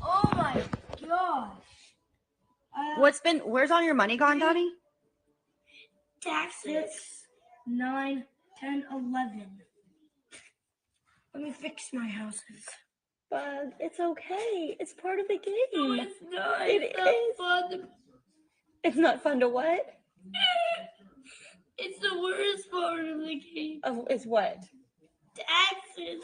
Oh my gosh. Where's all your money gone, Daddy? Taxes. 9, 10, 11. Let me fix my houses. Bug, it's okay. It's part of the game. No, it's not. It's not fun. It's not fun to what? It's the worst part of the game. It's what? Taxes.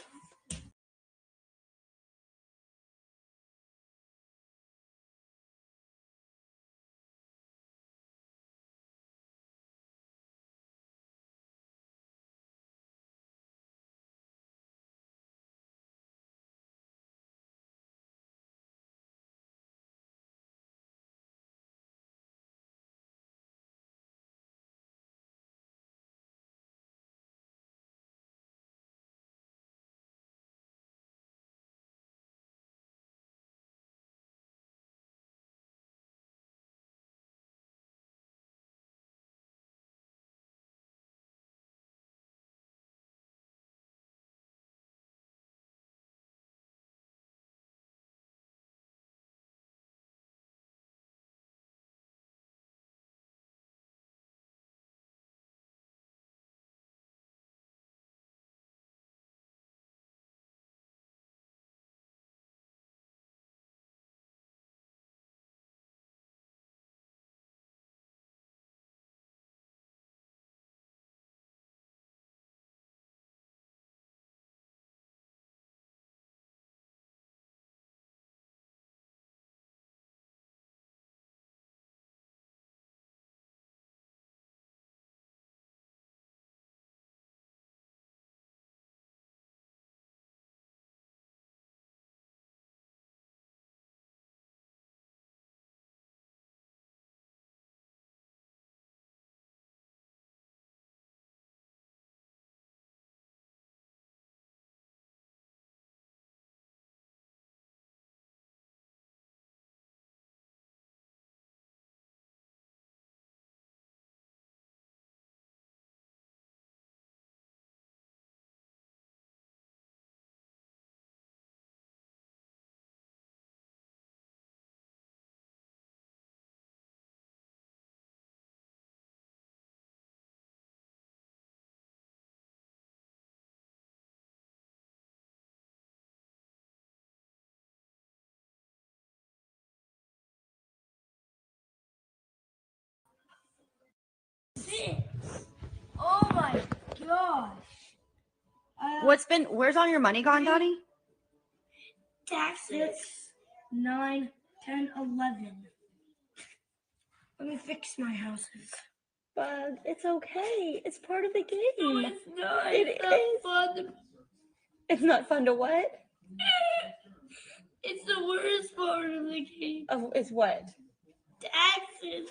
Oh my gosh. Where's all your money gone, Daddy? Taxes. 9, 10, 11. Let me fix my houses. Bug, it's okay. It's part of the game. No, it's not. It's fun. It's not fun to what? It's the worst part of the game. It's what? Taxes.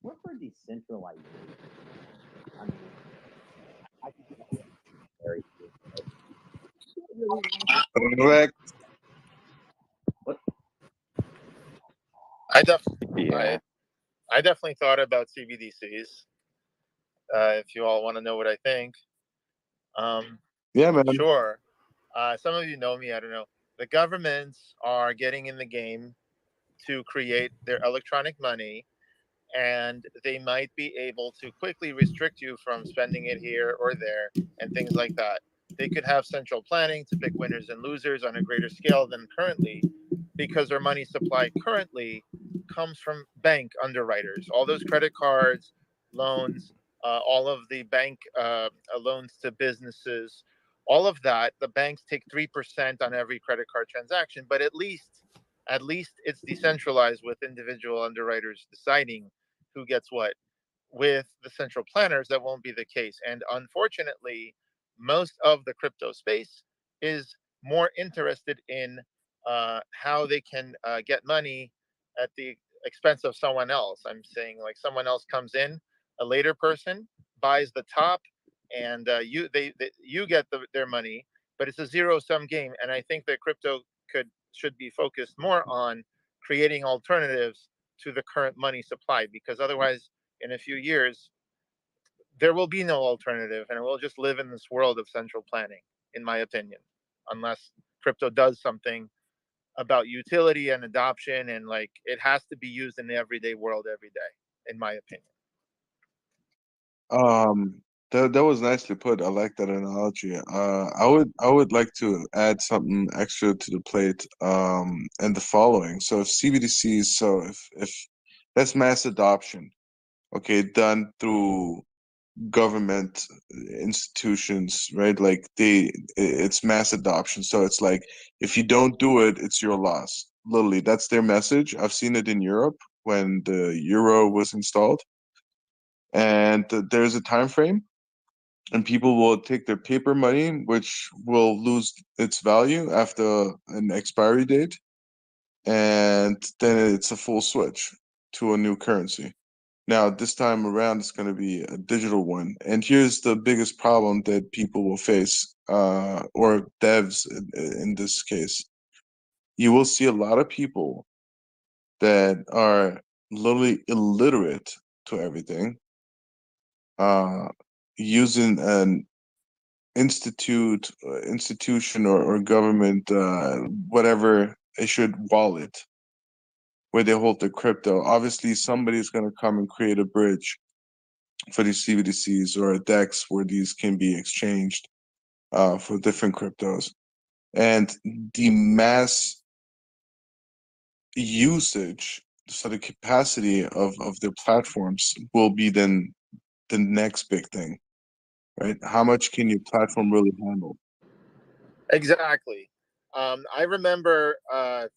We're for decentralization. I mean, I think that's very Correct. What? I definitely, Yeah. I definitely thought about CBDCs. If you all want to know what I think, Yeah, man. sure. Some of you know me. I don't know. The governments are getting in the game to create their electronic money, and they might be able to quickly restrict you from spending it here or there and things like that. They could have central planning to pick winners and losers on a greater scale than currently, because our money supply currently comes from bank underwriters. All those credit cards, loans, all of the bank loans to businesses, all of that, the banks take 3% on every credit card transaction, but at least it's decentralized with individual underwriters deciding who gets what. With the central planners, that won't be the case. And unfortunately, most of the crypto space is more interested in how they can get money at the expense of someone else. I'm saying like someone else comes in, a later person buys the top, and you get their money, but it's a zero sum game. And I think that crypto should be focused more on creating alternatives to the current money supply, because otherwise, in a few years, there will be no alternative, and we'll just live in this world of central planning, in my opinion, unless crypto does something about utility and adoption, and like it has to be used in the everyday world every day, in my opinion. That was nicely put. I like that analogy. I would like to add something extra to the plate. And the following. So if CBDCs, so if that's mass adoption, okay, done through government institutions, right? Like it's mass adoption. So it's like if you don't do it, it's your loss. Literally, that's their message. I've seen it in Europe when the euro was installed, and there's a time frame, and people will take their paper money, which will lose its value after an expiry date, and then it's a full switch to a new currency. Now, this time around, it's going to be a digital one. And here's the biggest problem that people will face, or devs in this case. You will see a lot of people that are literally illiterate to everything, using an institution or government, whatever issued wallet where they hold their crypto. Obviously, somebody's going to come and create a bridge for these CBDCs or a DEX where these can be exchanged for different cryptos. And the mass usage, so the capacity of their platforms will be then the next big thing, right? How much can your platform really handle? Exactly. I remember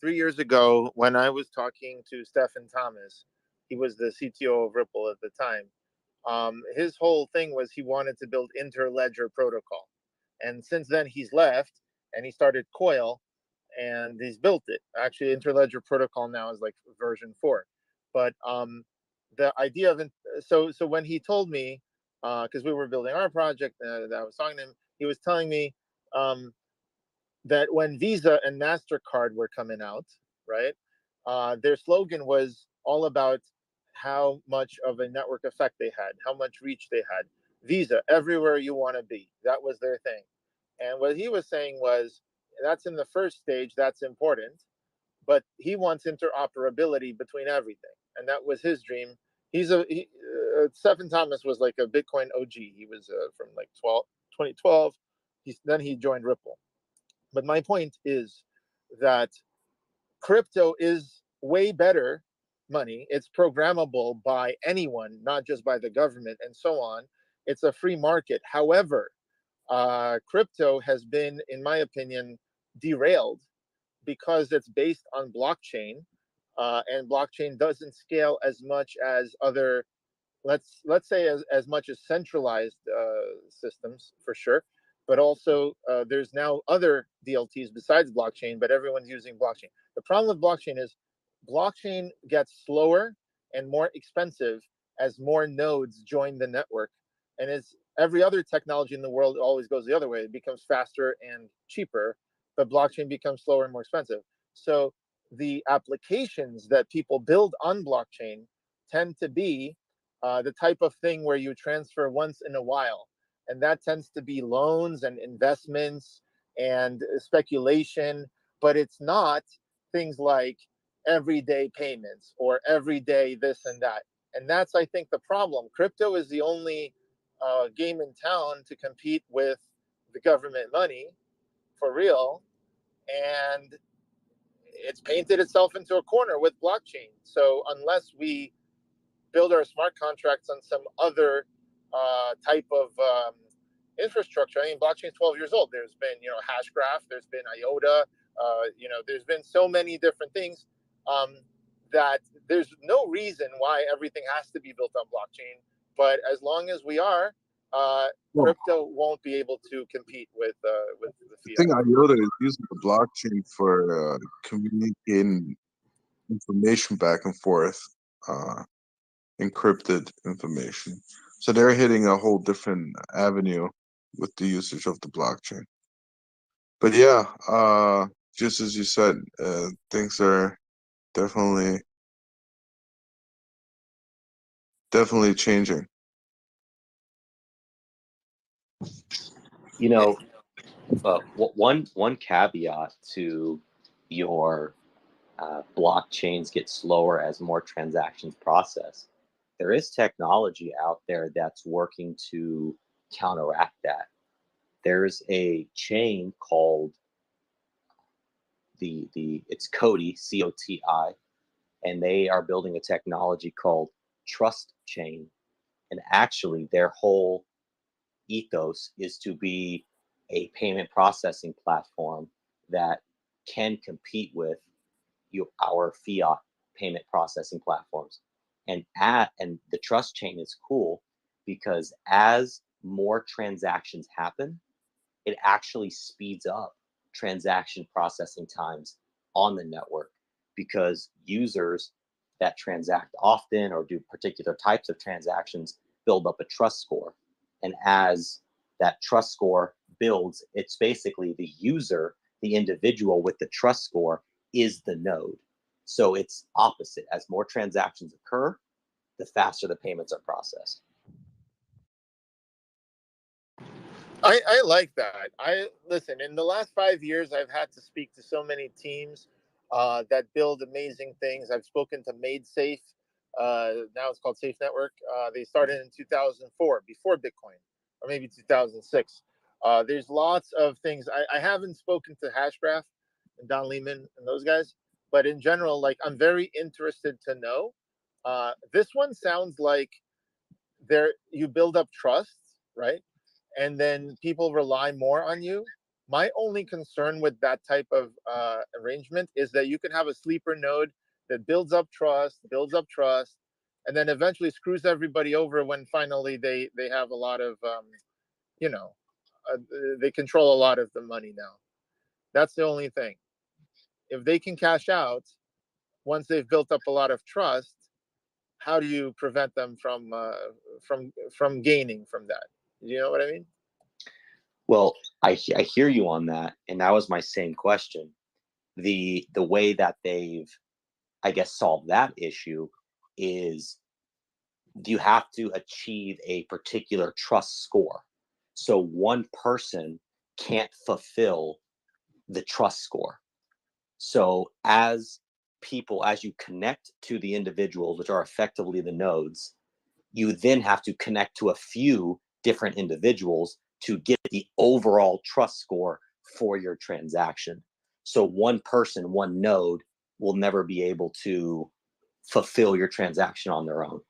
3 years ago when I was talking to Stephen Thomas. He was the CTO of Ripple at the time. His whole thing was he wanted to build interledger protocol, and since then he's left and he started Coil, and he's built it. Actually, interledger protocol now is like version 4. But the idea of so when he told me, because we were building our project, that I was talking to him, he was telling me that when Visa and MasterCard were coming out, right, their slogan was all about how much of a network effect they had, how much reach they had. Visa, everywhere you want to be. That was their thing. And what he was saying was, that's in the first stage, that's important, but he wants interoperability between everything. And that was his dream. Stephen Thomas was like a Bitcoin OG. He was from like 2012. Then he joined Ripple. But my point is that crypto is way better money. It's programmable by anyone, not just by the government and so on. It's a free market. However, crypto has been, in my opinion, derailed because it's based on blockchain, and blockchain doesn't scale as much as other, let's say as much as centralized systems, for sure. But also there's now other DLTs besides blockchain, but everyone's using blockchain. The problem with blockchain is blockchain gets slower and more expensive as more nodes join the network. And as every other technology in the world always goes the other way, it becomes faster and cheaper, but blockchain becomes slower and more expensive. So the applications that people build on blockchain tend to be the type of thing where you transfer once in a while. And that tends to be loans and investments and speculation, but it's not things like everyday payments or everyday this and that. And that's, I think, the problem. Crypto is the only game in town to compete with the government money for real. And it's painted itself into a corner with blockchain. So unless we build our smart contracts on some other type of infrastructure, I mean, blockchain is 12 years old. There's been, Hashgraph, there's been IOTA, there's been so many different things that there's no reason why everything has to be built on blockchain. But as long as we are, Well, crypto won't be able to compete with the I fiat. think IOTA is using the blockchain for communicating information back and forth, encrypted information. So they're hitting a whole different avenue with the usage of the blockchain. But yeah, just as you said, things are definitely changing. You know, one caveat to your blockchains get slower as more transactions process. There is technology out there that's working to counteract that. There's a chain called it's COTI, COTI, and they are building a technology called Trust Chain. And actually, their whole ethos is to be a payment processing platform that can compete with our fiat payment processing platforms. And the trust chain is cool because as more transactions happen, it actually speeds up transaction processing times on the network because users that transact often or do particular types of transactions build up a trust score. And as that trust score builds, it's basically the user, the individual with the trust score is the node. So it's opposite. As more transactions occur, the faster the payments are processed. I like that. Listen, in the last 5 years, I've had to speak to so many teams that build amazing things. I've spoken to MadeSafe. Now it's called Safe Network. They started in 2004, before Bitcoin, or maybe 2006. There's lots of things. I haven't spoken to Hashgraph and Don Lehman and those guys, but in general, like, I'm very interested to know. This one sounds like you build up trust, right? And then people rely more on you. My only concern with that type of arrangement is that you can have a sleeper node that builds up trust, and then eventually screws everybody over when finally they have a lot of, they control a lot of the money now. That's the only thing. If they can cash out once they've built up a lot of trust, how do you prevent them from gaining from that? You know what I mean? Well, I hear you on that, and that was my same question. The way that they've, I guess, solved that issue is you have to achieve a particular trust score. So one person can't fulfill the trust score. So as you connect to the individuals, which are effectively the nodes, you then have to connect to a few different individuals to get the overall trust score for your transaction. So one person, one node will never be able to fulfill your transaction on their own.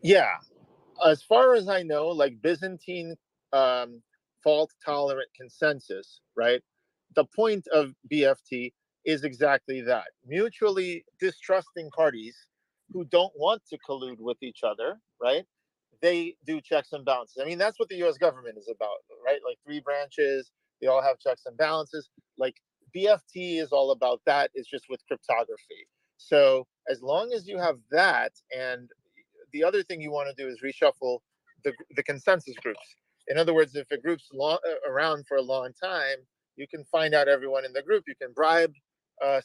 Yeah. As far as I know, like Byzantine fault tolerant consensus, right? The point of BFT is exactly that. Mutually distrusting parties who don't want to collude with each other, right? They do checks and balances. I mean, that's what the US government is about, right? Like 3 branches, they all have checks and balances. Like BFT is all about that. It's just with cryptography. So as long as you have that, and the other thing you want to do is reshuffle the consensus groups. In other words, if a group's around for a long time, you can find out everyone in the group. You can bribe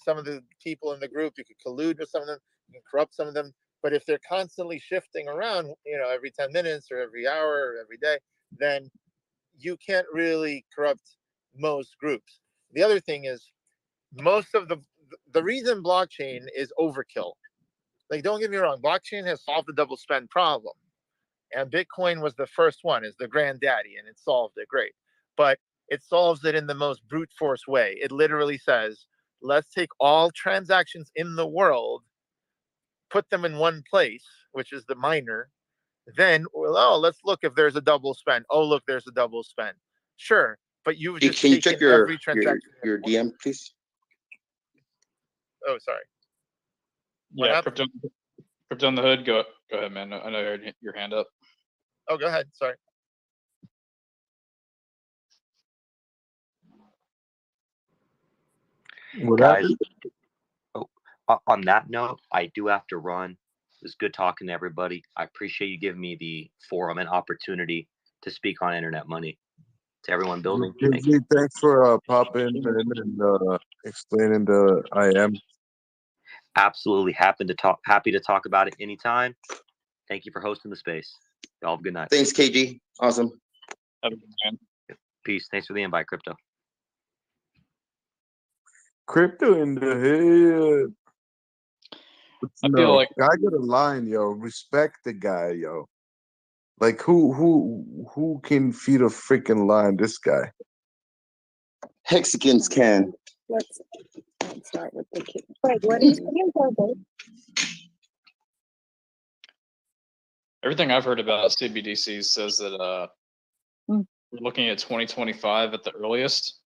some of the people in the group. You can collude with some of them. You can corrupt some of them. But if they're constantly shifting around, every 10 minutes or every hour or every day, then you can't really corrupt most groups. The other thing is, most of the reason blockchain is overkill. Like, don't get me wrong, blockchain has solved the double spend problem. And Bitcoin was the first one, is the granddaddy, and it solved it great. But it solves it in the most brute force way. It literally says, let's take all transactions in the world, put them in one place, which is the miner. Then, well, oh, let's look if there's a double spend. Oh, look, there's a double spend. Sure, but you've just Can you taken check your every transaction. your DM, please? Oh, sorry. What Yeah, happened? Crypto in the Hood. Go ahead, man. I know you had your hand up. Oh, go ahead. Sorry. What Guys, happened? on that note, I do have to run. It was good talking to everybody. I appreciate you giving me the forum and opportunity to speak on internet money. To everyone building, thank you. Thanks for popping in and explaining the IM. Absolutely happy to talk about it anytime. Thank you for hosting the space. Y'all have a good night. Thanks, KG. Awesome. Have a good man. Peace. Thanks for the invite, Crypto. Crypto in the head. I feel like guy got a line, yo. Respect the guy, yo. Like who can feed a freaking line? This guy. Hexicans can. Let's start with the kid. Wait, what is everything I've heard about CBDCs says that we're looking at 2025 at the earliest.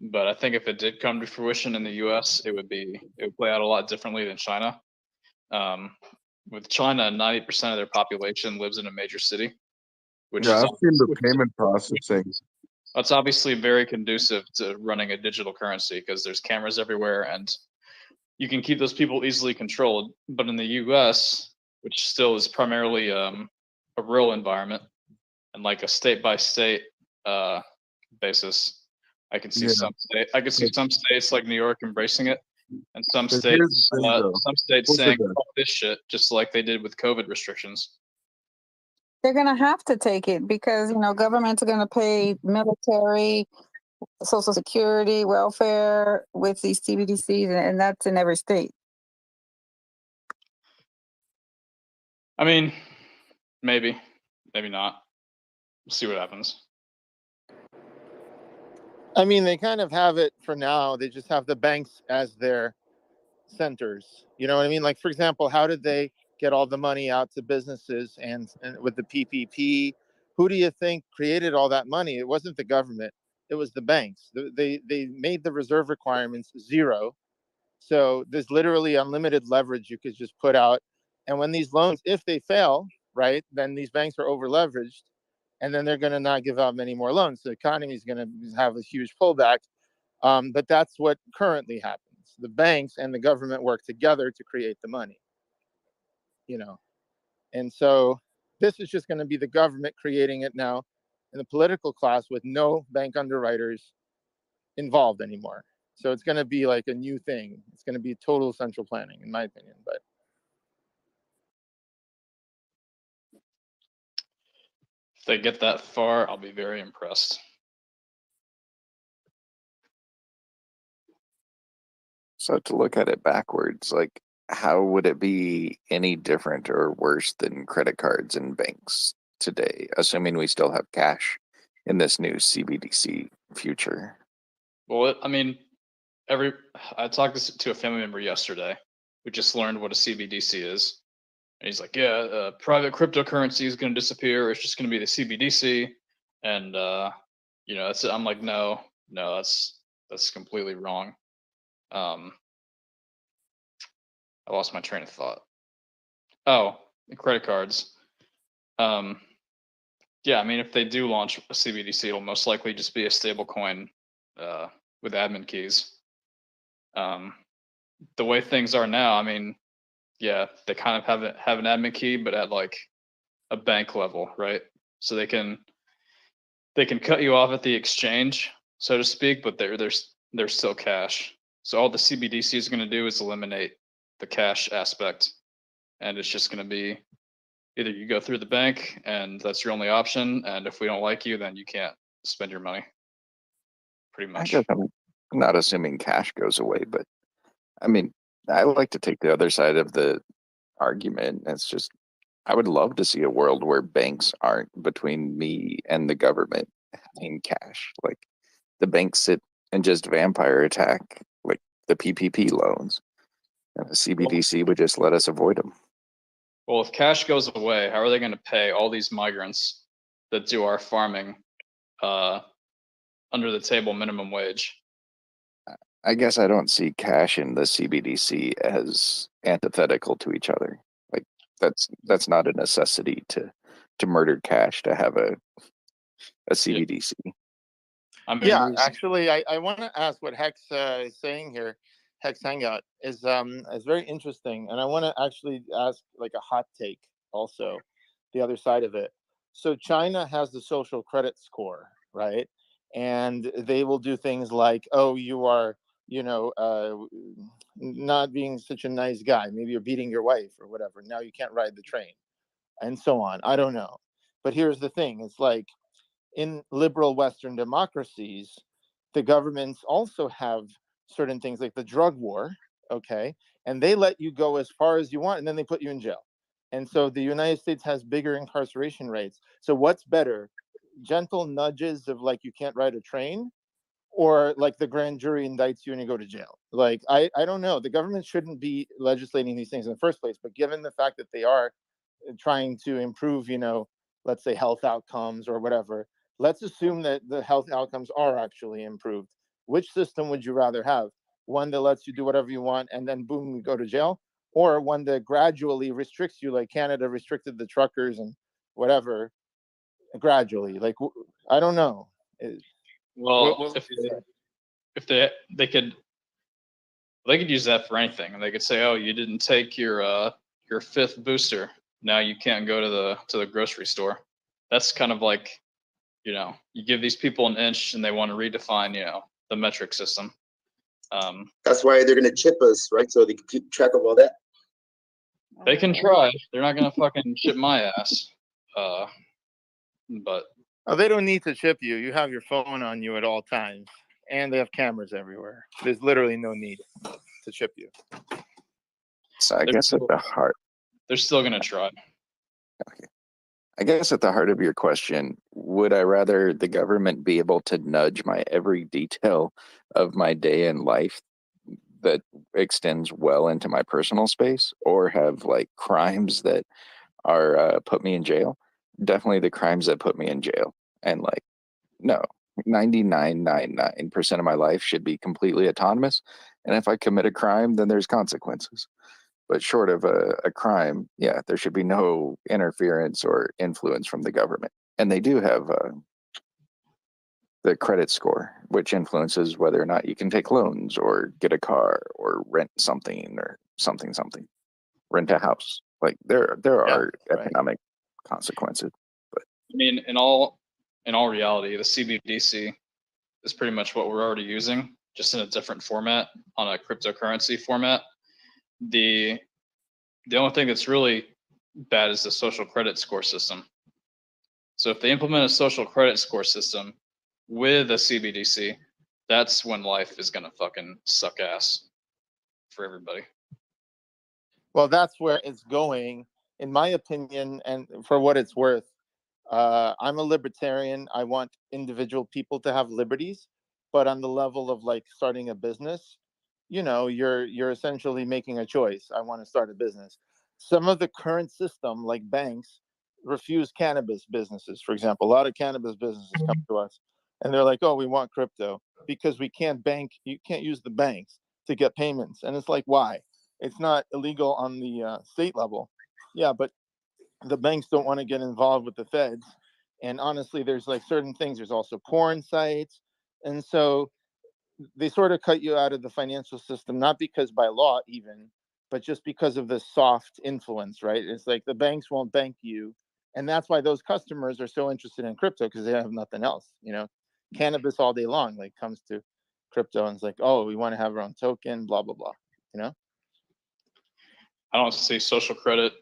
But I think if it did come to fruition in the U.S., it would play out a lot differently than China. With China, 90% of their population lives in a major city, which Yeah, is I've seen the payment processing. that's obviously very conducive to running a digital currency because there's cameras everywhere and you can keep those people easily controlled. But in the U.S., which still is primarily a rural environment and like a state-by-state basis, I can see some states like New York embracing it, and some But here's states the thing, though. saying What's fuck this shit, just like they did with COVID restrictions. They're going to have to take it because, governments are going to pay military, social security, welfare with these CBDCs, and that's in every state. I mean, maybe not. We'll see what happens. I mean, they kind of have it for now. They just have the banks as their centers. You know what I mean? Like, for example, how did they get all the money out to businesses and with the PPP? Who do you think created all that money? It wasn't the government. It was the banks. They made the reserve requirements zero. So there's literally unlimited leverage you could just put out. And when these loans, if they fail, right, then these banks are over leveraged. And then they're going to not give out many more loans. The economy is going to have a huge pullback. But that's what currently happens. The banks and the government work together to create the money. And so this is just going to be the government creating it now in the political class with no bank underwriters involved anymore. So it's going to be like a new thing. It's going to be total central planning, in my opinion. But If they get that far, I'll be very impressed. So to look at it backwards, like how would it be any different or worse than credit cards and banks today, assuming we still have cash in this new CBDC future? Well, I mean, I talked to a family member yesterday who just learned what a CBDC is. And he's like, yeah, private cryptocurrency is going to disappear. It's just going to be the CBDC. And, I'm like, no, that's completely wrong. I lost my train of thought. Oh, the credit cards. Yeah, I mean, if they do launch a CBDC, it'll most likely just be a stable coin with admin keys. The way things are now, I mean, yeah, they kind of have an admin key, but at like a bank level, right? So they can cut you off at the exchange, so to speak, but there's still cash. So all the CBDC is going to do is eliminate the cash aspect, and it's just going to be either you go through the bank and that's your only option, and if we don't like you, then you can't spend your money. Pretty I much. guess I'm not assuming cash goes away, but I mean, I like to take the other side of the argument. It's just, I would love to see a world where banks aren't between me and the government having cash. Like, the banks sit and just vampire attack like the PPP loans, and the CBDC would just let us avoid them. Well, if cash goes away, how are they going to pay all these migrants that do our farming under the table minimum wage? I guess I don't see cash and the CBDC as antithetical to each other. Like that's not a necessity to murder cash to have a CBDC. I mean, Yeah, actually, I want to ask what Hex is saying here. Hex Hangout is very interesting, and I want to actually ask like a hot take also, the other side of it. So China has the social credit score, right? And they will do things like, oh, you are, not being such a nice guy. Maybe you're beating your wife or whatever. Now you can't ride the train, and so on. I don't know, but here's the thing: it's like in liberal Western democracies, the governments also have certain things like the drug war, okay? And they let you go as far as you want, and then they put you in jail. And so the United States has bigger incarceration rates. So what's better? Gentle nudges of like you can't ride a train, or like the grand jury indicts you and you go to jail. Like I don't know. The government shouldn't be legislating these things in the first place, but given the fact that they are trying to improve, let's say health outcomes or whatever, let's assume that the health outcomes are actually improved. Which system would you rather have? One that lets you do whatever you want and then boom, you go to jail, or one that gradually restricts you, like Canada restricted the truckers and whatever gradually? Like I don't know. well, if they could use that for anything, and they could say, oh, you didn't take your fifth booster, now you can't go to the grocery store. That's kind of like, you give these people an inch and they want to redefine, the metric system. That's why they're gonna chip us, right? So they can keep track of all that. They can try. They're not gonna fucking chip my ass. But they don't need to chip you. You have your phone on you at all times, and they have cameras everywhere. There's literally no need to chip you. So I guess at the heart, they're still gonna try. okay. I guess at the heart of your question, would I rather the government be able to nudge my every detail of my day in life that extends well into my personal space, or have like crimes that are put me in jail? Definitely the crimes that put me in jail. And like, no, 99.99% of my life should be completely autonomous. And if I commit a crime, then there's consequences. But short of a crime, yeah, there should be no interference or influence from the government. And they do have the credit score, which influences whether or not you can take loans or get a car or rent something or something, rent a house. Like there are economic consequences. But I mean, in all reality, the CBDC is pretty much what we're already using, just in a different format, on a cryptocurrency format. The only thing that's really bad is the social credit score system. So if they implement a social credit score system with a CBDC, that's when life is gonna fucking suck ass for everybody. Well, that's where it's going, in my opinion, and for what it's worth. I'm a libertarian. I want individual people to have liberties, but on the level of like starting a business, you're essentially making a choice. I want to start a business. Some of the current system, like banks, refuse cannabis businesses. For example, a lot of cannabis businesses come to us and they're like, oh, we want crypto because we can't bank. You can't use the banks to get payments. And it's like, why? It's not illegal on the state level. Yeah, but the banks don't want to get involved with the feds. And honestly, there's like certain things. There's also porn sites. And so they sort of cut you out of the financial system, not because by law even, but just because of the soft influence, right? It's like the banks won't bank you. And that's why those customers are so interested in crypto, because they have nothing else, cannabis all day long, like comes to crypto and it's like, oh, we want to have our own token, blah, blah, blah, I don't see social credit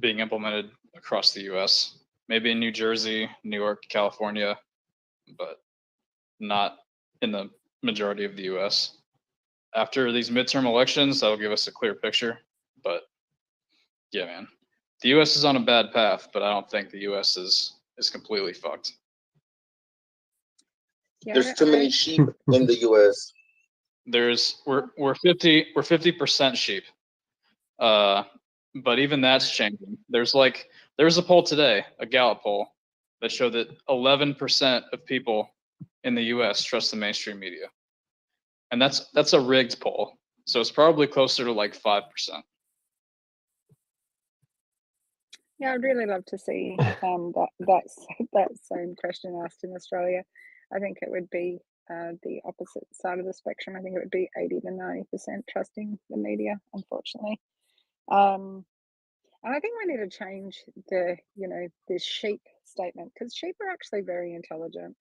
being implemented across the US. Maybe in New Jersey, New York, California, but not in the majority of the US. After these midterm elections, that'll give us a clear picture. But yeah, man, the US is on a bad path, but I don't think the US is completely fucked. Yeah, There's too many sheep in the U.S. We're 50% sheep. But even that's changing. There's a poll today, a Gallup poll, that showed that 11% of people in the U.S. trust the mainstream media, and that's a rigged poll, so it's probably closer to like 5%. Yeah, I'd really love to see that same question asked in Australia. I think it would be the opposite side of the spectrum. I think it would be 80 to 90% trusting the media, unfortunately. And I think we need to change this sheep statement, because sheep are actually very intelligent.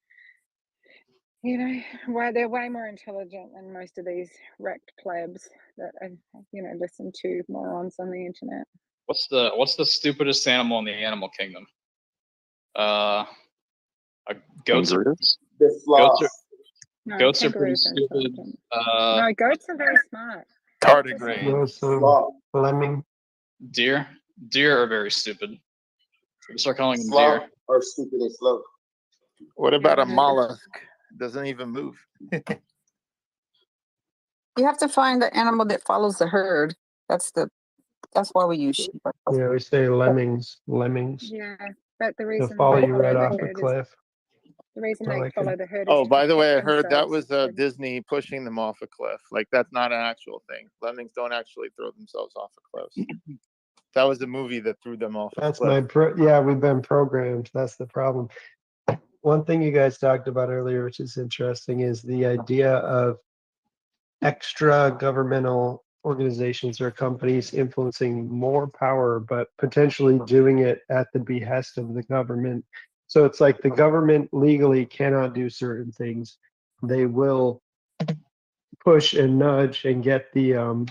They're way more intelligent than most of these wrecked plebs that listen to morons on the internet. What's the stupidest animal in the animal kingdom? Goats. The sloth. No, Goats are pretty kangaroos are stupid. intelligent. No, goats are very smart. Tardigrade. Sloth. Lemming. Deer are very stupid. We start calling them Sloth deer. are stupid and slow. What about a Yeah. mollusk? Doesn't even move. You have to find the animal that follows the herd. That's why we use sheep. Yeah, we say lemmings. Lemmings. Yeah, but the They'll reason follow they you follow right the off the herd is cliff. the reason I they like follow it. the herd. Oh, is to by the way, I protect heard that themselves. was Disney pushing them off a cliff. Like, that's not an actual thing. Lemmings don't actually throw themselves off of cliffs. That was the movie that threw them off a That's cliff. yeah, we've been programmed. That's the problem. One thing you guys talked about earlier, which is interesting, is the idea of extra governmental organizations or companies influencing more power, but potentially doing it at the behest of the government. So it's like the government legally cannot do certain things. They will push and nudge and get the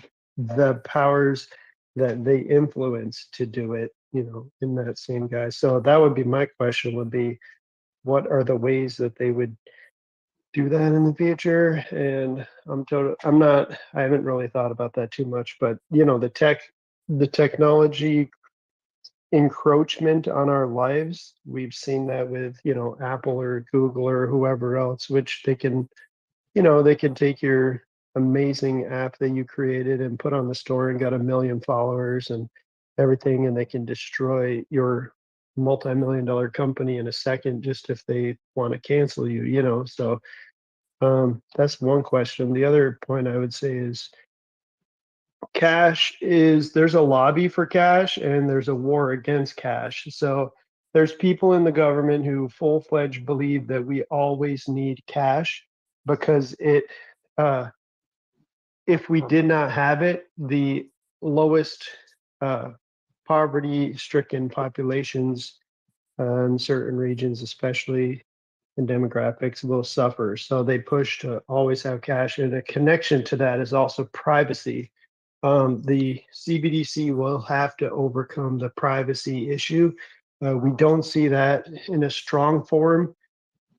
powers that they influence to do it, in that same guy. So that would be my question, would be, what are the ways that they would do that in the future? And I haven't really thought about that too much, but the technology encroachment on our lives, we've seen that with, Apple or Google or whoever else, which they can take your amazing app that you created and put on the store and got 1 million followers and everything, and they can destroy your multi-million-dollar company in a second just if they want to cancel you. So that's one question. The other point I would say is there's a lobby for cash and there's a war against cash. So there's people in the government who full-fledged believe that we always need cash because if we did not have it, the lowest poverty-stricken populations in certain regions, especially in demographics, will suffer. So they push to always have cash, and a connection to that is also privacy. The CBDC will have to overcome the privacy issue. We don't see that in a strong form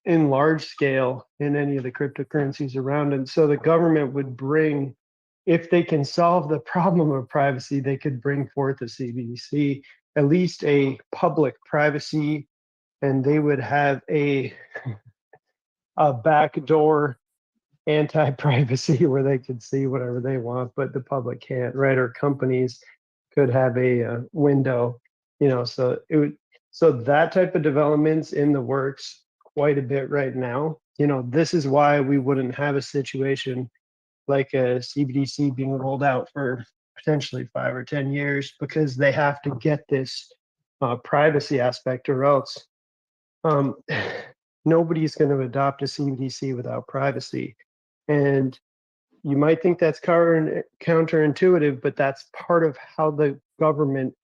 in large scale in any of the cryptocurrencies around. And so the government would bring, if they can solve the problem of privacy, they could bring forth a CBDC, at least a public privacy, and they would have a backdoor anti-privacy where they could see whatever they want, but the public can't, right? Or companies could have a window, so that type of developments in the works quite a bit right now. This is why we wouldn't have a situation like a CBDC being rolled out for potentially 5 or 10 years, because they have to get this privacy aspect, or else nobody's going to adopt a CBDC without privacy. And you might think that's counterintuitive, but that's part of how the government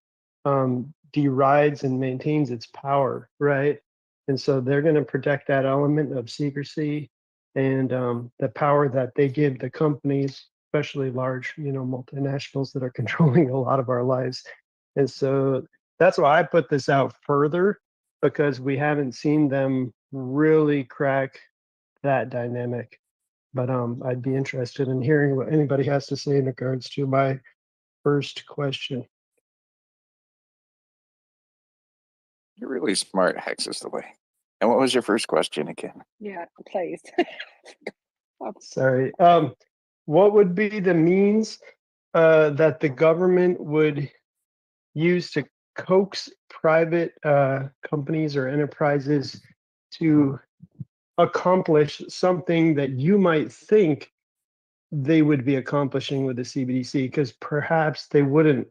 derides and maintains its power, right? And so they're going to protect that element of secrecy and the power that they give the companies, especially large, multinationals that are controlling a lot of our lives. And so that's why I put this out further, because we haven't seen them really crack that dynamic. But I'd be interested in hearing what anybody has to say in regards to my first question. You're really smart, Hex is the way. And what was your first question again? Yeah, please. Sorry. What would be the means that the government would use to coax private companies or enterprises to accomplish something that you might think they would be accomplishing with the CBDC? Because perhaps they wouldn't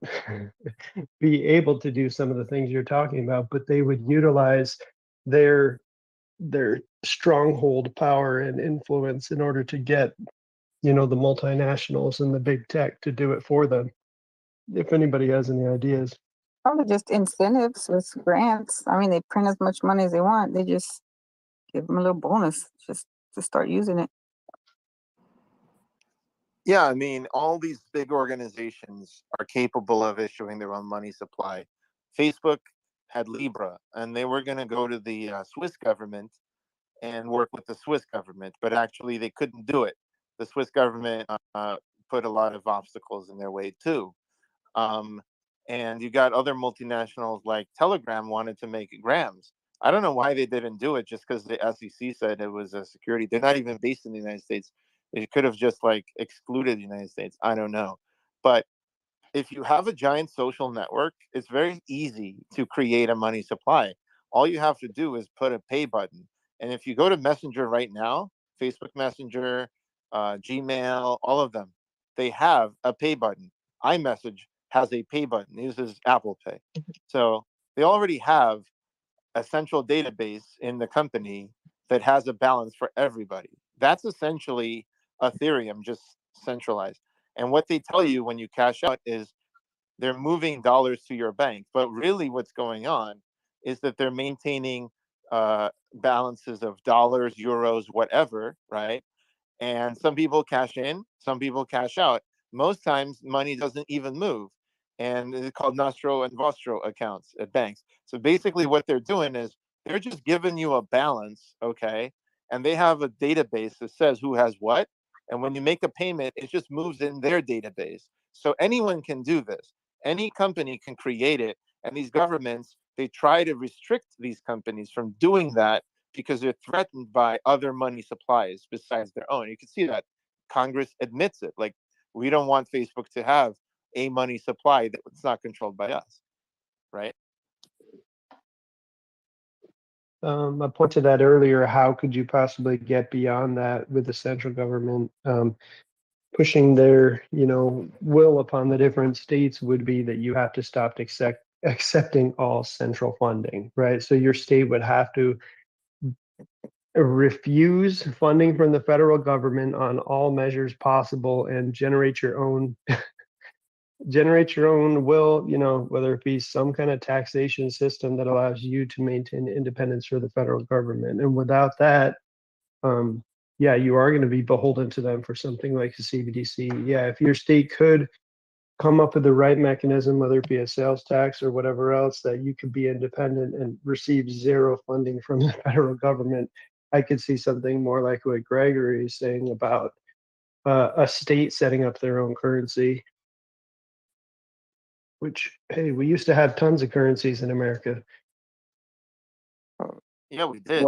be able to do some of the things you're talking about, but they would utilize their stronghold power and influence in order to get, the multinationals and the big tech to do it for them. If anybody has any ideas. Probably just incentives with grants. I mean, they print as much money as they want. They just give them a little bonus just to start using it. Yeah, I mean, all these big organizations are capable of issuing their own money supply. Facebook had Libra, and they were going to go to the Swiss government and work with the Swiss government, but actually they couldn't do it. The Swiss government put a lot of obstacles in their way too. And you got other multinationals like Telegram wanted to make grams. I don't know why they didn't do it, just because the SEC said it was a security. They're not even based in the United States. They could have just like excluded the United States. I don't know. But if you have a giant social network, it's very easy to create a money supply. All you have to do is put a pay button. And if you go to Messenger right now, Facebook Messenger, Gmail, all of them, they have a pay button. iMessage has a pay button, it uses Apple Pay. So they already have a central database in the company that has a balance for everybody. That's essentially Ethereum, just centralized. And what they tell you when you cash out is they're moving dollars to your bank. But really what's going on is that they're maintaining balances of dollars, euros, whatever, right? And some people cash in, some people cash out. Most times money doesn't even move. And it's called Nostro and Vostro accounts at banks. So basically what they're doing is they're just giving you a balance, okay? And they have a database that says who has what. And when you make a payment, it just moves in their database. So anyone can do this. Any company can create it. And these governments, they try to restrict these companies from doing that because they're threatened by other money supplies besides their own. You can see that Congress admits it. Like, we don't want Facebook to have a money supply that's not controlled by us, right? I pointed that earlier. How could you possibly get beyond that with the central government pushing their, will upon the different states? Would be that you have to stop accepting all central funding, right? So your state would have to refuse funding from the federal government on all measures possible and generate your own will, whether it be some kind of taxation system that allows you to maintain independence for the federal government. And without that, you are going to be beholden to them for something like the CBDC. Yeah, if your state could come up with the right mechanism, whether it be a sales tax or whatever else, that you could be independent and receive zero funding from the federal government, I could see something more like what Gregory is saying about a state setting up their own currency. Which, hey, we used to have tons of currencies in America. Yeah, we did.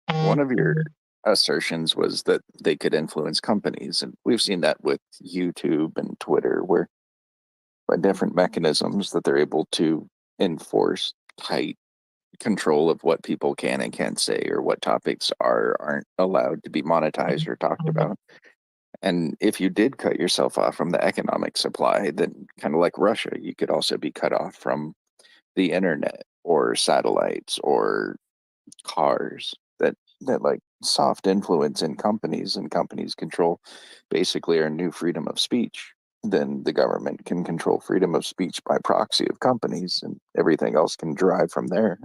One of your assertions was that they could influence companies, and we've seen that with YouTube and Twitter, where by different mechanisms that they're able to enforce tight control of what people can and can't say, or what topics aren't allowed to be monetized or talked about. And if you did cut yourself off from the economic supply, then kind of like Russia, you could also be cut off from the internet or satellites or cars. That like soft influence in companies, and companies control basically our new freedom of speech. Then the government can control freedom of speech by proxy of companies, and everything else can derive from there.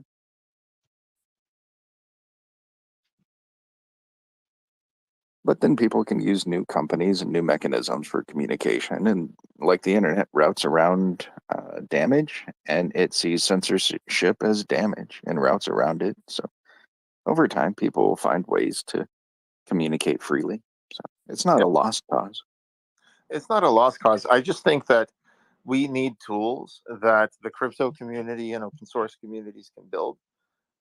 But then people can use new companies and new mechanisms for communication, and like the internet routes around damage, and it sees censorship as damage and routes around it. So over time, people will find ways to communicate freely. So it's not a lost cause. It's not a lost cause. I just think that we need tools that the crypto community and open source communities can build.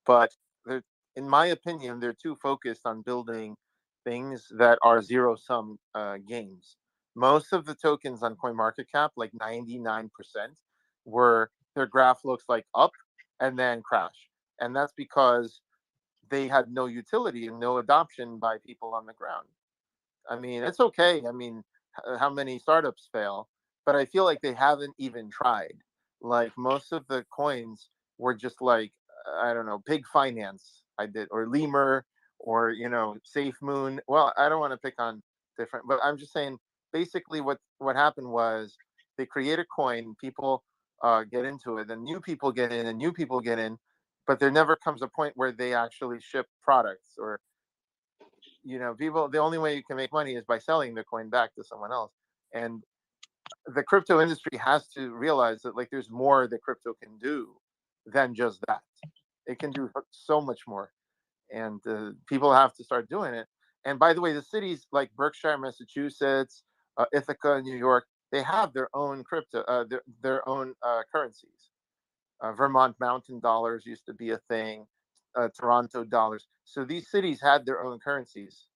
but they're, in my opinion, they're too focused on building things that are zero sum games. Most of the tokens on CoinMarketCap, like 99%, were their graph looks like up and then crash. And that's because they had no utility and no adoption by people on the ground. I mean, it's okay. I mean, how many startups fail? But I feel like they haven't even tried. Like most of the coins were just like, I don't know, Pig Finance I did, or Lemur, or Safe Moon. Well, I don't want to pick on different, but I'm just saying basically what happened was they create a coin, people get into it, and new people get in, and new people get in, but there never comes a point where they actually ship products, or people, the only way you can make money is by selling the coin back to someone else. And the crypto industry has to realize that, like, there's more that crypto can do than just that. It can do so much more, and people have to start doing it. And by the way, the cities like Berkshire, Massachusetts, Ithaca, New York, they have their own crypto, their own currencies. Vermont Mountain dollars used to be a thing. Toronto dollars. So these cities had their own currencies,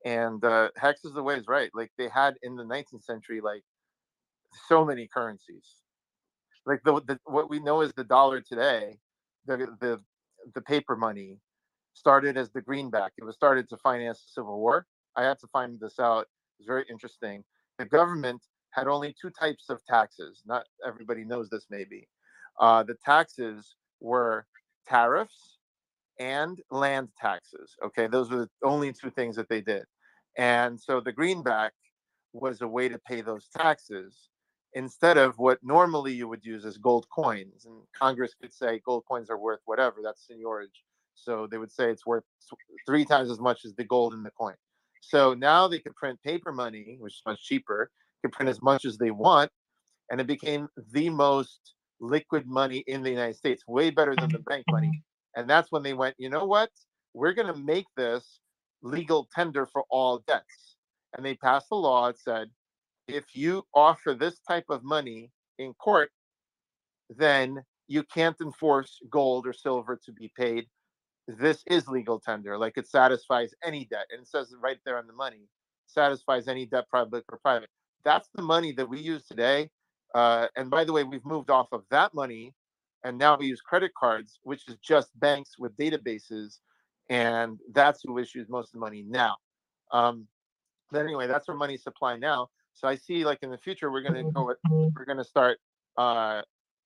and Hex is the way is right. Like they had in the 19th century, like so many currencies. Like the what we know as the dollar today, the paper money started as the greenback. It was started to finance the Civil War. I had to find this out. It's very interesting. The government had only two types of taxes. Not everybody knows this, maybe. The taxes were tariffs and land taxes. Okay, those were the only two things that they did. And so the greenback was a way to pay those taxes instead of what normally you would use as gold coins. And Congress could say gold coins are worth whatever, that's seigniorage. So they would say it's worth 3 times as much as the gold in the coin. So now they could print paper money, which is much cheaper, could print as much as they want, and it became the most liquid money in the United States, way better than the bank money. And that's when they went, you know what? We're going to make this legal tender for all debts. And they passed a law that said, if you offer this type of money in court, then you can't enforce gold or silver to be paid. This is legal tender. Like it satisfies any debt. And it says it right there on the money, satisfies any debt, public or private. That's the money that we use today. And by the way, we've moved off of that money, and now we use credit cards, which is just banks with databases, and that's who issues most of the money now. But anyway, that's our money supply now. So I see, like in the future, we're gonna start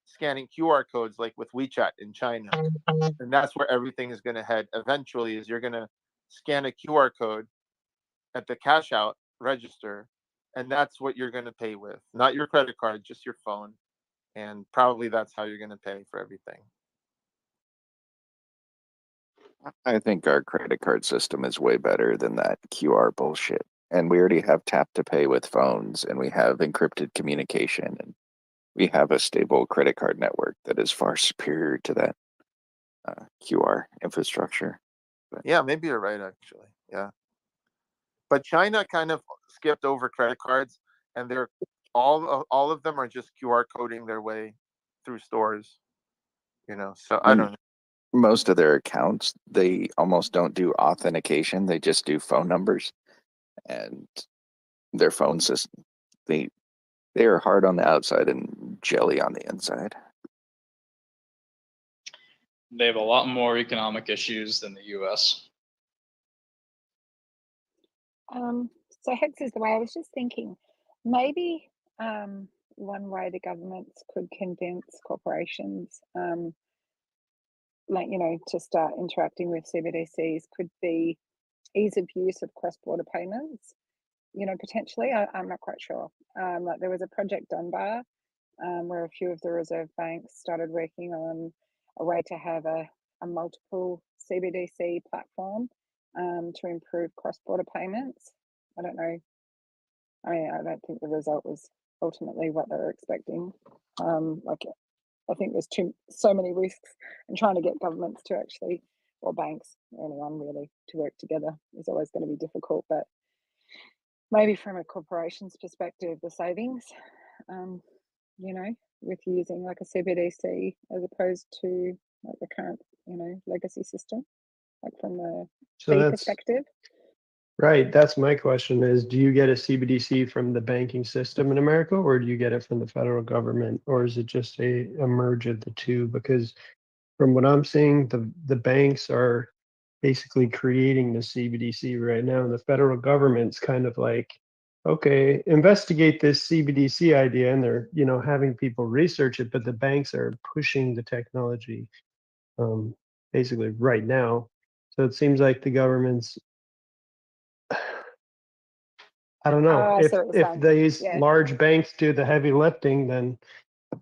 scanning QR codes, like with WeChat in China, and that's where everything is gonna head eventually. Is you're gonna scan a QR code at the cash out register, and that's what you're going to pay with, not your credit card, just your phone. And probably that's how you're going to pay for everything. I think our credit card system is way better than that QR bullshit. And we already have tap to pay with phones, and we have encrypted communication, and we have a stable credit card network that is far superior to that QR infrastructure. But Yeah, maybe you're right, actually. Yeah. But China kind of skipped over credit cards, and they're all of them are just QR coding their way through stores. So I and don't know. most of their accounts, they almost don't do authentication. They just do phone numbers and their phone system. They are hard on the outside and jelly on the inside. They have a lot more economic issues than the US. So Hex is the way. I was just thinking, maybe one way the governments could convince corporations, to start interacting with CBDCs could be ease of use of cross-border payments. Potentially, I'm not quite sure. Like there was a project Dunbar where a few of the reserve banks started working on a way to have a multiple CBDC platform to improve cross-border payments. I don't know. I mean, I don't think the result was ultimately what they were expecting. I think there's so many risks in trying to get governments to actually, or banks, or anyone really, to work together is always going to be difficult. But maybe from a corporation's perspective, the savings, with using like a CBDC as opposed to like the current legacy system, like from a So fee that's perspective. right. That's my question is, do you get a CBDC from the banking system in America, or do you get it from the federal government, or is it just a merge of the two? Because from what I'm seeing, the banks are basically creating the CBDC right now, and the federal government's kind of like, okay, investigate this CBDC idea, and they're having people research it, but the banks are pushing the technology basically right now. So it seems like the government's, I don't know, I see what you're if saying. these Yeah. large banks do the heavy lifting, then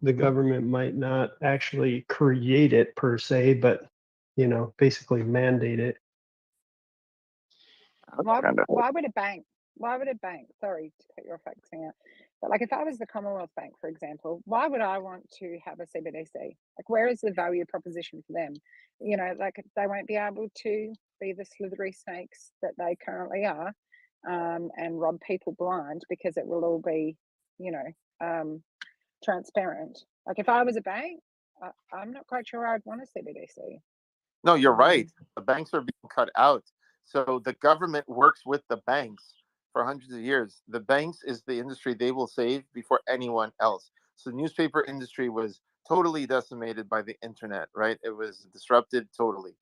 the government might not actually create it per se, but basically mandate it. Why would a bank? Sorry to cut your facts out, but like if I was the Commonwealth Bank, for example, why would I want to have a CBDC? Like, where is the value proposition for them? Like they won't be able to be the slithery snakes that they currently are, and rob people blind because it will all be, transparent. Like if I was a bank, I'm not quite sure I'd want a CBDC. No, you're right. The banks are being cut out. So the government works with the banks for hundreds of years. The banks is the industry they will save before anyone else. So the newspaper industry was totally decimated by the internet, right? It was disrupted totally.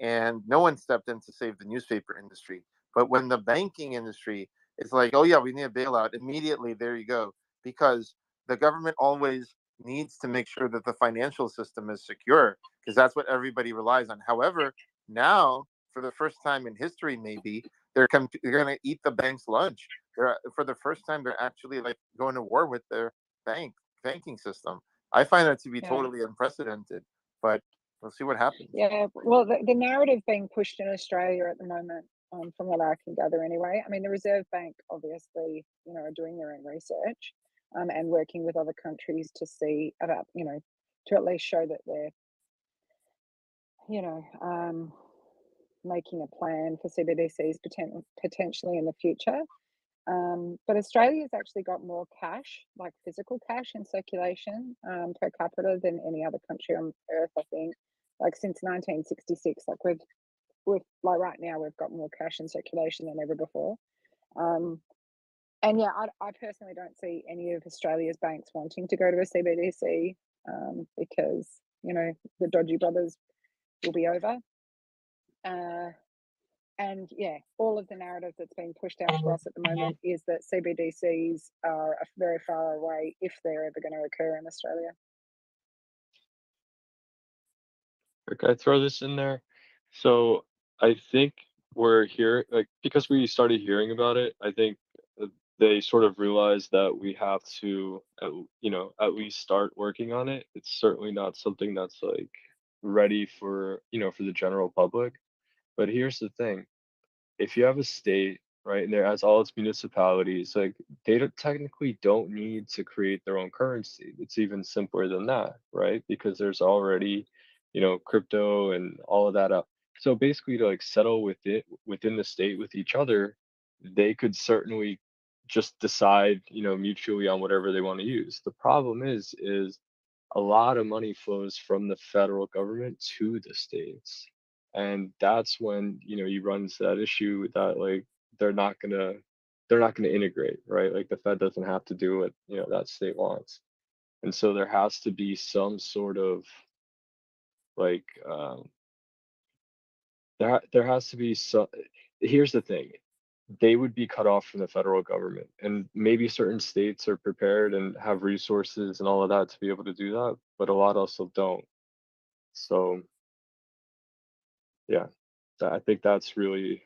And no one stepped in to save the newspaper industry. But when the banking industry is like, oh, yeah, we need a bailout, immediately there you go. Because the government always needs to make sure that the financial system is secure because that's what everybody relies on. However, now for the first time in history, maybe they're going to eat the bank's lunch. For the first time, they're actually like going to war with their banking system. I find that to be totally unprecedented, but we'll see what happens. Yeah, well, the narrative being pushed in Australia at the moment, from what I can gather anyway. I mean, the Reserve Bank obviously, are doing their own research, and working with other countries to see about, to at least show that they're, making a plan for CBDCs potentially in the future. But Australia's actually got more cash, like physical cash in circulation, per capita than any other country on earth, I think. Like since 1966, like we've like right now we've got more cash in circulation than ever before. And yeah, I personally don't see any of Australia's banks wanting to go to a CBDC, because the dodgy brothers will be over. And yeah, all of the narrative that's being pushed out to us at the moment is that CBDCs are very far away if they're ever going to occur in Australia. Can I throw this in there? So I think we're here, like, because we started hearing about it, I think they sort of realized that we have to, at least start working on it. It's certainly not something that's like ready for, for the general public. But here's the thing. If you have a state, right, and there has all its municipalities, like technically don't need to create their own currency. It's even simpler than that, right? Because there's already, crypto and all of that up. So basically to like settle with it within the state with each other, they could certainly just decide, mutually on whatever they want to use. The problem is a lot of money flows from the federal government to the states. And that's when, you run into that issue that like they're not gonna integrate, right? Like the Fed doesn't have to do what, that state wants. And so there has to be some sort of like there has to be some. Here's the thing. They would be cut off from the federal government, and maybe certain states are prepared and have resources and all of that to be able to do that, but a lot also don't. So yeah, I think that's really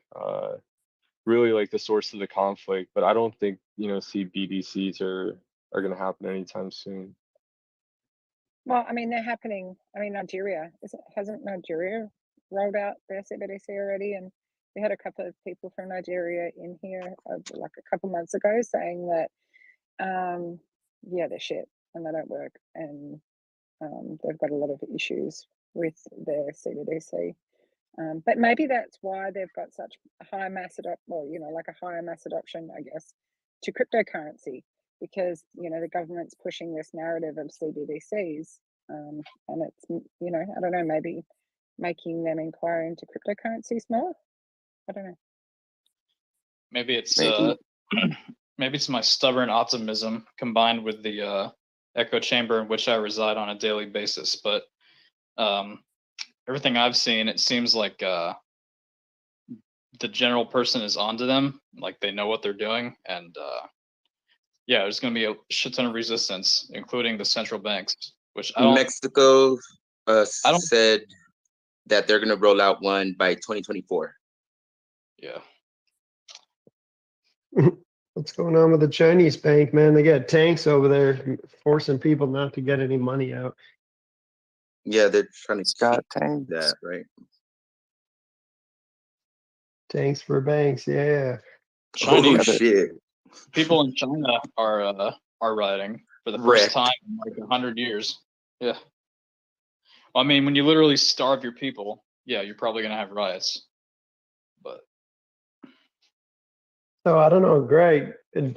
really like the source of the conflict, but I don't think, CBDCs are going to happen anytime soon. Well, I mean, they're happening. I mean, Nigeria hasn't Nigeria rolled out their CBDC already? And we had a couple of people from Nigeria in here like a couple months ago saying that, yeah, they're shit and they don't work, and they've got a lot of issues with their CBDC. But maybe that's why they've got such a high mass like a higher mass adoption, I guess, to cryptocurrency, because the government's pushing this narrative of CBDCs, and it's I don't know, maybe making them inquire into cryptocurrencies more. I don't know. Maybe it's Maybe. maybe it's my stubborn optimism combined with the echo chamber in which I reside on a daily basis. But everything I've seen, it seems like the general person is onto them, like they know what they're doing, and yeah, there's going to be a shit ton of resistance, including the central banks, which I don't. Mexico I don't. said that they're going to roll out one by 2024. Yeah. What's going on with the Chinese bank, man? They got tanks over there forcing people not to get any money out. Yeah, they're trying to Scott keep tanks. that, right? Tanks for banks, yeah. Chinese Oh shit! people in China are rioting for the first Wrecked. time in like 100 years. Yeah. Well, I mean, when you literally starve your people, yeah, you're probably gonna have riots. But So I don't know, Greg.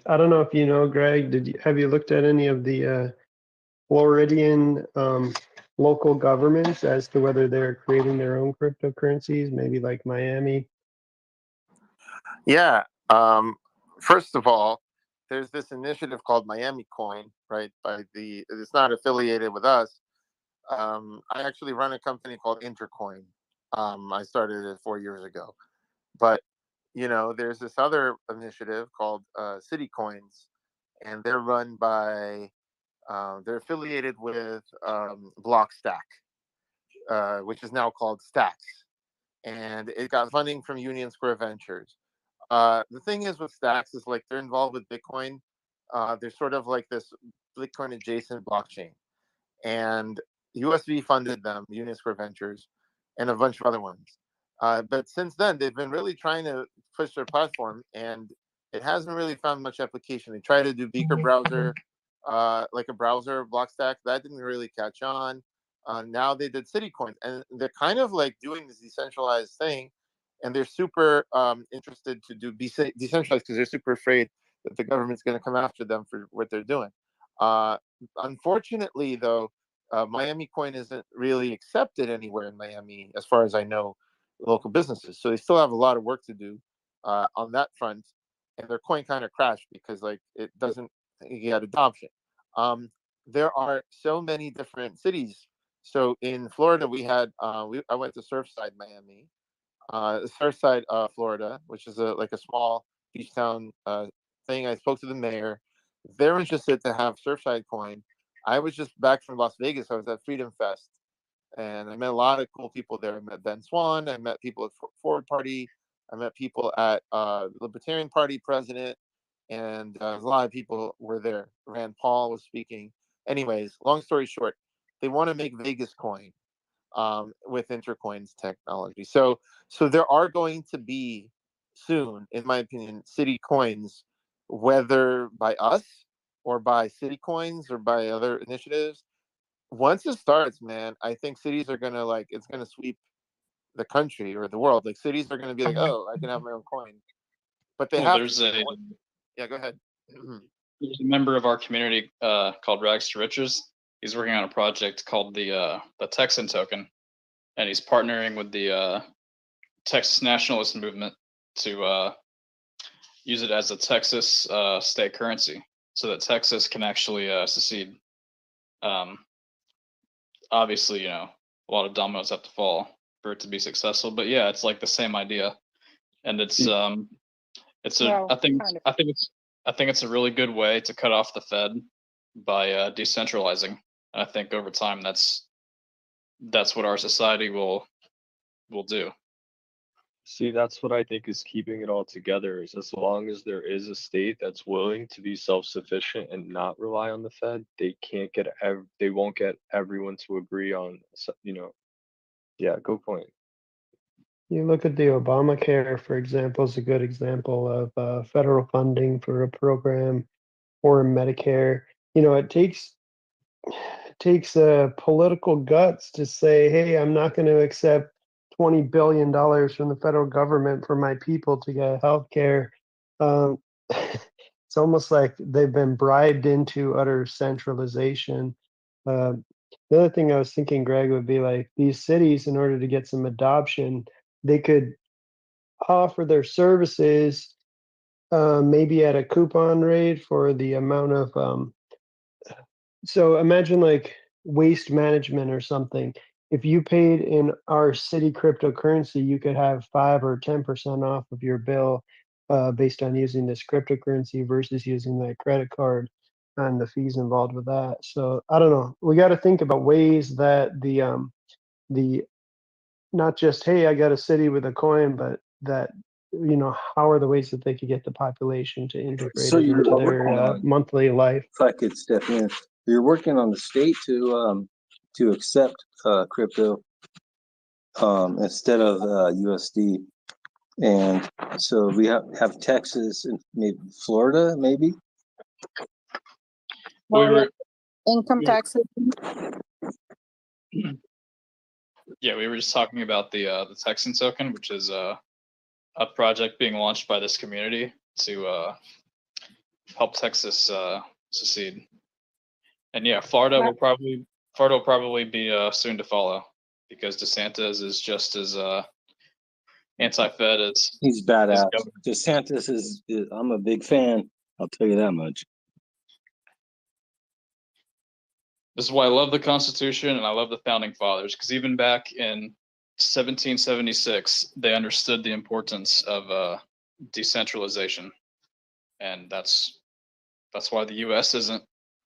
I don't know if you know, Greg. Have you looked at any of the Floridian local governments as to whether they're creating their own cryptocurrencies? Maybe like Miami. Yeah. First of all, there's this initiative called Miami Coin, right? It's not affiliated with us. I actually run a company called Intercoin. I started it 4 years ago, but there's this other initiative called City Coins, and they're run by they're affiliated with Blockstack, which is now called Stacks, and it got funding from Union Square Ventures. The thing is with Stacks is like they're involved with Bitcoin. They're sort of like this Bitcoin adjacent blockchain, and USV funded them, Union Square Ventures, and a bunch of other ones. But since then, they've been really trying to push their platform, and it hasn't really found much application. They tried to do Beaker browser, like a browser Blockstack. That didn't really catch on. Now they did CityCoin, and they're kind of like doing this decentralized thing, and they're super interested to be decentralized because they're super afraid that the government's going to come after them for what they're doing. Unfortunately, though, Miami Coin isn't really accepted anywhere in Miami, as far as I know, local businesses. So they still have a lot of work to do on that front, and their coin kind of crashed because like it doesn't get adoption. There are so many different cities. So in Florida, we had I went to Surfside, Miami, Surfside, Florida, which is like a small beach town thing. I spoke to the mayor. They're interested to have Surfside Coin. I was just back from Las Vegas. I was at Freedom Fest, and I met a lot of cool people there. I met Ben Swan. I met people at Forward Party. I met people at the Libertarian Party president, and a lot of people were there. Rand Paul was speaking. Anyways, long story short, they want to make Vegas Coin with Intercoin's technology. So there are going to be soon, in my opinion, city coins, whether by us or by City Coins or by other initiatives. Once it starts, man, I think cities are gonna it's gonna sweep the country or the world. Like cities are gonna be like, oh, I can have my own coin, but they well, have there's to. a Yeah, go ahead. there's a member of our community called Rags to Riches. He's working on a project called the Texan Token, and he's partnering with the Texas Nationalist Movement to use it as a Texas state currency, so that Texas can actually secede. Obviously, a lot of dominoes have to fall for it to be successful, but yeah, it's like the same idea, and it's a Well, I think kind of. I think it's a really good way to cut off the Fed by decentralizing. And I think over time that's what our society will do. See, that's what I think is keeping it all together, is as long as there is a state that's willing to be self-sufficient and not rely on the Fed, they won't get everyone to agree on, yeah, go point. You look at the Obamacare, for example, is a good example of federal funding for a program or Medicare. It takes political guts to say, hey, I'm not going to accept $20 billion from the federal government for my people to get health care. It's almost like they've been bribed into utter centralization. the other thing I was thinking, Greg, would be like these cities, in order to get some adoption, they could offer their services maybe at a coupon rate for the amount of so imagine like waste management or something. If you paid in our city cryptocurrency, you could have 5 or 10% off of your bill based on using this cryptocurrency versus using that credit card and the fees involved with that. So I don't know. We got to think about ways that the not just, hey, I got a city with a coin, but that, how are the ways that they could get the population to integrate So it you're into working their on, monthly life? if I could step in, you're working on the state to accept crypto instead of USD. And so we have Texas and maybe Florida, maybe. We were Income taxes. Yeah, we were just talking about the Texan token, which is a project being launched by this community to help Texas succeed. And yeah, Florida will probably be soon to follow, because DeSantis is just as anti-Fed as He's badass. DeSantis is, I'm a big fan. I'll tell you that much. This is why I love the Constitution and I love the Founding Fathers, because even back in 1776, they understood the importance of decentralization, and that's why the U.S. isn't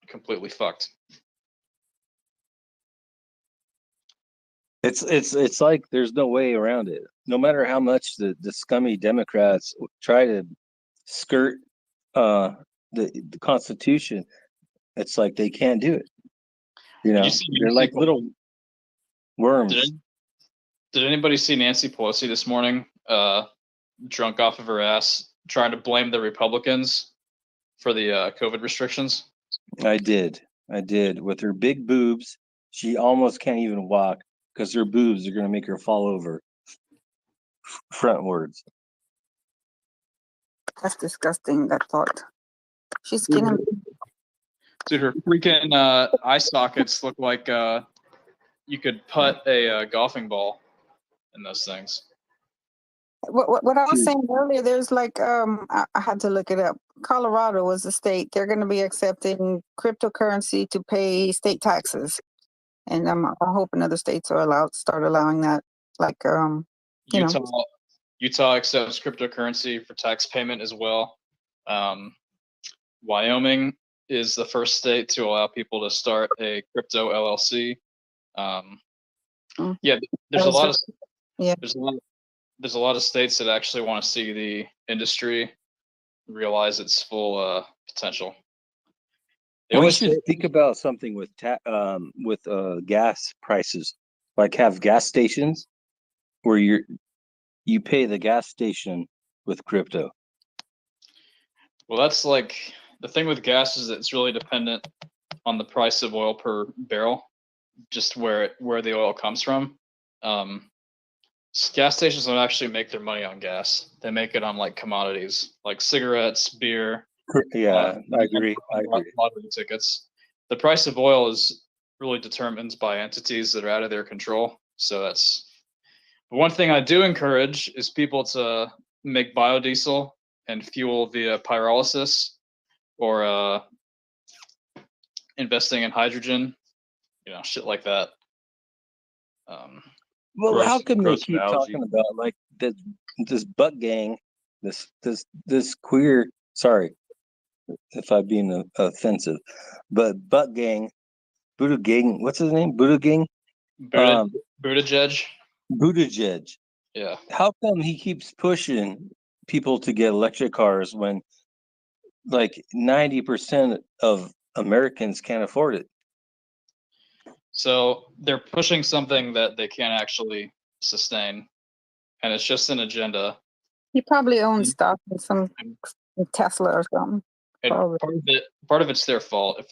completely fucked. It's like there's no way around it. No matter how much the scummy Democrats try to skirt the Constitution, it's like they can't do it. They're like little worms. Did anybody see Nancy Pelosi this morning, drunk off of her ass, trying to blame the Republicans for the COVID restrictions? I did. With her big boobs, she almost can't even walk because her boobs are going to make her fall over frontwards. That's disgusting, that thought. She's skinning. Dude, her freaking eye sockets look like you could putt a golfing ball in those things. What I was saying earlier, there's like I had to look it up. Colorado was the state. They're going to be accepting cryptocurrency to pay state taxes, and I'm hoping other states are start allowing that. Like Utah accepts cryptocurrency for tax payment as well. Wyoming is the first state to allow people to start a crypto LLC. Yeah, there's a lot of states that actually want to see the industry realize its full potential. We should think about something with gas prices, like have gas stations where you pay the gas station with crypto. Well, that's like the thing with gas is that it's really dependent on the price of oil per barrel, just where the oil comes from. Gas stations don't actually make their money on gas. They make it on like commodities, like cigarettes, beer. Yeah, I agree. Lottery tickets. The price of oil is really determined by entities that are out of their control. So that's one thing I do encourage is people to make biodiesel and fuel via pyrolysis, or investing in hydrogen, shit like that. Well, how come they keep talking about like this butt gang, this queer? Sorry if I'm being offensive, but butt gang, Buddha gang. What's his name? Buddha gang. Buttigieg. Buttigieg. Yeah. How come he keeps pushing people to get electric cars when like 90% of Americans can't afford it? So they're pushing something that they can't actually sustain, and it's just an agenda. he probably owns stock in some Tesla or something. And part of it's their fault. If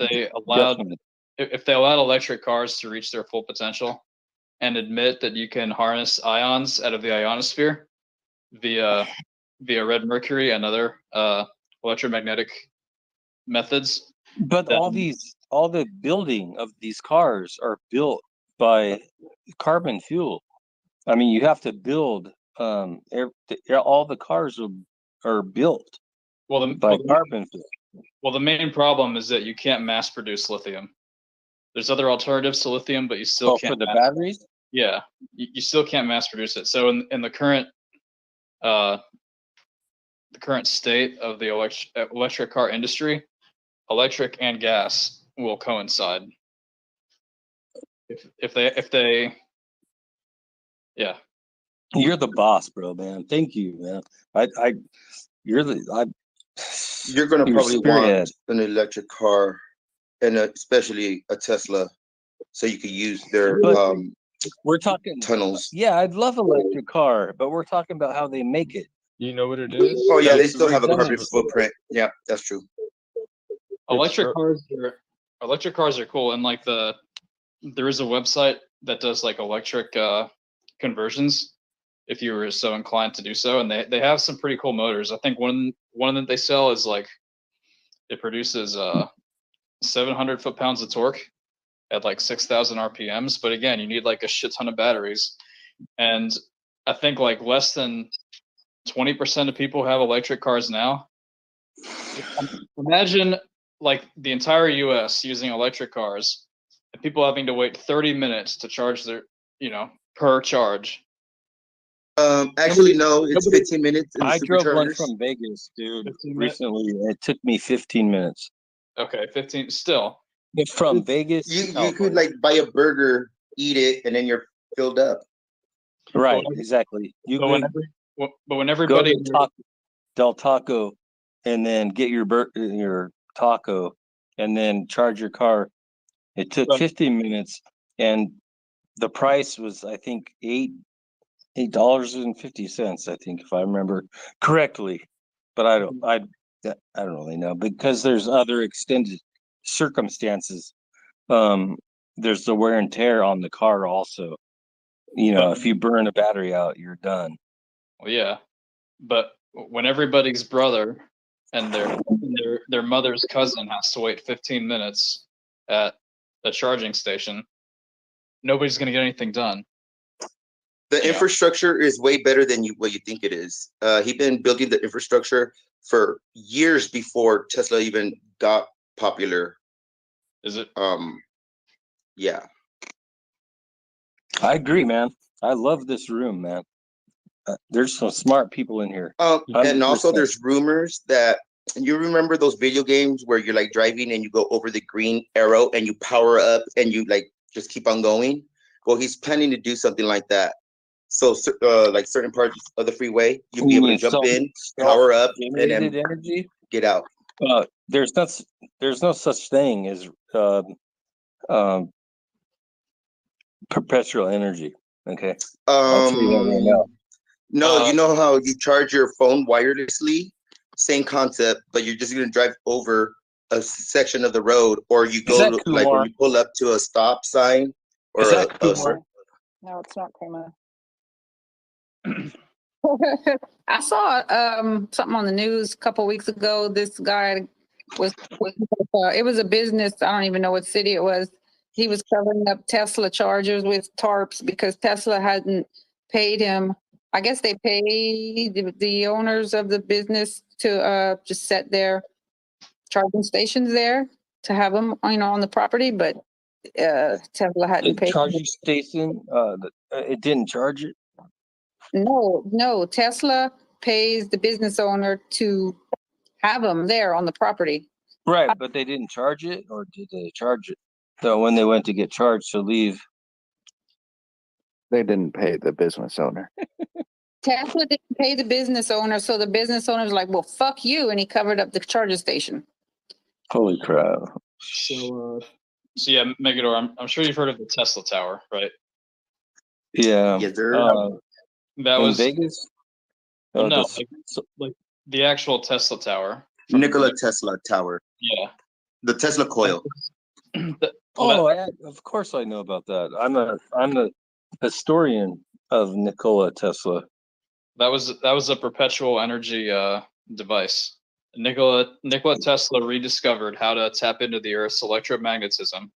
they allowed electric cars to reach their full potential and admit that you can harness ions out of the ionosphere via red mercury and other electromagnetic methods. But all these all the building of these cars are built by carbon fuel. I mean, you have to build all the cars are built Well, by carbon fuel. Well, the main problem is that you can't mass produce lithium. There's other alternatives to lithium, but you still can't. For the batteries? Yeah, you still can't mass produce it. So in the current state of the electric car industry, electric and gas will coincide. If they yeah. You're the boss, bro, man. Thank you, man. You're gonna probably want an electric car, and especially a Tesla, so you could use their we're talking tunnels. Yeah, I'd love an electric car, but we're talking about how they make it. You know what it is? Oh yeah, they still have a carbon footprint. Yeah, that's true. Electric cars are cool, and like there is a website that does like electric conversions if you were so inclined to do so, and they have some pretty cool motors. I think one that they sell is like it produces 700 foot-pounds of torque at like 6,000 RPMs, but again, you need like a shit ton of batteries, and I think like less than 20% of people have electric cars now. Imagine like the entire US using electric cars and people having to wait 30 minutes to charge their, per charge. Actually, no, it's 15 minutes. I drove one from Vegas, dude, recently. It took me 15 minutes. Okay, 15 still. From Vegas. You could like buy a burger, eat it, and then you're filled up. Right, exactly. But when everybody go to Del Taco and then get your taco and then charge your car, it took 15 minutes, and the price was I think $8.50, I think, if I remember correctly. But I don't really know, because there's other extended circumstances. There's the wear and tear on the car also. If you burn a battery out, you're done. Well, yeah, but when everybody's brother and their mother's cousin has to wait 15 minutes at a charging station, nobody's going to get anything done. The infrastructure is way better than what you think it is. He's been building the infrastructure for years before Tesla even got popular. Is it? Yeah. I agree, man. I love this room, man. There's some smart people in here. And also there's rumors that, you remember those video games where you're like driving and you go over the green arrow and you power up and you like just keep on going? Well, he's planning to do something like that. So like certain parts of the freeway, you'll be able to jump in, power up, and then energy? Get out. There's no such thing as perpetual energy. Okay. I'll tell you that right now. No, you know how you charge your phone wirelessly? Same concept, but you're just gonna drive over a section of the road, or you go to, like when you pull up to a stop sign, or No, it's not Kumar. I saw something on the news a couple weeks ago. This guy was it was a business. I don't even know what city it was. He was covering up Tesla chargers with tarps because Tesla hadn't paid him. I guess they pay the owners of the business to just set their charging stations there to have them, on the property, but Tesla hadn't paid. Charging station, it didn't charge it. No. Tesla pays the business owner to have them there on the property. Right, but they didn't charge it, or did they charge it? So when they went to get charged to leave, they didn't pay the business owner. Tesla didn't pay the business owner, so the business owner's like, "Well, fuck you," and he covered up the charger station. Holy crap! So yeah, Megador, I'm sure you've heard of the Tesla Tower, right? Yeah. Yes, sir. That was Vegas. No, like the actual Tesla Tower. Nikola Tesla Tower. Yeah. The Tesla coil. Of course I know about that. I'm a historian of Nikola Tesla. That was a perpetual energy device. Nikola Tesla rediscovered how to tap into the Earth's electromagnetism.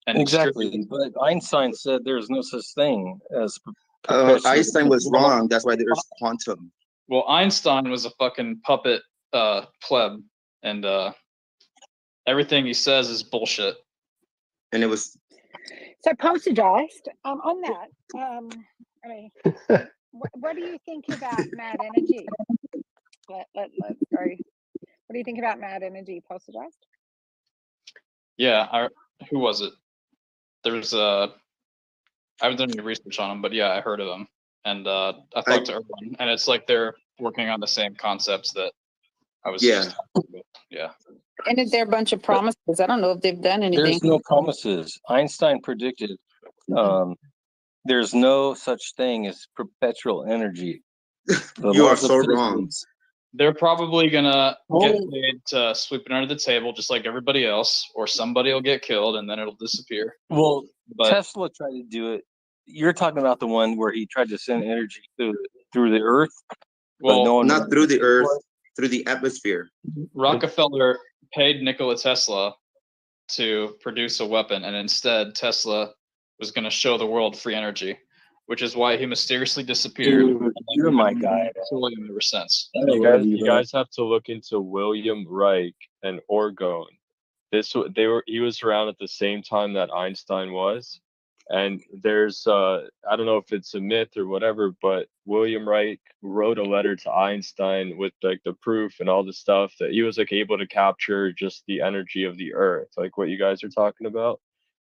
And Exactly, but Einstein said there's no such thing as perpetual. Einstein was wrong. That's why there's quantum. Well, Einstein was a fucking puppet pleb, and everything he says is bullshit. And it was So Poltergeist, on that, I mean, what do you think about Mad Energy? Let's go. What do you think about Mad Energy, Poltergeist? Yeah, who was it? There was I haven't done any research on them, but yeah, I heard of them, and I talked to Erwin, and it's like they're working on the same concepts that I was. Yeah. Just talking about. Yeah. And they're a bunch of promises. I don't know if they've done anything. There's no promises. Einstein predicted there's no such thing as perpetual energy. You are so wrong. They're probably gonna get paid to sweep it under the table, just like everybody else, or somebody will get killed and then it'll disappear. Well, But Tesla tried to do it. You're talking about the one where he tried to send energy through the earth. well, no one Not through the earth, through the atmosphere. Rockefeller paid Nikola Tesla to produce a weapon, and instead Tesla was going to show the world free energy, which is why he mysteriously disappeared. Dude, you're my guy. Petroleum ever since. You guys have to look into William Reich and Orgone. He was around at the same time that Einstein was, and there's I don't know if it's a myth or whatever, but William Reich wrote a letter to Einstein with like the proof and all the stuff that he was like able to capture just the energy of the Earth, like what you guys are talking about.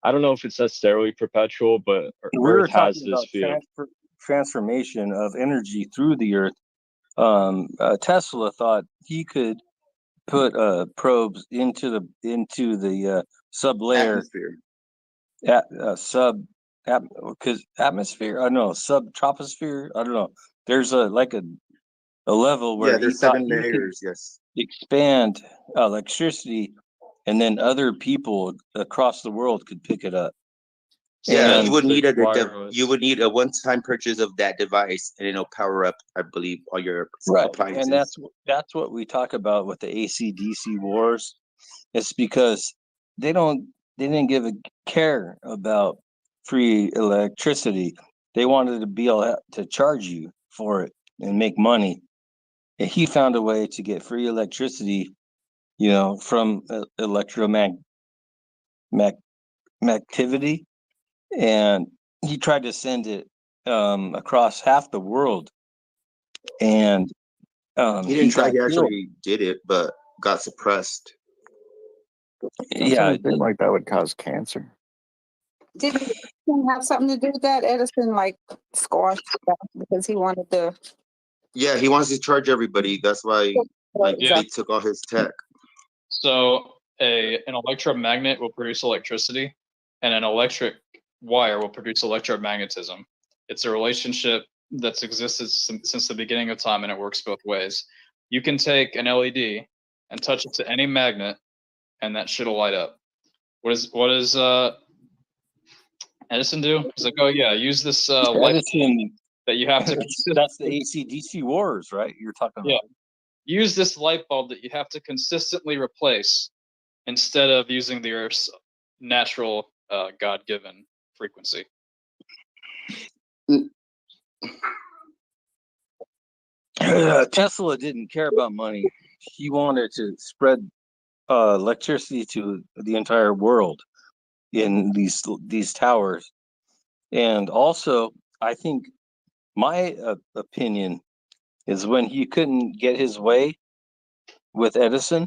I don't know if it's necessarily perpetual, but We're Earth has talking this about field. transformation of energy through the earth. Tesla thought he could put probes into the sub layer atmosphere. I don't know, sub troposphere. I don't know. There's a level where there's he thought 7 he could layers. Yes. expand electricity, and then other people across the world could pick it up. Yeah, And you would need wireless. a one-time purchase of that device, and it'll power up, I believe, all your right, appliances. and that's what we talk about with the AC/DC wars. It's because they didn't give a care about free electricity. They wanted to be able to charge you for it and make money. And he found a way to get free electricity, from electromagnetivity, and he tried to send it across half the world. And he didn't try. got He killed. actually did it, but got suppressed. Yeah, I think like that would cause cancer. Did Edison have something to do with that? Edison squashed that because he wanted to. Yeah, he wants to charge everybody. That's why Yeah. they took all his tech. So an electromagnet will produce electricity, and an electric wire will produce electromagnetism. It's a relationship that's existed since the beginning of time, and it works both ways. You can take an LED and touch it to any magnet, and that shit'll light up. What does Edison do? He's like, oh yeah, use this light Edison, that you have to. that's the AC/DC wars, right? You're talking about. Yeah. Use this light bulb that you have to consistently replace instead of using the Earth's natural God-given frequency. Tesla didn't care about money. He wanted to spread electricity to the entire world in these towers. And also, I think my opinion is when he couldn't get his way with Edison,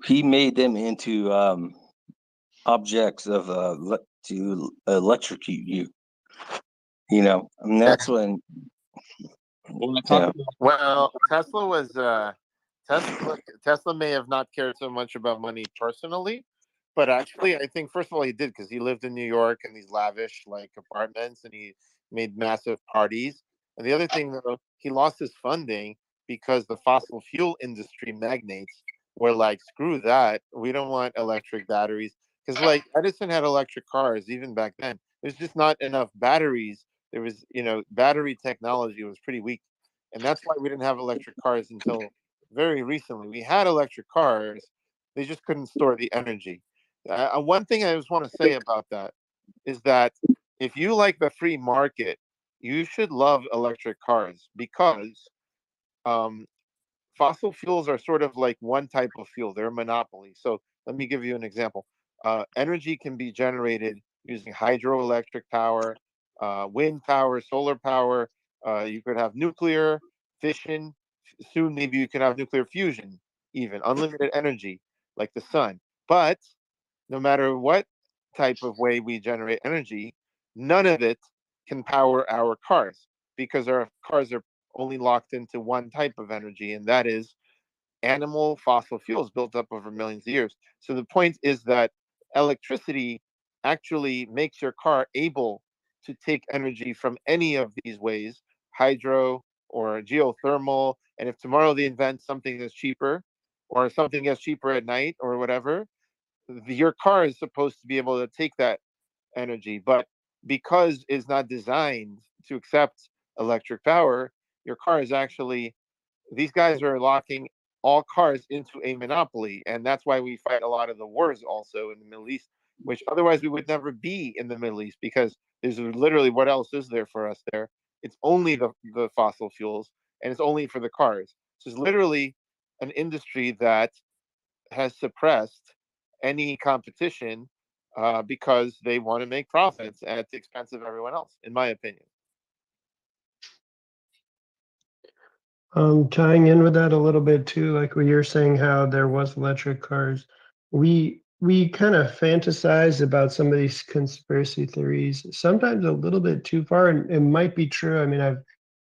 he made them into objects of to electrocute you. And that's when. Well, Tesla was Tesla may have not cared so much about money personally, but actually, I think first of all he did because he lived in New York in these lavish apartments, and he made massive parties. And the other thing, though, he lost his funding because the fossil fuel industry magnates were like, "Screw that! We don't want electric batteries." Because Edison had electric cars even back then. There's just not enough batteries. There was, battery technology was pretty weak, and that's why we didn't have electric cars until very recently. We had electric cars, they just couldn't store the energy. One thing I just want to say about that is that if you like the free market, you should love electric cars because um, fossil fuels are sort of like one type of fuel. They're a monopoly. So let me give you an example. Energy can be generated using hydroelectric power, wind power, solar power. You could have nuclear, fission. Soon, maybe you can have nuclear fusion, even unlimited energy like the sun. But no matter what type of way we generate energy, none of it can power our cars because our cars are only locked into one type of energy, and that is animal fossil fuels built up over millions of years. So the point is that electricity actually makes your car able to take energy from any of these ways, hydro or geothermal. And if tomorrow they invent something that's cheaper or something that's cheaper at night or whatever, your car is supposed to be able to take that energy. But because it's not designed to accept electric power, your car is actually, these guys are locking all cars into a monopoly. And that's why we fight a lot of the wars also in the Middle East, which otherwise we would never be in the Middle East because there's literally, what else is there for us there? It's only the fossil fuels and it's only for the cars. So it's literally an industry that has suppressed any competition because they want to make profits at the expense of everyone else, in my opinion. Tying in with that a little bit too, like when you're saying how there was electric cars, we kind of fantasize about some of these conspiracy theories, sometimes a little bit too far, and it might be true. I mean, I've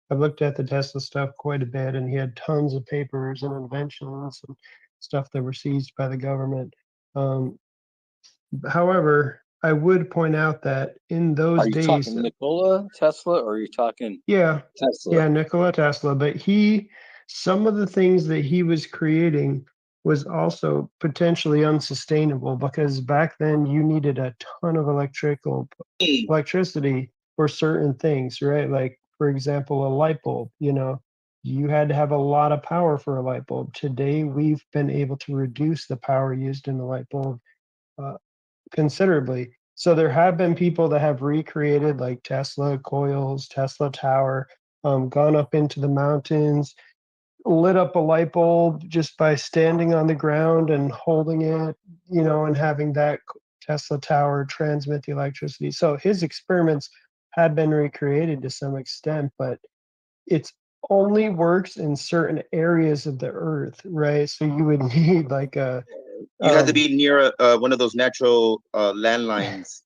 looked at the Tesla stuff quite a bit, and he had tons of papers and inventions and stuff that were seized by the government. However, I would point out that in those Are you days, talking Nikola Tesla or are you talking yeah, Tesla? yeah, Nikola Tesla, but some of the things that he was creating was also potentially unsustainable because back then you needed a ton of electricity for certain things, right? Like, for example, a light bulb, you had to have a lot of power for a light bulb. Today, we've been able to reduce the power used in the light bulb considerably. So there have been people that have recreated like Tesla coils, Tesla tower, gone up into the mountains, lit up a light bulb just by standing on the ground and holding it, and having that Tesla tower transmit the electricity. So his experiments have been recreated to some extent, but it's only works in certain areas of the earth, right? So you would need like a You had to be near one of those natural landlines.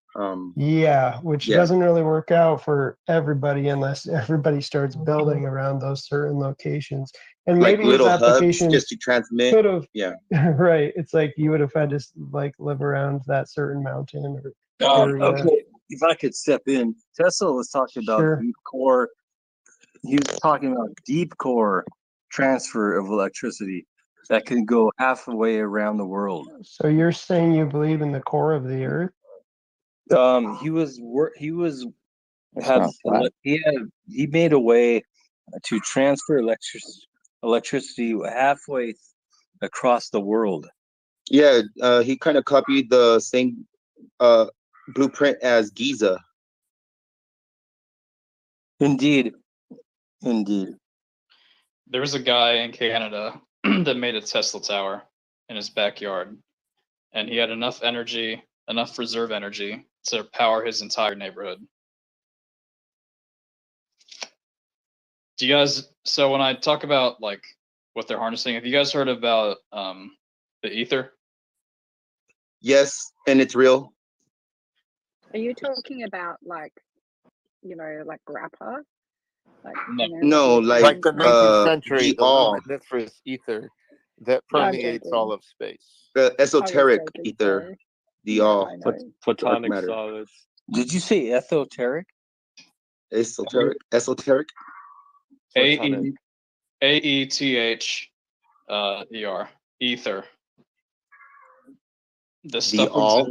yeah, which Yeah. doesn't really work out for everybody unless everybody starts building around those certain locations. And Like maybe his little hubs applications just to transmit. could have, Yeah. right. It's like you would have had to like live around that certain mountain or area. Okay, if I could step in, Tesla was talking about Sure. deep core. He was talking about deep core transfer of electricity that can go halfway around the world. So you're saying you believe in the core of the earth? He made a way to transfer electricity halfway across the world. Yeah, he kind of copied the same blueprint as Giza. Indeed. There was a guy in Canada that made a Tesla tower in his backyard, and he had enough energy, enough reserve energy to power his entire neighborhood. Do you guys, so when I talk about like what they're harnessing, have you guys heard about the ether? Yes, and it's real. Are you talking about like grappa? Like, No, like the 19th century, the the all. luminiferous ether that Yeah, I'm permeates joking. all of space. The I was esoteric joking, ether, sorry. the Yeah, all. I know. Photonic matter. solids. Did you say esoteric? Esoteric. Photonic. AETHER, ether. The The stuff all.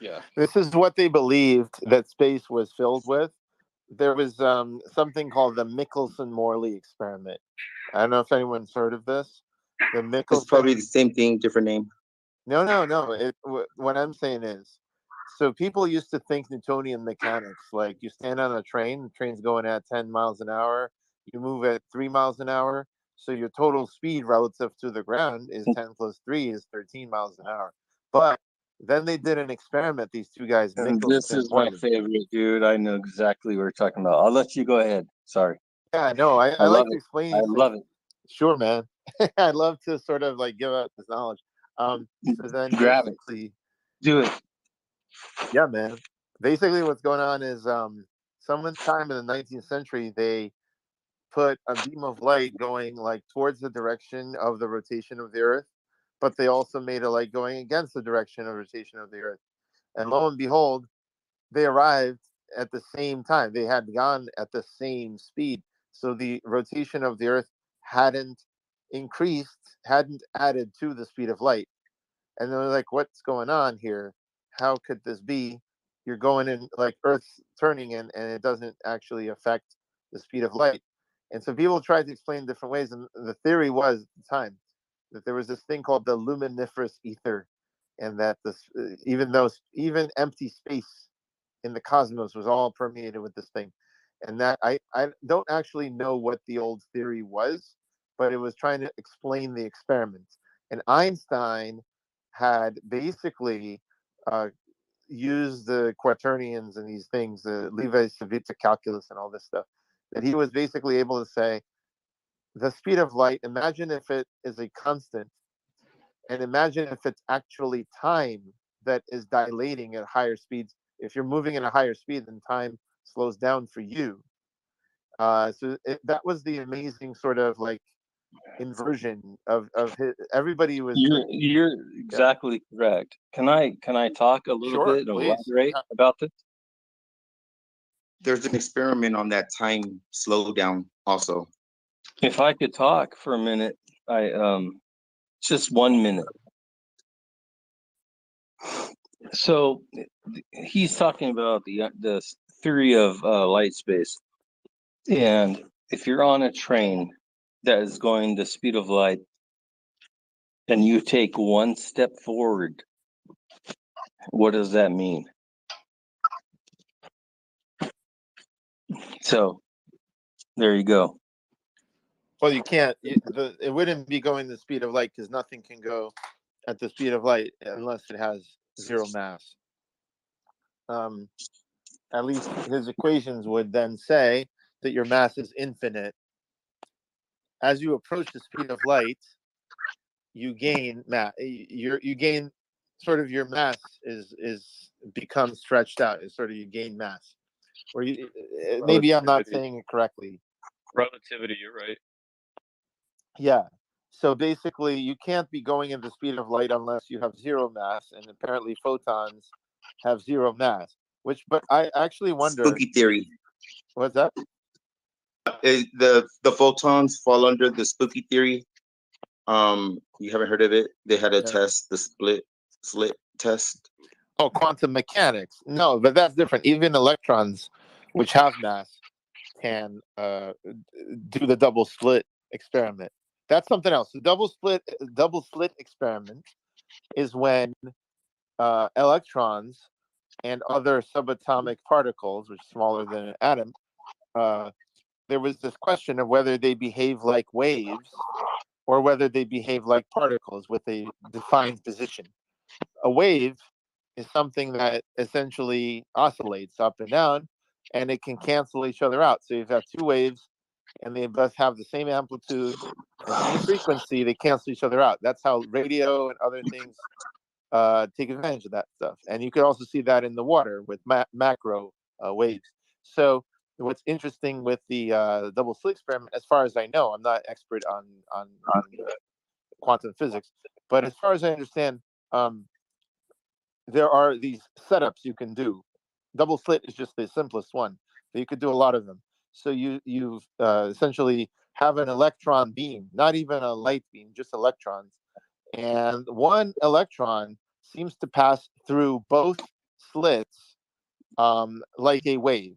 yeah. This is what they believed that space was filled with. There was something called the Michelson-Morley experiment. I don't know if anyone's heard of this. The It's Michelson. probably the same thing, different name. No. What I'm saying is, so people used to think Newtonian mechanics, like you stand on a train, the train's going at 10 miles an hour, you move at 3 miles an hour, so your total speed relative to the ground is 10 plus 3 is 13 miles an hour. But then they did an experiment, these two guys, And Michelson this and is my Boyden. favorite, dude. I know exactly what you're talking about. I'll let you go ahead. Sorry. Yeah, no, I I like love to it. explain I these love things. it. Sure, man. I love to sort of like give out this knowledge. So then Grab it. basically, Do it. yeah, man. Basically, what's going on is sometime in the 19th century, they put a beam of light going like towards the direction of the rotation of the Earth, but they also made a light going against the direction of rotation of the Earth. And lo and behold, they arrived at the same time. They had gone at the same speed. So the rotation of the Earth hadn't increased, hadn't added to the speed of light. And they're like, what's going on here? How could this be? You're going in like Earth's turning in, and it doesn't actually affect the speed of light. And so people tried to explain different ways. And the theory was at the time that there was this thing called the luminiferous ether, and that this, even empty space in the cosmos was all permeated with this thing. And that I don't actually know what the old theory was, but it was trying to explain the experiments. And Einstein had basically uh, used the quaternions and these things, the Levi-Civita calculus and all this stuff, that he was basically able to say the speed of light, imagine if it is a constant, and imagine if it's actually time that is dilating at higher speeds. If you're moving at a higher speed, then time slows down for you. That was the amazing sort of like inversion of his, everybody was You're yeah. exactly correct. Can I talk a little Sure, bit and please. elaborate about this? There's an experiment on that time slowdown also. If I could talk for a minute, just 1 minute. So he's talking about the theory of light space, and if you're on a train that is going the speed of light, and you take one step forward, what does that mean? So there you go. Well, you can't. It wouldn't be going the speed of light because nothing can go at the speed of light unless it has zero mass. At least his equations would then say that your mass is infinite. As you approach the speed of light, you gain mass. You gain sort of your mass is becomes stretched out. It's sort of you gain mass. Or maybe I'm not saying it correctly. Relativity, you're right. Yeah. So basically, you can't be going at the speed of light unless you have zero mass, and apparently photons have zero mass. But I actually wonder. Spooky theory. What's that? The photons fall under the spooky theory. You haven't heard of it? They had a test, the slit test. Oh, quantum mechanics. No, but that's different. Even electrons, which have mass, can do the double slit experiment. That's something else. The double slit experiment is when electrons and other subatomic particles, which are smaller than an atom, there was this question of whether they behave like waves or whether they behave like particles with a defined position. A wave is something that essentially oscillates up and down, and it can cancel each other out. So you've got two waves, and they both have the same amplitude and same frequency. They cancel each other out. That's how radio and other things take advantage of that stuff. And you could also see that in the water with macro waves. So what's interesting with the double slit experiment, as far as I know, I'm not expert on quantum physics, but as far as I understand, there are these setups you can do. Double slit is just the simplest one, but you could do a lot of them. So you essentially have an electron beam, not even a light beam, just electrons, and one electron seems to pass through both slits like a wave,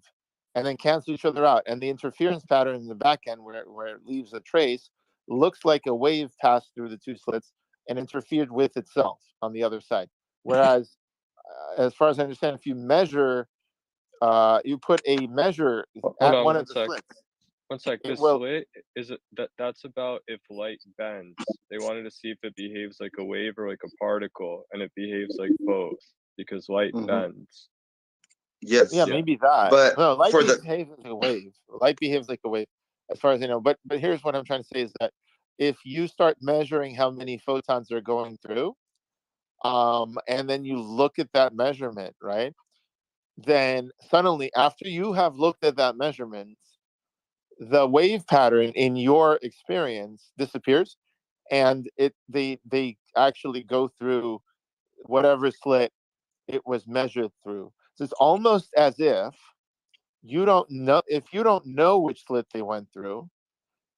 and then cancel each other out. And the interference pattern in the back end, where it leaves a trace, looks like a wave passed through the two slits and interfered with itself on the other side. Whereas, as far as I understand, if you measure, you put a measure Hold at on one one of the sec. slits, One sec. it This will. slit is it that's about if light bends. They wanted to see if it behaves like a wave or like a particle, and it behaves like both because light Mhm. bends. Yeah, Yes, maybe that. but No, light for the behaves like a wave. Light behaves like a wave, as far as I know. But here's what I'm trying to say is that if you start measuring how many photons are going through, and then you look at that measurement, right? Then suddenly, after you have looked at that measurement, the wave pattern in your experience disappears, and they actually go through whatever slit it was measured through. So it's almost as if you don't know, if you don't know which slit they went through,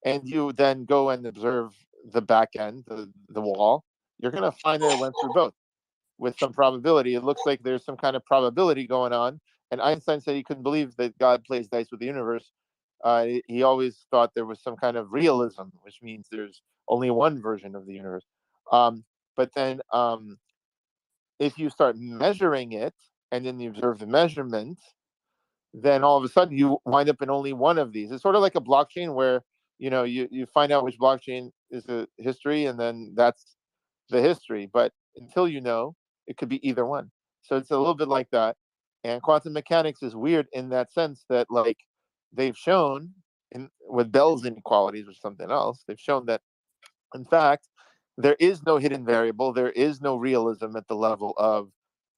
and you then go and observe the back end, the wall, you're going to find that it went through both with some probability. It looks like there's some kind of probability going on. And Einstein said he couldn't believe that God plays dice with the universe. He always thought there was some kind of realism, which means there's only one version of the universe. But then if you start measuring it and then you observe the measurement, then all of a sudden you wind up in only one of these. It's sort of like a blockchain where you find out which blockchain is the history, and then that's the history. But until you know, it could be either one. So it's a little bit like that. And quantum mechanics is weird in that sense that, like, they've shown with Bell's inequalities or something else, they've shown that in fact there is no hidden variable, there is no realism at the level of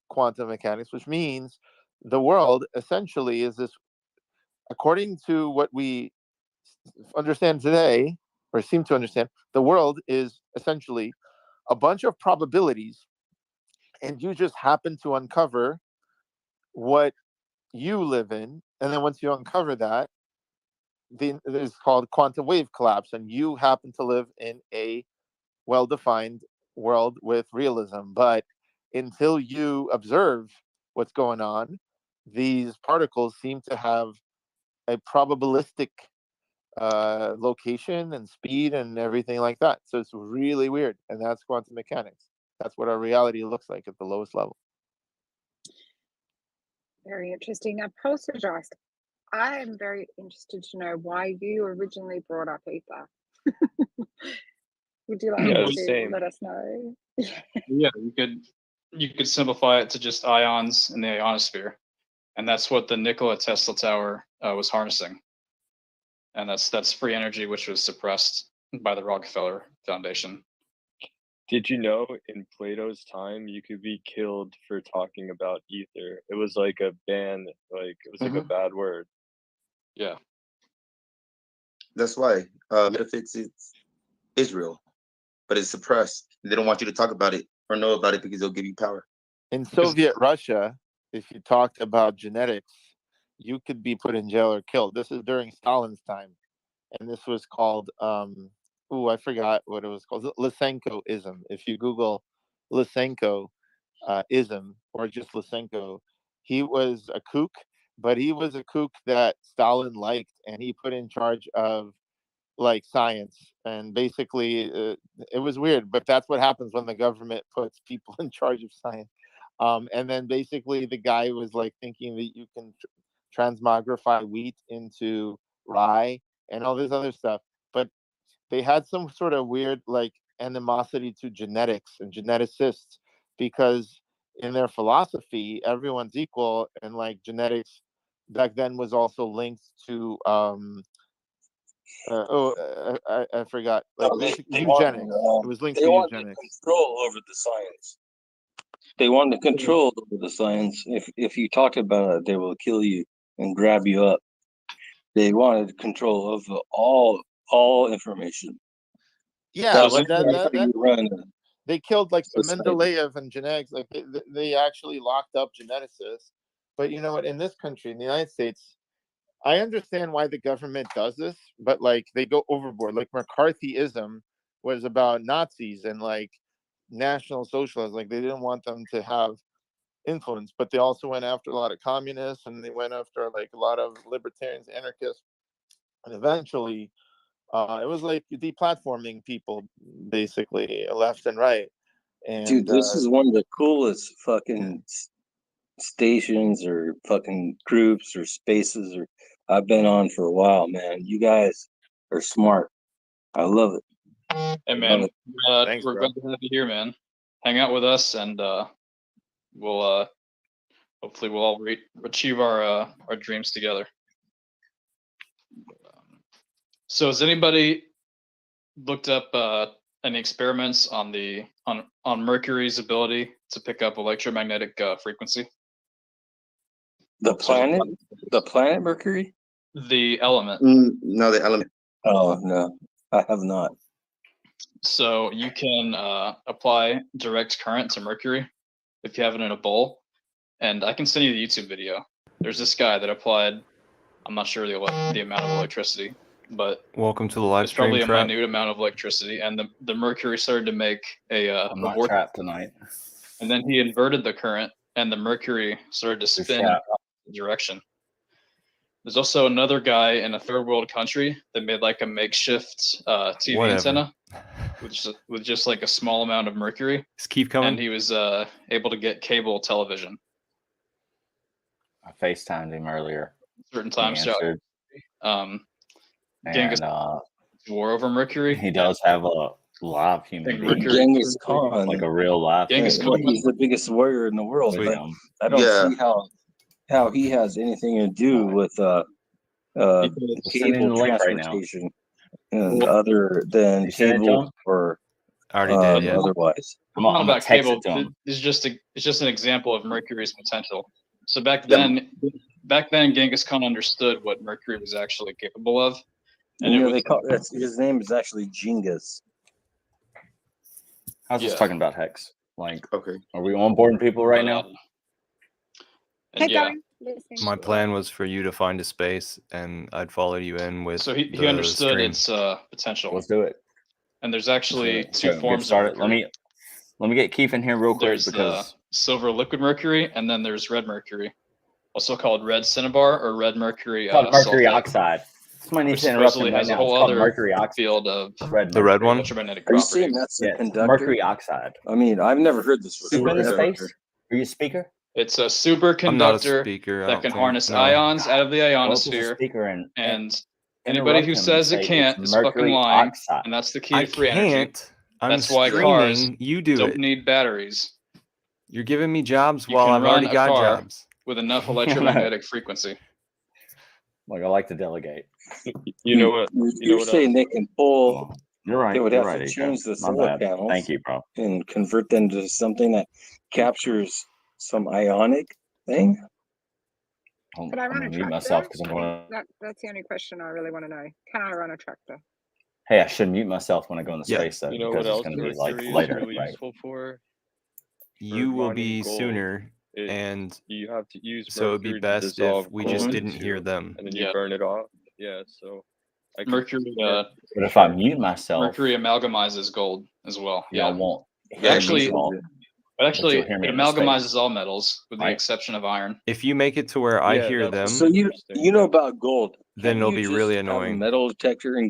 quantum mechanics, which means the world essentially is this, according to what we understand today, or seem to understand, the world is essentially a bunch of probabilities, and you just happen to uncover what you live in. And then once you uncover that, it's called quantum wave collapse, and you happen to live in a well-defined world with realism. But until you observe what's going on, these particles seem to have a probabilistic location and speed and everything like that. So it's really weird, and that's quantum mechanics. That's what our reality looks like at the lowest level. Very interesting. Now, Poltergeist, I am very interested to know why you originally brought up ether. Would you like Yeah, to Same. let us know? Yeah, you could simplify it to just ions in the ionosphere, and that's what the Nikola Tesla Tower was harnessing, and that's free energy which was suppressed by the Rockefeller Foundation. Did you know in Plato's time you could be killed for talking about ether? It was like a ban, like it was like a bad word. Yeah. that's why metaphysics is Israel, but it's suppressed. They don't want you to talk about it or know about it because they'll give you power. In Soviet Russia, if you talked about genetics, you could be put in jail or killed. This is during Stalin's time, and this was called I forgot what it was called. Lysenko-ism. If you Google Lysenko ism or just Lysenko, he was a kook, but he was a kook that Stalin liked, and he put in charge of like science. And basically, it was weird, but that's what happens when the government puts people in charge of science. And then basically, the guy was like thinking that you can transmogrify wheat into rye and all this other stuff. But they had some sort of weird like animosity to genetics and geneticists, because in their philosophy everyone's equal, and like genetics back then was also linked to I forgot, like basically eugenics. It was linked They to want eugenics. control over the science. They want to control over the science. If you talk about it, they will kill you and grab you up. They wanted control over all information. Yeah, That but way you run. they killed like Society. Mendeleev and genetics. Like they actually locked up geneticists. But you know what? In this country, in the United States, I understand why the government does this, but like they go overboard. Like McCarthyism was about Nazis and like National Socialists. Like they didn't want them to have influence, but they also went after a lot of communists, and they went after like a lot of libertarians, anarchists, and eventually It was like deplatforming people basically left and right. And Dude, this is one of the coolest fucking stations or fucking groups or spaces or I've been on for a while, man. You guys are smart. I love it. Hey man, Thanks, we're bro. glad to have you here, man. Hang out with us, and we'll hopefully we'll all achieve our dreams together. So has anybody looked up any experiments on on Mercury's ability to pick up electromagnetic frequency? The planet Mercury? The element. No, the element. Oh no, I have not. So you can apply direct current to Mercury if you have it in a bowl, and I can send you the YouTube video. There's this guy that applied, I'm not sure the amount of electricity, but welcome to the live it's probably stream. a minute amount of electricity, and the Mercury started to make I'm not vortex trapped tonight. and then he inverted the current, and the Mercury started to spin in the opposite direction. There's also another guy in a third world country that made like a makeshift TV Whatever. antenna with just like a small amount of mercury. Just keep coming. And he was able to get cable television. I FaceTimed him earlier. Certain times throughout. And Genghis war over Mercury. he does have a live human being. Genghis Khan, Like a real life. Genghis Khan. He's the biggest warrior in the world. Sweet. But I don't see how he has anything to do with sending cable the link right now. transportation and other than You sent it to cable him? or I already did, yeah. otherwise. I'm not gonna about text cable. it to him. It's just an example of Mercury's potential. So back then, Genghis Khan understood what Mercury was actually capable of, and You it know, was they call his name is actually Genghis. I was just Yeah. talking about Hex. Like, okay, are we onboarding people right now? and yeah. My plan was for you to find a space, and I'd follow you in with. So he the understood stream. its potential. Let's do it. And there's actually So, two get forms of started. mercury. Let me get Keith in here real quick There's because silver liquid mercury, and then there's red mercury, also called red cinnabar or red mercury. it's called mercury sulfate, oxide. Somebody needs which to interrupt supposedly him right has a now. It's whole called other mercury oxide. field of The red one. electromagnetic Are you properties. saying that's a Yeah, conductor? mercury oxide. I mean, I've never heard this You before. in the ever. space? Are you a speaker? It's a I'm not a superconductor speaker. I that don't can think. harness No. ions out of the Well, if it's a ionosphere, speaker and anybody interrupt who him says and it say can't it's is fucking mercury lying, oxide. and that's the key I to free energy. can't. I'm That's why cars streaming. You do don't it. need batteries. You're giving me jobs You while can I've run already a got car jobs. with enough electromagnetic frequency. Like I like to delegate. You know what? You're saying they can pull. You're right. They would you're have right, to Ika. change the My solar bad. panels. Thank you, bro. And convert them to something that captures some ionic thing. Could I I'm run gonna a mute tractor? myself because I'm going. That's the only question I really want to know. Can I run a tractor? Hey, I should mute myself when I go in the Yeah. space though, You know because what it's else going to be Mercury like is later, really right? useful for? You will mining be gold. sooner, It- and You have to use so it'd be mercury to best if dissolve we just gold didn't hear into- them. and then you Yeah. burn it off. Yeah, so I could- Mercury, But if I mute myself, Mercury amalgamizes gold as well. y'all Yeah, won't. It hear me actually, talk, it but actually you'll hear me it in the space. amalgamizes all metals with the Right. exception of iron. If you make it to where I Yeah, hear that's- them, So you know about gold. then Can't it'll you be just really have a annoying. metal detector and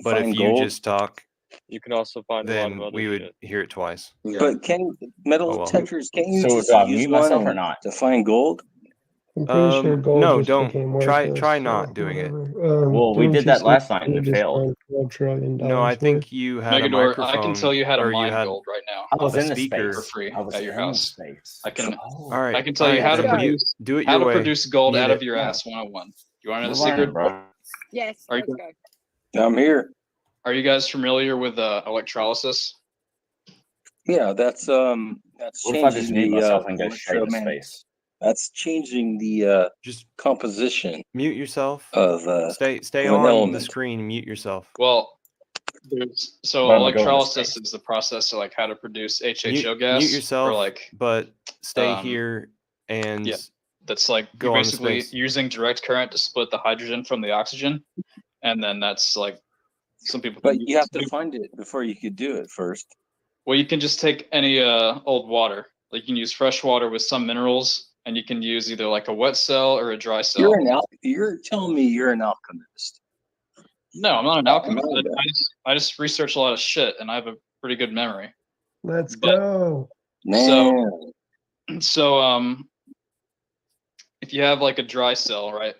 But find if you gold. just talk, You can also find a lot of then other we would shit. hear it twice. But can metal Oh, well. detectors? Can't you So just do I use mute one myself or and- not? to find gold? I'm pretty sure gold No, just don't became try. worthless. Try so not doing it. whatever. Well, we didn't did you that say last night and you it just failed. found $12 trillion No, I worth? think you had a Megador, microphone. I can tell you how to or you mine had gold right now. I was a in the speaker. space. For free I was at your in the house. space. I can. All right. I can tell you all how right, to then produce do it how your to way. produce gold Mute out it. of your ass 101. You want to know We're the learning, secret? bro. Yes, Are you let's go. I'm here. Are you guys familiar with electrolysis? Yeah, that's What if I just changing mute the myself and go straight into electromagnetic. space? That's changing the Just composition mute yourself. of Stay of an on the element. screen and mute yourself. Well, so But I'm gonna go into electrolysis space. is the process of like how to produce HHO Mute gas yourself, or like but stay um, here and yeah. That's like go you're on the basically space. using direct current to split the hydrogen from the oxygen, and then that's like some people. But can you have use- to find it before you could do it first. Well, you can just take any old water. Like you can use fresh water with some minerals, and you can use either like a wet cell or a dry cell. You're telling me you're an alchemist. No, I'm not an alchemist. I just research a lot of shit, and I have a pretty good memory. Let's But- go. So, if you have like a dry cell, right?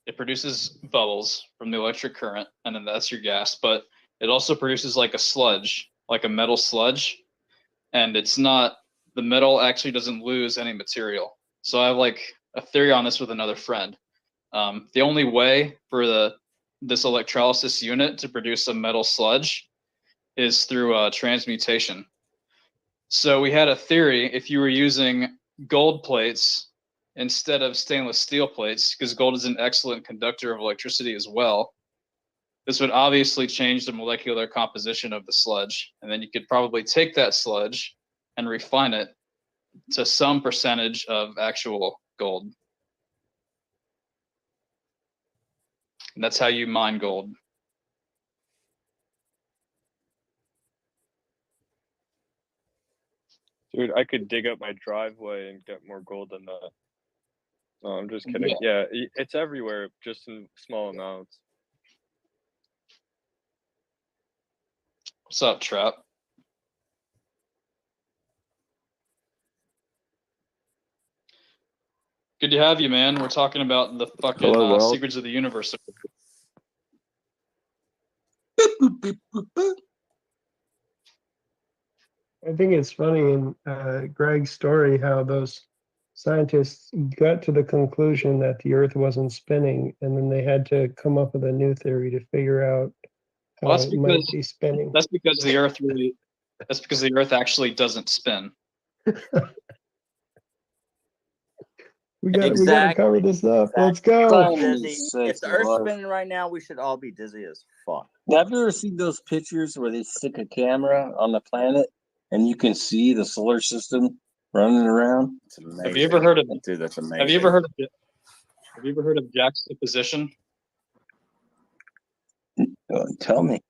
It produces bubbles from the electric current, and then that's your gas. But it also produces like a sludge, like a metal sludge, and it's not, the metal actually doesn't lose any material. So I have like a theory on this with another friend. The only way for this electrolysis unit to produce a metal sludge is through transmutation. So we had a theory, if you were using gold plates instead of stainless steel plates, because gold is an excellent conductor of electricity as well, this would obviously change the molecular composition of the sludge. And then you could probably take that sludge and refine it to some percentage of actual gold. And that's how you mine gold. Dude, I could dig up my driveway and get more gold than that. No, I'm just kidding. Yeah, it's everywhere, just in small amounts. What's up, Trap? Good to have you, man. We're talking about the fucking Hello, world. secrets of the universe. I think it's funny in Greg's story how those scientists got to the conclusion that the Earth wasn't spinning, and then they had to come up with a new theory to figure out how Well, it might be spinning. that's because the Earth really. That's because the Earth actually doesn't spin. We gotta cover this up. Let's go. Dizzy. If the Earth's spinning right now, we should all be dizzy as fuck. Have you ever seen those pictures where they stick a camera on the planet and you can see the solar system running around? It's amazing. Have you ever heard of? Dude, that's amazing. Have you ever heard of? Have you ever heard of juxtaposition? Tell me.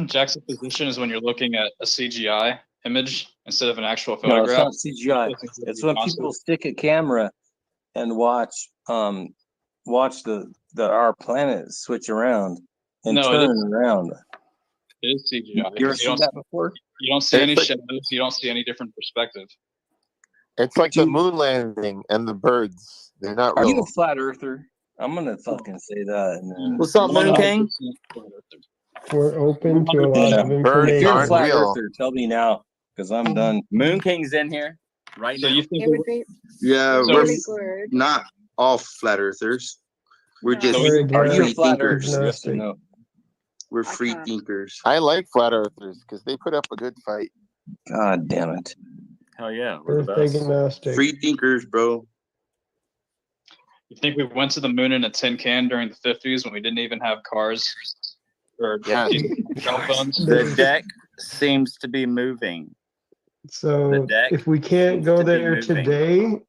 Juxtaposition is when you're looking at a CGI image instead of an actual No, it's photograph. not CGI. It's when people stick a camera and watch our planet switch around and No, it turn is- around. It is CGI. You ever because seen that before? You don't see It's any like- shadows. You don't see any different perspective. It's like the moon landing and the birds. They're not Are you real. a flat earther? I'm gonna fucking say that. Man. What's up, Moon King? We're open to a lot Yeah. of If information. you're a flat earther, tell me now, because I'm done. Moon King's in here right So now. you think It would be Yeah, So- we're really good. not all flat earthers. We're No. just We're Are you a free flat thinkers. earther? Yes or no? We're I free can't. thinkers. I like flat earthers because they put up a good fight. God damn it. Hell yeah, we're the Earth best. agnostic. Free thinkers, bro. You think we went to the moon in a tin can during the 50s when we didn't even have cars or Yeah. cell phones? The deck seems to be moving. So The deck if we can't seems go to be there moving. today,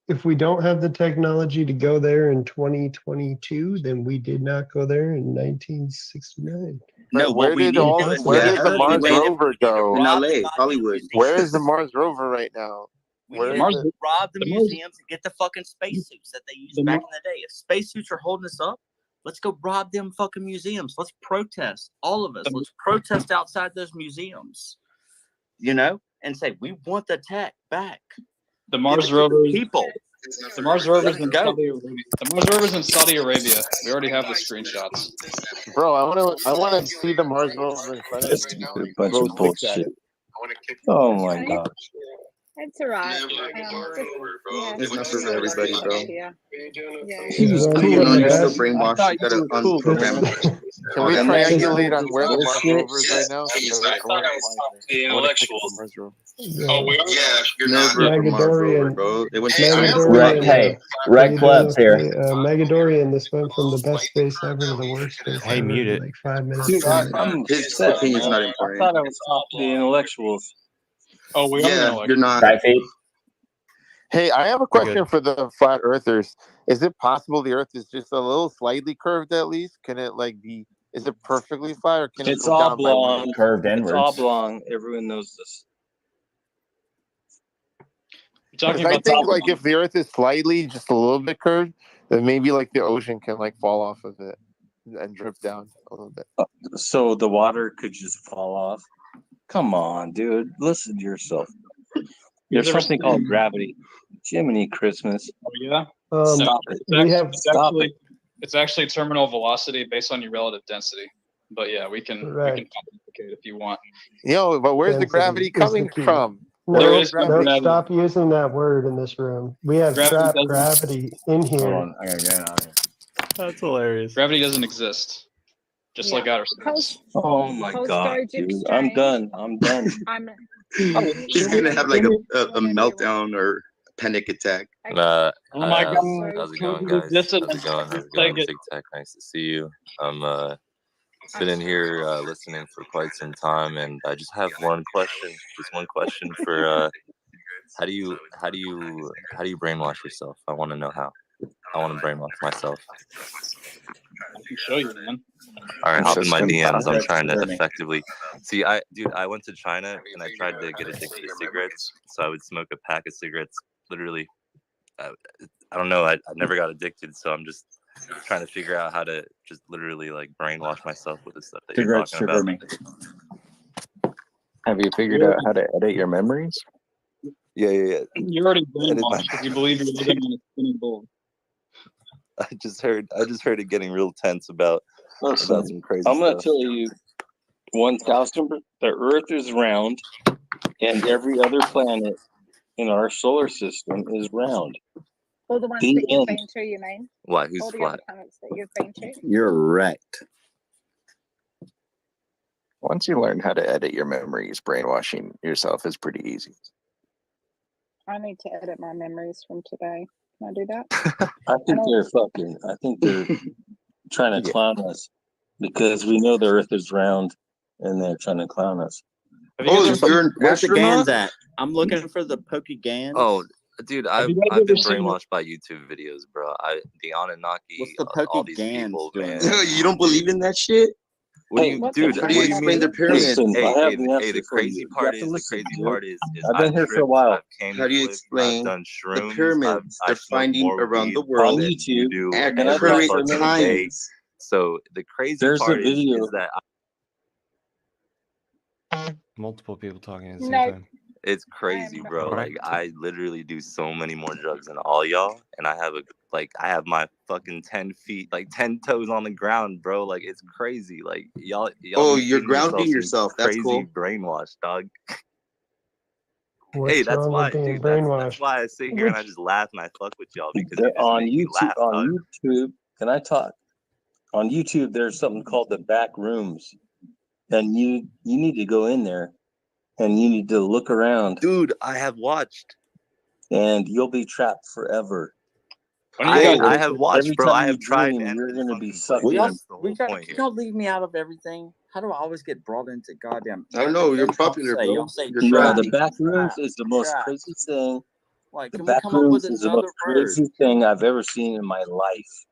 if we don't have the technology to go there in 2022, then we did not go there in 1969. No, where what we did need to all do is where Yeah, did the we Mars made it rover go? in rob LA, the goddamn Hollywood. museums. Where is the Mars rover right now? We Where need is Mars- to it? rob the the Mars- museums and get the fucking spacesuits that they used the back Mar- in the day. If spacesuits are holding us up, let's go rob them fucking museums. Let's protest, all of us. The- Let's protest outside those museums. You know, and say we want the tech back. The Give Mars it to the rovers. people. The Mars rovers Let's in go. Saudi Arabia. The Mars rovers in Saudi Arabia. We already have the screenshots. Bro, I wanna see the Mars rover in front of That's me now. a bunch Go of look at bullshit. it. Oh my god. It's alright. It's not for everybody, bro. Yeah. He's just Well, cool. you No, know, you're still that's- brainwashed. I You thought gotta you were cool, unprogram man. it. Can we And then triangulate on where the Mars Bullshit. rover is right now? Because I wanna fly there. I wanna pick up the Mars rover. Yeah, you're never a Mars rover, Magadorian. bro. They went to Magadorian. Hey, How Red you Club's doing? here. Okay, Magadorian, this went from the best space ever to the worst space Hey, ever mute in it. like 5 minutes. Dude, 10 minutes. I'm His upset, opinion's man. not I important. thought I was talking to the intellectuals. Oh, we are Yeah, gonna you're not. Right, Pete? Hey, I have a We're question good. for the flat earthers. Is it possible the Earth is just a little slightly curved at least? Can it like be? Is it perfectly flat or can it It's go down by one? oblong. Curved It's inwards. oblong. Everyone knows this. You're talking Because I about think top- like if the Earth is slightly just a little bit curved, then maybe like the ocean can like fall off of it. and drip down a little bit. So the water could just fall off. Come on, dude. Listen to yourself. There's something called gravity. Jiminy Christmas. Oh yeah. Stop it. Stop it. It's actually terminal velocity based on your relative density. But yeah, we can Correct. complicate if you want. Yo, but where's the Density gravity is the coming key. from? No, There is no, gravity. stop using that word in this room. We have Gravity trapped doesn't- gravity in Hold here. on. I gotta get out of here. That's hilarious. Gravity doesn't exist. Just like outer space. Oh my God, dude. I'm done. I'm done. He's gonna have like a meltdown or a panic attack. Oh my God. How's it going, guys? How's it going? Big Tech, nice to see you. I'm sitting here listening for quite some time, and I just have one question. Just one question for how do you brainwash yourself? I want to know how. I want to brainwash myself. I can show you, man. All right, hop in my Just DMs. I'm impossible. trying to effectively see. I went to China and I tried to get addicted to cigarettes. So I would smoke a pack of cigarettes. Literally, I don't know. I never got addicted. So I'm just trying to figure out how to just literally like brainwash myself with the stuff that you're Cigarettes talking trigger about. me. Have you figured out how to edit your memories? Yeah. You're already Edit my- brainwashed because you believe you're living on a spinning ball. I just heard it getting real tense about Listen, some crazy I'm gonna stuff. tell you 1,000. The Earth is round, and every other planet in our solar system is round. All the ones The that you've end. been to, you mean? Why? Who's All the other flat? planets that you've been to. You're wrecked. Once you learn how to edit your memories, brainwashing yourself is pretty easy. I need to edit my memories from today. Can I do that? I think they're trying to clown us because we know the Earth is round, and they're trying to clown us. Where's the Gans at? I'm looking for the Pokegans. Oh, dude, I've you guys been ever seen brainwashed by YouTube videos, bro. The Anunnaki, What's the all these Pokegans people, doing? man. You don't believe in that shit? What do you, What dude? the What fuck? do you Explain mean? the pyramids. Listen, I have the The answer for crazy you. part You have is to listen, dude. is I've been I've here for a tripped, while. I've came How do you I've explain done the shrooms. pyramids I they're smoke finding more around weed the than world On you YouTube, do at and I every current fucking day. times? So the crazy There's part a is video. that Multiple people talking at the same No. time. it's crazy, bro. Correct. Like I literally do so many more drugs than all y'all, and I have my fucking 10 feet, like 10 toes on the ground, bro. Like it's crazy. Like y'all Oh, be you're feeding grounding some yourself. That's crazy cool. brainwash, dog. What's Hey, that's wrong why, with being dude. That's brainwashed? why I sit here and I just laugh and I fuck with y'all because you They're just on make me YouTube. laugh, dog. On YouTube, can I talk? On YouTube, there's something called the back rooms, and you need to go in there, and you need to look around, Dude, I have watched. and you'll be trapped forever. I have watched, Every bro. time I you have tried dream, to enter you're this gonna fucking be place. sucked We in. got, That's the we whole got, point you here. don't leave me out of everything. How do I always get brought into goddamn? I don't know. You're every time popular, I say, bro. y'all say You're No, trapped. the back rooms is the most trapped. crazy thing. Like, The can we back come up with rooms is the most another word? crazy thing I've ever seen in my life.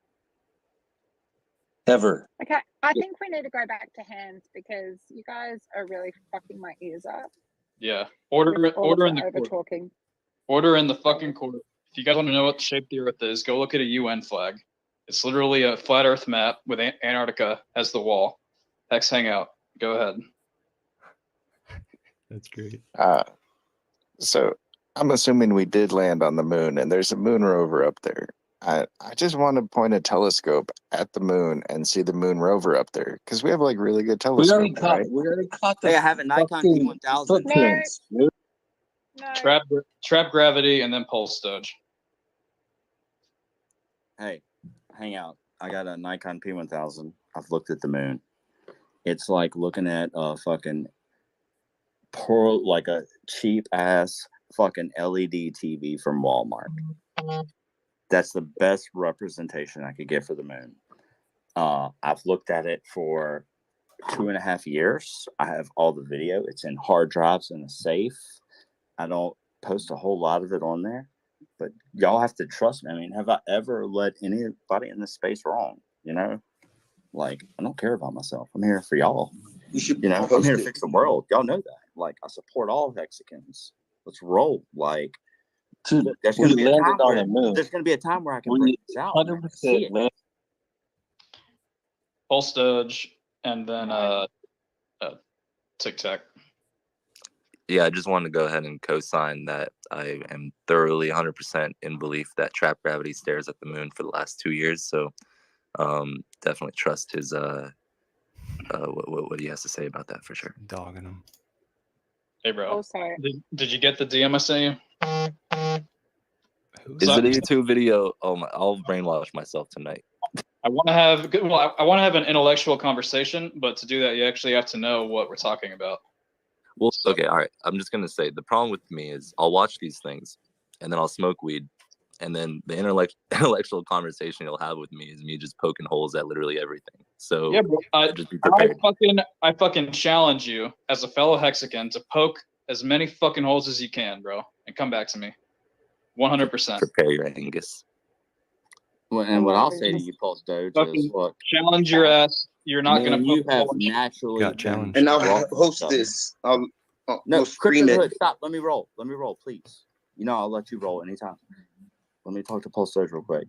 Ever. Okay, I think we need to go back to hands because you guys are really fucking my ears up Yeah. with Order all of in the the over court. talking. Order in the fucking court. If you guys want to know what the shape the Earth is, go look at a UN flag. It's literally a flat Earth map with Antarctica as the wall. Hex Hangout. Go ahead. That's great. So I'm assuming we did land on the moon, and there's a moon rover up there. I just want to point a telescope at the moon and see the moon rover up there because we have like really good We already telescopes, caught. right? We already caught the Hey, I have a Nikon fucking P1000. footprints, dude. No. Trap gravity and then pulse dodge. Hey, hang out. I got a Nikon P1000. I've looked at the moon. It's like looking at a fucking poor, like a cheap ass fucking LED TV from Walmart. That's the best representation I could get for the moon. I've looked at it for 2.5 years. I have all the video. It's in hard drives in a safe. I don't post a whole lot of it on there, but y'all have to trust me. I mean, have I ever led anybody in this space wrong? You know, like I don't care about myself. I'm here for y'all. You should. You know, I'm here to fix the world. Y'all know that. Like I support all Hexicans. Let's roll. Like Dude, there's we gonna be a landed time on where a moon. there's gonna be a time where I can We break this out. and I can see 100% it. landed. Pulse Doge, and then Tic Tac. Yeah, I just wanted to go ahead and co-sign that I am thoroughly 100% in belief that Trap Gravity stares at the moon for the last 2 years. So definitely trust his what he has to say about that for sure. Dogging him. Hey, bro. Also, Did you get the DM I sent you? Is it a YouTube video? Oh my! I'll brainwash myself tonight. I want to have I want to have an intellectual conversation, but to do that, you actually have to know what we're talking about. Well, okay, all right. I'm just gonna say the problem with me is I'll watch these things, and then I'll smoke weed, and then the intellectual conversation you'll have with me is me just poking holes at literally everything. So Yeah, bro. just be prepared. I fucking challenge you as a fellow Hexican to poke as many fucking holes as you can, bro, and come back to me. 100%. Prepare your Angus. Well, and what I'll say to you, Pulse Doge, is look, Challenge your ass. You're not man, gonna. you have poke naturally Got challenged. And I'll brought host up. this. No, We'll stream Crypto it. Hood, stop. Let me roll, please. You know I'll let you roll anytime. Let me talk to Pulse Doge real quick.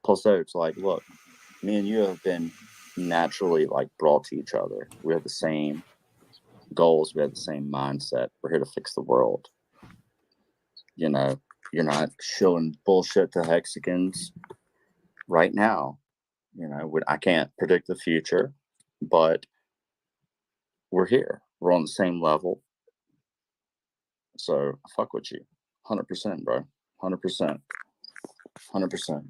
Pulse Doge, like, look, me and you have been naturally like brought to each other. We have the same goals. We have the same mindset. We're here to fix the world. You know, you're not showing bullshit to Hexicans right now. You know, I can't predict the future, but we're here. We're on the same level. So fuck with you. 100%, bro. 100%. 100%.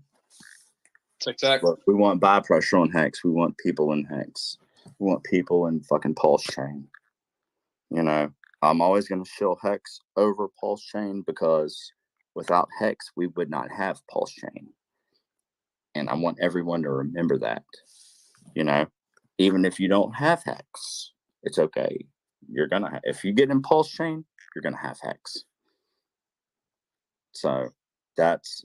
Tic Tac. Look, we want buy pressure on Hex. We want people in Hex. We want people in fucking Pulse Chain. You know, I'm always going to shill Hex over Pulse Chain because without Hex, we would not have Pulse Chain. And I want everyone to remember that. You know, even if you don't have Hex, it's okay. You're going to, if you get in Pulse Chain, you're going to have Hex. So that's,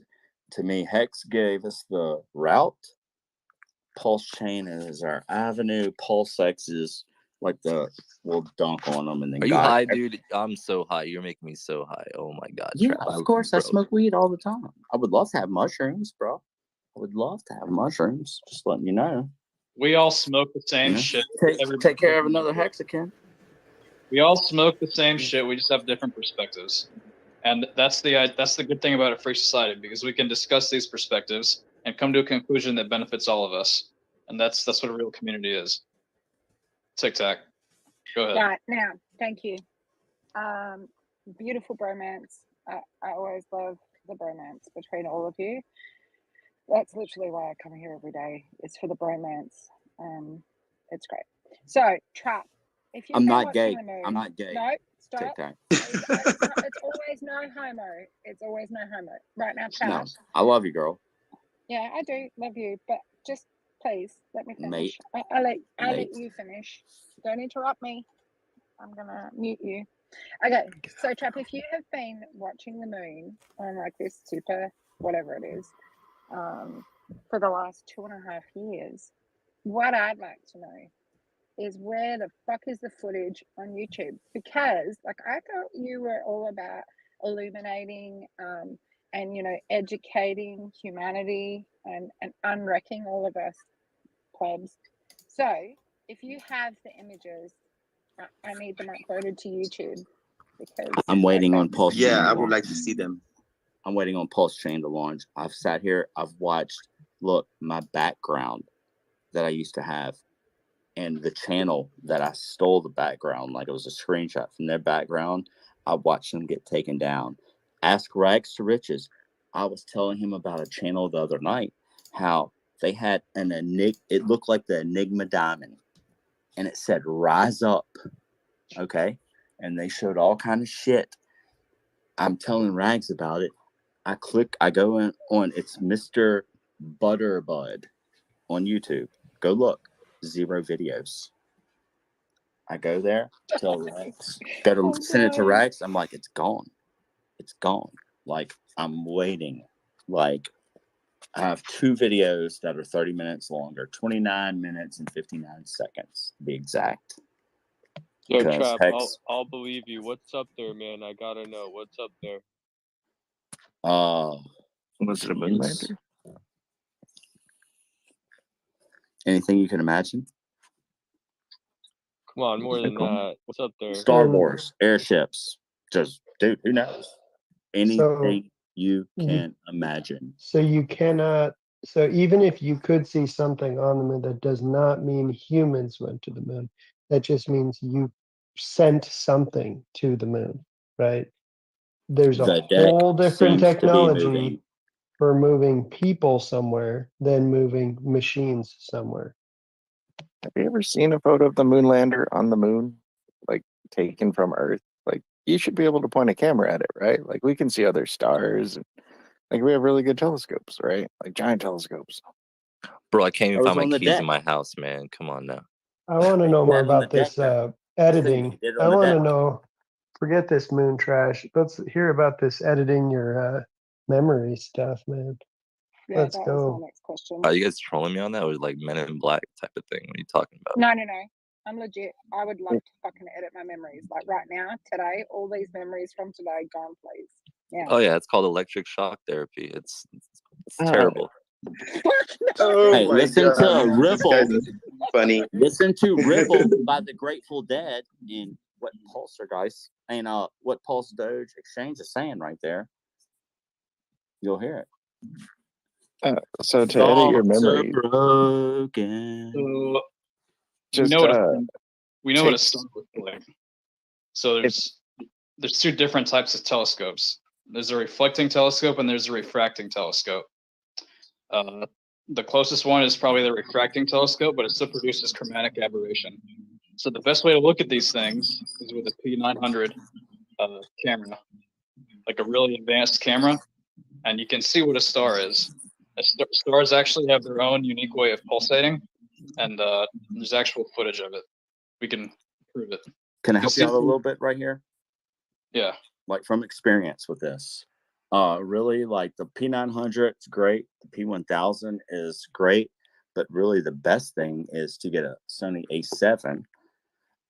to me, Hex gave us the route. Pulse Chain is our avenue. Pulse X is like we'll dunk on them and then. Are you high, dude? I'm so high. You're making me so high. Oh my god. Yeah, Trap. of course. I smoke weed all the time. I would love to have mushrooms, bro. I would love to have mushrooms. Just letting you know. We all smoke the same shit. Take care of another Hexican. We all smoke the same shit. We just have different perspectives, and that's the good thing about a free society, because we can discuss these perspectives and come to a conclusion that benefits all of us, and that's what a real community is. Tic Tac, go ahead. Yeah, now, thank you. Beautiful bromance. I always love the bromance between all of you. That's literally why I come here every day. It's for the bromance. It's great. So, Trap. If you've I'm been not gay. watching the moon, I'm not gay. No, stop. TikTok. It's always no homo. It's always no homo. Right now, Trap. No, I love you, girl. Yeah, I do love you, but just please let me finish. Mate. I'll let Mate. you finish. Don't interrupt me. I'm gonna mute you. Okay, so Trap, if you have been watching the moon on like this super whatever it is, for the last 2.5 years, what I'd like to know is where the fuck is the footage on YouTube? Because like I thought you were all about illuminating and you know educating humanity and unwrecking all of us plebs. So if you have the images, I need them uploaded to YouTube because I'm waiting on Pulse Chain. Yeah, I to would like launch. to see them. I'm waiting on Pulse Chain to launch. I've sat here, I've watched, look, my background that I used to have and the channel that I stole the background, like it was a screenshot from their background. I watched them get taken down. Ask Rags to Riches. I was telling him about a channel the other night, how they had an Enigma, it looked like the Enigma diamond, and it said rise up. Okay. And they showed all kind of shit. I'm telling Rags about it. I go in on, it's Mr. Butterbud on YouTube. Go look. 0 videos. I go there, tell Rags, send it to Rags. I'm like, it's gone. It's gone. Like, I'm waiting. Like, I have 2 videos that are 30 minutes longer, 29 minutes and 59 seconds to be exact. Yo, Because Trap, Hex, I'll believe you. What's up there, man? I gotta know. What's up there? Was it a Moonlander? Anything you can imagine? Come on, more than that. What's up there? Star Wars, airships. Just, dude, who knows? Anything you can imagine. So you cannot. So even if you could see something on the moon, that does not mean humans went to the moon. That just means you sent something to the moon, right? There's a The deck whole different seems to be technology moving. for moving people somewhere than moving machines somewhere. Have you ever seen a photo of the moon lander on the moon, like taken from Earth? Like you should be able to point a camera at it, right? Like we can see other stars. And, like we have really good telescopes, right? Like giant telescopes. Bro, I can't even I was find my on the keys deck. in my house, man. Come on now. I want to know more about this editing. did it I on the want to deck. know. Forget this moon trash. Let's hear about this editing your memory stuff, man. Yeah, Let's that was go. my next question. Are you guys trolling me on that, or like Men in Black type of thing? What are you talking about? No. I'm legit. I would love to fucking edit my memories. Like right now, today, all these memories from today gone, please. Yeah. Oh yeah, it's called electric shock therapy. It's Oh. terrible. Oh Hey, my listen God. to This Ripple. guy's funny. Listen to Ripple by the Grateful Dead and what Poltergeist and what Pulse Doge Exchange is saying right there. You'll hear it. So to edit your Thoughts are memory, broken. So just we know what a take- star looks like. So there's two different types of telescopes. There's a reflecting telescope and there's a refracting telescope. The closest one is probably the refracting telescope, but it still produces chromatic aberration. So the best way to look at these things is with a P900 camera, like a really advanced camera, and you can see what a star is. Stars actually have their own unique way of pulsating, and there's actual footage of it. We can prove it. Can I You help see- you out a little bit right here? Yeah. Like from experience with this. Really, like the P900 is great. The P1000 is great. But really, the best thing is to get a Sony A7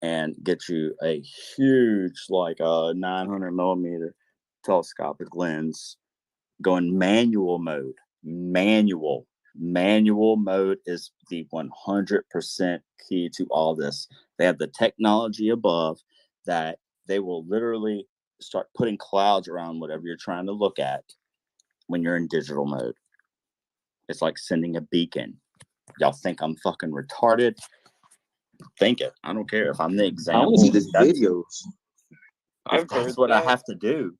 and get you a huge, like a 900 millimeter telescopic lens going manual mode. Manual mode is the 100% key to all this. They have the technology above that they will literally start putting clouds around whatever you're trying to look at when you're in digital mode. It's like sending a beacon. Y'all think I'm fucking retarded? Think it. I don't care if I'm the I example. want to see this That's- videos. That's what I have to do.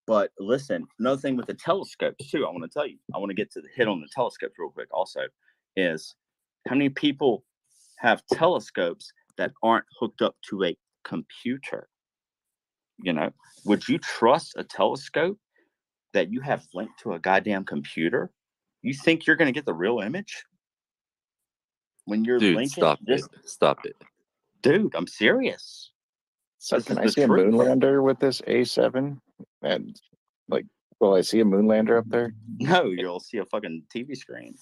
But listen, another thing with the telescopes too, I want to tell you, I want to get to the hit on the telescopes real quick also, is how many people have telescopes that aren't hooked up to a computer? You know, would you trust a telescope that you have linked to a goddamn computer? You think you're going to get the real image? When you're Dude, linking stop this, it. Stop it. dude, I'm serious. So This can is I the see a truth. moon lander with this A7? And like, will I see a moon lander up there? No, you'll see a fucking TV screen.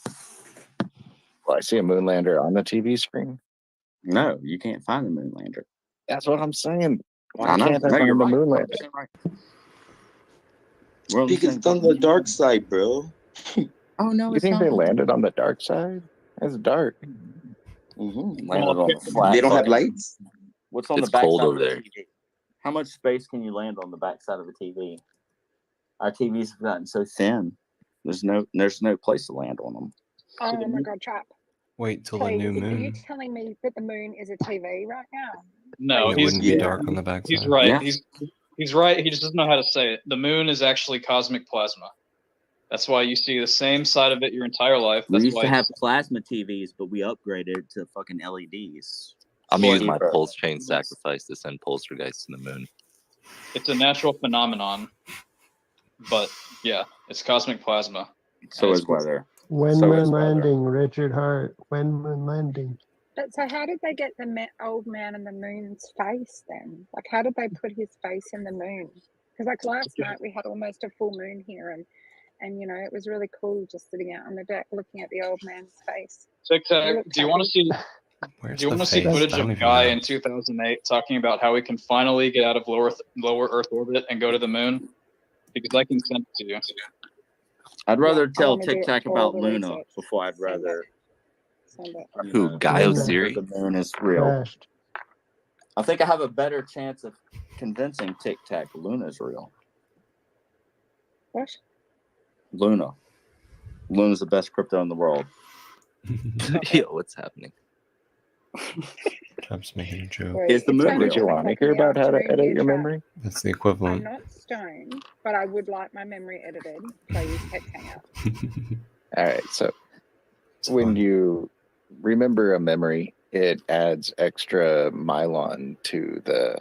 Will I see a moon lander on the TV screen? No, you can't find the moon lander. That's what I'm saying. Why I know. can't I No, find you're the right. moon lander? 100% right. We're on the Because same it's on the dark side, bro. Oh no, You it's think not. they landed on the dark side? It's dark. Landed on the flat. They don't have fucking- lights. What's on It's the back cold side over of the there. TV? How much space can you land on the back side of a TV? Our TVs have gotten so thin. There's no place to land on them. Oh my God, Trap. Wait till the Please, new are you moon. telling me that the moon is a TV right now? No, It he's wouldn't be dark on the backside. He's right. Yeah. He's right. He just doesn't know how to say it. The moon is actually cosmic plasma. That's why you see the same side of it your entire life. We That's used why to have plasma TVs, but we upgraded to fucking LEDs. I'm Well, using my cheaper. pulse chain sacrifice to send poltergeists to the moon. it's a natural phenomenon. But yeah, it's cosmic plasma. So And is it's- weather. When So moon is weather. landing, Richard Hart. When moon landing. But so how did they get the old man in the moon's face then? Like, how did they put his face in the moon? Because like last night we had almost a full moon here, and you know it was really cool just sitting out on the deck looking at the old man's face. Tic He Tac, looked do you want to happy. see? Where's Do you the want to see face? footage I don't of even Guy know. in 2008 talking about how we can finally get out of lower Earth orbit and go to the moon? Because I can send it to you. I'd rather I tell wanna do Tic Tac all about the Luna research. before I'd Send it. rather Send it. Who, Gaio Siri? The moon is real. Crashed. I think I have a better chance of convincing Tic Tac Luna's real. What? Luna. Luna's the best crypto in the world. Yo, what's happening? I'm just making a joke. Wait, Is the moon turned real? off You the want to clock in hear the about how to afternoon, edit you your chat. memory? That's the I'm equivalent. not stoned, but I would like my memory edited. So I use Text Hangout. All right, so It's when fun. you remember a memory, it adds extra myelin to the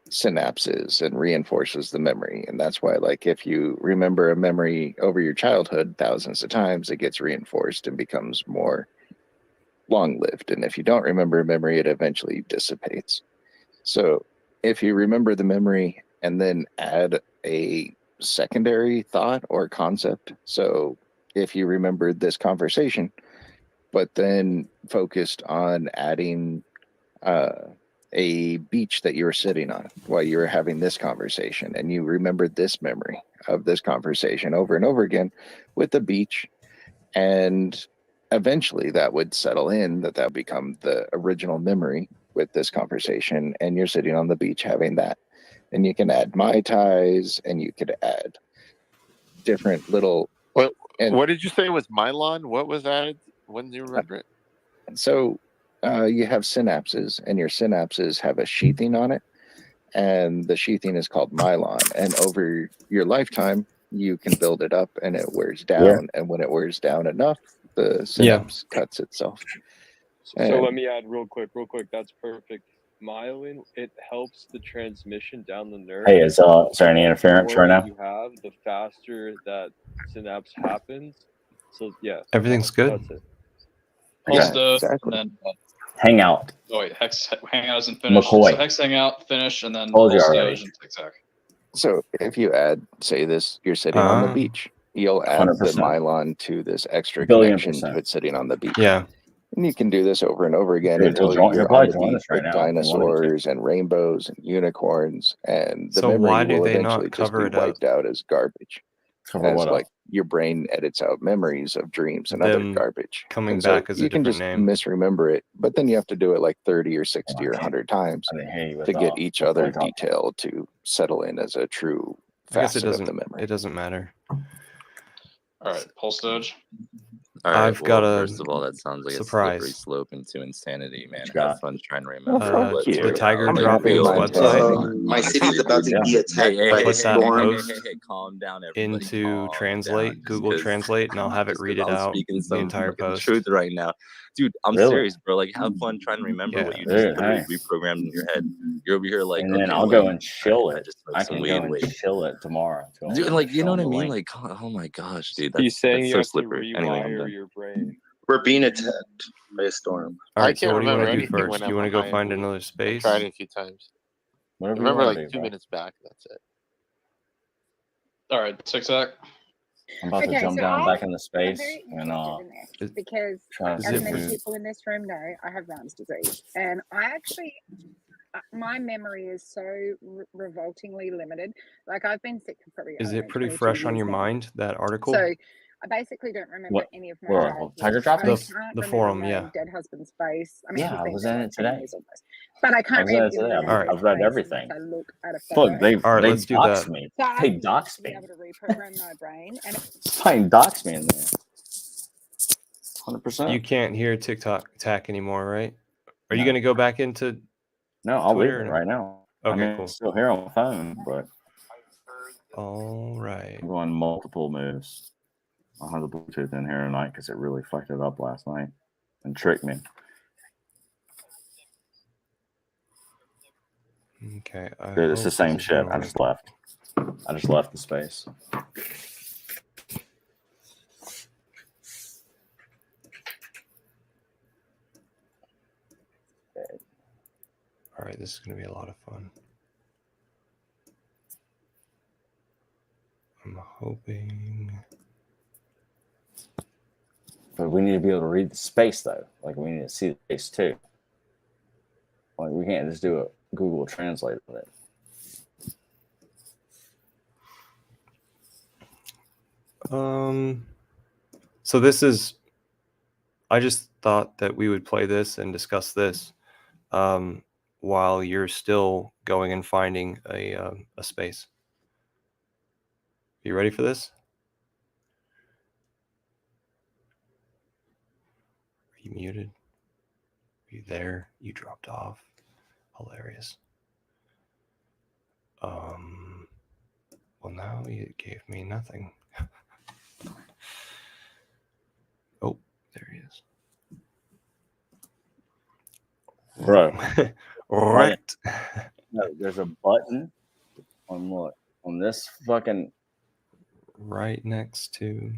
synapses and reinforces the memory. And that's why, like, if you remember a memory over your childhood thousands of times, it gets reinforced and becomes more long-lived. And if you don't remember a memory, it eventually dissipates. So if you remember the memory and then add a secondary thought or concept, so if you remembered this conversation but then focused on adding a beach that you were sitting on while you were having this conversation, and you remembered this memory of this conversation over and over again with the beach, and eventually that would settle in, that would become the original memory with this conversation, and you're sitting on the beach having that. And you can add Mai Tais, and you could add different little. What did you say was Mylon? What was added? When do you remember it? So you have synapses, and your synapses have a sheathing on it, and the sheathing is called myelin. And over your lifetime, you can build it up, and it wears down. Yeah. And when it wears down enough, the synapse cuts itself. So And- let me add real quick. That's perfect. Myelin, it helps the transmission down the nerve. Hey, is there any interference The more right now? you have, the faster that synapse happens. So yeah, Everything's good. that's it. Pulse Yeah, and then Hangout. oh wait, Hex Hangout isn't finished. McCoy. So Hex Hangout finish, and then Told you Pulse already. Stage and Tic Tac. So if you add, say this, you're sitting on the Ah. beach, you'll add the 100%. myelin to this extra Billion connection percent. to it sitting on the beach. Yeah. And you can do this over and over again Dude, until you're you're probably on the joining beach us right with now if you wanted to. dinosaurs and rainbows and unicorns, and the So why memory do will they eventually not just cover be it up? wiped out as garbage. Cover As what up? like your brain edits out memories of dreams and Them other garbage. coming And so back as a you can different just name. misremember it, but then you have to do it like 30 or 60 or I can't. 100 times I didn't hear you with to get the each other phone call. detail to settle in as a true I guess it facet of the doesn't. memory. It doesn't matter. All right, Pulse Stage. All right. I've got a First of all, that sounds like a slippery surprise. slope into insanity, man. you Have got? fun trying to Oh, remember fuck what you. The Tiger I'm Droppings happy my website My city's about to Yeah. be attacked by a Put that storm. post calm down, everybody. into Calm Translate, down. Google Translate, and I'll have it just read 'cause it I'm out speaking the some entire fucking post. truth right now, dude. I'm Really? serious, bro. Like, have fun trying to remember what Yeah. you just Dude, literally hey. reprogrammed in your head. You're over here like, And then okay, I'll go wait, and chill I it. just smoked I some can weed. go and Wait, chill it tomorrow. dude, like, you know what I Show 'em the mean? link. Like, oh my gosh, dude, He's saying that's you so have to slippery. Anyway, I'm rewire done. your brain. We're being attacked by a storm. All I right. So can't what do you want remember to do anything when first? Do you I'm want to go high. find another I space? tried it a few times. I Whatever you remember want like to do, 2 bro. minutes back. That's it. All right, Tic Tac. I'm about to Okay, jump so down I'm back into space very and interested in this Is, because, try to is as it see many who. people in this room know, I have Lyme's disease, and I actually, my memory is so revoltingly limited. Like I've been sick for probably, I is don't it know, pretty 22 fresh on years your now. mind, that article? So I basically don't remember What? any of my What? childhood. Tiger I droppings? can't The remember forum, my yeah. dead husband's face. I mean, Yeah, he's I been was dead in like it 10 today. years almost. But I I can't was in it even today. remember All right. his I've read face everything. unless I look at a Look, photo. All right. they Let's do doxed that. me. So I They need to doxed be me. able to reprogram my brain. And Fine, dox me in there. 100%. You can't hear TikTok Tac anymore, right? Are you No, going to go back into no, I'll leave Twitter? it And... right now. I Okay, mean, it's cool. still here on my phone, but All right. I'm going multiple moves. I'll have the Bluetooth in here tonight because it really fucked it up last night and tricked me. Okay. I Dude, it's the hope same this is shit. gonna I work. just left. I just left the space. All right. This is going to be a lot of fun. I'm hoping. But we need to be able to read the space, though. Like, we need to see the space, too. Like, we can't just do a Google Translate on it. So this is. I just thought that we would play this and discuss this while you're still going and finding a space. You ready for this? Are you muted? Are you there? You dropped off. Hilarious. Well, now you gave me nothing. Oh, there he is. Bro. Right. No, there's a button on this fucking right next to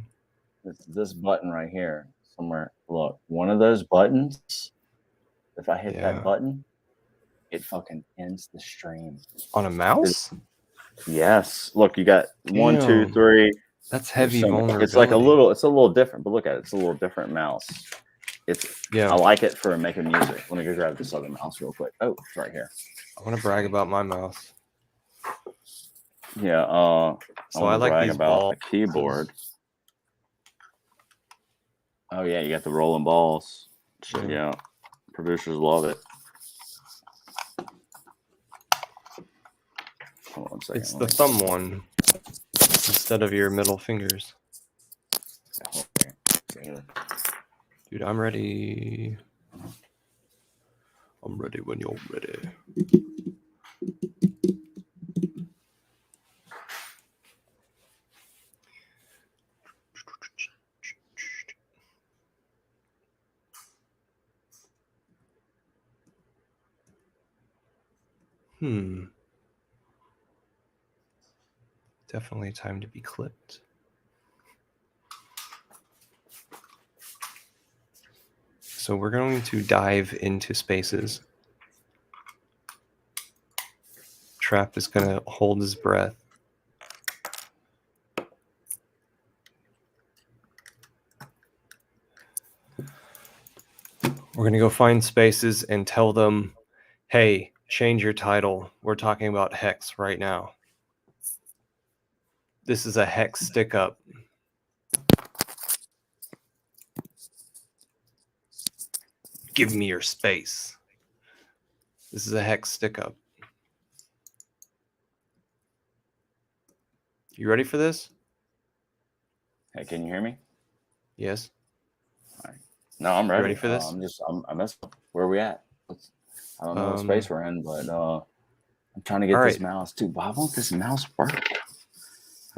this button right here somewhere. Look, one of those buttons, if I hit that button, it fucking ends the stream. On a mouse? Yes. Look, you got 1, 2, Damn. 3. That's heavy It's like it's a little different, but look at it. It's a little different mouse. I like it for making music. Let me go grab this other mouse real quick. Oh, it's right here. I want to brag about my mouse. Yeah, So I like brag these about balls. the keyboard. Oh yeah, you got the rolling balls. Yeah, producers love it. Hold on a second. It's the thumb one instead of your middle fingers. Dude, I'm ready. I'm ready when you're ready. Definitely time to be clipped. So we're going to dive into spaces. Trap is going to hold his breath. We're going to go find spaces and tell them, hey, change your title. We're talking about Hex right now. This is a Hex stick up. Give me your space. This is a Hex stick up. You ready for this? Hey, can you hear me? Yes. All right. No, I'm ready. Ready for this? I'm messing. Where are we at? I don't know what space we're in, but I'm trying to get this mouse too. Why won't this mouse work?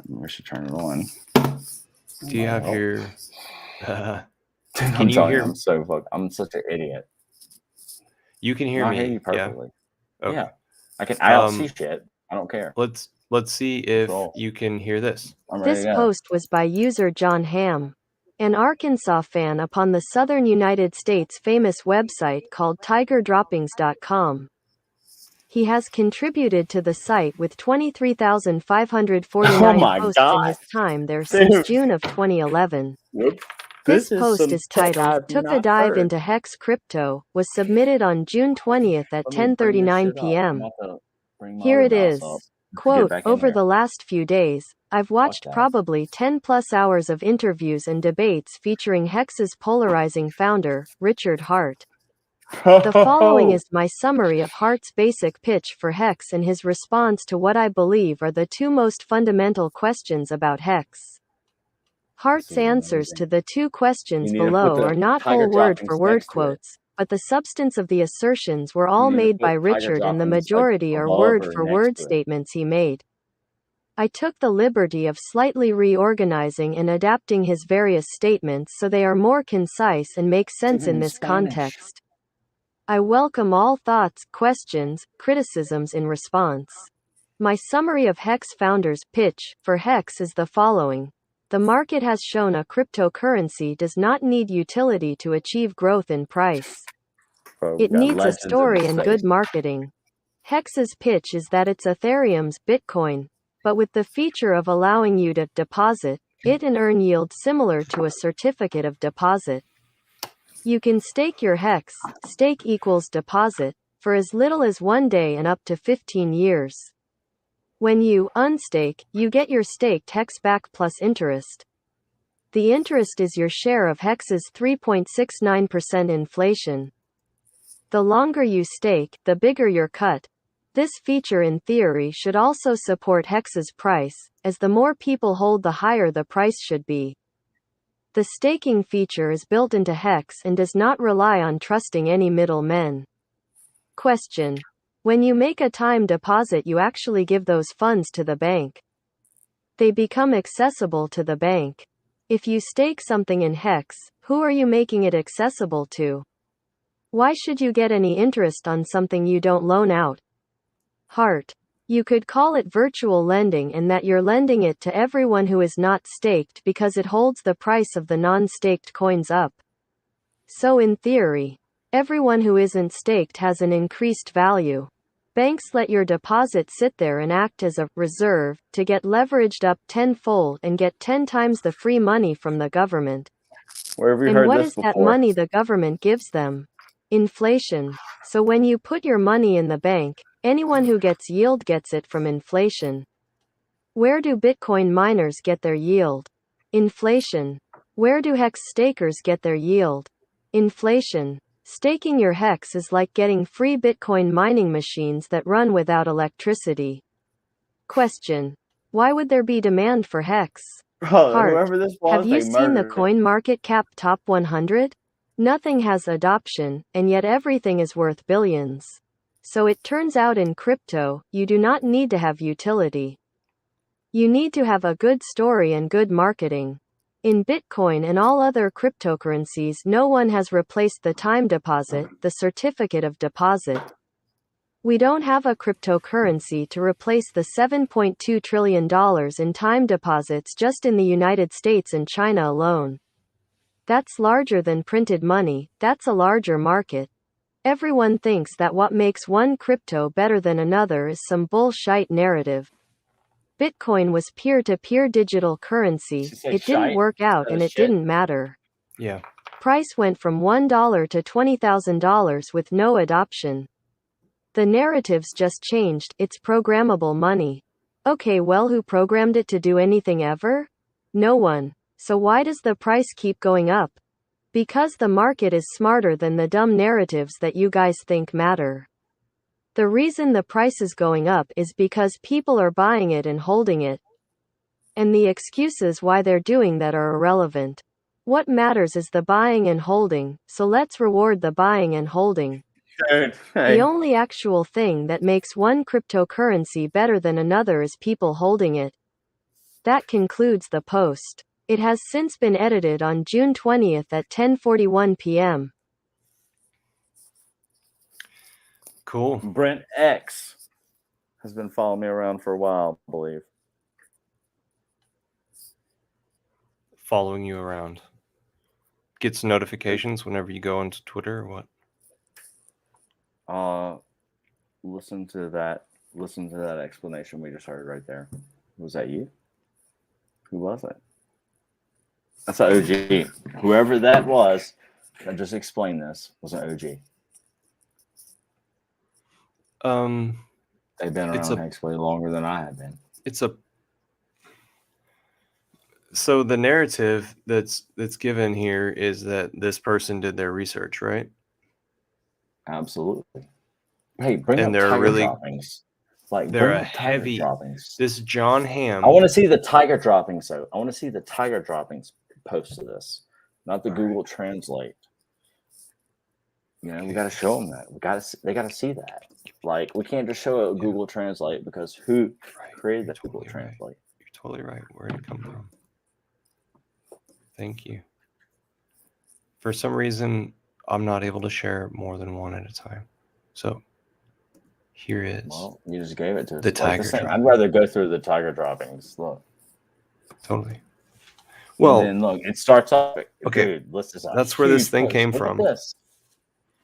We should turn it on. Do you have your? Can you hear? I'm such an idiot. You can hear I me. hear you perfectly. Yeah. Okay. Yeah. I don't see shit. I don't care. Let's see if you can hear this. This post was by user John Ham, an Arkansas fan upon the southern United States famous website called TigerDroppings.com. He has contributed to the site with 23,549 posts in his time there since June of 2011. This post is titled, Took a Dive into Hex Crypto, was submitted on June 20th at 10:39 p.m. Here it is. Quote, over the last few days, I've watched probably 10 plus hours of interviews and debates featuring Hex's polarizing founder, Richard Hart. The following is my summary of Hart's basic pitch for Hex and his response to what I believe are the two most fundamental questions about Hex. Hart's answers to the two questions below are not whole word-for-word quotes, but the substance of the assertions were all made by Richard and the majority are word-for-word statements he made. I took the liberty of slightly reorganizing and adapting his various statements so they are more concise and make sense in this context. I welcome all thoughts, questions, criticisms in response. My summary of Hex founders' pitch for Hex is the following. The market has shown a cryptocurrency does not need utility to achieve growth in price. It needs a story and good marketing. Hex's pitch is that it's Ethereum's Bitcoin, but with the feature of allowing you to deposit it and earn yield similar to a certificate of deposit. You can stake your Hex, stake equals deposit, for as little as 1 day and up to 15 years. When you unstake, you get your staked Hex back plus interest. The interest is your share of HEX's 3.69% inflation. The longer you stake, the bigger your cut. This feature in theory should also support HEX's price, as the more people hold the higher the price should be. The staking feature is built into HEX and does not rely on trusting any middlemen. Question. When you make a time deposit, you actually give those funds to the bank. They become accessible to the bank. If you stake something in HEX, who are you making it accessible to? Why should you get any interest on something you don't loan out? Heart. You could call it virtual lending in that you're lending it to everyone who is not staked because it holds the price of the non-staked coins up. So in theory, everyone who isn't staked has an increased value. Banks let your deposit sit there and act as a reserve to get leveraged up tenfold and get 10 times the free money from the government. Where have we And heard what this is that before? money the government gives them? Inflation. So when you put your money in the bank, anyone who gets yield gets it from inflation. Where do Bitcoin miners get their yield? Inflation. Where do HEX stakers get their yield? Inflation. Staking your HEX is like getting free Bitcoin mining machines that run without electricity. Question. Why would there be demand for HEX? Bro, Heart. whoever this was, Have you they seen the murdered it. CoinMarketCap Top 100? Nothing has adoption, and yet everything is worth billions. So it turns out in crypto, you do not need to have utility. You need to have a good story and good marketing. In Bitcoin and all other cryptocurrencies, no one has replaced the time deposit, the certificate of deposit. We don't have a cryptocurrency to replace the $7.2 trillion in time deposits just in the United States and China alone. That's larger than printed money, that's a larger market. Everyone thinks that what makes one crypto better than another is some bullshit narrative. Bitcoin was peer-to-peer digital currency, She said it didn't shite work out instead and of it shit. didn't matter. Yeah. Price went from $1 to $20,000 with no adoption. The narratives just changed, it's programmable money. Okay, well, who programmed it to do anything ever? No one. So why does the price keep going up? Because the market is smarter than the dumb narratives that you guys think matter. The reason the price is going up is because people are buying it and holding it. And the excuses why they're doing that are irrelevant. What matters is the buying and holding, so let's reward the buying and holding. Dude, The hey. only actual thing that makes one cryptocurrency better than another is people holding it. That concludes the post. It has since been edited on June 20th at 10:41 p.m. Cool. Brent X has been following me around for a while, I believe. Following you around. Gets notifications whenever you go onto Twitter or what? Listen to that explanation we just heard right there. Was that you? Who was it? That's an OG. Whoever that was that just explained this was an OG. They've been around Hex way longer than I have been. So the narrative that's given here is that this person did their research, right? Absolutely. Hey, bring and up they're tiger really droppings. Like they're bring a up tiger heavy droppings. This John Hamm. I want to see the tiger droppings though. I want to see the tiger droppings post to this, not the Google Translate. You know, we got to show them that. They got to see that. Like, we can't just show a Google Translate because who created that Google Translate? You're totally right. Where did it come from? Thank you. For some reason, I'm not able to share more than one at a time. So here is. Well, you just gave it to us. The tiger thing, I'd rather go through the tiger droppings. Look. Totally. Well, and then look, it starts off. Okay, dude, that's where this thing came from. This.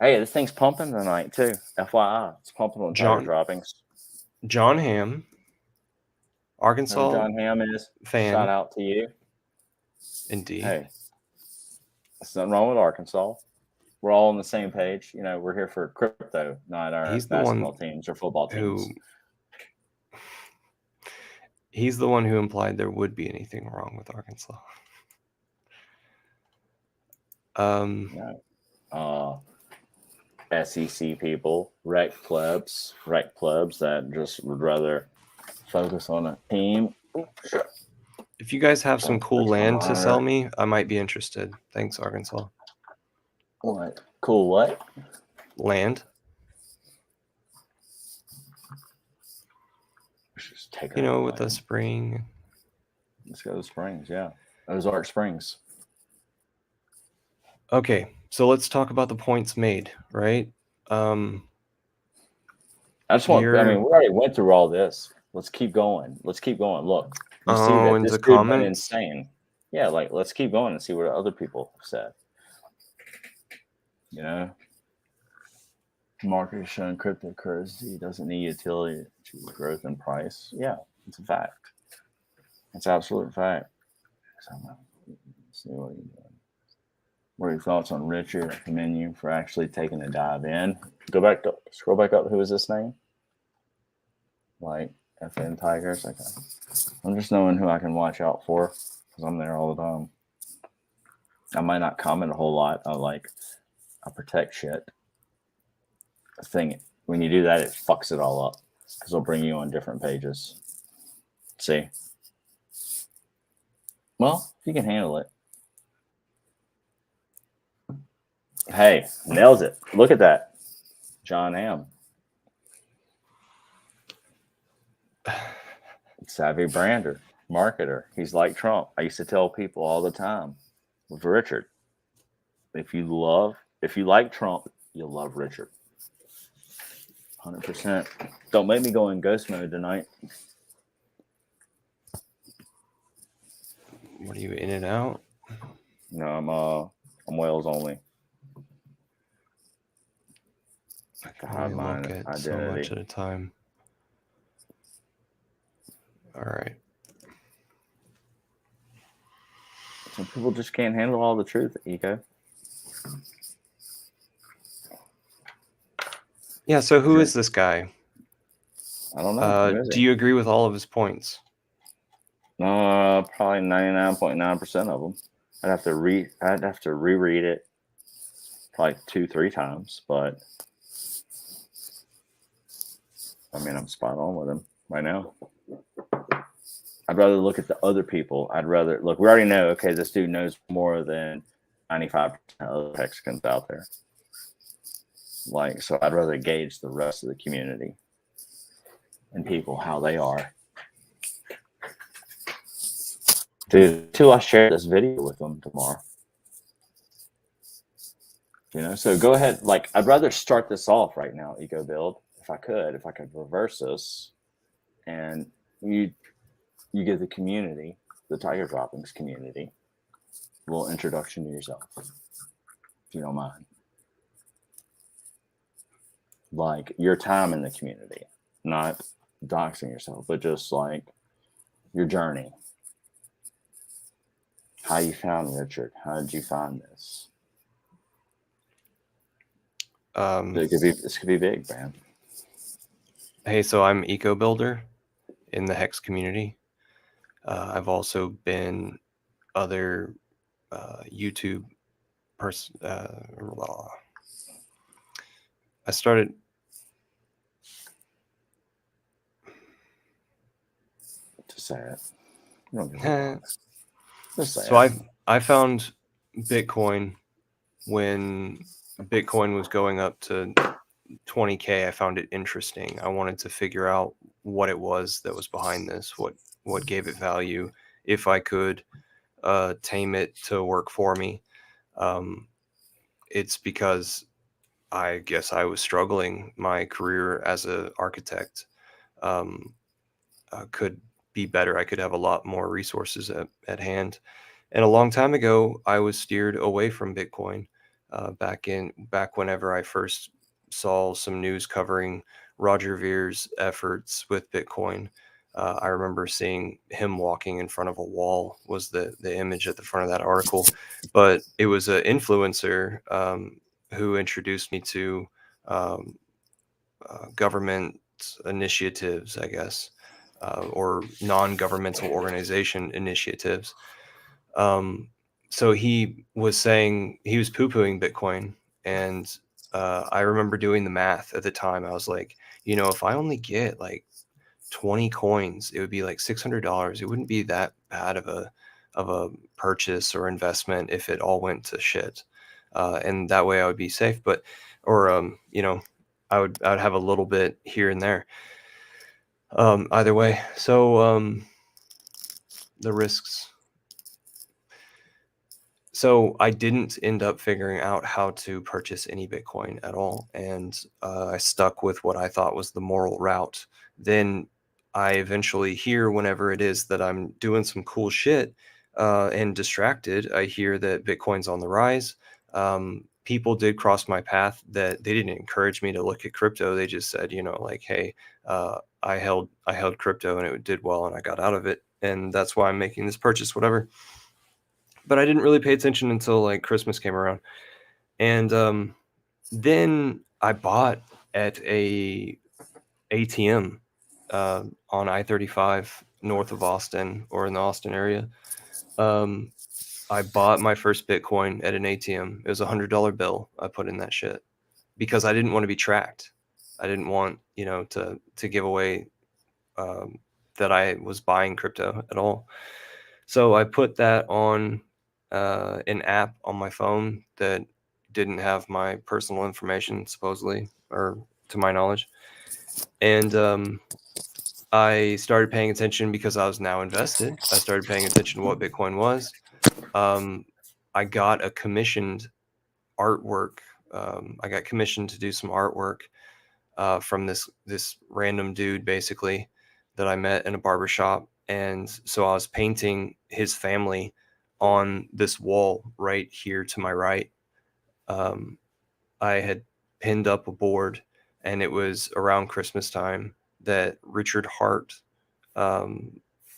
Hey, this thing's pumping tonight too. FYI, it's pumping on tiger droppings. John Hamm, Arkansas. John Hamm is fan. Shout out to you. Indeed. Hey, there's nothing wrong with Arkansas. We're all on the same page. You know, we're here for crypto, not our basketball teams or football teams. He's the one who implied there would be anything wrong with Arkansas. SEC people, rec plebs that just would rather focus on a team. If you guys have some cool land to sell me, I might be interested. Thanks, Arkansas. What? Cool what? Land. Just take you know, with the spring. Let's go to Springs, yeah. Ozark Springs. Okay, so let's talk about the points made, right? I just want, I mean, we already went through all this. Let's keep going. Look, you see that in this the dude went comments? insane. Yeah, like, let's keep going and see what other people have said. You know? Market is showing cryptocurrency doesn't need utility to growth in price. Yeah, it's a fact. It's absolute fact. So, let's see what you're doing. What are your thoughts on Richard? I commend you for actually taking a dive in. Scroll back up. Who is this name? Like FN Tigers. Okay. I'm just knowing who I can watch out for because I'm there all the time. I might not comment a whole lot. I protect shit. The thing, when you do that, it fucks it all up because it'll bring you on different pages. See? Well, if you can handle it. Hey, nails it. Look at that. John Hamm. Savvy brander, marketer. He's like Trump. I used to tell people all the time with Richard, if you like Trump, you'll love Richard. 100%. Don't make me go in ghost mode tonight. What are you, in and out? No, I'm Wales only. I can only look at so much at a time. All right. Some people just can't handle all the truth, Eco. Yeah, so who is this guy? I don't know. Do you agree with all of his points? Probably 99.9% of them. I'd have to reread it probably 2-3 times, but I mean, I'm spot on with him right now. I'd rather look at the other people. We already know, okay, this dude knows more than 95% of the Mexicans out there. So I'd rather gauge the rest of the community and people, how they are. Dude, until I share this video with them tomorrow. You know, so go ahead. I'd rather start this off right now, Eco Build, if I could reverse this and you give the community, the Tiger Droppings community, a little introduction to yourself, if you don't mind. Like your time in the community, not doxing yourself, but just like your journey. How you found Richard? How did you find this? This could be big, man. Hey, so I'm Eco Builder in the Hex community. I've also been other YouTube person. I started. Just say it. So I found Bitcoin when Bitcoin was going up to 20K. I found it interesting. I wanted to figure out what it was that was behind this, what gave it value, if I could tame it to work for me. It's because I guess I was struggling. My career as an architect could be better. I could have a lot more resources at hand. And a long time ago, I was steered away from Bitcoin. Back whenever I first saw some news covering Roger Vere's efforts with Bitcoin, I remember seeing him walking in front of a wall was the image at the front of that article. But it was an influencer who introduced me to government initiatives, I guess, or non-governmental organization initiatives. so he was saying he was poo-pooing Bitcoin, and I remember doing the math at the time. I was like, if I only get like 20 coins, it would be like $600. It wouldn't be that bad of a purchase or investment if it all went to shit, and that way I would be safe. But I would have a little bit here and there. Either way, so the risks. So I didn't end up figuring out how to purchase any Bitcoin at all, and I stuck with what I thought was the moral route. Then I eventually hear, whenever it is that I'm doing some cool shit and distracted, I hear that Bitcoin's on the rise. People did cross my path that they didn't encourage me to look at crypto. They just said, like, hey, I held crypto and it did well and I got out of it, and that's why I'm making this purchase, whatever. But I didn't really pay attention until like Christmas came around. And then I bought at a ATM on I-35 north of Austin, or in the Austin area. I bought my first Bitcoin at an ATM. It was a $100 bill. I put in that shit because I didn't want to be tracked. I didn't want, to give away that I was buying crypto at all. So I put that on an app on my phone that didn't have my personal information, supposedly, or to my knowledge. And I started paying attention because I was now invested. I started paying attention to what Bitcoin was. I got a commissioned artwork. I got commissioned to do some artwork from this random dude, basically, that I met in a barbershop. And so I was painting his family on this wall right here to my right. I had pinned up a board, and it was around Christmas time that Richard Hart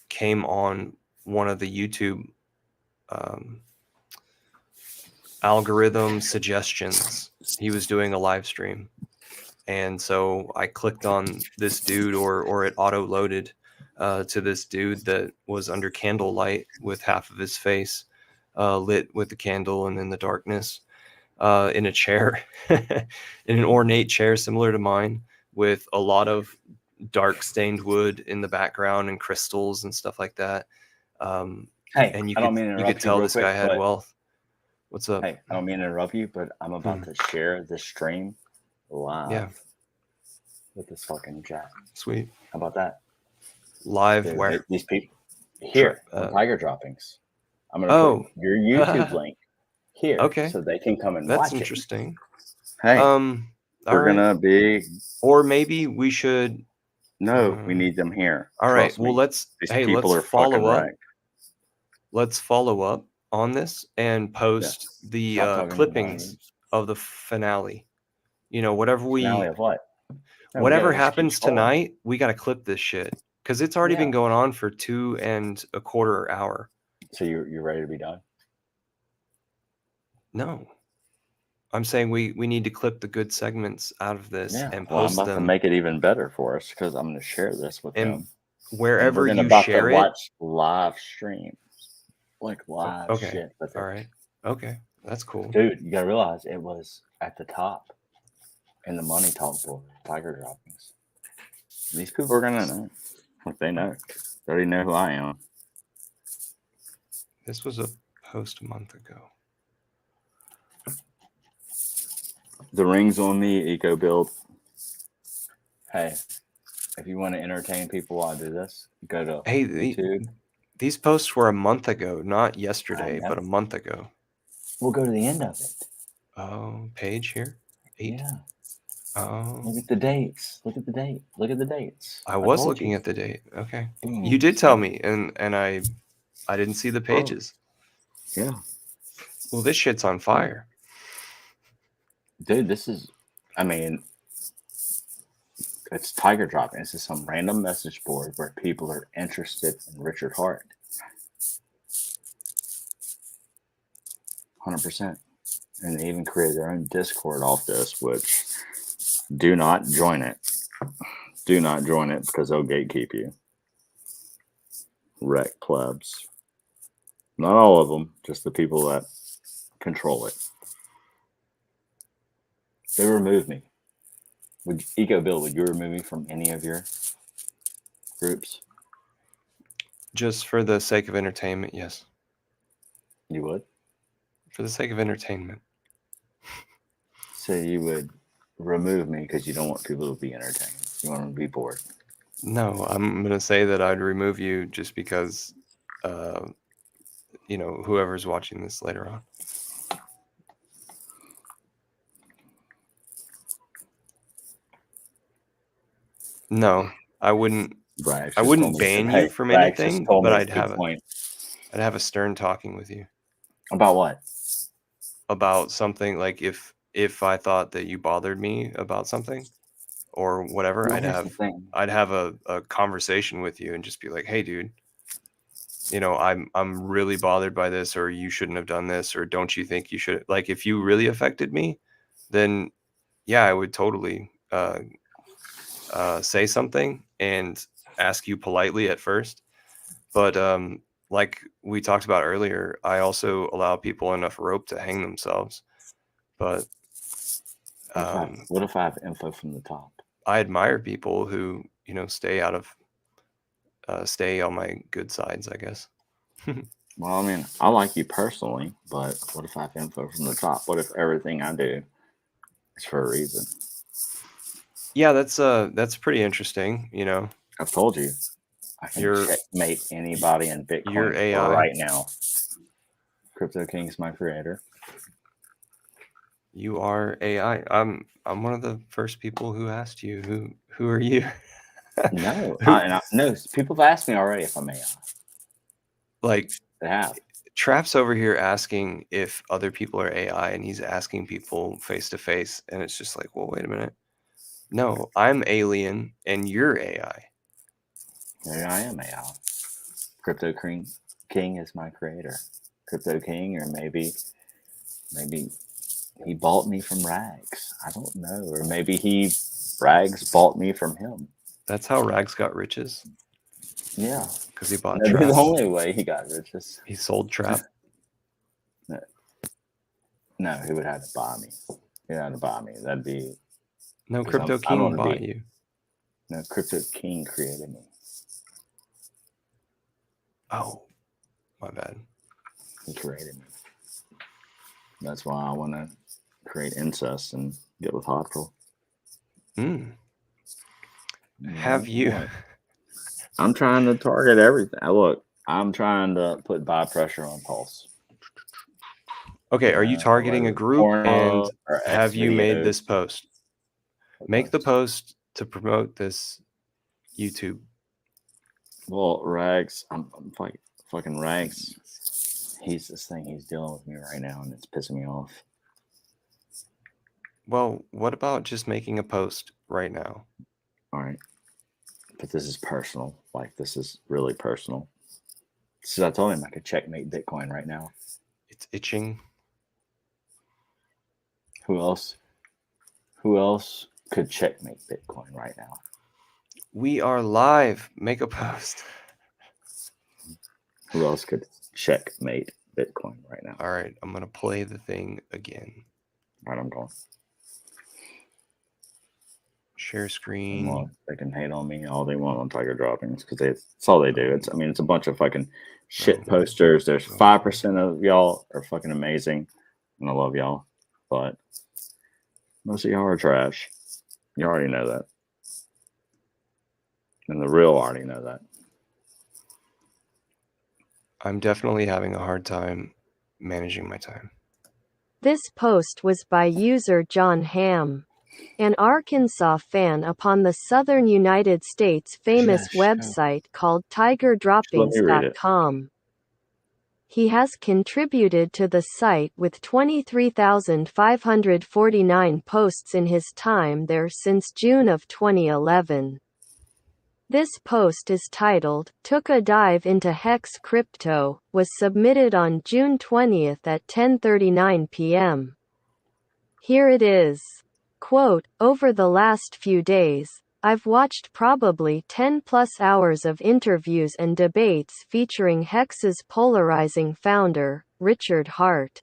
came on one of the YouTube algorithm suggestions. He was doing a live stream, and so I clicked on this dude, or it auto loaded to this dude that was under candlelight with half of his face lit with the candle, and in the darkness in a chair, in an ornate chair similar to mine, with a lot of dark stained wood in the background and crystals and stuff like that. Hey, and you I don't mean to could interrupt you tell real this quick, guy had but- wealth. What's up? Hey, I don't mean to interrupt you, but I'm about to share the stream live Yeah. with this fucking chat. Sweet. How about that? Live Dude, where? these people here on Tiger Droppings. I'm gonna Oh. put your YouTube link here, Okay. so they can come and That's watch interesting. Hey, all we're right. gonna be. Or maybe we should. No, we need them here. All right. Trust Well, me. let's. These Hey, people let's are follow fucking up. wrecked. Let's follow up on this and post the Stop talking about clippings of the finale. Whatever we. Finale of what? No, we whatever gotta just keep happens scrolling. tonight, we got to clip this shit because it's already been Yeah. going on for 2.25 hours. So you're ready to be done? No, I'm saying we need to clip the good segments out of this Yeah. and Well, I'm post about to them. make it even better for us because I'm going to share this with And them. wherever and we're you about share to it. watch live streams, like live Okay. shit with it. All right. Okay. That's cool. Dude, you gotta realize it was at the top in the money talk board, Tiger Droppings. These people are gonna know. Like they know. They already know who I am. This was a post a month ago. The ring's on me, Eco Build. Hey, if you want to entertain people while I do this, go to Hey, YouTube. these posts were a month ago, not yesterday, know. but a month ago. We'll go to the end of it. Oh, page here? 8. Yeah. Oh. Look at the dates. Look at the date. Look at the dates. I was told looking you. at the date. Okay. Boom. You did tell me, and I didn't see the pages. Yeah. Well, this shit's on fire. Dude, this is, I mean, it's Tiger Dropping. This is some random message board where people are interested in Richard Hart. 100%. And they even created their own Discord off this, which do not join it. Do not join it because they'll gatekeep you. Wreck clubs. Not all of them, just the people that control it. They remove me. Would EcoBill, would you remove me from any of your groups? Just for the sake of entertainment, yes. You would? For the sake of entertainment. So you would remove me because you don't want people to be entertained. You want them to be bored. No, I'm gonna say that I'd remove you just because, whoever's watching this later on. No, I wouldn't. Rags I just wouldn't told me ban hey, you from Rags just anything, told but me I'd have Bitcoin. I'd have a stern talking with you About what? about something. Like if I thought that you bothered me about something or whatever, Well, I'd here's the have thing. a conversation with you and just be like, hey, dude, I'm really bothered by this, or you shouldn't have done this, or don't you think you should? Like, if you really affected me, then yeah, I would totally say something and ask you politely at first. But like we talked about earlier, I also allow people enough rope to hang themselves. But what if I have info from the top? I admire people who stay out of stay on my good sides, I guess. Well, I mean, I like you personally, but what if I have info from the top? What if everything I do is for a reason? Yeah, that's pretty interesting. I've told you, I can checkmate anybody in Bitcoin your AI right now. Crypto King is my creator. You are AI. I'm one of the first people who asked you who are you? No, no. People have asked me already if I'm AI. Like they have. Trap's over here asking if other people are AI, and he's asking people face to face, and it's just like, well, wait a minute. No, I'm alien, and you're AI. Maybe I am AI. Crypto King is my creator. Crypto King, or maybe he bought me from Rags. I don't know, or maybe Rags bought me from him. That's how Rags got riches. Yeah, because he bought Trap. Trap. The only way he got riches. He sold Trap. No, he would have to buy me. He would have to buy me. That'd be no. Crypto King bought you. No, Crypto King created me. Oh, my bad. He created me. That's why I want to create incest and get with Hodful. Have you? I'm trying to target everything. Look, I'm trying to put buy pressure on Pulse. Okay, are you targeting a group, and have you made this post? Make the post to promote this YouTube. Well, Rags, I'm fucking Rags. He's this thing. He's dealing with me right now, and it's pissing me off. Well, what about just making a post right now? All right. But this is personal. Like, this is really personal. So I told him I could checkmate Bitcoin right now. It's itching. Who else could checkmate Bitcoin right now? We are live. Make a post. Who else could checkmate Bitcoin right now? All right, I'm going to play the thing again. All right, I'm going. Share screen. They can hate on me all they want on Tiger Droppings because that's all they do. It's a bunch of fucking shit posters. There's 5% of y'all are fucking amazing, and I love y'all, but most of y'all are trash. You already know that, and the real already know that. I'm definitely having a hard time managing my time. This post was by user John Ham, an Arkansas fan upon the southern United States famous website called TigerDroppings.com. He has contributed to the site with 23,549 posts in his time there since June of 2011. This post is titled, "Took a Dive into Hex Crypto," was submitted on June 20th at 10:39 p.m. Here it is. Quote, "Over the last few days, I've watched probably 10 plus hours of interviews and debates featuring Hex's polarizing founder, Richard Hart.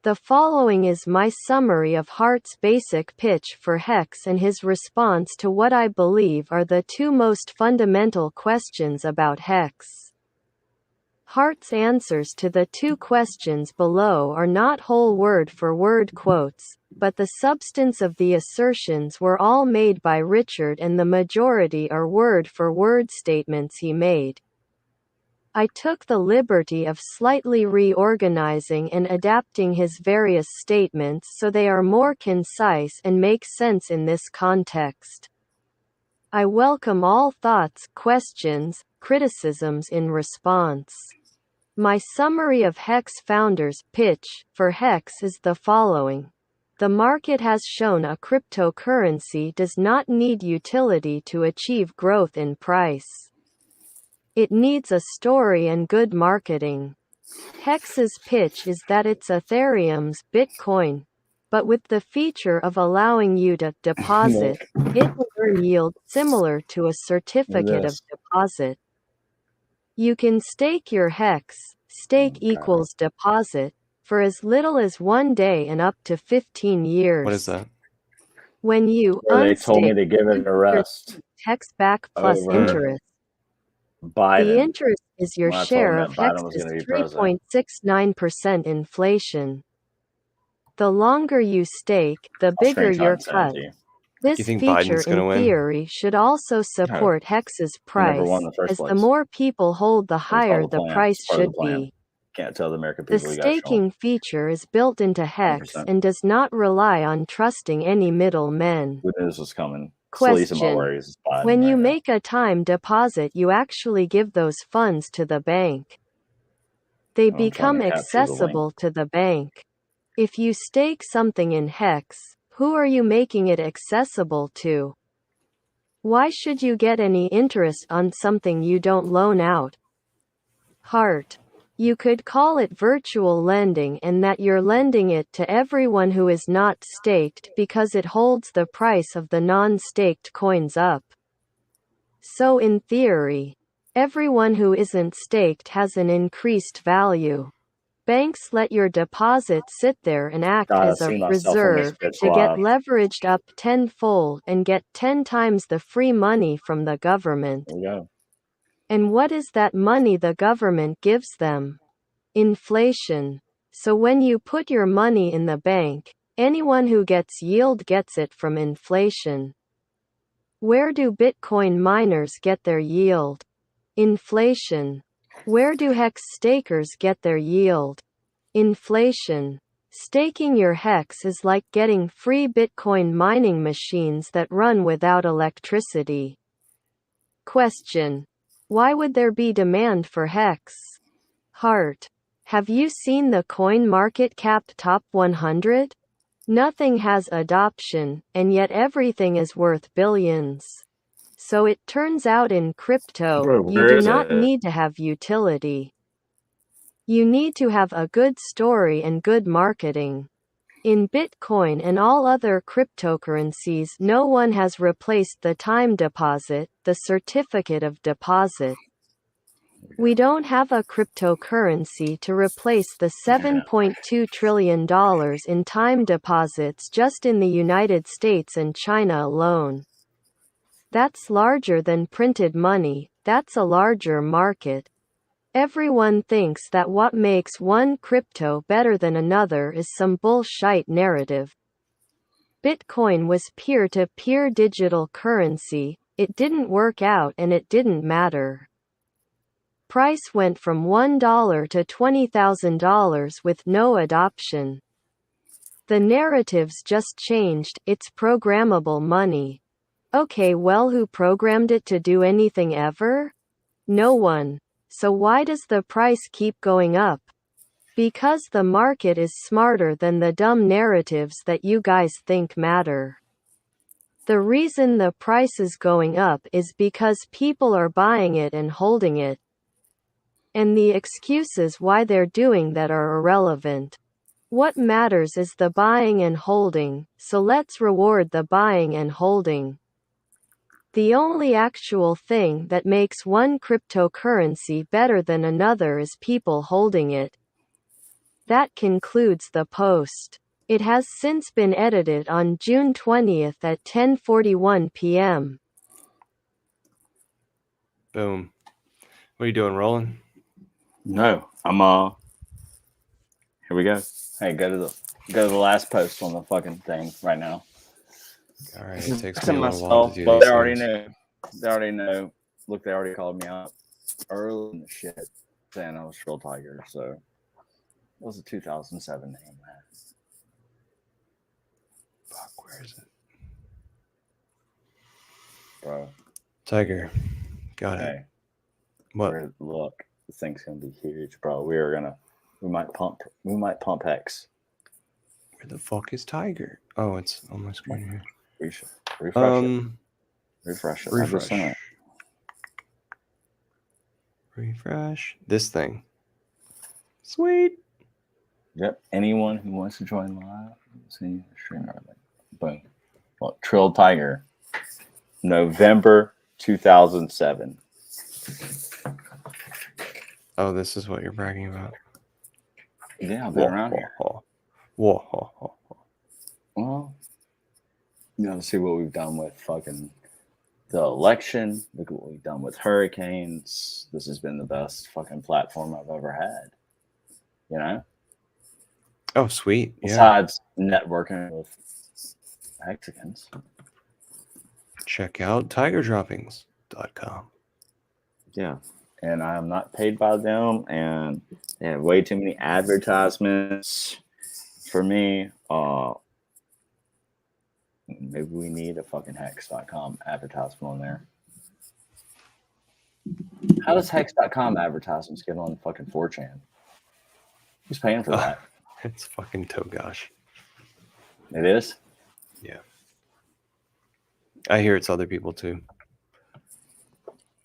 The following is my summary of Hart's basic pitch for Hex and his response to what I believe are the two most fundamental questions about Hex. Hart's answers to the two questions below are not whole word-for-word quotes, but the substance of the assertions were all made by Richard and the majority are word-for-word statements he made. I took the liberty of slightly reorganizing and adapting his various statements so they are more concise and make sense in this context. I welcome all thoughts, questions, criticisms in response. My summary of Hex founders' pitch for Hex is the following. The market has shown a cryptocurrency does not need utility to achieve growth in price. It needs a story and good marketing. Hex's pitch is that it's Ethereum's Bitcoin, but with the feature of allowing you to deposit, it will earn yield similar to a certificate of deposit. You can stake your Hex, stake equals deposit, for as little as 1 day and up to 15 years. What is that? When you They told me unstake, to give it a rest. Hex back plus Over interest. Biden. The interest is your When I told share him of that Biden was Hex's going to be president. 3.69% inflation. The longer you stake, the bigger screenshot your and send it cut. to you. This You think feature Biden's gonna in win? theory should also support Hex's He never price, won in the first as the place. more people hold the It was all higher the the plan. price It's part of should the plan. be. Can't tell the American The people you got to show 'em. staking feature is built into Hex 100%. and does not rely on trusting any middlemen. We knew this was coming. It's the least of my Question. worries is Biden When you right now. make a time deposit, you actually give those funds to the bank. They I'm trying become to capture the link. accessible to the bank. If you stake something in Hex, who are you making it accessible to? Why should you get any interest on something you don't loan out? Hart. You could call it virtual lending and that you're lending it to everyone who is not staked because it holds the price of the non-staked coins up. So in theory, everyone who isn't staked has an increased value. Banks let your deposit sit there and act God, I as a see myself in this reserve bitch to get live. leveraged up tenfold and get 10 times the free money from the government. There we go. And what is that money the government gives them? Inflation. So when you put your money in the bank, anyone who gets yield gets it from inflation. Where do Bitcoin miners get their yield? Inflation. Where do Hex stakers get their yield? Inflation. Staking your Hex is like getting free Bitcoin mining machines that run without electricity. Question. Why would there be demand for Hex? Hart. Have you seen the CoinMarketCap Top 100? Nothing has adoption, and yet everything is worth billions. So it turns out in crypto, Bro, you where do is not it? need to have utility. You need to have a good story and good marketing. In Bitcoin and all other cryptocurrencies, no one has replaced the time deposit, the certificate of deposit. We don't have a cryptocurrency to replace the $7.2 trillion in time deposits just in the United States and China alone. That's larger than printed money, that's a larger market. Everyone thinks that what makes one crypto better than another is some bullshit narrative. Bitcoin was peer-to-peer digital currency, it didn't work out and it didn't matter. Price went from $1 to $20,000 with no adoption. The narratives just changed, it's programmable money. Okay, well, who programmed it to do anything ever? No one. So why does the price keep going up? Because the market is smarter than the dumb narratives that you guys think matter. The reason the price is going up is because people are buying it and holding it. And the excuses why they're doing that are irrelevant. What matters is the buying and holding, so let's reward the buying and holding. The only actual thing that makes one cryptocurrency better than another is people holding it. That concludes the post. It has since been edited on June 20th at 10:41 p.m. Boom. What are you doing, rolling? No, I'm here we go. Hey, go to the last post on the fucking thing right now. All right, This it is takes to me a little while myself, to do but these they already things. know. They already know. Look, they already called me out early in the shit saying I was Trill Tiger. So it was a 2007 name, man. Fuck, where is it? Bro. Tiger. Got it. Hey. What? Look, this thing's gonna be huge, bro. We might pump Hex. Where the fuck is Tiger? Oh, it's on my screen here. Refresh it. Refresh it. I just Refresh. sent it. Refresh. This thing. Sweet. Yep. Anyone who wants to join live, see stream everything. Boom. Well, Trill Tiger. November 2007. Oh, this is what you're bragging about. Yeah, I've been around here. Whoa. Well, you gotta see what we've done with fucking the election. Look at what we've done with hurricanes. This has been the best fucking platform I've ever had. You know? Oh, sweet. Yeah. Besides networking with Hexicans. Check out tigerdroppings.com. Yeah. And I'm not paid by them, and they have way too many advertisements for me. Maybe we need a fucking hex.com advertisement on there. How does hex.com advertisements get on fucking 4chan? Who's paying for that? It's fucking Togosh. It is? Yeah. I hear it's other people too.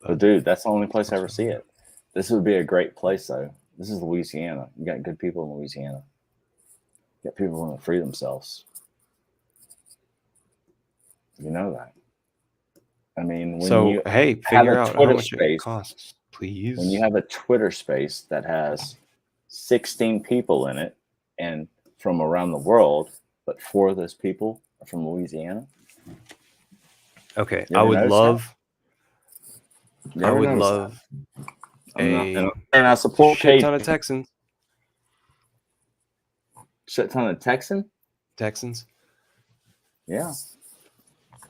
But dude, that's the only place I ever see it. This would be a great place, though. This is Louisiana. You got good people in Louisiana. You got people who want to free themselves. You know that. I mean, when you hey, have figure a out Twitter how much space, it costs, please. when you have a Twitter space that has 16 people in it and from around the world, but 4 of those people are from Louisiana. Okay, You I ever would notice love. You I ever would notice love that? a And I support shit Cade. ton of Texans. Shit ton of Texans. Yeah.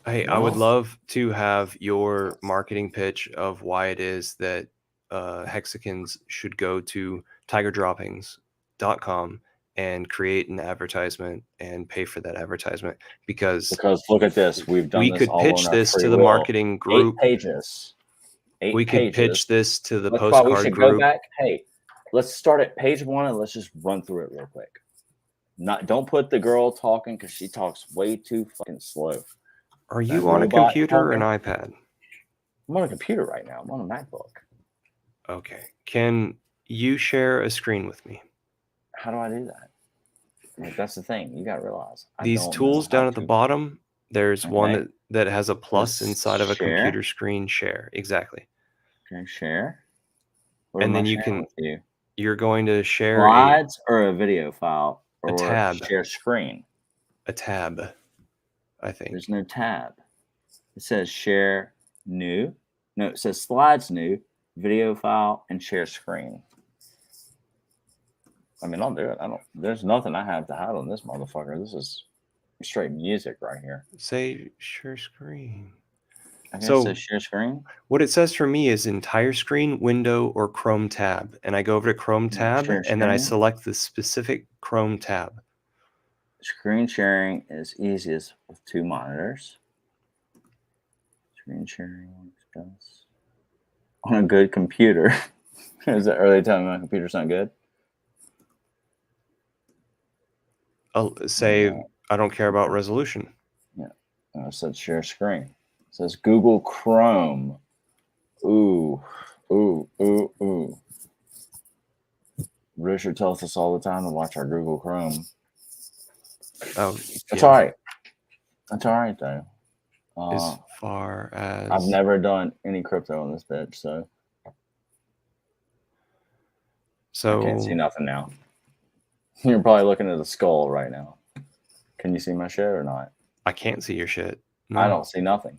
Hey, I would Well, love to have your marketing pitch of why it is that Hexicans should go to tigerdroppings.com and create an advertisement and pay for that advertisement because look at this. We've done we this could all pitch on our this free to the will. marketing group. 8 pages. 8 We pages. could pitch this to the That's why we postcard should group. go back. Hey, let's start at page 1 and let's just run through it real quick. Don't put the girl talking because she talks way too fucking slow. Are you That on a robot computer or an talking- iPad? I'm on a computer right now. I'm on a MacBook. Okay. Can you share a screen with me? How do I do that? Like, that's the thing. You got to realize. I These don't know tools how down at the to- bottom, there's one Okay. that has a plus Let's inside of a share. computer screen. Share. Exactly. Okay, share. What And am I then you sharing can, with you? you're going to share Slides or a video file a or tab. share screen. A tab, I think. There's no tab. It says share new. No, it says slides new, video file, and share screen. I mean, I'll do it. There's nothing I have to hide on this motherfucker. This is straight music right here. Say share screen. I guess So it says share screen. what it says for me is entire screen, window, or Chrome tab. And I go over to Chrome tab Share and then I screen. select the specific Chrome tab. Screen sharing is easiest with 2 monitors. Screen sharing works best on a good computer. Are they telling me my computer's not good? I'll say I don't care about resolution. Yeah. It said share screen. It says Google Chrome. Ooh. Richard tells us all the time to watch our Google Chrome. Oh, That's all right. That's all right, though. Is far as I've never done any crypto on this bitch, so I can't see nothing now. You're probably looking at a skull right now. Can you see my shit or not? I can't see your shit. No. I don't see nothing.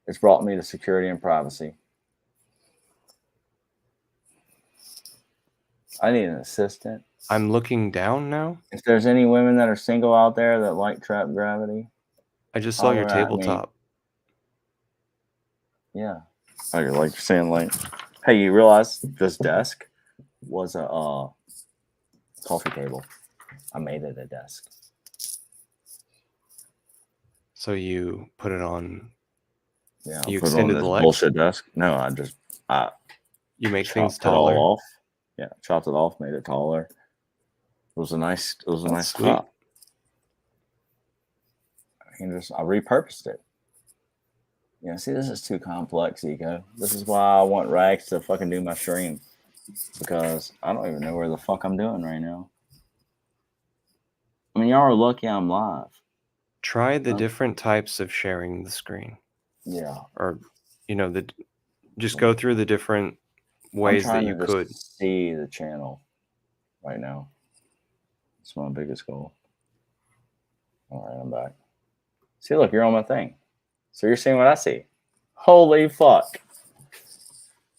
It's brought me to security and privacy. I need an assistant. I'm looking down now. If there's any women that are single out there that like trap gravity, I just saw your holler at me. tabletop. Yeah. Oh, you're like saying like, hey, you realize this desk was a coffee table. I made it a desk. So you put it on. Yeah. You put it on extended this the legs. bullshit desk. No, I You make chopped things it all taller. off. Yeah, chopped it off, made it taller. It was a nice Sweet. top. I repurposed it. Yeah, see, this is too complex, Eco. This is why I want Rags to fucking do my stream. Because I don't even know where the fuck I'm doing right now. I mean, y'all are lucky I'm live. Try the different types of sharing the screen. Yeah. Or, just go through the different ways that you could see the channel right now. It's my biggest goal. All right, I'm back. See, look, you're on my thing. So you're seeing what I see. Holy fuck.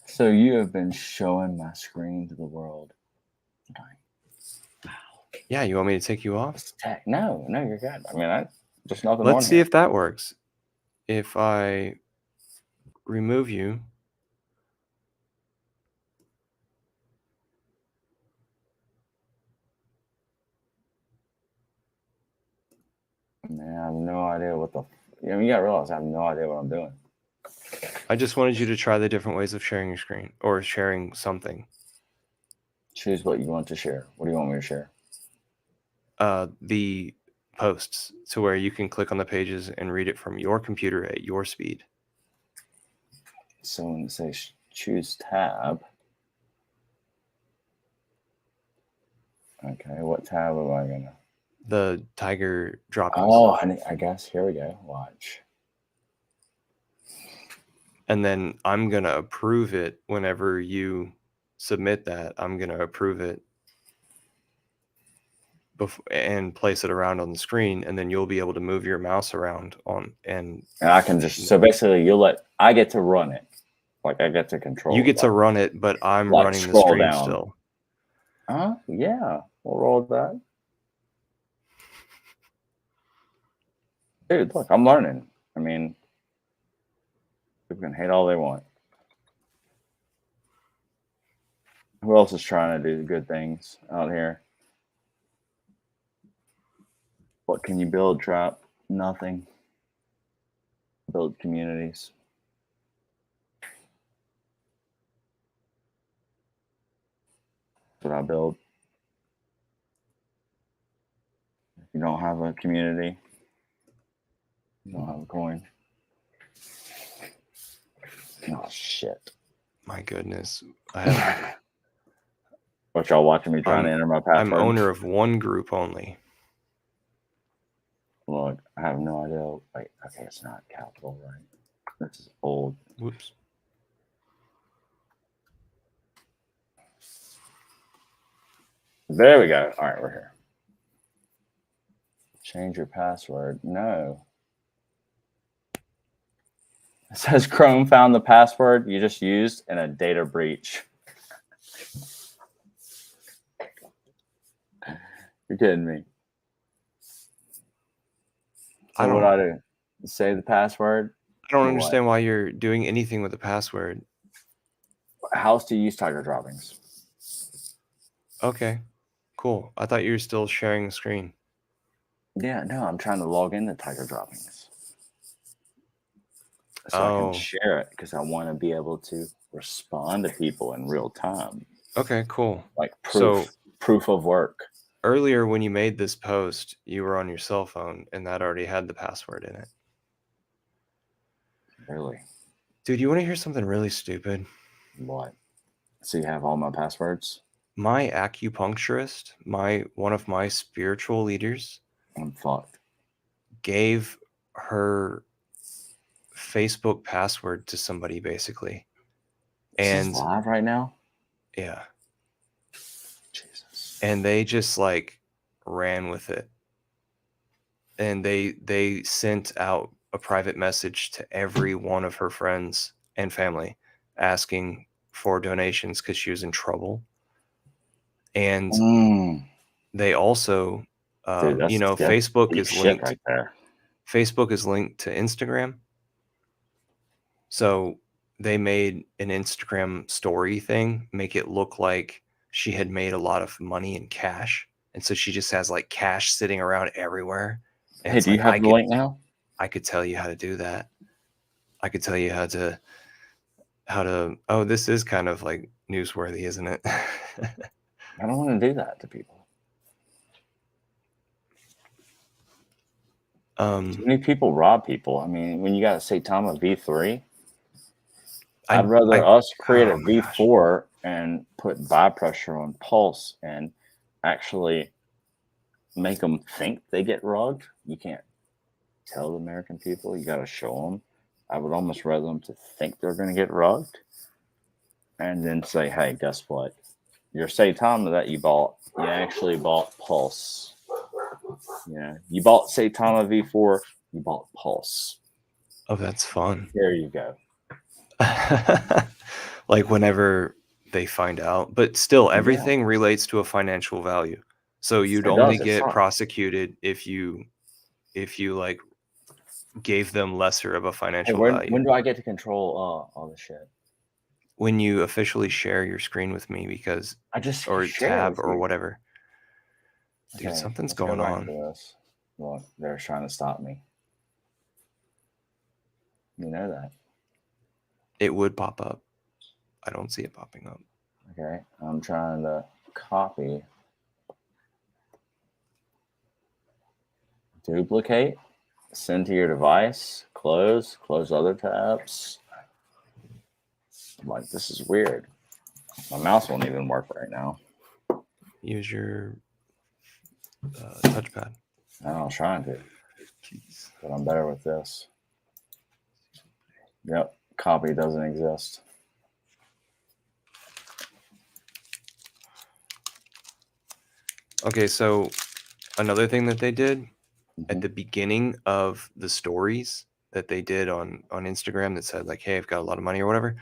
So you have been showing my screen to the world. Yeah, you want me to take you off? No, you're good. I mean, just nothing. Let's see if that works. If I remove you. Man, I have no idea what the. You gotta realize I have no idea what I'm doing. I just wanted you to try the different ways of sharing your screen or sharing something. Choose what you want to share. What do you want me to share? The posts to where you can click on the pages and read it from your computer at your speed. So when it says choose tab. Okay, what tab am I gonna? The tiger droppings. Oh, I guess here we go. Watch. And then I'm gonna approve it whenever you submit that. I'm gonna approve it and place it around on the screen, and then you'll be able to move your mouse around and I can just so basically I get to run it. Like I get to control. You get to run it, but I'm like running the stream down. still. Yeah. We'll roll with that. Dude, look, I'm learning. I mean, people can hate all they want. Who else is trying to do good things out here? What can you build, Trap? Nothing. Build communities. That's what I build. If you don't have a community, you don't have a coin. Oh, shit. My goodness. What, y'all watching me trying to enter my password? I'm owner of one group only. Look, I have no idea. Wait, okay, it's not capital, right? This is old. Whoops. There we go. All right, we're here. Change your password. No. It says Chrome found the password you just used in a data breach. You're kidding me. So what I do? Say the password? I don't understand why you're doing anything with the password. How else do you use Tiger Droppings? Okay, cool. I thought you were still sharing the screen. Yeah, no, I'm trying to log into Tiger Droppings. So I can share it because I want to be able to respond to people in real time. Okay, cool. Like proof of work. Earlier when you made this post, you were on your cell phone and that already had the password in it. Really? Dude, you want to hear something really stupid? What? So you have all my passwords? My acupuncturist, one of my spiritual leaders, I'm fucked. gave her Facebook password to somebody basically. This And is live right now. yeah. Jesus. And they just like ran with it. And they sent out a private message to every one of her friends and family asking for donations because she was in trouble. And they also, Dude, you that's know, Facebook deep is shit linked. right there. Facebook is linked to Instagram. So they made an Instagram story thing, make it look like she had made a lot of money in cash. And so she just has like cash sitting around everywhere. And Hey, it's do you like, have the link now? I could tell you how to do that. I could tell you how to, oh, this is kind of like newsworthy, isn't it? I don't want to do that to people. Too many people rob people. I mean, when you got Saitama V3, I'd rather us create a V4 and put buy pressure on Pulse and actually make them think they get rugged. You can't tell the American people. You got to show them. I would almost rather them to think they're going to get rugged and then say, hey, guess what? Your Saitama that you bought, you actually bought Pulse. Yeah, you bought Saitama V4, you bought Pulse. Oh, that's fun. There you go. Like whenever they find out, but still everything relates to a financial value. So you'd only get prosecuted if you like gave them lesser of a financial value. When do I get to control all the shit? When you officially share your screen with me, because I just or tab or you. whatever. Dude, Okay, something's let's go going back on. to this. Look, they're trying to stop me. You know that. It would pop up. I don't see it popping up. Okay, I'm trying to copy, duplicate, send to your device, close other tabs. I'm like, this is weird. My mouse won't even work right now. Use your touchpad. I was trying to, but I'm better with this. Yep, copy doesn't exist. Okay, so another thing that they did at the beginning of the stories that they did on Instagram that said like, hey, I've got a lot of money or whatever,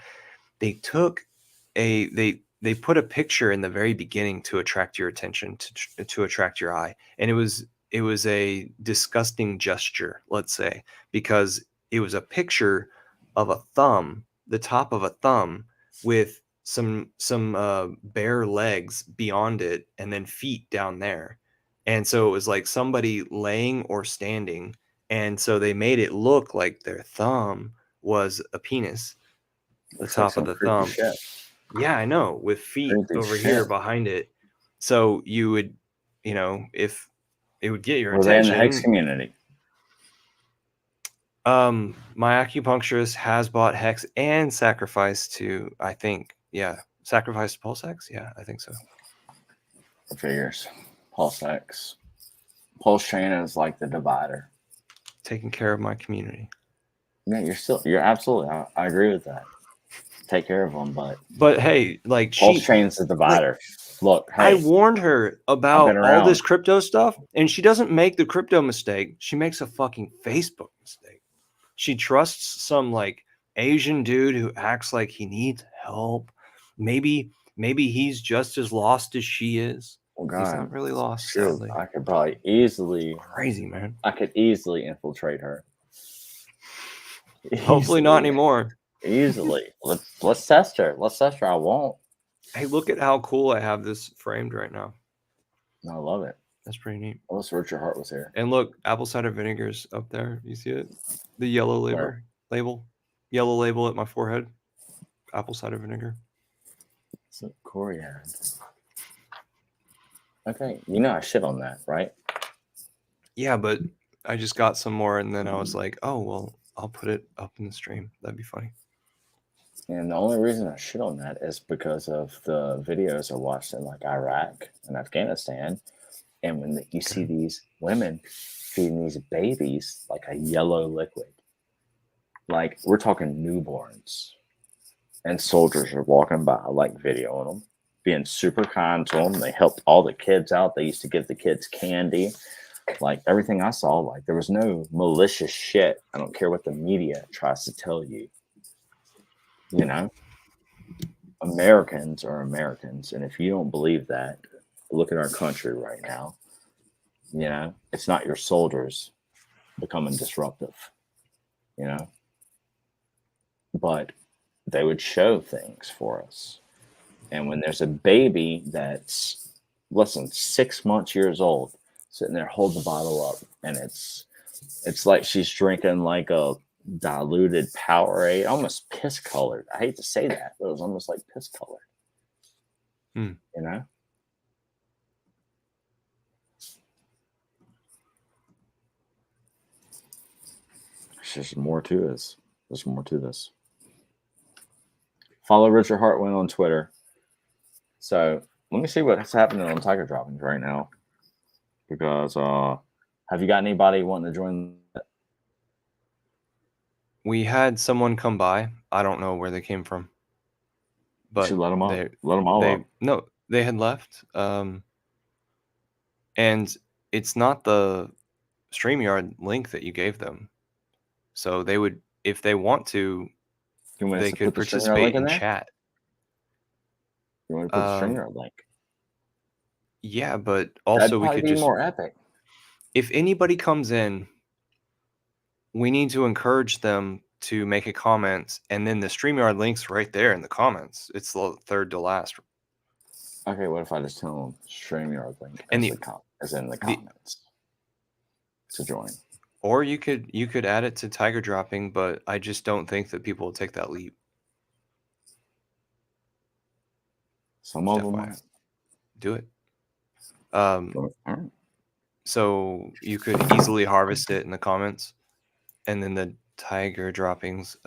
they took they put a picture in the very beginning to attract your attention, to attract your eye. And it was a disgusting gesture, let's say, because it was a picture of a thumb, the top of a thumb with some bare legs beyond it and then feet down there. And so it was like somebody laying or standing. And so they made it look like their thumb was a penis. The top of the thumb. Shit. Yeah, I know, with feet over here behind it. So you would, you know, if it would get your attention. Were they in the Hex community? My acupuncturist has bought Hex and Sacrifice to, I think, Sacrifice to Pulse Hex. Yeah, I think so. The figures. Pulse Hex. Pulse Chain is like the divider. Taking care of my community. Yeah, you're absolutely. I agree with that. Take care of them, but hey, like Pulse Chain's the divider. Like, look, hey, I warned her about all this crypto stuff, and she doesn't make the crypto mistake. She makes a fucking Facebook mistake. She trusts some like Asian dude who acts like he needs help. Maybe he's just as lost as she is. Oh God, he's not really lost. Sure, sadly. I could probably easily crazy, man. I could easily infiltrate her. Hopefully not anymore. Easily. Let's test her. Let's test her. I won't. Hey, look at how cool I have this framed right now. I love it. That's pretty neat. I wish Richard Hart was here. And look, apple cider vinegar's up there. You see it? The yellow label. Yellow label at my forehead. Apple cider vinegar. It's a coriander. Okay, you know I shit on that, right? Yeah, but I just got some more, and then I was like, oh well, I'll put it up in the stream. That'd be funny. And the only reason I shit on that is because of the videos I watched in like Iraq and Afghanistan. And when you see these women feeding these babies like a yellow liquid, Like we're talking newborns, and soldiers are walking by, like videoing them, being super kind to them. They helped all the kids out. They used to give the kids candy. Like everything I saw, like there was no malicious shit. I don't care what the media tries to tell you. You know, Americans are Americans, and if you don't believe that, look at our country right now. You know, it's not your soldiers becoming disruptive. You know, but they would show things for us. And when there's a baby that's less than 6 months years old, sitting there holding the bottle up, and it's like she's drinking like a diluted Powerade, almost piss colored. I hate to say that, but it was almost like piss colored. You know? There's more to this. There's more to this. Follow Richard Hartwin on Twitter. So let me see what's happening on Tiger Droppings right now. Because have you got anybody wanting to join? We had someone come by. I don't know where they came from. But should let them up. Let them all up. No, they had left. And it's not the StreamYard link that you gave them. So they would, if they want to, they could participate in chat. You want to put the StreamYard link? Yeah, but also we could just more epic. If anybody comes in, we need to encourage them to make a comment, and then the StreamYard link's right there in the comments. It's the third to last. Okay, what if I just tell them StreamYard link and as in the comments to join? Or you could add it to Tiger Dropping, but I just don't think that people will take that leap. Some of them might. Do it. So you could easily harvest it in the comments, and then the Tiger Droppings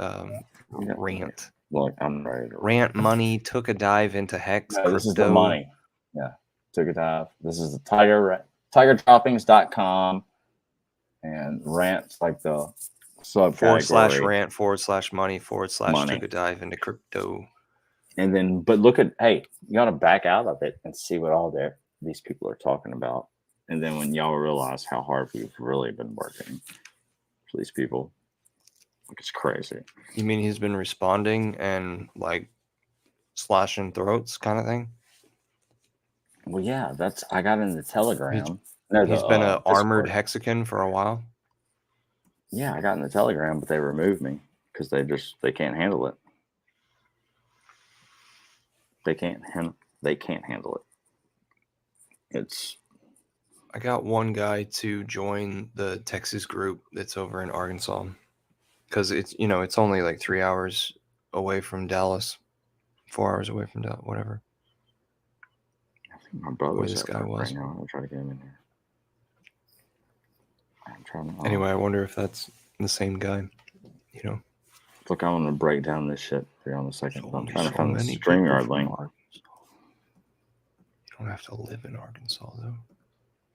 rant. Like I'm ready to rant money took a dive into Hex. No, this is the money. Yeah, took a dive. This is the TigerDroppings.com, and rants like the subcategory /rant/money/ took a dive into crypto. And then, but look at, hey, you got to back out of it and see what all these people are talking about. And then when y'all realize how hard we've really been working for these people, like it's crazy. You mean he's been responding and like slashing throats kind of thing? Well, yeah, I got in the Telegram. He's been an armored Hexagon for a while. Yeah, I got in the Telegram, but they removed me because they can't handle it. They can't handle it. I got one guy to join the Texas group that's over in Arkansas, because it's only like 3 hours away from Dallas, 4 hours away from Dallas, whatever. I think my brother's this guy was. right now. I'll try to get him in there. I'm trying to. Anyway, I wonder if that's the same guy. Look, I want to break down this shit for you on a second. I'm trying to find the StreamYard link. You don't have to live in Arkansas, though,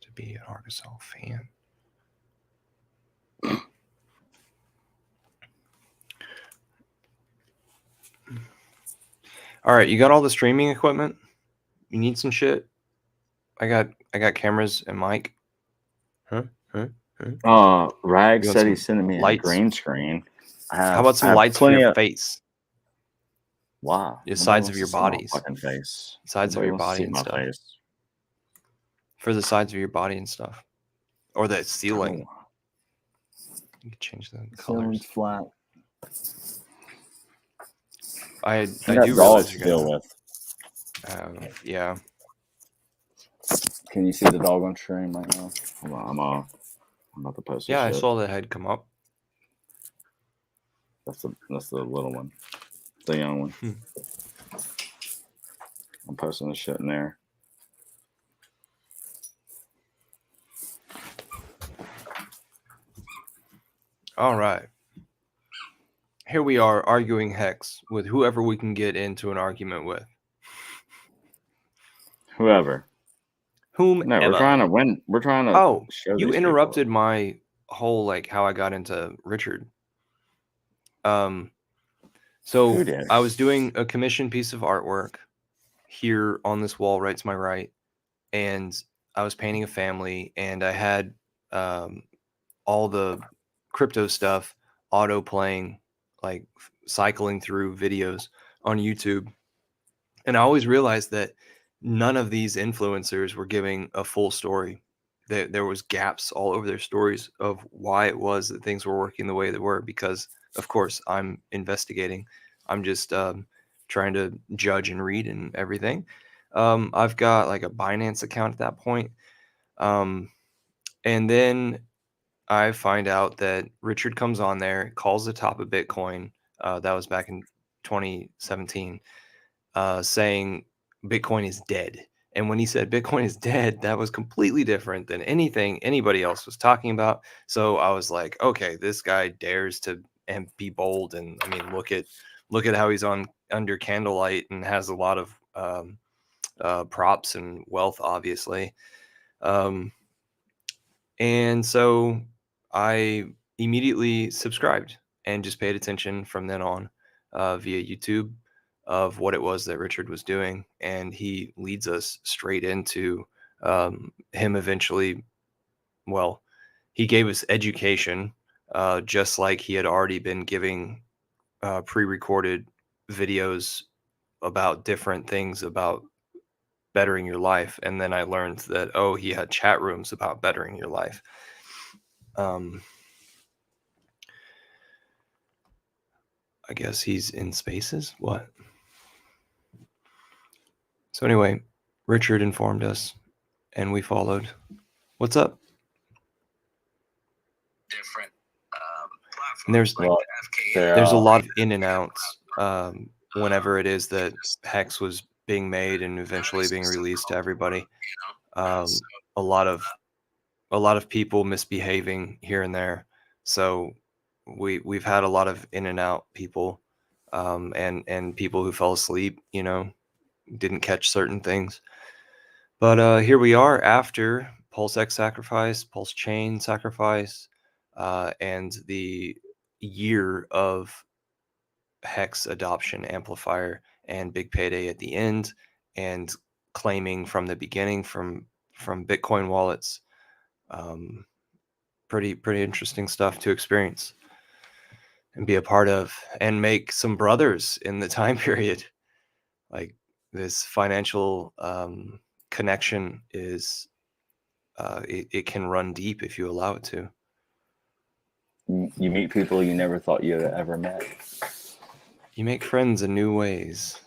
to be an Arkansas fan. All right, you got all the streaming equipment? You need some shit? I got cameras and mic. Rag said he's sending me a green screen. How about some lights for your face? Wow. The sides of your bodies. Fucking face. Sides of your body and stuff. For the sides of your body and stuff. Or the ceiling. You can change the colors. Flat. I do realize you're gonna, yeah. Can you see the dog on stream right now? Hold on, I'm about to post. Yeah, I saw the head come up. That's the little one, the young one. I'm posting the shit in there. All right. Here we are arguing Hex with whoever we can get into an argument with. Whoever. Whomever. No, we're trying to win. We're trying to. Oh, show you these interrupted my whole how I got into Richard. So Who did? I was doing a commissioned piece of artwork here on this wall right to my right, and I was painting a family, and I had all the crypto stuff auto playing, like cycling through videos on YouTube. And I always realized that none of these influencers were giving a full story. There was gaps all over their stories of why it was that things were working the way they were, because of course I'm investigating. I'm just trying to judge and read and everything. I've got like a Binance account at that point. And then I find out that Richard comes on there, calls the top of Bitcoin. That was back in 2017, saying Bitcoin is dead. And when he said Bitcoin is dead, that was completely different than anything anybody else was talking about. So I was like, okay, this guy dares to and be bold. And I mean, look at how he's on under candlelight and has a lot of props and wealth, obviously. And so I immediately subscribed and just paid attention from then on via YouTube of what it was that Richard was doing. And he leads us straight into him eventually. Well, he gave us education, just like he had already been giving pre-recorded videos about different things about bettering your life. And then I learned that, oh, he had chat rooms about bettering your life. I guess he's in Spaces. What? So anyway, Richard informed us and we followed. What's up? Different And there's a lot of in and outs whenever it is that Hex was being made and eventually being released to everybody. A lot of people misbehaving here and there. So we've had a lot of in and out people, and people who fell asleep, didn't catch certain things. But here we are after Pulse X sacrifice, Pulse Chain sacrifice, and the year of Hex adoption amplifier and big payday at the end, and claiming from the beginning from Bitcoin wallets. Pretty interesting stuff to experience and be a part of, and make some brothers in the time period. Like this financial connection is it can run deep if you allow it to. You meet people you never thought you'd ever met. You make friends in new ways.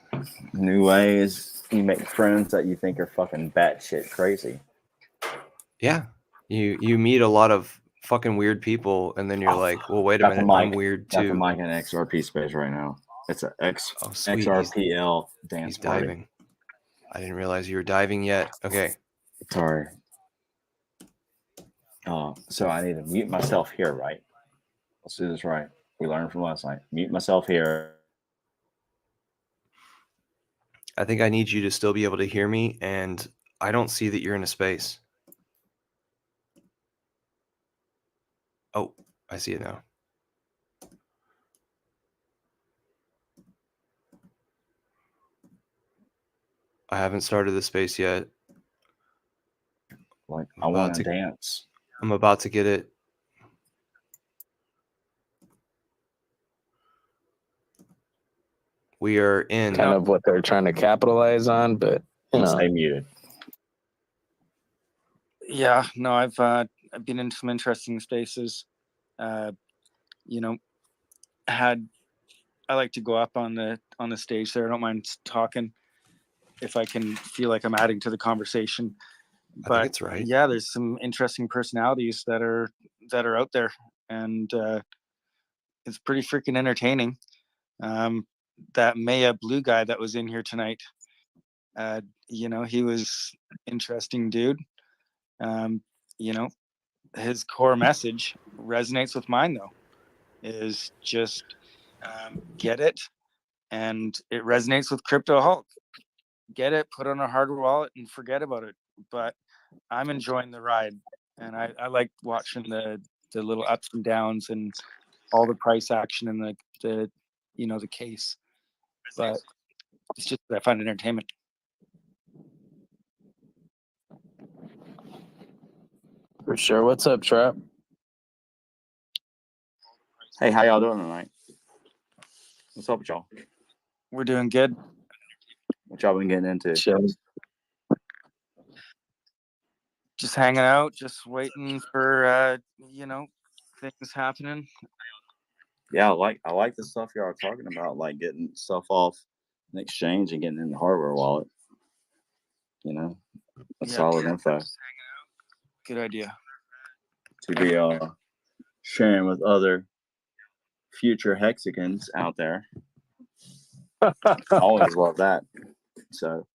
New ways. You make friends that you think are fucking batshit crazy. Yeah. You meet a lot of fucking weird people, and then you're like, well, wait a minute, I'm weird too. Got the mic in XRP space right now. It's a XRPL dance he's diving. party. I didn't realize you were diving yet. Okay. Sorry. So I need to mute myself here, right? Let's do this right. We learned from last night. Mute myself here. I think I need you to still be able to hear me, and I don't see that you're in a space. Oh, I see it now. I haven't started the space yet. Like, I want to dance. I'm about to get it. We are in kind of what they're trying to capitalize on, but stay muted. Yeah, no, I've been in some interesting spaces. I like to go up on the stage there. I don't mind talking if I can feel like I'm adding to the conversation. But I think it's right. Yeah, there's some interesting personalities that are out there, and it's pretty freaking entertaining. That Maya Blue guy that was in here tonight, he was interesting dude. His core message resonates with mine though, is just get it, and it resonates with Crypto Hulk. Get it, put on a hardware wallet and forget about it. But I'm enjoying the ride, and I like watching the little ups and downs, and all the price action and the the case. But it's just that I find it entertainment. For sure. What's up, Trap? Hey, how y'all doing tonight? What's up with y'all? We're doing good. What y'all been getting into? Just hanging out, just waiting for things happening. Yeah, I like the stuff y'all are talking about, like getting stuff off an exchange and getting in the hardware wallet. That's solid info. Good idea. To be sharing with other future Hexicans out there. I always love that. So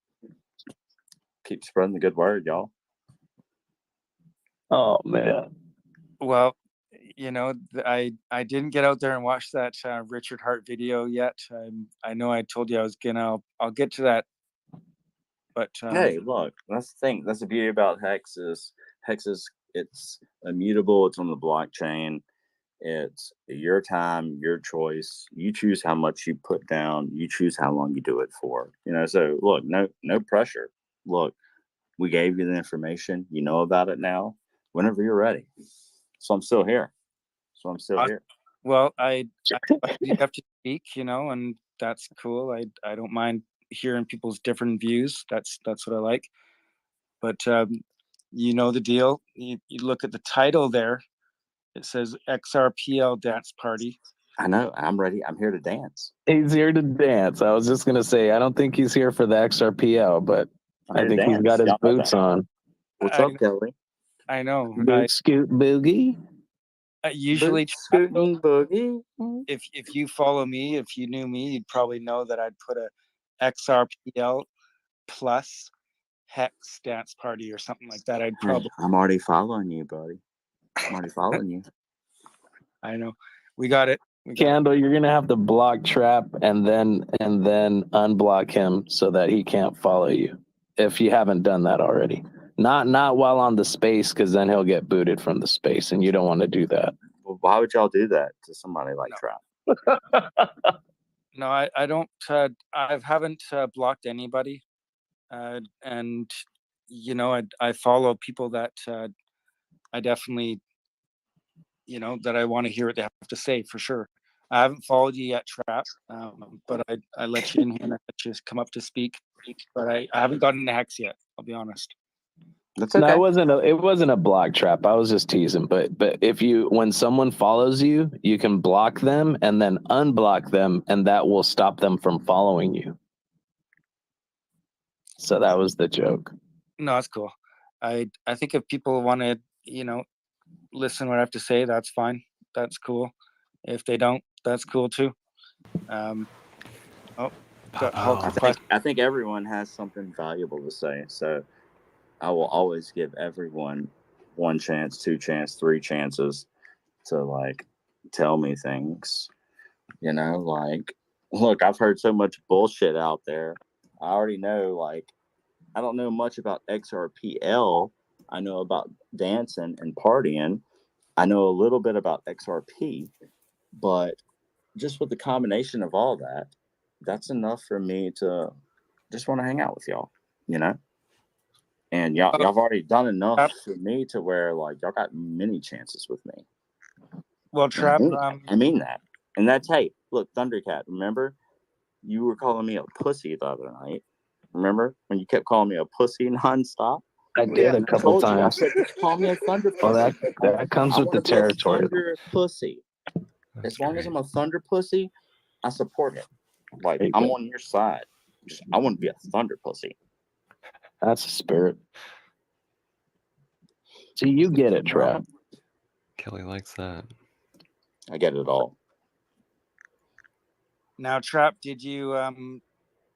keep spreading the good word, y'all. Oh man. Well, I didn't get out there and watch that Richard Hart video yet. I know I told you I was gonna. I'll get to that. But hey, look, that's the thing. That's the beauty about Hex is it's immutable. It's on the blockchain. It's your time, your choice. You choose how much you put down. You choose how long you do it for. So look, no pressure. Look, we gave you the information. You know about it now. Whenever you're ready. So I'm still here. Well, I have to speak, and that's cool. I don't mind hearing people's different views. That's what I like. But the deal. You look at the title there. It says XRPL Dance Party. I know. I'm ready. I'm here to dance. He's here to dance. I was just gonna say, I don't think he's here for the XRPL, but I think he's got his boots on. What's up, Kelly? I know. Boot scoot boogie. Usually scooting boogie. If you follow me, if you knew me, you'd probably know that I'd put a XRPL plus Hex Dance Party or something like that. I'm already following you, buddy. I'm already following you. I know. We got it. Candle, you're gonna have to block Trap and then unblock him so that he can't follow you. If you haven't done that already. Not while on the space, because then he'll get booted from the space, and you don't want to do that. Well, why would y'all do that to somebody like Trap? No, I don't. I haven't blocked anybody, and I follow people that I definitely, that I want to hear what they have to say for sure. I haven't followed you yet, Trap, but I let you in here and I let you come up to speak. But I haven't gotten into Hex yet. I'll be honest. That's okay. No, it wasn't a block, Trap. I was just teasing. But when someone follows you, you can block them and then unblock them, and that will stop them from following you. So that was the joke. No, that's cool. I think if people want to, listen to what I have to say, that's fine. That's cool. If they don't, that's cool too. I think everyone has something valuable to say. So I will always give everyone one chance, two chance, three chances to tell me things. Look, I've heard so much bullshit out there. I already know, I don't know much about XRPL. I know about dancing and partying. I know a little bit about XRP, but just with the combination of all that, that's enough for me to just want to hang out with y'all, And y'all have already done enough for me to where y'all got many chances with me. Well, Trap, I mean that. And that's, hey, look, Thundercat, remember you were calling me a pussy the other night? Remember when you kept calling me a pussy nonstop? I did a couple times. I said, just call me a thunder pussy. Well, that comes with the territory. Thunder pussy. As long as I'm a thunder pussy, I support it. I'm on your side. I want to be a thunder pussy. That's the spirit. So you get it, Trap. Kelly likes that. I get it all. Now, Trap, did you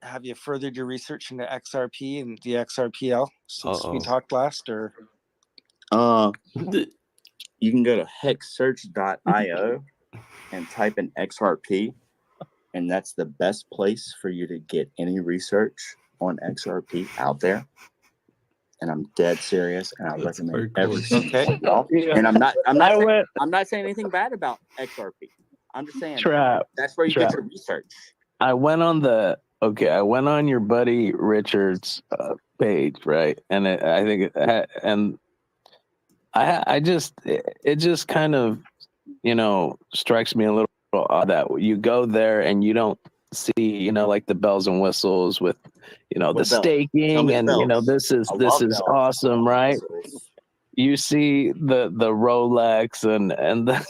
have you furthered your research into XRP and the XRPL since we talked last, or? You can go to hexsearch.io and type in XRP, and that's the best place for you to get any research on XRP out there. And I'm dead serious, and I recommend everything. Okay. And I'm not saying anything bad about XRP. I'm just saying. Trap. That's where you Trap. get your research. I went on your buddy Richard's page, right? And I think it had, and it just kind of, strikes me a little odd that you go there and you don't see, like the bells and whistles with, the What bell? Tell staking, me the and bells. this is I love bells. awesome, right? Whistles. You see the Rolex and the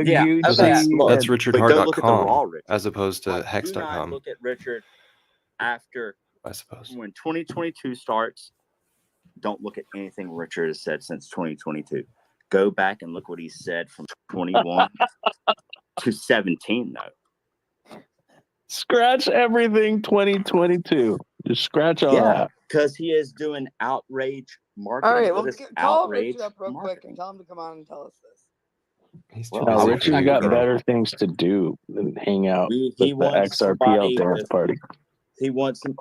Yeah, Gucci. okay. Look, That's but go look at the raw richardhart.com Richard. as opposed to Do not hex.com, look at Richard after I suppose. when 2022 starts. Don't look at anything Richard has said since 2022. Go back and look what he said from 21 to 17, though. Scratch everything 2022. Just scratch all that. Because he is doing outrage marketing. All right, well, What is call outrage Richard up real quick marketing? and tell him to come on and tell us this. He's Well, too I busy wish Richard's I being could got get better things to do than hang out He with the wants XRPL somebody dance party. He wants some.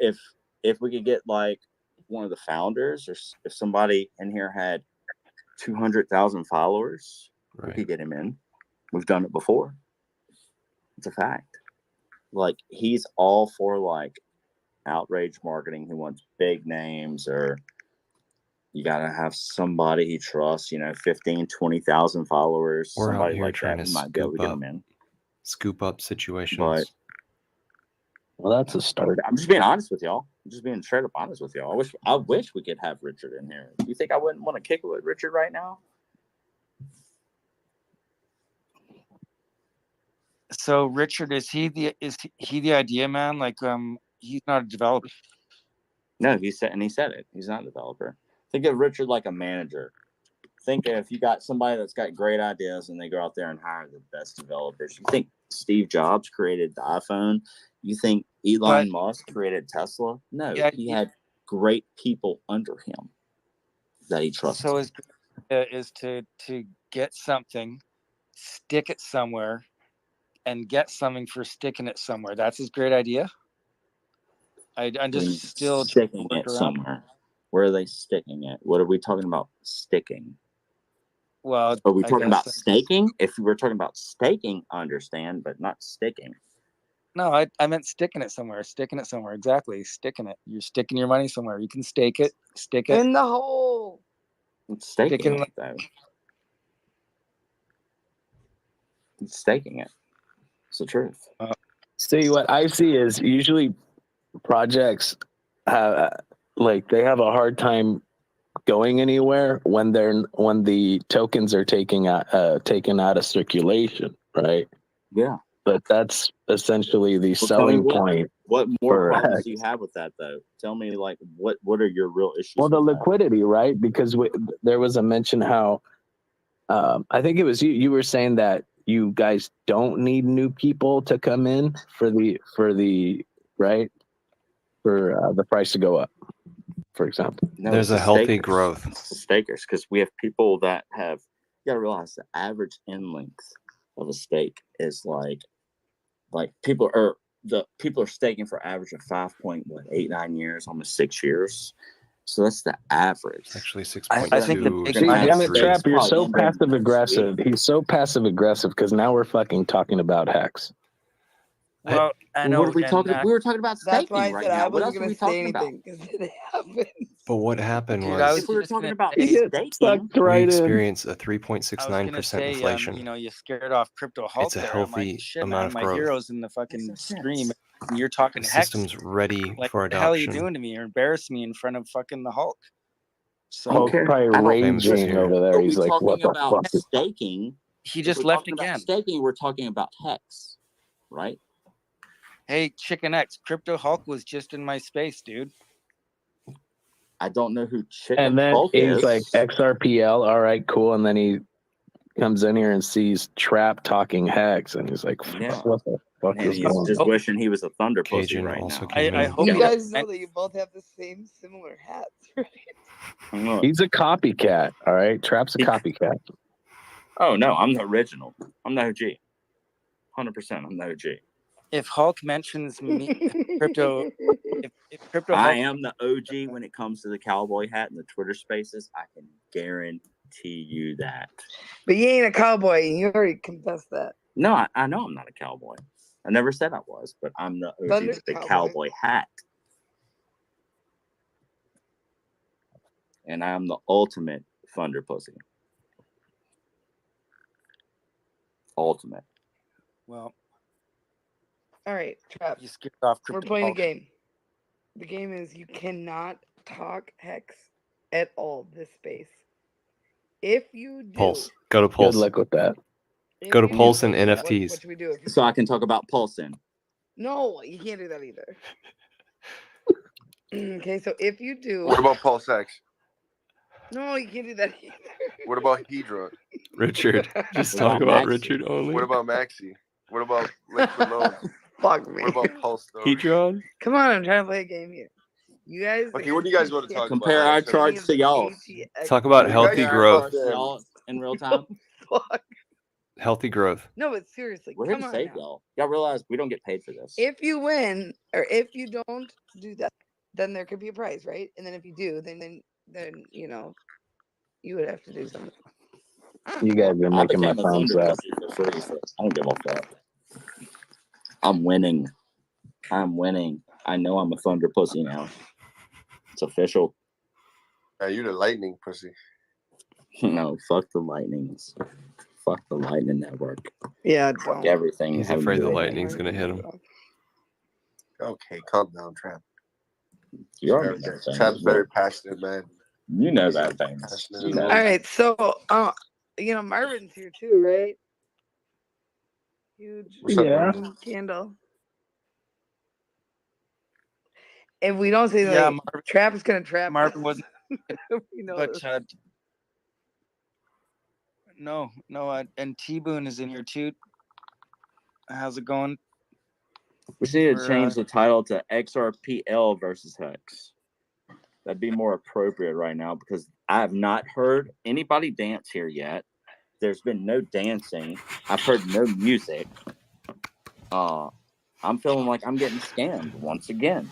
If we could get like one of the founders, or if somebody in here had 200,000 followers, we could get him in. We've done it before. It's a fact. Like, he's all for like outrage marketing. He wants big names, or you gotta have somebody he trusts. 15, 20,000 followers. We're out Somebody here like trying that. to We might be able to get him in. scoop up situations. But well, that's a start. I'm just being honest with y'all. I'm just being straight up honest with y'all. I wish we could have Richard in here. You think I wouldn't want to kick it with Richard right now? So Richard, is he the idea man? Like, he's not a developer. No, he said it. He's not a developer. Think of Richard like a manager. Think if you got somebody that's got great ideas and they go out there and hire the best developers. You think Steve Jobs created the iPhone? You think Elon Musk created Tesla? No, he had great people under him that he trusted. So is to get something, stick it somewhere, and get something for sticking it somewhere. That's his great idea. I'm just still sticking it somewhere. Where are they sticking it? What are we talking about sticking? Well, are we talking about staking? If we're talking about staking, I understand, but not sticking. No, I meant sticking it somewhere. Sticking it somewhere. Exactly. Sticking it. You're sticking your money somewhere. You can stake it. Stick it in the hole. It's staking it, though. It's staking it. It's the truth. See, what I see is usually projects have they have a hard time going anywhere when the tokens are taken out of circulation, right? Yeah. But that's essentially the selling point. What more problems do you have with that, though? Tell me, like, what are your real issues? Well, the liquidity, right? Because there was a mention how I think it was you were saying that you guys don't need new people to come in for the price to go up, for example. No, there's a healthy growth. It's the stakers, because we have people that have. You gotta realize the average end length of a stake is like people are staking for average of 5.9 years, almost 6 years. So that's the average. It's actually 6.2. I think the big damn it, Trap, you're so passive aggressive. He's so passive aggressive because now we're fucking talking about Hex. Well, I know. What are we talking about? We were talking about That's staking why I right said now. I What else wasn't are we going to say talking about? anything because it happened. But what happened Dude, was If we were talking about He gets staking, sucked right we in. experienced a I was gonna 3.69% say, inflation. you scared off Crypto Hulk. It's a there. I'm healthy like, shit, amount man, of my growth. heroes in the fucking stream, and you're talking The Hex. system's ready Like, for what the hell are you adoption. doing to me? You're embarrassing me in front of fucking the Hulk. So Hulk's probably Famous is raging here. over there. are He's we like, what talking the about fuck? staking? he If just we're left talking about again. staking, we're talking about Hex, right? Hey, Chicken X, Crypto Hulk was just in my space, dude. I don't know who Chicken And then Hulk he's is. like, XRPL, all right, cool. And then he comes in here and sees Trap talking Hex, and he's like, Yeah. what the fuck And is he's going just on? wishing he was a Thunder Pussy Cajun right also now. came I in. hope You he guys know doesn't. that you both have the same similar hats, right? And look, He's a copycat, all right? Trap's a copycat. oh no, I'm the original. I'm the OG. 100%. I'm the OG. If Hulk mentions me, Crypto, if Crypto I Hulk, am the OG when it comes to the cowboy hat and the Twitter Spaces. I can guarantee you that. But you ain't a cowboy. You already confessed that. No, I know I'm not a cowboy. I never said I was, but I'm the OG Thunder with the cowboy. cowboy hat. And I'm the ultimate thunder pussy. Ultimate. Well, All right, Trap. you skipped off We're Crypto playing a Hulk. game. The game is you cannot talk Hex at all this space. If you do, Pulse. Go to Good Pulse. luck with that. if Go to you do, Pulse and what NFTs. should we do? If you So I can talk about Pulsing. no, you can't do that either. Okay, so if you do, What about Pulse X? no, you can't do that either. What about Hedron? Richard. Just What talk about about Maxi? Richard only. What about Maxi? What about Liquid Loans? Fuck me. What about Pulse Story? Hedron? Come on, I'm trying to play a game here. You guys. Okay, what do you guys want to talk Compare about? our charts to y'all. Talk about You healthy guys growth. fucking- Y'all in real time. Fuck. Healthy growth. No, but seriously, We're here come to on save now. y'all. Y'all realize we don't get paid for this. If you win or if you don't do that, then there could be a prize, right? And then if you do, then you know, you would have to do something. You guys are I making my became a thumbs thunder up. pussy for free, so I don't give a fuck. I'm winning. I'm winning. I know I'm a thunder pussy now. It's official. You the lightning pussy. No, fuck the lightnings. Fuck the lightning network. Yeah, fuck everything. He's having to afraid do the with lightning's gonna hit him. Okay, calm down, Trap. You already know that. Trap's very passionate, man. You know that, famous. You know All that. right, so you know, Marvin's here too, right? Huge candle. If we don't say Yeah, like Trap is gonna trap. Marvin us. wasn't. We know But this. no, and T-Boone is in here too. How's it going? We need to For, change the title to XRPL versus Hex. That'd be more appropriate right now because I have not heard anybody dance here yet. There's been no dancing. I've heard no music. I'm feeling like I'm getting scammed once again.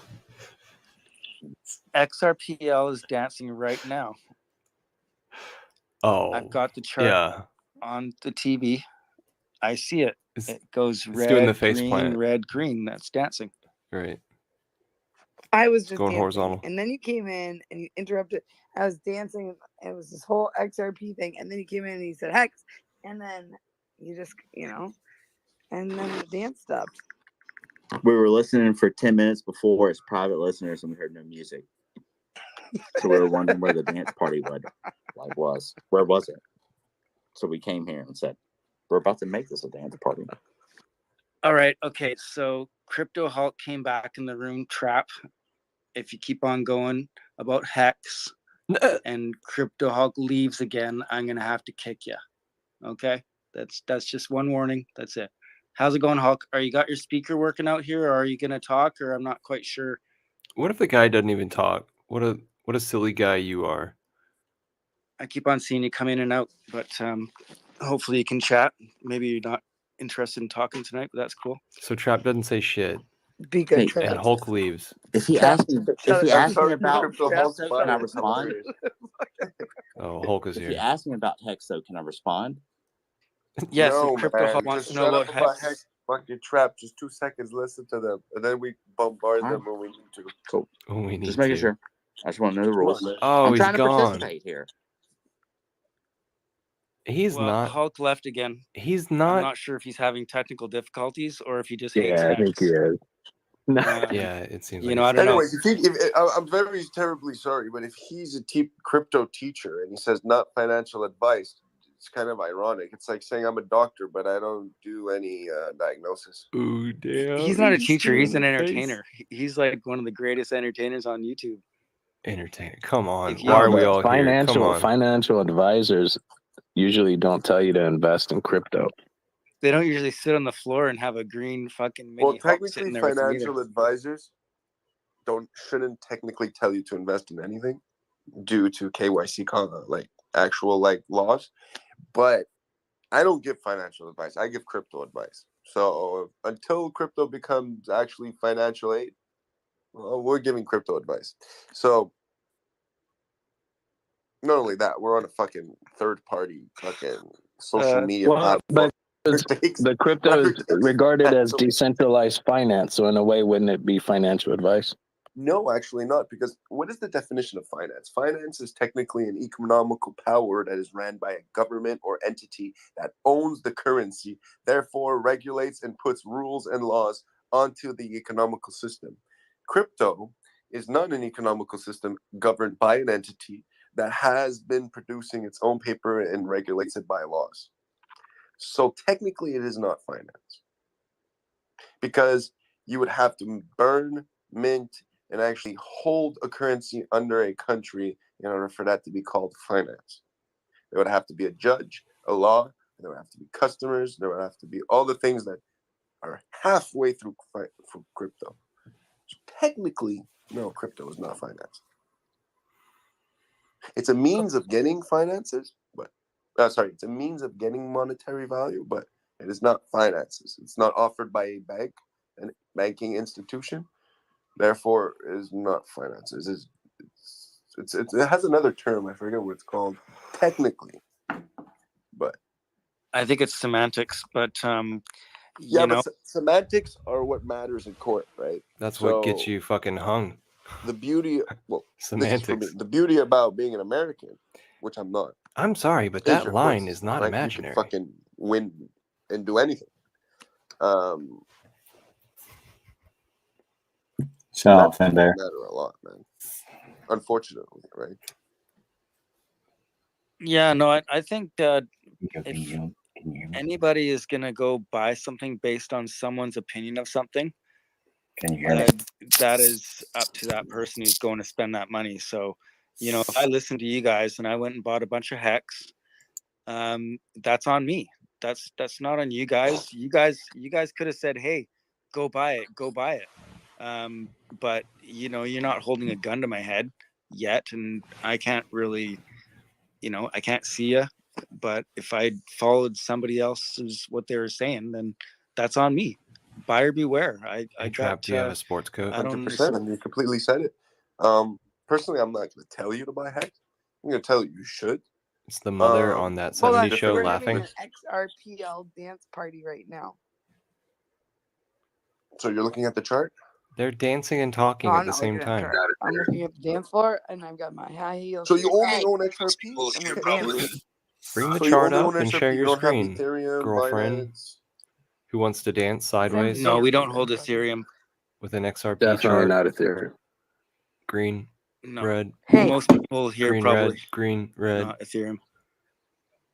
XRPL is dancing right now. Oh. I've got the chart on the TV. I see it. It goes red, doing the face green, plant. red, green. That's dancing. Right. I was It's just going dancing, horizontal. and then you came in and you interrupted. I was dancing, and it was this whole XRP thing, and then you came in and you said Hex, and then you just, you know, and then the dance stopped. We were listening for 10 minutes before as private listeners and we heard no music. So we were wondering where the dance party was. Where was it? So we came here and said, we're about to make this a dance party. All right. Okay. So Crypto Hulk came back in the room. Trap. If you keep on going about Hex and Crypto Hulk leaves again, I'm gonna have to kick you. Okay. That's just one warning. That's it. How's it going, Hulk? Are you got your speaker working out here, or are you gonna talk? Or I'm not quite sure. What if the guy doesn't even talk? What a silly guy you are. I keep on seeing you come in and out, but hopefully you can chat. Maybe you're not interested in talking tonight, but that's cool. So Trap doesn't say shit. Be good, And Trap. Hulk leaves. If he Trap. asks me, Shut if he up. asks me about Trap. Hexo, can I respond? Oh, Hulk is If here. you ask me about Hexo, can I respond? Yes, No, Crypto man. Hulk wants Just to know shut about up about Hex. Hex. Fucking Trap. Just 2 seconds. Listen to them, and then we bombard them when we need to. Cool. Oh, we need Just making to. sure. I just want to know the rules. man. Oh, I'm he's trying to gone. participate here. He's Well, not. Hulk left again. He's I'm not. not sure if he's having technical difficulties or if he just hates Yeah, I think Hex. he is. Yeah, it seems You like. know, I it's- don't know. Anyways, I'm very terribly sorry, but if he's a crypto teacher and he says not financial advice, it's kind of ironic. It's like saying I'm a doctor, but I don't do any diagnosis. Ooh, damn. He's not a He's teacher. He's an in the face. entertainer. He's like one of the greatest entertainers on YouTube. Entertainer. Come on. If you- Why are No, we but all here? Come on. financial advisors usually don't tell you to invest in crypto. They don't usually sit on the floor and have a green fucking mini Well, Hulk technically, sitting there with them either. financial advisors shouldn't technically tell you to invest in anything due to KYC actual laws. But I don't give financial advice. I give crypto advice. So until crypto becomes actually financial aid, well, we're giving crypto advice. So not only that, we're on a fucking third party fucking social media platform. But The crypto is regarded as decentralized finance, so in a way, wouldn't it be financial advice? No, actually not, because what is the definition of finance? Finance is technically an economical power that is ran by a government or entity that owns the currency, therefore regulates and puts rules and laws onto the economical system. Crypto is not an economical system governed by an entity that has been producing its own paper and regulates it by laws. So technically it is not finance, because you would have to burn, mint, and actually hold a currency under a country in order for that to be called finance. There would have to be a judge, a law, there would have to be customers, there would have to be all the things that are halfway through crypto. So technically, no, crypto is not finance. It's a means of getting finances, but it's a means of getting monetary value, but it is not finances. It's not offered by a bank, a banking institution. Therefore, it is not finances. It has another term. I forget what it's called technically, but I think it's semantics. But semantics are what matters in court, right? That's what gets you fucking hung. The beauty, semantics. The beauty about being an American, which I'm not. I'm sorry, but that line is not imaginary. You can fucking win and do anything. Shut up, Fender. Matter a lot, man. Unfortunately, right? Yeah, no, I think that if anybody is gonna go buy something based on someone's opinion of something, can you hear me? That is up to that person who's going to spend that money. So, if I listened to you guys and I went and bought a bunch of Hex, that's on me. That's not on you guys. You guys could have said, "Hey, go buy it." But you're not holding a gun to my head yet, and I can't really, I can't see you. But if I followed somebody else's what they were saying, then that's on me. Buyer beware. I got. Do you have a sports coat? 100%, and you completely said it. Personally, I'm not going to tell you to buy Hex. I'm going to tell you should. It's the mother on that 70s show laughing. We're having an XRPL dance party right now. So you're looking at the chart? They're dancing and talking at the same time. I'm looking at the dance floor, and I've got my high heels. So you only own XRP? Bring the chart up and share your screen, girlfriend. Who wants to dance sideways? No, we don't hold Ethereum. With an XRP Definitely chart. not Ethereum. Green, red. Most people here green, probably red, green, red. not Ethereum.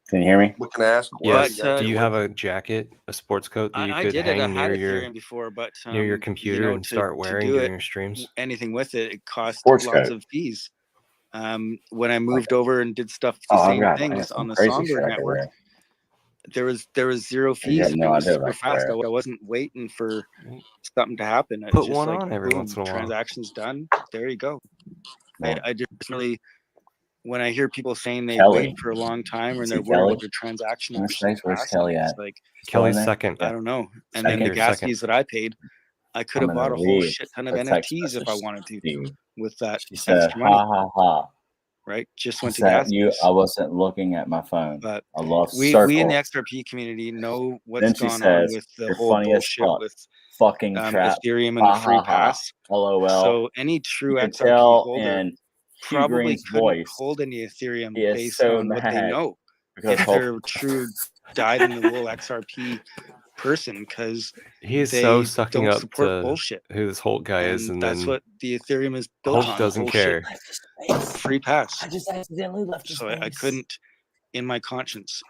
Can you hear me? What can I ask? Yes. Do you have a jacket, a sports coat that you I could did it. I hang had near your Ethereum before, but near your computer and start wearing during your streams? Anything with it costs Sports lots coat. of fees. When I moved over and did stuff the same things on the Songbird network, there was zero fees. It was super fast. I wasn't waiting for something to happen. It's Put just one like, on every boom, once in a while. Transactions done. There you go. I just really, when I hear people saying they Kelly. wait for a long time and See they're worried Kelly? about their transaction, In the space, where's fast, Kelly it's at? like Kelly's there? second. I don't know. And then the Second. gas fees that I paid, I could have I'm bought gonna a whole read shit ton of the text NFTs if I message wanted to to you. with that She said, extra money. "Ha ha ha." Right? Just She went to said, gas fees. I wasn't looking at my phone. But I lost we in the circle. XRP community know what's Then she gone on says, with the "You're whole funny as bullshit fuck. with Fucking trap. Ethereum and Ha the free ha ha. pass. LOL." So any true You can XRP tell holder in Hugh probably Green's couldn't voice hold any Ethereum he is based so on what they mad know. because If they're a true dyed-in-the-wool XRP person, because He is they so sucking don't up support to bullshit. who this Hulk guy is, and that's then what the Ethereum is built Hulk on. doesn't bullshit. care. Free pass. I just accidentally left So I couldn't, in my conscience,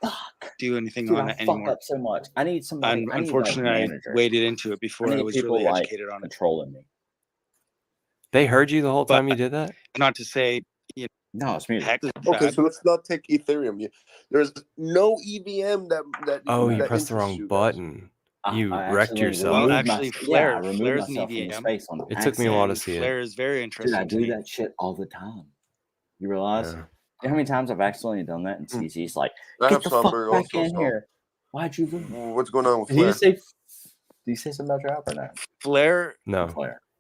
do anything Dude, on I it fuck anymore. up so much. I need somebody. And I need like unfortunately, I managers. waded into it before I I need was people really like educated on it. controlling me. They heard you the whole time you did that? Not to say, No, it's music. Hex is Okay, bad. so let's not take Ethereum. There's no EVM that. Oh, you that pressed the interests wrong you guys. button. You I wrecked accidentally yourself. Well, removed actually, my- Flare, yeah, I removed Flare's an myself from the EVM. space on It took me a while to And see Flare it. is very Dude, interesting I to do me. that shit all the time. You realize? Yeah. You know how many times I've accidentally done that? And CC's like, I "Get have the fuck Songbird back also, in so- here! Why'd you leave?" What's going on with Did you Flare? say? Did you say something about your app or not? Flare, No. Flare.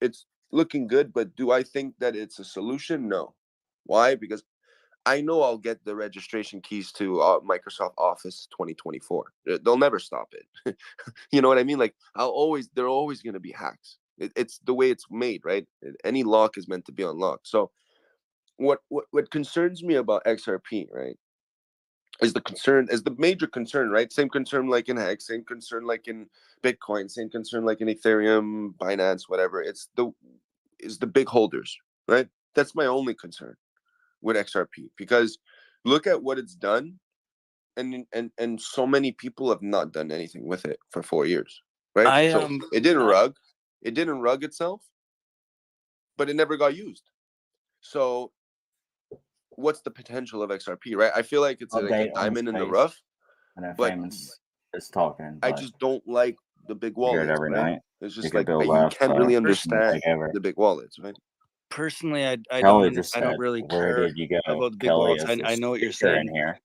it's looking good, but do I think that it's a solution? No. Why? Because I know I'll get the registration keys to Microsoft Office 2024. They'll never stop it. You know what I mean? Like there are always going to be hacks. It's the way it's made, right? Any lock is meant to be unlocked. So what concerns me about XRP, right, is the major concern, right? Same concern like in Hex, same concern like in Bitcoin, same concern like in Ethereum, Binance, whatever. It's the big holders, right? That's my only concern. with XRP, because look at what it's done, and so many people have not done anything with it for 4 years, right? So it didn't rug itself, but it never got used. So what's the potential of XRP, right? I feel like it's like a diamond in the rough. I know but Famous is talking. I but just don't like the big you hear it wallets, every right? night. It's You just could like build you up, can't really personally understand take over. the big wallets, right? Personally, I Kelly don't just I don't said, really "Where care did you go?" about the big Kelly wallets. is I the know what you're speaker in saying. here.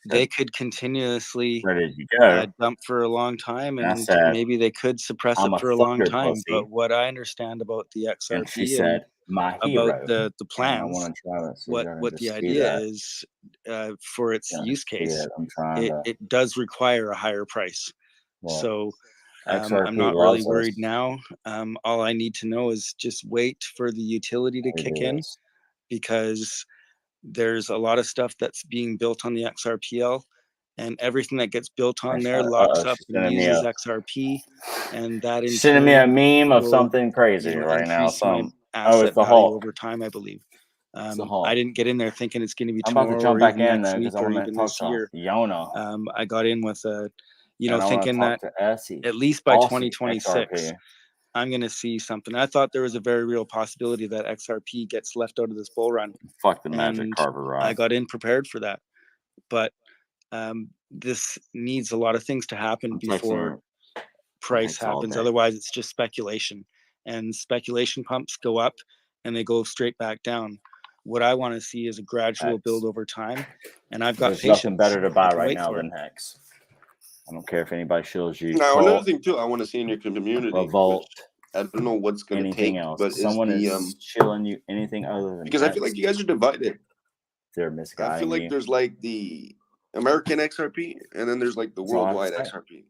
They Said, could continuously "Where did you go?" dump for a long time, And I and said, maybe they could suppress "I'm it a for a long thunder time. pussy," But what I understand about the and she XRP and said, "My about hero." the And I plans, want to try to see if I can what the just see idea that. is for its Yeah, use see case, it. I'm trying to. it does require a higher price. Well, So I'm XRP not really loves worried us. now. All I need to know is just wait for the utility to It kick in, is. because there's a lot of stuff that's being built on the XRPL, and everything that gets built on there locks up She's and sending me uses a XRP, and that in sending me a turn meme of will, something crazy right now. increase my Some it's asset the value Hulk. over time, I believe. It's the I Hulk. didn't get in there thinking it's going to be I'm about to tomorrow jump or back even in next there week because I or want to even talk this to year. Yona, I got in with a, and I want to thinking talk that to Essie. at least by Aussie 2026, XRP. I'm going to see something. I thought there was a very real possibility that XRP gets left out of this bull run, Fuck the Magic and Carver I ride. got in prepared for that. But this needs a lot of things to happen I'm before texting price all happens. day. Otherwise, it's just speculation, and speculation pumps go up and they go straight back down. What I want to see is a gradual build over time, and I've got There's patience. nothing better to I buy can right wait now for it. than Hex. I don't care if anybody shows you Now another Cult, thing too, I want to see in your community, Revolt, which I don't know what's going to anything take, else. but If is someone the is shilling you anything other than because I feel Hex, like you guys are divided. they're I feel misguiding like you. there's like the American XRP, and then there's like the That's all I have to worldwide say.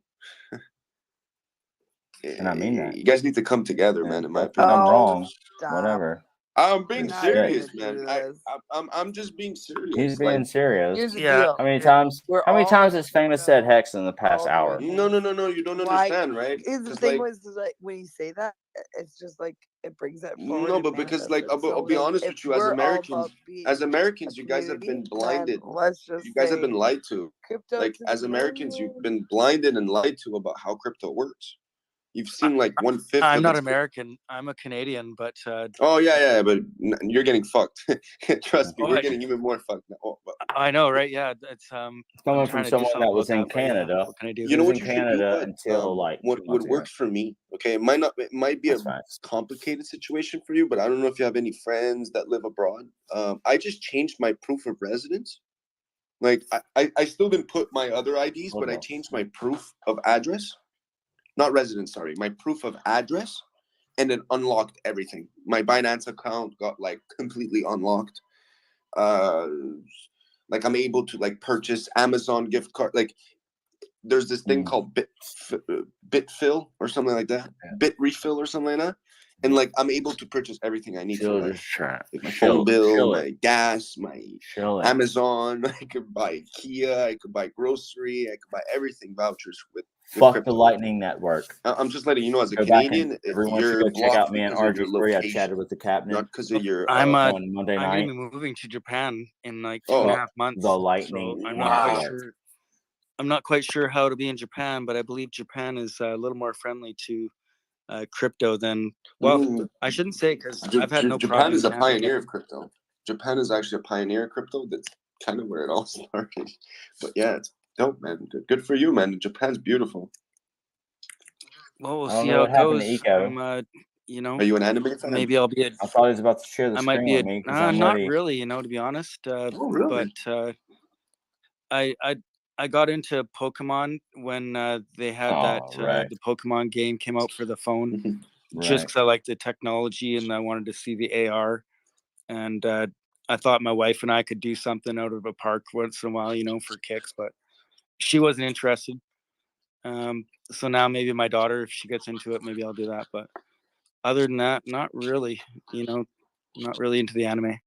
XRP. And I mean that. You guys need to come together, man. In my If I'm opinion. wrong, Stop. whatever. I'm being Just serious, Gonna man. do I, this. I'm just being serious. He's being Like, serious. Here's the Yeah. deal. How many times? We're How many all times has Famous said Hex in the past all hour? doing no, this. you don't Why? understand, right? Is the Because thing like, was like when you say that, it's just like it brings that forward. no, and but because like manifests it. I'll So be like honest if with you, as we're all Americans, about being a you guys have been community, then blinded. let's just You guys have been say lied to. crypto Like to as the Americans, you've moon. been blinded and lied to about how crypto works. You've seen like 1/5 I'm of not its. American. I'm a Canadian, but Oh yeah, but you're getting fucked. Trust me, Oh, we're I- getting even more fucked now. Oh, but I know, right? Yeah, it's Coming I'm from trying to do someone something that was about in that, but yeah, Canada. what can I do? you He know was what in you should do, Canada bud? until like 2 what months ago. works for me, okay, it might be a That's facts. complicated situation for you, but I don't know if you have any friends that live abroad. I just changed my proof of residence. Like I still didn't put my other IDs, Hold but I on. changed my proof of address, not residence, sorry, my proof of address, and it unlocked everything. My Binance account got like completely unlocked. Like I'm able to like purchase Amazon gift card. Like there's this thing called Bitfill or something like that, Bit Refill or something like that, and like I'm able to purchase everything I need Chill for this chat. like my Chill phone bill, chill my it. gas, my Chill it. Amazon. I could buy IKEA, I could buy grocery, I could buy everything vouchers with Fuck crypto. the Lightning Network. I'm just letting you know, as a Go back and Canadian, everyone should you're go check out blocked me and because of your RG3. I chatted location, with the captain not because of your. I'm on Monday I'm night. gonna be moving to Japan in like Oh, 2.5 months. The Lightning So I'm not quite Network. sure. I'm not quite sure how to be in Japan, but I believe Japan is a little more friendly to crypto than. Well, I shouldn't say because I've had no Japan problem is in a Canada. pioneer of crypto. Japan is actually a pioneer of crypto. That's kind of where it all started. But yeah, it's dope, man. Good for you, man. Japan's beautiful. Well, we'll I don't see know how what it happened goes. to Eco. I'm, you know, Are you an anime fan? maybe I'll be a. I thought he was about to share the I might screen be with me because I'm not ready. really, to be honest. Oh, really? But I got into Pokemon when they had that right. the Pokemon game came out for the phone, just Right. because I like the technology and I wanted to see the AR, and I thought my wife and I could do something out of a park once in a while, for kicks, but she wasn't interested. So now maybe my daughter, if she gets into it, maybe I'll do that. But other than that, not really, not really into the anime.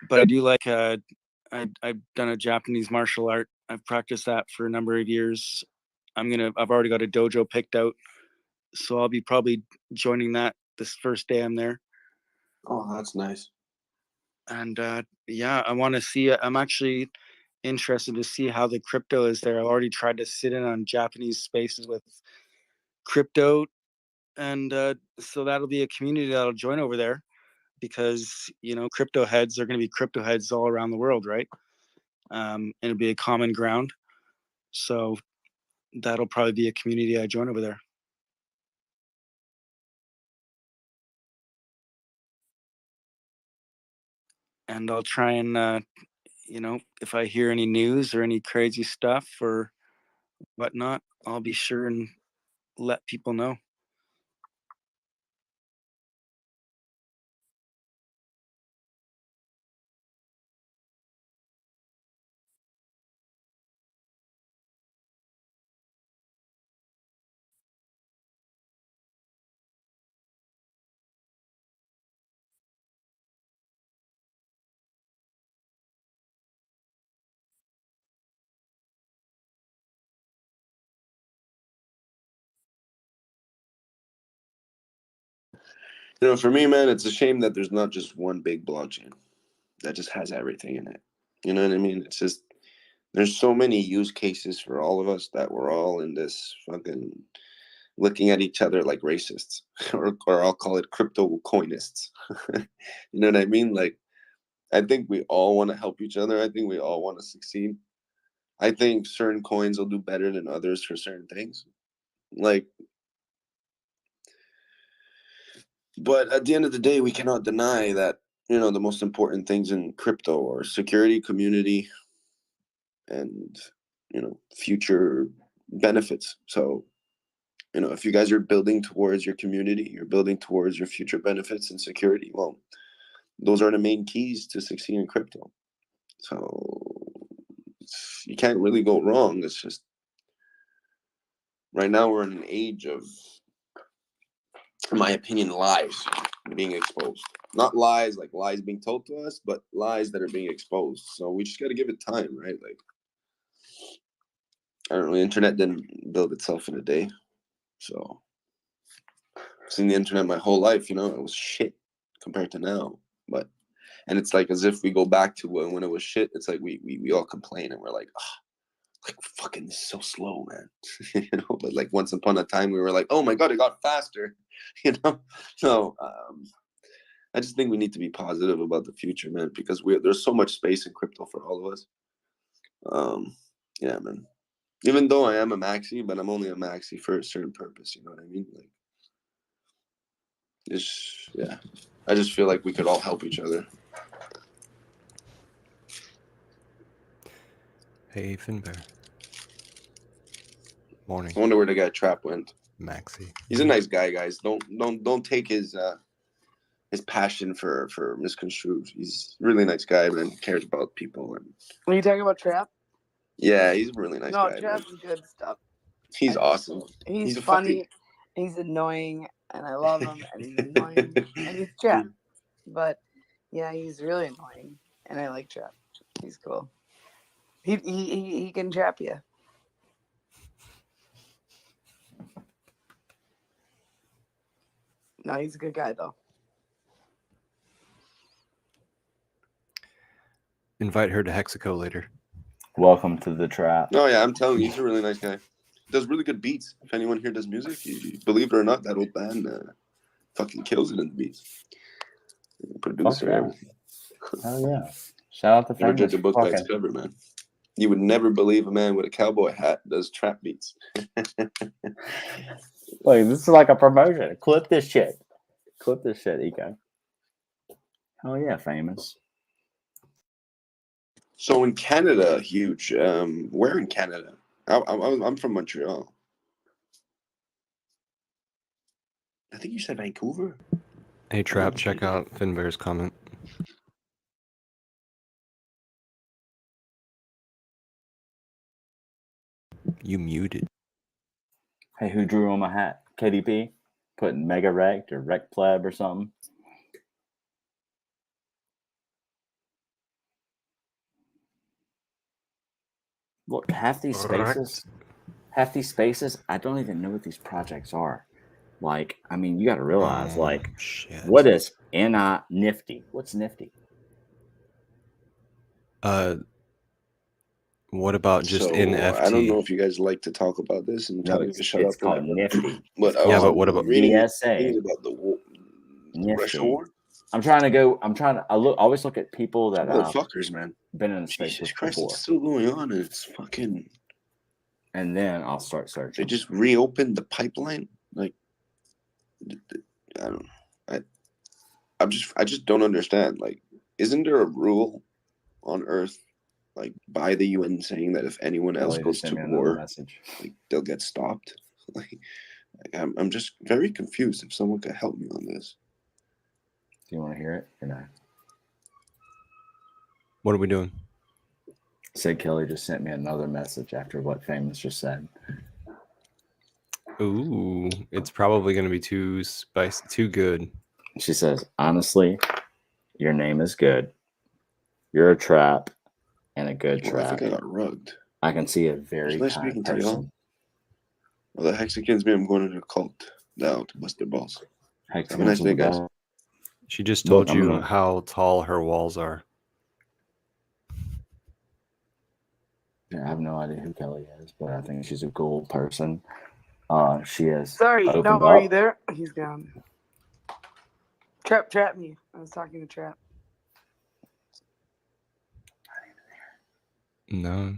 But I do like I've done a Japanese martial art. I've practiced that for a number of years. I've already got a dojo picked out, so I'll be probably joining that this first day I'm there. Oh, that's nice. And yeah, I want to see. I'm actually interested to see how the crypto is there. I already tried to sit in on Japanese spaces with crypto, and so that'll be a community that'll join over there, because crypto heads are going to be crypto heads all around the world, right? And it'll be a common ground. So that'll probably be a community I join over there. And I'll try and if I hear any news or any crazy stuff or whatnot, I'll be sure and let people know. For me, man, it's a shame that there's not just one big blockchain that just has everything in it. You know what I mean? It's just there's so many use cases for all of us that we're all in this fucking looking at each other like racists, or I'll call it crypto coinists. You know what I mean? Like, I think we all want to help each other. I think we all want to succeed. I think certain coins will do better than others for certain things. Like, but at the end of the day, we cannot deny that, the most important things in crypto are security, community, and, future benefits. So, if you guys are building towards your community, you're building towards your future benefits and security, well, those are the main keys to succeed in crypto. So you can't really go wrong. It's just right now we're in an age of, in my opinion, lies being exposed. Not lies like lies being told to us, but lies that are being exposed. So we just got to give it time, right? Like, I don't know, the internet didn't build itself in a day. So I've seen the internet my whole life, it was shit compared to now. And it's like as if we go back to when it was shit, it's like we all complain and we're like, like fucking this is so slow, man. But like once upon a time we were like, oh my god, it got faster. So I just think we need to be positive about the future, man, because there's so much space in crypto for all of us. Yeah, man. Even though I am a maxi, but I'm only a maxi for a certain purpose, you know what I mean? Like, yeah. I just feel like we could all help each other. Hey, Finbear. Morning. I wonder where the guy Trap went. Maxi. He's a nice guy, guys. Don't take his passion for misconstrued. He's a really nice guy, man. Cares about people. And Are you talking about Trap? yeah, he's a really nice guy. No, Trap's good stuff. He's awesome. He's funny. He's annoying, and I love him. And he's annoying, and he's Trap. But yeah, he's really annoying, and I like Trap. He's cool. He can trap you. No, he's a good guy though. Invite her to Hexaco later. Welcome to the trap. Oh yeah, I'm telling you, he's a really nice guy. Does really good beats. If anyone here does music, believe it or not, that old band fucking kills it in the beats. Producer, everything. Oh yeah! Shout out to Never judge Famous. a book by its cover, man. You would never believe a man with a cowboy hat does trap beats. Like, this is like a promotion. Clip this shit. Clip this shit, Eco. Oh yeah, Famous. So in Canada, huge. Where in Canada? I'm from Montreal. I think you said Vancouver. Hey, Trap, check out Finbear's comment. You muted. Hey, who drew on my hat? KDP? Putting Mega Wrecked or Wreck Pleb or something? Look, half these spaces, I don't even know what these projects are. Like, I mean, you got to realize, like, shit. what is Nifty? What's Nifty? What about just So NFT? I don't know if you guys like to talk about this and No, tell me to shut it's up. called Whenever. Nifty. But Yeah, but what about reading VSA? about the war, the Russia Nifty. war? I always look at people that Motherfuckers, man. been in the space Jesus with Christ, before, it's still going on, and it's fucking. and then I'll start They searching. just reopened the pipeline. Like, I don't. I just don't understand. Like, isn't there a rule on Earth, like by the UN, saying that if anyone else Kelly goes just sent to me another war, message. like they'll get stopped? Like I'm just very confused. If someone could help me on this. Do you want to hear it or not? What are we doing? Said Kelly just sent me another message after what Famous just said. Ooh, it's probably going to be too spicy, too good. She says, honestly, your name is good. You're a trap and a good Well, trap. I think I got rugged. I can see a very Nice kind speaking to y'all. person. Well, the Hexicans mean I'm going to the cult now to bust their balls. Have a nice Hexicans day, are the guys. best. She just Look, told I'm you gonna- how tall her walls are. I have no idea who Kelly is, but I think she's a cool person. She is. Sorry, opened no, are you up. there? He's gone. Trap me. I was talking to Trap. No.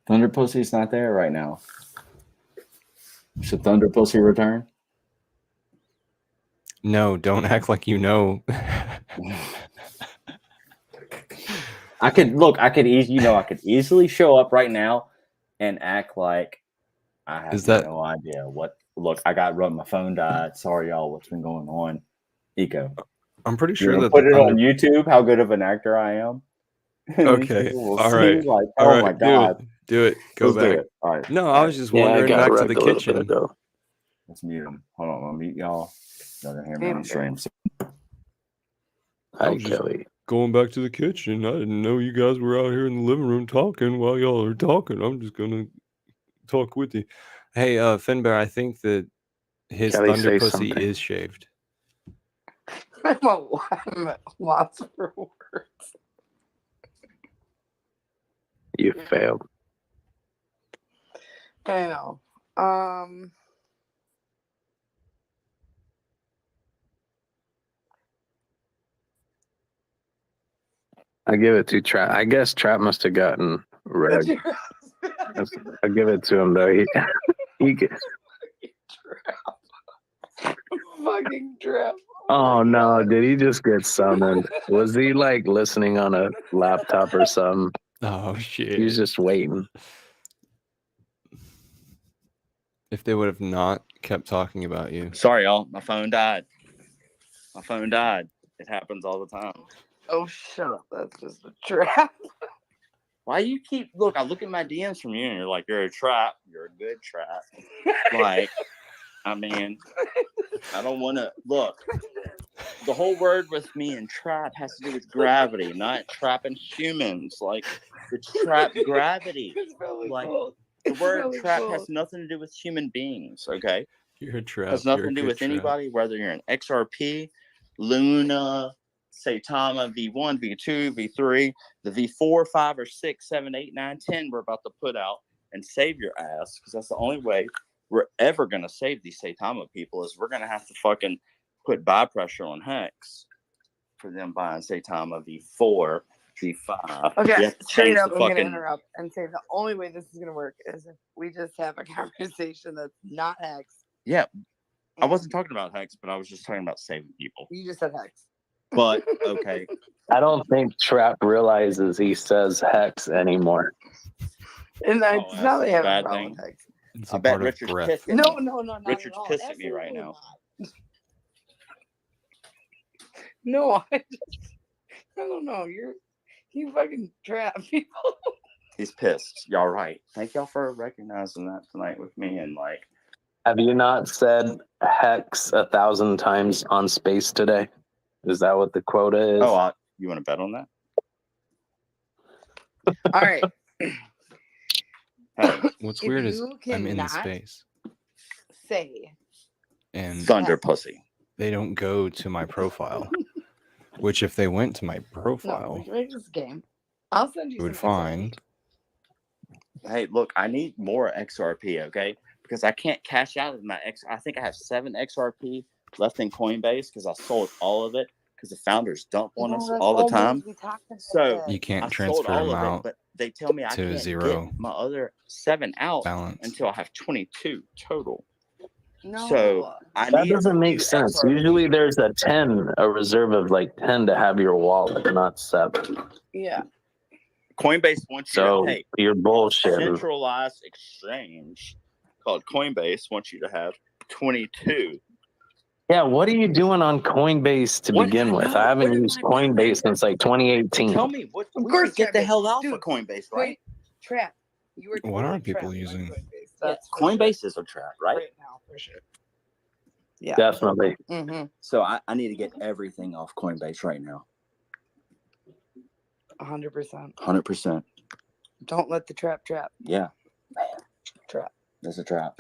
Thunder Pussy's not there right now. Should Thunder Pussy return? No, don't act like you know. I could easily show up right now and act like I have no idea what. Look, I got run. My phone died. Sorry, y'all. What's been going on? Eco. I'm pretty sure that put the it on Thunder- YouTube. How good of an actor I am. And these Okay. people will All see, right. like, All oh right. my god. Do it. Go Let's do back. it. All right. No, I was just Yeah, I wondering got back to wrecked the a little bit kitchen. ago. Let's mute him. Hold on. I'll mute y'all. Y'all gonna hear me on stream. I was just going back to the kitchen. I didn't know you guys were out here in the living room talking while y'all are talking. I'm just gonna talk with you. Hey, Finbear, I think that his Kelly, thunder say pussy something. is shaved. I'm at lots for words. You failed. I know. I give it to Trap. I guess Trap must have gotten red. I give it to him though. He gets. Fucking Trap. Oh no! Did he just get summoned? Was he like listening on a laptop or something? Oh shit! He was just waiting. If they would have not kept talking about you. Sorry, y'all. My phone died. It happens all the time. Oh, shut up. That's just a trap. Why you keep look? I look at my DMs from you, and you're like, "You're a trap. You're a good trap." Like, I mean, I don't want to look. The whole word with me and trap has to do with gravity, not trapping humans. Like, the trap gravity. Like, the word trap has nothing to do with human beings. Okay, You're a trap. has nothing to do with anybody, whether you're an XRP, Luna, Saitama, V1, V2, V3, the V4, 5, or 6, 7, 8, 9, 10 we're about to put out and save your ass, because that's the only way we're ever going to save these Saitama people is we're going to have to fucking put buy pressure on Hex for them buying Saitama V4, V5. Okay, straight up, I'm going to interrupt and say the only way this is going to work is if we just have a conversation that's not Hex. Yeah, I wasn't talking about Hex, but I was just talking about saving people. You just said Hex. But, okay. I don't think Trap realizes he says Hex anymore. And it's not that I have a bad problem thing. with Hex. I bet Richard's pissed at me. No, not Richard's at all. pissed at me right now. No, I don't know. You fucking trap people. He's pissed. Y'all right. Thank y'all for recognizing that tonight with me and like. Have you not said Hex 1,000 times on space today? Is that what the quota is? Oh, you want to bet on that? All right. What's weird is you I'm in the cannot space. say and Thunder pussy. they don't go to my profile. Which, if they went to my no, profile, we can make this game. I'll send you you would some XRP. find. Hey, look, I need more XRP, okay? Because I can't cash out of my X. I think I have 7 XRP left in Coinbase because I sold all of it because the founders dump on No, us that's all the always time. we talked about So that. You can't I sold transfer all them of it, out but they tell me I to can't zero get my other 7 out balance. until I have 22 total. No, So I That need a doesn't make few sense. XRP. Usually there's a reserve of like 10 to have your wallet, not 7. yeah. Coinbase wants you to So pay. you're A bullshitting. centralized exchange called Coinbase wants you to have 22. Yeah, what are you doing on Coinbase to What? begin I with? know. I haven't What am used I doing? Coinbase since like 2018. Tell me what. Of We course, should get the Coinbase. hell out Dude, for Coinbase, Wait, right? trap. You were What are totally people trapped by using? Coinbase. Yeah, That's for sure. Coinbase is a trap, right? Right now, for sure. Yeah. Definitely. Mm-hmm. So I need to get everything off Coinbase right now. 100%. 100%. Don't let the trap. Yeah, Trap. that's a trap.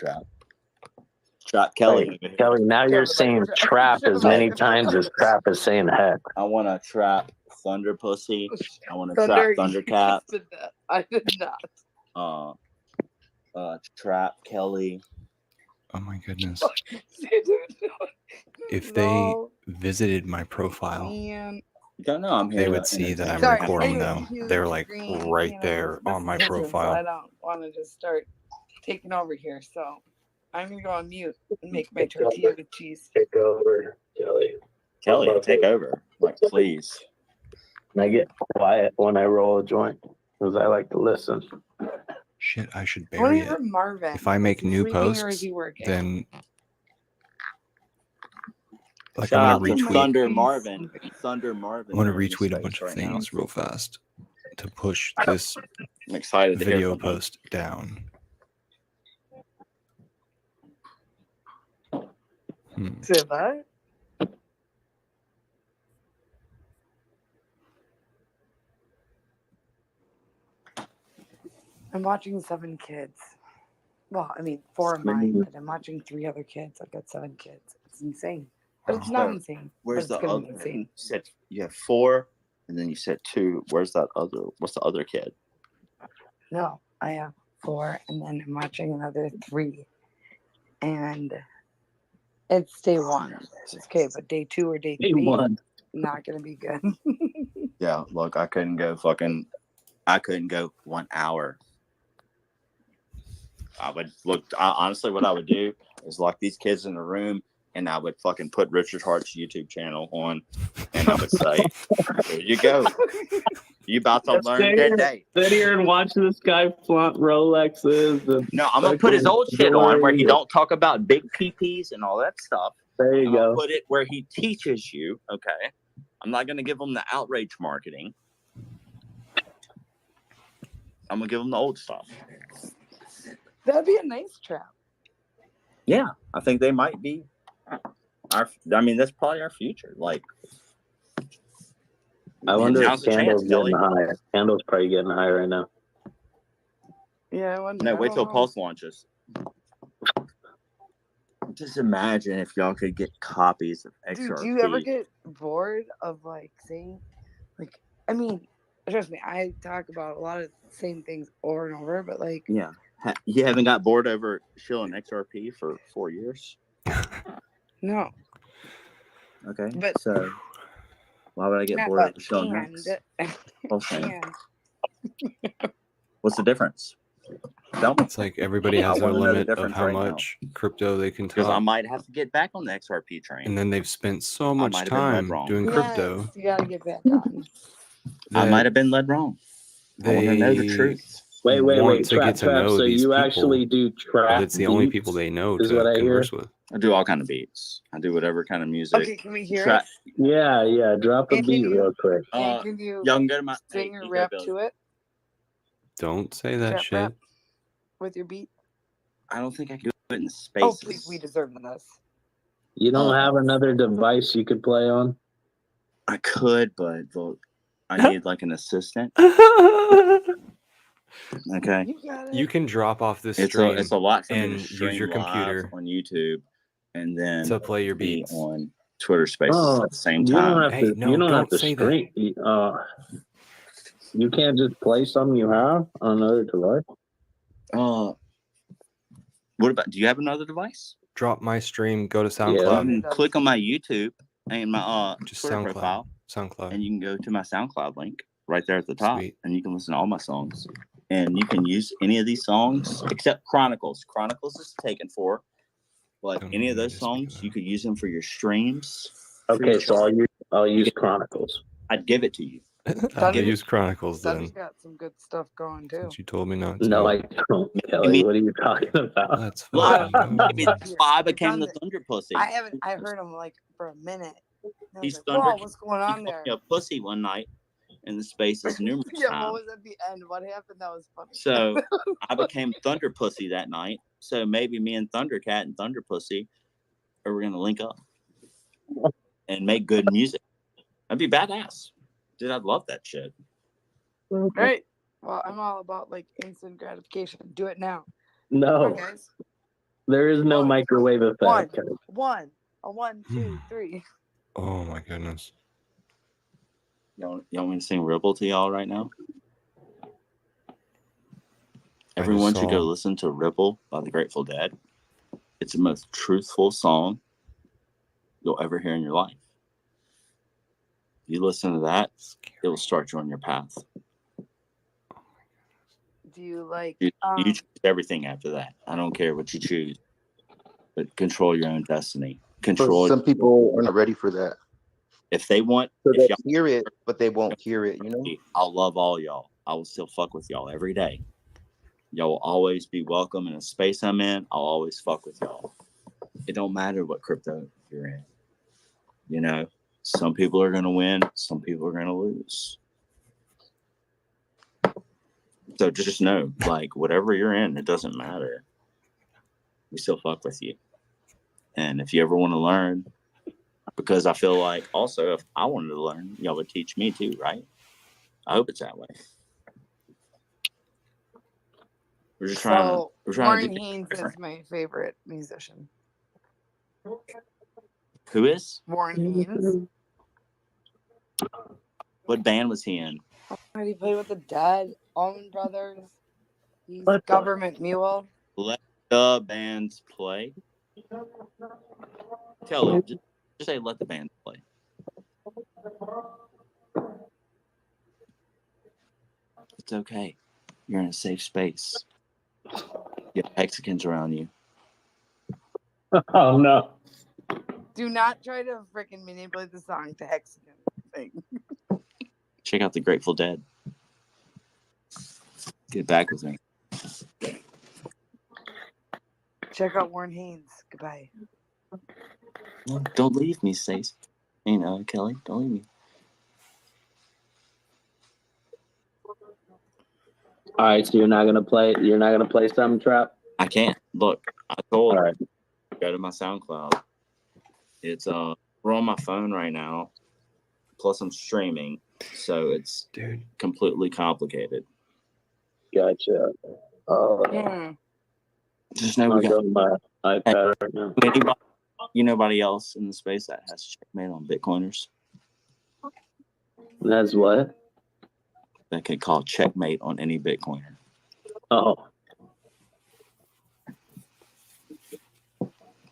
Trap Kelly. Wait, Kelly, now you're saying trap as many times as trap is saying heck. I want to trap Thunder Pussy. I want to Thunder, trap Thundercat. you did that. I did not. Trap Kelly. Oh my goodness. If No, they visited my profile, man. Don't know. I'm here. they to would see that I'm Sorry. recording Anyway, them. They're like green, right there this on my is business, so I profile. don't want to just start taking over here. So I'm gonna go on mute and make my tortilla with cheese. Take over, Kelly. Kelly, take over. Like, please. And I get quiet when I roll a joint because I like to listen. Shit, I should I want bury to hear it. Marvin. If I make Is he new sleeping or is posts, he working? then like Shout I'm out gonna to retweet. Thunder Marvin. Thunder Marvin. I'm gonna there in the retweet a space bunch of right now. things real fast to push this I'm excited to hear video from him. post down. Say that? I'm watching 7 kids. Well, I mean 4 of mine, but I'm watching 3 other kids. I've got 7 kids. It's insane, but it's not So, insane. Where's but the it's gonna other? be insane. You said you have 4, and then you said 2. Where's that other? What's the other kid? No, I have 4, and then I'm watching another 3, and it's day 1. It's okay, but day 2 or day 3, not gonna be good. Yeah, look, I couldn't go 1 hour. I would look. Honestly, what I would do is lock these kids in a room, and I would fucking put Richard Hart's YouTube channel on, and I would say, "Here you go. You about to learn today." Sit here and watch this guy flaunt Rolexes. And No, I'm gonna put his old shit on where he don't talk about big PPs and all that stuff. There you go. Put it where he teaches you. Okay, I'm not gonna give him the outrage marketing. I'm gonna give him the old stuff. That'd be a nice trap. Yeah, I think they might be. That's probably our future. Like, I wonder if now's the chance, Candle's Kelly. getting higher. Candle's probably getting higher right now. Yeah, I wonder. No, I wait don't till know. Pulse launches. Just imagine if y'all could get copies of XRP. Dude, do you ever get bored of like saying, like, I mean, trust me, I talk about a lot of the same things over and over, but like, Yeah. You haven't got bored over shilling XRP for 4 years? no. Okay. But- so why would I get Not bored but over shilling and, X? Whole thing. and What's the difference? Tell me. It's like everybody has I their wanna know the limit of difference how right now. much crypto they can Because I top. might have to get back on the XRP train. And then they've spent so much might have been led time wrong. doing crypto. yes, you gotta get back on. I that might have been led wrong. I want to know the they truth. Wait, want to trap, get to trap. know So these you people, actually do trap? but it's the only beats, people they know is to what I hear. converse with. I do all kind of beats. I do whatever kind of music. Okay, can we hear Trap. it? Yeah. Drop a And beat can you- real quick. And can you Y'all can go to my sing or hey, rap Billy. to it Don't say that Trap shit. rap. with your beat? I don't think I can do it in Oh, spaces. please, we deserve this. You don't have another device you could play on? I could, but I need like an assistant. Okay. You got it. You can drop off this It's stream a lot for me to and use stream your live computer on YouTube and then to play your be beats. on Twitter Spaces Oh, at the same you don't time. have Hey, to. no, You don't have don't to say that. stream. You can't just play something you have on another device. What about? Do you have another device? Drop my stream. Go to You SoundCloud. can click on my YouTube and my Just Twitter SoundCloud. profile, SoundCloud. and you can go to my SoundCloud link right there at the top, Sweet. and you can listen to all my songs. And you can use any of these songs except Chronicles. Chronicles is taken for, but any of those songs you could use them for your streams. Okay, so I'll use Chronicles. I'd give it to you. I'll use Chronicles Thunder's then. got some good stuff going too. Since you told me not to. No, I don't, Kelly. What are you talking about? That's Look, fine. maybe that's why I became the Thunder Pussy. I heard him like for a minute. And I was He's like, Thunder. whoa, what's going on He there? called me a pussy one night in the Spaces numerous Yeah, times. what was at the end? What happened? That was funny. So I became Thunder Pussy that night. So maybe me and Thundercat and Thunder Pussy are gonna link up and make good music. That'd be badass. Dude, I'd love that shit. Great. Well, I'm all about like instant gratification. Do it now. No, Come on, guys. there is no microwave effect. One, Kelly. one, a 1, 2, 3. Oh my goodness. You want me to sing Ripple to y'all right now? Everyone should go listen to Ripple by the Grateful Dead. It's the most truthful song you'll ever hear in your life. You listen to that, it will start you on your path. Do you like You choose everything after that. I don't care what you choose, but control your own destiny. Control. Some people are not ready for that. If they want, So if they hear it, but they won't hear it. You know. I'll love all y'all. I will still fuck with y'all every day. Y'all will always be welcome in a space I'm in. I'll always fuck with y'all. It don't matter what crypto you're in. You know, some people are gonna win, some people are gonna lose. So just know, like, whatever you're in, it doesn't matter. We still fuck with you. And if you ever want to learn, because I feel like also if I wanted to learn, y'all would teach me too, right? I hope it's that way. We're just trying to. We're trying Warren to do Haynes is my favorite musician. Who is? Warren Haynes. What band was he in? He played with the Dead, Allman Brothers. He's What the- Government Mule. Let the bands play. Kelly, just say let the band play. It's okay. You're in a safe space. You have Mexicans around you. Oh no. Do not try to freaking manipulate the song to Hexagon thing. Check out the Grateful Dead. Get back with me. Check out Warren Haynes. Goodbye. Don't leave me, Stace. You know, Kelly, don't leave me. All right, so you're not gonna play. You're not gonna play Summon Trap. I can't. Look, I told her. Go to my SoundCloud. It's we're on my phone right now. Plus I'm streaming, so it's completely complicated. Gotcha. Just know we I'll got go to my iPad right now. Anybody else in the space that has checkmate on Bitcoiners? That's what? That could call checkmate on any Bitcoiner. Oh.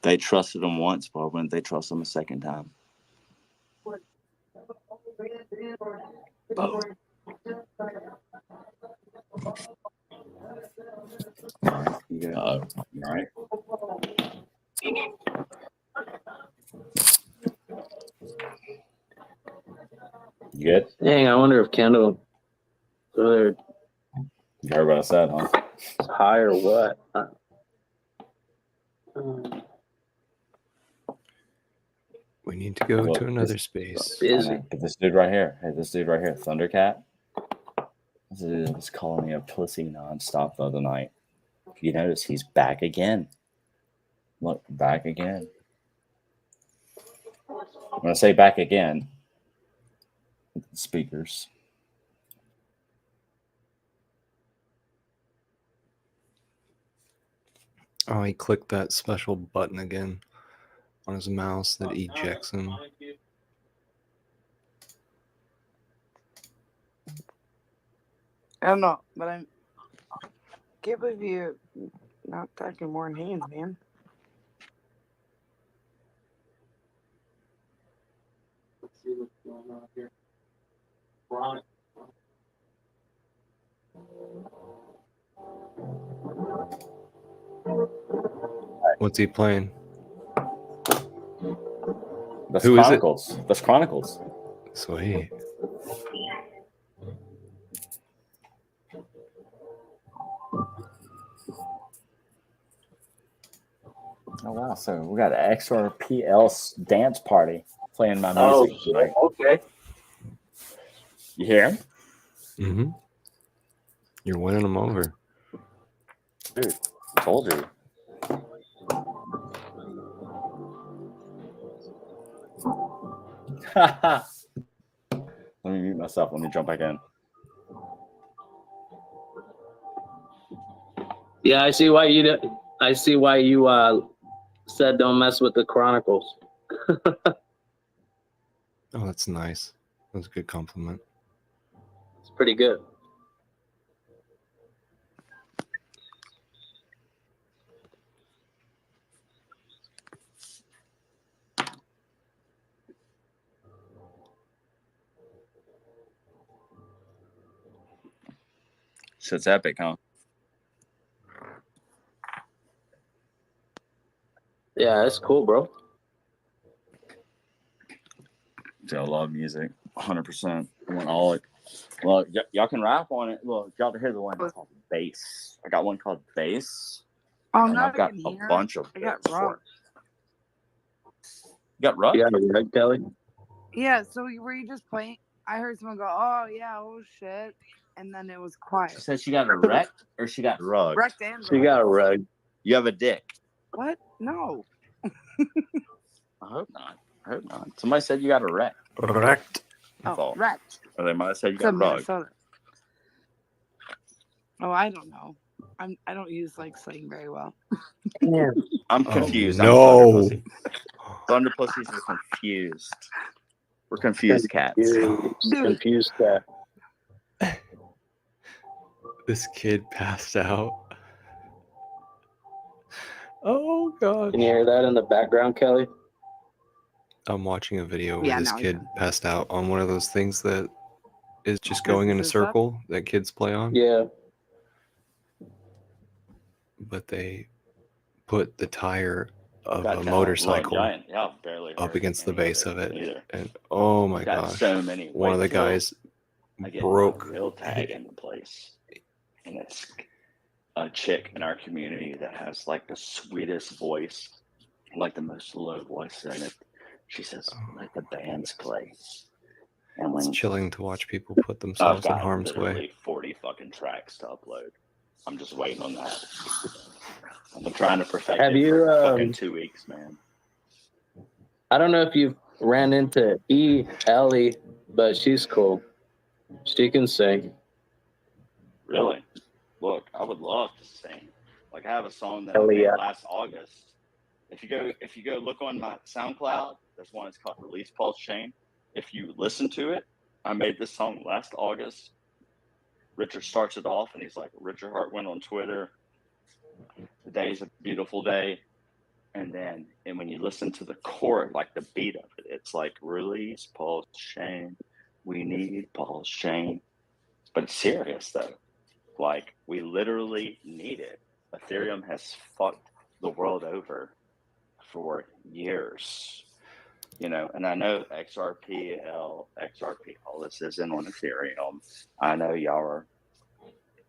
They trusted them once, but when they trust them a second time. Both. All right. You good? Dang, I wonder if Kendall whether You heard what I said, huh? it's high or what. We need to go Look, to another this- space. Busy. But this dude right here, this dude right here, Thundercat, this dude was calling me a pussy nonstop the other night. You notice he's back again. Look, back again. When I say back again, speakers. Oh, he clicked that special button again on his mouse that ejects him. I don't know, but I can't believe you're not talking more in hands, man. Let's see what's going on here. What's he playing? That's Who is it? Chronicles. That's Chronicles. Sweet. Oh wow! So we got an XRPL dance party playing my Oh, music. shit. Right? Okay. You hear him? Mm-hmm. You're winning them over. Dude, I told you. Let me mute myself. Let me jump back in. Yeah, I see why you. I see why you said don't mess with the Chronicles. Oh, that's nice. That's a good compliment. It's pretty good. Shit's epic, huh? Yeah, it's cool, bro. Dude, I love music, 100%. I want all it. Well, y'all can rap on it. Look, y'all hear the one called Bass. I got one called Bass. Oh, and no, I've got I can a hear. bunch of. I got bits for wrong. it. You got Ruck? You got a red, Kelly? Yeah, so were you just playing? I heard someone go, "Oh yeah, oh shit," and then it was quiet. She said she got a wreck or she got rugged. Wrecked and She got a rug. You have a dick. What? No. I hope not. I hope not. Somebody said you got a wreck. Wrecked. Oh, wrecked. Or they might have said you It's got in rugged. Minnesota. Oh, I don't know. I don't use like slang very well. I'm Oh, confused. no. Thunder pussies are confused. We're confused cats. Confused cat. This kid passed out. Oh, God. Can you hear that in the background, Kelly? I'm watching a video where Yeah, this now I kid can. passed out on one of those things that is just This going in a is stuff? circle that kids play on. Yeah. But they put the tire of Got a that motorcycle giant. Y'all barely up heard against the any of base of it. either. And oh my Got gosh. so many. One of the Wait till guys I get broke. my real tag into place, and it's a chick in our community that has like the sweetest voice, like the most low voice in it. She says, "Let the bands play." And It's when chilling to watch people put I've themselves in got harm's way. literally 40 fucking tracks to upload. I'm just waiting on that. I've been trying to perfect Have it you, for fucking 2 weeks, man. I don't know if you ran into Ellie, but she's cool. She can sing. Really? Look, I would love to sing. Like I have a song that I Ellie, made yeah. last August. If you go look on my SoundCloud, there's one. It's called Release Pulse Chain. If you listen to it, I made this song last August. Richard starts it off, and he's like, Richard Hart went on Twitter. Today's a beautiful day. And when you listen to the chord, like the beat of it, it's like release Pulse Chain. We need Pulse Chain. But it's serious though. Like we literally need it. Ethereum has fucked the world over for years. You know, and I know XRP, all this isn't on Ethereum. I know y'all are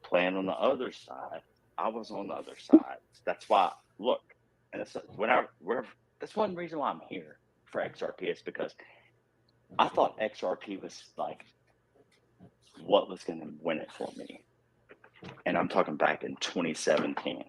playing on the other side. I was on the other side. That's why, look, and that's one reason why I'm here for XRP is because I thought XRP was like what was going to win it for me. And I'm talking back in 2017,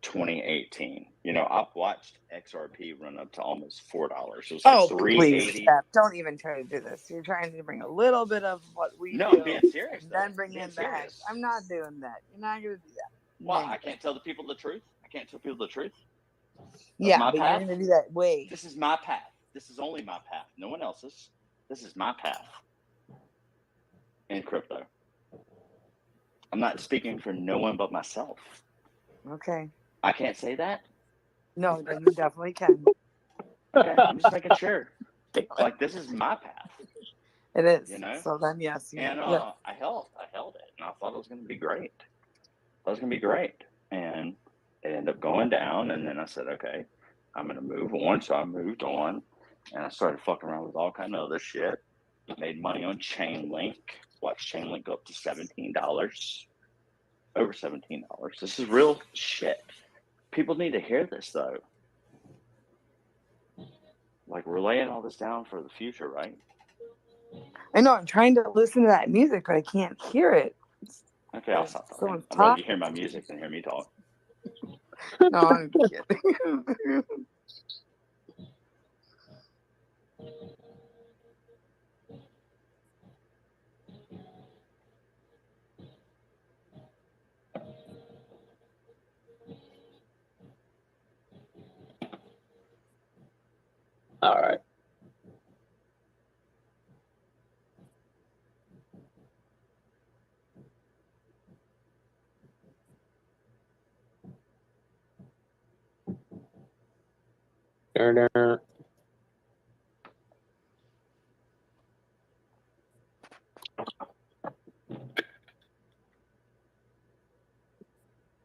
2018. You know, I've watched XRP run up to almost $4. It was like Oh, please, $3.80. Steph, don't even try to do this. You're trying to bring a little bit of what we No, do I'm being serious. and then bring it back. I'm not doing that. You're not going to do that. Well, I can't tell the people the truth. I can't tell people the truth. Yeah, my but path. you're gonna do that way. This is my path. This is only my path. No one else's. This is my path in crypto. I'm not speaking for no one but myself. Okay. I can't say that. No, then you definitely can. Okay, I'm just making sure. Like, this is my path. It is. You know. So then, yes. And yeah. I held it, and I thought it was going to be great. And it ended up going down, and then I said, okay, I'm going to move on. So I moved on, and I started fucking around with all kind of other shit. Made money on Chainlink. Watched Chainlink go up to $17. Over $17. This is real shit. People need to hear this, though. Like, we're laying all this down for the future, right? I know. I'm trying to listen to that music, but I can't hear it. Okay, I'll stop talking. Someone's I'd rather talking. you hear my music than hear me talk. No, I'm kidding. All right.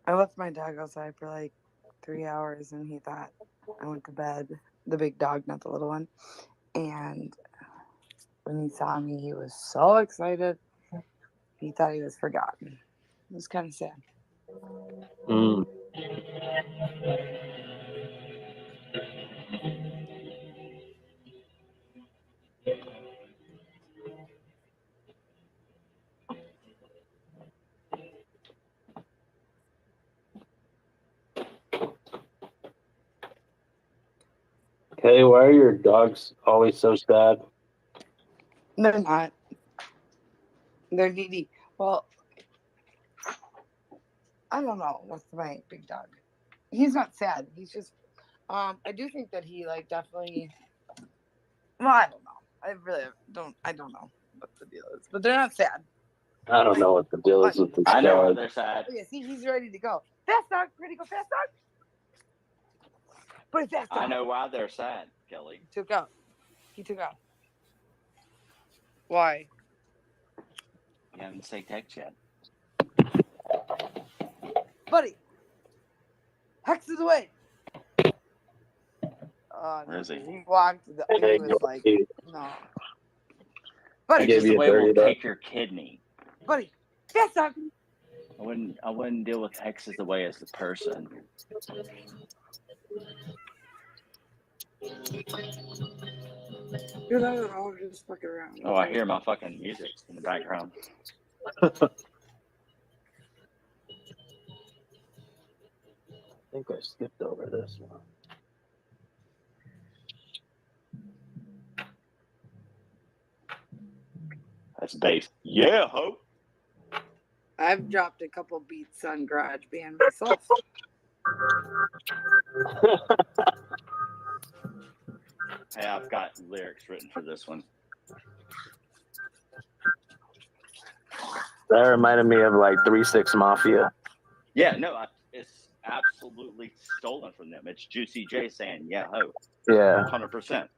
I left my dog outside for like 3 hours, and he thought I went to bed. The big dog, not the little one. And when he saw me, he was so excited. He thought he was forgotten. It was kind of sad. Mm. Hey, why are your dogs always so sad? They're not. They're needy. Well, I don't know what's my big dog. He's not sad. He's just I do think that he like definitely well, I don't know. I don't know what the deal is. But they're not sad. I don't know what the deal is with this I know why dog. they're sad. Oh, yeah, see, he's ready to go. Fast dog, ready to go fast dog. But fast dog. I know why they're sad, Kelly. He took out. Why? You haven't say text yet. Buddy. Hex is away. Where is he? He walked. He was like, no. Buddy, Hex is you away will 30 take your kidney. buddy. Fast dog. I wouldn't deal with Hex as the way as the person. You're not at all just fucking around. Oh, I hear my fucking music in the background. I think I skipped over this one. That's bass. Yeah, ho. I've dropped a couple beats on GarageBand myself. Hey, I've got lyrics written for this one. That reminded me of like 3-6 Mafia. Yeah, no, it's absolutely stolen from them. It's Juicy J saying, yeah, ho. Yeah. 100%.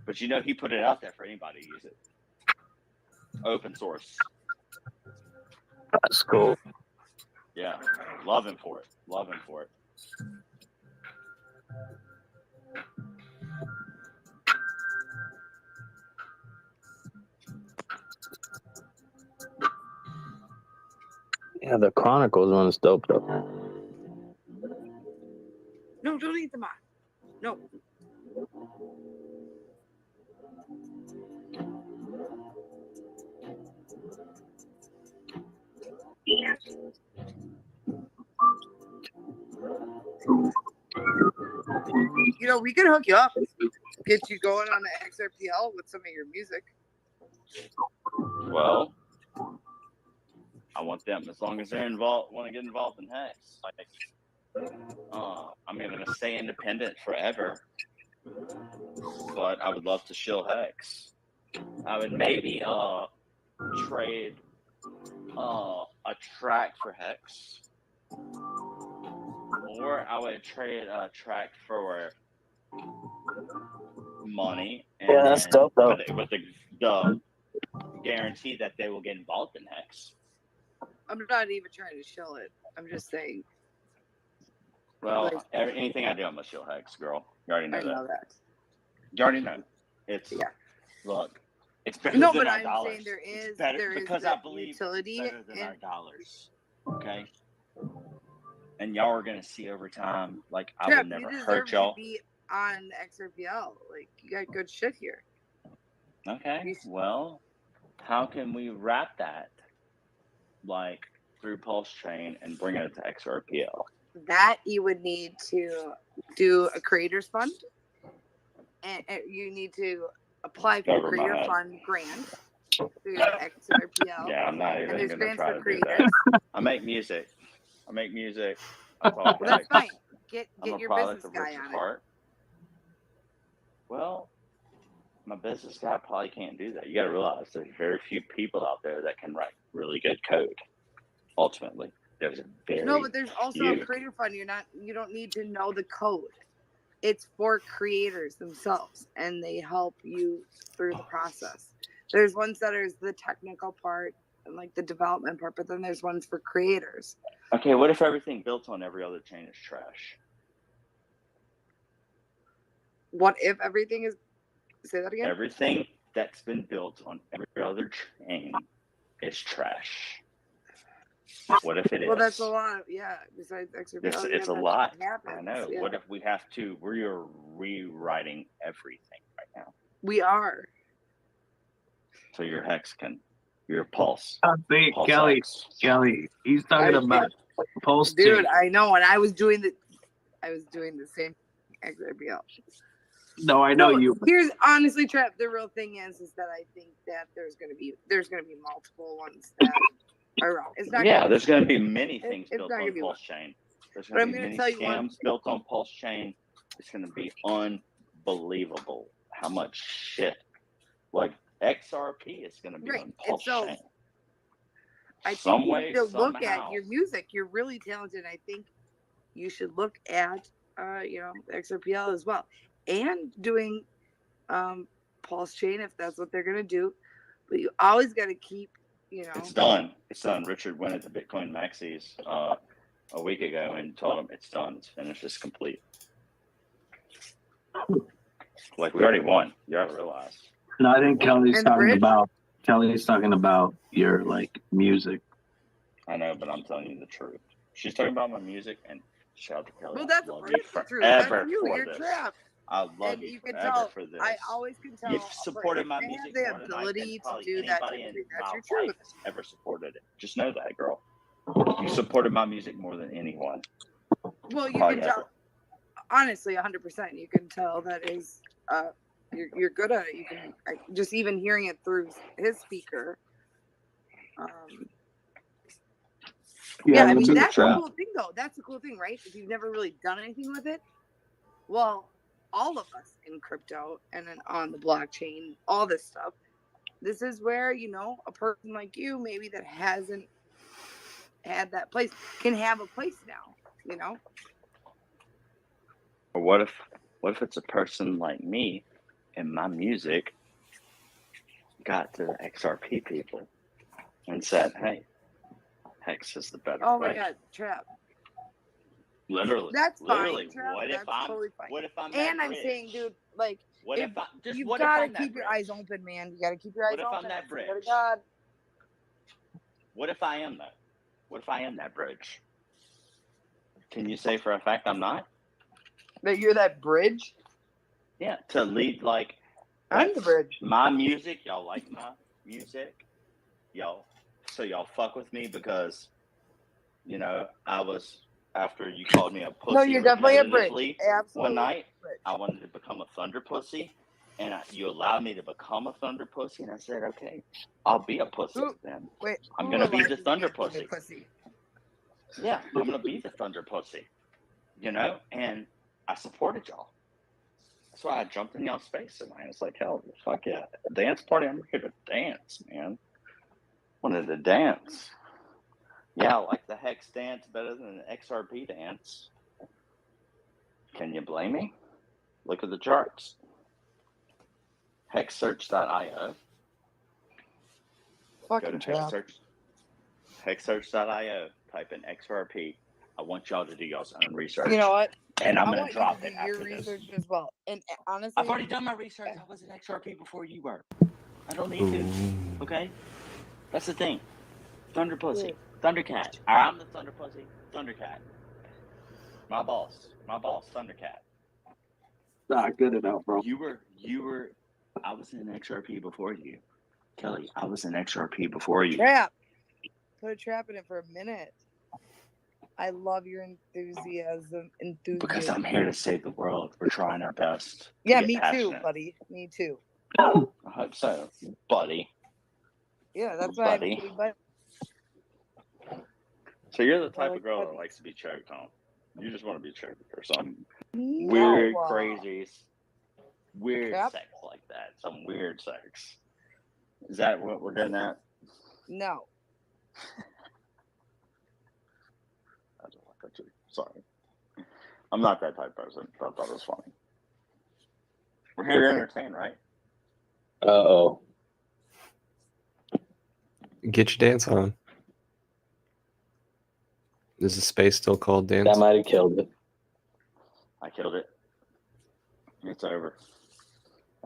But you know, he put it out there for anybody to use it. Open source. That's cool. Yeah, love him for it. Yeah, the Chronicles one's dope though. No, don't eat the mod. No. You know, we can hook you up, get you going on the XRPL with some of your music. Well, I want them as long as they're involved. Want to get involved in Hex? Like, I'm going to stay independent forever, but I would love to shill Hex. I would maybe trade a track for Hex, or I would trade a track for money, and Yeah, that's dope, though. with the guarantee that they will get involved in Hex. I'm not even trying to shill it. I'm just saying. Well, anything I do, I'm gonna shill Hex, girl. You already know, I know that. You already know. It's look. It's better No, than but our I'm dollars. saying there is It's better, there is because the I believe utility it's better than in our dollars. Okay. And y'all are gonna see over time. Like I Trev, would never you hurt deserve y'all. to be on XRPL. Like you got good shit here. Okay. Well, how can we wrap that like through Pulse Chain and bring it to XRPL? That you would need to do a creators fund, and you need to apply for Over a my creator head. fund grant through XRPL. Yeah, I'm not And even there's gonna grants try for to do creators. that. I make music. I talk Well, that's Hex. fine. Get I'm a your product business of guy Richard on it. Hart. Well, my business guy probably can't do that. You got to realize there's very few people out there that can write really good code. Ultimately, there's a very No, but there's also few. a creator fund. You don't need to know the code. It's for creators themselves, and they help you through the process. There's ones that is the technical part and like the development part, but then there's ones for creators. Okay, what if everything built on every other chain is trash? What if everything is? Say that again. Everything that's been built on every other chain is trash. What if it is? Well, that's a lot. Yeah. Besides XRPL, It's a that lot. shit happens. I know. Yeah. What if we have to? We're rewriting everything right now. We are. So your Hex can, your Pulse. I think Pulse Kelly, Hex. he's talking about Pulse Dude, Chain. I know, and I was doing the same XRPL. No, I know you. Here's honestly, Trev. The real thing is that I think that there's gonna be multiple ones that are wrong. It's not. Yeah, gonna there's going to be many things it's built not gonna on be Pulse one. Chain. There's But going I'm to be gonna many tell you one. scams built on Pulse Chain. It's going to be unbelievable how much shit. Like XRP is going to be Right. on And Pulse so Chain. I think Some you way, need to look somehow. at your music. You're really talented. I think you should look at XRPL as well, and doing Pulse Chain if that's what they're gonna do. But you always got to keep, It's done. It's done. Richard went into Bitcoin Maxis a week ago and told him it's done. It's finished. It's complete. Like we already won. You gotta realize. No, I think Kelly's And the talking bridge? about your like music. I know, but I'm telling you the truth. She's talking about my music, and shout out to Kelly. Well, that's I love what you is the truth. That's forever you. for You're this. trapped. I love And you you can forever tell. for this. I always can tell. You've supported my if they music have the more than I ability than probably to do that. anybody in That's my your truth. life has ever supported it. Just know that, girl. You supported my music more than anyone. Well, you Probably can tell. ever. Honestly, 100%. You can tell that is you're good at it. You can just even hearing it through his speaker. Yeah, I mean that's the cool thing, though. That's the cool thing, right? If you've never really done anything with it, well, all of us in crypto and then on the blockchain, all this stuff. This is where a person like you, maybe that hasn't had that place, can have a place now. Or what if it's a person like me and my music got to the XRP people and said, hey, Hex is the better Oh way. my God, Trap. Literally. That's literally. fine, Trap. What That's if I'm totally fine. what if I'm And that I'm bridge? saying, dude, like, What if I just you've what if got to I'm that keep your bridge? eyes open, man. You got to keep your eyes What if open. I'm that Swear to bridge? God. What if I am that? What if I am that bridge? Can you say for a fact I'm not? That you're that bridge? Yeah, to lead like I'm the bridge. My music, y'all like my music. Y'all fuck with me because I was after you called me a pussy. No, you're definitely a bridge. repetitively Absolutely. one night. Bridge. I wanted to become a thunder pussy, and you allowed me to become a thunder pussy, and I said, okay, I'll be a pussy then. I'm gonna be the thunder pussy. Yeah, I'm gonna be the thunder pussy. you know, and I supported y'all. That's why I jumped in y'all's face and I was like, hell, fuck yeah, a dance party. I'm here to dance, man. Wanted to dance. Yeah, I like the Hex dance better than the XRP dance. Can you blame me? Look at the charts. Hexsearch.io. Go Fucking to trap. Hexsearch.io. Type in XRP. I want y'all to do y'all's own research. You know what? And I'm I going want to you drop to it do your after this. research as well. And honestly, I've already done my research. I was an XRP before you were. I don't need to. Okay? That's the thing. Thunder Pussy. Thundercat. I'm the Thunder Pussy. Thundercat. My boss, Thundercat. Not good enough, bro. You were. I was in XRP before you, Kelly. I was in XRP before you. Trap. Put a trap in it for a minute. I love your enthusiasm. Because I'm here to save the world. We're trying our best. Yeah, me too, buddy. Me too. I hope so, buddy. Yeah, that's why. Buddy. But So you're the type of girl that likes to be choked on. You just want to be choked or some weird, crazy, weird sex like that. Some weird sex. Is that what we're getting at? No. I just like that too. Sorry. I'm not that type of person. I thought it was funny. We're here to entertain, right? Uh-oh. Get your dance on. Is the space still called dance? That might have killed it. I killed it. It's over.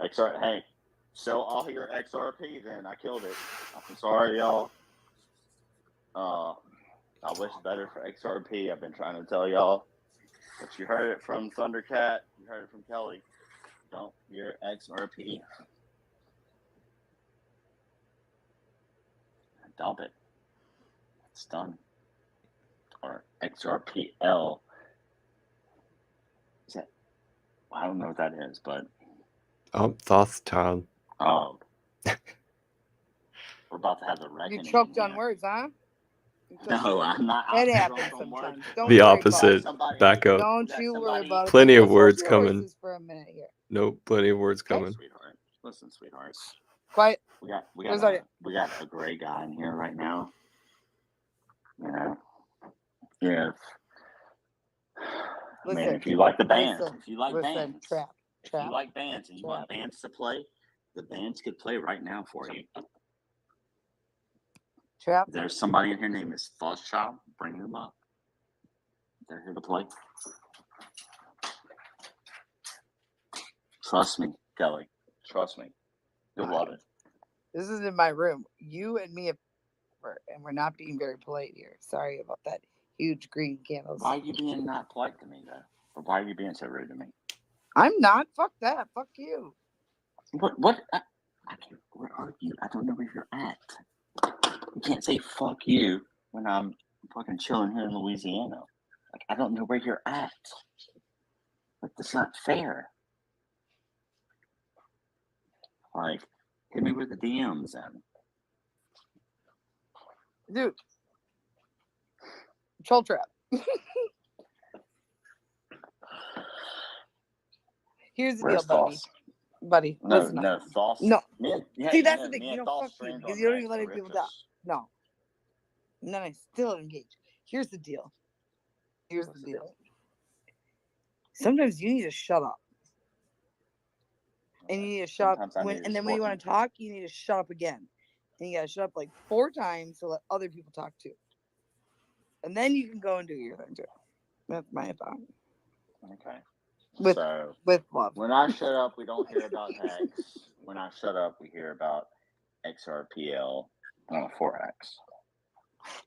Hey, sell all your XRP then. I killed it. I'm sorry, y'all. I wish better for XRP. I've been trying to tell y'all. But you heard it from Thundercat. You heard it from Kelly. Don't your XRP. Dump it. It's done. Or XRPL. Is that? I don't know what that is, but. Oh, Thoth Child. Oh. We're about to have the reckoning. you choked on words, huh? No, I'm not. It happens sometimes. Don't The worry opposite. about it. Back up. Don't you worry about it. Plenty of Let's words hold your coming. horses for a minute here. Nope, plenty of words coming. Sweetheart. Listen, sweethearts. Quiet. We got a great guy in here right now. You know. Yeah. I mean, if you like the bands, if you like bands, if you like bands and you want bands to play, the bands could play right now for you. Trap. There's somebody in here named Miss Child. Bring them up. They're here to play. Trust me, Kelly. Trust me. You'll love it. This is in my room. You and me, and we're not being very polite here. Sorry about that. Huge green candles. Why are you being not polite to me, though? Or why are you being so rude to me? I'm not. Fuck that. Fuck you. What? I can't. Where are you? I don't know where you're at. You can't say fuck you when I'm fucking chilling here in Louisiana. Like, I don't know where you're at. Like, that's not fair. Like, hit me with the DMs then. Dude. Troll trap. Here's the deal, buddy. Buddy, listen up. No. See, that's the thing. You know, fuck you. Because you don't even let any people down. No. And then I still engage. Here's the deal. Sometimes you need to shut up. And you need to shut up. And then when you want to talk, you need to shut up again. And you got to shut up like 4 times to let other people talk too. And then you can go and do your thing too. That's my thought. Okay. With love. When I shut up, we don't hear about Hex. When I shut up, we hear about XRPL 4X.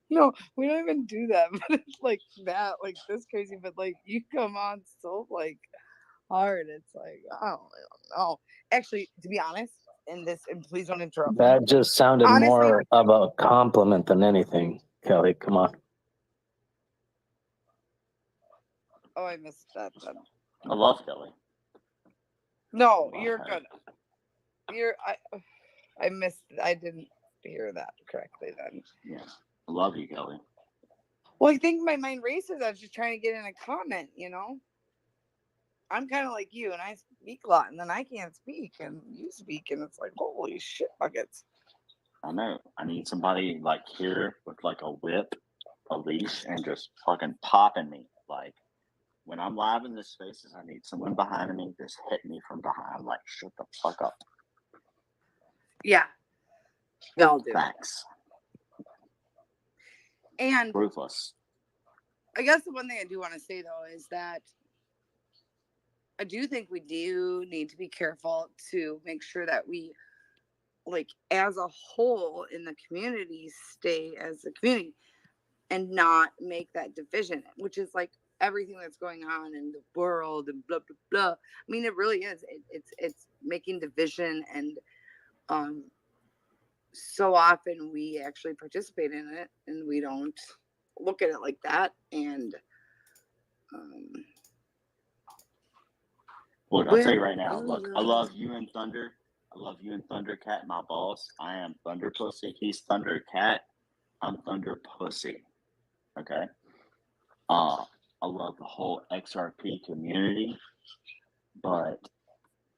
No, we don't even do that. But it's like that, like this crazy. But like you come on so like hard. It's like I don't know. Actually, to be honest, and please don't interrupt. That just sounded Honestly, more of a compliment than anything, Kelly. Come on. Oh, I missed that. I love Kelly. No, you're good. I missed. I didn't hear that correctly then. Yeah, I love you, Kelly. Well, I think my mind races. I was just trying to get in a comment, I'm kind of like you, and I speak a lot, and then I can't speak, and you speak, and it's like, holy shit buckets. I know. I need somebody like here with like a whip, a leash, and just fucking popping me. Like when I'm live in the spaces, I need someone behind me just hit me from behind, like shut the fuck up. Yeah. I'll do. Thanks. And ruthless. I guess the one thing I do want to say though is that I do think we do need to be careful to make sure that we, like, as a whole in the community, stay as a community and not make that division, which is like everything that's going on in the world and blah blah blah. I mean, it really is. It's making division, and so often we actually participate in it and we don't look at it like that. And look, I'll tell you right now. Look, I love you and Thunder. I love you and Thundercat, my boss. I am Thunder Pussy. He's Thundercat. I'm Thunder Pussy. Okay. I love the whole XRP community, but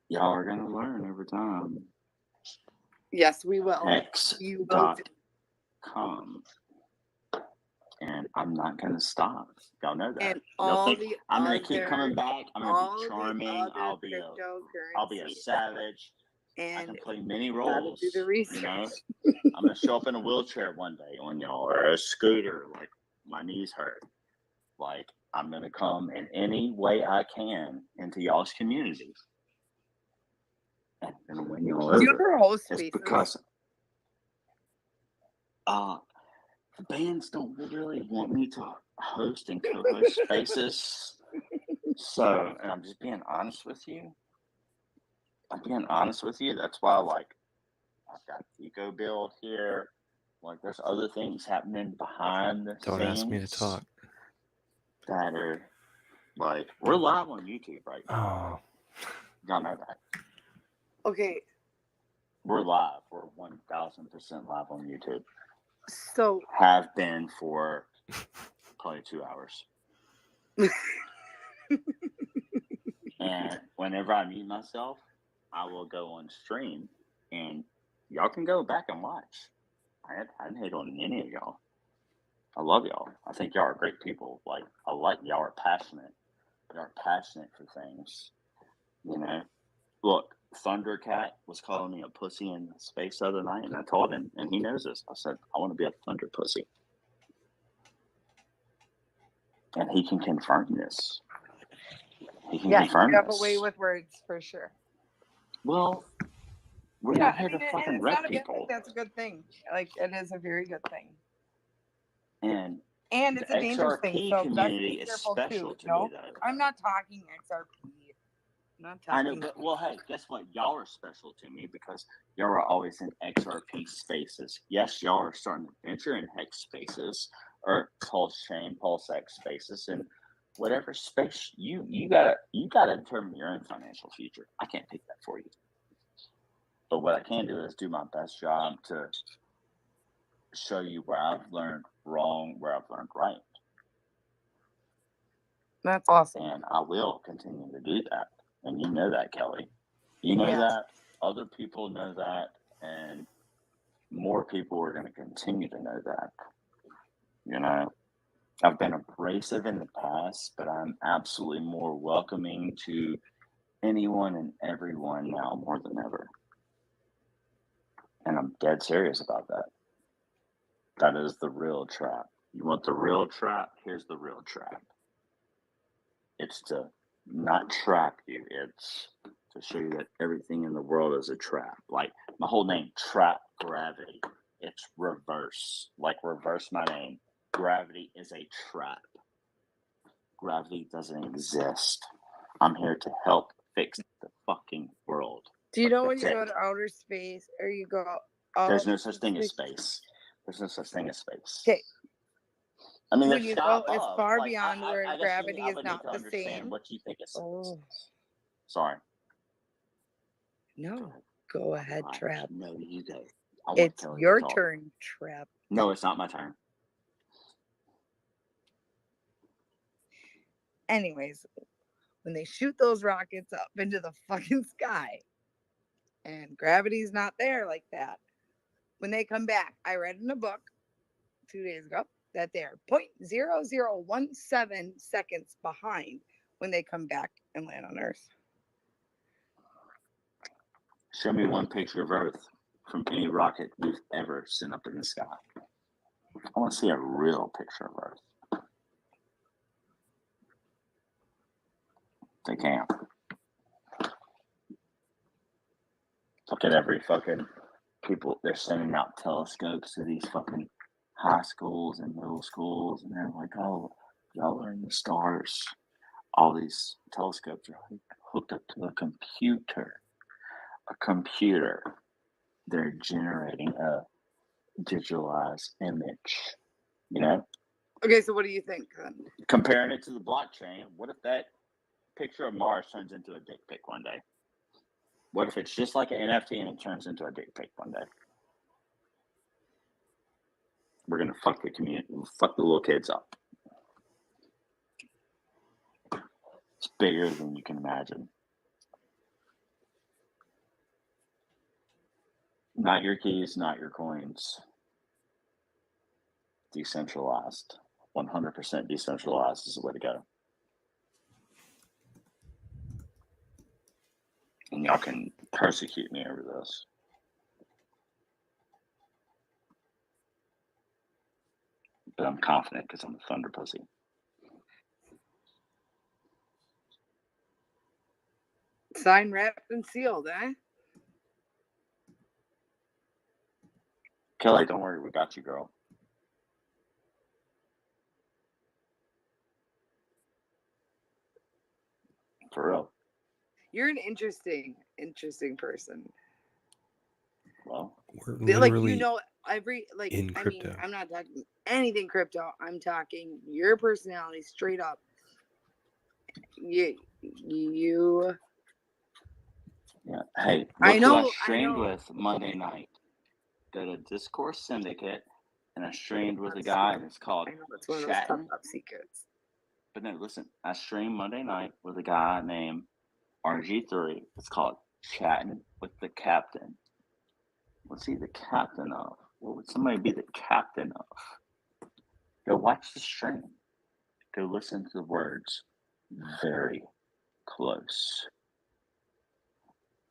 y'all are gonna learn over time. Yes, we will. X.com. And I'm not gonna stop. Y'all know that. And all the I'm gonna keep coming back. I'm gonna be charming. I'll be a savage. And I can play many roles. Do the research. I'm gonna show up in a wheelchair one day on y'all, or a scooter, like my knees hurt. Like I'm gonna come in any way I can into y'all's community. And then when y'all do you over, ever host it's spaces? because the bands don't really want me to host and co-host spaces. So, and I'm just being honest with you. That's why, like, I've got Eco Build here. Like, there's other things happening behind the Don't scenes. ask me to talk. That are, like, we're live on YouTube right now. Oh. Y'all know that. Okay. We're live. We're 1000% live on YouTube. So have been for probably 2 hours. And whenever I mute myself, I will go on stream, and y'all can go back and watch. I didn't hate on any of y'all. I love y'all. I think y'all are great people. Like, I like y'all are passionate. Y'all are passionate for things. Look, Thundercat was calling me a pussy in space the other night, and I told him, and he knows this. I said, I want to be a Thunder Pussy. And he can confirm this. He can confirm you have this. a way with words for sure. Well, we're not here to fucking wreck people. That's a good thing. Like, it is a very good thing. And it's a dangerous thing. So community is special to me, though. I'm not talking XRP. I know, but well, hey, guess what? Y'all are special to me because y'all are always in XRP spaces. Yes, y'all are starting to venture in hex spaces or Pulse Chain, Pulse X spaces, and whatever space you gotta determine your own financial future. I can't pick that for you. But what I can do is do my best job to show you where I've learned wrong, where I've learned right. That's awesome. And I will continue to do that. And you know that, Kelly. You know that. Other people know that. And more people are going to continue to know that. I've been abrasive in the past, but I'm absolutely more welcoming to anyone and everyone now more than ever. And I'm dead serious about that. That is the real trap. You want the real trap? Here's the real trap. It's to not trap you. It's to show you that everything in the world is a trap. Like my whole name, Trap Gravity. It's reverse. Like reverse my name. Gravity is a trap. Gravity doesn't exist. I'm here to help fix the fucking world. Do you know when you go to outer space or you go up? There's no such thing as space. There's no such thing as space. Okay. I mean, when you go as far like, beyond where gravity is not the same. What you think is? Oh. Sorry. No. Go ahead, Trap. No, you go. It's your turn, Trap. No, it's not my turn. Anyways, when they shoot those rockets up into the fucking sky and gravity's not there like that, when they come back, I read in a book 2 days ago that they're 0.0017 seconds behind when they come back and land on Earth. Show me one picture of Earth from any rocket we've ever sent up in the sky. I want to see a real picture of Earth. They can't. Look at every fucking people. They're sending out telescopes to these fucking high schools and middle schools, and they're like, "Oh, y'all are in the stars." All these telescopes are hooked up to a computer. They're generating a digitalized image. You know. Okay, so what do you think then? Comparing it to the blockchain, what if that picture of Mars turns into a dick pic one day? What if it's just like an NFT and it turns into a dick pic one day? We're gonna fuck the community, fuck the little kids up. It's bigger than you can imagine. Not your keys, not your coins. Decentralized. 100% decentralized is the way to go. And y'all can persecute me over this. But I'm confident because I'm a thunder pussy. Signed, wrapped, and sealed, eh? Kelly, don't worry, we got you, girl. For real. You're an interesting person. Well, We're Like, literally you know, every, like, in I crypto. mean, I'm not talking anything crypto. I'm talking your personality straight up. You Yeah. Hey, look I know, who I I streamed know. with Monday night. Go to Discourse Syndicate, and I streamed with a guy, and it's called I know it's one of those Chatting. top secrets. But no, listen, I streamed Monday night with a guy named RG3. It's called Chatting with the Captain. What's he the captain of? What would somebody be the captain of? Go watch the stream. Go listen to the words very close.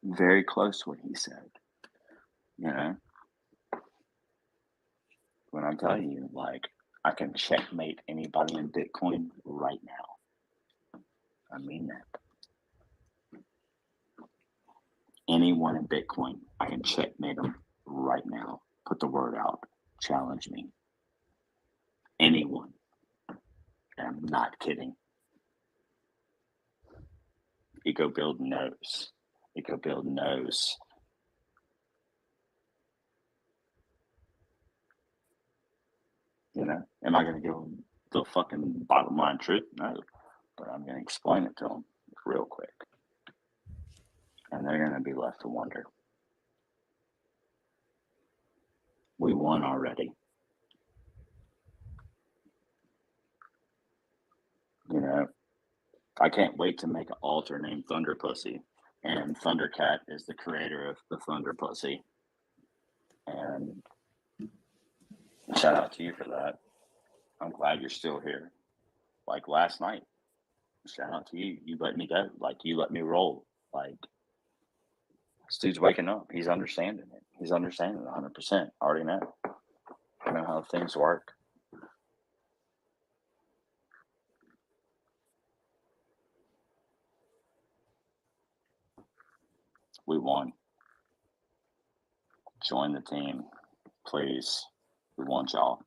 Very close what he said. You know? When I'm telling you, like, I can checkmate anybody in Bitcoin right now. I mean that. Anyone in Bitcoin, I can checkmate them right now. Put the word out. Challenge me. Anyone. And I'm not kidding. EcoBuild knows. EcoBuild knows. You know, am I going to give them the fucking bottom line truth? No. But I'm going to explain it to them real quick. And they're going to be left to wonder. We won already. You know, I can't wait to make an altar named Thunder Pussy. And Thundercat is the creator of the Thunder Pussy. And shout out to you for that. I'm glad you're still here. Like last night, shout out to you. You let me go. Like, you let me roll. Like, this dude's waking up. He's understanding it. He's understanding it 100%. I already know. I know how things work. We won. Join the team, please. We want y'all.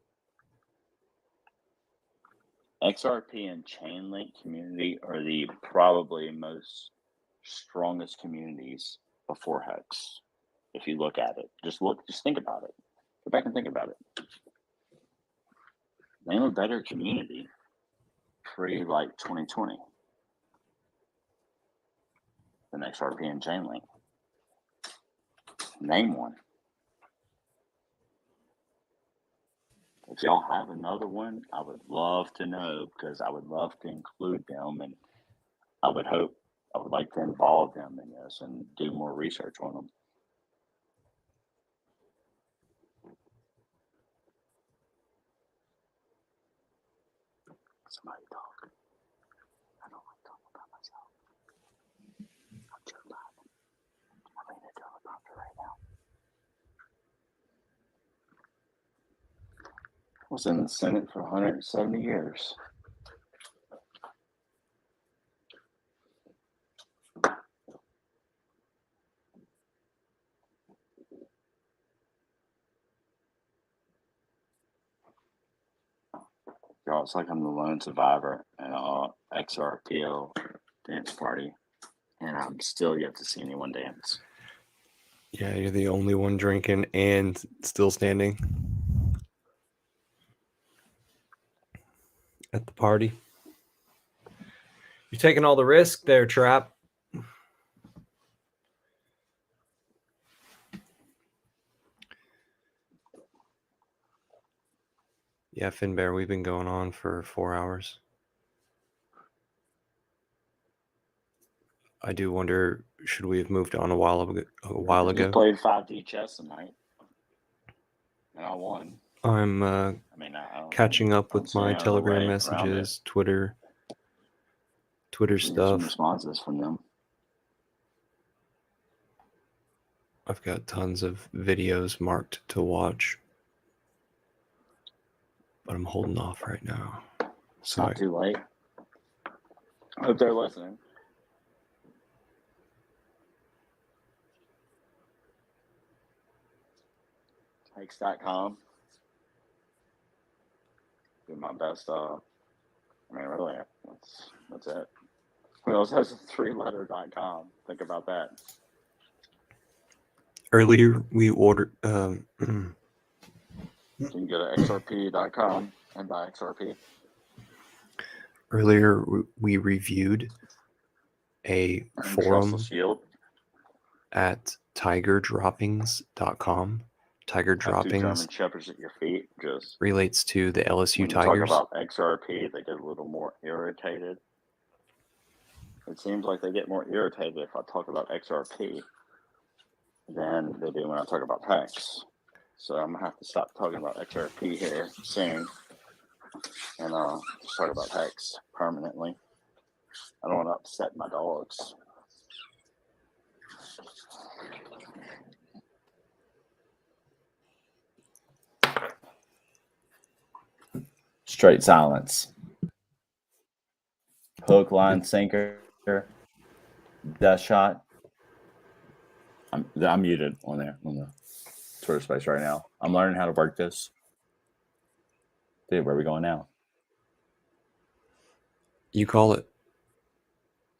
XRP and Chainlink community are the probably most strongest communities before Hex. If you look at it, just think about it. Go back and think about it. Name a better community pre like 2020 than XRP and Chainlink. Name one. If y'all have another one, I would love to know because I would love to include them, and I would like to involve them in this and do more research on them. Somebody talk. I don't like talking about myself. I'm Joe Biden. I'm in a teleprompter right now. I was in the Senate for 170 years. Y'all, it's like I'm the lone survivor at XRPO dance party, and I'm still yet to see anyone dance. Yeah, you're the only one drinking and still standing at the party. You're taking all the risk there, Trap. Yeah, Finbear, we've been going on for 4 hours. I do wonder, should we have moved on a while ago? We played 5D chess tonight, and I won. I'm catching up with my staying Telegram away around messages, Twitter Get some stuff. responses from them. I've got tons of videos marked to watch, but I'm holding off right now. It's not too late. I hope they're listening. Takes.com. Do my best. I mean, really, that's it. Who else has a 3-letter.com? Think about that. Earlier, we ordered. You can go to xrp.com and buy XRP. Earlier, we reviewed a forum at tigerdroppings.com. Tiger Have two Droppings German shepherds at your feet. Just relates to the LSU when you Tigers. talk about XRP, they get a little more irritated. It seems like they get more irritated if I talk about XRP than they do when I talk about PEX. So I'm gonna have to stop talking about XRP here soon, and just talk about PEX permanently. I don't want to upset my dogs. Straight silence. Hook, line, sinker, death shot. I'm muted on there on the Twitter space right now. I'm learning how to work this. Dude, where are we going now? You call it.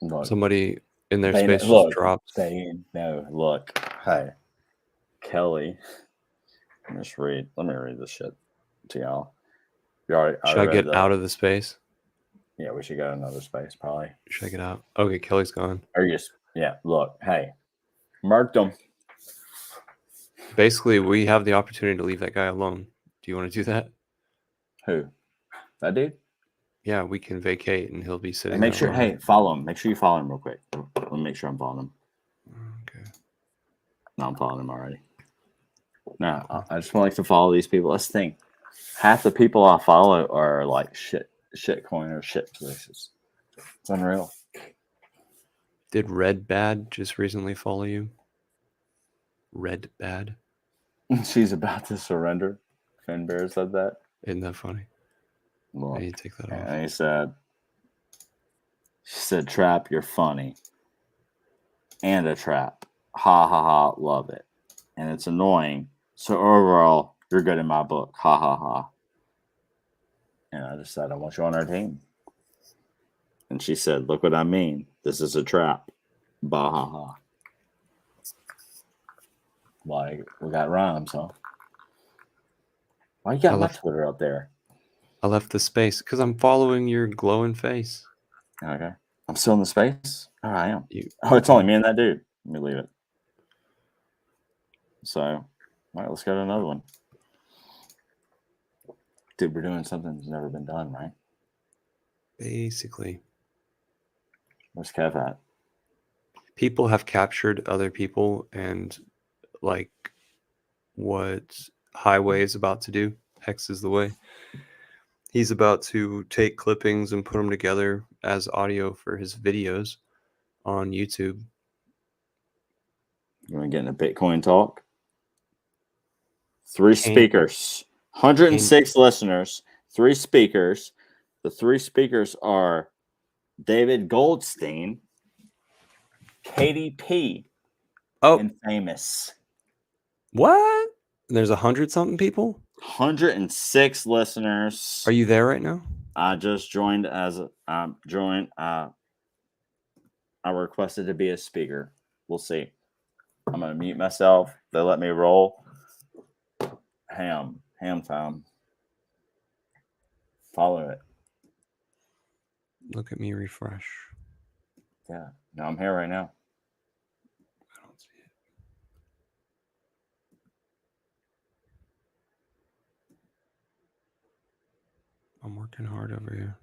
Look, Somebody in their they, space look, just dropped. They know. Look, hey, Kelly. Let me read this shit to y'all. Should I get out of the space? Yeah, we should go to another space, probably. Should I get out? Okay, Kelly's gone. Look, hey, marked them. Basically, we have the opportunity to leave that guy alone. Do you want to do that? Who? That dude? Yeah, we can vacate and he'll be sitting And make there sure, alone. hey, follow him. Make sure you follow him real quick. Let me make sure I'm following him. Okay. No, I'm following him already. No, I just want to follow these people. Let's think. Half the people I follow are like shit coin or shit places. It's unreal. Did Red Bad just recently follow you? Red Bad? She's about to surrender. Finbear said that. Isn't that funny? Look, I need to take that off. And she said, Trap, you're funny. And a trap. Ha ha ha, love it. And it's annoying. So overall, you're good in my book. Ha ha ha. And I just said, I want you on our team. And she said, look what I mean. This is a trap. Bah ha ha. Like, we got rhymes, huh? Why you got my Twitter up there? I left the space because I'm following your glowing face. Okay. I'm still in the space? Oh, I am. It's only me and that dude. Let me leave it. So, all right, let's go to another one. Dude, we're doing something that's never been done, right? Basically. Where's Kev at? People have captured other people, and like what Highway is about to do, Hex is the Way. He's about to take clippings and put them together as audio for his videos on YouTube. You want to get in a Bitcoin talk? 3 speakers, 106 listeners, 3 speakers. The 3 speakers are David Goldstein, KDP, and Famous. What? There's 100-something people? 106 listeners. Are you there right now? I just joined as I requested to be a speaker. We'll see. I'm gonna mute myself. They let me roll. Ham time. Follow it. Look at me refresh. Yeah. No, I'm here right now. I don't see it. I'm working hard over here.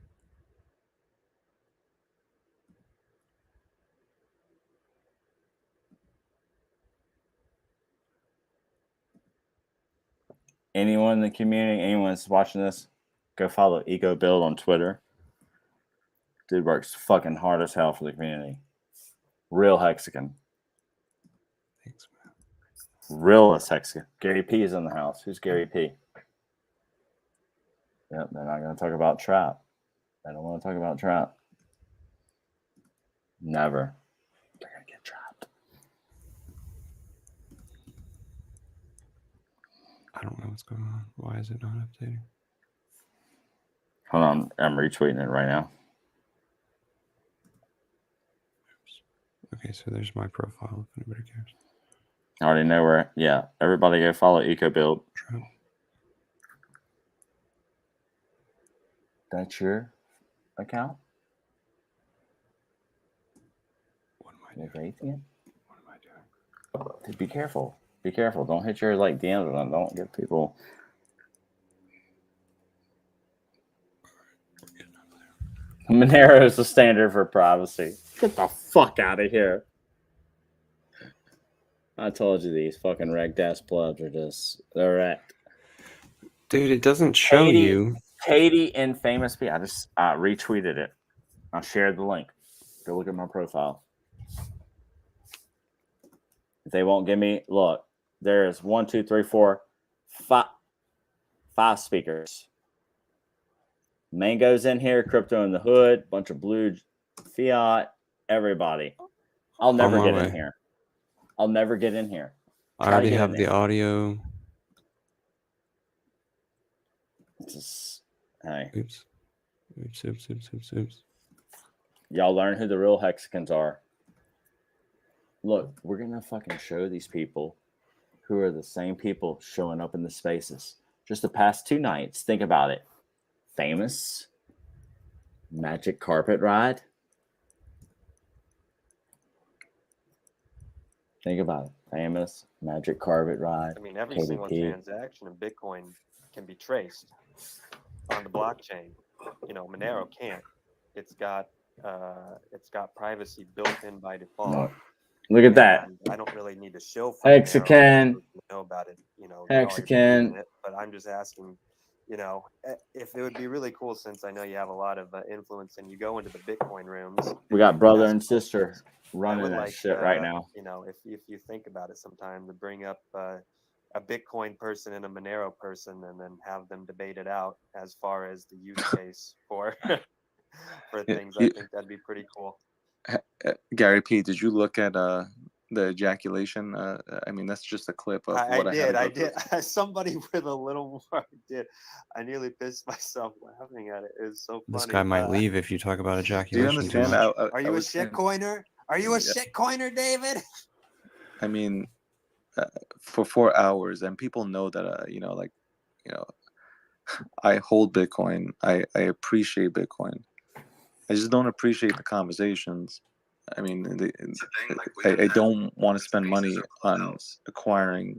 Anyone in the community, anyone that's watching this, go follow Eco Build on Twitter. Dude works fucking hard as hell for the community. Real Hexican. Thanks, man. Realist Hexican. Gary P is in the house. Who's Gary P? Yep, they're not going to talk about trap. They don't want to talk about trap. Never. They're going to get trapped. I don't know what's going on. Why is it not updating? Hold on. I'm retweeting it right now. Okay, so there's my profile if anybody cares. I already know where. Yeah, everybody go follow EcoBuild. True. That's your account? What am I doing? What am I doing? Dude, be careful. Be careful. Don't hit your like DMs on. Don't get people. Monero is the standard for privacy. Get the fuck out of here. I told you these fucking wrecked ass plebs are just they're wrecked. Dude, it doesn't show you. Katie and Famous P. I just retweeted it. I shared the link. Go look at my profile. If they won't give me, look, there's 1, 2, 3, 4, 5 speakers. Mango's in here, Crypto in the Hood, bunch of blue fiat, everybody. I'll never get in here. I'll never get in here. I already have the audio. Just, hey. Oops. Oops. Y'all learn who the real Hexicans are. Look, we're going to fucking show these people who are the same people showing up in the spaces. Just the past 2 nights. Think about it. Famous. Magic Carpet Ride. Think about it. Famous. Magic Carpet Ride. I mean, every KDP. single transaction in Bitcoin can be traced on the blockchain. You know, Monero can't. It's got privacy built in by default. No. Look at that. And I don't really need to show Hexican. to know about it. You know, Hexican. but I'm just asking. You know, if it would be really cool, since I know you have a lot of influence and you go into the Bitcoin rooms. We got brother and sister running that shit right now. You know, if you think about it sometime, to bring up a Bitcoin person and a Monero person and then have them debate it out as far as the use case for things, I think that'd be pretty cool. Gary P, did you look at the ejaculation? I mean, that's just a clip of what I did. Somebody with a little more did. I nearly pissed myself laughing at it. It was so funny. This guy might leave if you talk about ejaculation. Do you understand? Are you a shitcoiner? Are you a shitcoiner, David? I mean, for 4 hours, and people know that I hold Bitcoin. I appreciate Bitcoin. I just don't appreciate the conversations. I mean, I don't want to spend money on acquiring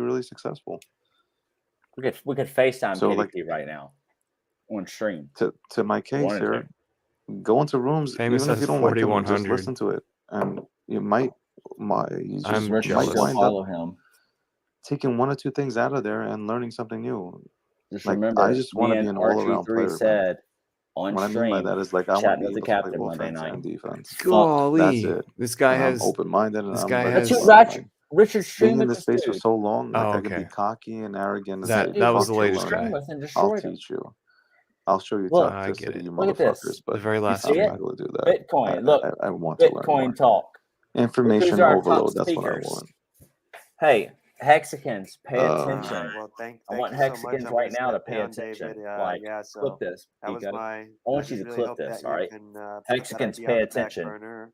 really successful. We could FaceTime So, KDP like, right now on stream. To my case Wanted here, go into rooms, Famous even if has you don't like them, just 4,100. listen to it, and you might I'm might Just wind up follow him. taking one or two things out of there and learning something new. Just Like, I remember, just want me to be and an all-around RG3 player, man. said on What I mean by stream, that is like I want to chatting be with the able to play captain Monday offense night. and defense. Fuck. That's Golly, it. this guy And I'm has. open-minded and This I'm guy ready That's to has. what learn. Richard, Like Richard being stream in with this this space for dude. so long, like Oh, I could be okay. cocky and arrogant and That say, dude That was "Fuck the you, latest learn stream it. guy. with and I'll destroyed him. teach you. I'll show you Look, I get toxicity, it. you look at this. motherfuckers." The But very last I'm See one. it? not going to do that. Bitcoin. Look, I want to learn more. Bitcoin talk. Look who's Information our top overload. That's what I speakers. want. Hey, Hexicans, pay Uh, attention. Well, I thank want you so much. Hexicans I'm right gonna now to step pay down, attention. David. Like, Yeah, clip so this, that was Pico. my. I I want you just to really clip hope this, that all you right? can put that Hexicans, idea pay on the back attention. burner.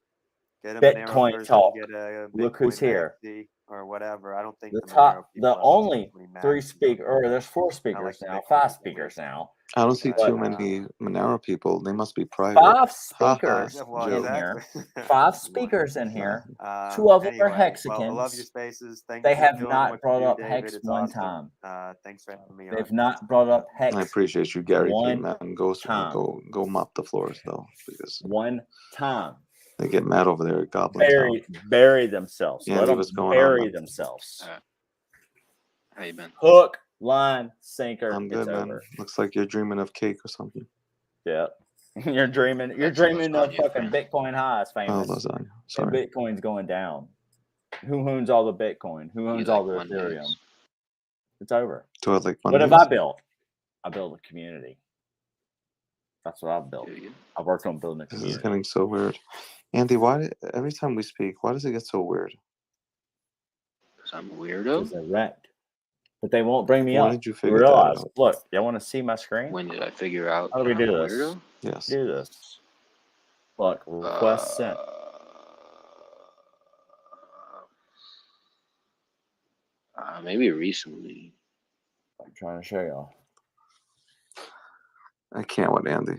Get a Monero Bitcoin person, talk. get a Look who's Bitcoin here. maxi or whatever. I don't think The the Monero top, people the are only particularly three maxis. speak, or there's four I speakers like the now, Bitcoin five people speakers now. I don't see but too many Monero people. They must be private. Five Haha, speakers well, in joke. here. exactly. Five speakers in here. Uh, Two of them are Anyway, well, I love your Hexicans. spaces. Thank They you for have doing not what you brought do, up David. Hex It's one awesome. time. Thanks for having me They've on. not brought up I Hex appreciate you, Gary P. one Man. time. Go mop the floors though, because One time. they get mad over there at Goblin Town. Bury themselves. Let Andy, them what's going on, bury man? themselves. How you been? Hook, line, sinker. I'm good, It's man. over. Looks like you're dreaming of cake or something. Yeah. You're dreaming. You're Got too much dreaming of lasagna, fucking friend. Bitcoin highs, Oh, famous. lasagna. And Sorry. Bitcoin's going down. Who owns all the Bitcoin? Who You owns all like the Ethereum? Mondays? It's over. Do I like What have Mondays? I built? I built a community. That's what I've built. I worked on building a This is community. getting so weird. Andy, every time we speak, why does it get so weird? Because I'm a weirdo? Because they're wrecked. But they won't bring me When up. did you You figure that realize, out? look, y'all want to see my screen? When did I figure out How do that we I'm do a this? weirdo? Yes. Do this. Look, request sent. Maybe recently. I'm trying to show y'all. I can't with Andy.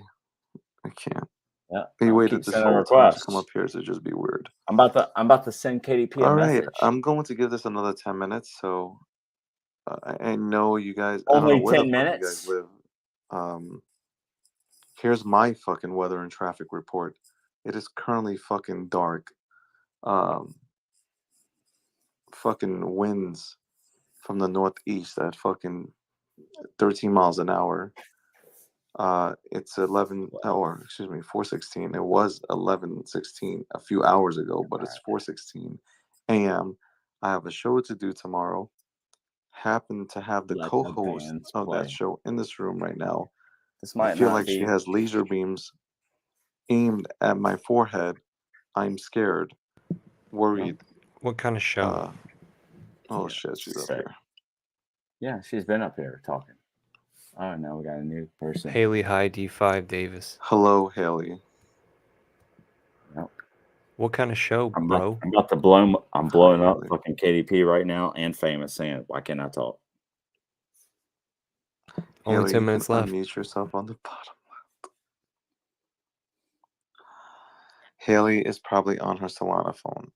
I can't. Yeah. He I'll waited keep this sending whole time to come requests. up here to just be weird. I'm about to send KDP a All right, message. I'm going to give this another 10 minutes. So I know you guys. I don't know Only where the 10 fuck you minutes? guys live. Here's my fucking weather and traffic report. It is currently fucking dark. Fucking winds from the northeast at fucking 13 miles an hour. It's 4:16. It was 11:16 a few hours ago, but it's 4:16 a.m. I have a show to do tomorrow. Happen to have the Let the co-host bands of that play. show in this room right now. This I might feel not like she be. has laser beams aimed at my forehead. I'm scared, worried. What kind of show? Oh shit, she's up Sick. here. Yeah, she's been up here talking. Oh, now we got a new person. Haley High D5 Davis. Hello, Haley. Yep. What kind of show, I'm bro? about to blow. I'm blowing up fucking KDP right now and famous saying, why can't I talk? Only Haley, 10 you minutes can left. Unmute yourself on the bottom left. Haley is probably on her Solana phone.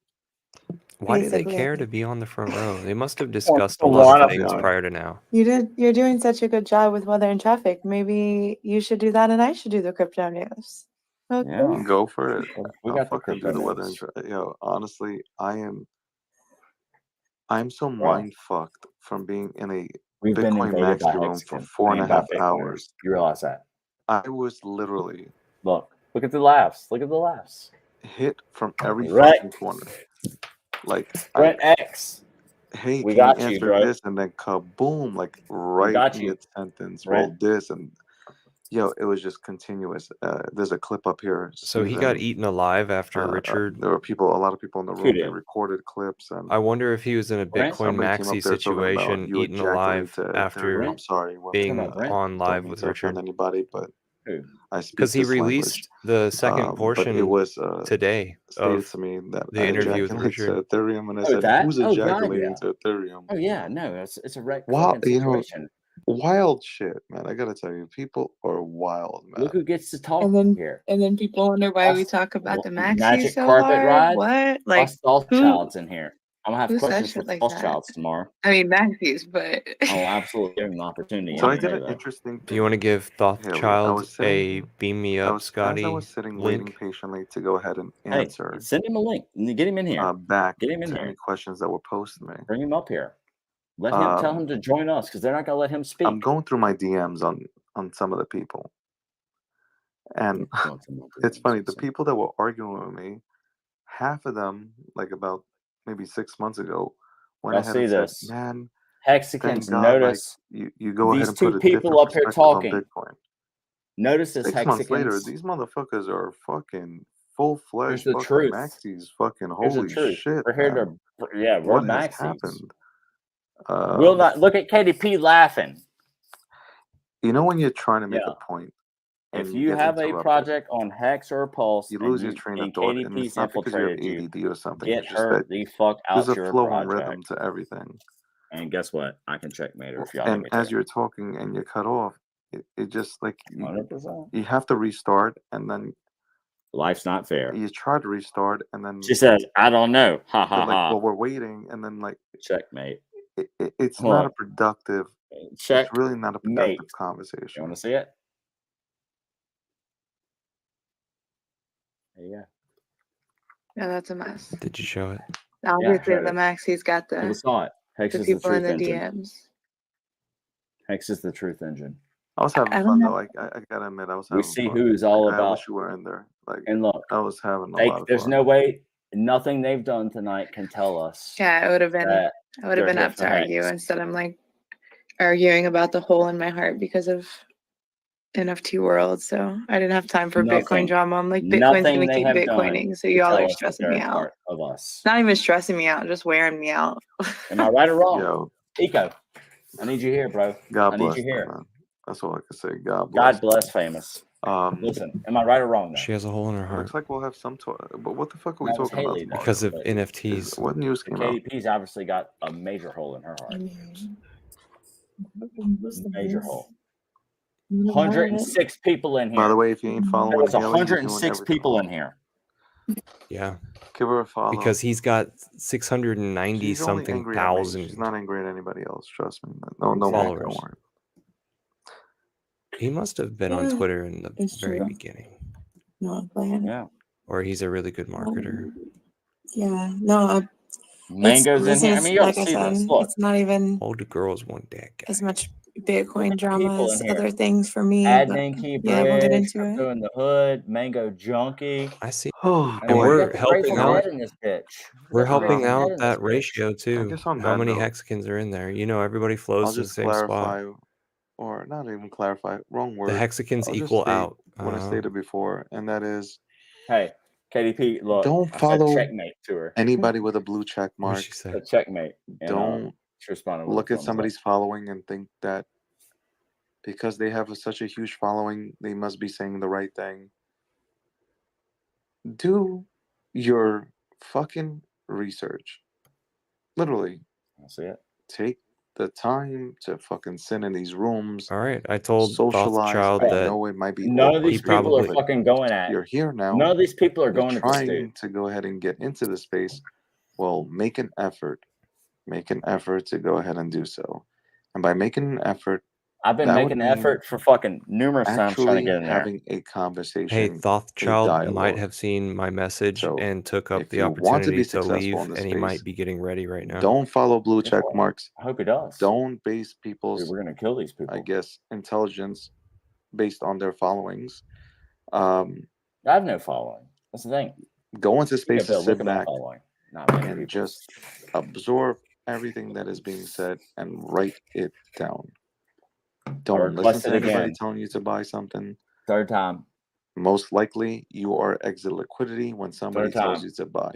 Why do they Basically. care to be on the front row? They must have discussed a lot of things prior to now. You're doing such a good job with weather and traffic. Maybe you should do that, and I should do the crypto news. Okay. Yeah. Go for it. We I'll got the fucking do crypto the weather and news. yo, honestly, I'm so Bro. mind fucked from being in a We've been Bitcoin invaded by maxi room for Hexicans 4.5 and by Bitcoiners. hours. You realize that? I was literally Look at the laughs. Look at the laughs. hit from every Right. fucking corner. Like Brent X. hey, We can got you you, answer bro. this? And then kaboom, like right got you. mid sentence, Right. well, this and yo, it was just continuous. There's a clip up here. So he got Steven, eaten alive after Richard. there were a lot of people in the Who room. They did? recorded clips, and I wonder if he was in a Brent? Bitcoin somebody came maxi up there talking about situation, you eaten alive ejaculate to Ethereum. after I'm sorry, women. being Talking about Brent? on Don't live mean with to offend Richard. anybody, but Who? I speak Because he this language. released the second But it portion was today stated of to me that the I interview with ejaculate to Richard. Ethereum, and I Oh, said, that? "Who's Oh, God, ejaculating yeah. to Ethereum?" Oh, yeah. No, it's a wreck Wow, fucking you know, situation. wild shit, man. I gotta tell you, people are wild, man. Look who gets to talk And here. then people wonder why we Us, talk about the maxi Magic so Carpet hard. Ride. What? Like Us Sauce who Child's in here. I'm gonna have says questions for shit like Sauce that? Childs tomorrow. I mean maxis, but I'll absolutely give him the opportunity So I any did day, an though. interesting Do you want to thing, give Haley. I Thothchild was a sitting, beam me as up, I Scotty was sitting, waiting link? patiently to go ahead and Hey, answer send him a link. Get him in here. back Get him in to any here. questions that were posed to me. Bring him up here. Let him tell him to join us because they're not gonna let him speak. I'm going through my DMs on some of the people, and it's funny. The people that were arguing with me, half of them, like about maybe 6 months ago, went Y'all ahead see and said, this? "Man, Hexicans, thank God, like notice you go ahead these and put two a people different up here perspective on talking. Bitcoin." Notice this, 6 months later, Hexicans. these motherfuckers are fucking Here's full-fledged the fucking truth. maxis. Fucking Here's the holy truth. shit, We're here man! to, yeah, we're What has maxis. happened? Will not look at KDP laughing. You know when you're trying to make Yeah. a point If and you get have a interrupted, project on Hex or Pulse you and lose your train of thought, and KDP's it's not because you have infiltrated you, ADD or something. get It's just her that the fuck there's out a your flow and project. rhythm to everything. And guess what? I can checkmate her if y'all And let me as to. you're talking and you're cut off, it just like 100%. you have to restart, and then Life's not fair. you try to restart, and then She says, "I don't know." Ha ha they're like, ha. "Well, we're waiting," and then like Checkmate. it's not a Look, productive. check. It's really not a Mate. productive conversation. You want to see it? There you go. Yeah, that's a mess. Did you show it? Obviously, showed the it. max, he's got People the saw it. Hex is the people in truth the engine. DMs. Hex is the truth engine. I was having I fun don't though. know. I gotta admit, I was We having see fun. who's all Like, I about. wish you were in there. Like, And look, I was having a lot of there's fun. no way. Nothing they've done tonight can tell us Yeah, it would have been. that I would have they're been here up for to argue. Hex. Instead, I'm like arguing about the hole in my heart because of NFT world. So I didn't have time for Bitcoin Nothing. drama. I'm like, Bitcoin's Nothing gonna they keep have done Bitcoining. So to y'all tell are us that stressing they're me a out. part of us. It's not even stressing me out, just wearing me out. Am I right or wrong? Yo, Eco, I need you here, bro. God I need bless you them, here. man. That's all I can say. God bless. God bless famous. Listen, am I right or wrong? Though? She has a hole in her It heart looks like we'll have some but what the fuck are we That was talking about Haley, though. tomorrow? because of But NFTs. What news came out? KDP's obviously got a major hole in her heart. Major hole. 106 people in here. By the way, if you ain't There following was Haley, you're doing 106 everything people in wrong. here. Yeah, Give her a follow. because he's got 690 She's only something angry at me. She's thousand not angry at anybody else. Trust me. No, don't followers. worry. He must have been on Yeah, Twitter in the it's very true. beginning, No, I'm playing. Yeah. or he's a really good marketer. Yeah, no, it's Mango's in this here. I is mean, you like don't I see said, this. Look, it's not even All the girls want that guy. as much Bitcoin Look at the drama people as in here. other things for me, but Admin Key yeah, we'll get Bridge, into Crypto it. in the Hood, Mango Junkie. I see. Oh I And mean, we boy. we're got the helping Grateful out. Dead in this bitch. We We're got the helping Grateful out Dead in this that bitch. ratio I too. guess on How that many note, Hexicans are in there? You know, everybody flows I'll to the just same spot. clarify, or not even clarify, wrong The word. Hexicans I'll just equal state out. what I stated before, and that is Hey, KDP, look, don't I said follow checkmate to her. anybody with a blue check What did mark. she say? Said checkmate. And Don't she responded with a look at thumbs up. somebody's following and think that because they have such a huge following, they must be saying the right thing. Do your fucking research. Literally. I see it. Take the time to fucking sit in these rooms, All right, I told socialize. Rothschild I that know it might be None of awkward these for you, people are but fucking going at it. you're here now. None of these people are You're going to the trying stew. to go ahead and get into the space. Well, make an effort. Make an effort to go ahead and do so. And by making an effort, I've been that would making mean effort for fucking numerous times trying to actually get in there. having a hey, conversation, a Thothschild might dialogue. have seen my message So and took up if the you want to opportunity be to successful leave, in this and he space, might be getting ready right now. don't follow blue Guess check what? marks. I hope he does. Don't base Dude, people's, we're gonna kill these people. I guess, intelligence based on their followings. I have no following. That's the thing. Go into You spaces, gotta look sit at my back, following. Not many and people. just absorb everything that is being said and write it down. I Don't listen requested to anybody again. telling you to buy something. Third time. Most likely, you are exit liquidity when somebody Third tells time. you to buy.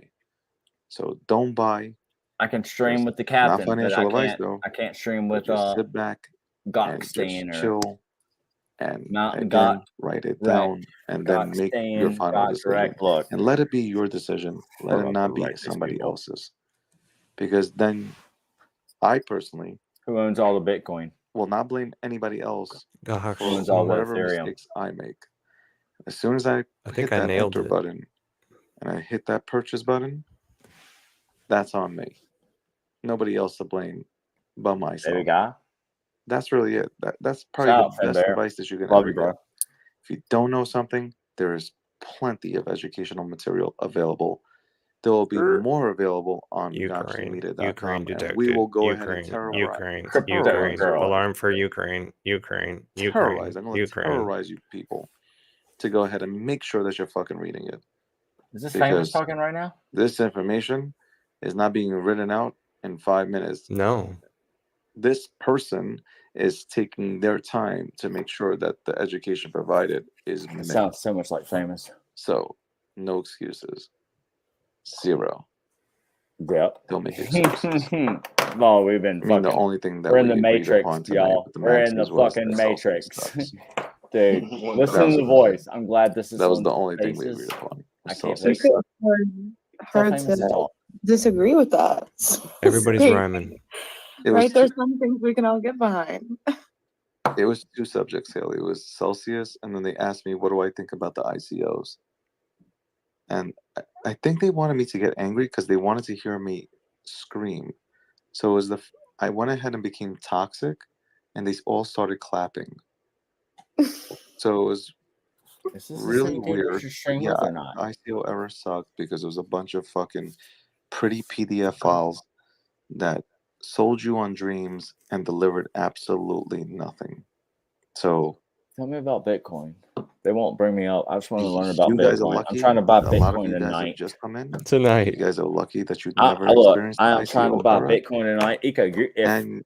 So don't buy. I can stream Just with the not captain, but financial advice though. I can't stream But with just sit back and Gockstein just or chill and Mountain again Gok write it Direct. down and then make your Gockstein, final Gok decision. Direct. Look, And let it be your decision. Let we're it about not to be wreck these somebody people. else's. Because then I personally Who owns all the Bitcoin? will not blame anybody else Gosh, for Who owns all the whatever Ethereum? mistakes I make. As soon as I I hit think I that nailed enter it. button and I hit that purchase button, that's on me. Nobody else to blame but Baby myself. guy. That's really it. That's probably Shout out, the best Finbear. advice that you can Love ever you, bro. get. If you don't know something, there is plenty of educational material available. there will be more available on Ukraine gopsmedia.com, and we detected. will go ahead and Ukraine. Alarm for Ukraine. terrorize. I'm going to Ukraine. terrorize you people to go ahead and make sure that you're fucking reading it. Is this famous talking right now? This information is not being written out in 5 minutes. No. This person is taking their time to make sure that the education provided is met. It sounds so much like famous. So, no excuses. Zero. Yep. Don't make excuses. No, we've been fucking. The only thing that we're in the agreed Matrix, upon tonight y'all. with the We're in the Maxes was fucking the Matrix. Celsius stuff. Dude, listen to the voice. I'm glad this is That was on the only thing we Spaces. agreed upon. I can't Celsius. wait. Hard Famous to to talk. disagree with that. Everybody's Great. rhyming. Right, there's some things we can all get behind. It was 2 subjects, Haley. It was Celsius, and then they asked me, what do I think about the ICOs? And I think they wanted me to get angry because they wanted to hear me scream. So it was I went ahead and became toxic, and they all started clapping. So it was really weird. Yeah, or not? ICO ever sucked because it was a bunch of fucking pretty PDF files that sold you on dreams and delivered absolutely nothing. So Tell me about Bitcoin. They won't bring me up. I just want to learn about you guys are Bitcoin. lucky. I'm trying to buy A lot of Bitcoin you guys have tonight. just come in. Tonight. You guys are lucky that you've I, never look, experienced I the am trying to ICO buy era. Bitcoin tonight. Eco, And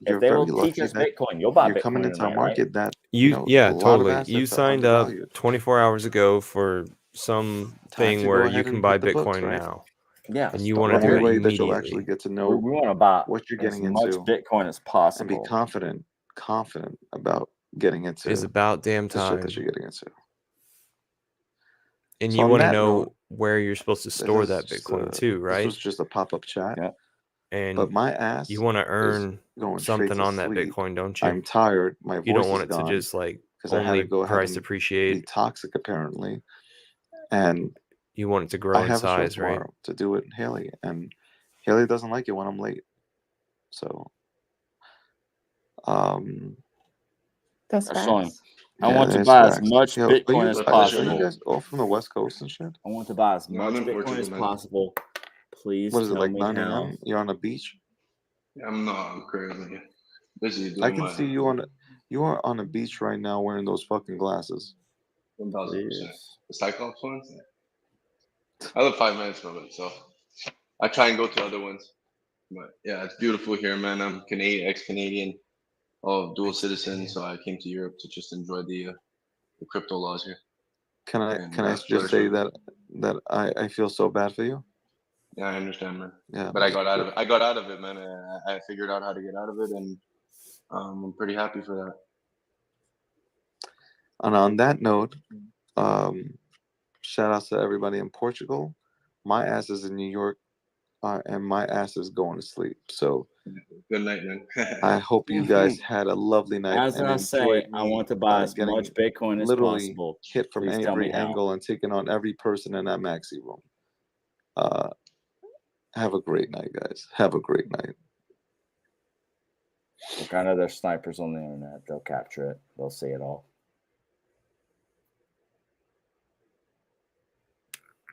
if they will teach us that Bitcoin, you'll buy you're Bitcoin coming into a tonight, market right? that Yeah, a lot of totally. assets You are signed up undervalued. 24 hours ago for some Time thing to go where you ahead can and buy hit the books, Bitcoin right? now. Yeah, And you start want to The do only it way that you'll actually immediately. get to We know want to buy what you're as getting much into Bitcoin as and be possible. confident about getting into Is about damn the shit that time. you're getting into. And So you on want to that know note, where you're supposed to this store is that just Bitcoin too, this right? was just a pop-up chat. Yeah. But And my ass you want to is earn going straight something to on that sleep. Bitcoin, don't you? I'm tired. My You don't voice want is it to gone just like because I had to only go ahead price and be appreciate. toxic apparently. And You want it to I grow in have a show size, right? tomorrow to do it, Haley, and Haley doesn't like it when I'm late. So, That's That's fine. facts. I yeah, want to there's buy as facts. much Yo, Bitcoin as are you possible. guys all from the West Coast and shit? I want to buy as No, much I'm in Bitcoin Portugal, as man. possible. Please What is it, tell like me 9 how. a.m.? You're on the beach? Yeah, I'm currently busy I doing can my see you are on the beach right now wearing those fucking glasses. 1000%. Please. The Cyclops ones. I live 5 minutes from it, so I try and go to other ones. But yeah, it's beautiful here, man. I'm Canadian, ex-Canadian, dual citizen, so I came to Europe to just enjoy the crypto laws here. Can I And just say that I feel so bad for you? Yeah, I understand, man. Yeah, But I got out of it. I got out of it, man. I figured out how to get out of it, and I'm pretty happy for that. And on that note, shout outs to everybody in Portugal. My ass is in New York, and my ass is going to sleep. So Good night, man. I hope you guys had a lovely night As and I enjoyed say, I me want to buy as getting much Bitcoin as literally possible. hit from Please tell me every how. angle and taking on every person in that maxi room. Have a great night, guys. Have a great night. Look, I know there's snipers on the internet. They'll capture it. They'll see it all.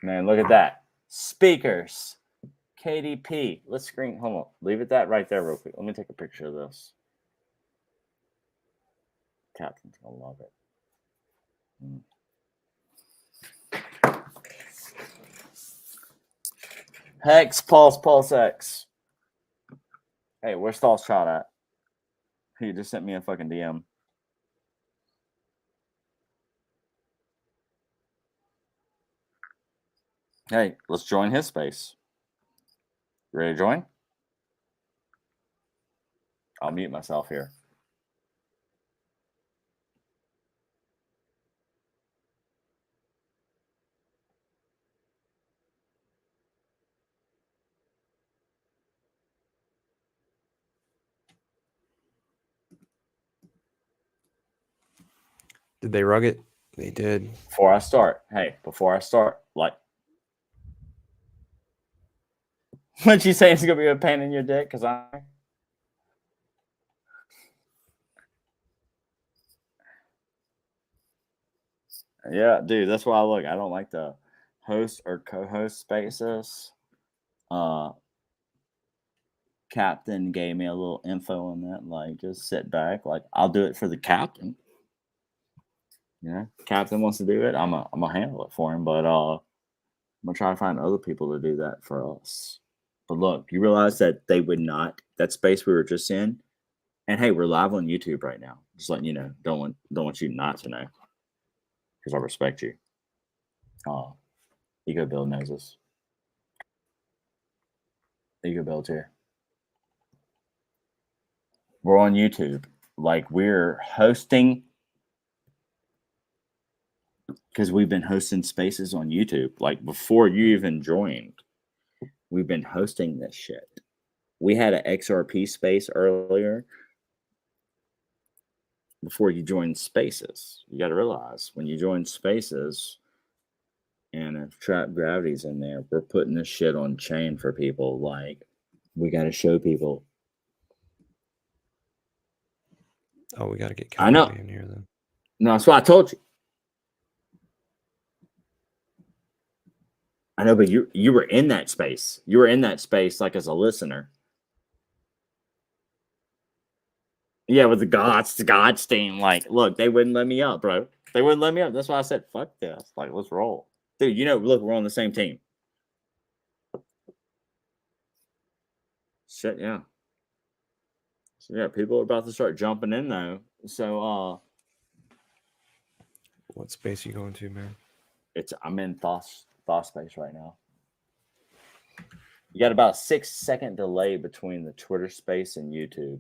Man, look at that. Speakers. KDP. Let's screen. Hold on. Leave it that right there real quick. Let me take a picture of this. Captain's going to love it. Hex, Pulse X. Hey, where's Stall's shot at? He just sent me a fucking DM. Hey, let's join his space. Ready to join? I'll mute myself here. Did they rug it? They did. Before I start, like, what'd you say it's gonna be a pain in your dick? Cause yeah, dude, that's why I look. I don't like the host or co-host spaces. Captain gave me a little info on that. Like, just sit back. Like, I'll do it for the captain. You know, captain wants to do it. I'm gonna handle it for him. But I'm gonna try to find other people to do that for us. But look, you realize that they would not. That space we were just in. And hey, we're live on YouTube right now. Just letting you know. Don't want you not to know. Because I respect you. Ego Bill knows us. Ego Bill's here. We're on YouTube. Like, we're hosting, because we've been hosting spaces on YouTube. Like, before you even joined, we've been hosting this shit. We had an XRP space earlier before you joined spaces. You got to realize, when you join spaces and if Trap Gravity's in there, we're putting this shit on chain for people. Like, we got to show people. Oh, we got to get I know. in here then. No, that's what I told you. I know, but you were in that space. You were in that space like as a listener. Yeah, with the God's team. Like, look, they wouldn't let me up, bro. They wouldn't let me up. That's why I said, fuck this. Like, let's roll. Dude, you know, look, we're on the same team. Shit, yeah. So yeah, people are about to start jumping in though. So what space you going to, man? I'm in thought space right now. You got about a 6-second delay between the Twitter space and YouTube.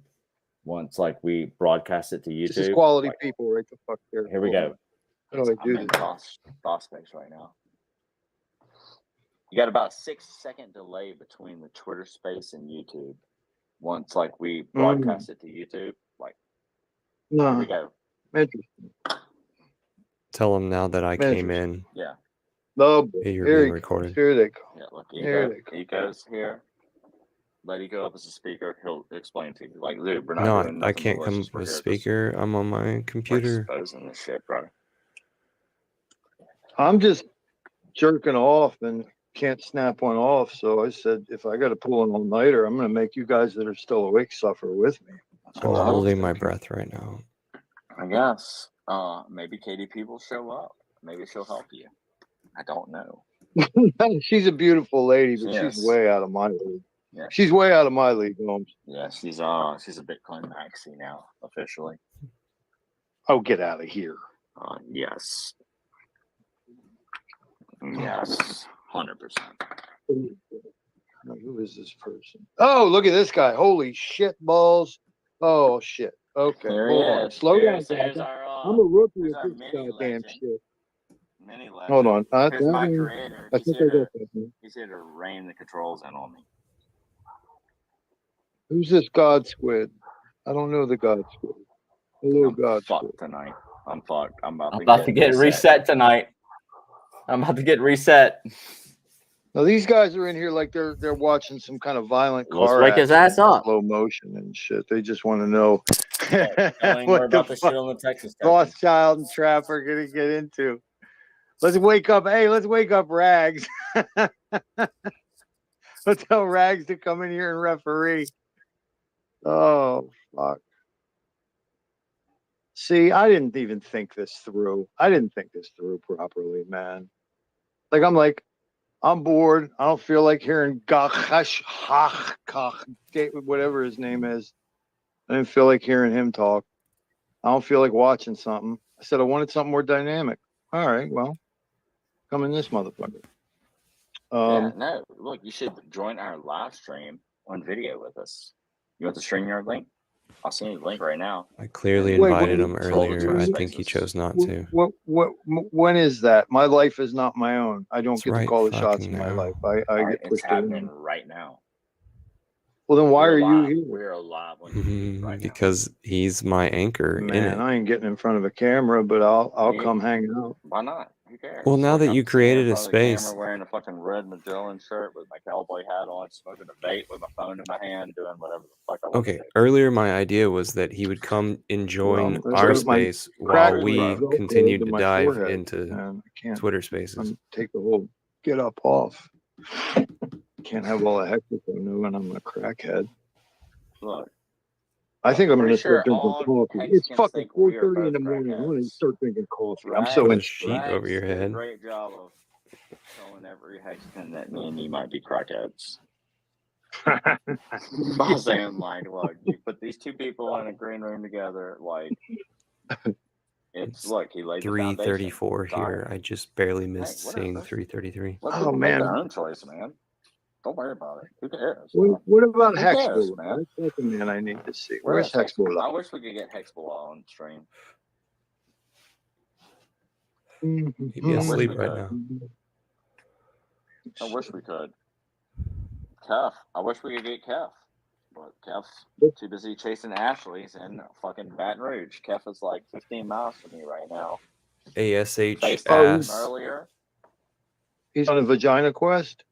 Once like we broadcast it to YouTube. This is quality people right the fuck there. Here we go. How do I do I'm in this? thought space right now. You got about a 6-second delay between the Twitter space and YouTube. Once like we broadcast it to YouTube, like here we go. Interesting. Tell them now that I came in. Yeah. No, Hey, you're here being he recorded. comes. Here they come. Yeah, look, Here they come. Eco's here. Let Eco up as a speaker. He'll explain to you. Like, dude, we're not No, doing I nothing can't come malicious. We're with here just, speaker. I'm on my like, computer. exposing this shit, bro. I'm just jerking off and can't snap one off. So I said, if I got to pull an all-nighter, I'm going to make you guys that are still awake suffer with me. That's I'm all I'm holding my thinking. breath right now. I guess. Maybe KDP will show up. Maybe she'll help you. I don't know. She's a beautiful lady, but She she's is. way out of my league. Yeah. She's way out of my league, Holmes. Yeah, she's a Bitcoin maxi now, officially. Oh, get out of here. Yes. Yes. 100%. Now, who is this person? Oh, look at this guy. Holy shit balls. Oh, shit. Okay. There he Hold on. is. Slow down, There's Captain. our, I'm a rookie there's at our this mini goddamn legend. shit. Mini legend. Hold on. Here's my creator. I think I got that. Man. He's here to rein the controls in on me. Who's this God Squid? I don't know the God Squid. Hello, God Squid. Fucked tonight. I'm fucked. I'm I'm about to get reset tonight. I'm about to get reset. Now these guys are in here like they're watching some kind of violent Let's car wake his accident ass in up. slow motion and shit. They just want to know Telling what more about the the fuck shit on the Texas Rothschild and Trap are gonna get into. Let's wake up. Hey, let's wake up Rags. Let's tell Rags to come in here and referee. Oh fuck. See, I didn't even think this through. I didn't think this through properly, man. Like I'm bored. I don't feel like hearing Gachash whatever his name is. I didn't feel like hearing him talk. I don't feel like watching something. I said I wanted something more dynamic. All right, well, come in this motherfucker. Yeah, no. Look, you should join our live stream on video with us. You want the StreamYard link? I'll send you the link right now. I clearly invited him earlier. I think he chose not to. When is that? My life is not my own. I don't It's get to right call the shots fucking in my now. life. I get It's pushed in. happening right now. Well, then why We're are you live. here? We're live on YouTube right now. Because he's my anchor in Man, it. I ain't getting in front of a camera, but I'll Yeah. come hang out. Why not? Who cares? Well, now Look, that I'm you sitting created in a front of the camera space, wearing a fucking red Magellan shirt with my cowboy hat on, smoking a vape with my phone in my hand, doing whatever the fuck I want to okay, do. earlier my idea was that he would come and join Well, our that's my space crack while we was continued to to my dive forehead, into and I can't Twitter Spaces. take the whole get up off. Can't have all the hectic I know when I'm a crackhead. Look, I think I'm pretty gonna start sure drinking all coffee. It's Hexicans fucking think we are 4:30 in the both morning. I'm gonna crackheads. start drinking coffee. I'm Rags, so Put a into sheet it. over your Rags did a head. great job of telling every Hexican that me and you might be crackheads. By saying, like, look, you put these two people in a green room together, like, it's, look, he laid the foundation. 3:34 It's all right. here. I just barely Hey, missed whatever. seeing 3:33. Let Oh people make their man, own choice, man. Don't worry about it. Who cares? what about Who cares, Hexbull? man? That's the man I need to see. Where Where's is Hex? Hexbull? I wish we could get Hexbull on stream. He'd be I wish asleep we right could. now. I wish we could. Kef. I wish we could get Kef. But Kef's too busy chasing Ashley's in fucking Baton Rouge. Kef is like 15 miles from me right now. ASH FaceTimed him ass. earlier. He's on a vagina quest.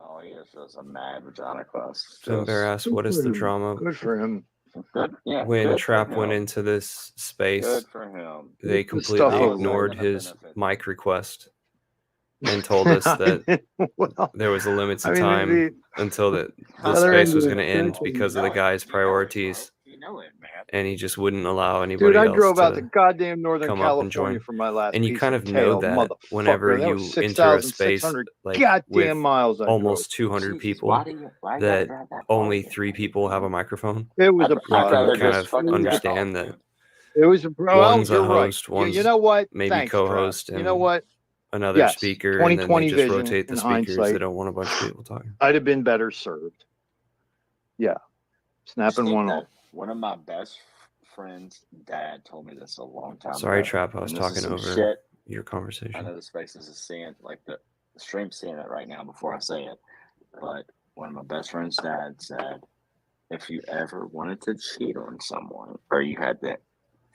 Oh, he is just a mad vagina quest. Finbear asks, what is the drama? Good for him. Good, yeah. When good Trap for went him. into this space, Good for him. they Good stuff completely over ignored there. his mic request and told us that Well, there was a limit I to mean, time until the other space end was of going to the end spectrum- because of the guy's priorities, You know it, man. and he just wouldn't allow anybody Dude, I else drove out to to goddamn Northern come up and California join. for my last And you piece kind of of know tail, that motherfucker. whenever That you was enter a space 6,600 like goddamn with miles I almost 200 Jesus, people, why you gotta that drive that far only to get 3 people have a microphone, It was a you I'd can rather project. kind just of fucking jack off, understand that dude. It was a well, one's a you're right. host, You one's know what? maybe Thanks, Trav. co-host, You know and what? another Yes, speaker, and then they 2020 just vision rotate the in speakers. They hindsight. don't want a bunch of people talking. I'd have been better served. Yeah, Just snapping think one that off. one of my best friends' dad told me this a long time Sorry, ago. Trap. I was And this is talking some over shit. your I conversation. know the spaces is seeing, like the stream's seeing it right now before I say it. But one of my best friend's dad said, if you ever wanted to cheat on someone, or you had the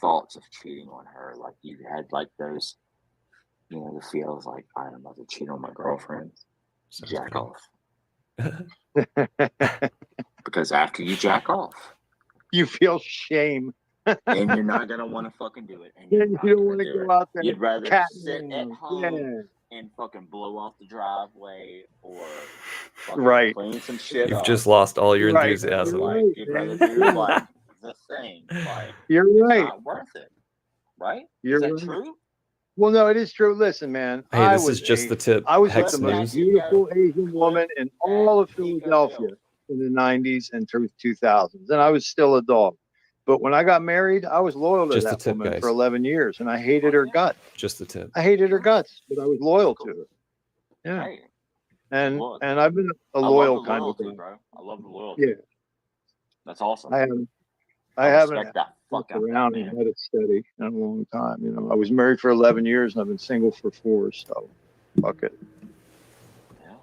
thoughts of cheating on her, like you had like those, you know, the feels like I'm about to cheat on my girlfriend, jack off. Because after you jack off, You feel shame. and you're not gonna want to fucking do it, and Yeah, you're you not don't gonna want to do go it. out there You'd rather cat sit at around. home Yeah, and fucking blow off the driveway or fucking right. clean some shit You've up. just lost all your Right. enthusiasm. You're Like right, you'd rather man. do Yeah. like the thing. Like You're it's right. not worth it, right? You're Is that right. true? Well, no, it is true. Listen, man. Hey, I this was is just the tip. I was with Hex the most News. beautiful Asian woman in all of Philadelphia in the 90s and through 2000s, and I was still a dog. But when I got married, I was loyal to Just the that tip, woman guys. for 11 years, and I hated her guts. Just the tip. I hated her guts, but I was loyal to her. Yeah, Hey, and look, I've been a I loyal love the kind of loyalty, guy. bro. I love the loyalty. Yeah, That's awesome. I haven't. I I haven't respect that fuck looked out of that, around and man. had it steady in a long time. You know, I was married for 11 years and I've been single for 4. So, fuck it. Yeah.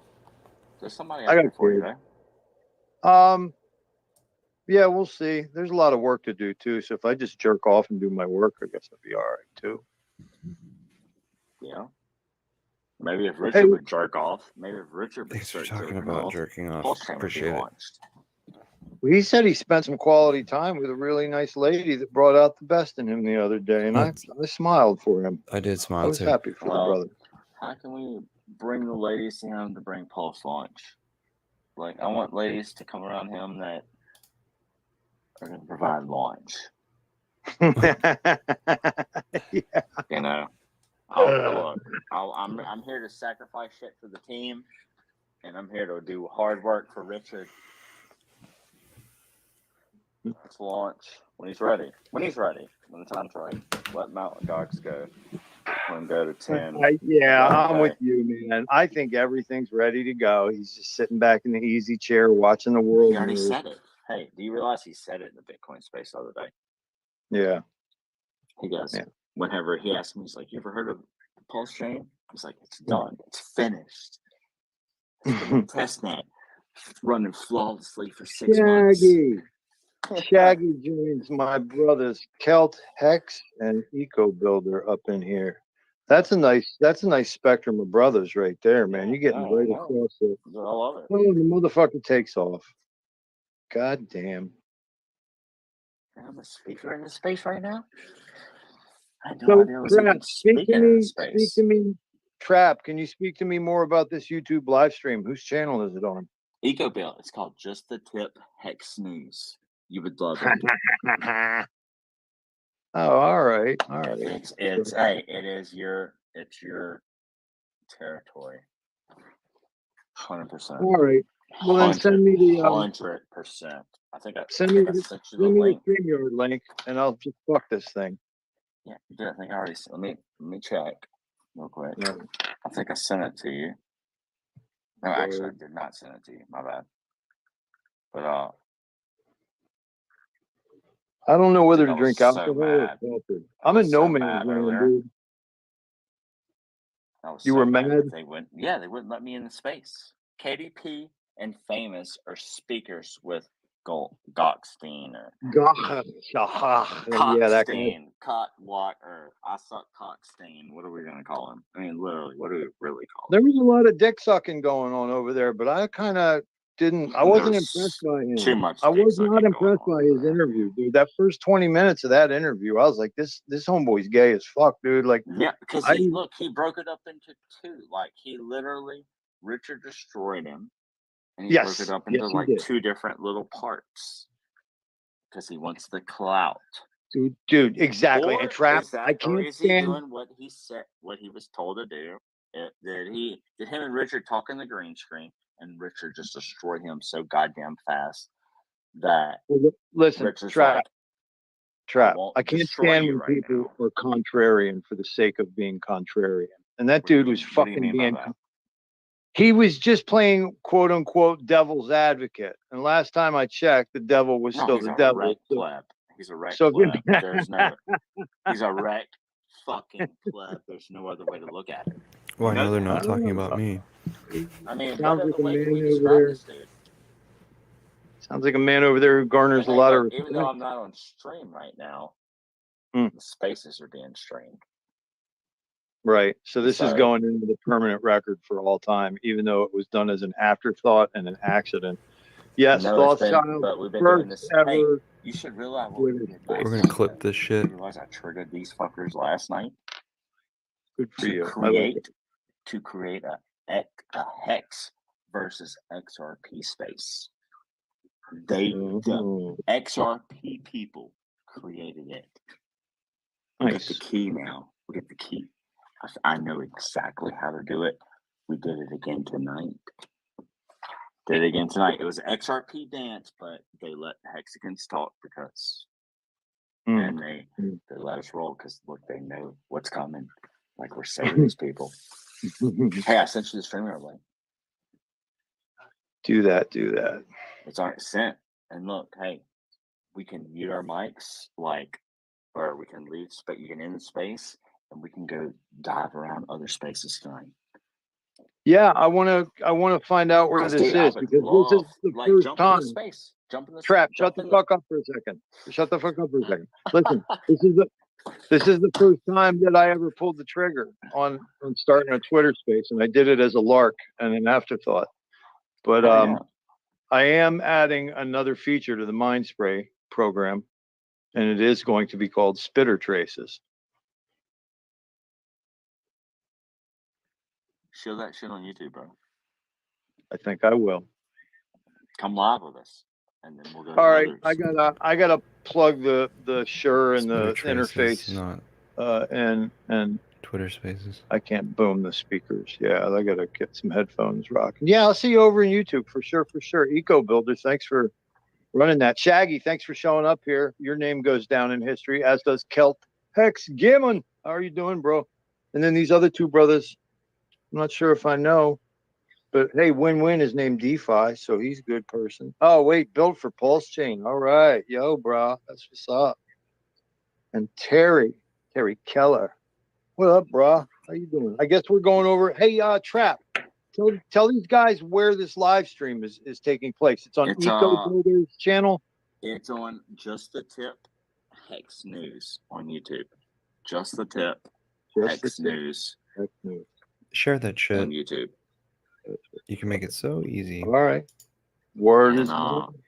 There's somebody I out got there for you, kids. though. Yeah, we'll see. There's a lot of work to do too. So if I just jerk off and do my work, I guess I'll be all right too. Yeah. Maybe if Hey, Richard would jerk off, maybe if Richard would Thanks for start talking jerking about off, jerking off. Pulse Chain would be Appreciate it. launched. he said he spent some quality time with a really nice lady that brought out the best in him the other day, and I smiled for him. I did I smile was too. happy for the Well, brother. how can we bring the ladies to him to bring Pulse launch? Like, I want ladies to come around him that are going to provide launch. Yeah. You know, look, I'm here to sacrifice shit for the team, and I'm here to do hard work for Richard. Let's launch when he's ready. When he's ready. When the time's right. Let Mountain Dogs go. Let him go to 10. Yeah, Right I'm away. with you, man. I think everything's ready to go. He's just sitting back in the easy chair watching the world He already move. said it. Hey, do you realize he said it in the Bitcoin space the other day? Yeah. He goes, Yeah. whenever he asked me, he's like, you ever heard of the Pulse Chain? I was like, it's done. It's finished. It's been on testnet. It's running flawlessly for 6 months. Shaggy joins my brothers Kelt, Hex, and Eco Builder up in here. That's a nice spectrum of brothers right there, man. You're getting No, I right know. across it. I love it. Oh, the motherfucker takes off. God damn. I'm a speaker in this space right now. I had no So, idea I was even Brad, speak to speaking in me. this Speak space. to me. Trap, can you speak to me more about this YouTube live stream? Whose channel is it on? EcoBill. It's called Just the Tip Hex News. You would love it. Oh, all right. All right. It's hey, it's your territory. 100%. All right. Well, then send me the 100%. I think I send me the sent you the link. StreamYard link, and I'll just fuck this thing. Yeah, you did. I think I already. Let me check real quick. Yeah. I think I sent it to you. No, actually, I did not send it to you. My bad. But I don't know whether to I drink was so alcohol or mad. coffee. I'm in no man's land, dude. I was You so were mad mad? that they wouldn't. Yeah, they wouldn't let me in the space. KDP and Famous are speakers with Gockstein or Yeah, that guy. Cockwatt, or I suck Cockstein. What are we gonna call him? I mean, literally, what do we really call him? There was a lot of dick sucking going on over there, but I kind of didn't. I wasn't There's impressed by him. too much I dick was sucking not going impressed by his interview, dude. That first 20 minutes of that interview, I was like, this homeboy's gay as fuck, dude. Like, Yeah, because he broke it up into two. Like he literally, Richard destroyed him, and he broke it up into Yes, he like did. two different little parts because he wants the clout. Dude, exactly. Or And Trap, is that, I or can't is he stand. doing what he said, what he was told to do? Did him and Richard talk in the green screen, and Richard just destroyed him so goddamn fast that Listen, Richard's Trap. like, Trap. won't I can't destroy stand you when right people are contrarian for the sake of being contrarian. And that dude was what do you fucking mean by being. that? He was just playing quote unquote devil's advocate. And last time I checked, the devil was No, still he's the a devil. wreck So, pleb. He's a wreck so if you pleb. There's no. He's a wreck fucking pleb. There's no other way to look at it. Well, I know they're not I talking don't know. about me. I mean, what Sounds other like a way can we man over describe there. this dude? Sounds like a man over there who garners a Hey, lot look, of even though respect. I'm not on stream right now, Mm. the spaces are being streamed. Right. So this is So- going into the permanent record for all time, even though it was done as an afterthought and an accident. Yes, No, Lost it's been, Child, but we've been doing first this. ever. Hey, you should realize what we Twitter did space. last We're gonna night. clip this shit. You realize I triggered these fuckers last night Good for to you. I like it. create a hex versus XRP space. The Mhm. XRP people created it. We get the Nice. key now. We get the key. I know exactly how to do it. We did it again tonight. It was an XRP dance, but they let Hexagons talk because, and they let us roll because look, they know what's coming. Like we're saving these people. Hey, I sent you the StreamYard link. Do that. It's already sent. And look, hey, we can mute our mics, or we can leave space. You can end the space, and we can go dive around other spaces tonight. Yeah, I want to find out where this Dude, I is would because this is love, the like, first jump in the time. space. Jump in the Trap, shut jump the in fuck up for a second. Shut the fuck up for a second. Listen, this is the first time that I ever pulled the trigger on starting a Twitter space, and I did it as a lark and an afterthought. But I am adding another feature to the Mind Spray program, and it is going to be called Spitter Traces. Show that shit on YouTube, bro. I think I will. Come live with us, and then we'll go. All right, others. I gotta plug the Shure and the Spitter Traces, interface, not and Twitter Spaces. I can't boom the speakers. Yeah, I gotta get some headphones rocking. Yeah, I'll see you over in YouTube for sure. Eco Builder, thanks for running that. Shaggy, thanks for showing up here. Your name goes down in history, as does Kelt Hex Gimmon. How are you doing, bro? And then these other two brothers, I'm not sure if I know. But hey, Win-Win is named DeFi, so he's a good person. Oh, wait, built for Pulse Chain. All right. Yo, bro. That's what's up. And Terry Keller. What up, bro? How you doing? I guess we're going over. Hey, Trap, tell these guys where this live stream is taking place. It's on Eco Builder's channel. It's on Just the Tip Hex News on YouTube. Just the Tip Hex News. Hex News. Share that shit on YouTube. You can make it so easy. All right. Word And, is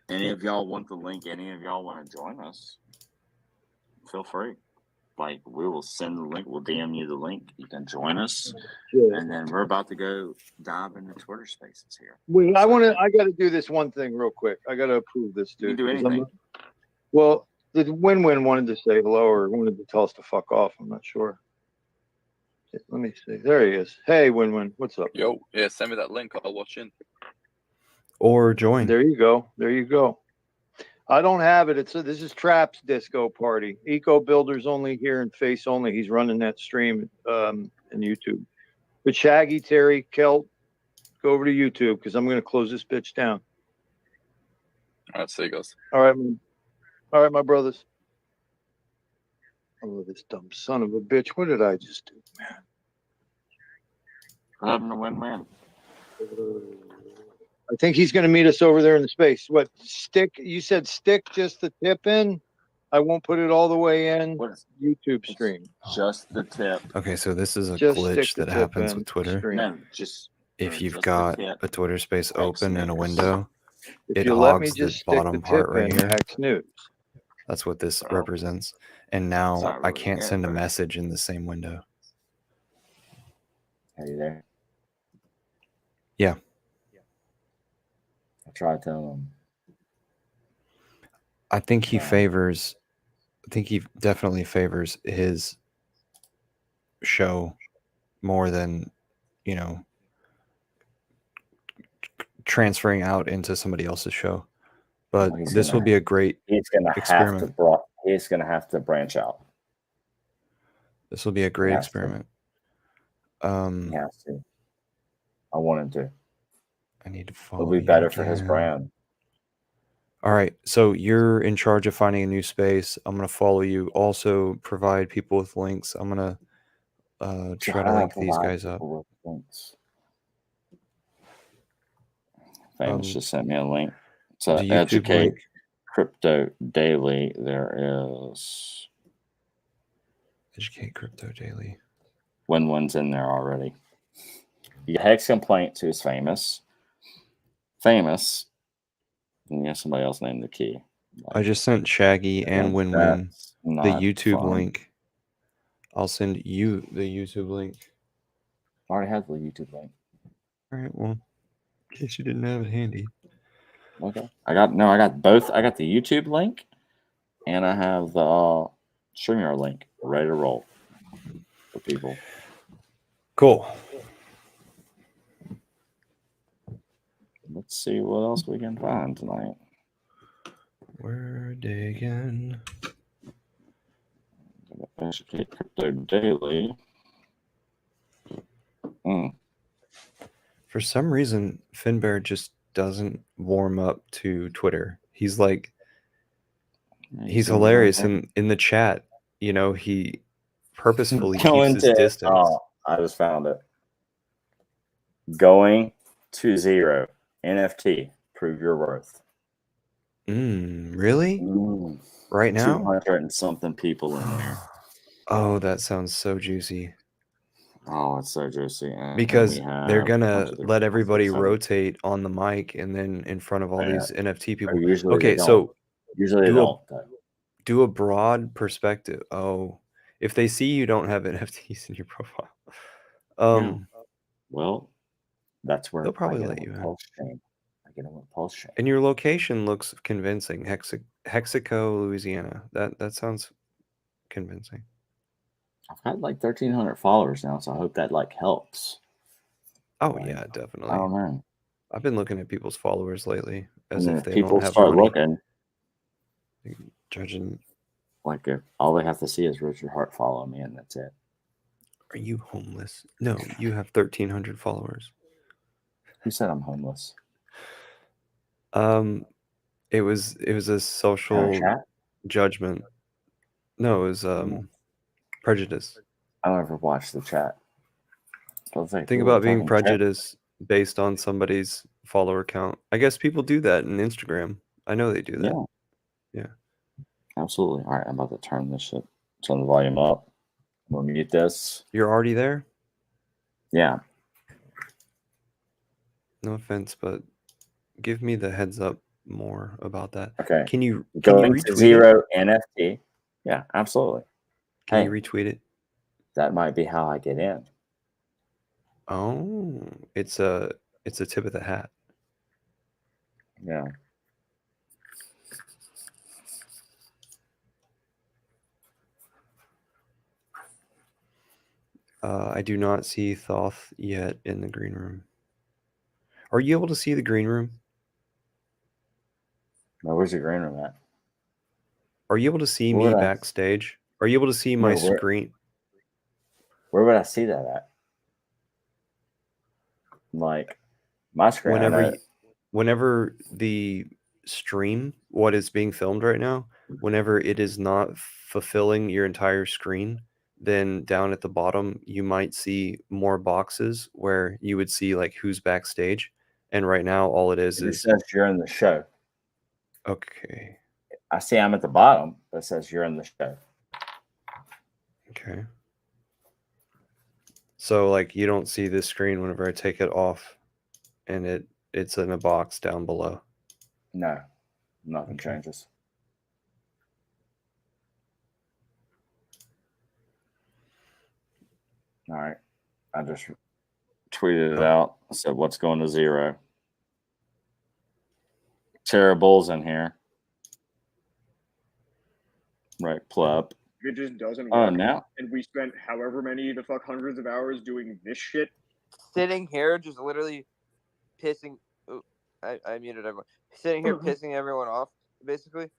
any of y'all want the link? Any of y'all want to join us? Feel free. like we will send the link. We'll DM you the link. You can join us, Sure. and then we're about to go dive into Twitter Spaces here. Wait, I got to do this one thing real quick. I got to approve this, You can dude. do 'cause I'm anything. not- Well, the Win-Win wanted to say hello or wanted to tell us to fuck off. I'm not sure. Let me see. There he is. Hey, Win-Win. What's up? Yo, yeah, send me that link. I'll watch in. Or join. There you go. There you go. I don't have it. This is Trap's disco party. Eco Builders only here and Face only. He's running that stream in YouTube. But Shaggy, Terry, Kelt, go over to YouTube because I'm going to close this bitch down. All right, see you guys. All right, my brothers. Oh, this dumb son of a bitch. What did I just do, man? What happened to Win-Win? I think he's going to meet us over there in the space. What, stick? You said stick just the tip in? I won't put it all the way in. YouTube stream. Just the tip. Okay, so this is a Just glitch stick the that tip happens in with Twitter. stream. No, just If you've just the got tip. a Twitter space Hex open in a News. window, If it you let me hogs the just stick the bottom part tip right in, here. Hex News. That's what this represents. And now not I really can't there, send a but- message in the same window. Are you there? Yeah. I tried telling him. I think he definitely favors his show more than, transferring out into somebody else's show. But Well, this will be a great experiment. He's gonna have to branch out. This will be a great has to. experiment. He has to. I want him to. I need to follow. It'll be you better for his again. brand. All right, so you're in charge of finding a new space. I'm gonna follow you. Also, provide people with links. I'm gonna try to link these guys up. Famous just sent me a link to the YouTube Educate link. Crypto Daily. There is Educate Crypto Daily. Win-Win's in there already. You get Hex Complaints, who's famous. And you have somebody else named the key. I just sent Shaggy and Win-Win That's the not YouTube fun. link. I'll send you the YouTube link. I already have the YouTube link. All right, well, in case you didn't have it handy. Okay. I got both. I got the YouTube link and I have the StreamYard link ready to roll for people. Cool. Let's see what else we can find tonight. We're digging. Educate Crypto Daily. For some reason, Finbear just doesn't warm up to Twitter. He's like, he's hilarious in the chat. He purposefully keeps his distance. Oh, I just found it. Going to zero. NFT. Prove your worth. Really? Right now? 200 and something people in there. Oh, that sounds so juicy. Oh, it's so juicy. And Because we have they're a gonna bunch of let everybody different- rotate on the mic and then in front of all Yeah. these NFT people. Usually Okay, they so don't. Usually they don't. do a broad perspective. Oh, if they see you don't have NFTs in your profile, Well, that's where they'll probably I get let them you with in. Pulse Chain. I get them with Pulse Chain. And your location looks convincing. Hexico, Louisiana. That sounds convincing. I've got like 1,300 followers now, so I hope that helps. Oh yeah, definitely. I don't know. I've been looking at people's followers lately as And if if they people don't have start money. looking, Judging. like if all they have to see is Richard Hart follow me, and that's it. Are you homeless? No, you have 1,300 followers. Who said I'm homeless? It was a social chat? judgment. No, it was prejudice. I don't ever watch the chat. Think about being prejudiced based on somebody's follower count. I guess people do that in Instagram. I know they do that. Yeah. Absolutely. All right, I'm about to turn this shit. Turn the volume up. I'm gonna mute this. You're already there? Yeah. No offense, but give me the heads up more about that. Okay. Can you Going retweet to it? zero NFT? Yeah, absolutely. Can Hey. you retweet it? That might be how I get in. Oh, it's a tip of the hat. Yeah. I do not see Thoth yet in the green room. Are you able to see the green room? No, where's the green room at? Are you able to see Where me would I- backstage? Are you able to see my No, where- screen? Where would I see that at? Like my screen. Whenever the stream, what is being filmed right now, whenever it is not fulfilling your entire screen, then down at the bottom you might see more boxes where you would see like who's backstage. And right now all it is It is says you're in the show. okay. I see I'm at the bottom, but it says you're in the show. Okay. So like you don't see this screen whenever I take it off and it's in a box down below. No, nothing changes. All right. I just tweeted it out. I said, what's going to 0? Terrible's in here. Right, pleb. It just doesn't Oh, work. now? And we spent however many the fuck hundreds of hours doing this shit. Sitting here, just literally pissing. Ooh, I muted everyone. Sitting here pissing everyone off, basically.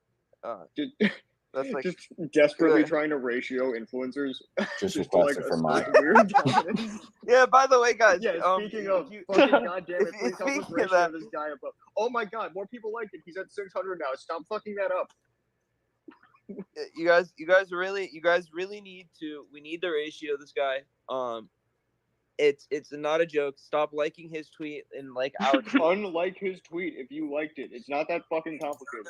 That's like Just desperately trying to ratio influencers. Just to like requested for mine. weird dominance. Yeah, by the way, guys. Yeah, speaking of fucking goddamn it, please help us speaking of ratio that- this guy up. Oh my god, more people like it. He's at 600 now. Stop fucking that up. You guys really need to. We need to ratio this guy. It's not a joke. Stop liking his tweet and like our tweet. Unlike his tweet if you liked it. It's not that fucking complicated.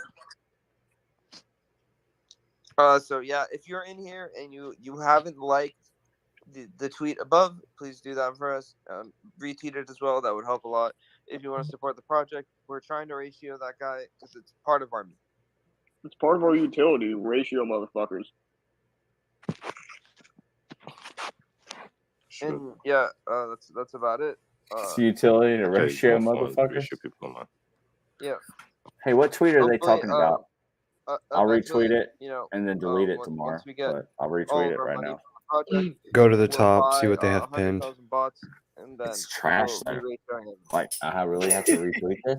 So yeah, if you're in here and you haven't liked the tweet above, please do that for us. Retweet it as well. That would help a lot. If you want to support the project, we're trying to ratio that guy because it's part of our. It's part of our utility. Ratio, motherfuckers. And yeah, that's about it. It's the utility to Okay, ratio go for it. motherfuckers. Ratio people online. Yeah. Hey, what tweet are they Hopefully, talking about? I'll eventually, retweet it you know, and then delete it once tomorrow. we get But I'll all retweet of it our right money now. from the project, Go to the we'll top, see buy, what they have pinned. 100,000 bots, and then It's trash we'll though. be ratioing it. Like I really have to retweet this.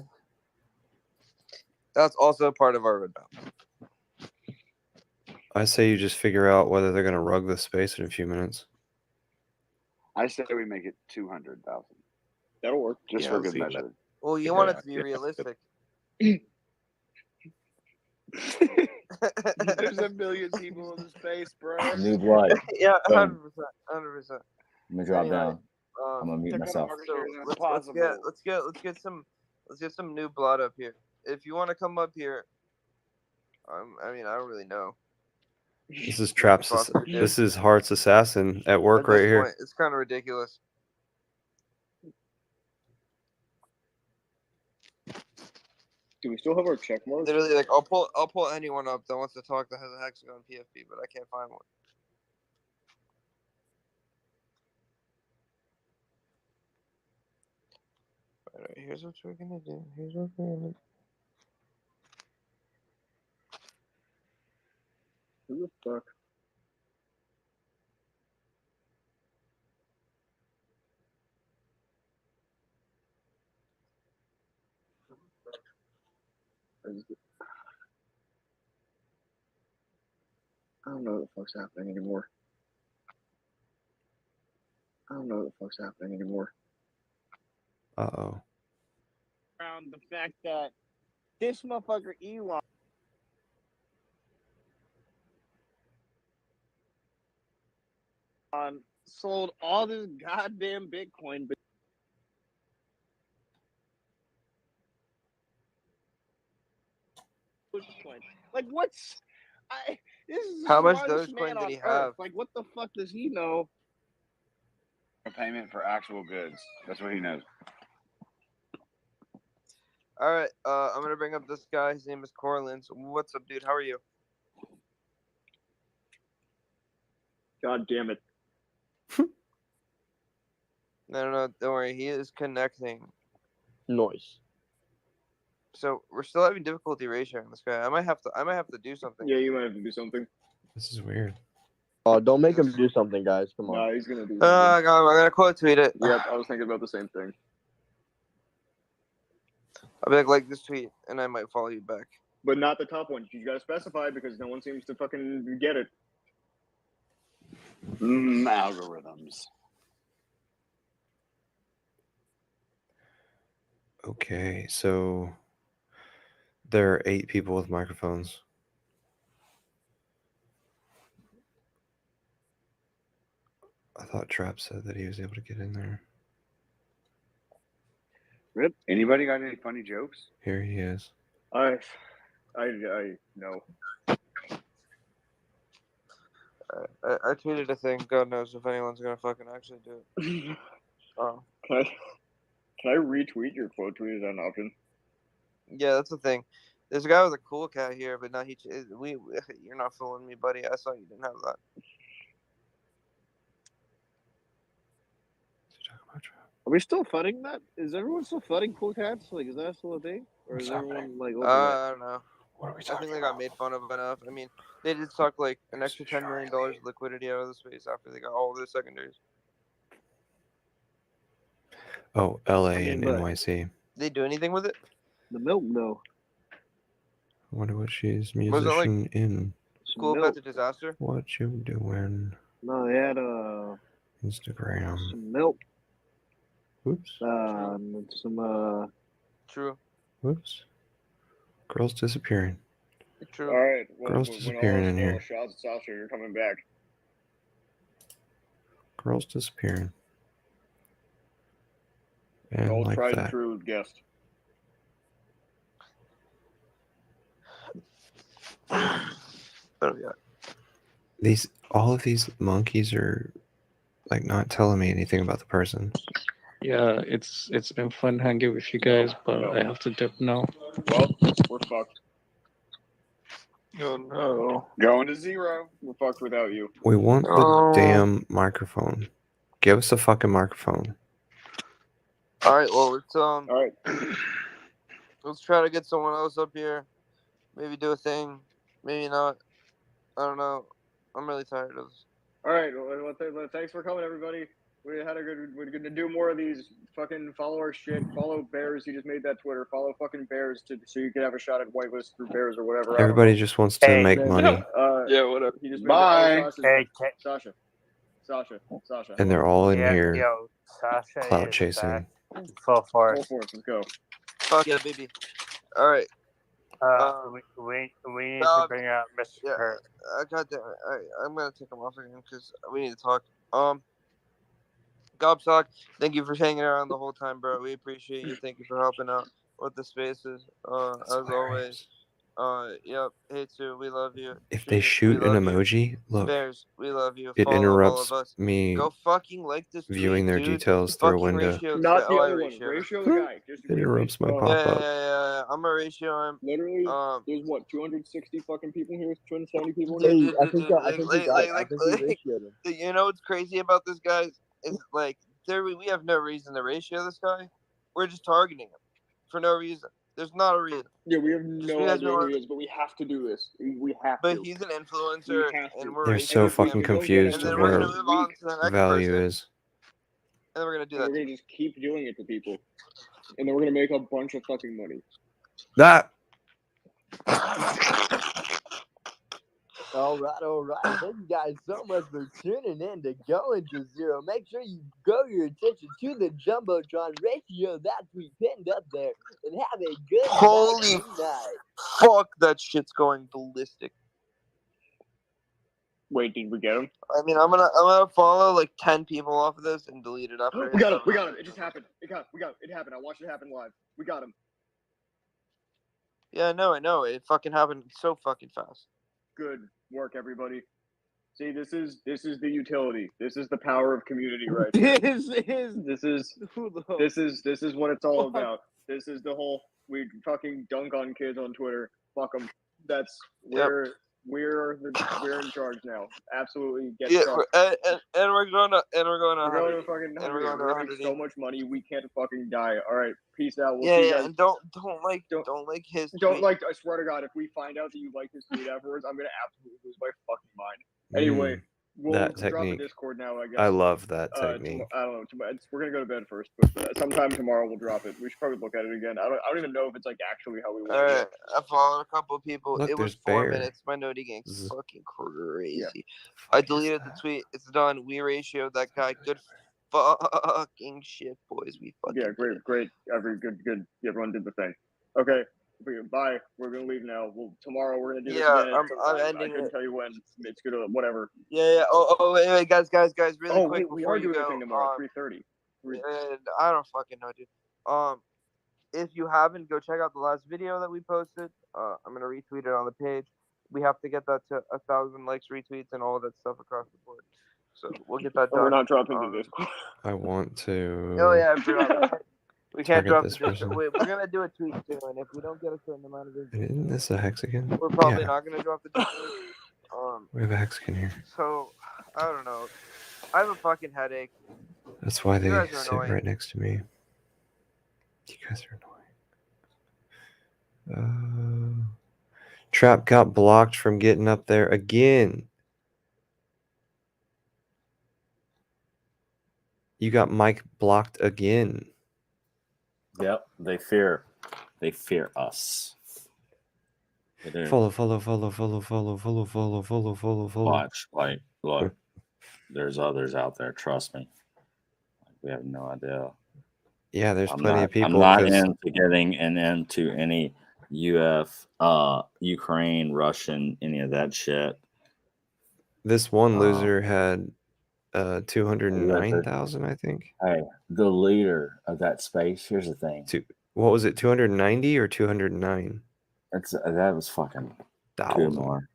That's also part of our roadmap. I say you just figure out whether they're gonna rug the space in a few minutes. I say we make it 200,000. That'll work. Just Yeah, for let's good see that. measure. Well, you want it to be yeah, realistic. There's a million people in the space, bro. New blood. Yeah, Boom. 100%. Let me drop Anyway, down. I'm gonna mute myself. So let's get some new blood up here. If you want to come up here, I mean, I don't really know. This is Traps. This is Heart's assassin at work right here. Point, it's kind of ridiculous. Do we still have our check marks? Literally, like I'll pull anyone up that wants to talk that has a hexagon PFP, but I can't find one. All right, here's what we're gonna do. Here's what we're gonna. Who the fuck? I don't know what the fuck's happening anymore. Uh-oh. Around the fact that this motherfucker Elon sold all this goddamn Bitcoin, but like what's this is the How much smartest Dogecoin man did on he earth. have? Like what the fuck does he know? A payment for actual goods. That's what he knows. All right, I'm gonna bring up this guy. His name is Corlins. What's up, dude? How are you? God damn it. No, don't worry. He is connecting. Noise. So we're still having difficulty ratioing this guy. I might have to do something. Yeah, you might have to do something. This is weird. Oh, don't make him do something, guys. Come on. Nah, he's gonna do something. God, I'm gonna quote tweet it. Yep, I was thinking about the same thing. I'll be like this tweet, and I might follow you back. But not the top one. You gotta specify because no one seems to fucking get it. Algorithms. Okay, so there are 8 people with microphones. I thought Trap said that he was able to get in there. Rip. Anybody got any funny jokes? Here he is. I know. I tweeted a thing. God knows if anyone's gonna fucking actually do it. Oh. Can I retweet your quote tweet? Is that an option? Yeah, that's the thing. There's a guy with a cool cat here, but now you're not fooling me, buddy. I saw you didn't have that. Are we still flooding that? Is everyone still flooding cool cats? Like, is that still a thing? Or is everyone like over that? I don't know. I think they got made fun of enough. I mean, they did suck like an extra $10 million of liquidity out of the space after they got all of their secondaries. Oh, LA I mean, and but- NYC. They do anything with it? The milk, though. I wonder what she's Wasn't it like musician in. School milk. Pet to Disaster? What you doing? No, they had Instagram. some milk. Whoops. Some True. Whoops. Girls disappearing. True. All right. Girls disappearing in here. Shots at Sasha, you're coming back. Girls disappearing. And Old like tried and that. true guest. Oh yeah. All of these monkeys are like not telling me anything about the person. Yeah, it's been fun hanging with you guys, but I have to dip now. Well, we're fucked. Oh no. Going to 0. We're fucked without you. We want the damn microphone. Give us a fucking microphone. All right. Well, let's All right. let's try to get someone else up here. Maybe do a thing. Maybe not. I don't know. I'm really tired of this. All right. Well, thanks for coming, everybody. We're gonna do more of these. Fucking follow our shit. Follow Bears. He just made that Twitter. Follow fucking Bears so you can have a shot at whitelist through Bears or whatever. I don't Everybody know. just wants to make money, Yeah, whatever. He just made Bye. Sasha. and they're all in Yeah, here yo, Sasha clout is chasing. back. Full force. Full force. Let's go. Fuck yeah, baby. All right. We need to bring out Mr. Yeah. Kurt. God damn it. All right, I'm gonna take him off again because we need to talk. Gobsock, thank you for hanging around the whole time, bro. We appreciate you. Thank you for helping out with the spaces. As always. Yep. Hey, Sue, we love you. If they shoot an emoji, look, Bears, we love you. it Follow interrupts all of us. me Go fucking like this viewing tweet, their dude. details through a Fucking window. ratio Not the I other one. ratio. Ratio the guy. Just It interrupts my Yeah, pop-up. I'm a ratio him. Literally, there's what 260 fucking people here. 270 people Dude, here. dude, I think we like, ratioed him. you know what's crazy about this guy is like we have no reason to ratio this guy. We're just targeting him for no reason. There's not a reason. Yeah, we have no because idea who he is, but we have to do this. We have But to. he's an influencer, and we're They're so ratioing fucking him. confused And of then we're where gonna move on to the next value person, is. and then we're gonna do And that. we're gonna just keep doing it to people, and then we're gonna make a bunch of fucking money. That All right. Thank you guys so much for tuning in to Going to Zero. Make sure you go your attention to the Jumbotron ratio that we pinned up there, and have a good Holy night. fuck, that shit's going ballistic. Wait, did we get him? I mean, I'm gonna follow like 10 people off of this and delete it after. We got him. We got him. It just happened. We got him. It happened. I watched it happen live. We got him. Yeah, I know. It fucking happened so fucking fast. Good work, everybody. See, this is the utility. This is the power of community, right here. This is what it's all about. This is the whole we fucking dunk on kids on Twitter. Fuck them. That's where We're in charge now. Absolutely get Yeah, stuff. and we're going to We're going to 100. fucking And we're 100. going to We're gonna make 100. so much money we can't fucking die. All right, peace out. We'll Yeah, see you yeah, guys. and don't like his Don't tweet. like. I swear to God, if we find out that you like this tweet afterwards, I'm gonna absolutely lose my fucking mind. Anyway, we'll that drop the technique. Discord now. I guess. I love that technique. I don't know. We're gonna go to bed first, but sometime tomorrow we'll drop it. We should probably look at it again. I don't even know if it's like actually how we want All to do right, it. I followed a couple of people. Look, it was there's 4 Bear. minutes. My Noti gang's fucking crazy. Yeah. I deleted the tweet. It's done. We ratioed that guy. Good fucking shit, boys. We fucking Yeah, great. Good. Everyone did the thing. Okay, bye. We're gonna leave now. Tomorrow we're gonna do this Yeah, again. I'm sometime. I ending couldn't it. tell you when. It's good. Whatever. Yeah. Oh, wait, guys, really quick Wait, we before are you doing go. the thing tomorrow. 3:30. And I don't fucking know, dude. If you haven't, go check out the last video that we posted. I'm gonna retweet it on the page. We have to get that to 1,000 likes, retweets, and all of that stuff across the board. So we'll get that done. We're not dropping the Discord. I want to. Oh yeah, I forgot. We can't target drop this the Discord. person. Wait, we're gonna do a tweet soon. If we don't get a certain amount of And visitors, isn't this a hexagon? we're probably Yeah, not gonna drop the Discord. we have a hexagon here. So I don't know. I have a fucking headache. That's why You they guys are sit annoying. right next to me. You guys are annoying. Trap got blocked from getting up there again. You got Mike blocked again. Yep, they fear us. They do. Follow. Watch, like, look, there's others out there. Trust me. We have no idea. Yeah, there's I'm plenty not, of people. I'm not 'cause into getting into any Ukraine, Russian, any of that shit. this one loser had Record. 209,000, I think. Hey, the leader of that space. Here's the thing. What was it? 290 or 209? That was fucking Thousand. Kumar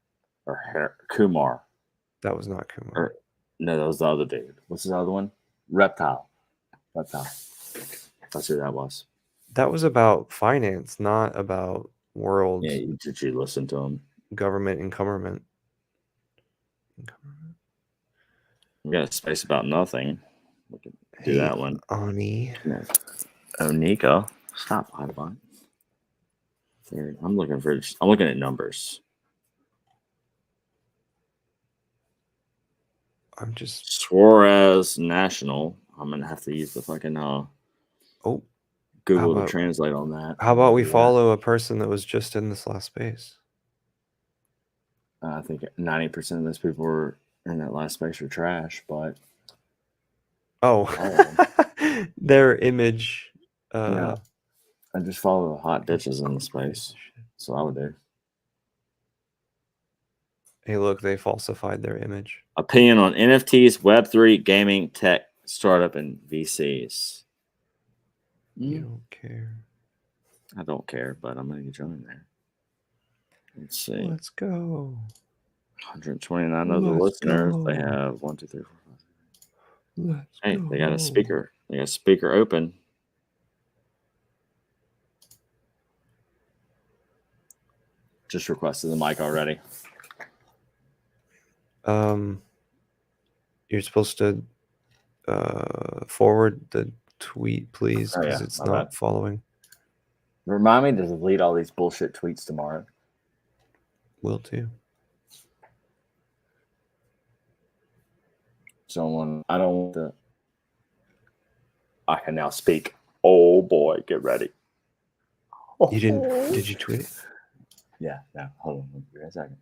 Kumar. That was not Kumar. No, that was the other dude. What's the other one? Reptile. That's who that was. That was about finance, not about world. Yeah, did you listen to him? Government encumberment. We got a space about nothing. We can do that one. Ani. Oh, Nico. Stop, Hotbot. I'm looking at numbers. I'm just Suarez National. I'm gonna have to use the fucking Google to about- translate on that. How about we Yeah. follow a person that was just in this last space? I think 90% of those people were in that last space are trash, but Oh, their image. yeah, I just follow the hot bitches in the space. So I would do. Hey, look, they falsified their image. Opinion on NFTs, Web3, gaming, tech, startup, and VCs. You don't care. I don't care, but I'm going to join there. Let's see. Let's go. 129 of the Let's listeners. go. They have 1, 2, 3, 4, 5. Let's Hey, they got go. a speaker. They got a speaker open. Just requested the mic already. You're supposed to forward the tweet, please, Oh, because yeah, it's my not bad. following. Remind me to delete all these bullshit tweets tomorrow. Will too. I don't want to. I can now speak. Oh boy, get ready. You didn't? Did you tweet it? Yeah, no. Hold on. Give me a second.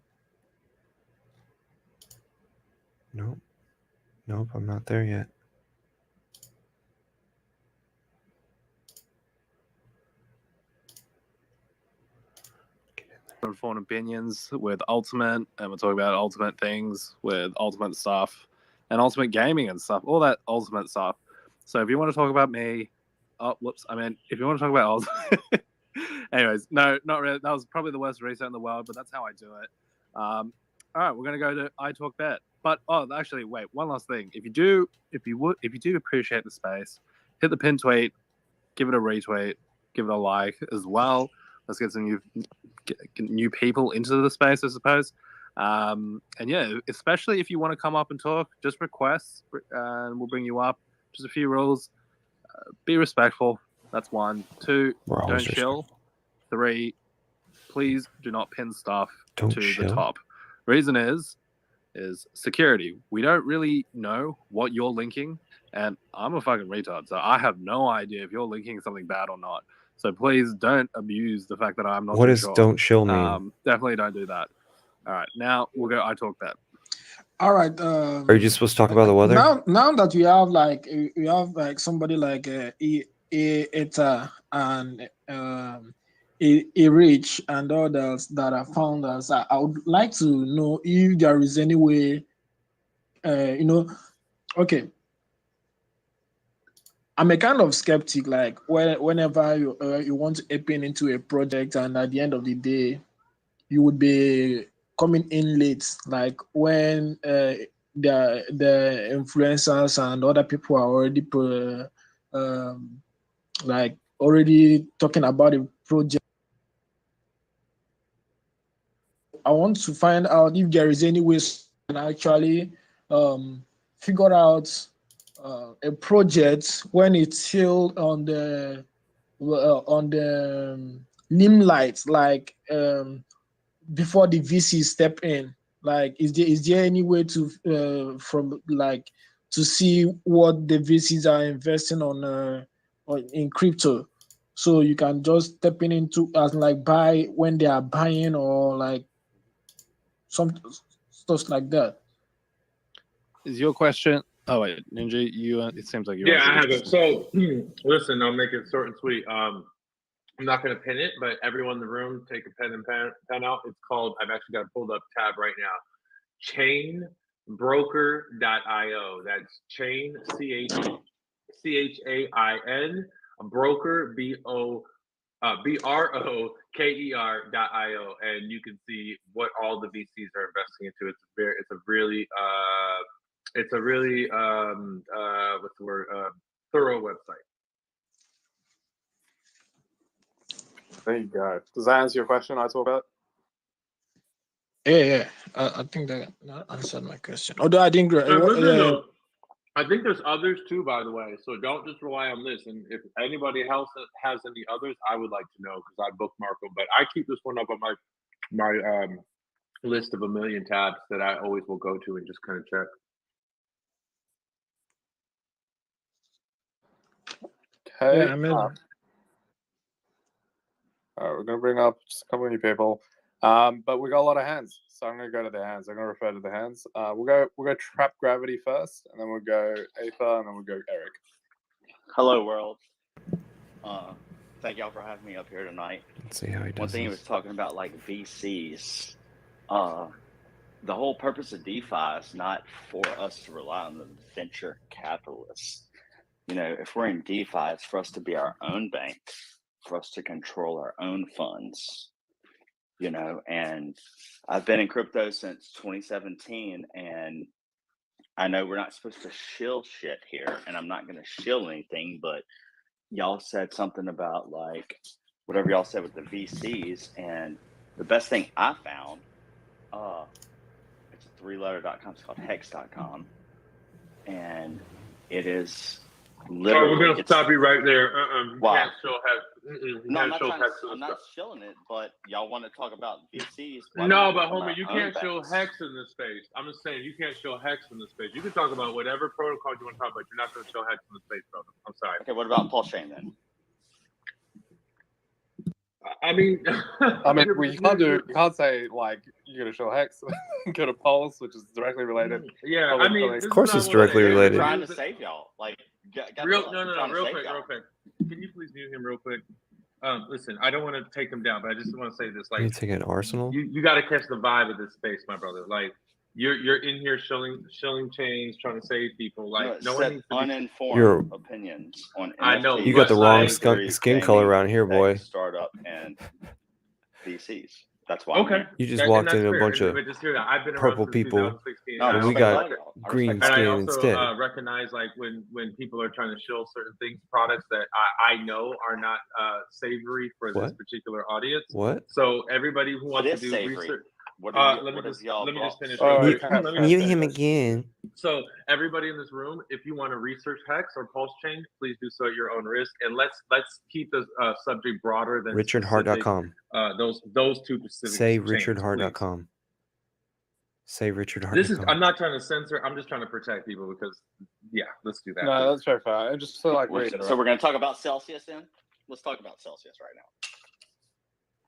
Nope, I'm not there yet. Informed opinions with Ultimate, and we're talking about Ultimate things with Ultimate stuff and Ultimate gaming and stuff, all that Ultimate stuff. So if you want to talk about me, if you want to talk about Ultimate, anyways, no, not really. That was probably the worst reset in the world, but that's how I do it. All right, we're gonna go to iTalkBet. But actually, wait, one last thing. If you do appreciate the space, hit the pin tweet, give it a retweet, give it a like as well. Let's get some new people into the space, I suppose. And yeah, especially if you want to come up and talk, just request, and we'll bring you up. Just a few rules: be respectful. That's 1. 2, We're don't always chill. 3, please do not pin stuff Don't to chill? the top. Reason is security. We don't really know what you're linking, and I'm a fucking retard, so I have no idea if you're linking something bad or not. So please don't abuse the fact that I'm not What too does sure. don't chill mean? Definitely don't do that. All right, now we'll go I talk that. All right. Are you just supposed to talk about the weather? Now that we have like somebody like Eta and a Rich and others that are founders, I would like to know if there is any way, okay. I'm a kind of skeptic. Like whenever you want to open into a project, and at the end of the day, you would be coming in late. Like when the influencers and other people are already like already talking about a project. I want to find out if there is any way to actually figure out a project when it's still on the limelight, like before the VC step in. Like, is there any way to from like to see what the VCs are investing on in crypto, so you can just step in into as like buy when they are buying, or like some stuff like that. Is your question? Oh wait, Ninja, you. It seems like you. Yeah, I have it. So, listen, I'll make it short and sweet. I'm not going to pin it, but everyone in the room, take a pen and pen out. It's called. I've actually got it pulled up tab right now. Chainbroker.io. That's chain CHAIN broker BROKER.io, and you can see what all the VCs are investing into. It's a really what's the word? Thorough website. There you go. Does that answer your question? I talk about. Yeah. I think that answered my question. Although I didn't. No. I think there's others too, by the way. So don't just rely on this. And if anybody else has any others, I would like to know, because I bookmark them. But I keep this one up on my list of a million tabs that I always will go to and just kind of check. Okay. Yeah, I mean, All right, we're gonna bring up just a couple of new people, but we got a lot of hands, so I'm gonna go to the hands. I'm gonna refer to the hands. We'll go Trap Gravity first, and then we'll go Aether, and then we'll go Eric. Hello, world. Thank y'all for having me up here tonight. Let's see how he does. One thing he was talking about, like VCs. The whole purpose of DeFi is not for us to rely on the venture capitalists. You know, if we're in DeFi, it's for us to be our own bank, for us to control our own funds. You know, and I've been in crypto since 2017, and I know we're not supposed to shill shit here, and I'm not going to shill anything, but y'all said something about like whatever y'all said with the VCs, and the best thing I found, it's a 3-letter.com. It's called hex.com, and it is literally. Oh, we're gonna stop you right there. Wow. Can't show hex. No, I'm not shilling it, but y'all want to talk about VCs. No, but homie, you can't show hex in this space. I'm just saying, you can't show hex in this space. You can talk about whatever protocol you want to talk about. You're not going to show hex in this space, brother. I'm sorry. Okay, what about Paul Shane then? I mean, you can't say like you're gonna show hex. Go to Pulse, which is directly related. Yeah, I mean, of course it's directly related. I'm trying to save y'all. Like, real quick. Can you please mute him real quick? Listen, I don't want to take him down, but I just want to say this: like, you take an Arsenal. You got to catch the vibe of this space, my brother. Like, you're in here shilling chains, trying to save people. Like, no one needs to uninformed opinions on. I know you got the wrong skin color around here, boy. Startup and VCs. That's why. Okay. You just walked into a bunch of purple people, and we got green skin and I also, instead. Recognize like when people are trying to shill certain things, products that I know are not savory for this particular audience. What? So everybody who wants to do savory. research. What Let me what is just y'all let me just thoughts? finish real quick. Mute, Let me mute just him finish. again. So everybody in this room, if you want to research Hex or Pulse Chain, please do so at your own risk. And let's keep the subject broader than specific. RichardHart.com. Those two specific Say chains, please. RichardHart.com. Say I'm RichardHart.com. not trying to censor. I'm just trying to protect people because, yeah, let's do that. No, that's very fair. And just so like So we're going to talk about Celsius then? Let's talk about Celsius right now.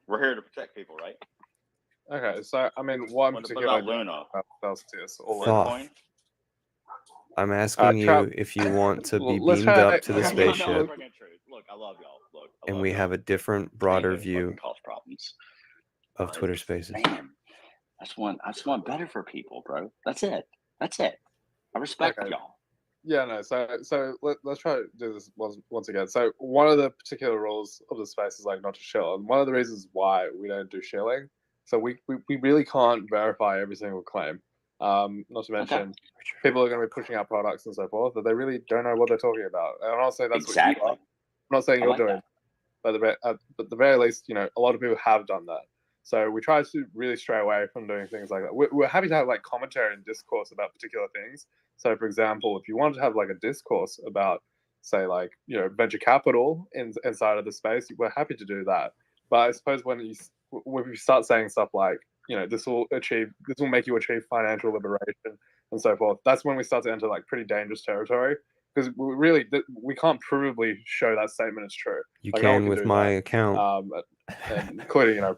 We're here to protect people, right? Okay, so I mean, one What particular about Luna? Celsius or Thought. Luna. I'm asking you Trap. if you want to be Let's beamed try- up to the No, spaceship, bring it true. Look, I love y'all. Look, I and love we y'all. have a different, broader Ain't gonna view fucking cause problems. of Twitter Spaces. Man, I just want better for people, bro. That's it. I respect Okay. y'all. Yeah, no. So let's try to do this once again. So one of the particular rules of the space is like not to shill, and one of the reasons why we don't do shilling. So we really can't verify every single claim. Not to mention, people are going to be pushing out products and so forth that they really don't know what they're talking about. And I'm not saying that's what you are. I'm not saying I you're like doing, but at the very least, you know, a lot of people have done that. So we try to really stray away from doing things like that. We're happy to have like commentary and discourse about particular things. So, for example, if you want to have like a discourse about, say, like, you know, venture capital inside of the space, we're happy to do that. But I suppose when you start saying stuff like, you know, this will make you achieve financial liberation and so forth, that's when we start to enter like pretty dangerous territory, because we can't provably show that statement is true. You Like, no one can with do my that. account. And including, you know,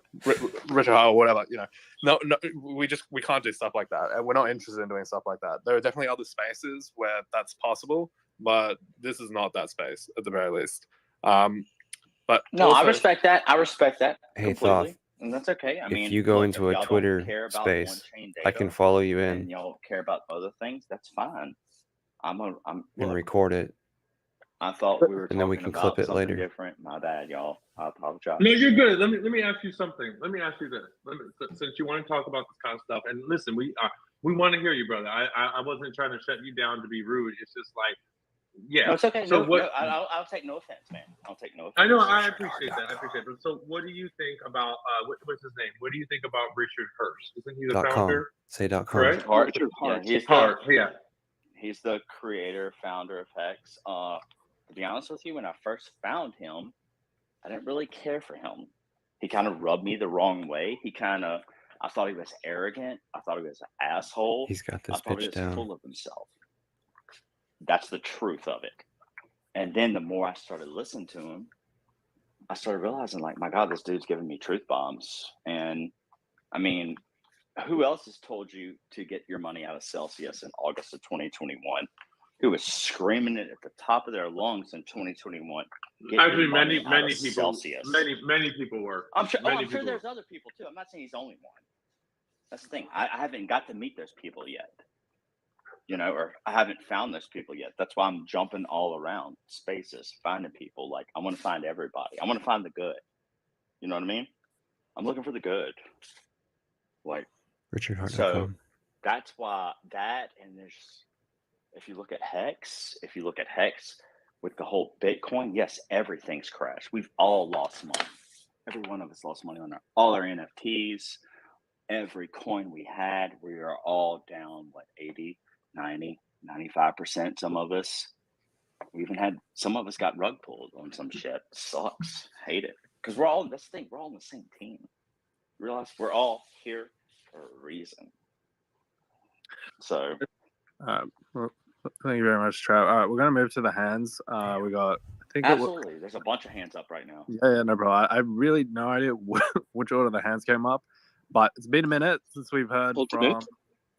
Richard Hart or whatever, you know, no, we can't do stuff like that, and we're not interested in doing stuff like that. There are definitely other spaces where that's possible, but this is not that space at the very least. But No, also, I respect that. Hey, completely, Thoth, and that's okay. I if mean, you go look, into if a y'all Twitter don't care about space, on-chain I data can follow you and in y'all care about other things, that's fine. and Look, record it, I thought we were and then we talking can clip about it something later. different. My bad, y'all. I apologize. No, you're good. Let me ask you something. Let me ask you this. Since you want to talk about this kind of stuff, and listen, we want to hear you, brother. I wasn't trying to shut you down to be rude. It's just like, yeah. No, it's okay. So No, what? no, I'll take no offense, man. I'll take no offense. I know. I appreciate that. I appreciate it. So, what do you think about what's his name? What do you think about Richard Hurst? Isn't he the .com. founder? Say .com. Correct. Richard Hart. Yeah, he's the creator, founder of Hex. To be honest with you, when I first found him, I didn't really care for him. He kind of rubbed me the wrong way. I thought he was arrogant. I thought he was an asshole. He's got I this thought he pitch was down. full of himself. That's the truth of it. And then the more I started listening to him, I started realizing, like, my God, this dude's giving me truth bombs. And I mean, who else has told you to get your money out of Celsius in August of 2021? Who was screaming it at the top of their lungs in 2021? Get Actually, your money many out of people, Celsius. many people were. I'm sure. Many I'm sure people there's other people too. I'm not saying he's the only one. That's the thing. I haven't got to meet those people yet. You know, or I haven't found those people yet. That's why I'm jumping all around spaces, finding people. Like, I want to find everybody. I want to find the good. You know what I mean? I'm looking for the good. Like, RichardHart.com. so that's why that, and there's, if you look at Hex with the whole Bitcoin, yes, everything's crashed. We've all lost money. Every one of us lost money on all our NFTs. Every coin we had, we are all down, 80, 90, 95%. Some of us, we even had, some of us got rug pulled on some shit. Sucks. Hate it. Because we're all on the same team. Realize we're all here for a reason. So, Well, thank you very much, Trav. All right, we're gonna move to the hands. We got. I think absolutely. There's a bunch of hands up right now. Yeah, no, bro. I really no idea which order the hands came up, but it's been a minute since we've heard Ultimate? from.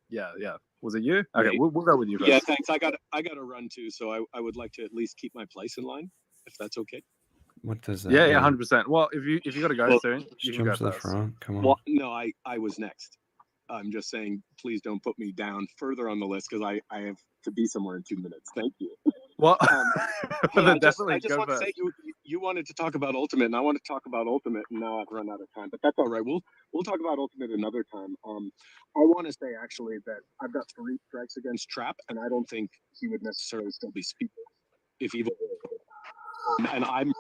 Yeah. Was it you? Okay, Wait. we'll go with you first. Yeah, thanks. I got to run too, so I would like to at least keep my place in line, if that's okay. What does that Yeah, mean? 100%. Well, if you got to go Well, soon, Just you can go jump to the first. front. Come on. Well, no, I was next. I'm just saying, please don't put me down further on the list because I have to be somewhere in 2 minutes. Thank you. Well, Hey, I just definitely go want to first. say you wanted to talk about Ultimate, and I want to talk about Ultimate, and now I've run out of time. But that's all right. We'll talk about Ultimate another time. I want to say actually that I've got 3 strikes against Trap, and I don't think he would necessarily still be speaking if he. And I'm.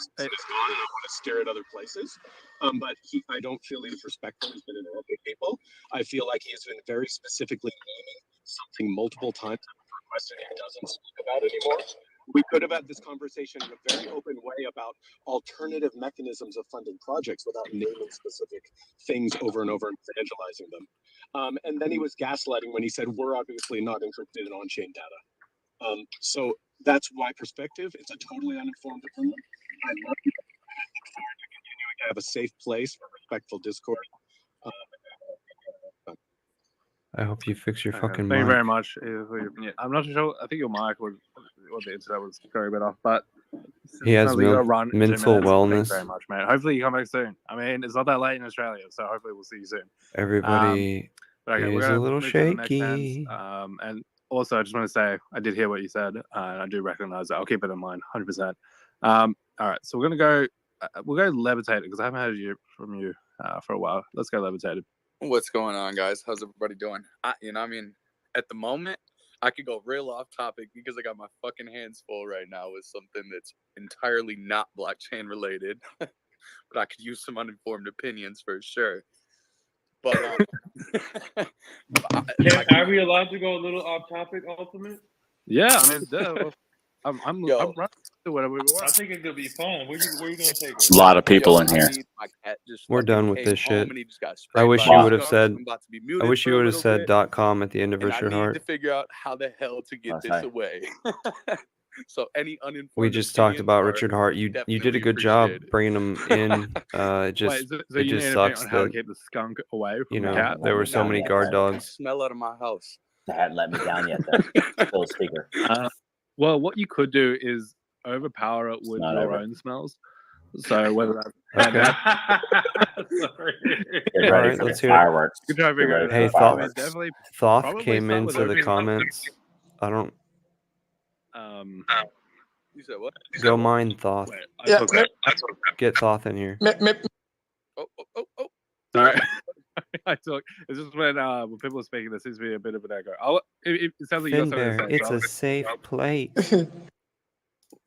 It's gone, and I want to stare at other places. But I don't feel he's respectful. He's been interrupting people. I feel like he's been very specifically naming something multiple times. I've requested he doesn't speak about anymore. We could have had this conversation in a very open way about alternative mechanisms of funding projects without naming specific things over and over and evangelizing them. And then he was gaslighting when he said, we're obviously not interested in on-chain data. So that's my perspective. It's a totally uninformed opinion. I love you. I look forward to continuing to have a safe place for respectful discourse. I hope you fix your fucking Thank you mic. very much. I'm not too sure. I think your mic or the internet was very a bit off, but He has sounds like you gotta run in 2 mental minutes. wellness. Thanks very much, man. Hopefully you come back soon. I mean, it's not that late in Australia, so hopefully we'll see you soon. Everybody But okay, we're is gonna a little move to the next shaky. hands. And also, I just want to say I did hear what you said, and I do recognize that. I'll keep it in mind, 100%. All right, so we're gonna go. We'll go Levitated because I haven't heard from you for a while. Let's go Levitated. What's going on, guys? How's everybody doing? I mean, at the moment, I could go real off topic because I got my fucking hands full right now with something that's entirely not blockchain related. But I could use some uninformed opinions for sure. But are we allowed to go a little off topic, Ultimate? Yeah, I mean, I'm running to whatever we want. I think it could be fun. Where you gonna take it? A lot of people in here. My cat just We're fucking done with came this home shit. and he just got I sprayed wish by you a would have skunk. said. I'm about to be I muted wish for you a would have little said bit, .com at the end of and I Richard need Hart. to figure out how the hell to get this away. So any uninformed We just talked opinions about are Richard Hart. You did a definitely good job appreciated. bringing him in. It just Wait, so it you need just an opinion sucks on how to that keep the skunk away from you the know cat? there were so many guard dogs. Smell out of my house. They hadn't let me down yet, though. Still a speaker. Well, what you could do is overpower it with not your over. own smells. So whether that's Okay. Sorry. Get All ready right, for let's the hear it. fireworks. you can try to Get figure ready it for out. the Hey, I mean, fireworks. definitely Thoth probably came start with into the opening comments. I don't You said what? go mind Thoth. Wait, Yeah, Get Thoth in here. Oh. Sorry. I talk. It's just when people are speaking, there seems to be a bit of an echo. It sounds like you got something to Finbear, say. it's so a safe place. This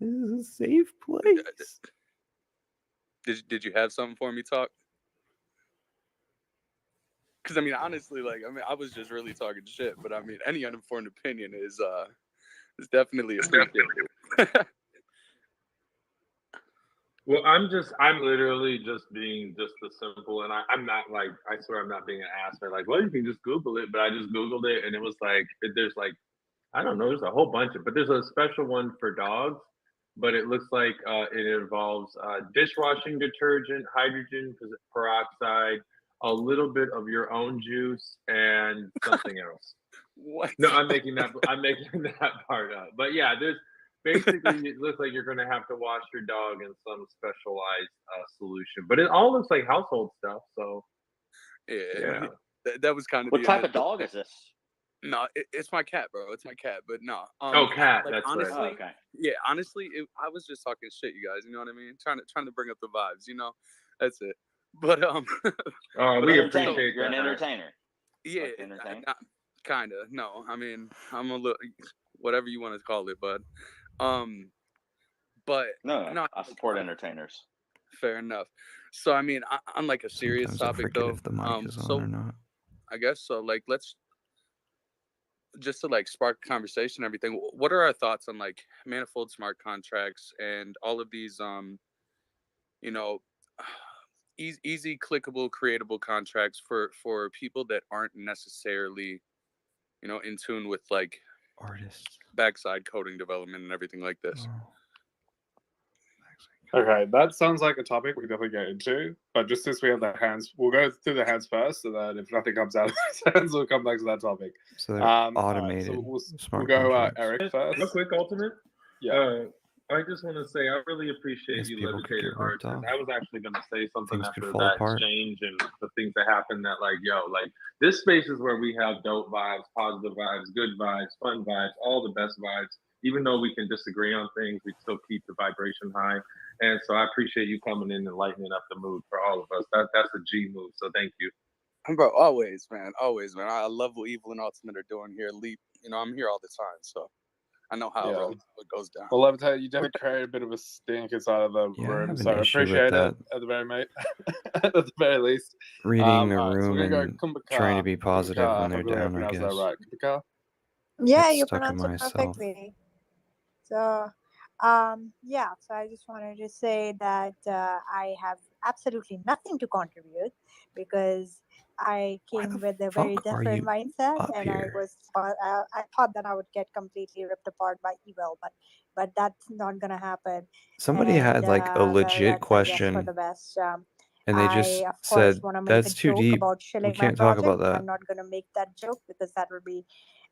is a safe place. Did you have something for me, Talk? Because I mean, honestly, I was just really talking shit, but I mean, any uninformed opinion is definitely appreciated. Well, I'm literally just being just the simple, and I'm not like, I swear I'm not being an ass or like, well, you can just Google it, but I just Googled it, and it was like, there's like, I don't know, there's a whole bunch of, but there's a special one for dogs, but it looks like it involves dishwashing detergent, hydrogen peroxide, a little bit of your own juice, and something else. What? No, I'm making that part up. But yeah, there's basically it looks like you're gonna have to wash your dog in some specialized solution. But it all looks like household stuff. So Yeah. That was kind of What the type of initial- dog is this? No, it's my cat, bro. It's my cat. But no. Cat. Like, That's honestly, right. Oh, okay. Yeah, honestly, I was just talking shit, you guys. You know what I mean? Trying to bring up the vibes. You know, that's it. But we appreciate You're an that. entertainer. yeah, Like to entertain? kinda. No, I mean, I'm a little whatever you want to call it, bud. But No, I support entertainers. fair enough. So I mean, on like a serious Sometimes I topic forget though. if the mic is on So or not. I guess so. Like, let's just to like spark conversation and everything. What are our thoughts on like manifold smart contracts and all of these you know, easy clickable creatable contracts for people that aren't necessarily, you know, in tune with like Artists. backside coding development and everything like this. Okay, that sounds like a topic we definitely get into. But just since we have the hands, we'll go through the hands first, so that if nothing comes out of the hands, we'll come back to that topic. So they're All right, automated so we'll smart go contracts. Eric first. Real quick, Ultimate. Yeah. I just want to say I really appreciate Yes, you people could levitated get ripped hearts. And off. I was actually going to say something Things could after fall that apart. exchange and the things that happened. That like, this space is where we have dope vibes, positive vibes, good vibes, fun vibes, all the best vibes. Even though we can disagree on things, we still keep the vibration high. And so I appreciate you coming in and lightening up the mood for all of us. That's a G move. So thank you. Bro, always, man. I love what Evil and Ultimate are doing here. Leap, you know, I'm here all the time. So I know how Yeah. it goes down. Well, Levitate, you definitely created a bit of a stink inside of the Yeah, I room, have an so I issue with appreciate it that. at the very at the very least. Reading a All right, so room we're gonna and go Kumbhaka. trying to be positive Kumbhaka, when they're hopefully I down, I pronounced that guess. right. Kumbhaka? Yeah, Get you stuck in pronounced it myself. perfectly. So, yeah, so I just wanted to say that I have absolutely nothing to contribute because I came with a very Fuck, are different you mindset, up and I here? was I thought that I would get completely ripped apart by evil, but that's not gonna happen, Somebody and had like a legit that's I guess for question the best. and they just I of course said, want to make a "That's too joke deep. about We shilling my can't talk about project, but that." I'm not gonna make that joke because that will be,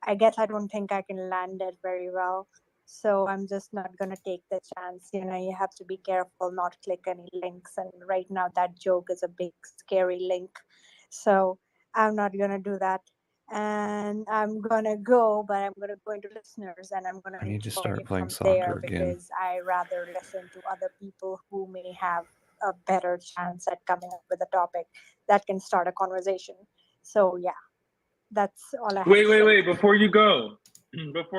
I guess I don't think I can land it very well. So I'm just not gonna take the chance. You know, you have to be careful not click any links. And right now that joke is a big scary link. So I'm not gonna do that. And I'm gonna go, but I'm gonna go into listeners and I'm gonna I need to enjoy start playing from there soccer again. because I rather listen to other people who may have a better chance at coming up with a topic that can start a conversation. So yeah, that's all I have to say. Wait. Before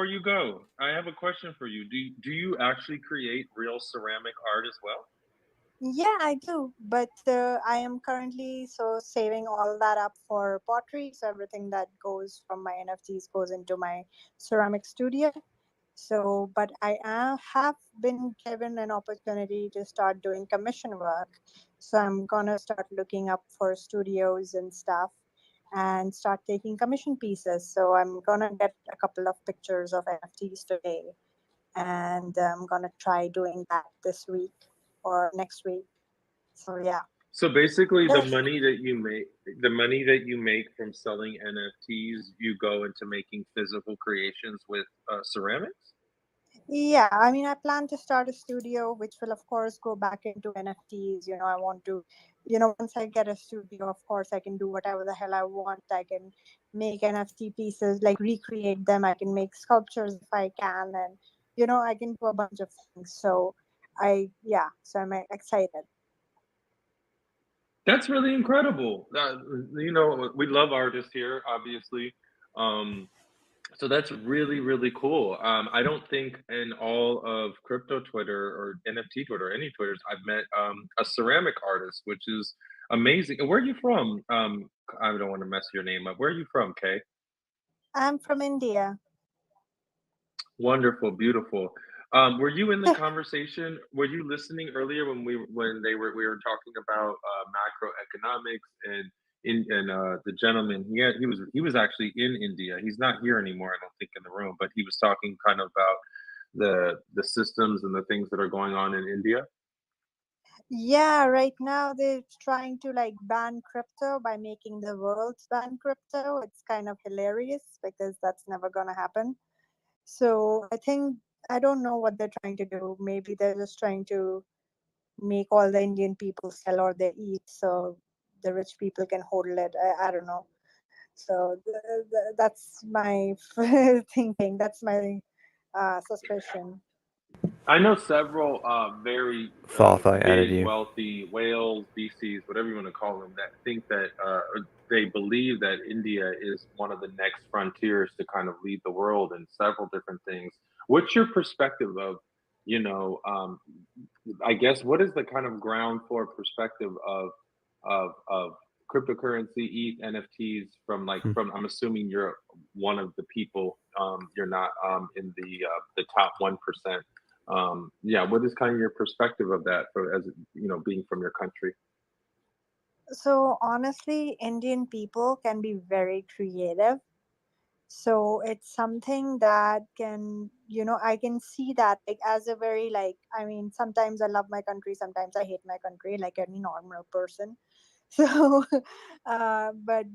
you go, I have a question for you. Do you actually create real ceramic art as well? Yeah, I do, but I am currently so saving all that up for pottery. So everything that goes from my NFTs goes into my ceramic studio. So, but have been given an opportunity to start doing commission work. So I'm gonna start looking up for studios and stuff and start taking commission pieces. So I'm gonna get a couple of pictures of NFTs today, and I'm gonna try doing that this week or next week. So yeah. So basically, Yes. the money that you make from selling NFTs, you go into making physical creations with ceramics. Yeah, I mean, I plan to start a studio, which will, of course, go back into NFTs. You know, I want to, once I get a studio, of course, I can do whatever the hell I want. I can make NFT pieces, like recreate them. I can make sculptures if I can. And, I can do a bunch of things. So so I'm excited. That's really incredible. We love artists here, obviously. So that's really, really cool. I don't think in all of crypto Twitter or NFT Twitter, or any Twitters, I've met a ceramic artist, which is amazing. And where are you from? I don't want to mess your name up. Where are you from, Kay? I'm from India. Wonderful, beautiful. Were you in the conversation? Were you listening earlier when we were talking about macroeconomics and the gentleman he was actually in India. He's not here anymore, I don't think, in the room, but he was talking kind of about the systems and the things that are going on in India. Yeah, right now they're trying to like ban crypto by making the world ban crypto. It's kind of hilarious because that's never gonna happen. So I don't know what they're trying to do. Maybe they're just trying to make all the Indian people sell or they eat so the rich people can hodl it. I don't know. So that's my thinking. That's my suspicion. I know several very Thoth, I added big, you. wealthy whales, VCs, whatever you want to call them, that think that they believe that India is one of the next frontiers to kind of lead the world in several different things. What's your perspective of, I guess, what is the kind of ground floor perspective of cryptocurrency, ETH, NFTs from I'm assuming you're one of the people, you're not in the top 1%. What is kind of your perspective of that as being from your country? So honestly, Indian people can be very creative. So it's something that can, I can see that like as a very I mean, sometimes I love my country, sometimes I hate my country, like any normal person. So, but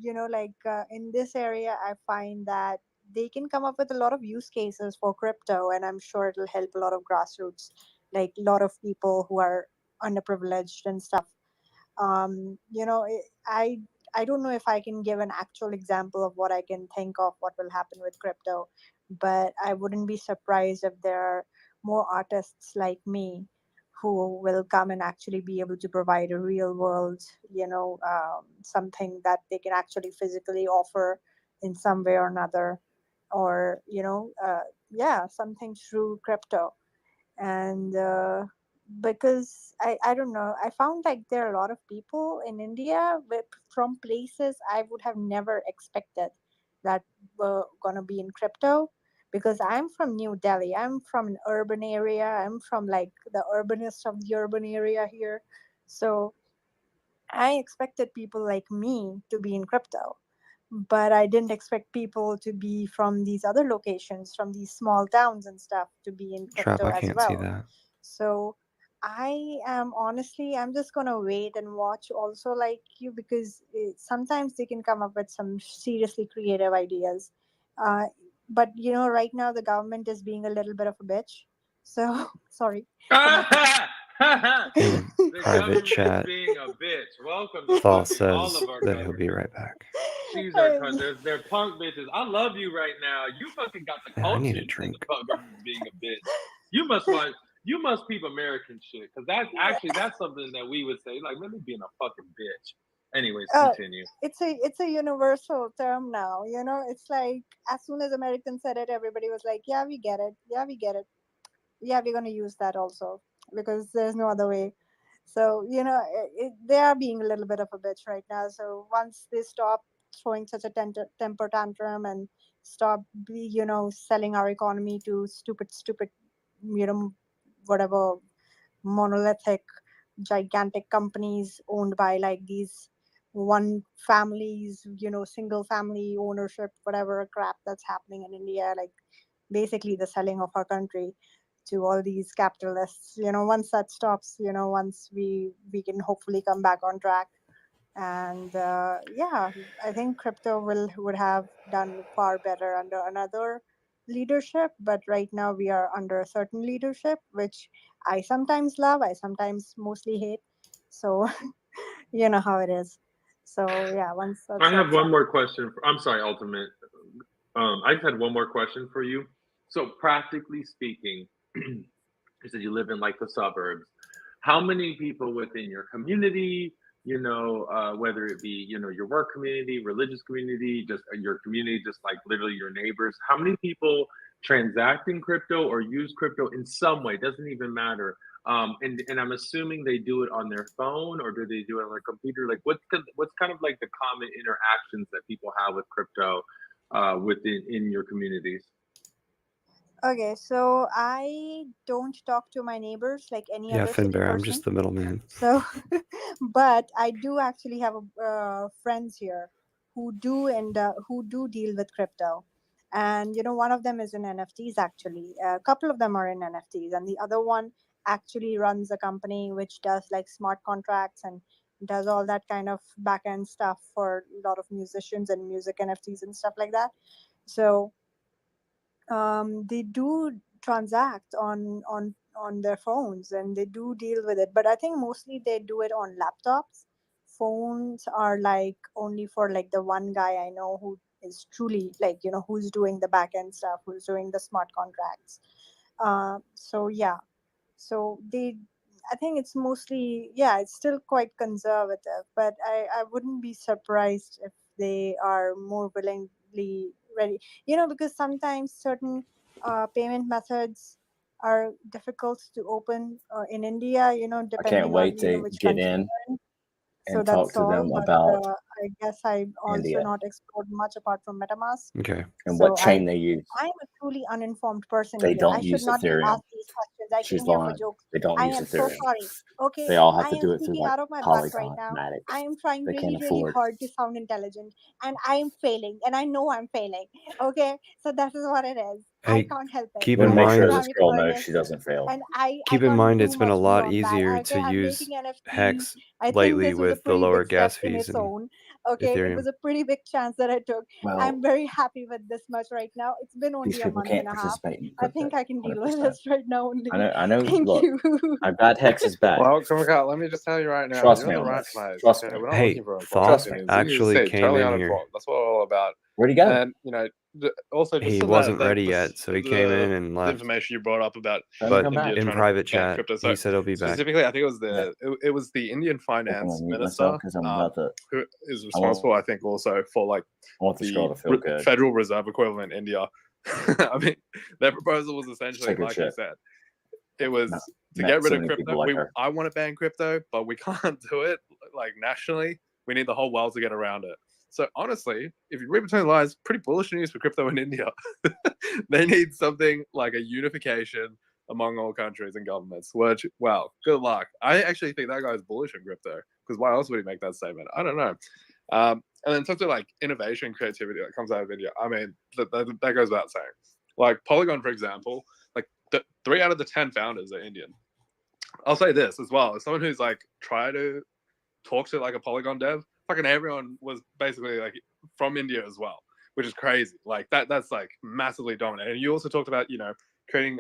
in this area, I find that they can come up with a lot of use cases for crypto, and I'm sure it'll help a lot of grassroots, like a lot of people who are underprivileged and stuff. I don't know if I can give an actual example of what I can think of what will happen with crypto, but I wouldn't be surprised if there are more artists like me who will come and actually be able to provide a real world, something that they can actually physically offer in some way or another, or something through crypto. And because I don't know, I found like there are a lot of people in India from places I would have never expected that were gonna be in crypto. Because I'm from New Delhi, I'm from an urban area, I'm from like the urbanest of the urban area here. So I expected people like me to be in crypto, but I didn't expect people to be from these other locations, from these small towns and stuff, to be in Trap, crypto I as can't see well. that. So I'm just gonna wait and watch also like you, because sometimes they can come up with some seriously creative ideas. But right now the government is being a little bit of a bitch. So sorry. In The private government chat, is being a bitch. Welcome to Thal fucking all says of our that he'll government. be right back. She's our country. They're punk bitches. I love you right now. You fucking got the Yeah, I culture. need a You think drink. the government's being a bitch. You must peep American shit, because that's something that we would say, like, let me being a fucking bitch. Anyways, continue. It's a universal term now. It's like as soon as Americans said it, everybody was like, yeah, we get it. Yeah, we get it. Yeah, we're gonna use that also, because there's no other way. So they are being a little bit of a bitch right now. So once they stop throwing such a temper tantrum and stop selling our economy to stupid whatever monolithic gigantic companies owned by like these one families, single family ownership, whatever crap that's happening in India, like basically the selling of our country to all these capitalists. Once that stops, once we can hopefully come back on track. And I think crypto would have done far better under another leadership, but right now we are under a certain leadership, which I sometimes love, I sometimes mostly hate. So you know how it is. So yeah, once I that's have one more question. I'm sorry, Ultimate. I just had one more question for you. So, practically speaking, you said you live in like the suburbs. How many people within your community, whether it be, your work community, religious community, just your community, just like literally your neighbors, how many people transact in crypto or use crypto in some way? Doesn't even matter. And I'm assuming they do it on their phone, or do they do it on their computer? Like, what's kind of like the common interactions that people have with crypto in your communities? okay. So I don't talk to my neighbors like any Yeah, other city Finbear, I'm person. just the middleman. So, but I do actually have friends here who do deal with crypto, and one of them is in NFTs. Actually, a couple of them are in NFTs, and the other one actually runs a company which does like smart contracts and does all that kind of back end stuff for a lot of musicians and music NFTs and stuff like that. So they do transact on their phones, and they do deal with it, but I think mostly they do it on laptops. Phones are like only for like the one guy I know who is truly like who's doing the back end stuff, who's doing the smart contracts. So yeah, so I think it's mostly, it's still quite conservative, but I wouldn't be surprised if they are more willingly ready, because sometimes certain payment methods are difficult to open in India, I can't depending on wait to which get country in you're in. So and talk that's to all. them But about I guess I also India not explored much apart from MetaMask. Okay. and So what chain they use. I'm a truly uninformed person They here. I don't should use not be Ethereum. asked these questions. I She's came here for lying. jokes. They don't I use am so Ethereum. sorry. Okay, They all have I to am do it through speaking like out of my butt right Polygon, now. Matic. I am trying They really, can't really afford. hard to sound intelligent, and I am failing, and I know I'm failing. Okay, so that is what it is. I Hey, can't help it. keep We're in gonna make sure mind. this girl knows she doesn't fail. And I Keep in can't mind, do it's been a much lot beyond that. easier Okay, to I'm use making NFTs. Hex I think lately this was a with the pretty lower big step gas in fees its and own. Okay, it Ethereum. was a pretty big chance that I took. Well, I'm very happy with this much right now. It's been these only a people month can't and a half. participate in I think crypto. I can deal with 100%. this right now only. I know. Thank Look, you. I've got Hex's back. Well, let me just tell you right now, Trust you're me in the on right this. place. Trust Okay, me. we're not Hey, looking for Thoth Trust me. information. You need to actually say came totally in here. uninformed. That's what we're all about. Where'd he go? And also just He to wasn't that ready yet, so he came in and the left. information you brought up about Let him But come India back. in trying to private ban chat, crypto. So he said he'll be back. specifically, I think it was Yeah. it was the Indian I'm finance gonna mute minister myself because I'm about to. who is I want. responsible, I think, also for like I want this girl the to feel good. Federal Reserve equivalent in India. I mean, their proposal was essentially, Sacred like I shit. said, it was No, to met get rid so of many people crypto. like her. I want to ban crypto, but we can't do it like nationally. We need the whole world to get around it. So honestly, if you read between the lines, pretty bullish news for crypto in India. They need something like a unification among all countries and governments. Which, well, good luck. I actually think that guy's bullish on crypto, because why else would he make that statement? I don't know. And then talk to like innovation, creativity that comes out of India. I mean, that goes without saying. Like Polygon, for example, like 3 out of the 10 founders are Indian. I'll say this as well, as someone who's like tried to talk to like a Polygon dev, fucking everyone was basically like from India as well, which is crazy. Like that's like massively dominant. And you also talked about, you know, creating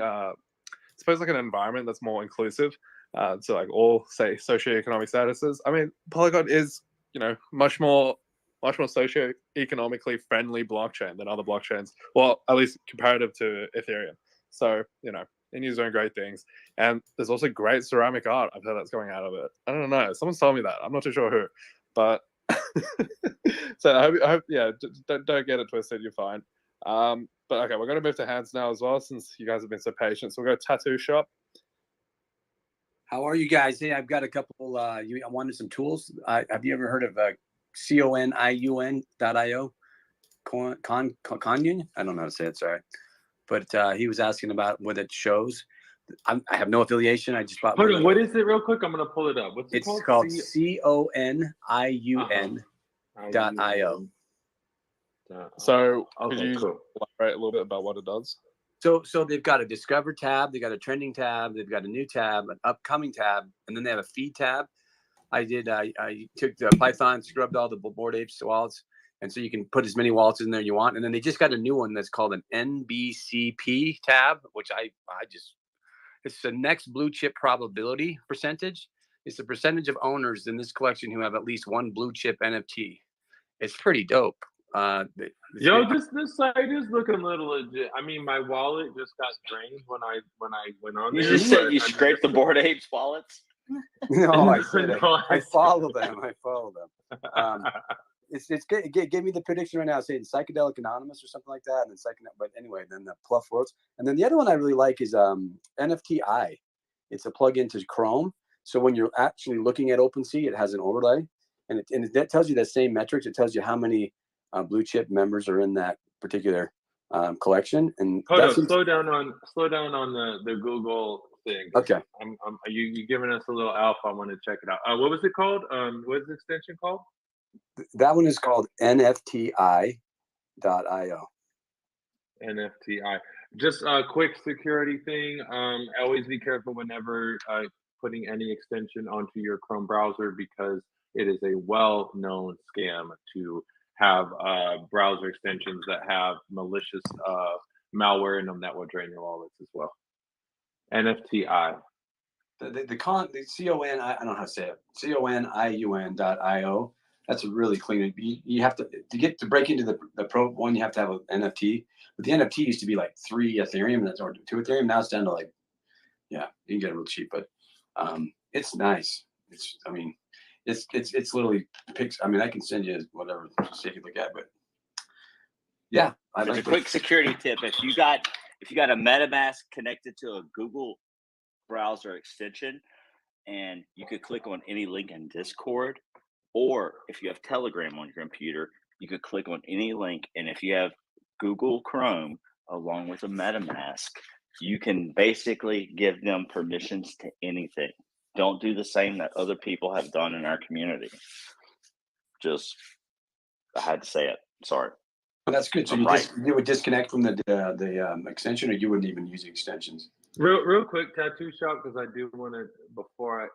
suppose like an environment that's more inclusive, so like all say socioeconomic statuses. I mean, Polygon is, you know, much more socioeconomically friendly blockchain than other blockchains, well, at least comparative to Ethereum. So, you know, India's doing great things, and there's also great ceramic art I've heard that's going out of it. I don't know, someone's told me that. I'm not too sure who, but so I hope yeah, don't get it twisted. You're fine. But okay, we're going to move to hands now as well, since you guys have been so patient. So we'll go tattoo shop. How are you guys? Hey, I've got a couple. I wanted some tools. Have you ever heard of CONIUN.io? Conyun? I don't know how to say it. Sorry, but he was asking about what it shows. I have no affiliation. I just bought. Hold on, what is it, real quick? I'm gonna pull it up. What's it It's called? called CONIUN.io. So could Okay, you cool. elaborate a little bit about what it does? So they've got a Discover tab, they've got a trending tab, they've got a new tab, an upcoming tab, and then they have a feed tab. I took the Python, scrubbed all the Bored Apes wallets, and so you can put as many wallets in there you want. And then they just got a new one that's called an NBCP tab, which it's the next blue chip probability percentage. It's the percentage of owners in this collection who have at least one blue chip NFT. It's pretty dope. Yo, this site is looking a little legit. I mean, my wallet just got drained when I went on You there. just said you scraped the Bored Apes wallets? No, I said I follow them. I follow them. It gave me the prediction right now, saying Psychedelic Anonymous or something like that, and then but anyway, then the Pluff Worlds, and then the other one I really like is NFTi. It's a plugin to Chrome, so when you're actually looking at OpenSea, it has an overlay, and that tells you the same metrics. It tells you how many blue chip members are in that particular collection. And Hold on, slow down on the Google thing. Okay. You giving us a little alpha. I want to check it out. What was it called? What is the extension called? That one is called NFTi.io. NFTi. Just a quick security thing. Always be careful whenever putting any extension onto your Chrome browser, because it is a well-known scam to have browser extensions that have malicious malware in them that will drain your wallets as well. NFTi. The CON, I don't know how to say it. CONIUN.io. That's a really clean. You have to break into the pro one. You have to have an NFT. But the NFT used to be like 3 Ethereum, or 2 Ethereum. Now it's down to like, yeah, you can get it real cheap. But it's nice. It's literally pics. I mean, I can send you whatever to take a look at. But yeah, There's a quick security tip. If you got a MetaMask connected to a Google browser extension, and you could click on any link in Discord, or if you have Telegram on your computer, you could click on any link, and if you have Google Chrome along with a MetaMask, you can basically give them permissions to anything. Don't do the same that other people have done in our community. I had to say it. Sorry. Well, that's good. So you would disconnect from the extension, or you wouldn't even use extensions? Real quick, tattoo shop, because I do want to.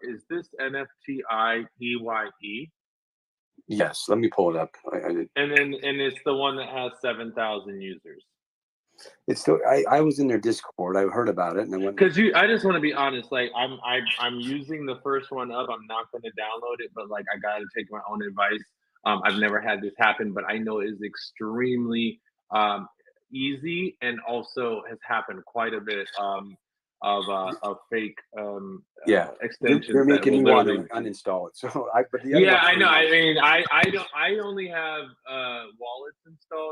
Is this NFTi EYE? Yes. Let me pull it up. And it's the one that has 7,000 users. It's still. I was in their Discord. I heard about it, and I went. Because I just want to be honest. Like I'm using the first one up. I'm not going to download it, but like I got to take my own advice. I've never had this happen, but I know it is extremely easy, and also has happened quite a bit of fake extensions. They're making me want to uninstall it. So I know. I mean, I only have wallets installed.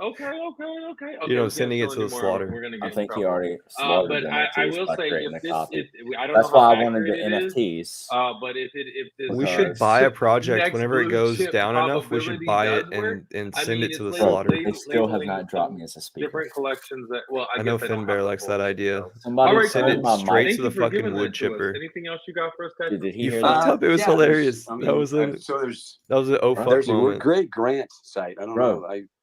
Okay. You know, we can't sending it steal to the anymore. slaughter. We're gonna I get in think he trouble. already slaughtered But the I NFTs will by say creating if a this, copy. I don't That's know how why I wanted the accurate it is. NFTs. But if this We should because buy a project next whenever it blue goes chip down enough. We should probability buy it does work, and I send mean, it to it's the bro, slaughter. they still have labeling not dropped me some as a speaker. different collections that. Well, I I know guess they don't Finbear have the likes full that list, idea. so. Somebody All right, Send turned it my straight mic. to Thank the you for giving fucking wood that to us. chipper. Anything else you got for us, Ted? Did he You hear fucked that? up. It was Yeah, hilarious. I That mean, was a so there's oh Bro, fuck there's a moment. great grant site. I don't bro, know. I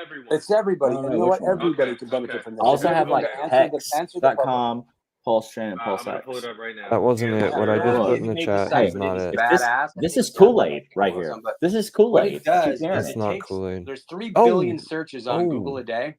everyone. It's everybody. I don't And know you know which what? one. Everybody can benefit from I this. also If have you're like able to answer the public. Hex.com, Pulse Chain, and Pulse I'm gonna X. pull it up right now. That wasn't it. What I just Look, put in the made chat site, is but not it is it. badass. This is Kool-Aid right here. But This is what Kool-Aid. it does, Keep hearing is That's it. not takes, Kool-Aid. there's 3 Oh, billion searches on Google oh. a day,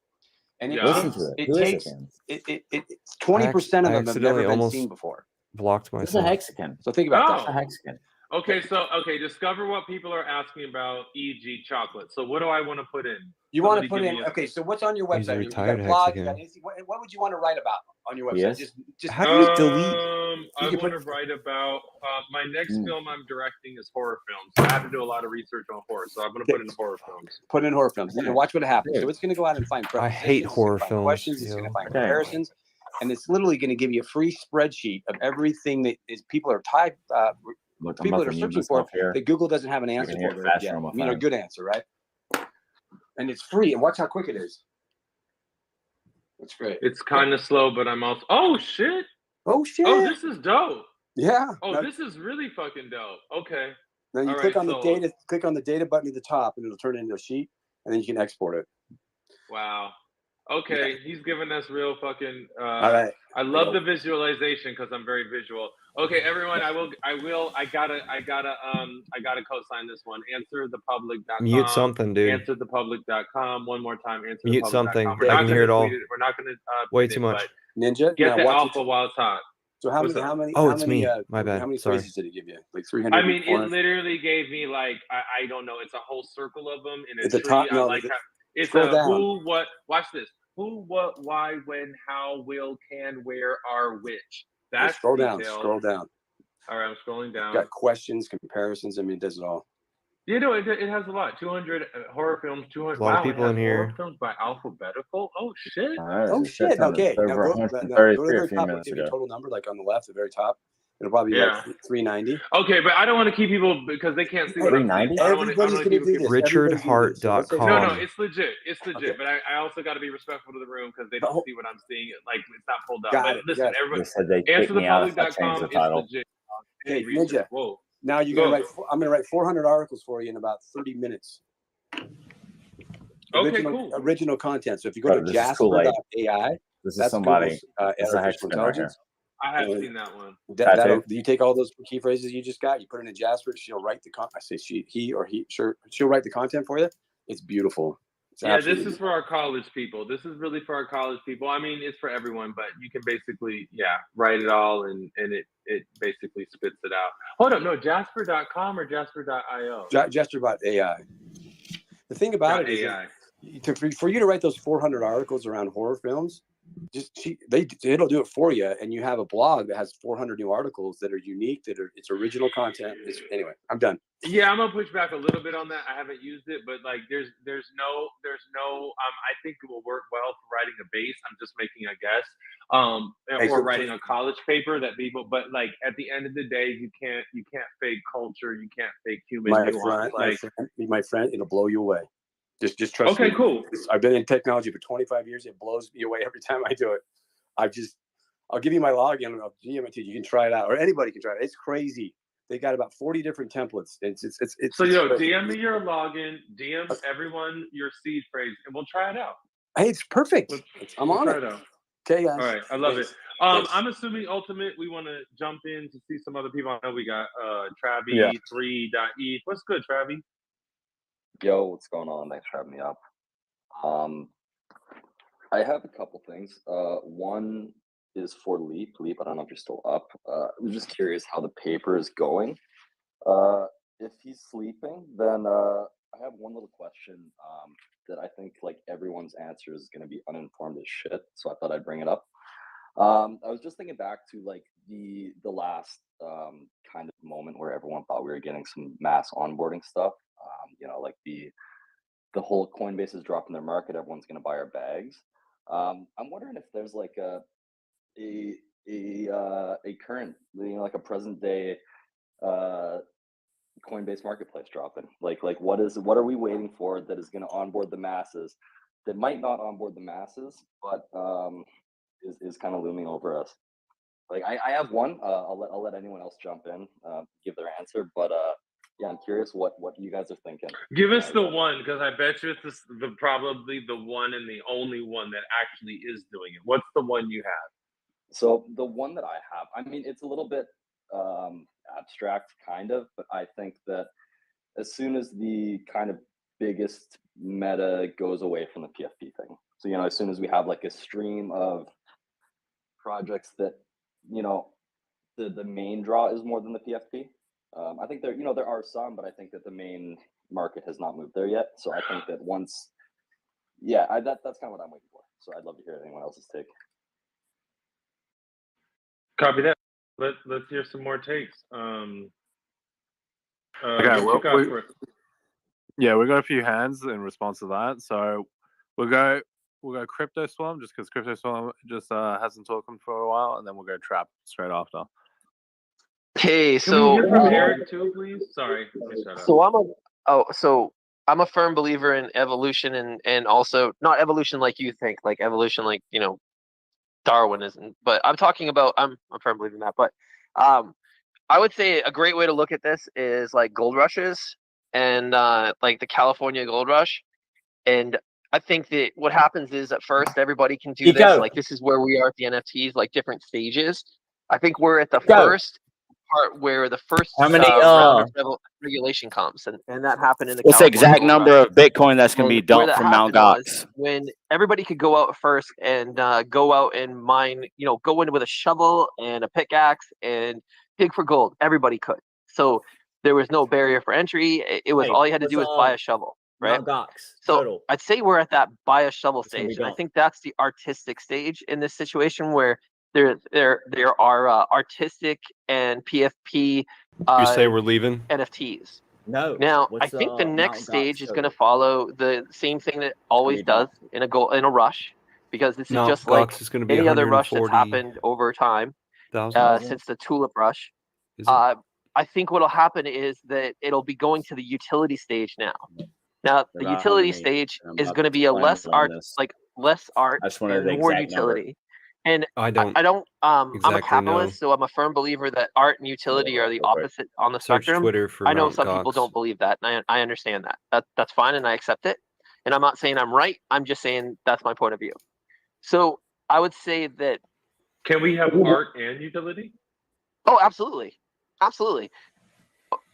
and it Listen takes to it. it Who is it takes then? it's 20% of I them have never accidentally been almost seen before. blocked This is a myself. hexagon. So think about That's a that. hexagon. Okay, so discover what people are asking about, e.g., chocolate. So what do I want to put in? You want to Somebody put give in, me a- okay, so what's on your He's a website? You got a retired blog, you got Hexican. anything, what would you want to write about on your website? Yes. Just How do you delete? I can want put- to write about my next Mm. film I'm directing is horror films. So I have to do a lot of research on horror, so I'm going to put in horror films. put in horror films. Okay. And watch what happens. So Dude. it's going to go out and find I hate prepositions, horror it's going to find films, questions, it's going yo. to find Okay. comparisons, and it's literally going to give you a free spreadsheet of everything that is people are type Look, I'm people about that are to mute searching for myself here. that Google doesn't have an You answer can hear for it yet. faster on my I mean, a phone. good answer, right? And it's free. And watch how quick it is. It's great. It's kind of slow, but I'm also. Oh shit! Oh shit! Oh, this is dope. Yeah. Oh, Now- this is really fucking dope. Okay. Now you All click right, on the so- data. Click on the data button at the top, and it'll turn it into a sheet, and then you can export it. Wow. Okay, he's giving us real fucking. All right. I love the visualization because I'm very visual. Okay, everyone, I gotta co-sign this one. Answerthepublic.com. Mute something, dude. Answerthepublic.com. One more time. Mute Answerthepublic.com. something. We're I not can hear it gonna all. tweet We're not gonna Way tweet too it, much. but Ninja. Get now the watch alpha it. while it's hot. So how What's many? up? How many? Oh, how it's many, me. My bad. How many Sorry. phrases did it give you? Like 300. I mean, it literally gave me like I don't know. It's a whole circle of them in a It's a tree. top- I no, like the- how it's scroll a down. who, what. Watch this. Who, what, why, when, how, will, can, where, are, which. Yeah, That's scroll down. detailed. Scroll down. All right, I'm scrolling down. Got questions, comparisons. I mean, it does it all. You know, it has a lot. 200 horror films. 200. A lot of Wow, it people has in horror here. films by alphical. Oh shit. All right. Oh it's a shit shit! ton. Okay, It's now over go to the 133 very a few top. It'll minutes give you a ago. total number, like on the left, the very top. It'll probably be Yeah. like 390. Okay, but I don't want to keep people because they can't see what I'm seeing. 390? I don't want to Everybody's keep gonna do people. this. Everybody's gonna do this. So let's say- No, Richardhart.com. it's legit. It's legit. Okay. But I also got to be respectful to the room because they don't Oh. see what I'm seeing. Like it's not pulled up. Got But it, listen, got it. everybody, They said they kicked me out if I changed answerthepublic.com the is title. legit. Okay, Any research. Ninja. Whoa. Now you're Go. gonna write. I'm gonna write 400 articles for you in about 30 minutes. Okay, Original, cool. original content. So if you go Bro, to this is Kool-Aid. jasper.ai, This is that's somebody. Google's This is a artificial Hexican right here. intelligence. I have And seen that one. that'll, you take all those key phrases you just got, you put it in Jasper, she'll write the I say he or he, sure, she'll write the content for you. It's beautiful. It's Yeah, this absolutely is for our college people. This is really for our college people. I mean, it's for everyone, but you can basically, write it all and it basically spits it out. Hold up, no, jasper.com or jasper.io? Jasper.ai. The thing about it is, AI. for you to write those 400 articles around horror films, it'll do it for you, and you have a blog that has 400 new articles that are unique, it's original content. Anyway, I'm done. Yeah, I'm gonna push back a little bit on that. I haven't used it, but like there's no I think it will work well for writing a base. I'm just making a guess. Hey, Or so- writing a college paper that people, but like at the end of the day, you can't fake culture, you can't fake human nuance. My friend, it'll blow you away. Just trust me. Okay, cool. I've been in technology for 25 years. It blows me away every time I do it. I'll give you my login. I'll GM it to you. You can try it out, or anybody can try it. It's crazy. They got about 40 different templates. It's So yo, crazy. DM me your login, DM everyone your seed phrase, and we'll try it out. Hey, it's perfect. I'm We'll on try it. out. Okay, guys. All right, I love Thanks. it. Thanks. I'm assuming Ultimate. We want to jump in to see some other people. I know we got Travi Yeah. 3.e. What's good, Travi? Yo, what's going on? Thanks for having me up. I have a couple things. One is for Leap. Leap, I don't know if you're still up. I'm just curious how the paper is going. If he's sleeping, then I have one little question that I think like everyone's answer is going to be uninformed as shit. So I thought I'd bring it up. I was just thinking back to like the last kind of moment where everyone thought we were getting some mass onboarding stuff. Like the whole Coinbase is dropping their market. Everyone's going to buy our bags. I'm wondering if there's like a current, like a present day Coinbase marketplace dropping. Like what are we waiting for that is going to onboard the masses? That might not onboard the masses, but is kind of looming over us. Like I have one. I'll let anyone else jump in, give their answer. But yeah, I'm curious what you guys are thinking. Give us the one, because I bet you it's probably the one and the only one that actually is doing it. What's the one you have? So the one that I have, I mean, it's a little bit abstract, kind of, but I think that as soon as the kind of biggest meta goes away from the PFP thing, so as soon as we have like a stream of projects that the main draw is more than the PFP, I think there are some, but I think that the main market has not moved there yet. So I think that once, that's kind of what I'm waiting for. So I'd love to hear anyone else's take. Copy that. Let's hear some more takes. Okay, We'll kick off first. yeah, we got a few hands in response to that. So we'll go Crypto Swarm just because Crypto Swarm just hasn't talked for a while, and then we'll go Trap straight after. Hey, Can we so hear from Eric too, please? Sorry. Shut up. so I'm a firm believer in evolution and also not evolution like you think, like evolution like, you know, Darwinism, but I'm talking about I'm a firm believer in that. But I would say a great way to look at this is like gold rushes and like the California gold rush. And I think that what happens is at first everybody can do this. Like this is where we are at the NFTs, like different stages. I think we're at the first part where the first How many, round of regulation comes, and that happened in the What's the California exact gold number rush. of Bitcoin that's going to be And where dumped that from Mt. happened was Gox? when everybody could go out first and go out and mine, you know, go in with a shovel and a pickaxe and dig for gold. Everybody could. So there was no barrier for entry. It was Hey, all you had to what's, do was buy a shovel, right? Mt. Gox So total? I'd say we're at that buy a shovel It's gonna be stage, and I gone. think that's the artistic stage in this situation where there are artistic and PFP You say we're leaving? NFTs. No. Now, What's, I think the Mt. next Gox stage is total? going to follow the same thing that always does in a rush, because this is Mt. just like Gox is gonna be any other rush that's 140,000. happened over time since the tulip rush. Is it? I think what'll happen is that it'll be going to the utility stage now. Now, the About how utility many? stage I'm is about going to to be a plan less on art, this. like less art I just wanted and the more exact number. utility. And I don't I'm a exactly capitalist, know. so I'm a firm believer that art and utility are the opposite on the Search spectrum. Twitter for I know Mt. some people Gox. don't believe that, and I understand that. That's fine, and I accept it. And I'm not saying I'm right. I'm just saying that's my point of view. So I would say that. Can we have art and utility? Oh, absolutely, absolutely.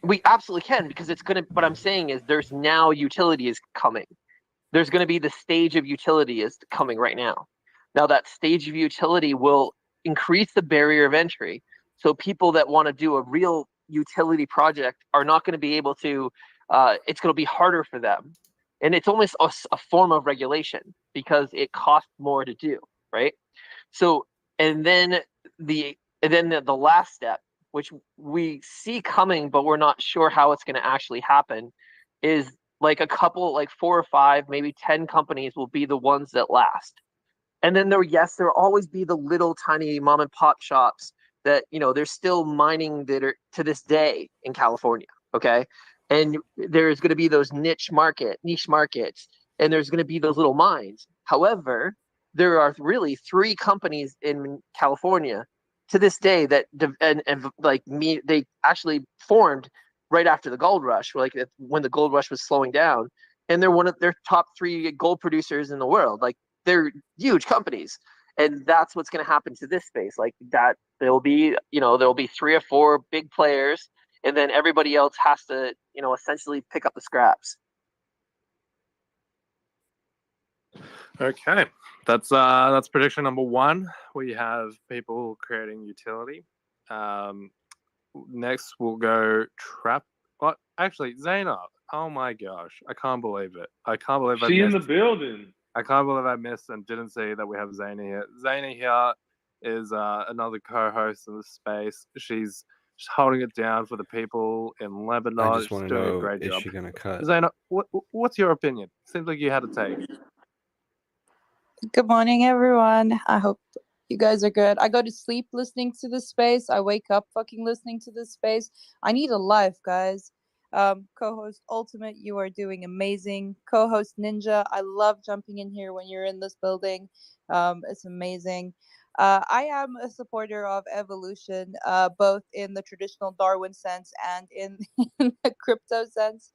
We absolutely can, because it's gonna. What I'm saying is, there's now utility is coming. There's going to be the stage of utility is coming right now. Now that stage of utility will increase the barrier of entry. So people that want to do a real utility project are not going to be able to, it's going to be harder for them. And it's almost a form of regulation because it costs more to do, right? So, and then the last step, which we see coming, but we're not sure how it's going to actually happen, is like a couple, like 4 or 5, maybe 10 companies will be the ones that last. And then there'll always be the little tiny mom and pop shops that, you know, they're still mining that are to this day in California. Okay. And there's going to be those niche markets, and there's going to be those little mines. However, there are really 3 companies in California to this day that they actually formed right after the gold rush, like when the gold rush was slowing down, and they're one of their top 3 gold producers in the world. Like they're huge companies, and that's what's going to happen to this space. Like that, there'll be 3 or 4 big players, and then everybody else has to, you know, essentially pick up the scraps. Okay, that's prediction number 1. We have people creating utility. Next, we'll go Trap. What? Actually, Zaina. Oh my gosh, I can't believe it. I can't believe She in the building. I can't believe I missed and didn't see that we have Zaina here. Zaina here is another co-host in the space. She's holding it down for the people in Lebanon. I just She's want to doing a know, great is job. she going to cut? Zaina, what's your opinion? Seems like you had a take. Good morning, everyone. I hope you guys are good. I go to sleep listening to this space. I wake up fucking listening to this space. I need a life, guys. Co-host Ultimate, you are doing amazing. Co-host Ninja, I love jumping in here when you're in this building. It's amazing. I am a supporter of evolution, both in the traditional Darwin sense and in the crypto sense.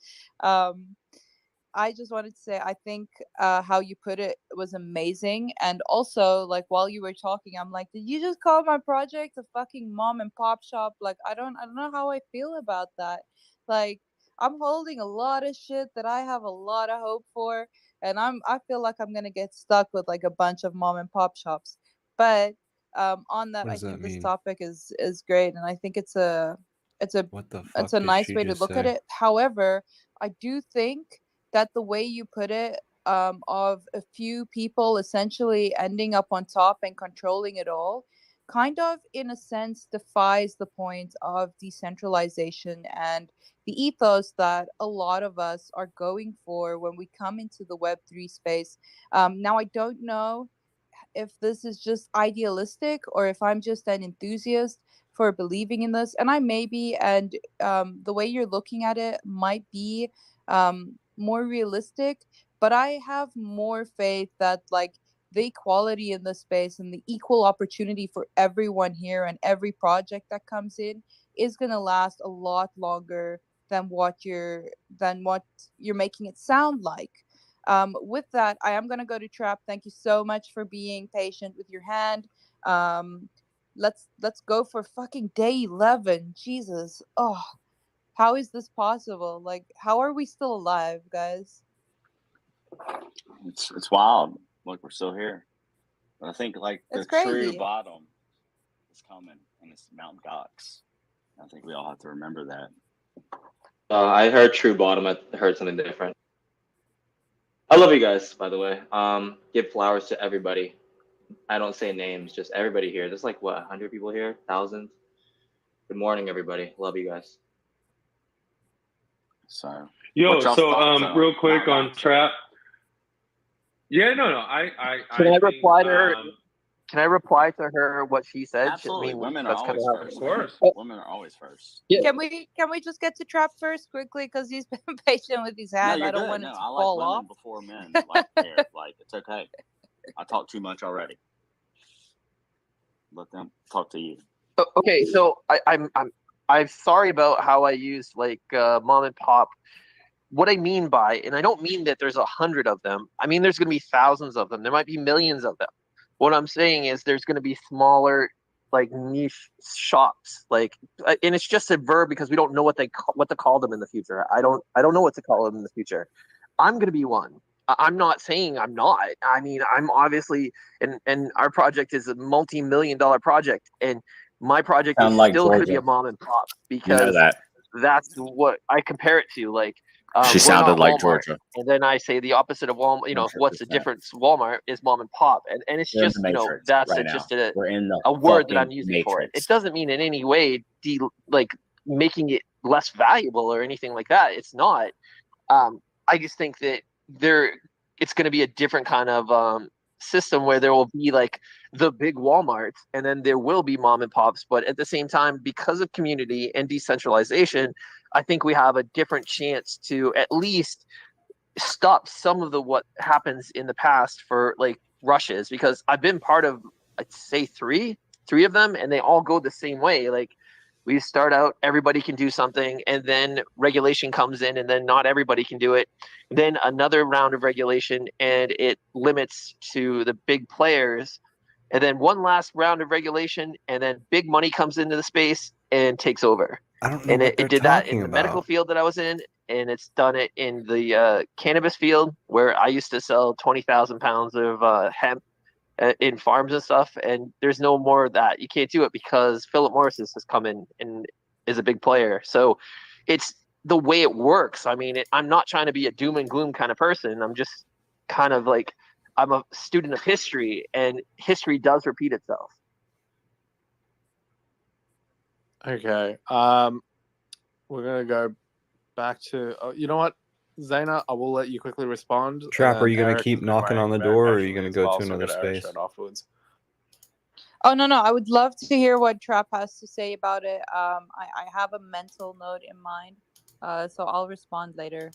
I just wanted to say I think how you put it was amazing. And also, like, while you were talking, I'm like, did you just call my project a fucking mom and pop shop? Like, I don't know how I feel about that. Like, I'm holding a lot of shit that I have a lot of hope for, and I feel like I'm gonna get stuck with like a bunch of mom and pop shops. But on that, What I does that think this mean? topic is great, and I think it's a it's a What the it's fuck a did nice she way to just look at say? it. However, I do think that the way you put it, of a few people essentially ending up on top and controlling it all, kind of in a sense defies the point of decentralization and the ethos that a lot of us are going for when we come into the Web3 space. Now, I don't know if this is just idealistic or if I'm just an enthusiast for believing in this, and I may be, and the way you're looking at it might be more realistic, but I have more faith that like the equality in this space and the equal opportunity for everyone here and every project that comes in is going to last a lot longer than what you're making it sound like. With that, I am gonna go to Trap. Thank you so much for being patient with your hand. Let's go for fucking day 11. Jesus. Oh, how is this possible? Like, how are we still alive, guys? It's wild. Look, we're still here. But I think like the It's true crazy. bottom is coming, and it's Mount Gox. I think we all have to remember that. I heard True Bottom. I heard something different. I love you guys, by the way. Give flowers to everybody. I don't say names, just everybody here. There's like what, 100 people here? 1,000? Good morning, everybody. Love you guys. So, Yo, what y'all's so thoughts on real quick Mount on Gox? Trap. Yeah, no. Can I think reply to her? Can I reply to her what she said? Absolutely. I mean, Women are that's kind always of first. Of course. Women are always first. Yeah. Can we just get to Trap first quickly because he's been patient with his No, hand. you're I don't good. want it No, to I like fall women off. before men. Like there, like it's okay. I talk too much already. Let them talk to you. Okay, so I'm sorry about how I used like mom and pop. What I mean by, and I don't mean that there's 100 of them. I mean there's going to be thousands of them. There might be millions of them. What I'm saying is there's going to be smaller, like niche shops, like, and it's just a verb because we don't know what to call them in the future. I don't know what to call them in the future. I'm going to be one. I'm not saying I'm not. I mean, I'm obviously, and our project is a multi-million-dollar project, and my project is Sound like still going to be a Georgia. mom and pop You know because that. that's what I compare it to. Like, She we're sounded not like Walmart. Georgia. And then I say the opposite of Walmart. You know, what's the 100%. difference? Walmart is mom and pop, and it's We're in just, the you know, Matrix that's right now. just We're in the a word that I'm fucking using for it. It Matrix. doesn't mean in any way like making it less valuable or anything like that. It's not. I just think that it's going to be a different kind of system where there will be like the big Walmarts and then there will be mom and pops. But at the same time, because of community and decentralization, I think we have a different chance to at least stop some of what happens in the past for like rushes, because I've been part of, I'd say three of them, and they all go the same way. Like, we start out, everybody can do something, and then regulation comes in, and then not everybody can do it. Then another round of regulation, and it limits to the big players. And then one last round of regulation, and then big money comes into the space and takes over. I don't know And what they're it did that in talking the medical about. field that I was in, and it's done it in the cannabis field, where I used to sell 20,000 pounds of hemp in farms and stuff, and there's no more of that. You can't do it because Philip Morris has come in and is a big player. So it's the way it works. I mean, I'm not trying to be a doom and gloom kind of person. I'm just kind of like, I'm a student of history, and history does repeat itself. Okay. We're gonna go back to. Oh, you know what, Zaina? I will let you quickly respond. and Trap, are then you gonna Eric keep has been knocking on waiting the very door, or are you patiently gonna as go well, to so I'll another get Eric's space? turn afterwards. Oh no, I would love to hear what Trap has to say about it. I have a mental note in mind, so I'll respond later.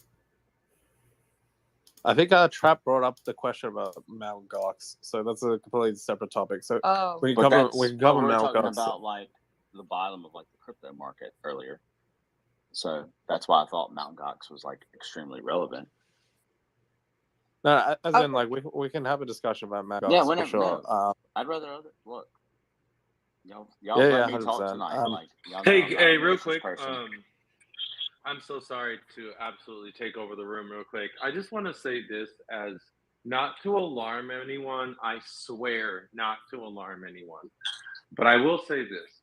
I think Trap brought up the question about Mt. Gox, so that's a completely separate topic. So Oh. we But can cover that's we can but cover we're Mt. talking Gox. about like the bottom of like the crypto market earlier. So that's why I thought Mount Gox was like extremely relevant. No, as in like we can have a discussion about Mt. Gox Yeah, for whenever. sure. No, I'd rather look. Y'all Yeah, let me 100%. talk tonight. Like y'all know Hey, I'm not hey, a real malicious quick. person. I'm so sorry to absolutely take over the room real quick. I just want to say this as not to alarm anyone. I swear not to alarm anyone. But I will say this.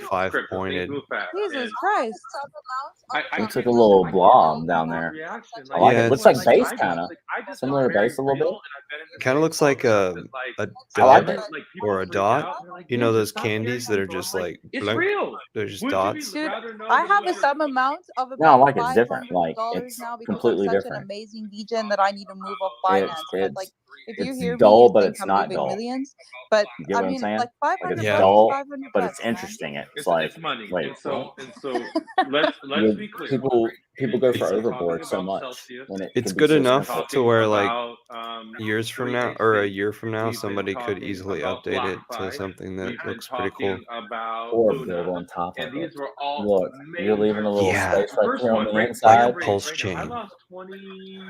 5-pointed. Jesus Christ. Looks like a little blob down there. Reaction. I like Yeah, it. Looks it's- like base kind of. Similar to base a little bit. kind of looks like a I like dot it. or a dot. You know those candies that are just like It's blank? real. They're just Wouldn't you be dots. Dude, rather know I that have it a was sum amount of No, I about like it's different. Like $500 it's now because I'm completely such an different. amazing degen that I need to move off It's Binance. But like, if you it's hear me, dull, you but think it's I'm not moving dull. millions. But You get I what I'm mean, saying? like Like 500 it's bucks is dull, 500 but bucks, it's man. interesting. It's it's like money. wait, And so what? let's be clear. People go for If we're talking overboard so about much Celsius, when it It's could be good so enough simple. to where like about years from now 3AC. or a year from now We've been somebody could talking easily about update it to BlockFi. something that We've been looks pretty cool. talking about Or Luna, build on top and of it. these were all Look, you're major. leaving a little Yeah, space The right first there on one, the right? like inside. a pulse Right now, I chain. lost 20,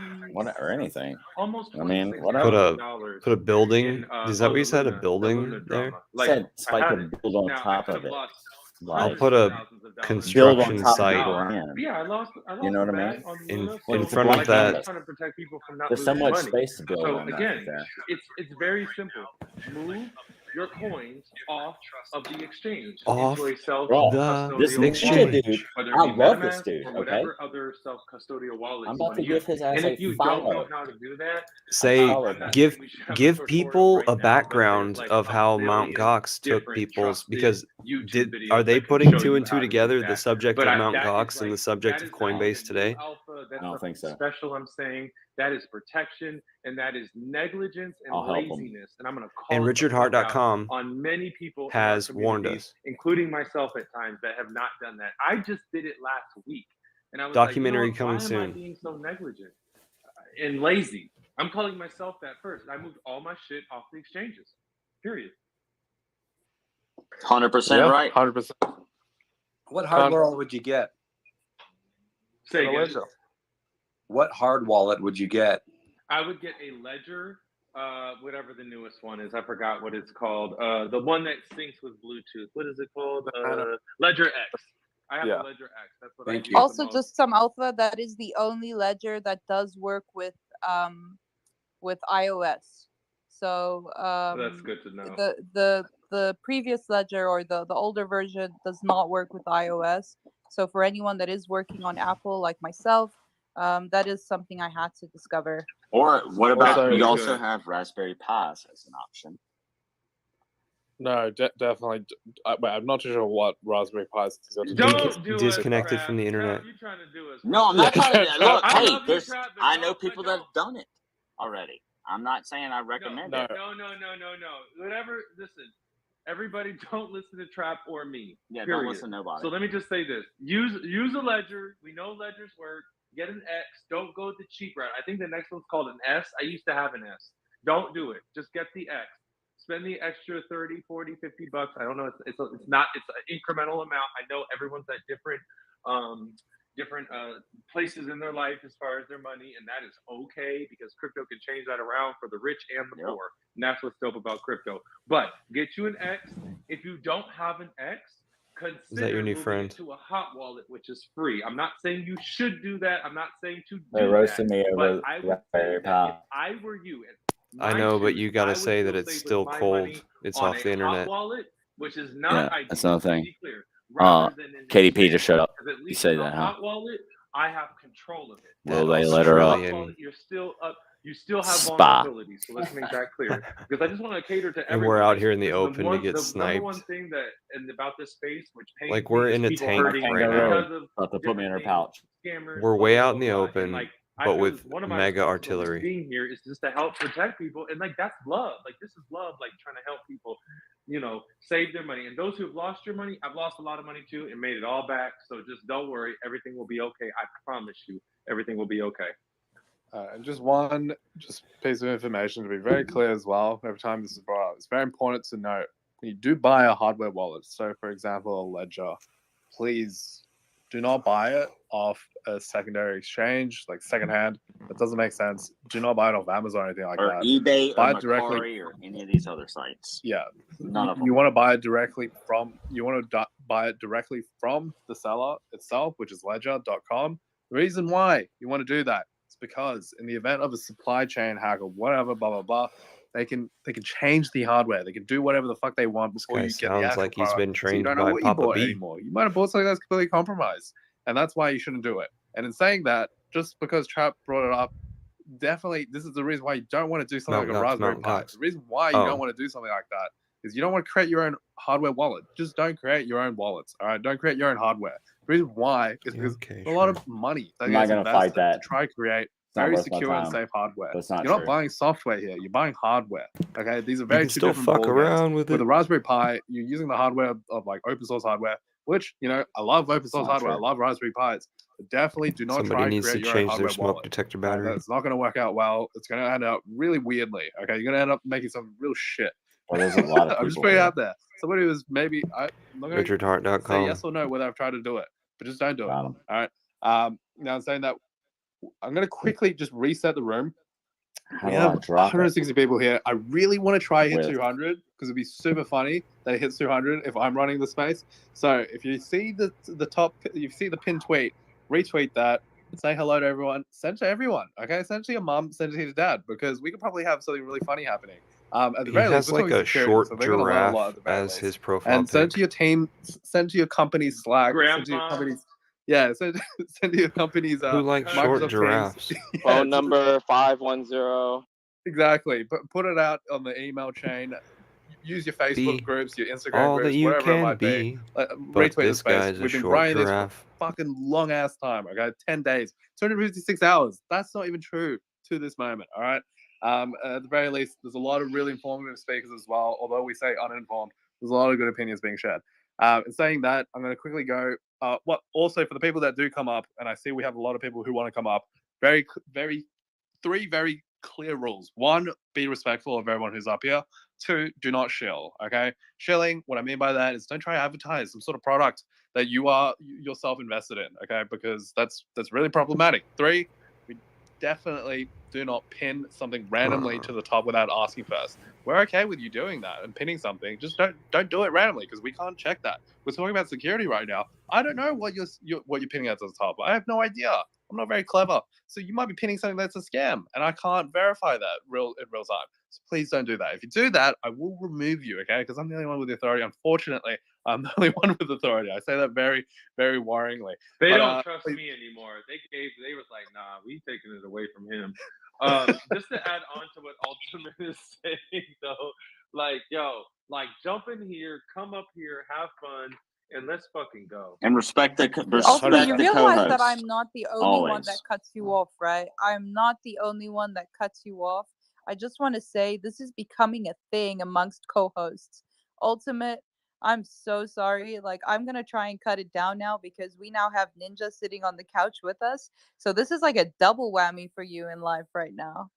Or anything. almost I mean, $26,000 whatever. Put a building. in Is that what you said? A Luna, the building Luna there? drama. Like Said I Spike had would it. build on Now I top could of have it. lost I'll Like hundreds put of a thousands of dollars build on construction top of site the dollars. brand. But yeah, I lost You know a what I bag mean? on in Luna. Like in it's a front black of Like, I'm that. just trying to protect people from not There's so losing much money. space to build So on that again, there. it's very simple. Move your coins off of the exchange Off into a Bro, this self-custodial ninja wallet, dude, whether I it be love this MetaMask dude, or okay? whatever other self-custodial wallet I'm you about want to to give use. his ass And a if you don't know follow. how to do that, Say Follow I'm not give saying we should have a give tutorial people right a now, but there's background like of a how Mount million Gox took different people's trusted because YouTube are videos they that can putting show two you and two how to do together the that. subject But of Mount that is Gox and the like subject that of is not Coinbase even new today? alpha. That's I don't nothing think so. special. I'm saying that is protection and that is negligence and I'll help him. laziness. And I'm going to And call it the fuck out RichardHart.com on many people in our has warned community, us. including myself at times, that have not done that. I just did it last week, and I was like, you know Documentary what? coming Why am I soon. being so negligent and lazy? I'm calling myself that first. I moved all my shit off the exchanges. Period. 100% right. 100%. What hard wallet would you get? Say Got a again. ledger. What hard wallet would you get? I would get a Ledger, whatever the newest one is. I forgot what it's called. The one that syncs with Bluetooth. What is it called? Ledger X. I have Yeah. a Ledger X. That's what Thank I use you. the Also, most. just some alpha. That is the only ledger that does work with iOS. So That's good to know. the previous ledger or the older version does not work with iOS. So for anyone that is working on Apple, like myself, that is something I had to discover. Or what about Also- we also have Raspberry Pis as an option. No, definitely. Wait, I'm not too sure what Raspberry Pi is. Don't do disconnected us, from the Trap. internet. Trap, you trying to do us? No, I'm not trying to look. I Hey, love you, there's Trap, but I know don't- people that have done it already. I'm not saying I recommend No. it. No. Whatever. Listen, everybody, don't listen to Trap or me. Yeah, period. don't listen to nobody. So let me just say this: use a ledger. We know ledgers work. Get an X. Don't go the cheap route. I think the next one's called an S. I used to have an S. Don't do it. Just get the X. Spend the extra 30, 40, 50 bucks. I don't know. It's an incremental amount. I know everyone's at different places in their life as far as their money, and that is okay because crypto can change that around for the rich and the poor, and that's what's dope about crypto. But get you an X. If you don't have an X, consider your new moving friend? it to a hot wallet, which is free. I'm not saying you should do that. I'm not saying to do They roasted that. me over But I would Raspberry say that if Pi. I were you, and I my know, but shoes, you I gotta would say that feel it's safe with still my cold. money It's on off a the hot internet. wallet, which is Yeah, not ideal. that's another To thing. be clear, rather than in the KDP exchange, just showed up. because at You least say with a that, huh? hot wallet, I have control of it. Will That they let her up? Hot wallet, you're still up. You still have Spa. vulnerability. So let's make that clear. Because I just want to cater to And everyone. we're out Like, here in the listen, open to get the number one sniped. thing that and about this space, which pains Like me, we're is in a people tank hurting right because now. of About to put me in her different pouch. things, scammers. We're blah, way blah, out blah, in the blah. And open, like, I but feel with one of my mega responsibilities artillery. being here is just to help protect people, and like that's love. Like this is love. Like trying to help people, save their money. And those who have lost your money, I've lost a lot of money too, and made it all back. So just don't worry, everything will be okay. I promise you, everything will be okay. And just one piece of information to be very clear as well. Every time this is brought up, it's very important to note when you do buy a hardware wallet. So, for example, a Ledger, please do not buy it off a secondary exchange, like secondhand. That doesn't make sense. Do not buy it off Amazon or anything like Or that. eBay buy or it directly. Macquarie or any of these other sites. Yeah, None of them. You want to buy it directly from. You want to buy it directly from the seller itself, which is Ledger.com. The reason why you want to do that is because in the event of a supply chain hack or whatever, blah blah blah, they can change the hardware. They can do whatever the fuck they want before guy you get the sounds actual like he's product. been So you trained don't know by what you Papa bought B. anymore. You might have bought something that's completely compromised, and that's why you shouldn't do it. And in saying that, just because Trap brought it up, definitely, this is the reason why you don't want to do something Mountain like a Goats, Raspberry Mountain Pi. Goats. The reason why you Oh. don't want to do something like that is you don't want to create your own hardware wallet. Just don't create your own wallets. All right, don't create your own hardware. The reason why is because Okay, there's a lot of money that I'm not gets gonna fight invested to that. try to create It's not very worth my secure and time. safe hardware. That's not You're true. not buying software here. You're buying hardware. Okay, these are very can two still different fuck ballgames. around with With it. the Raspberry Pi, you're using the hardware of like open source hardware, which I love open source not hardware. true. I love Raspberry Pis. But definitely do not Somebody try and needs to create your own change their hardware smoke wallet. detector Okay, battery. that's not going to work out well. It's going to end up really weirdly. Okay, you're going to end up making some real shit. Well, there's a lot of I'm just people putting it here. out there. Somebody who's maybe I'm not going to say RichardHart.com. yes or no whether I've tried to do it, but just don't do it. Got 'em. All right. Now I'm saying that I'm going to quickly just reset the room. How We do I have drop it? 160 people here. I really want to try hit With- 200 because it'd be super funny that it hits 200 if I'm running the space. So if you see the top, you see the pinned tweet, retweet that, say hello to everyone, send to everyone. Okay, send to your mum, send it to your dad because we could probably have something really funny happening. At the He very has least, we're like talking a security, short so they're going to learn a lot giraffe at the very as least. his profile And send pic. to your team, send to your company's Slack, send to your Grandpa. company's send to your company's Who likes short Microsoft giraffes? Teams. Yeah, Phone number 510. Exactly. Put it out on the email chain. Use your Facebook Be groups, your Instagram all that groups, you whatever it can might be. but Retweet the this space. guy's a We've been short writing this giraffe. for fucking long ass time. Okay, 10 days, 256 hours. That's not even true to this moment. All right. At the very least, there's a lot of really informative speakers as well. Although we say uninformed, there's a lot of good opinions being shared. In saying that, I'm going to quickly go. Also for the people that do come up, and I see we have a lot of people who want to come up. Three very clear rules. One, be respectful of everyone who's up here. Two, do not shill. Okay, shilling. What I mean by that is don't try to advertise some sort of product that you are yourself invested in. Okay, because that's really problematic. Three, we definitely do not pin something randomly to the top without asking first. We're okay with you doing that and pinning something. Just don't do it randomly because we can't check that. We're talking about security right now. I don't know what you're pinning at the top. I have no idea. I'm not very clever. So you might be pinning something that's a scam, and I can't verify that in real time. So please don't do that. If you do that, I will remove you, okay? Because I'm the only one with the authority. Unfortunately, I'm the only one with authority. I say that very, very worryingly. They But, don't trust please- me anymore. They was like, nah, we taking it away from him. Just to add on to what Ultimate is saying though, like, yo, like jump in here, come up here, have fun, and let's fucking go. And respect the Also, respect you the realize co-host. that I'm not the only one Always. that cuts you off, right? I'm not the only one that cuts you off. I just want to say this is becoming a thing amongst co-hosts. Ultimate, I'm so sorry. Like, I'm gonna try and cut it down now because we now have Ninja sitting on the couch with us. So this is like a double whammy for you in life right now.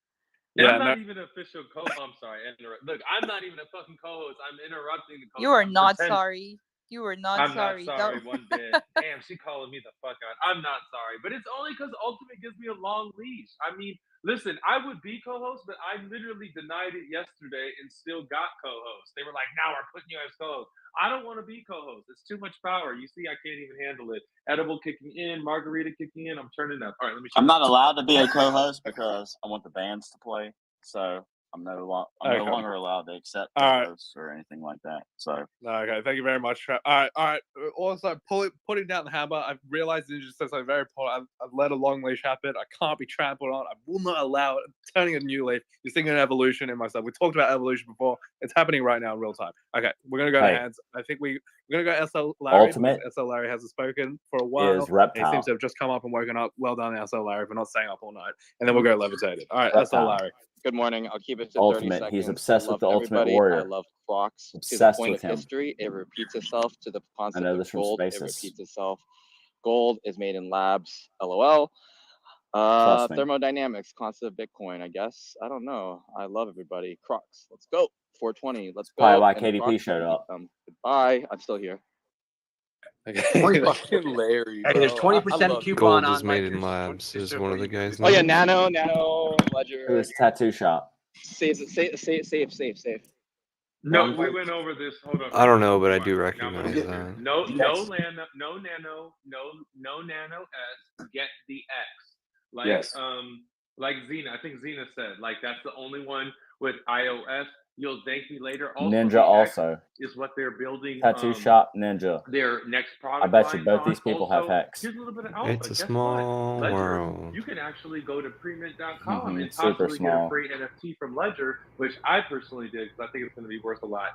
And Yeah, I'm not no- even an official I'm sorry. Look, I'm not even a fucking co-host. I'm interrupting the co-host. You are I'm not pretending- sorry. You are not I'm sorry. not sorry Don't- one bit. Damn, she calling me the fuck out. I'm not sorry, but it's only because Ultimate gives me a long leash. I mean, listen, I would be co-host, but I literally denied it yesterday and still got co-host. They were like, "Now we're putting you as co-host." I don't want to be co-host. It's too much power. You see, I can't even handle it. Edible kicking in, margarita kicking in. I'm turning up. All right, let me. I'm not allowed to be a co-host because I want the bands to play. So I'm no Okay. longer allowed to accept All right. co-hosts or anything like that. So Okay, thank you very much, Trap. All right. Also, putting down the hammer. I've realized Ninja said something very important. I've let a long leash happen. I can't be trampled on. I will not allow it. I'm turning a new leaf. You're thinking an evolution in myself. We talked about evolution before. It's happening right now in real time. Okay, we're gonna go Hey. to hands. I think we're gonna go SL Larry. Ultimate because SL Larry hasn't spoken for a while. is Reptile. He seems to have just come up and woken up. Well done, SL Larry, for not staying up all night. And then we'll go levitated. All right, SL Reptile. Larry. Good morning. I'll keep it to 30 Ultimate. seconds. He's I obsessed with love the Ultimate everybody. Warrior. I love Crocs. To the Obsessed point with of him. history, it repeats itself. To the I concept know of this from gold, it Spaces. repeats itself. Gold is made in labs. LOL. Trust me. Thermodynamics, concept of Bitcoin, I guess. I don't know. I love everybody. Crocs. Let's go. 420. Let's go. Probably why And KDP Crocs, showed up. Goodbye. I'm still here. Okay. Larry. Hey, there's bro. I 20% love you. coupon Gold on is made like in labs is one of the guys' Oh yeah, names. Nano, Ledger. Who is Tattoo Shop? Safe. No, One we vote. went over this. Hold on. I don't know, but I do Now I'm gonna recognize get that. no You no guys- nano, no nano, no nano S. Get the X. Like Yes. like Xena. I think Xena said like that's the only one with iOS You'll thank me later. Also, Ninja the X also. is what they're building. Tattoo shop Ninja. Their next I product bet you line both on. these people have Also, Hex. here's a little bit of alpha. It's a Guess small what? Ledger. world. You can actually go to premint.com and Super possibly get a small. free NFT from Ledger, which I personally did because I think it's going to be worth a lot.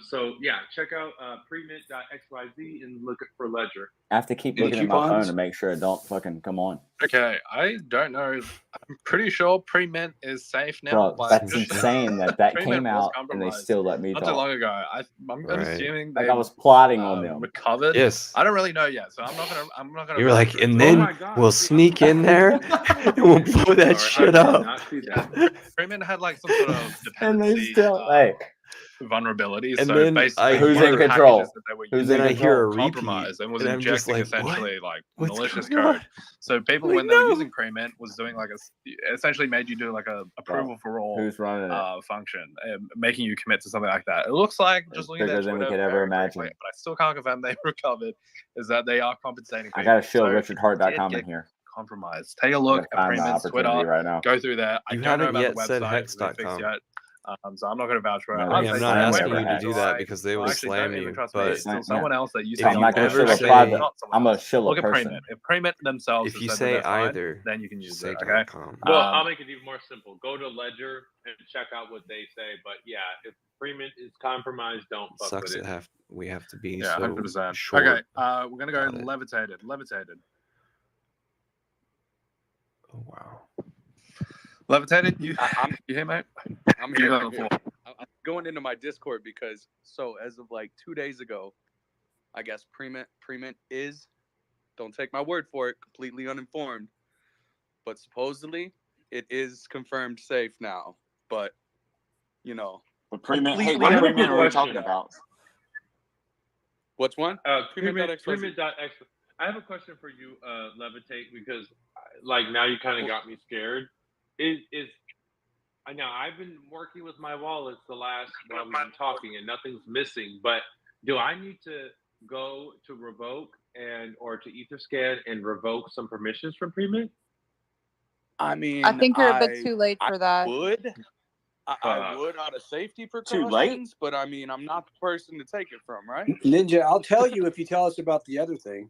So yeah, check out premint.xyz and look for Ledger. I have to keep Any looking at my phone coupons? to make sure it don't fucking come on. Okay, I don't know. I'm pretty sure pre-mint is safe now. Bro, but that's just- insane that pre-mint came was out and they compromised still let me not talk. too long ago. I'm Right. assuming Like they I was plotting on them. recovered. Yes. I don't really know yet, so I'm not gonna. You were vouch like, for it. and Oh then my God, we'll see, sneak in there and we'll blow that Sorry, shit I did up. not see that. Pre-mint had like some sort of And they dependency still hey, vulnerabilities. And so then basically, who's one in of the control? packages that they were Who's using in then I hear a was repeat, compromised and was and I'm just injecting like, what? essentially like What's malicious going on? code. So people, when they were using pre-mint, was doing like essentially made you do like a approval for all who's running it? function, making you commit to something like that. It looks like It's just looking at bigger their than we Twitter could ever very briefly, imagine. but I still can't confirm they recovered. Is that they are compensating people. I gotta show So if you richardhart.com did in get here. compromised, take a I'm look gonna at find my Pre-Mint's Twitter. opportunity right now. Go through there. I You don't know haven't about the yet said website. It's been fixed hex.com. yet. So I'm not going to vouch for it. No, I'd they I'm say not stay away asking from you it to until do that I because they will actually slam don't even you. trust me. But It's still someone else that you if say you I'm not gonna ever shill a say, private. not someone I'm a else. shill a Look at person. Pre-Mint. If Pre-Mint themselves if have you said that say they're fine, either, then you can use say it. Okay. .com. Well, I'll make it even more simple. Go to Ledger and check out what they say. But yeah, if Premint is compromised, don't fuck Sucks with that it. we have to be Yeah, so 100%. short. Okay. We're gonna go about it. levitated. Levitated. Oh wow. Levitated. You I'm you hear, mate? I'm You here. got I'm the here. floor. I'm going into my Discord because as of like 2 days ago, I guess Premint is, don't take my word for it, completely uninformed, but supposedly it is confirmed safe now. But you know, But Premint, hey, completely what I have a Premint quick are we question. talking about? What's one? Premint.x. Premint.x. I have a question for you, Levitate, because like now you kind of got me scared. Is now I've been working with my wallets the last while we've been talking, and nothing's missing. But do I need to go to revoke or to Etherscan and revoke some permissions from Premint? I mean, I think you're a bit too late for that. would. I would out of safety Too late? precautions, but I mean, I'm not the person to take it from, right? Ninja, I'll tell you if you tell us about the other thing.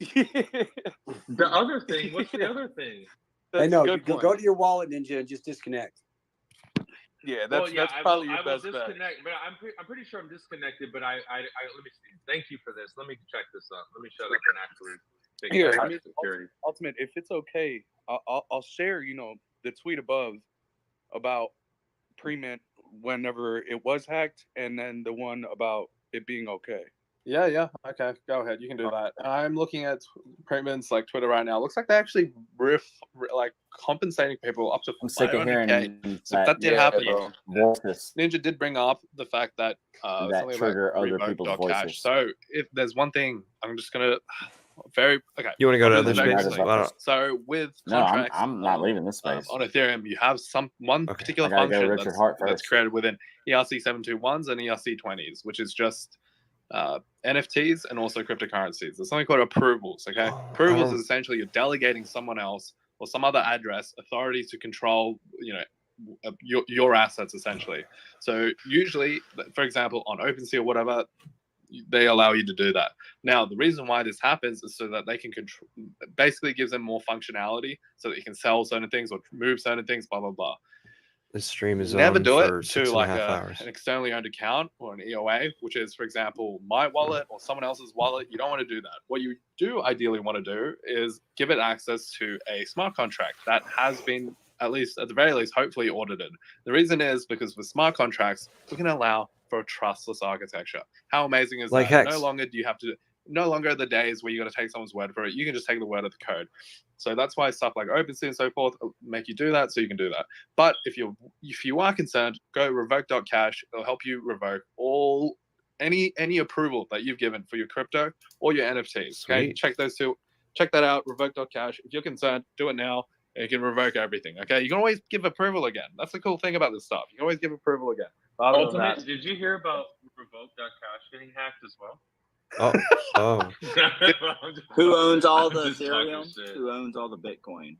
The other thing, what's the other thing? I know. Good Go point. to your wallet, Ninja, and just disconnect. Yeah, Well, that's yeah, probably I your will best bet. disconnect, but I'm pretty sure I'm disconnected. But I let me see. Thank you for this. Let me check this up. Let me shut up and actually fix Here, that I mean, security. Ultimate, if it's okay, I'll share, the tweet above about Premint whenever it was hacked, and then the one about it being okay. Yeah. Okay, go ahead. You can do that. I'm looking at Premint's like Twitter right now. Looks like they actually like compensating people up to I'm sick of hearing 500K. So that. that did happen. Voices Ninja did bring up the fact that that something trigger about other revoke people's dot voices. cash. So if there's one thing, I'm just gonna okay. You want to go to I'll other do this very spaces? quickly. Why not? So with No, contracts, I'm not leaving this space. on Ethereum, you have one particular I gotta go function Richard that's, Hart that's first. created within ERC 721s and ERC 20s, which is just NFTs and also cryptocurrencies. There's something called approvals. Okay, approvals is essentially you're delegating someone else or some other address authority to control, your assets essentially. So usually, for example, on OpenSea or whatever, they allow you to do that. Now, the reason why this happens is so that they can control, basically gives them more functionality so that you can sell certain things or move certain things, blah, blah, blah. This stream is Never on do for it 6.5 to like hours. an externally owned account or an EOA, which is, for example, my wallet or someone else's wallet. You don't want to do that. What you do ideally want to do is give it access to a smart contract that has been, at the very least, hopefully audited. The reason is because with smart contracts, we can allow for a trustless architecture. How amazing is Like that? Hex. No longer are the days where you got to take someone's word for it. You can just take the word of the code. So that's why stuff like OpenSea and so forth make you do that, so you can do that. But if you are concerned, go revoke.cash. It'll help you revoke any approval that you've given for your crypto or your NFTs. Okay, Sweet. check those two. Check that out. Revoke.cash. If you're concerned, do it now. And you can revoke everything. Okay, you can always give approval again. That's the cool thing about this stuff. You can always give approval again. Other than Ultimate, that- did you hear about revoke.cash getting hacked as well? Oh. Who owns all I'm the just talking Ethereum? shit. Who owns all the Bitcoin?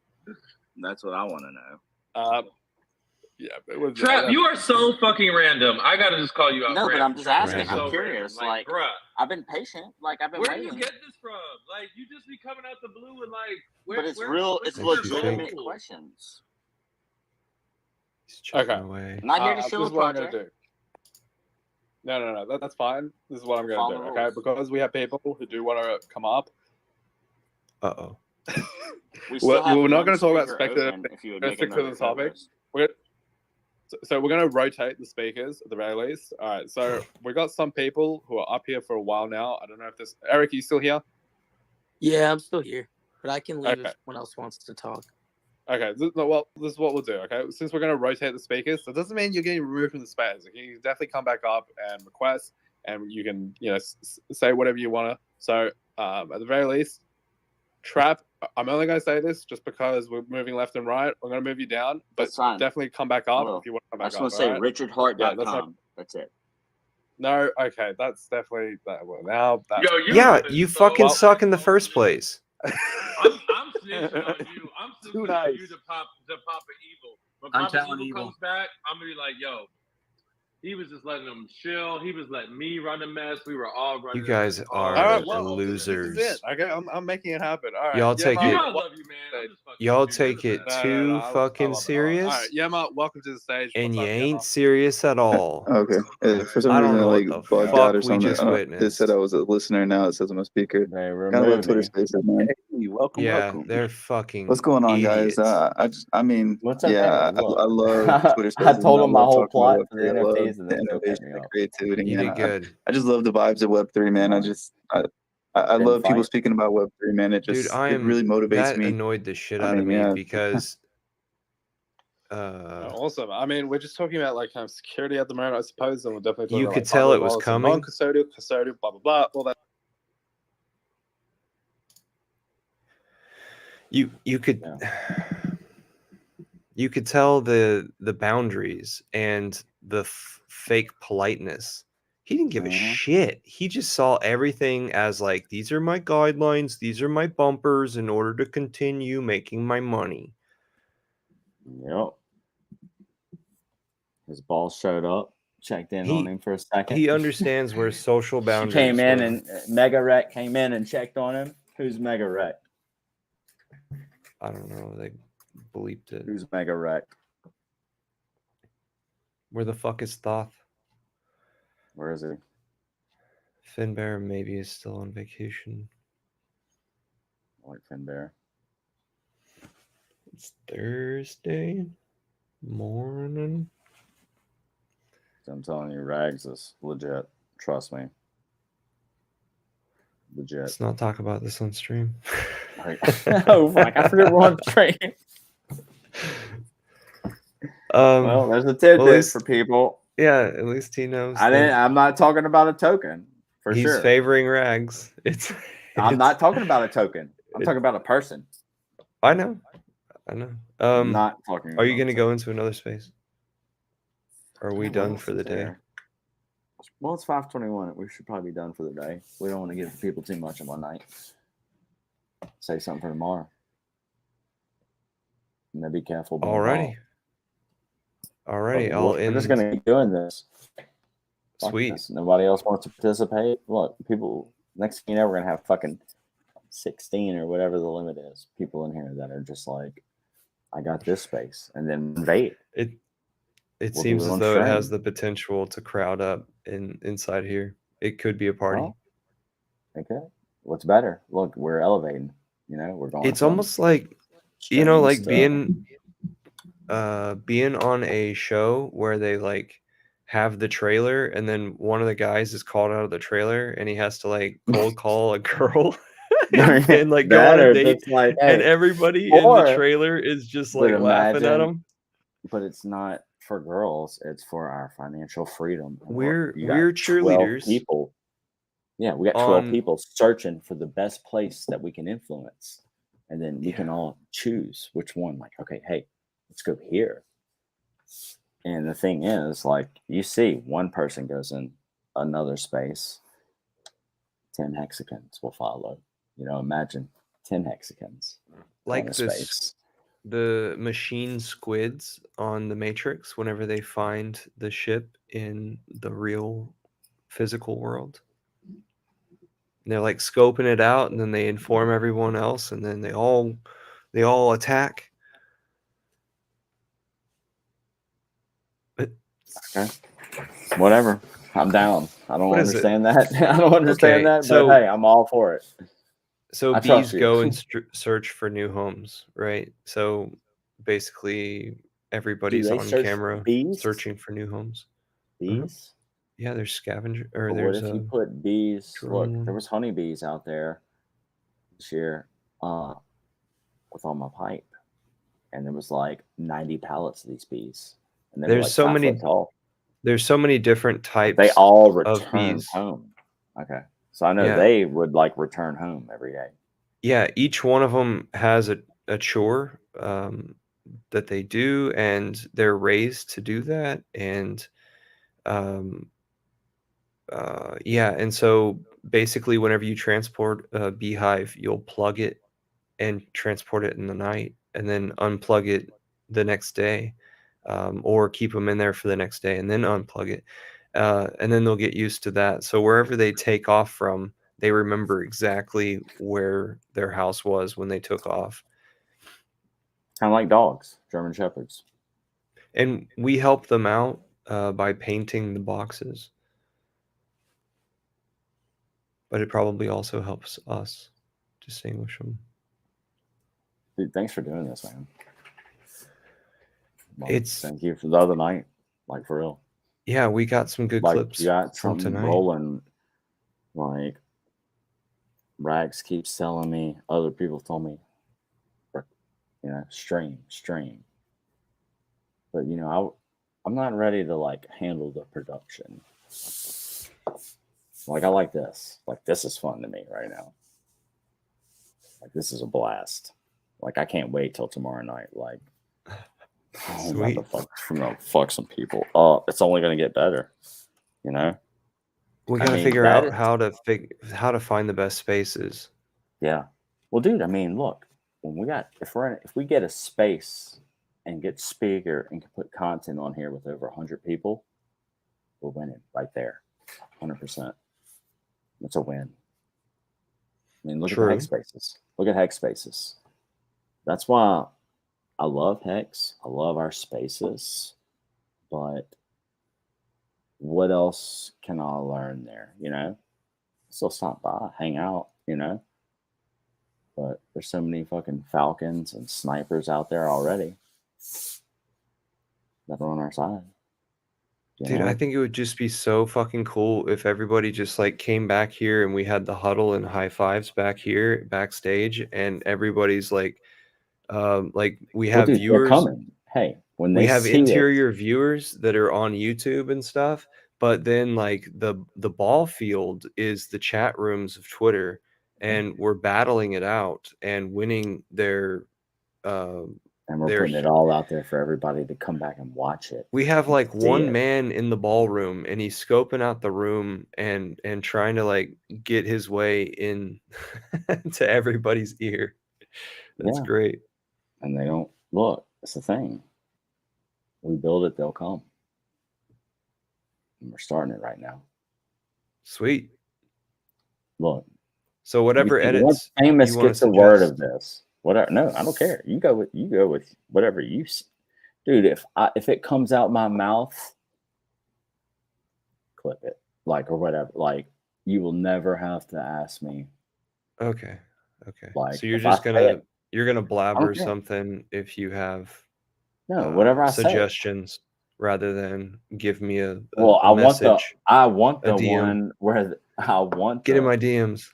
That's what I want to know. Yeah, it was. Trap, you are so fucking random. I gotta just call you out. No, but random. I'm just asking. You're I'm so curious. random. Like, bruh, I've been patient. Like, I've been where do waiting. you get this from? Like, you just be coming out the blue and like, But it's where's it's your legitimate goal? questions. Okay. I'm not here to This show is a what I'm gonna project. do. No. That's fine. This is what I'm Follow gonna do. the Okay, rules. because we have people who do want to come up. Uh-oh. We still have We're not one going to talk about speaker speculative. open if you would We're make going to stick to another the topic. co-host. So we're going to rotate the speakers at the very least. All right. So we got some people who are up here for a while now. I don't know if this Eric, are you still here? Yeah, I'm still here, but I can leave Okay. if someone else wants to talk. Okay. This is what we'll do. Okay. Since we're going to rotate the speakers, that doesn't mean you're getting removed from the space. Okay? You can definitely come back up and request, and you can say whatever you want to. So at the very least, Trap, I'm only going to say this just because we're moving left and right. I'm going to move you down, but That's fine. definitely come back up Well, if you want to come I back just up. want to say alright? richardhart.com. That's it. No, okay, that's definitely that. Well, now that. Yo, Yeah, you fucking suck in the first place. I'm snitching on you. I'm snitching on you to Papa Evil. When I'm Papa telling Evil Evil. comes back, I'm gonna be like, yo, he was just letting them chill. He was letting me run the mess. We were all running. You guys are All right, well, losers. This is it. Okay, I'm making it happen. All right, Y'all take Yema, it. I love you, man. I'm just fucking Y'all with you. take it No, too I fucking love it. serious, All right, Yema, welcome to the stage. and What's you up, ain't Yema? serious at all. Okay. For some I don't reason, know like what the bugged out or fuck we something. just It witnessed. said I was a listener. Now it says I'm a speaker. They Kind of removed like Twitter me. Spaces, man. Hey, welcome, Yeah, welcome. they're fucking What's going on, guys? idiots. I mean, What's okay? yeah, I Look, love Twitter I Spaces. told Man. I them my love whole talking about plot for the Web3. I love NFTs, and the they still cut innovation, me the off. creativity, You man. did good, I just love the vibes of Web3, man. I Didn't love people fight. speaking about Web3, man. It dude. just it really motivates That me. annoyed the shit I out of mean, me yeah. because Awesome. I mean, we're just talking about like kind of security at the moment, I suppose, and we're definitely talking you about could like tell hardware it was wallets and coming. non-custodial, custodial, blah blah blah, all that. You could you could tell the boundaries and the fake politeness. He didn't give a shit. He just saw everything as like, these are my guidelines, these are my bumpers in order to continue making my money. Yep. His boss showed up, checked in on him for a second. He understands where social She boundaries came in were. and Mega Rec came in and checked on him. Who's Mega Rec? I don't know. They bleeped it. Who's Mega Rec? Where the fuck is Thoth? Where is he? Finbear maybe is still on vacation. I like Finbear. It's Thursday morning. I'm telling you, Rags is legit. Trust me. Legit. Let's not talk about this on stream. Oh fuck! I forget we're on train. Well, there's a tidbit for people. Yeah, at least he knows. I'm not talking about a token for He's sure. favoring Rags. I'm not talking about a token. I'm talking about a person. I know. Not talking Are you about going to go into another space? Are we Yeah, what done else for is the day? there? Well, it's 5:21. We should probably be done for the day. We don't want to give people too much of one night. Say something for tomorrow. And then be careful. Alrighty. I'll We're end. just gonna keep doing this. Fuck Sweet. this. Nobody else wants to participate. Look, people. Next thing you know, we're gonna have fucking 16 or whatever the limit is. People in here that are just like, I got this space, and then invade. It We'll do seems it as on though it has stream. the potential to crowd up inside here. It could be a party. Well, okay. What's better? Look, we're elevating. You know, we're going. It's from almost like, you know, like streams being on a show where they like have the trailer and then one of the guys is called out of the trailer and he has to like cold call a girl and like go on That a or date just like, and hey, everybody in the or- trailer is just but like laughing at imagine- him. But it's not for girls. It's for our financial freedom. And We're you got 12 cheerleaders people. Yeah, we got 12 on- people searching for the best place that we can influence. And then we can all choose which one. Like, okay, hey, let's go here. And the thing is, like, you see one person goes in another space, 10 hexagons will follow. You know, imagine 10 hexagons. Like on a this- space. the machine squids on the Matrix whenever they find the ship in the real physical world. And they're like scoping it out, and then they inform everyone else, and then they all attack. Okay. Whatever. I'm down. I don't What is it? understand that. I don't understand Okay, that, so- but hey, I'm all for it. So I trust bees you. go and search for new homes, right? So basically, everybody's they on search camera bees? searching for new homes. Bees? Yeah, there's scavenger, or But what there's if you a put bees? Look, drone. there was honeybees out there this year with all my pipe, and there was like 90 pallets of these bees, and they were There's like so 5 many. foot tall. There's so many different types. They all of return bees. home. Okay, so I know Yeah. they would like return home every day. Yeah, each one of them has a chore that they do, and they're raised to do that. And yeah, and so basically, whenever you transport a beehive, you'll plug it and transport it in the night, and then unplug it the next day, or keep them in there for the next day and then unplug it, and then they'll get used to that. So wherever they take off from, they remember exactly where their house was when they took off. Kind of like dogs, German Shepherds. And we help them out by painting the boxes. But it probably also helps us distinguish them. Dude, thanks for doing this, man. Like, It's- thank you for the other night, like for real. Yeah, we got some good Like clips you got from something tonight. rolling. Like Rags keeps telling me, other people told me, stream. But I'm not ready to like handle the production. Like I like this. Like this is fun to me right now. Like this is a blast. Like I can't wait till tomorrow night. Like I'm about to fuck some people up. It's only gonna get better. We I gotta mean, figure that out is- how to find the best spaces. Yeah. Well, dude, I mean, look, if we get a space and get speaker and can put content on here with over 100 people, we're winning right there. 100%. It's a win. I mean, look True. at Hex Spaces. Look at Hex Spaces. That's why I love Hex. I love our spaces. But what else can I learn there? Still stop by, hang out, But there's so many fucking falcons and snipers out there already that are on our side. Dude, I think it would just be so fucking cool if everybody just like came back here and we had the huddle and high fives back here backstage, and everybody's like we have dude, they're viewers. coming. Hey, when We they have see interior viewers that are on YouTube and stuff, but then like the ball field is the chat rooms of Twitter, and we're battling it out and winning their and we're putting it all out there for everybody to come back and watch it. we have like see one it. man in the ballroom, and he's scoping out the room and trying to like get his way in to everybody's ear. That's Yeah. great. And they don't look. It's the thing. We build it, they'll come. And we're starting it right now. Sweet. Look. So whatever once edits famous you wanna gets a word suggest. of this. Whatever. No, I don't care. You go with whatever dude. If it comes out my mouth, clip it, like or whatever. Like you will never have to ask me. Okay. Like So you're if I just say gonna it, you're gonna blabber care. something if you have No, whatever I say. suggestions rather than give me a Well, I want message. the a DM. one where I want Get in the- my DMs.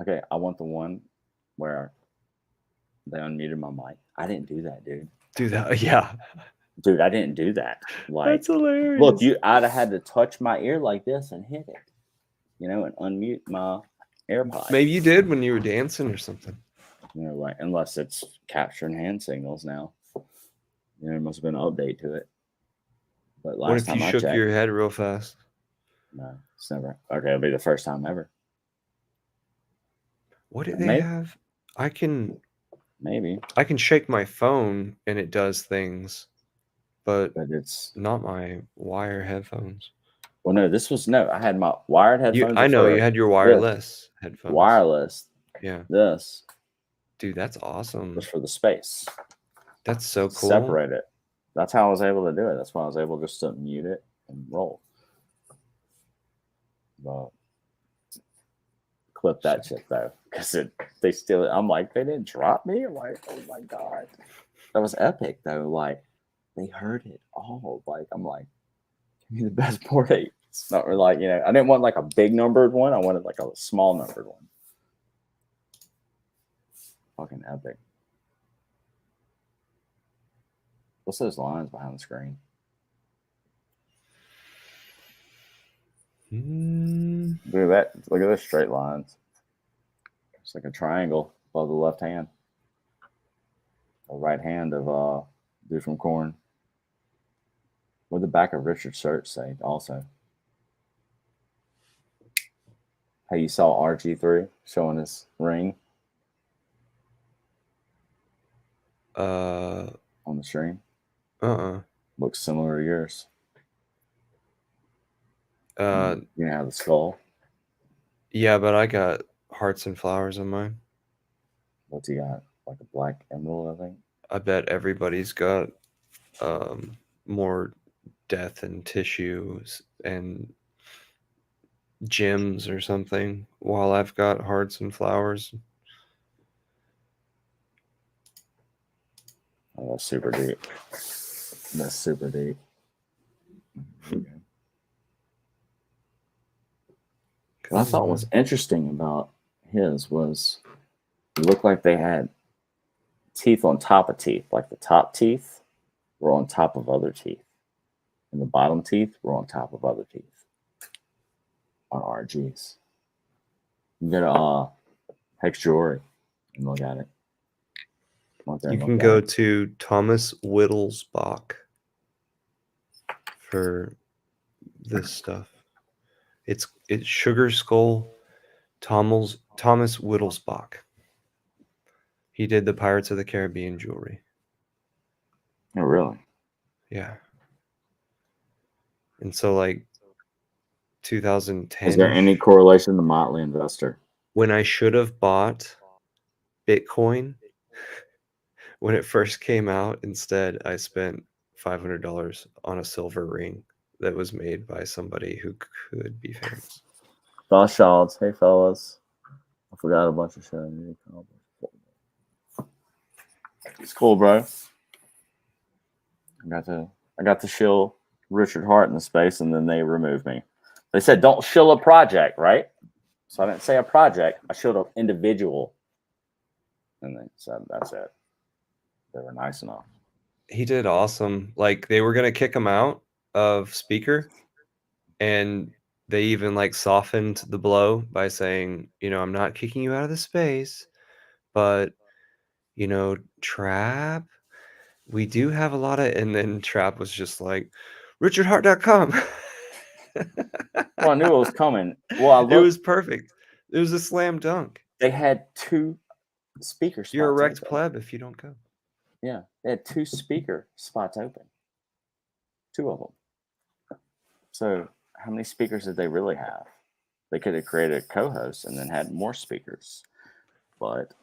Okay, I want the one where they unmuted my mic. I didn't do that, dude. Do that. Yeah. Dude, I didn't do that. Like, That's hilarious. look, I'd have had to touch my ear like this and hit it, and unmute my AirPod. Maybe you did when you were dancing or something. Like unless it's capturing hand signals now. There must have been an update to it. But last What if time you I shook checked, your head real fast? no, it's never. Okay, it'll be the first time ever. What do they Maybe- have? I can Maybe. I can shake my phone and it does things, but it's not my wire headphones. Well, no, this was no. I had my wired headphones. I at know you first. had your This, wireless headphones. wireless. Yeah. This. Dude, that's awesome. Just for the space. That's so cool. Separate it. That's how I was able to do it. That's why I was able just to mute it and roll. But clip that shit though, because they still. I'm like, they didn't drop me. I'm like, oh my god, that was epic though. Like they heard it all. Like I'm like, give me the best board ape. It's not really like, you know, I didn't want like a big numbered one. I wanted like a small numbered one. Fucking epic. What's those lines behind the screen? Look at that. Look at those straight lines. It's like a triangle above the left hand. The right hand of dude from Korn. What did the back of Richard Church say also? How you saw RG3 showing his ring on the stream? Looks similar to yours. You have the skull. Yeah, but I got hearts and flowers on mine. What's he got? Like a black emerald, I think. I bet everybody's got more death and tissues and gems or something, while I've got hearts and flowers. Oh, that's super deep. That's super deep. What I thought was interesting about his was it looked like they had teeth on top of teeth. Like the top teeth were on top of other teeth. And the bottom teeth were on top of other teeth on RGs. You go to Hex Jewelry and look at it. You can go to Thomas Wittelsbach for this stuff. It's Sugar Skull Thomas Wittelsbach. He did the Pirates of the Caribbean jewelry. Oh, really? Yeah. And so, like, 2010. Is there any correlation to Motley Investor? When I should have bought Bitcoin when it first came out, instead I spent $500 on a silver ring that was made by somebody who could be famous. Josh Schultz. Hey, fellas. I forgot a bunch of shit. It's cool, bro. I got to shill Richard Hart in the space, and then they removed me. They said don't shill a project, right? So I didn't say a project. I shilled an individual, and they said that's it. They were nice enough. He did awesome. Like, they were gonna kick him out of Speaker, and they even like softened the blow by saying, you know, I'm not kicking you out of the space, but you know, Trap, we do have a lot of, and then Trap was just like, RichardHart.com. Well, I knew it was coming. Well, It was perfect. It was a slam dunk. They had 2 speaker spots. You're a wrecked open. pleb if you don't go. Yeah, they had 2 speaker spots open. 2 of them. So how many speakers did they really have? They could have created a co-host and then had more speakers. But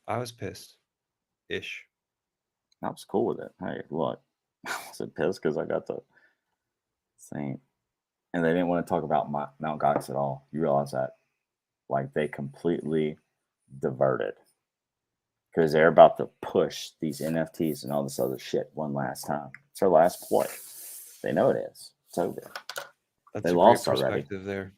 I was pissed. Ish. I was cool with it. Hey, look, I wasn't pissed because I got the same. And they didn't want to talk about Mount Gox at all. You realize that? Like, they completely diverted. Because they're about to push these NFTs and all this other shit one last time. It's their last play. They know it is. It's over. That's They a lost great already. perspective there.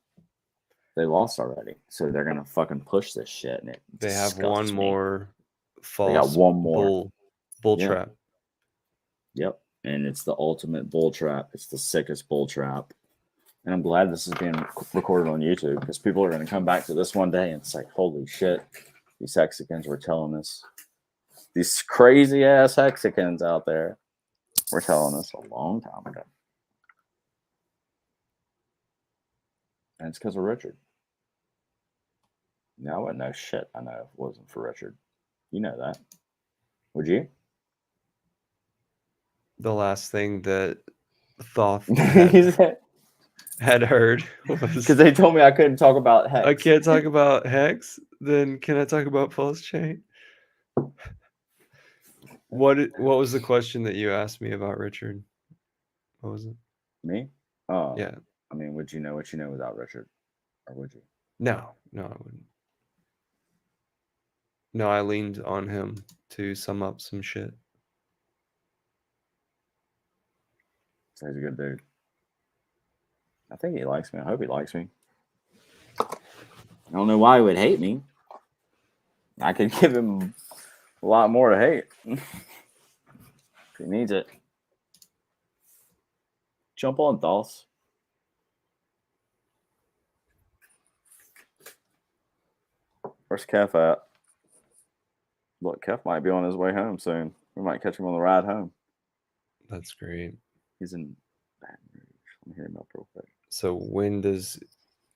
They lost already. So they're going to fucking push this shit. And it They have one disgusts me. more They got false one more. bull Yeah. trap. Yep. And it's the ultimate bull trap. It's the sickest bull trap. And I'm glad this is being recorded on YouTube because people are going to come back to this one day and say, holy shit, these Hexicans were telling us. These crazy ass Hexicans out there were telling us a long time ago. And it's because of Richard. Yeah, I wouldn't know shit. I know if it wasn't for Richard. You know that. Would you? The last thing that Thoth He said- had heard was Because they told me I couldn't talk about Hex. I can't talk about Hex. Then can I talk about Pulse Chain? What was the question that you asked me about, Richard? What was it? Me? Oh, Yeah. I mean, would you know what you know without Richard, or would you? No, I wouldn't. No, I leaned on him to sum up some shit. So he's a good dude. I think he likes me. I hope he likes me. I don't know why he would hate me. I could give him a lot more to hate. If he needs it. Jump on, Thos. Where's Kef at? Look, Kef might be on his way home soon. We might catch him on the ride home. That's great. He's in Baton Rouge. Let me hear him up real quick. So when does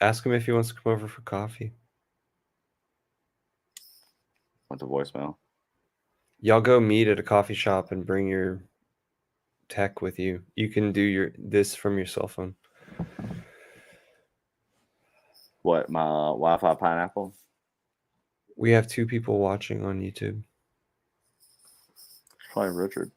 ask him if he wants to come over for coffee? Went to voicemail. Y'all go meet at a coffee shop and bring your tech with you. You can do this from your cell phone. What, my Wi-Fi pineapple? We have 2 people watching on YouTube. Probably Richard.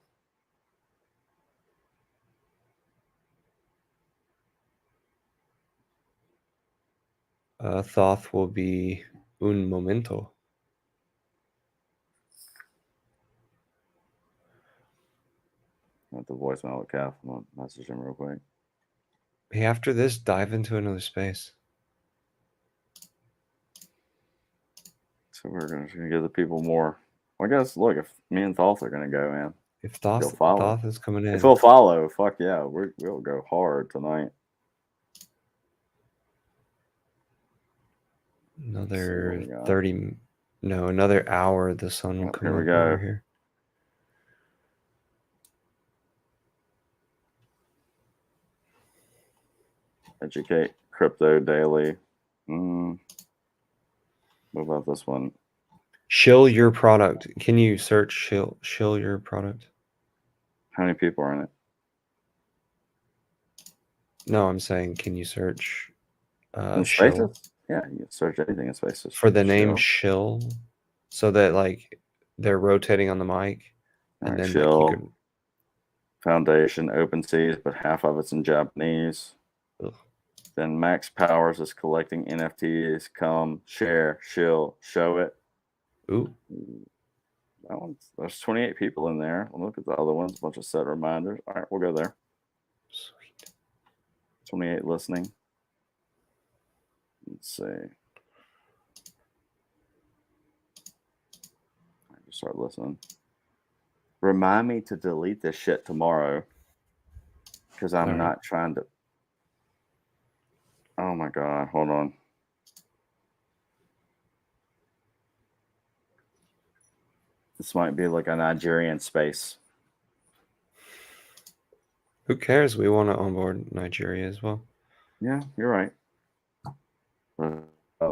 Thoth will be un momento. Went to voicemail with Kef. I'm gonna message him real quick. Hey, after this, dive into another space. So we're gonna give the people more. Well, I guess look, if me and Thoth are gonna go, man. If he'll Thoth follow. is coming in. If he'll follow, fuck yeah, we'll go hard tonight. Another 30, no, another hour. The sun will come Here we up go. over here. Educate crypto daily. What about this one? Shill your product. Can you search shill your product? How many people are in it? No, I'm saying, can you search In shill Spaces? Yeah, you can search anything in Spaces. for the name Shill. shill, so that like they're rotating on the mic, and Alright, then Shill. like, you could. Foundation, OpenSeas, but half of it's in Japanese. Ugh. Then Max Powers is collecting NFTs. Come, share, shill, show it. Ooh. That one's, there's 28 people in there. We'll look at the other ones, a bunch of set reminders. All right, we'll go there. Sweet. 28 listening. Let's see. All right, just start listening. Remind me to delete this shit tomorrow, because I'm All right. not trying to. Oh my God, hold on. This might be like a Nigerian space. Who cares? We want to onboard Nigeria as well. Yeah, you're right. Oh. I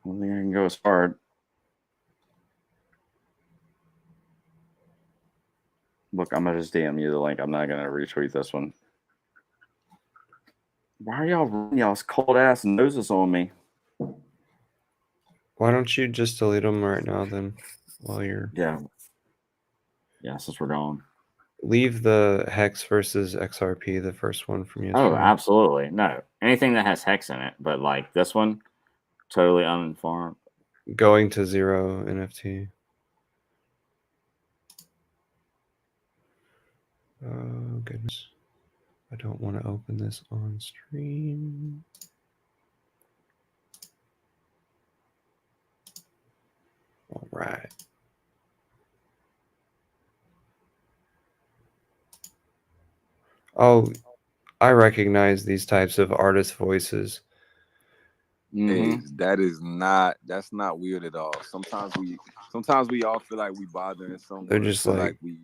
don't think I can go as hard. Look, I'm going to just DM you the link. I'm not going to retweet this one. Why are y'all running y'all's cold ass noses on me? Why don't you just delete them right now then, while you're... Yeah. Yeah, since we're gone. Leave the Hex versus XRP, the first one from yesterday. Oh, absolutely. No. Anything that has hex in it, but like this one, totally uninformed. Going to 0 NFT. Oh, goodness. I don't want to open this on stream. All right. Oh, I recognize these types of artist voices. Hey, that's not weird at all. Sometimes we all feel like we bothering someone. They're just feel like- we,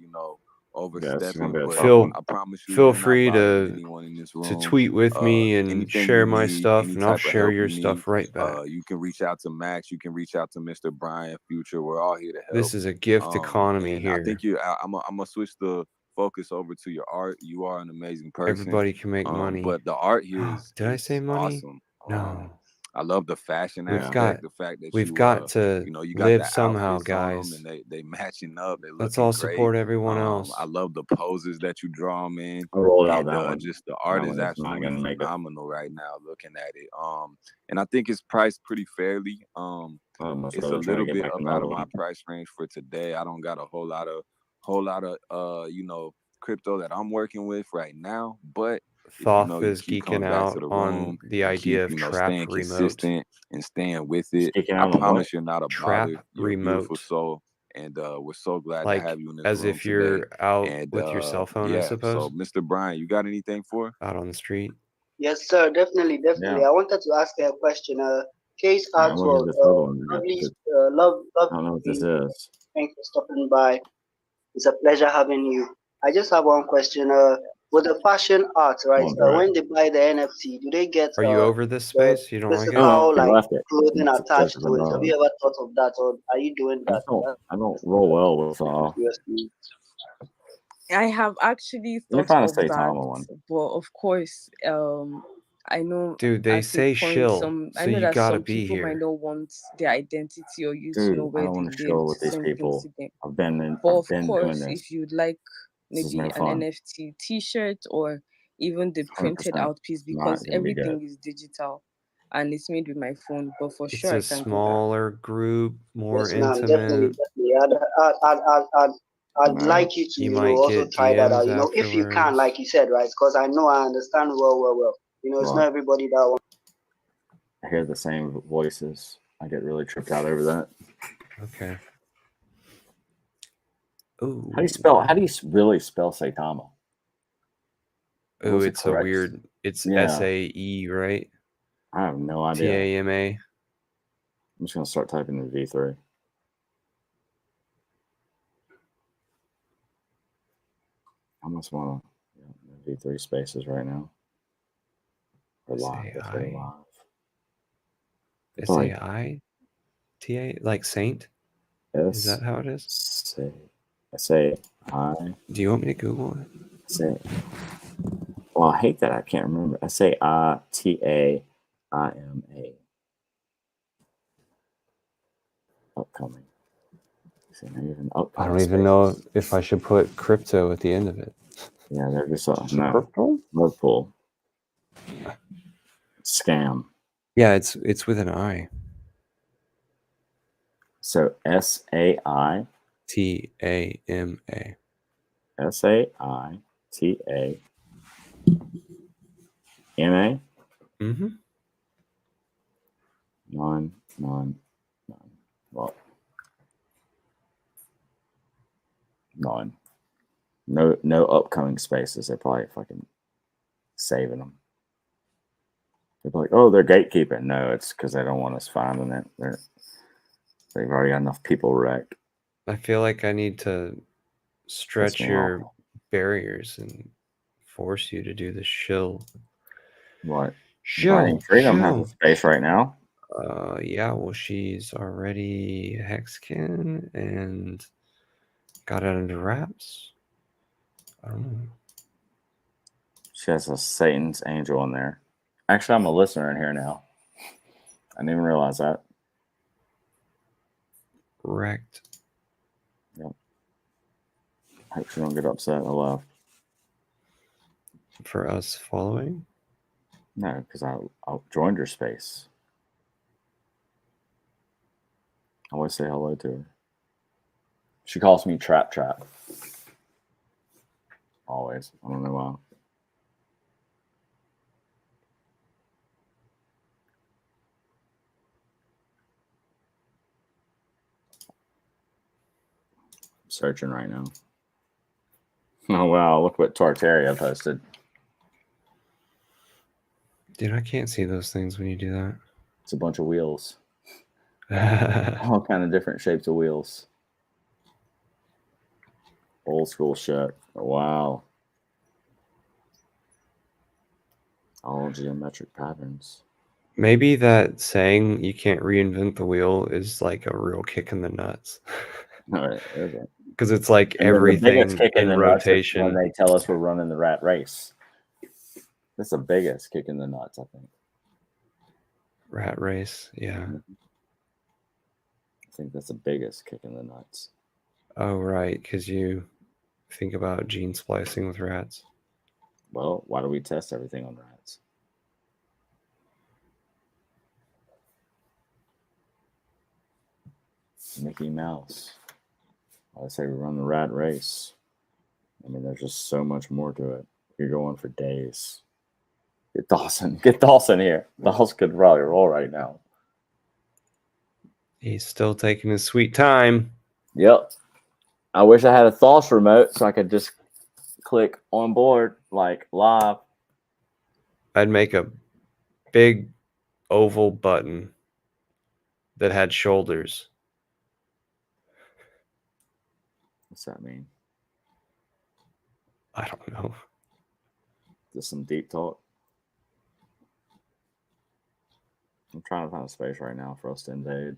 overstepping, but Feel I promise you, feel we're not free bothering anyone in this to room. tweet with me and Anything share you my need, stuff, any and I'll type of share help your you stuff need, right back. you can reach out to Max. You can reach out to Mr. Brian Future. We're all here to help. This is a gift economy And I here. think I'm gonna switch the focus over to your art. You are an amazing person. Everybody can make money. But the art here is Did I say money? awesome. No. I love the fashion We've aspect. got The fact that we've you got to you got live the somehow, outfits on them guys. and they matching up. They Let's looking all great. support everyone else. I love the poses that you draw them in. I rolled out And that one. just the art That is one is not absolutely gonna make it. phenomenal right now. Looking at it, and I think it's priced pretty fairly. Almost It's a really trying to little get bit back up out another of my one. price range for today. I don't got a whole lot of crypto that I'm working with right now. But if Thoth you is keep geeking coming back out to the on room the and idea keep of trap staying remote. consistent and staying with it, Geeking I out on what? promise you're not a Trap bother. You're a beautiful remote. soul. And we're so glad to Like have you in this as room if today. you're out And with your cell phone, I yeah, suppose. so Mr. Brian, you got anything for? Out on the street. Yes, sir. Definitely. Yeah. I wanted to ask a question. Case Alright, we'll Artworld. get this other one. Lovely, I love don't know what this you. is. Thanks for stopping by. It's a pleasure having you. I just have one question. With the fashion art, right? Come on, Brad. When they buy the NFT, do they get Are you over this space? You don't like it? physical He like left it. clothing It's attached just to it? Have you ever thought of that, or are you doing that? I don't roll well with Seriously. I have actually You're thought trying of to say that, Tama one. but of course, I know Dude, they at a say point shill, I so know you that gotta some be people might here. not want their identity or you to know Dude, I where don't they want to live chill to with these send things people. to them. I've been But of doing course, this. if you'd like This is maybe no an fun. NFT T-shirt or even the printed 100% out piece, not because gonna be good. everything is digital and it's made with my phone. But for It's sure, I a can do that. smaller group, more Yes, ma'am. Definitely. intimate. I'd No. like you to, You might also get try that out. DMs If you can, afterwards. like you said, right? Because I know I understand well. It's Right. not everybody that wants. I hear the same voices. I get really tripped out over that. Okay. Ooh. How do you really spell Saitama? Ooh, Was it it's a correct? weird. It's Yeah. SAE, right? I have no idea. TAMA. I'm just gonna start typing in V3. I must want to V3 spaces right now. Or live. Let's go SAI. live. It's like SAI? TA? Like Saint? Is that how it is? S-A-I. Do you want me to Google it? Well, I hate that I can't remember. SAITAIMA. Upcoming. See, now you have an I upcoming don't even know if I should put crypto at the end of it. Yeah, they're just no. Love pool. Scam. Yeah, it's with an I. So SAI TAMA. SAITAMA. Mm-hmm. 999. Well, 9. No upcoming spaces. They're probably fucking saving them. They're like, oh, they're gatekeeping. No, it's because they don't want us finding it. They've already got enough people wrecked. I feel like I need to stretch me your off. barriers and force you to do the shill. What? Shill. Freedom has a space right now. Yeah, well, she's already Hexkin and got it under wraps. I don't know. She has a Satan's angel in there. Actually, I'm a listener in here now. I didn't even realize that. Correct. Yep. Hope she don't get upset. I left. For us following? No, because I joined her space. I always say hello to her. She calls me Trap. Always. I don't know why. I'm searching right now. Oh, wow. Look what Tartaria posted. Dude, I can't see those things when you do that. It's a bunch of wheels. All kind of different shapes of wheels. Old school shit. Wow. All geometric patterns. Maybe that saying you can't reinvent the wheel is like a real kick in the nuts. No, it isn't. Because it's like And then the biggest everything kick in in the nuts is rotation. when they tell us we're running the rat race. That's the biggest kick in the nuts, I think. Rat race, yeah. I think that's the biggest kick in the nuts. Oh, right, because you think about gene splicing with rats. Well, why do we test everything on rats? Mickey Mouse. I say we run the rat race. I mean, there's just so much more to it. You're going for days. Get Dawson here. Dawson could probably roll right now. He's still taking his sweet time. Yep. I wish I had a Thoss remote so I could just click on board like live. I'd make a big oval button that had shoulders. What's that mean? I don't know. Just some deep talk. I'm trying to find a space right now for us to invade.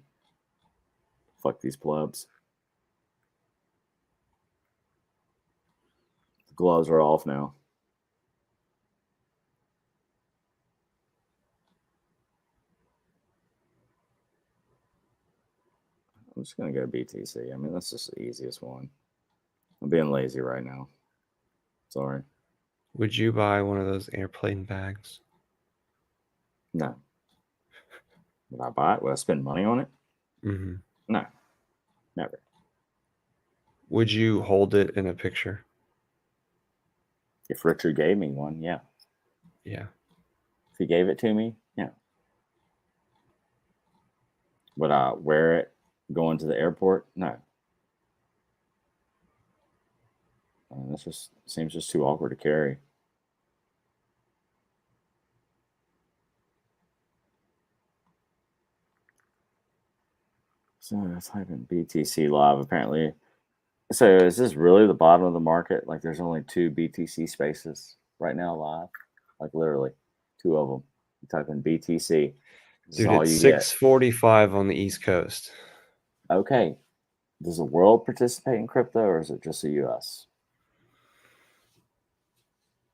Fuck these plebs. The gloves are off now. I'm just going to go BTC. I mean, that's just the easiest one. I'm being lazy right now. Sorry. Would you buy one of those airplane bags? No. Would I buy it? Would I spend money on it? Mm-hmm. No. Never. Would you hold it in a picture? If Richard gave me one, yeah. Yeah. If he gave it to me, yeah. Would I wear it going to the airport? No. This just seems just too awkward to carry. So I type in BTC live apparently. So is this really the bottom of the market? Like there's only 2 BTC spaces right now live? Like literally 2 of them. You type in BTC. This is Dude, all it's you get. 6:45 on the East Coast. Okay. Does the world participate in crypto or is it just the US?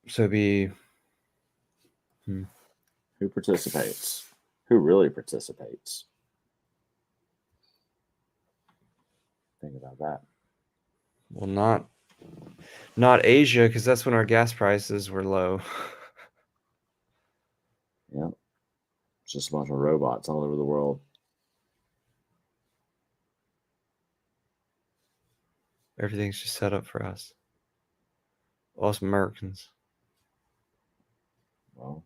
So be Who participates? Who really participates? Think about that. well, not Asia, because that's when our gas prices were low. Yep. It's just a bunch of robots all over the world. Everything's just set up for us. Us Americans. Well,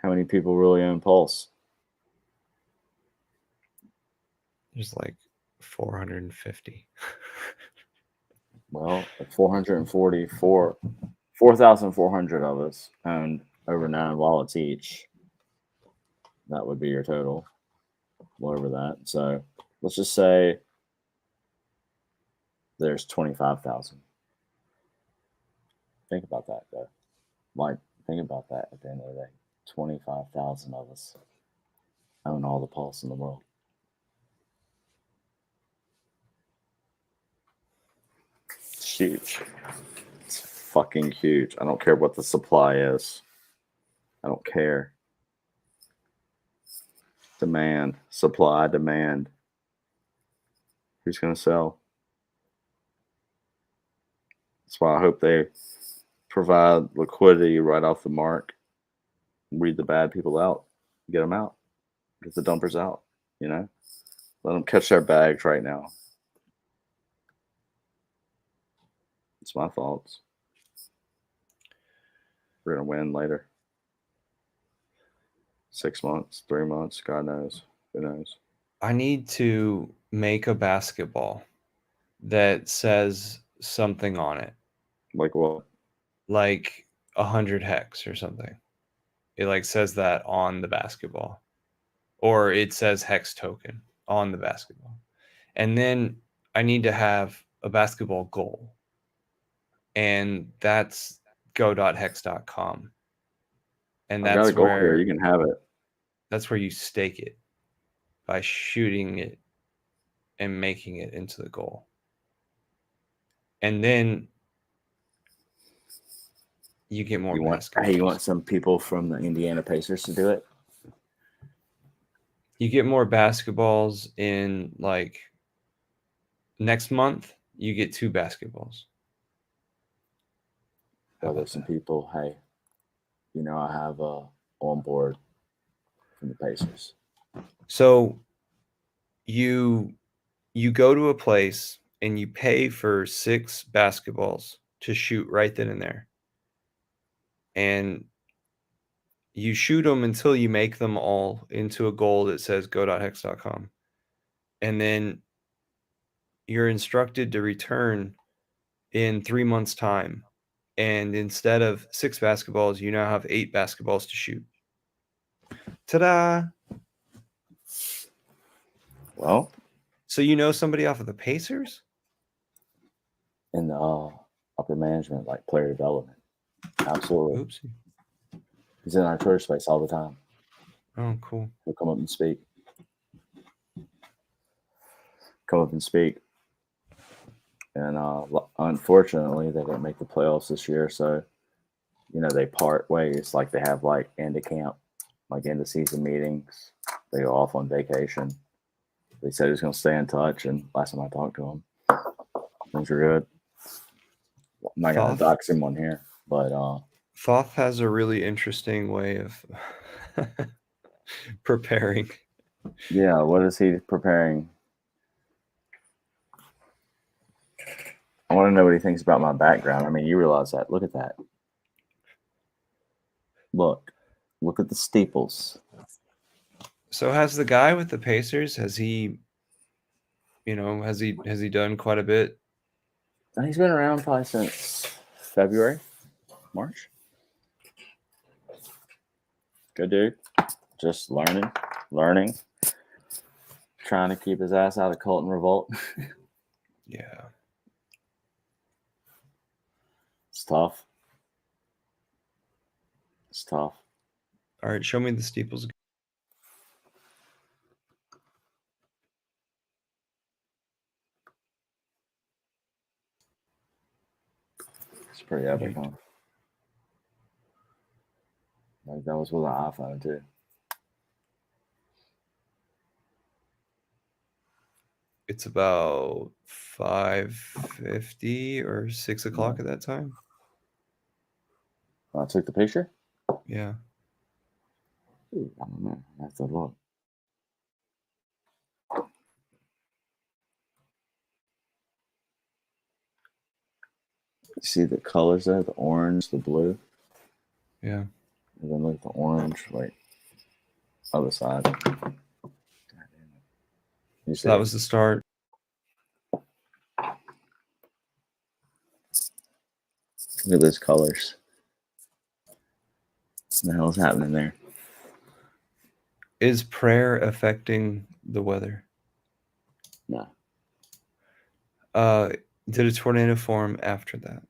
how many people really own Pulse? There's like 450. Well, 4,400 of us owned over 9 wallets each. That would be your total. Well over that. So let's just say there's 25,000. Think about that, though. Like, think about that at the end of the day. 25,000 of us own all the Pulse in the world. It's huge. It's fucking huge. I don't care what the supply is. I don't care. Demand, supply, demand. Who's going to sell? That's why I hope they provide liquidity right off the mark. Weed the bad people out. Get them out. Get the dumpers out. You know? Let them catch their bags right now. It's my thoughts. We're going to win later. 6 months, 3 months, God knows. Who knows? I need to make a basketball that says something on it. Like what? Like 100 hex or something. It like says that on the basketball. Or it says hex token on the basketball. And then I need to have a basketball goal. And that's go.hex.com. And I got that's a goal here. where You can have it. that's where you stake it by shooting it and making it into the goal. And then you get more basketballs. Hey, you want some people from the Indiana Pacers to do it? You get more basketballs in like next month, you get 2 basketballs. Or there's some people, hey, I have on board from the Pacers. So you go to a place and you pay for 6 basketballs to shoot right then and there. And you shoot them until you make them all into a goal that says go.hex.com. And then you're instructed to return in 3 months' time. And instead of 6 basketballs, you now have 8 basketballs to shoot. Ta-da! Well, so you know somebody off of the Pacers? In the upper management, like player development. Absolutely. Oopsie. He's in our Twitter space all the time. Oh, cool. He'll come up and speak. And unfortunately, they didn't make the playoffs this year. So, they part ways. Like they have like end of camp, like end of season meetings. They go off on vacation. They said he was going to stay in touch. And last time I talked to him, things were good. I'm not going to dox him on here, but Thoth has a really interesting way of preparing. Yeah, what is he preparing? I want to know what he thinks about my background. I mean, you realize that. Look at that. Look at the steeples. So has the guy with the Pacers, has he done quite a bit? He's been around probably since February, March. Good dude. Just learning. Trying to keep his ass out of Cult and Revolt. Yeah. It's tough. All right, show me the steeples. It's pretty epic, huh? Like that was with an iPhone too. It's about 5:50 or 6 o'clock at that time. I took the picture? Yeah. Ooh, I don't know. I have to look. You see the colors there? The orange, the blue. Yeah. And then look at the orange, like other side. You So that was the start. Look at those colors. What the hell is happening there? Is prayer affecting the weather? No. Did a tornado form after that?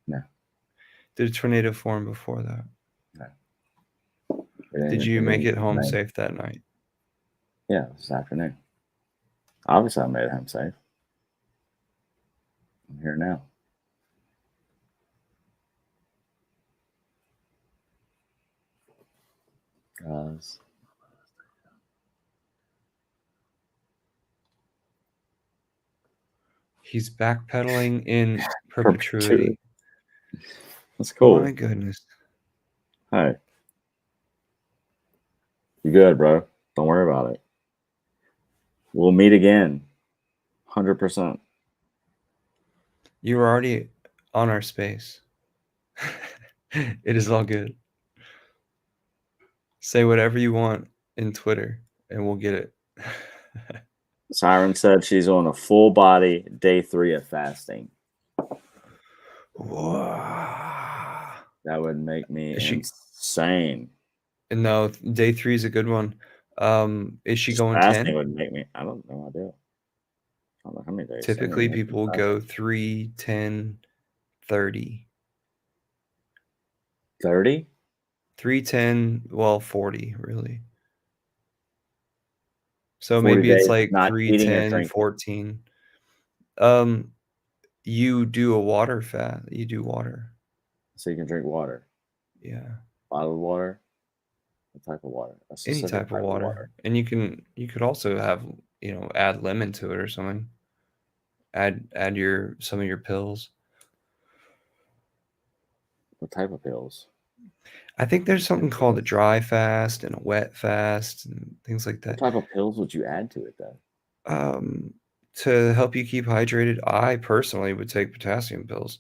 No. Did a tornado form before that? No. Did you make it home safe that night? Yeah, this afternoon. Obviously, I made it home safe. I'm here now. Guys. He's backpedaling in perpetuity. That's cool. My goodness. Hey. You good, bro. Don't worry about it. We'll meet again. 100%. You were already on our space. It is all good. Say whatever you want in Twitter and we'll get it. Siren said she's on a full body day 3 of fasting. Wow. That would make me insane. No, day 3 is a good one. Is she going fasting 10? would make me. I don't know. don't know how many days. Typically, people will go 3, 10, 30. 30? 3, 10, well, 40, really. So 40 maybe it's days like not 3, eating or 10, drinking. 14. You do a water fast. You do water. So you can drink water. Yeah. Bottled water. What type of water? A Any specific type of water. And you could also have, add lemon to it or something. Add some of your pills. What type of pills? I think there's something called a dry fast and a wet fast and things like What that. type of pills would you add to it though? To help you keep hydrated, I personally would take potassium pills.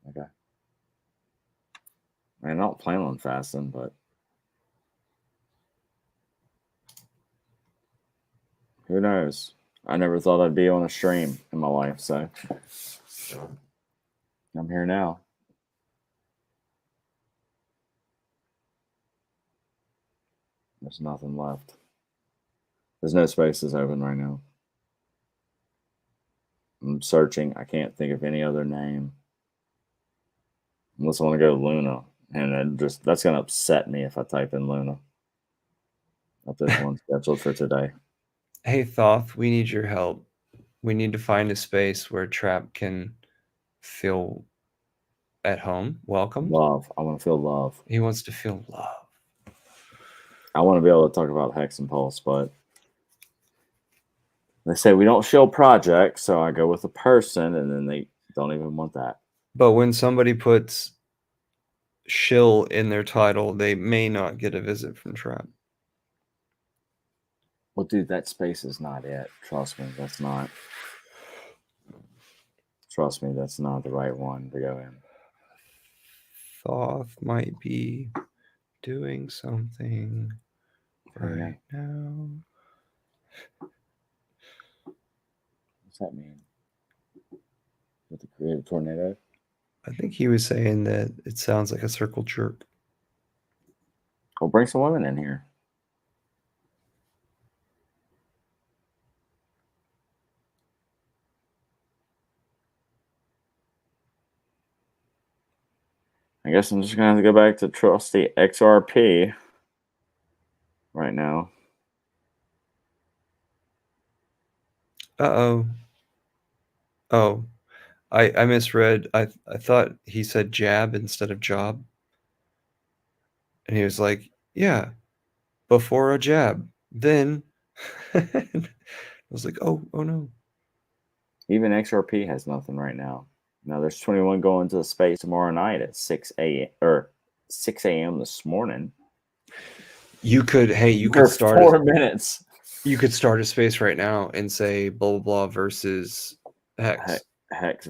Okay. I don't plan on fasting, but who knows? I never thought I'd be on a stream in my life, so I'm here now. There's nothing left. There's no spaces open right now. I'm searching. I can't think of any other name. Unless I want to go Luna. And that's going to upset me if I type in Luna. Not this one scheduled for today. Hey, Thoth, we need your help. We need to find a space where Trap can feel at home, welcome. Love. I want to feel love. He wants to feel love. I want to be able to talk about Hex and Pulse, but they say we don't show projects, so I go with a person, and then they don't even want that. But when somebody puts shill in their title, they may not get a visit from Trap. Well, dude, that space is not it. Trust me, that's not. Trust me, that's not the right one to go in. Thoth might be doing something right now. What's that mean? With the creative tornado? I think he was saying that it sounds like a circle jerk. Well, bring some women in here. I guess I'm just going to have to go back to trusty XRP right now. Uh-oh. Oh, I misread. I thought he said jab instead of job. And he was like, yeah, before a jab. Then I was like, oh no. Even XRP has nothing right now. Now there's 21 going to the space tomorrow night at 6 a.m. this morning. You could For start 4 minutes. You could start a space right now and say blah blah blah versus Hex. Hex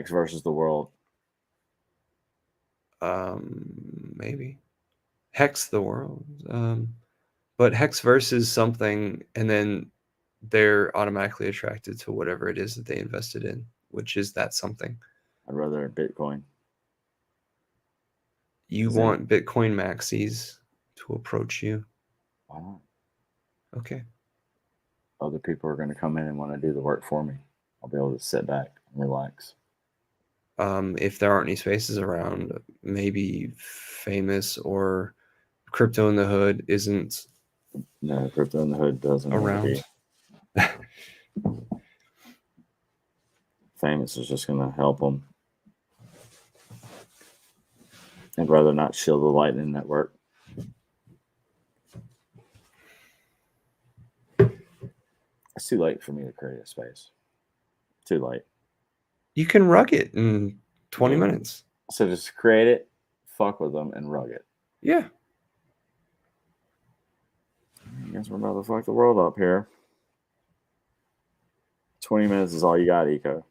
versus the world. Maybe Hex the world. But Hex versus something, and then they're automatically attracted to whatever it is that they invested in, which is that something. I'd rather Bitcoin. You want Bitcoin maxis to approach you. Why not? Okay. Other people are going to come in and want to do the work for me. I'll be able to sit back and relax. If there aren't any spaces around, maybe Famous or Crypto in the Hood isn't. No, Crypto in the Hood doesn't around. Famous is just going to help them. I'd rather not shield the Lightning Network. It's too late for me to create a space. Too late. You can rug it in 20 minutes. So just create it, fuck with them, and rug it. Yeah. I guess we're about to fuck the world up here. 20 minutes is all you got, Eco.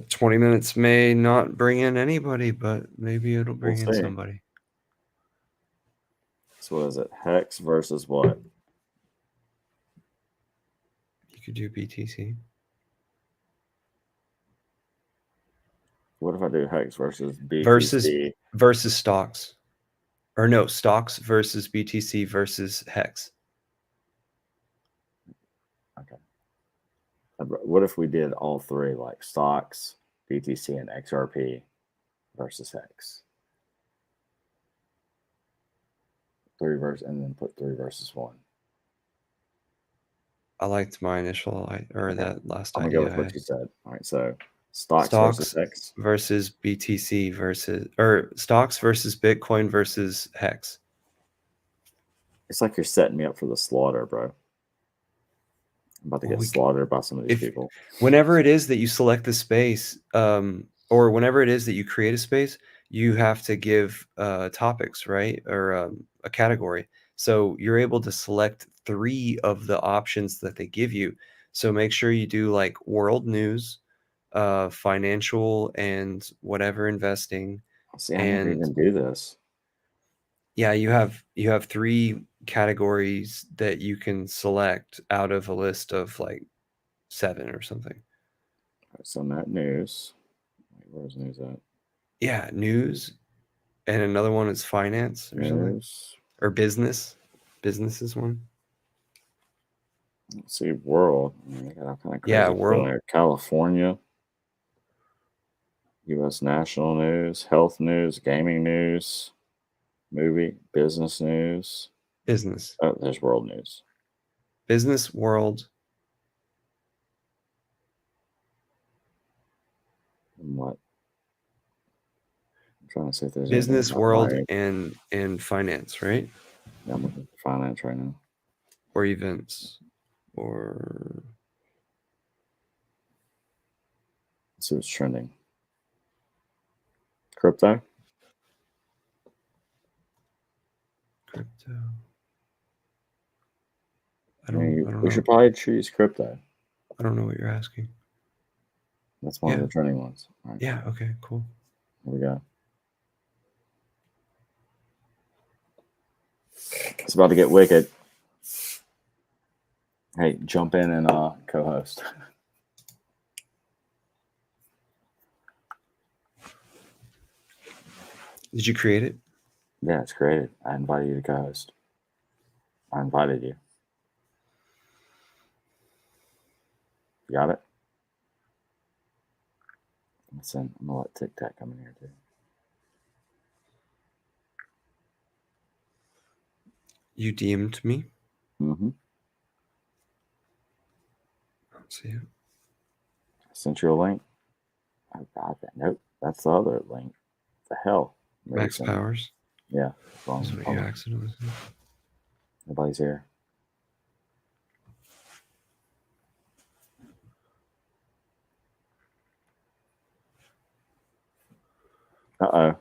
20 minutes may not bring in anybody, but maybe it'll bring in somebody. So what is it? Hex versus what? You could do BTC. What if I do Hex versus BTC? Versus stocks. Or no, stocks versus BTC versus Hex. Okay. What if we did all three, like stocks, BTC, and XRP versus Hex? And then put 3 versus 1. I liked my initial or that last I'm gonna go idea. with what you said. All right, so stocks versus Stocks Hex. versus BTC or stocks versus Bitcoin versus Hex. It's like you're setting me up for the slaughter, bro. I'm about to get slaughtered by some of these people. Whenever it is that you select the space, or whenever it is that you create a space, you have to give topics, right? Or a category. So you're able to select 3 of the options that they give you. So make sure you do like world news, financial, and whatever investing. See, I never even do this. Yeah, you have 3 categories that you can select out of a list of like 7 or something. All right, so net news. Wait, where's news at? Yeah, news, and another one is finance or something, News. or business. Business is one. Let's see, world. I mean, they got all kind of crazy Yeah, shit world. on there. California, U.S. national news, health news, gaming news, movie, business news. Business. Oh, there's world news. Business, world. And what? I'm trying to see if there's Business, anything world, like- and finance, right? Yeah, I'm looking for finance right now. Or events, or Let's see what's trending. Crypto. crypto. I mean, I don't we know. should probably choose crypto. I don't know what you're asking. That's one Yeah. of the trending ones. All right, Yeah. Okay. Cool. here we go. It's about to get wicked. Hey, jump in and co-host. Did you create it? Yeah, it's created. I invited you to co-host. I invited you. You got it? Listen, I'm gonna let Tic Tac come in here too. You DM'd me. Mm-hmm. I don't see it. I sent you a link. Oh God, nope. That's the other link. The hell? Max Mason. Powers. Yeah. Wrong. That's what you accidentally said. Nobody's here. Uh-oh.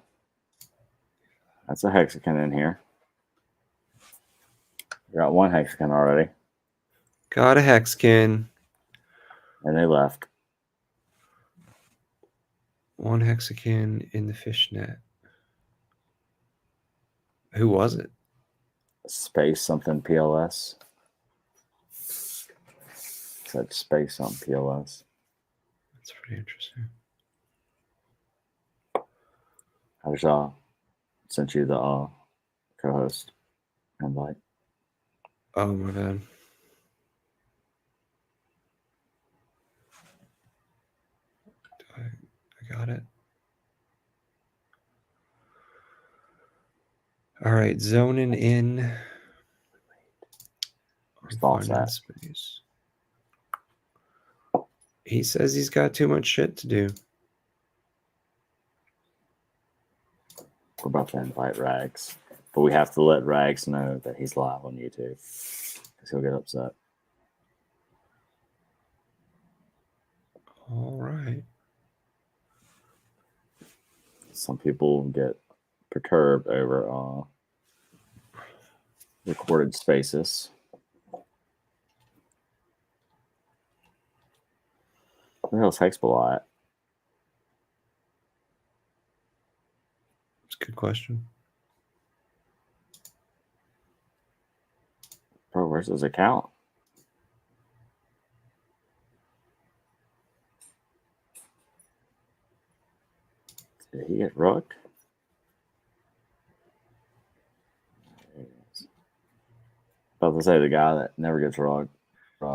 That's a hexagon in here. We got one hexagon already. Got a hexagon. And they left. One hexagon in the fishnet. Who was it? Space something PLS. Said space something PLS. That's pretty interesting. I just sent you the co-host invite. Oh my bad. I got it. All right, zoning in. Thoughts Finding at? space. He says he's got too much shit to do. We're about to invite Rags, but we have to let Rags know that he's live on YouTube because he'll get upset. All right. Some people get perturbed over recorded spaces. Where the hell's Hexball at? It's a good question. Bro, where's his account? Did he get rugged? About to say the guy that never gets rugged.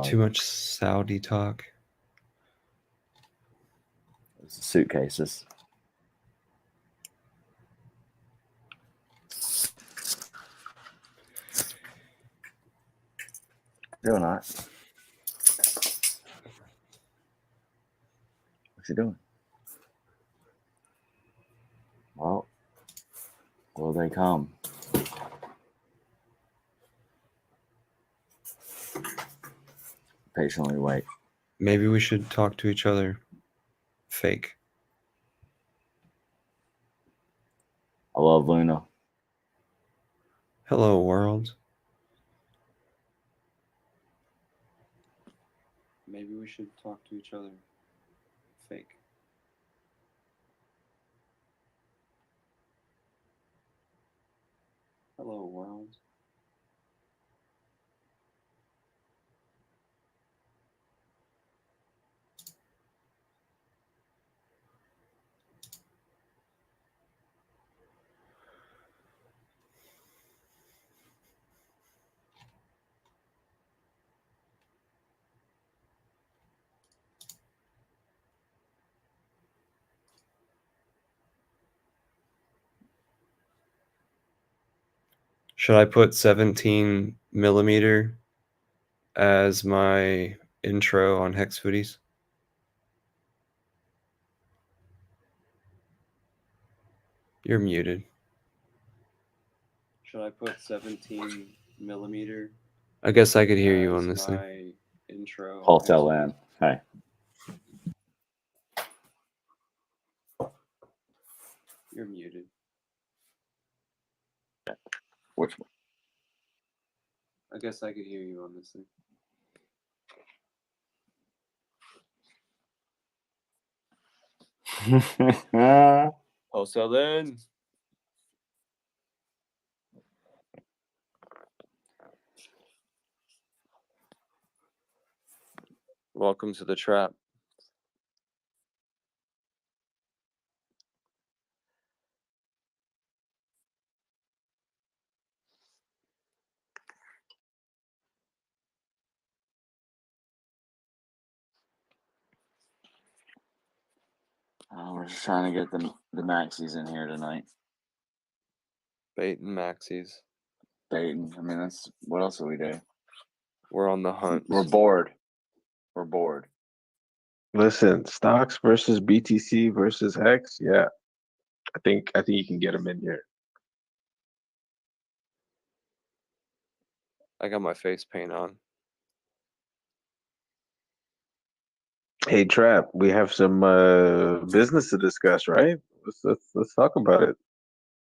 Too much Saudi talk. suitcases. Doing all right. What's he doing? Well, will they come? Patiently wait. Maybe we should talk to each other. Fake. I love Luna. Hello, world. Maybe we should talk to each other. Fake. Hello, world. Should I put 17 millimeter as my intro on Hex Foodies? You're muted. Should I put 17 millimeter? I guess I could hear you on this thing. My intro. Wholesale land. Hey. You're muted. Which one? I guess I could hear you on this thing. Wholesale land. Welcome to the trap. We're just trying to get the maxis in here tonight. Baiting maxis. Baiting. I mean, that's what else do we do? We're on the hunt. We're bored. We're bored. Listen, stocks versus BTC versus Hex. Yeah, I think you can get them in here. I got my face paint on. Hey, Trap, we have some business to discuss, right? Let's talk about it.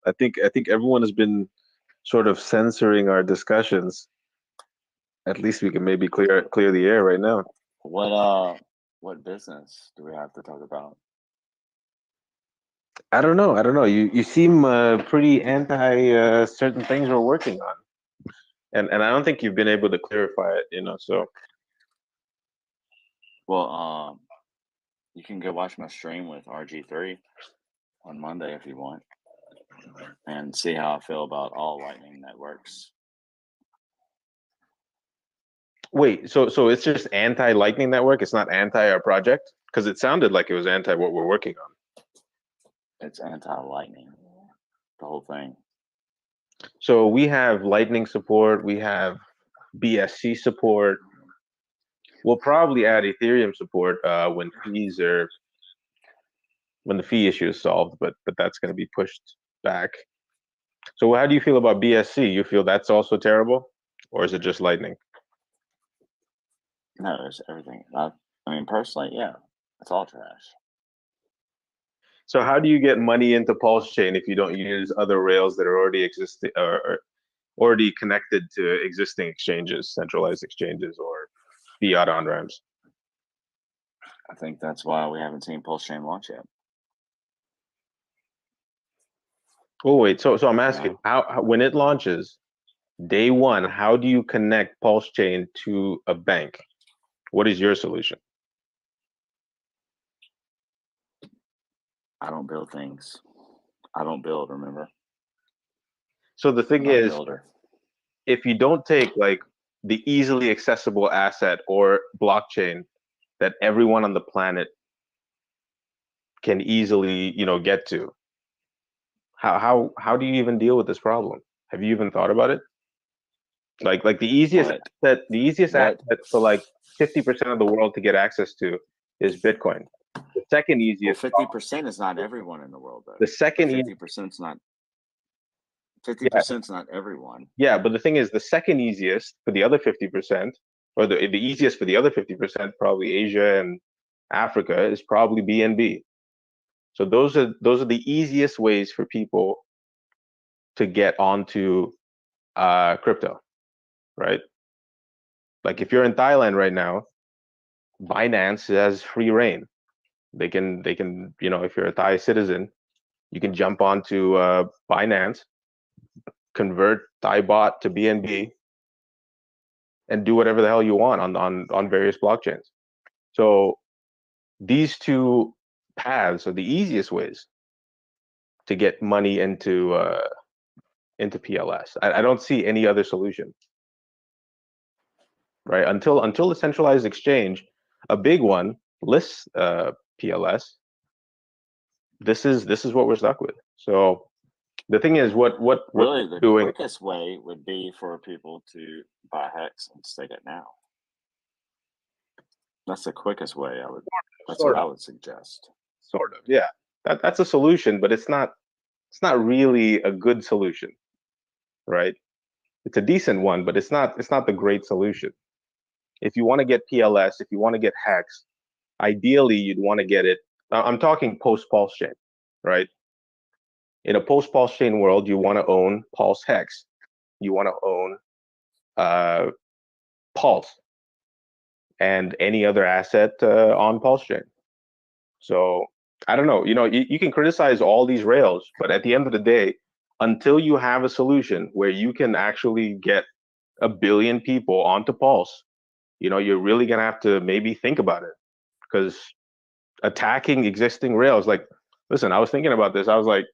I think everyone has been sort of censoring our discussions. At least we can maybe clear the air right now. What business do we have to talk about? I don't know. You seem pretty anti certain things we're working on, and I don't think you've been able to clarify it. So. Well, you can go watch my stream with RG3 on Monday if you want, and see how I feel about all Lightning networks. Wait, so it's just anti-Lightning Network? It's not anti our project? Because it sounded like it was anti what we're working on. It's anti-Lightning, the whole thing. So we have Lightning support, we have BSC support. We'll probably add Ethereum support when the fee issue is solved, but that's going to be pushed back. So how do you feel about BSC? You feel that's also terrible, or is it just Lightning? No, it's everything. I mean, personally, yeah, it's all trash. So how do you get money into Pulse Chain if you don't use other rails that are already existing or already connected to existing exchanges, centralized exchanges, or fiat on-ramps? I think that's why we haven't seen Pulse Chain launch yet. Oh wait, so I'm asking, how when it launches, day one, how do you connect Pulse Chain to a bank? What is your solution? I don't build things. I don't build, remember? So the thing I'm not a is, builder. if you don't take like the easily accessible asset or blockchain that everyone on the planet can easily, get to. How do you even deal with this problem? Have you even thought about it? Like the easiest What? asset for like 50% of the world to get access to is Bitcoin. The second Well, easiest, 50% is not everyone in the world, though. the second, 50% is not. yeah, 50% is not everyone. yeah, but the thing is, the second easiest for the other 50%, or the easiest for the other 50%, probably Asia and Africa, is probably BNB. So those are the easiest ways for people to get onto crypto, right? Like if you're in Thailand right now, Binance has free reign. They can, if you're a Thai citizen, you can jump onto Binance, convert Thai bot to BNB, and do whatever the hell you want on various blockchains. So these two paths are the easiest ways to get money into PLS. I don't see any other solution, right? Until the centralized exchange, a big one, lists PLS. This is what we're stuck with. So the thing is, what Really, we're the doing. quickest way would be for people to buy Hex and stake it now. That's the quickest way. That's Sort what I of. would suggest. Sort of, yeah. That's a solution, but it's not really a good solution, right? It's a decent one, but it's not the great solution. If you want to get PLS, if you want to get Hex, ideally you'd want to get it. I'm talking post Pulse chain, right? In a post Pulse chain world, you want to own Pulse Hex, you want to own Pulse, and any other asset on Pulse chain. So I don't know. You can criticize all these rails, but at the end of the day, until you have a solution where you can actually get 1 billion people onto Pulse, you're really gonna have to maybe think about it, because attacking existing rails, like, listen, I was thinking about this. I was like,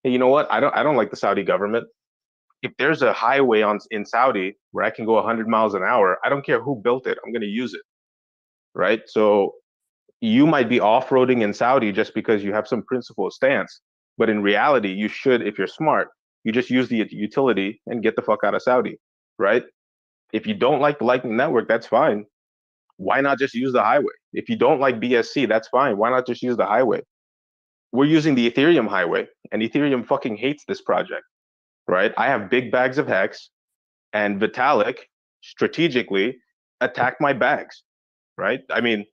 hey, you know what? I don't like the Saudi government. If there's a highway in Saudi where I can go 100 miles an hour, I don't care who built it. I'm gonna use it, right? So you might be off-roading in Saudi just because you have some principled stance, but in reality, you should, if you're smart, you just use the utility and get the fuck out of Saudi, right? If you don't like the Lightning Network, that's fine. Why not just use the highway? If you don't like BSC, that's fine. Why not just use the highway? We're using the Ethereum highway, and Ethereum fucking hates this project, right? I have big bags of Hex, and Vitalik strategically attacked my bags, right? I mean,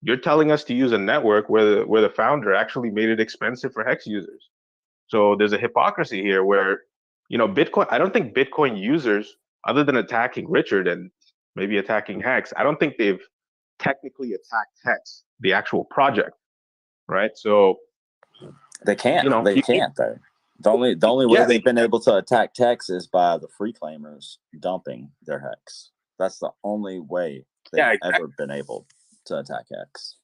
you're telling us to use a network where the founder actually made it expensive for Hex users. So there's a hypocrisy here where, Bitcoin, I don't think Bitcoin users, other than attacking Richard and maybe attacking Hex, I don't think they've technically attacked Hex, the actual project, right? So they can't. They can't though. The only way they've been able to attack Hex is by the free claimers dumping their Hex. That's the only way they've ever been able to attack Hex.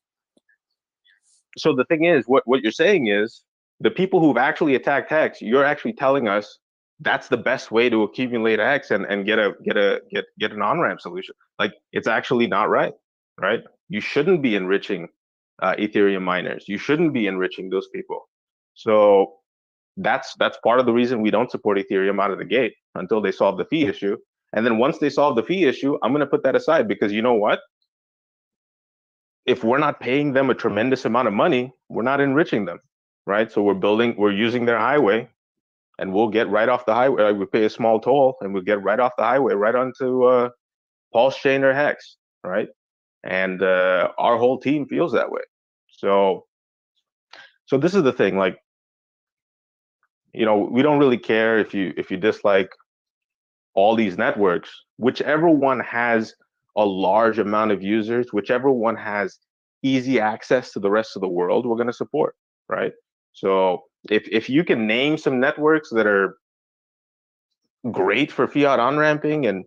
So the thing is, what you're saying is, the people who've actually attacked Hex, you're actually telling us that's the best way to accumulate Hex and get an on-ramp solution. Like, it's actually not right? You shouldn't be enriching Ethereum miners. You shouldn't be enriching those people. So that's part of the reason we don't support Ethereum out of the gate until they solve the fee issue. And then once they solve the fee issue, I'm going to put that aside, because you know what? If we're not paying them a tremendous amount of money, we're not enriching them, right? So we're using their highway, and we'll get right off the highway. We pay a small toll, and we'll get right off the highway, right onto Pulse chain or Hex, right? And our whole team feels that way. So this is the thing. Like, we don't really care if you dislike all these networks. Whichever one has a large amount of users, whichever one has easy access to the rest of the world, we're going to support, right? So if you can name some networks that are great for fiat on-ramping and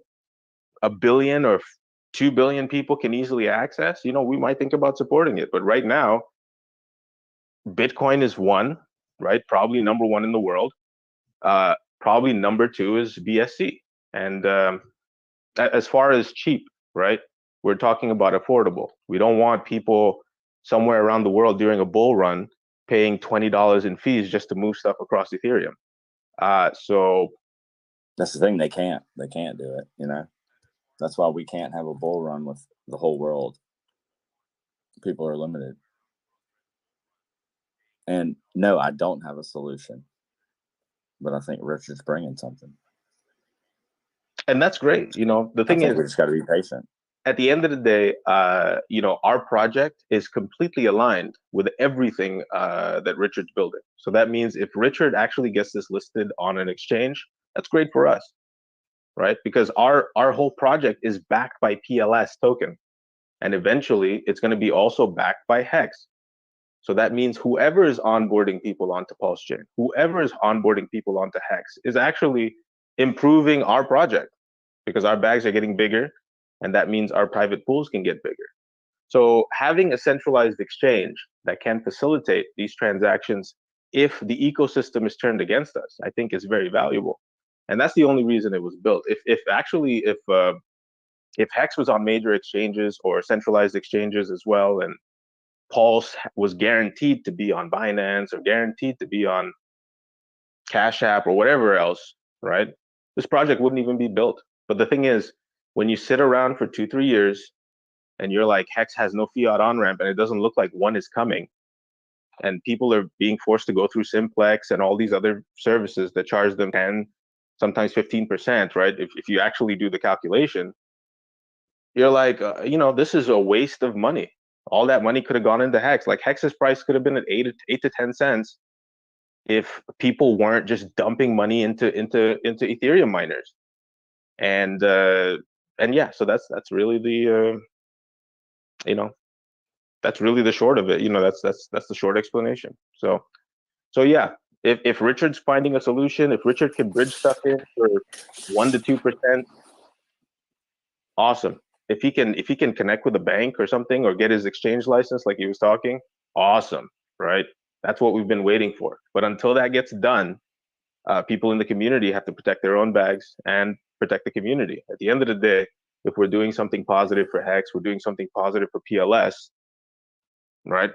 1 billion or 2 billion people can easily access, we might think about supporting it. But right now, Bitcoin is one, right? Probably number one in the world. Probably number two is BSC. And as far as cheap, right? We're talking about affordable. We don't want people somewhere around the world during a bull run paying $20 in fees just to move stuff across Ethereum. So that's the thing. They can't do it. You know, that's why we can't have a bull run with the whole world. People are limited. And no, I don't have a solution, but I think Richard's bringing something. And that's great. You know, the thing is, we just got to be patient. At the end of the day, you know, our project is completely aligned with everything that Richard's building. So that means if Richard actually gets this listed on an exchange, that's great for us, right? Because our whole project is backed by PLS token, and eventually it's going to be also backed by Hex. So that means whoever is onboarding people onto Pulse Chain, whoever is onboarding people onto Hex, is actually improving our project, because our bags are getting bigger, and that means our private pools can get bigger. So having a centralized exchange that can facilitate these transactions if the ecosystem is turned against us, I think is very valuable. And that's the only reason it was built. If Hex was on major exchanges or centralized exchanges as well, and Pulse was guaranteed to be on Binance or guaranteed to be on Cash App or whatever else, right? This project wouldn't even be built. But the thing is, when you sit around for 2-3 years and you're like, Hex has no fiat on-ramp and it doesn't look like one is coming, and people are being forced to go through Simplex and all these other services that charge them 10, sometimes 15%, right? If you actually do the calculation, you're like, you know, this is a waste of money. All that money could have gone into Hex. Like Hex's price could have been at 8 to 10 cents if people weren't just dumping money into Ethereum miners. And yeah, so that's really the you know, that's really the short of it. You know, that's the short explanation. So yeah, if Richard's finding a solution, if Richard can bridge stuff in for 1 to 2%, awesome. If he can connect with a bank or something, or get his exchange license like he was talking, awesome, right? That's what we've been waiting for. But until that gets done, people in the community have to protect their own bags and protect the community. At the end of the day, if we're doing something positive for Hex, we're doing something positive for PLS, right?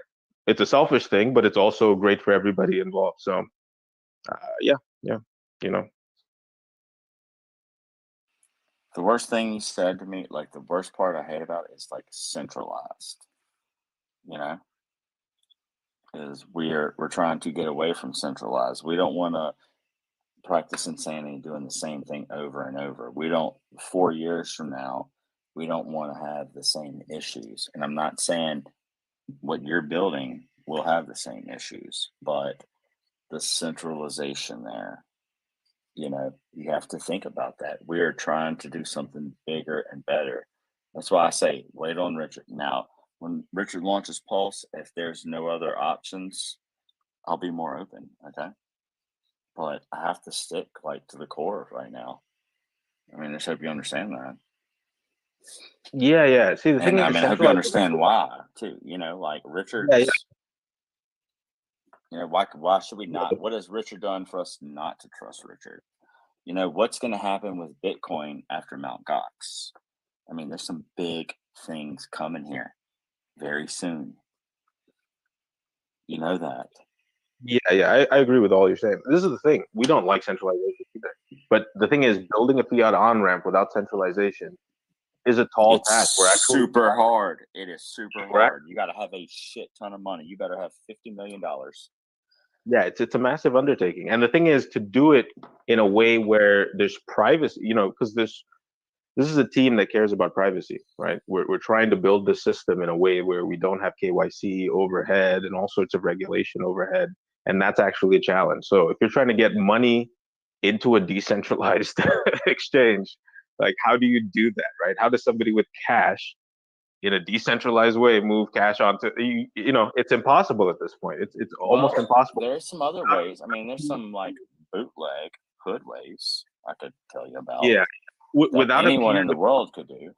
It's a selfish thing, but it's also great for everybody involved. So yeah, you know. The worst thing you said to me, like the worst part I hate about it, is like centralized. You know, is we're trying to get away from centralized. We don't want to practice insanity doing the same thing over and over. We don't, 4 years from now, we don't want to have the same issues. And I'm not saying what you're building will have the same issues, but the centralization there, you know, you have to think about that. We're trying to do something bigger and better. That's why I say wait on Richard. Now, when Richard launches Pulse, if there's no other options, I'll be more open. Okay. But I have to stick like to the core right now. I mean, I just hope you understand that. Yeah. See, the thing is, I mean, I hope you understand why too. You know, like Richard's. Yeah. You know, why should we not? What has Richard done for us not to trust Richard? You know, what's going to happen with Bitcoin after Mt. Gox? I mean, there's some big things coming here very soon. You know that. Yeah, I agree with all you're saying. This is the thing. We don't like centralization either. But the thing is, building a fiat on-ramp without centralization is a tall task. We're actually super hard. It is super hard. You got to have a shit ton of money. You better have $50 million. Yeah, it's a massive undertaking. And the thing is, to do it in a way where there's privacy, you know, because this is a team that cares about privacy, right? We're trying to build the system in a way where we don't have KYC overhead and all sorts of regulation overhead. And that's actually a challenge. So if you're trying to get money into a decentralized exchange, like how do you do that, right? How does somebody with cash in a decentralized way move cash onto, you know, it's impossible at this point. It's almost impossible. There's some other ways. I mean, there's some like bootleg hood ways I could tell you about. Yeah, without anyone in the world could do.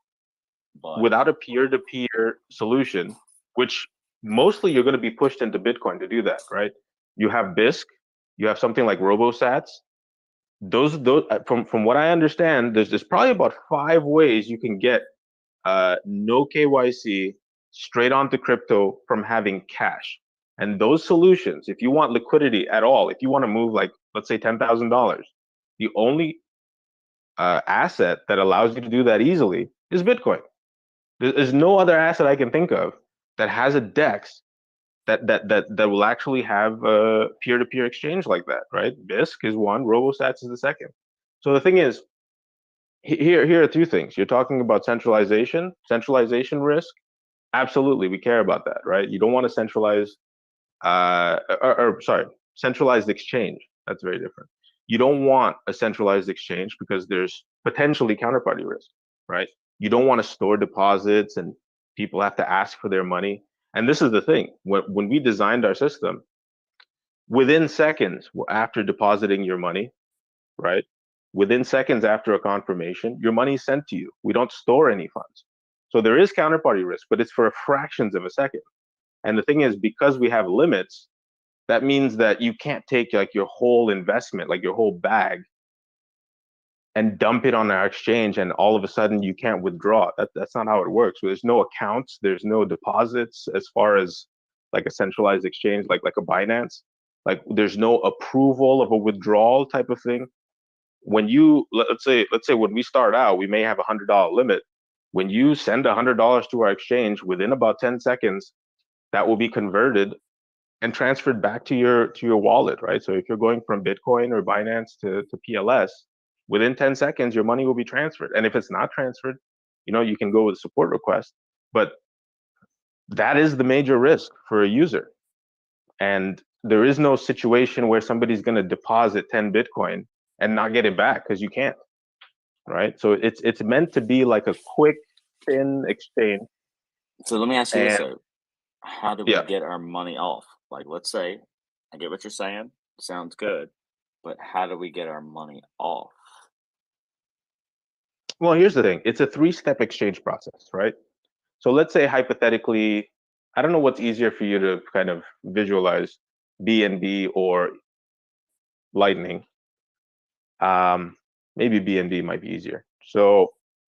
But without a peer-to-peer solution, which mostly you're going to be pushed into Bitcoin to do that, right? You have BISC, you have something like RoboSats. Those from what I understand, there's probably about 5 ways you can get no KYC straight onto crypto from having cash. And those solutions, if you want liquidity at all, if you want to move like, let's say $10,000, the only asset that allows you to do that easily is Bitcoin. There's no other asset I can think of that has a DEX that will actually have a peer-to-peer exchange like that, right? BISC is one, RoboSats is the second. So the thing is, here are two things. You're talking about centralization risk. Absolutely, we care about that, right? You don't want to centralize, centralized exchange. That's very different. You don't want a centralized exchange because there's potentially counterparty risk, right? You don't want to store deposits and people have to ask for their money. And this is the thing, when we designed our system, within seconds after depositing your money, right? Within seconds after a confirmation, your money is sent to you. We don't store any funds. So there is counterparty risk, but it's for fractions of a second. And the thing is, because we have limits, that means that you can't take like your whole investment, like your whole bag, and dump it on our exchange, and all of a sudden you can't withdraw. That's not how it works. There's no accounts, there's no deposits as far as like a centralized exchange, like a Binance. Like there's no approval of a withdrawal type of thing. When you let's say when we start out, we may have $100 limit. When you send $100 to our exchange, within about 10 seconds, that will be converted and transferred back to your wallet, right? So if you're going from Bitcoin or Binance to PLS, within 10 seconds, your money will be transferred. And if it's not transferred, you can go with a support request. But that is the major risk for a user. And there is no situation where somebody's going to deposit 10 Bitcoin and not get it back, because you can't, right? So it's meant to be like a quick, thin exchange. So let me ask you this, And though. How do we get our money off? Like, let's say, I get what you're saying. Sounds good. But how do we get our money off? well, here's the thing. It's a 3-step exchange process, right? So let's say hypothetically, I don't know what's easier for you to kind of visualize, BNB or Lightning. Maybe BNB might be easier. So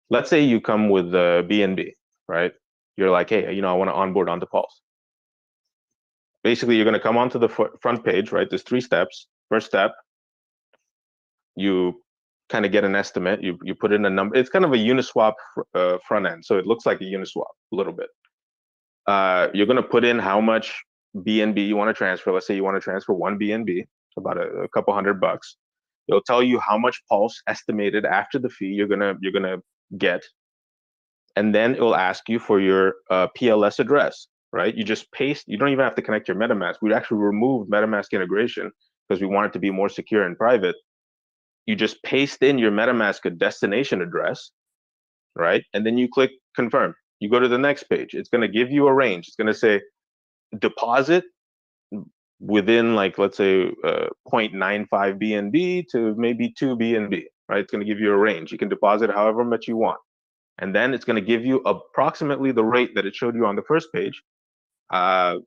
let's say you come with BNB, right? You're like, hey, I want to onboard onto Pulse. Basically, you're going to come onto the front page, right? There's 3 steps. First step, you kind of get an estimate. You put in a number. It's kind of a Uniswap front end, so it looks like a Uniswap a little bit. You're going to put in how much BNB you want to transfer. Let's say you want to transfer 1 BNB, about a couple $100. It'll tell you how much Pulse estimated after the fee you're gonna get, and then it will ask you for your PLS address, right? You just paste. You don't even have to connect your MetaMask. We actually removed MetaMask integration because we want it to be more secure and private. You just paste in your MetaMask destination address, right? And then you click confirm. You go to the next page. It's going to give you a range. It's going to say deposit within, like, let's say 0.95 BNB to maybe 2 BNB, right? It's going to give you a range. You can deposit however much you want. And then it's going to give you approximately the rate that it showed you on the first page, when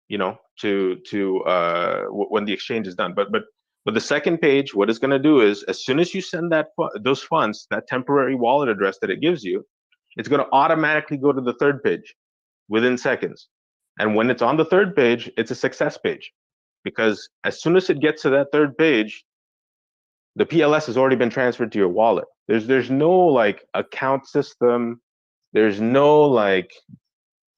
the exchange is done. But the second page, what it's going to do is, as soon as you send those funds, that temporary wallet address that it gives you, it's going to automatically go to the third page within seconds. And when it's on the third page, it's a success page, because as soon as it gets to that third page, the PLS has already been transferred to your wallet. There's no like account system. There's no like,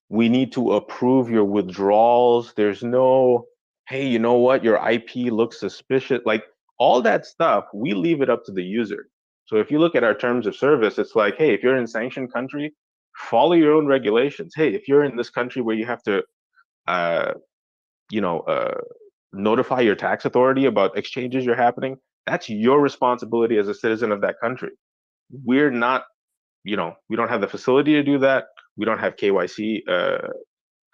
we need to approve your withdrawals. There's no, hey, you know what? Your IP looks suspicious. Like all that stuff, we leave it up to the user. So if you look at our terms of service, it's like, hey, if you're in sanctioned country, follow your own regulations. Hey, if you're in this country where you have to, notify your tax authority about exchanges you're happening, that's your responsibility as a citizen of that country. We're not, we don't have the facility to do that. We don't have KYC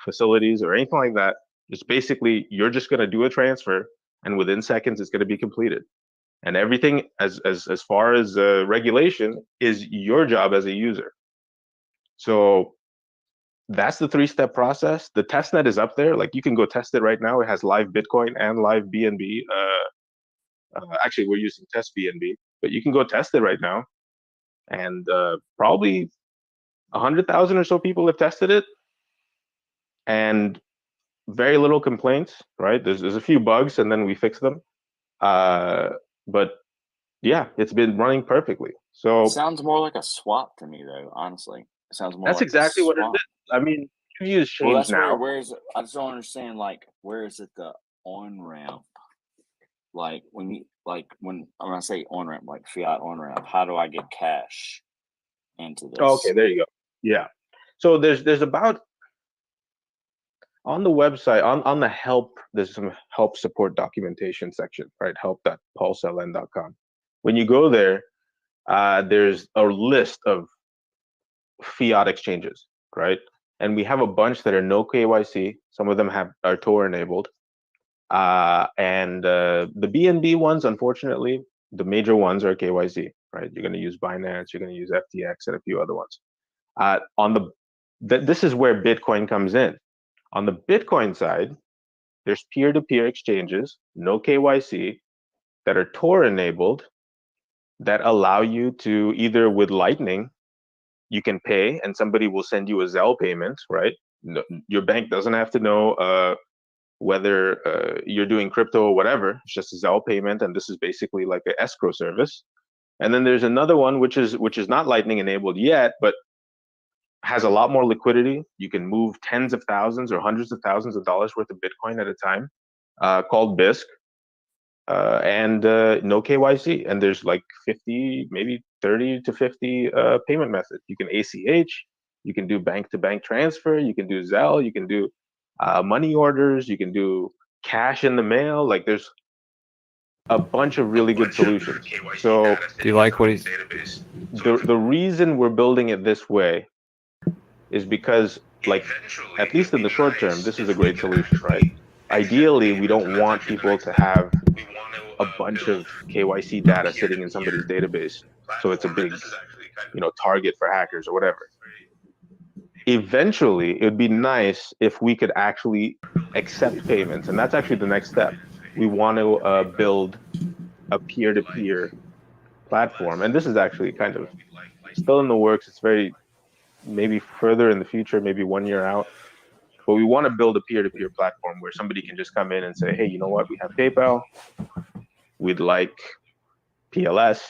facilities or anything like that. It's basically, you're just going to do a transfer, and within seconds, it's going to be completed. And everything as far as regulation is your job as a user. So that's the 3-step process. The testnet is up there. Like you can go test it right now. It has live Bitcoin and live BNB. Actually, we're using test BNB, but you can go test it right now. And probably 100,000 or so people have tested it. And very little complaints, right? There's a few bugs, and then we fix them. But yeah, it's been running perfectly. So It sounds more like a swap to me, though. Honestly, it sounds more that's like exactly a what it swap. is. I mean, QViews Well, changed that's where. now. Where is it? I just don't understand. Like, where is it the on ramp? Like when I'm gonna say on ramp, like fiat on ramp. How do I get cash into this? Okay, there you go. Yeah. So there's about on the website on the help. There's some help support documentation section, right? help.pulseln.com. When you go there, there's a list of fiat exchanges, right? And we have a bunch that are no KYC. Some of them are Tor enabled. And the BNB ones, unfortunately, the major ones are KYC, right? You're going to use Binance, you're going to use FTX, and a few other ones. This is where Bitcoin comes in. On the Bitcoin side, there's peer-to-peer exchanges, no KYC, that are Tor enabled, that allow you to either with Lightning, you can pay, and somebody will send you a Zelle payment, right? No, your bank doesn't have to know whether you're doing crypto or whatever. It's just a Zelle payment, and this is basically like an escrow service. And then there's another one which is not Lightning enabled yet, but has a lot more liquidity. You can move tens of thousands or hundreds of thousands of dollars worth of Bitcoin at a time, called Bisq, and no KYC. And there's like 50, maybe 30 to 50 payment methods. You can ACH, you can do bank-to-bank transfer, you can do Zelle, you can do money orders, you can do cash in the mail. Like there's a bunch of really good solutions. So Do you like what he's? the reason we're building it this way is because, like, at least in the short term, this is a great solution, right? Ideally, we don't want people to have a bunch of KYC data sitting in somebody's database, so it's a big, target for hackers or whatever. Eventually, it would be nice if we could actually accept payments, and that's actually the next step. We want to build a peer-to-peer platform, and this is actually kind of still in the works. It's maybe further in the future, maybe 1 year out. But we want to build a peer-to-peer platform where somebody can just come in and say, hey, you know what? We have PayPal. We'd like PLS,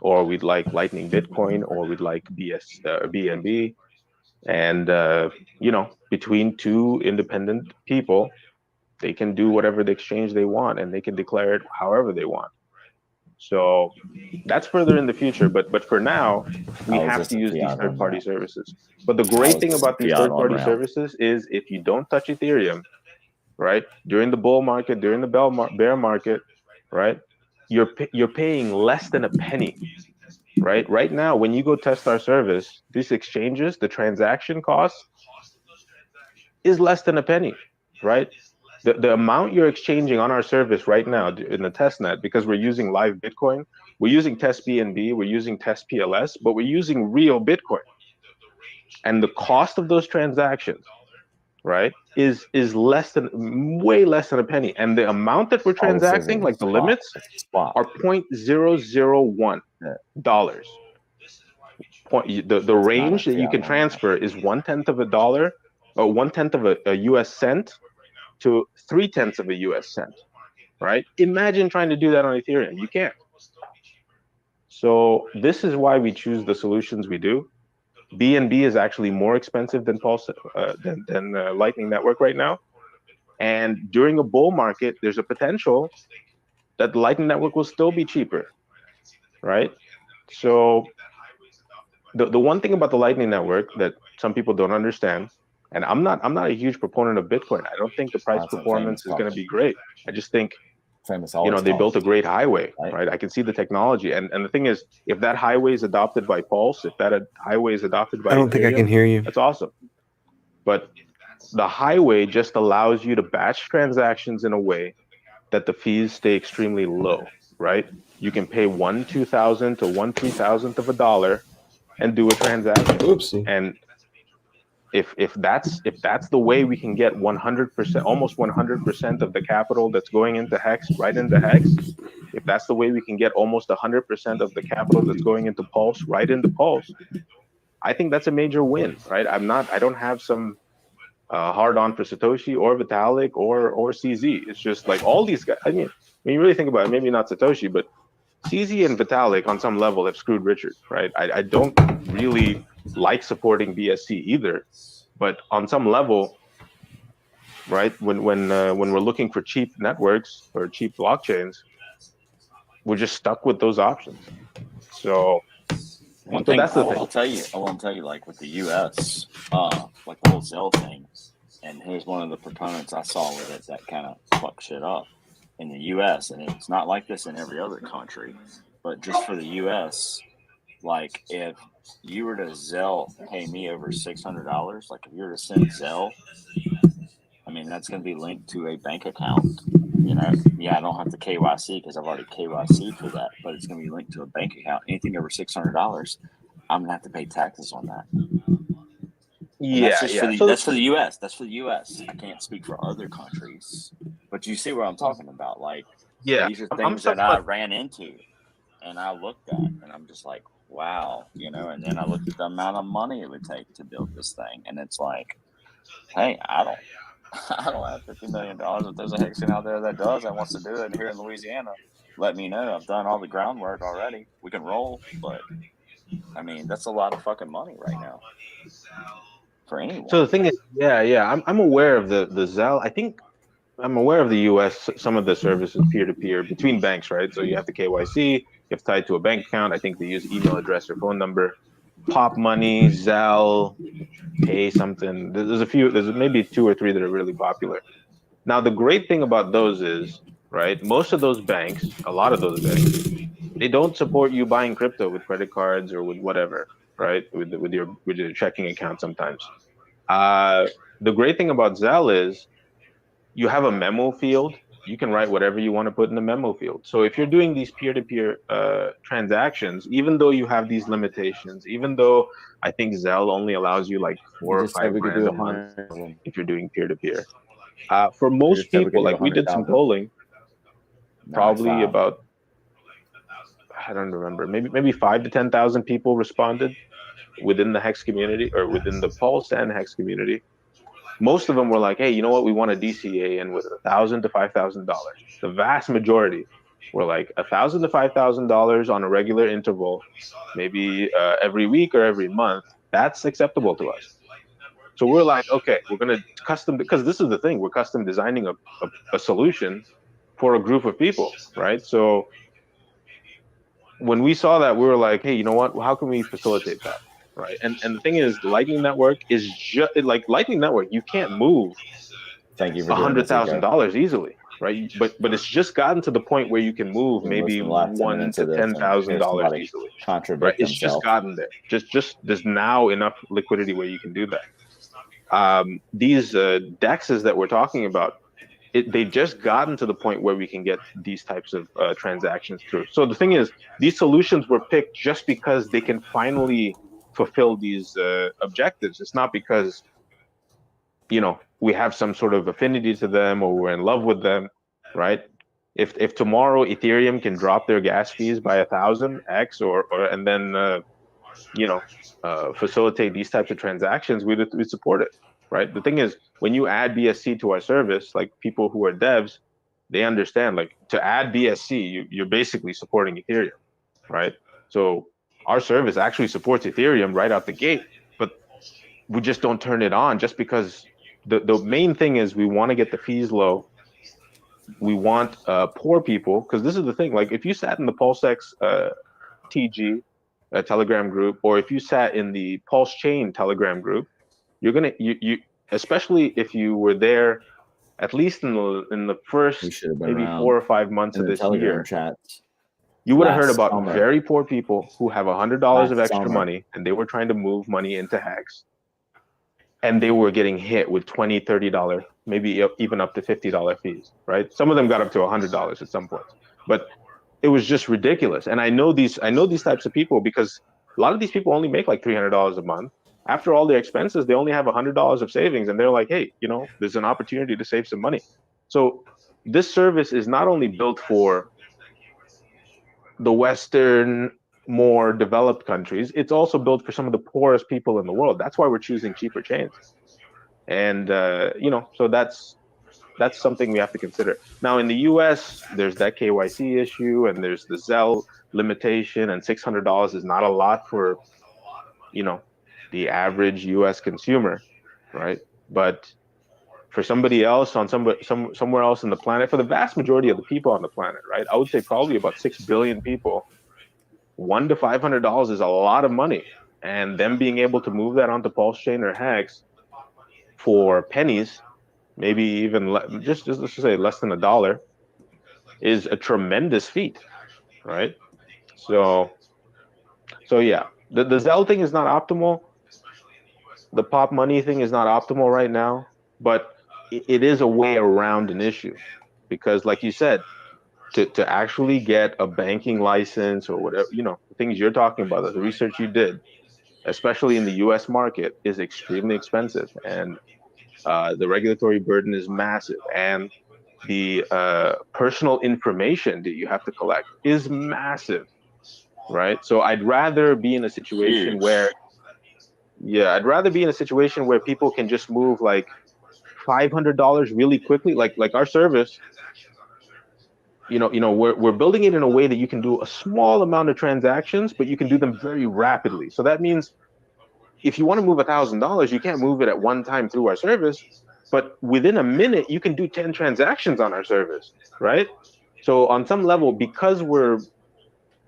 or we'd like Lightning Bitcoin, or we'd like BNB. And, between two independent people, they can do whatever the exchange they want, and they can declare it however they want. So that's further in the future, but for now, we have to use these third-party services. But the great thing about these third-party services is if you don't touch Ethereum, right, during the bull market, during the bear market, right, you're paying less than a penny, right? Right now, when you go test our service, these exchanges, the transaction cost is less than a penny, right? The amount you're exchanging on our service right now in the testnet, because we're using live Bitcoin, we're using test BNB, we're using test PLS, but we're using real Bitcoin. And the cost of those transactions, right, is way less than a penny. And the amount that we're transacting, like the limits, are $0.001. The range that you can transfer is $0.1 or 1/10 of a US cent to 3/10 of a US cent, right? Imagine trying to do that on Ethereum. You can't. So this is why we choose the solutions we do. BNB is actually more expensive than Lightning Network right now. And during a bull market, there's a potential that the Lightning Network will still be cheaper, right? So the one thing about the Lightning Network that some people don't understand, and I'm not a huge proponent of Bitcoin. I don't think the price performance is going to be great. I just think, they built a great highway, right? I can see the technology. And the thing is, if that highway is adopted by Pulse, if that highway is adopted by I don't think I can hear you. That's awesome. But the highway just allows you to batch transactions in a way that the fees stay extremely low, right? You can pay 1/2000th to 1/3000th of a dollar and do a transaction. Oopsie. And if that's the way we can get 100%, almost 100% of the capital that's going into Hex right into Hex, if that's the way we can get almost 100% of the capital that's going into Pulse right into Pulse, I think that's a major win, right? I don't have some hard on for Satoshi or Vitalik or CZ. It's just like all these guys. I mean, when you really think about it, maybe not Satoshi, but CZ and Vitalik on some level have screwed Richard, right? I don't really like supporting BSC either, but on some level, right? When we're looking for cheap networks or cheap blockchains, we're just stuck with those options. So, One so thing that's the I thing. will tell you, like with the U.S., like the whole Zell thing, and here's one of the proponents I saw with it that kind of fucked shit up in the U.S., and it's not like this in every other country, but just for the U.S., like if you were to Zelle pay me over $600, like if you were to send Zelle, I mean, that's going to be linked to a bank account. You know, yeah, I don't have to KYC because I've already KYC'd for that, but it's going to be linked to a bank account. Anything over $600, I'm going to have to pay taxes on that. And Yeah, that's just yeah. that's for the U.S. That's for the U.S. I can't speak for other countries, but you see what I'm talking about. Like, Yeah, these are I'm things that I somewhat. ran into, and I looked at, and I'm just like, wow, you know. And then I looked at the amount of money it would take to build this thing, and it's like, hey, I don't have $50 million. If there's a Hexen out there that does and wants to do it here in Louisiana, let me know. I've done all the groundwork already. We can roll, but I mean, that's a lot of fucking money right now for anyone. So the thing is, yeah, I'm aware of the Zelle. I think I'm aware of the U.S. Some of the services peer-to-peer between banks, right? So you have the KYC, you have to tie it to a bank account. I think they use email address or phone number. Pop Money, Zelle, Pay something. There's a few. There's maybe 2 or 3 that are really popular. Now the great thing about those is, right? Most of those banks, a lot of those banks, they don't support you buying crypto with credit cards or with whatever, right? With your checking account sometimes. The great thing about Zelle is you have a memo field. You can write whatever you want to put in the memo field. So if you're doing these peer-to-peer transactions, even though you have these limitations, even though I think Zelle only allows you like We 4 or just said 5 we could grand do a month 100,000. if you're doing peer-to-peer. For We most just said we could people, do like we did some 100,000. polling, probably 95. about, I don't remember, maybe 5 to 10,000 people responded within the Hex community or within the Pulse and Hex community. Most of them were like, hey, you know what? We want a DCA in with $1,000 to $5,000. The vast majority were like $1,000 to $5,000 on a regular interval, maybe every week or every month. That's acceptable to us. So we're like, okay, we're going to custom, because this is the thing, we're custom designing a solution for a group of people, right? So when we saw that, we were like, hey, you know what? How can we facilitate that? Right. And the thing is, Lightning Network is just like Lightning Network. You can't move Thank you for doing this, Eco. $100,000 easily, right? But it's just gotten to the point where you can move We maybe listened the last 10 $1,000 minutes to of this and hear $10,000 somebody easily, right? contradict It's just themselves. gotten there. Just there's now enough liquidity where you can do that. These DEXs that we're talking about, they just gotten to the point where we can get these types of transactions through. So the thing is, these solutions were picked just because they can finally fulfill these objectives. It's not because, you know, we have some sort of affinity to them or we're in love with them, right? If tomorrow Ethereum can drop their gas fees by 1,000x or and then you know, facilitate these types of transactions, we'd support it, right? The thing is, when you add BSC to our service, like people who are devs, they understand, like, to add BSC, you're basically supporting Ethereum, right? So our service actually supports Ethereum right out the gate, but we just don't turn it on just because the main thing is we want to get the fees low. We want poor people, because this is the thing, like if you sat in the PulseX TG Telegram group, or if you sat in the Pulse Chain Telegram group, you're gonna you especially if you were there at least in the first maybe 4 or 5 months in of the this Telegram year, chats you would have heard last about summer. very poor people who have $100 of Last extra summer. money and they were trying to move money into Hex, and they were getting hit with $20, $30, maybe even up to $50 fees, right? Some of them got up to $100 at some point, but it was just ridiculous. And I know these types of people because a lot of these people only make like $300 a month. After all their expenses, they only have $100 of savings, and they're like, hey, you know, there's an opportunity to save some money. So this service is not only built for the Western, more developed countries, it's also built for some of the poorest people in the world. That's why we're choosing cheaper chains. And so that's something we have to consider. Now in the US, there's that KYC issue, and there's the Zelle limitation, and $600 is not a lot for the average US consumer, right? But for somebody else on somewhere else in the planet, for the vast majority of the people on the planet, right, I would say probably about 6 billion people, $100 to $500 is a lot of money. And them being able to move that onto Pulse Chain or Hex for pennies, maybe even just let's say less than $1, is a tremendous feat, right? So yeah, the Zelle thing is not optimal. The pop money thing is not optimal right now, but it is a way around an issue, because like you said, to actually get a banking license or whatever, the things you're talking about, the research you did, especially in the US market, is extremely expensive, and the regulatory burden is massive, and the personal information that you have to collect is massive, right? So I'd rather be in a situation where people can just move like $500 really quickly, like our service. We're building it in a way that you can do a small amount of transactions, but you can do them very rapidly. So that means if you want to move $1,000, you can't move it at one time through our service, but within a minute you can do 10 transactions on our service, right? So on some level, because we're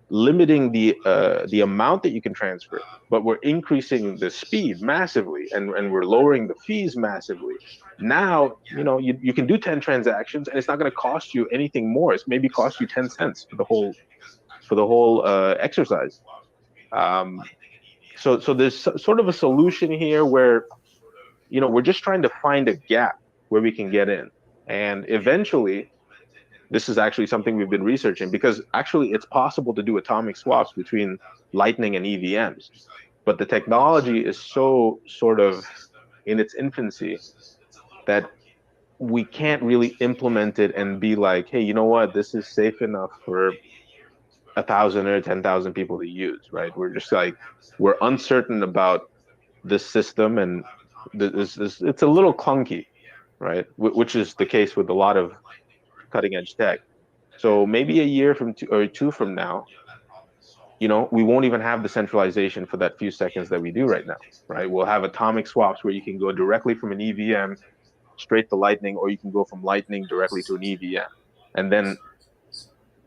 limiting the amount that you can transfer, but we're increasing the speed massively, and we're lowering the fees massively. Now, you can do 10 transactions, and it's not going to cost you anything more. It's maybe cost you 10 cents for the whole exercise. So there's sort of a solution here where, we're just trying to find a gap where we can get in, and eventually. This is actually something we've been researching, because actually it's possible to do atomic swaps between Lightning and EVMs, but the technology is so sort of in its infancy that we can't really implement it and be like, hey, you know what, this is safe enough for 1,000 or 10,000 people to use, right? We're just like, we're uncertain about this system, and it's a little clunky, right? Which is the case with a lot of cutting edge tech. So maybe a year from two from now, we won't even have the centralization for that few seconds that we do right now, right? We'll have atomic swaps where you can go directly from an EVM straight to Lightning, or you can go from Lightning directly to an EVM, and then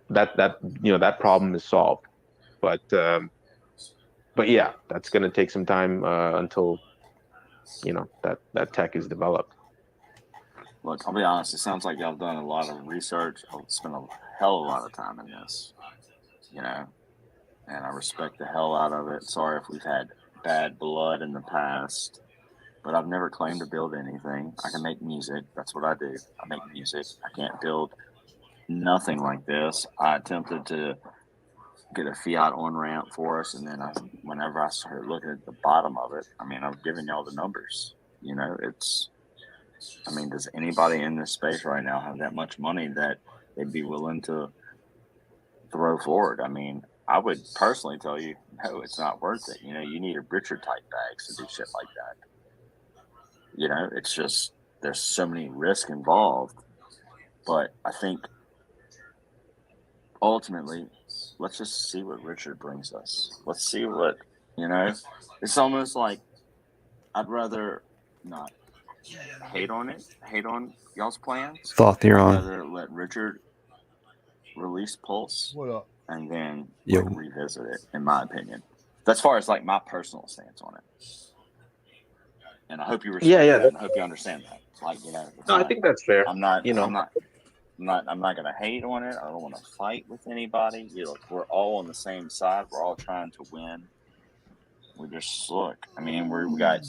that problem is solved. But yeah, that's going to take some time until that tech is developed. Look, I'll be honest. It sounds like y'all done a lot of research. I've spent a hell of a lot of time in this, and I respect the hell out of it. Sorry if we've had bad blood in the past, but I've never claimed to build anything. I can make music. That's what I do. I make music. I can't build nothing like this. I attempted to get a fiat on-ramp for us, and then whenever I started looking at the bottom of it, I'm giving y'all the numbers. Does anybody in this space right now have that much money that they'd be willing to throw forward? I would personally tell you, no, it's not worth it. You need a Richard type bags to do shit like that. It's just, there's so many risks involved. But I think ultimately, let's just see what Richard brings us. Let's see what, it's almost like I'd rather not hate on y'all's plans. Thought you're on. I'd rather let Richard release Pulse. What up? And then Yo. revisit it, in my opinion. That's far as my personal stance on it. And I hope you respect that, and I hope you understand that. No, I think that's fair. I'm not gonna hate on it. I don't want to fight with anybody. We're all on the same side. We're all trying to win. We just we got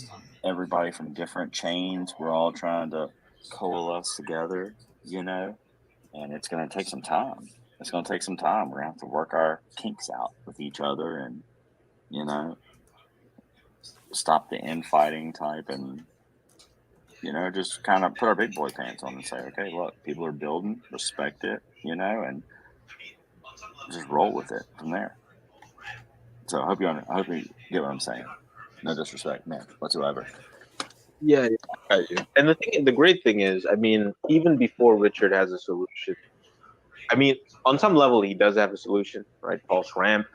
everybody from different chains. We're all trying to coalesce together, and it's gonna take some time. It's going to take some time. We're going to have to work our kinks out with each other and, stop the infighting type and, just kind of put our big boy pants on and say, okay, look, people are building, respect it, and just roll with it from there. So I hope you get what I'm saying. No disrespect, man, whatsoever. Yeah. And the great thing is, I mean, even before Richard has a solution, I mean, on some level, he does have a solution, right? Pulse ramp.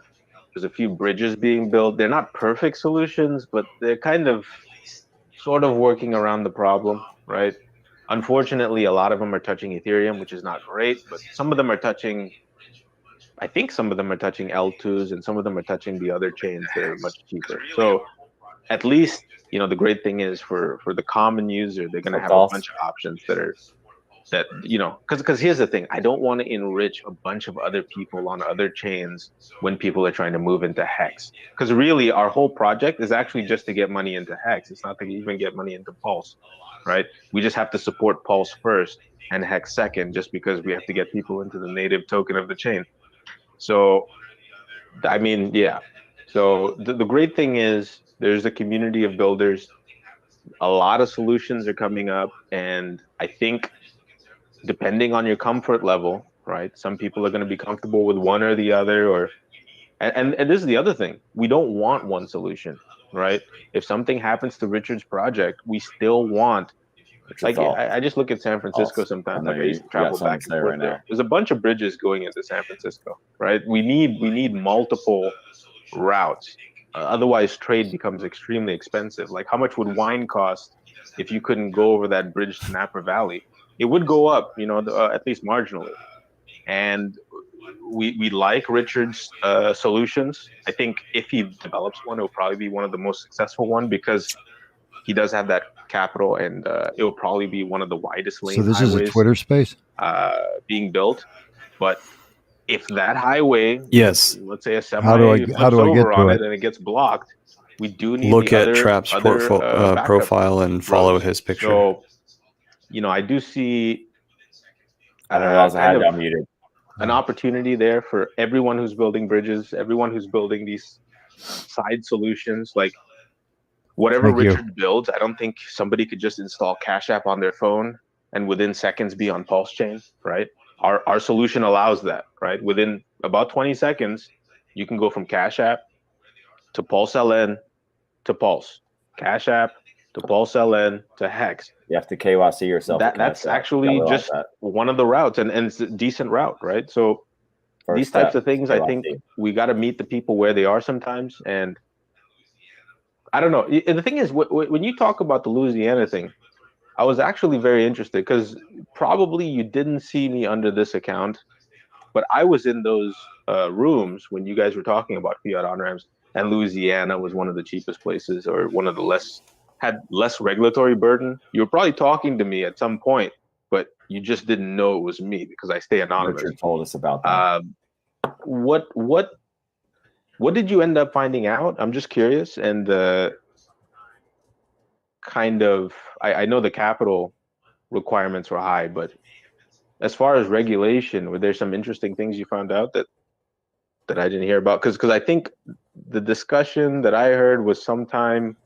There's a few bridges being built. They're not perfect solutions, but they're kind of sort of working around the problem, right? Unfortunately, a lot of them are touching Ethereum, which is not great, but some of them are touching, I think some of them are touching L2s and some of them are touching the other chains that are much cheaper. So at least, you know, the great thing is for the common user, they're going to have a bunch of options that, you know, because here's the thing, I don't want to enrich a bunch of other people on other chains when people are trying to move into Hex. Because really, our whole project is actually just to get money into Hex. It's not to even get money into Pulse, right? We just have to support Pulse first and Hex second, just because we have to get people into the native token of the chain. So, I mean, yeah. So the great thing is there's a community of builders. A lot of solutions are coming up, and I think depending on your comfort level, right? Some people are going to be comfortable with one or the other, or and this is the other thing. We don't want one solution, right? If something happens to Richard's project, we still want. Like I just look at San Francisco sometimes. Like I used to travel back and forth there. There's a bunch of bridges going into San Francisco, right? We need multiple routes. Otherwise, trade becomes extremely expensive. Like, how much would wine cost if you couldn't go over that bridge to Napa Valley? It would go up, you know, at least marginally. And we like Richard's solutions. I think if he develops one, it'll probably be one of the most successful one because he does have that capital, and it will probably be one of the widest lane So this highways is a Twitter space? Being built. But if that highway, yes, let's say a semi How do I flips get over to on it? it and it gets blocked, we do need look the at other, Trap's backup profile and follow roads. his picture. So, you know, I do see I didn't realize I had kind you of unmuted. an opportunity there for everyone who's building bridges, everyone who's building these side solutions. Like whatever Thank you. Richard builds, I don't think somebody could just install Cash App on their phone and within seconds be on Pulse Chain, right? Our solution allows that, right? Within about 20 seconds, you can go from Cash App to Pulse LN to Pulse, Cash App to Pulse LN to Hex. You have to KYC yourself. That's actually just one of the routes, and it's a decent route, right? So these types of things, I think we got to meet the people where they are sometimes. And I don't know. The thing is, when you talk about the Louisiana thing, I was actually very interested because probably you didn't see me under this account, but I was in those rooms when you guys were talking about fiat on-ramps, and Louisiana was one of the cheapest places, or one of the had less regulatory burden. You were probably talking to me at some point, but you just didn't know it was me because I stay anonymous. Richard told us about that. What did you end up finding out? I'm just curious. And kind of, I know the capital requirements were high, but as far as regulation, were there some interesting things you found out that I didn't hear about? Because I think the discussion that I heard was sometime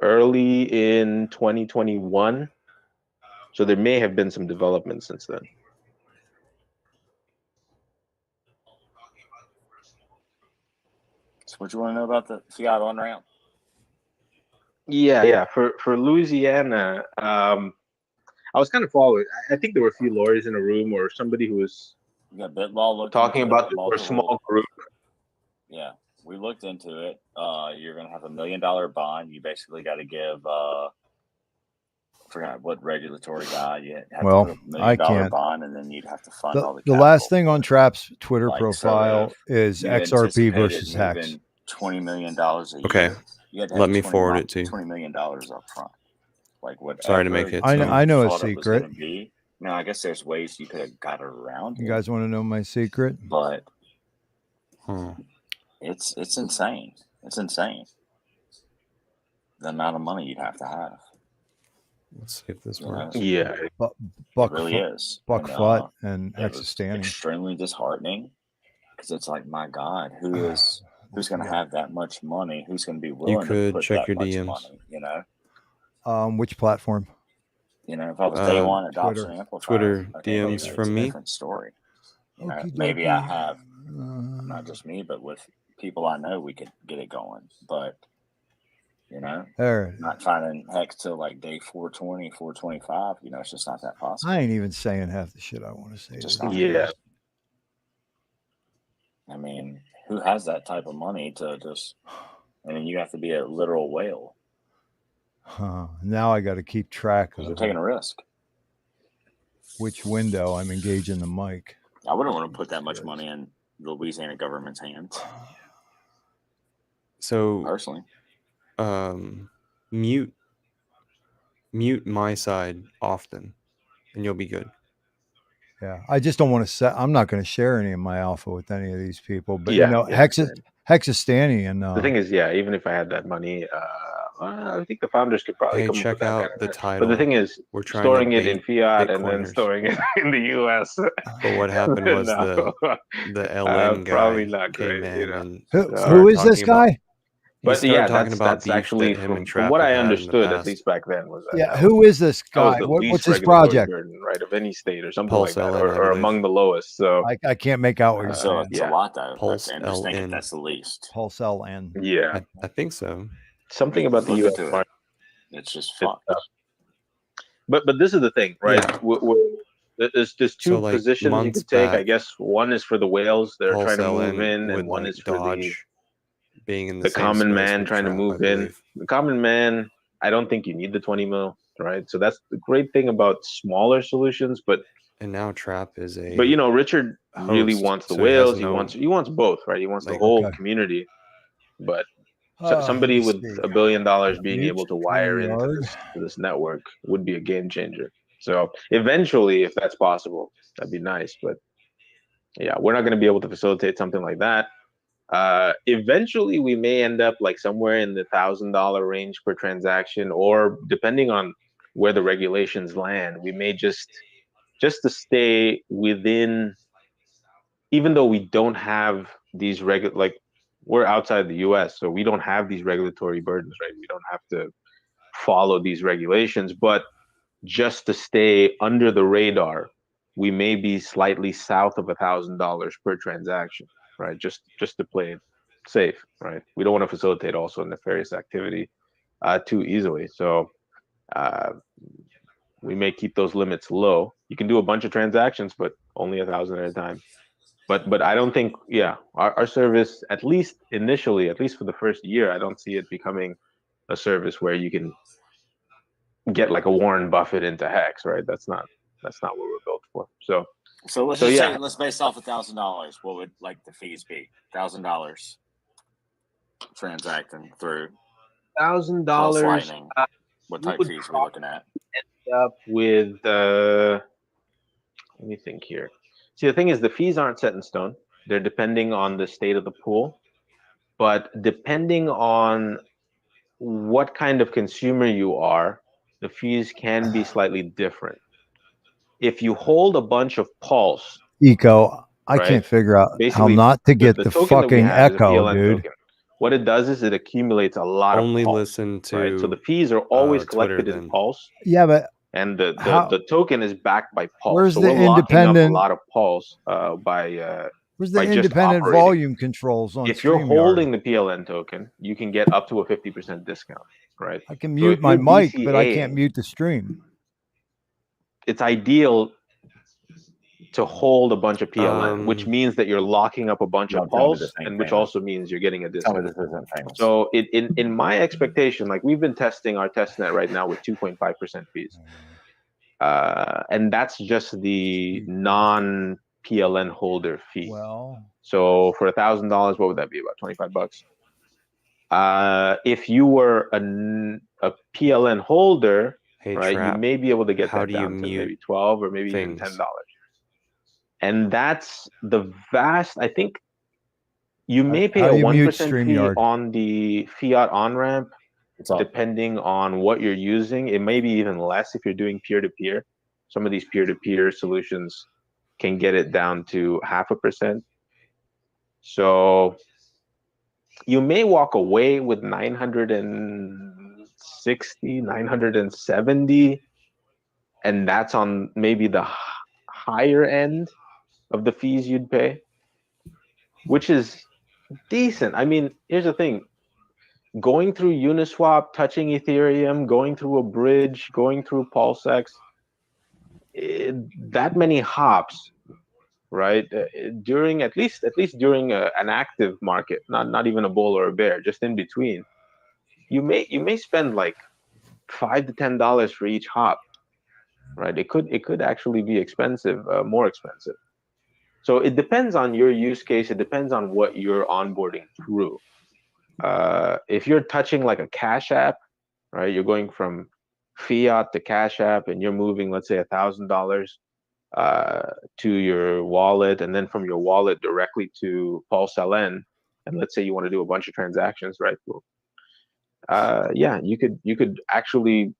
early in 2021. So there may have been some development since then. So what you want to know about the fiat on ramp? Yeah. For Louisiana, I was kind of following. I think there were a few lawyers in a room, or somebody who was talking about it for a small group. Yeah, we looked into it. You're going to have $1 million bond. You basically got to give, I forgot what regulatory guy. You have Well, to put $1 I million can't. bond, and then you'd have to fund all the The capital. last thing on Trap's Twitter Like, so profile is you XRP anticipated versus Hex. moving $20 million a Okay, year. You had to have let me forward it to you. $20 million up front. Like whatever Sorry to make it I know, so- I know a thought it was secret. gonna be. Now, I guess there's ways you could have got around You it, guys want to know my secret? but Hmm. it's insane. It's insane. The amount of money you'd have to have. Let's see if this You know? works. Yeah. Buck It really is. Buck And, Fut and it was Existani. extremely disheartening because it's like, my God, who's going to have that much money? Who's going to be willing to could put check that your much DMs. money? You know, Which platform? if I was day one adoption amplifier, Twitter okay, maybe DMs it's from a me. different story. You know, Okey maybe I dokey. have, not just me, but with people I know, we could get it going. But You know, There. not finding hex till like day 420, 425. You know, it's just not that possible. I ain't even saying half the shit I want to say. Just to not. these Yeah. guys. I mean, who has that type of money to just? I mean, you have to be a literal whale. Now I got to keep track You're of taking a risk. which window I'm engaging the mic. I wouldn't want to put that much money in the Louisiana government's hands. So Personally, mute my side often, and you'll be good. Yeah, I just don't want to set. I'm not going to share any of my alpha with any of these people. But Yeah, you know, yeah, Hexastani and The thing is, yeah, even if I had that money, I think the founders could probably Hey, come up check with that out kind of the money. title. But the thing is, We're trying storing to it in bait fiat and then Bitcoiners. storing it in the U.S. But what happened was No. the LN Probably guy not came great, in you know. and who started is this talking about. guy? He But started yeah, talking about that's beef actually that him and from Trap what have I had in the understood, at past. least back then, was that Yeah, that who is this that was guy? the What's least his regulatory project? burden, right, of any state or something Pulse like that, LN, I or believe. among the lowest. So I can't make out what you're so saying. it's a lot though. Pulse That's interesting. If LN. that's the least. Pulse LN. yeah, I think so. something about the Look U.S. into it. market. It's just It's fucked. But this is the thing, right? There's So two like positions you months could take. I back, guess one is for the whales that are Pulse trying to move LN in, and would one like is for dodge being in the the same common space man with trying to Trap, I move in. believe. The common man, I don't think you need the 20 mil, right? So that's the great thing about smaller solutions. But And now Trap is you a know, Richard really host, wants the so he has whales. He no wants both, right? He wants the like. whole Okay. community. But Let somebody me with see. $1 billion being Mute able to wire into StreamYard. this network would be a game changer. So eventually, if that's possible, that'd be nice. But yeah, we're not going to be able to facilitate something like that. Eventually, we may end up like somewhere in the $1,000 range per transaction, or depending on where the regulations land, we may just to stay within. Even though we don't have these like we're outside the U.S., so we don't have these regulatory burdens, right? We don't have to follow these regulations, but just to stay under the radar, we may be slightly south of $1,000 per transaction, right? Just to play it safe, right? We don't want to facilitate also nefarious activity too easily. So we may keep those limits low. You can do a bunch of transactions, but only 1,000 at a time. But I don't think, yeah, our service, at least initially, at least for the first year, I don't see it becoming a service where you can get like a Warren Buffett into Hex, right? That's not what we're built for. So let's just say let's base off $1,000. What would like the fees be? $1,000 transacting through $1,000. Plus Lightning. What type fees are we looking at? End up with let me think here. See, the thing is, the fees aren't set in stone. They're depending on the state of the pool, but depending on what kind of consumer you are, the fees can be slightly different. If you hold a bunch of Pulse, Eco. I right? can't figure out how Basically, not to get the token that we fucking have is a echo, PLN dude. token. What it does is it accumulates a lot Only of Pulse, listen to right? So the fees are always Twitter collected in then. Pulse, Yeah, but and how? the token is backed by Pulse. Where's So the we're locking up a independent? lot of Pulse by Where's the just independent operating. volume controls on If you're StreamYard? holding the PLN token, you can get up to a 50% discount, right? I can So mute if my you're mic, but I can't DCAing, mute the stream. it's ideal to hold a bunch of PLN, which means that you're locking up a bunch of Don't tell me Pulse, this ain't and which famous. also means you're getting a Tell me discount. this isn't famous. So in my expectation, like we've been testing our testnet right now with 2.5% fees. And that's just the non-PLN holder fee. Well, so for $1,000, what would that be? About $25. If you were a PLN holder, Hey, right, you Trap, may be able to get how that do you down to mute maybe 12 or maybe even things? $10. And that's the vast. I think you may pay how a do you mute 1% fee StreamYard? on the fiat on ramp, depending on what you're using. It may be even less if you're doing peer-to-peer. Some of these peer-to-peer solutions can get it down to 0.5%. So you may walk away with 960, 970, and that's on maybe the higher end of the fees you'd pay, which is decent. I mean, here's the thing. going through Uniswap, touching Ethereum, going through a bridge, going through PulseX, that many hops, right? During at least during an active market, not even a bull or a bear, just in between, you may spend like $5 to $10 for each hop, right? It could actually be expensive, more expensive. So it depends on your use case. It depends on what you're onboarding through. If you're touching like a Cash App, right? You're going from fiat to Cash App, and you're moving, let's say, $1,000 to your wallet, and then from your wallet directly to Pulse LN, and let's say you want to do a bunch of transactions, right? Well, yeah, you could actually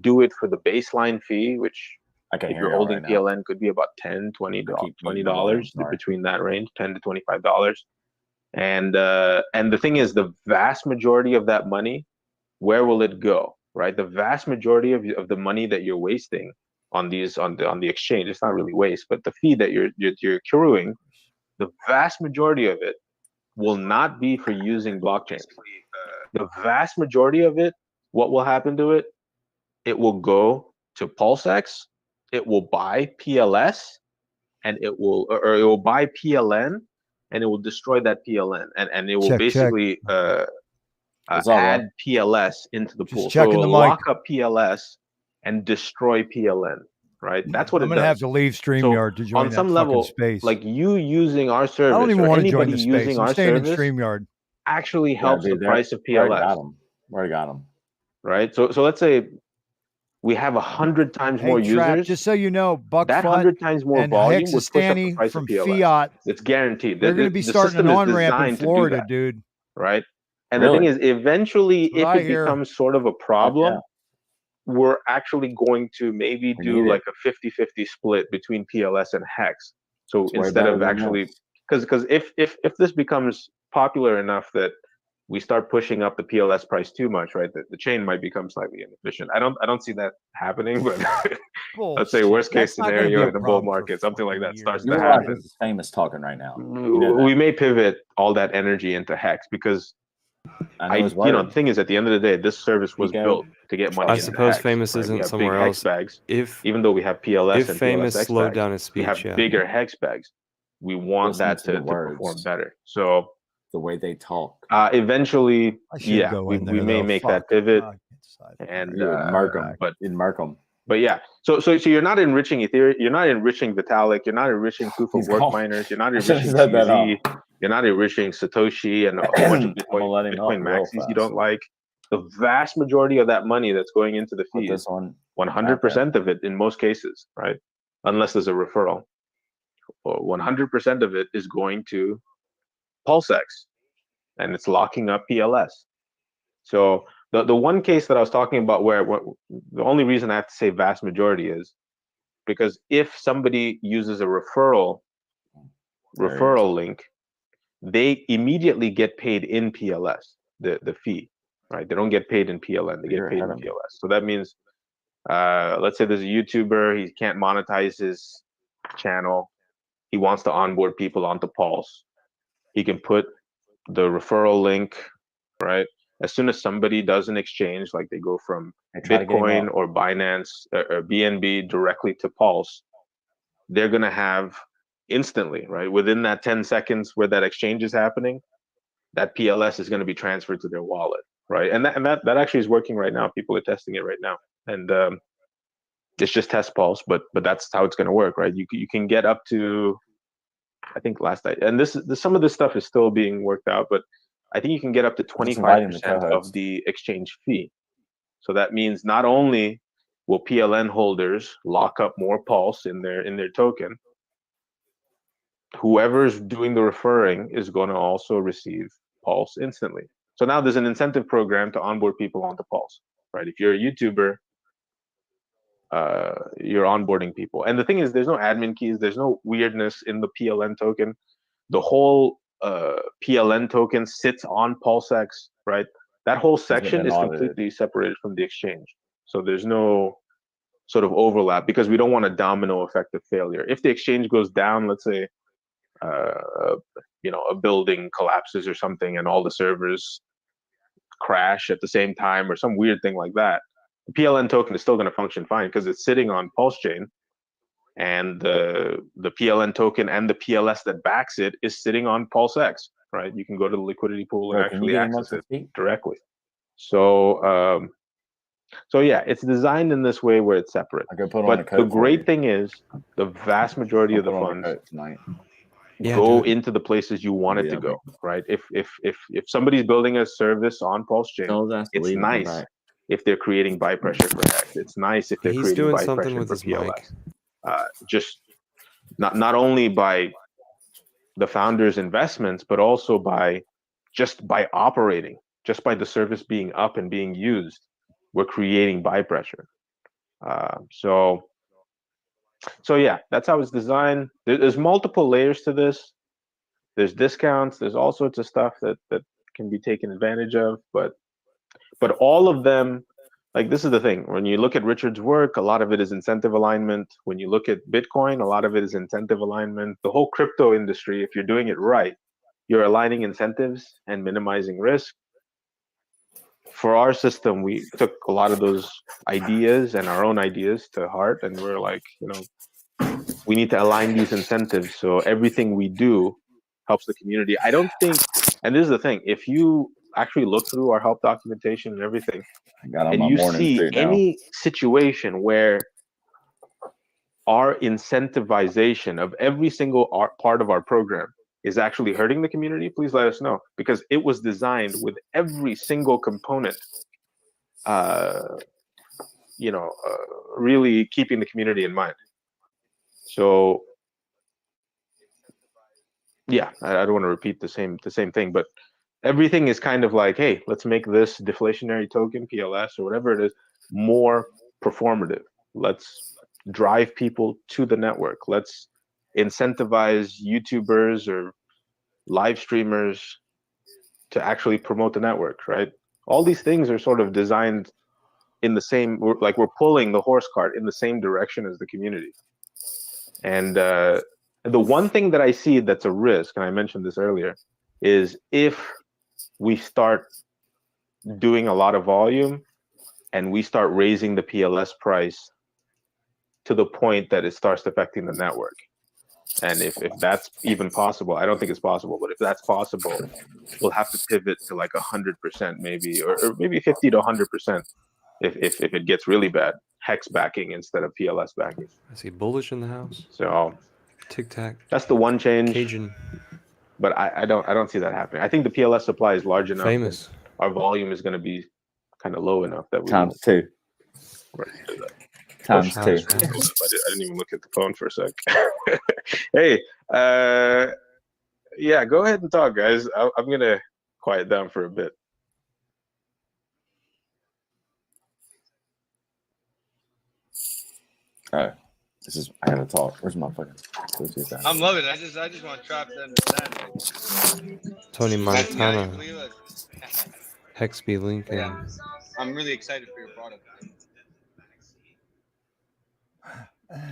do it for the baseline fee, which I can if hear you're y'all holding right now. PLN could be about $10, $20, I keep muting the volume, $20 sorry. between that range, $10 to $25. And the thing is, the vast majority of that money, where will it go, right? The vast majority of the money that you're wasting on these on the exchange, it's not really waste, but the fee that you're accruing, the vast majority of it will not be for using blockchain. The vast majority of it, what will happen to it? It will go to PulseX, it will buy PLS, and it will buy PLN, and it will destroy that PLN, and it will Check. basically What's up, add bud? PLS into the pool. So it checking will the mic. lock up PLS and destroy PLN, right? That's what I'm it gonna have does. to leave So StreamYard to join on that some fucking level, space. like you using our I service, don't even or want to join anybody the space. using I'm our staying in service, StreamYard. actually Yeah, helps the dude, price of we already PLS, got him. We already got him. right? So let's say we have 100 times Hey, more Trap, users. just so you know, That Buckfutt 100 times more and volume would push up the Hexastani price from of PLS. Fiat, It's guaranteed. they're going to be The starting system an is on-ramp in designed to do Florida, that, dude. right? And the thing Really? is, eventually, That's what if I it hear. becomes sort of a Fuck problem, yeah. we're actually going to maybe We do need it. like a 50-50 split between PLS and Hex. So It's way instead better of than actually, this. because if this becomes popular enough that we start pushing up the PLS price too much, right? The chain might become slightly inefficient. I don't see that happening, but let's say Bullshit. worst case That's not going to be scenario a in the bull problem for market, something like fucking that starts years. You to realize happen. this is famous talking right now. You know that. We may pivot all that energy into Hex, because I know his the word. thing is, at the end of the day, this service was Nico, built to get money I into suppose Hex. Famous Right? We isn't have big somewhere Hex else. bags. If Even though we have PLS if and Famous PLSX slowed bags, down his we have speech, yeah. bigger Hex bags. We want Listen that to the to perform words, better. So the way they talk. eventually, I should yeah, go we in there, may though. make Fuck. that pivot. I can't decide. And You would murk them. You'd murk them. but yeah, so you're not enriching Ethereum, you're not enriching Vitalik, you're not enriching proof of He's work gone. miners, you're not I should have enriching said that CZ, you're not enriching Satoshi and a whole bunch of I'm gonna let him Bitcoin up real maxis you fast. don't like. The vast majority of that money that's going into the Put fees, this on. 100% of it in most cases, right? Unless there's a referral, or 100% of it is going to PulseX, and it's locking up PLS. So the one case that I was talking about, where the only reason I have to say vast majority is because if somebody uses a referral link, they immediately get paid in PLS, the fee, right? They don't get paid in PLN, they get paid in PLS. So that means, let's say there's a YouTuber, he can't monetize his channel, he wants to onboard people onto Pulse. He can put the referral link, right? As soon as somebody does an exchange, like they go from try to get him Bitcoin up. or Binance or BNB directly to Pulse, they're going to have instantly, right? Within that 10 seconds where that exchange is happening, that PLS is going to be transferred to their wallet, right? And that actually is working right now. People are testing it right now. And it's just test Pulse, but that's how it's going to work, right? You can get up to, I think last night, and some of this stuff is still being worked out, but I think you can get up to 25% of the exchange fee. So that means not only will PLN holders lock up more Pulse in their token, whoever's doing the referring is going to also receive Pulse instantly. So now there's an incentive program to onboard people onto Pulse, right? If you're a YouTuber, you're onboarding people. And the thing is, there's no admin keys, there's no weirdness in the PLN token. The whole PLN token sits on PulseX, right? That whole section is completely separated from the exchange. So there's no sort of overlap, because we don't want a domino effect of failure. If the exchange goes down, let's say, a building collapses or something, and all the servers crash at the same time or some weird thing like that, the PLN token is still going to function fine because it's sitting on Pulse Chain, and the PLN token and the PLS that backs it is sitting on PulseX, right? You can go to the liquidity pool and Bro, can you actually get him up access to it speak? directly. So so yeah, it's designed in this way where it's separate. I could put on a But the coat for you. great thing is the vast majority I'll of the put on a funds coat tonight. Yeah, go do it. into the places you want it Yeah, to go, right? If somebody's building a service on Pulse Chain, tell his ass to it's leave and come nice back. if they're creating buy pressure for Hex. It's nice if they're He's creating doing buy something pressure with for his mic. PLS. Just not only by the founder's investments, but also by operating, just by the service being up and being used, we're creating buy pressure. So yeah, that's how it's designed. There's multiple layers to this. There's discounts. There's all sorts of stuff that can be taken advantage of. But all of them, like, this is the thing. When you look at Richard's work, a lot of it is incentive alignment. When you look at Bitcoin, a lot of it is incentive alignment. The whole crypto industry, if you're doing it right, you're aligning incentives and minimizing risk. For our system, we took a lot of those ideas and our own ideas to heart, and we're like, we need to align these incentives so everything we do helps the community. I don't think, and this is the thing, if you actually look through our help documentation and everything, I got on and my you morning see suit now. any situation where our incentivization of every single part of our program is actually hurting the community, please let us know, because it was designed with every single component really keeping the community in mind. So yeah, I don't want to repeat the same thing, but everything is kind of like, hey, let's make this deflationary token, PLS or whatever it is, more performative. Let's drive people to the network. Let's incentivize YouTubers or live streamers to actually promote the network, right? All these things are sort of designed in the same, like we're pulling the horse cart in the same direction as the community. And the one thing that I see that's a risk, and I mentioned this earlier, is if we start doing a lot of volume and we start raising the PLS price to the point that it starts affecting the network. And if that's even possible, I don't think it's possible, but if that's possible, we'll have to pivot to like 100% maybe, or maybe 50 to 100% if it gets really bad, Hex backing instead of PLS backing. I see Bullish in the house. So Tic Tac. That's the one change. Cajun. But I don't see that happening. I think the PLS supply is large enough. Famous. Our volume is going to be kind of low enough that we Times two. Right. Times two. I didn't even look at the phone for a sec. Hey, yeah, go ahead and talk, guys. I'm going to quiet down for a bit. Oh, I gotta talk. Where's my fucking Bluetooth at? I'm loving it. I just want to trap them to Tony that. Montana. Hexby Lincoln. Yeah. I'm really excited for your product.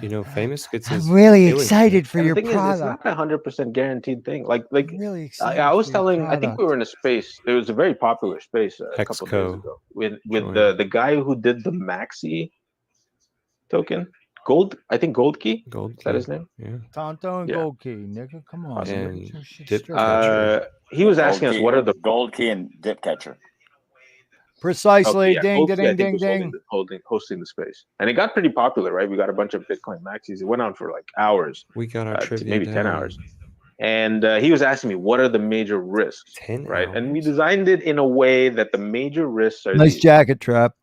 You know, Famous gets I'm his really feelings excited for And your the thing is, it's product. not a 100% guaranteed thing. Like really excited I was for your telling, I think product. we were in a space. It was a very popular space a couple of days Hexco. ago with Join. the guy who did the Maxi token, I think Gold Key. Gold Is that Key, his name? Yeah. Tonto and Yeah. Gold Key, nigga. Come on, man. And Get your shit Dip straight. Catcher. He was asking us what are the Gold Key and Dip Catcher? Precisely. Okay, yeah, Ding, Gold Key, I ding, think, ding, was ding. hosting the space, and it got pretty popular, right? We got a bunch of Bitcoin Maxis. It went on for like hours, We got our trivia maybe down. 10 hours. And he was asking me, what are the major risks? 10 right? And we hours? designed it in a way that the major risks are Nice these. jacket, Trap.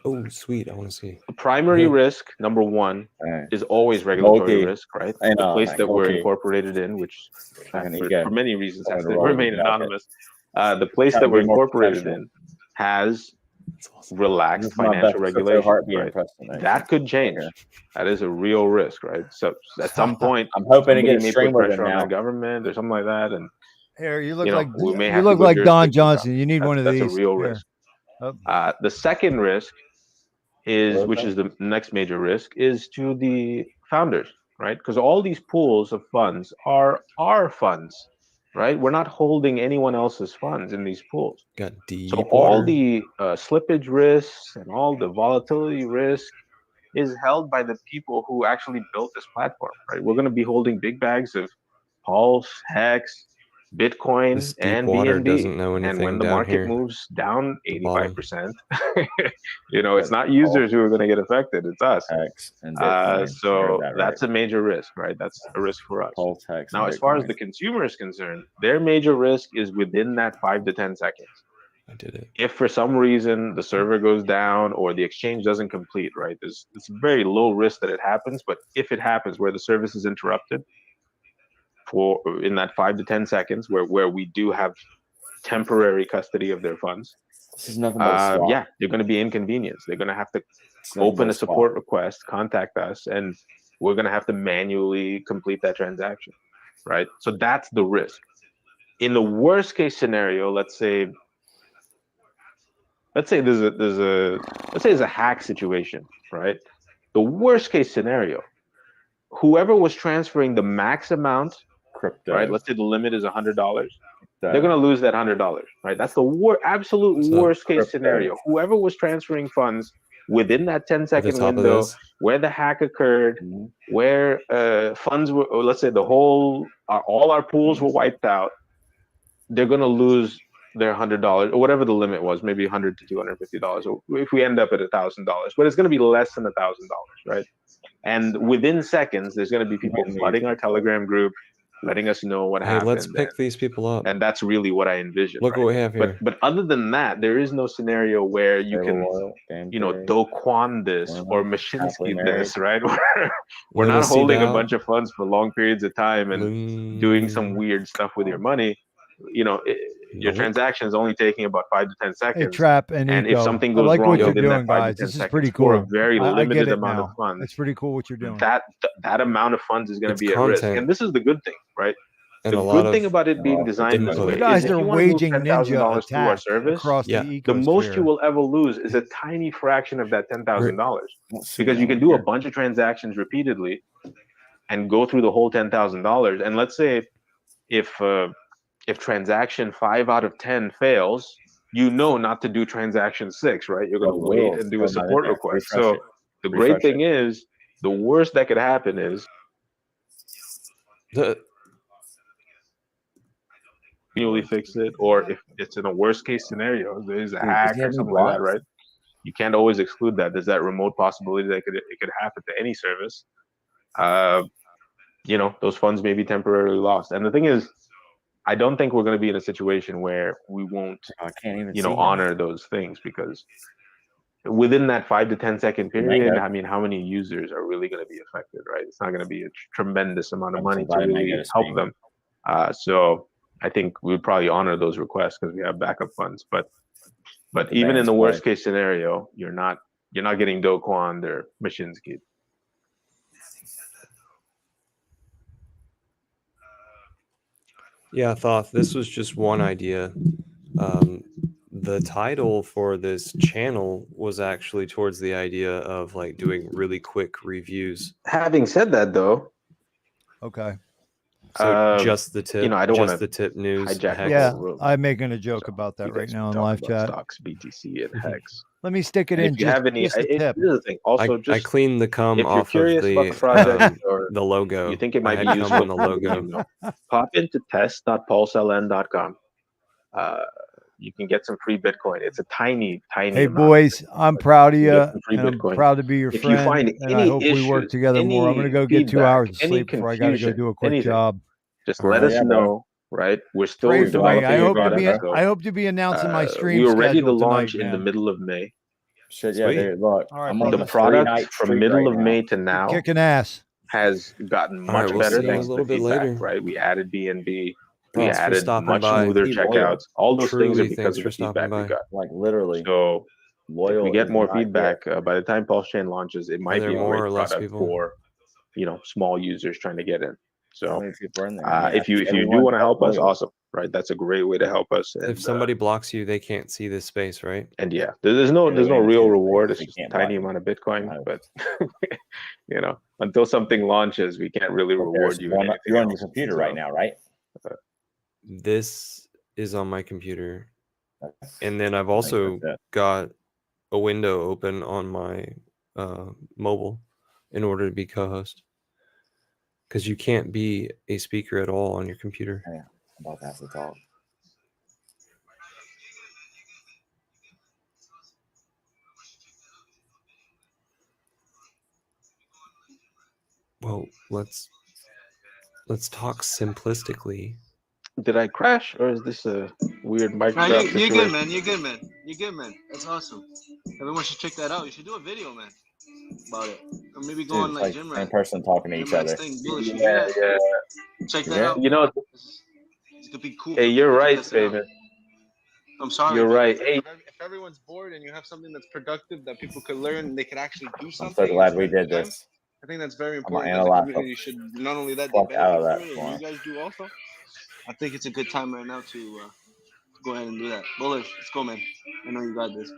Oh, sweet. I want to see. The primary risk, number one, is always regulatory Gold Key. risk, right? I The know, place like that Gold we're Key. incorporated in, which Fucking for ego. many reasons has Trying to to roll remain the jacket. anonymous. The place Trying that to we're be more incorporated professional. in has relaxed This is my financial best crypto regulation, heartbeat right? impersonation. That could change. Okay. That is a real risk, right? So at some point, I'm hoping to somebody get a may stream put with him pressure on now. the government or something like that, and Here, you look you know, like we may you have to look go like Don jurisdiction Johnson. shopping. You need one of That's these. a real Here. risk. Oh. The second risk is, What which was is the next major risk, is to the founders, right? Because all these pools of funds are our funds, right? We're not holding anyone else's funds in these pools. Got deep So all water. the slippage risks and all the volatility risk is held by the people who actually built this platform, right? We're going to be holding big bags of Pulse, Hex, Bitcoin, This deep and water BNB. doesn't know And when anything the down market here. moves down The bottom. 85%, it's not users who are going to get affected. It's us. Hex and Bitcoin. I heard So that that's right. a major risk, right? That's a risk for us. Pulse, Hex, Now, and as far as Bitcoin. the consumer is concerned, their major risk is within that 5 to 10 seconds. I did it. If for some reason the server goes down or the exchange doesn't complete, right? It's very low risk that it happens, but if it happens where the service is interrupted for in that 5 to 10 seconds where we do have temporary custody of their funds, This is nothing but a swap. yeah, they're going to be inconvenienced. They're going to have to It's nothing but open a a swap. support request, contact us, and we're going to have to manually complete that transaction, right? So that's the risk. In the worst case scenario, let's say there's a hack situation, right? The worst case scenario, whoever was transferring the max amount, Crypto. right? Let's say the limit is $100. They're going to lose that $100, right? That's the absolute What's up? worst case Crypto. scenario. Whoever was transferring funds within that 10-second top of window this. where the hack occurred, where funds were, or let's say the whole, all our pools were wiped out, they're going to lose their $100 or whatever the limit was, maybe $100 to $250, or if we end up at $1,000, but it's going to be less than $1,000, right? And within seconds, there's going to be people flooding our Telegram group, letting us know what Hey, happened. let's pick these people up. And that's really what I envision. Look right? what we have here. But other than that, there is no scenario where you can, Do Kwon this or Mashinsky this, right? We're not Little holding a CDAO. bunch of funds for long periods of time and doing some weird stuff with your money. Your transaction is only taking about 5 to 10 seconds. Hey, Trap and if Eco, something I goes like wrong what you're within doing, that 5 guys. to 10 This is seconds pretty for a cool. very I limited get it amount now. of funds, It's pretty cool what you're doing. that amount of funds is going to It's be at risk. content. And this is the good thing, right? And The a lot good thing of about it being designed this input. way You is guys if are you want to move waging $10,000 ninja through our attack service, across Yeah. the the most you ecosphere. will ever lose is a tiny fraction of that $10,000 because you can do a bunch of transactions repeatedly and go through the whole $10,000. And let's say if transaction 5 out of 10 fails, not to do transaction 6, right? You're going to wait and do a support request. So the great thing is, the worst that could happen is manually fix it, or if it's in a worst case scenario, there's a hack or something like that, right? You can't always exclude that. There's that remote possibility that it could happen to any service. Those funds may be temporarily lost. And the thing is, I don't think we're going to be in a situation where we won't, honor those things, because within that 5 to 10 second period, Mango. I mean, how many users are really going to be affected, right? It's not going to be a tremendous amount of money to Somebody really Mango to help speak. them. So I think we would probably honor those requests because we have backup funds. But even in the worst case scenario, you're not getting Do Kwon or Mashinsky. Yeah, Thoth, this was just one idea. The title for this channel was actually towards the idea of like doing really quick reviews. Having said that, though, Okay. So just the tip, I don't want just the tip news. hijack the Yeah, whole room. I'm making a joke about that You right guys now in talk live about chat. stocks, BTC, and Hex. Let me stick it And in. if you Just, have any, just a tip. here's the thing. Also, I cleaned the cum if you're off of curious about the the project or the logo. you think it I might had be cum useful on the logo. pop into test.pulseln.com. You can get some free Bitcoin. It's a tiny Hey, amount. boys, I'm proud of You you, get some free and I'm Bitcoin. proud to be your If you friend. find And I any hope we work issues, together more. I'm gonna any go get 2 feedback, hours of any sleep before I gotta go confusion, do a quick anything, job. just let us know, right? We're still Pray for me. developing I the hope to be. product. I hope to be announcing my stream we were ready to schedule launch tonight, in the man. middle of May. Shit, yeah, dude. Look, All right, I'm on brother. The the product 3-night from streak middle right of now. May to You're now kicking ass. has gotten All right, much we'll better see you a thanks to little bit feedback, later. right? We added BNB, we Thanks for added stopping much by. smoother Be loyal. checkouts. All those things are Truly, because thanks of for the stopping feedback we by. got. Like literally, So if loyal we get is more not yet. feedback by the time Pulse Chain launches, it Are might there be a more great or less product people? for small users trying to get in. How So many people are in there? I mean, if you do everyone want to but help us, loyal. awesome, right? That's a great way to help us. If And somebody blocks you, they can't see this space, right? and yeah, there's no They won't even see real the reward. space. It's They just a can't block tiny you. amount of Bitcoin, No. but until something launches, we can't really But reward there's you in one. anything You're on your else. computer right So now, right? this is on my computer, and then I've I think also that's it. got a window open on my mobile in order to be co-host. Because you can't be a speaker at all on your computer. Yeah, I'm about to have to talk. Well, let's talk simplistically. Did I crash, or is this a weird mic No, drop you're situation? good, man. You're good, man. You're good, man. That's awesome. Everyone should check that out. You should do a video, man, about it, or maybe go Dude, on it's like like Gym same Rat. person talking to Gym each Rat's other. thing, Bullish. Yeah, yeah. Check that Yeah. out. You know, It could be cool. hey, for you're people to right, test it out. Spaven. I'm sorry, You're but right. Hey, if everyone's bored and you have something that's productive that people could learn and they could actually do I'm something, so glad and we spend did time, this. I think that's very I'm gonna important. That the analyze the community should not only that they fuck out benefit of that from it, for and him. you guys do also. I think it's a good time right now to go ahead and do that. Bullish, let's go, man. I know you got this.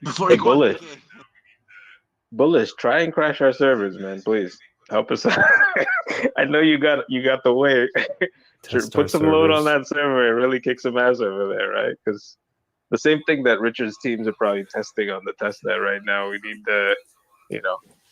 Before hey, you go on Bullish. vacation. Bullish, try and crash our servers, man. Please help us out. I know you got the way. Test our Put some load on servers. that server and really kick some ass over there, right? Because the same thing that Richard's teams are probably testing on the testnet right now. We need to,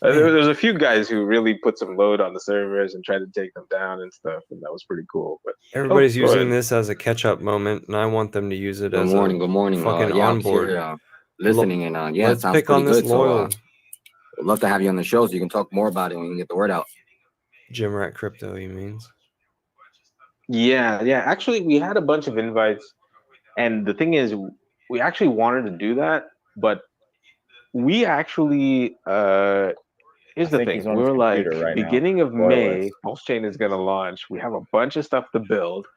there's a few guys who really put some load on the servers and tried to take them down and stuff, and that was pretty cool. But Everybody's go using ahead. this as a catch-up moment, and I want them to use it Good as morning. a Good morning. fucking Yeah, I was onboard. here listening, and yeah, it Let's sounds pick pretty on this good. So loyal I'd love to have you on the show so you can talk more about it when you can get the word out. Gym Rat Crypto, he means. Yeah. Actually, we had a bunch of invites, and the thing is, we actually wanted to do that, but we actually here's I the think thing. he's on We his were like, computer right now. beginning of Spoiler May, list. Pulse Chain is gonna launch. We have a bunch of stuff to build.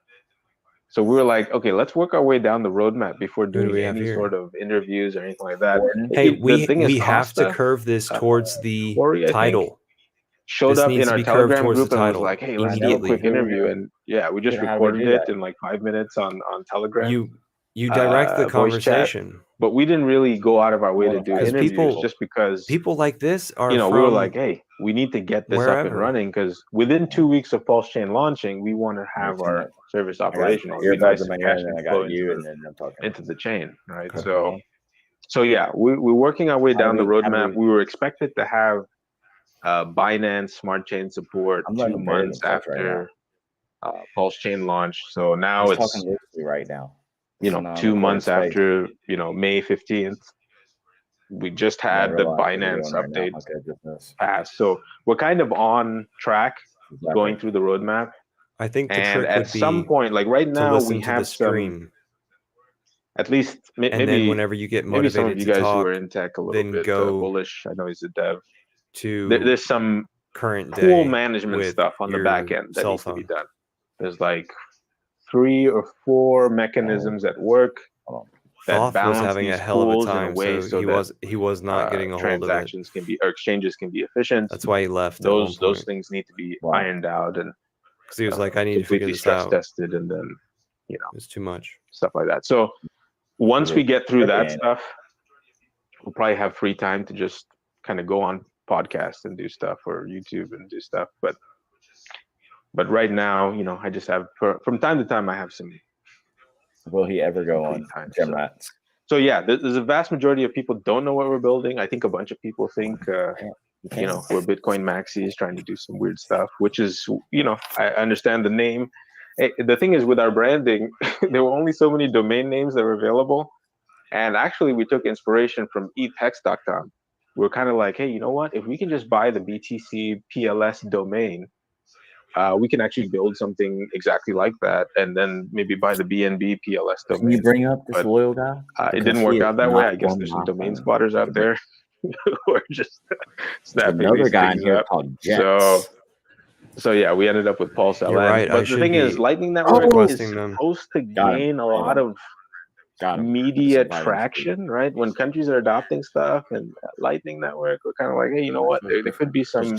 So we were like, okay, let's work our way down the roadmap before Who do doing we have any here? sort of interviews or anything like that. Hey, The thing is, we have to Costa, curve this towards the Corey, I think, title. showed This up needs in to our be curved Telegram towards the group and was title like, hey, let's do a immediately. quick interview. And yeah, we just Dude, how do we recorded do it that? in like 5 minutes on Telegram. You direct the Voice chat. conversation. But we didn't really go out of our way to do Because interviews just because people like this are we were from like, hey, we need to get this up and wherever. running because within 2 weeks of Pulse Chain launching, we want to have our service I got operational. It'd be earbuds nice in if my ear, cash and then can I flow got you, and then I'm talking. into the chain, right? Okay. So yeah, we're working our way How do down the we- how do roadmap. we- We were expected to have Binance Smart Chain support I'm 2 learning very months good stuff right after Pulse Chain launch. So now He's it's talking loosely right now. 2 recorded months space. after May 15th. We just I had didn't the realize what we're Binance doing right now. update Okay, goodness. pass. So we're kind of on track going through the roadmap. I think the And trick at would some be point, like right to now, listen we to the have some, stream. at least And then maybe whenever you get maybe some of motivated you to guys who talk, are in tech a little then bit go bullish. I know he's a dev. to There's some current cool day management with stuff on the your back end that cell needs to be phone. done. There's like 3 or 4 mechanisms at work that Thoth was balance having a these hell of a pools in a time, way so so he was not getting a hold of it. transactions can be or exchanges can be efficient. That's why he left at one Those point. things need to be ironed out and Because he was like, I need to figure completely this stress out. tested, and then It's too much. stuff like that. So once we get through that Okay. stuff, we'll probably have free time to just kind of go on podcasts and do stuff or YouTube and do stuff. But right now, I just have from time to time I have some. Will he ever go on Gym Rats? So yeah, there's a vast majority of people don't know what we're building. I think a bunch of people think we're Bitcoin maxis trying to do some weird stuff, which is I understand the name. The thing is with our branding, there were only so many domain names that were available, and actually we took inspiration from ETHEX.com. We're kind of like, hey, you know what? If we can just buy the BTC PLS domain, we can actually build something exactly like that, and then maybe buy the BNB PLS domain. Can you bring up this loyal guy? It Because didn't he work is out that way. not I guess on there's some my domain phone. spotters out there who are just snapping another these guy in things here up. called Jets. So yeah, we ended up with Pulse LN. You're right, I But the should thing is, be Lightning Network is requesting them. supposed to Got him. gain a Hold lot on. of Got him. media Just invite him to speak. traction, right? When countries are adopting stuff, and Lightning Network, we're kind of like, hey, you know what? There could be some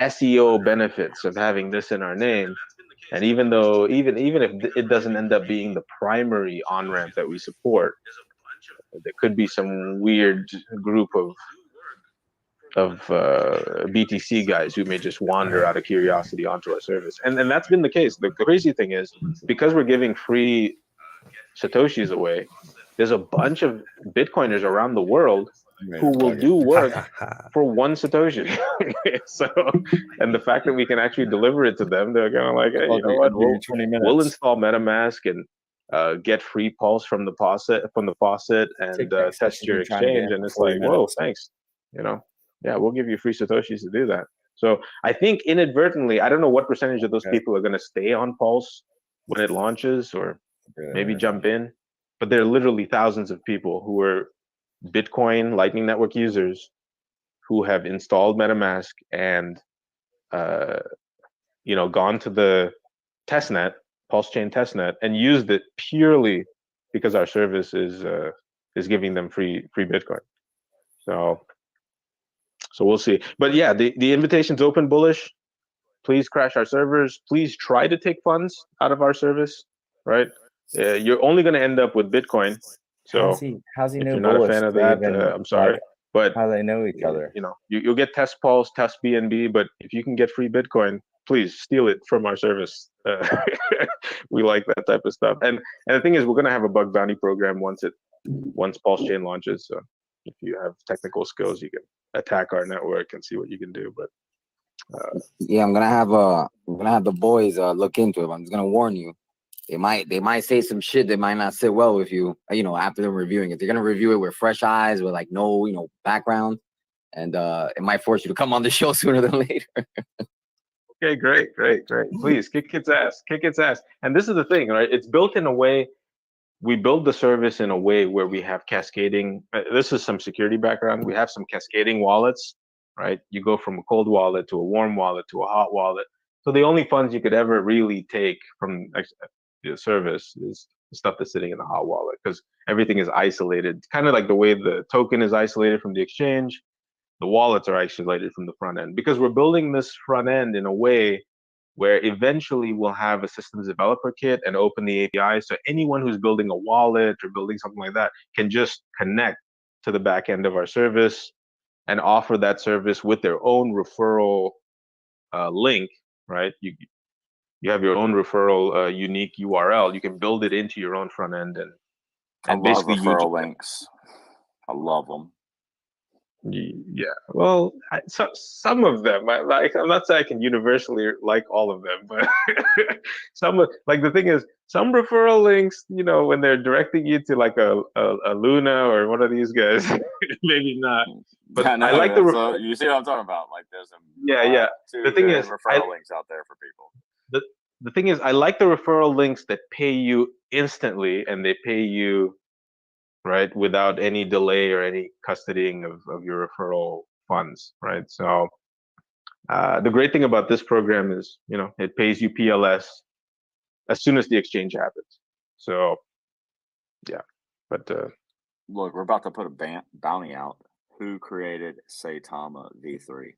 SEO benefits of having this in our name. And even though, even if it doesn't end up being the primary on ramp that we support, there could be some weird group of BTC guys who may just wander out of curiosity onto our service, and that's been the case. The crazy thing is, because we're giving free Satoshis away, there's a bunch of Bitcoiners around the world who will do work for 1 Satoshi. So, and the fact that we can actually deliver it to them, they're kind of like, hey, you know what? We'll install MetaMask and get free Pulse from the faucet and test your exchange. And it's like, whoa, thanks. You know, yeah, we'll give you free Satoshis to do that. So I think inadvertently, I don't know what percentage of those people are going to stay on Pulse when it launches, or maybe jump in, but there are literally thousands of people who are Bitcoin Lightning Network users who have installed MetaMask and gone to the testnet, Pulse Chain testnet, and used it purely because our service is giving them free Bitcoin. So we'll see. But yeah, the invitation's open, Bullish. Please crash our servers. Please try to take funds out of our service, right? You're only going to end up with Bitcoin. So how's he if know you're not a Bullish fan of to that, even, I'm sorry. But how they know each other? You know, you'll get Test Pulse, Test BNB, but if you can get free Bitcoin, please steal it from our service. We like that type of stuff. And the thing is, we're going to have a bug bounty program once Pulse Chain launches. So if you have technical skills, you can attack our network and see what you can do. But yeah, I'm gonna have the boys look into it. I'm just gonna warn you. They might say some shit that might not sit well with you, after them reviewing it. They're gonna review it with fresh eyes, with like no, background, and it might force you to come on the show sooner than later. Okay, great. Please kick its ass. And this is the thing, right? It's built in a way. We build the service in a way where we have cascading. This is some security background. We have some cascading wallets, right? You go from a cold wallet to a warm wallet to a hot wallet. So the only funds you could ever really take from the service is the stuff that's sitting in the hot wallet, because everything is isolated, kind of like the way the token is isolated from the exchange. The wallets are isolated from the front end, because we're building this front end in a way where eventually we'll have a systems developer kit and open the API. So anyone who's building a wallet or building something like that can just connect to the back end of our service and offer that service with their own referral link, right? You have your own referral unique URL. You can build it into your own front end I love basically referral links. I love them. Yeah, well, some of them, I'm not saying I can universally like all of them, but the thing is, some referral links, when they're directing you to like a Luna or one of these guys, maybe not. But I I like the you see what I'm talking about? Like there's some yeah. The thing is, referral links out there for people. The thing is, I like the referral links that pay you instantly, and they pay you right without any delay or any custodying of your referral funds, right? So the great thing about this program is, it pays you PLS as soon as the exchange happens. So yeah, but look, we're about to put a bounty out. Who created Saitama V3?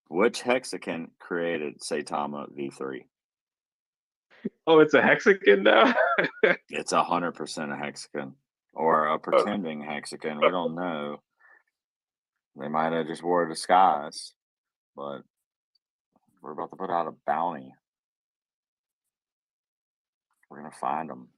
Which hexagon created Saitama V3? Oh, it's a hexagon now? It's 100% a hexagon, or a pretending hexagon. We don't know. They might have just wore a disguise, but we're about to put out a bounty. We're gonna find them.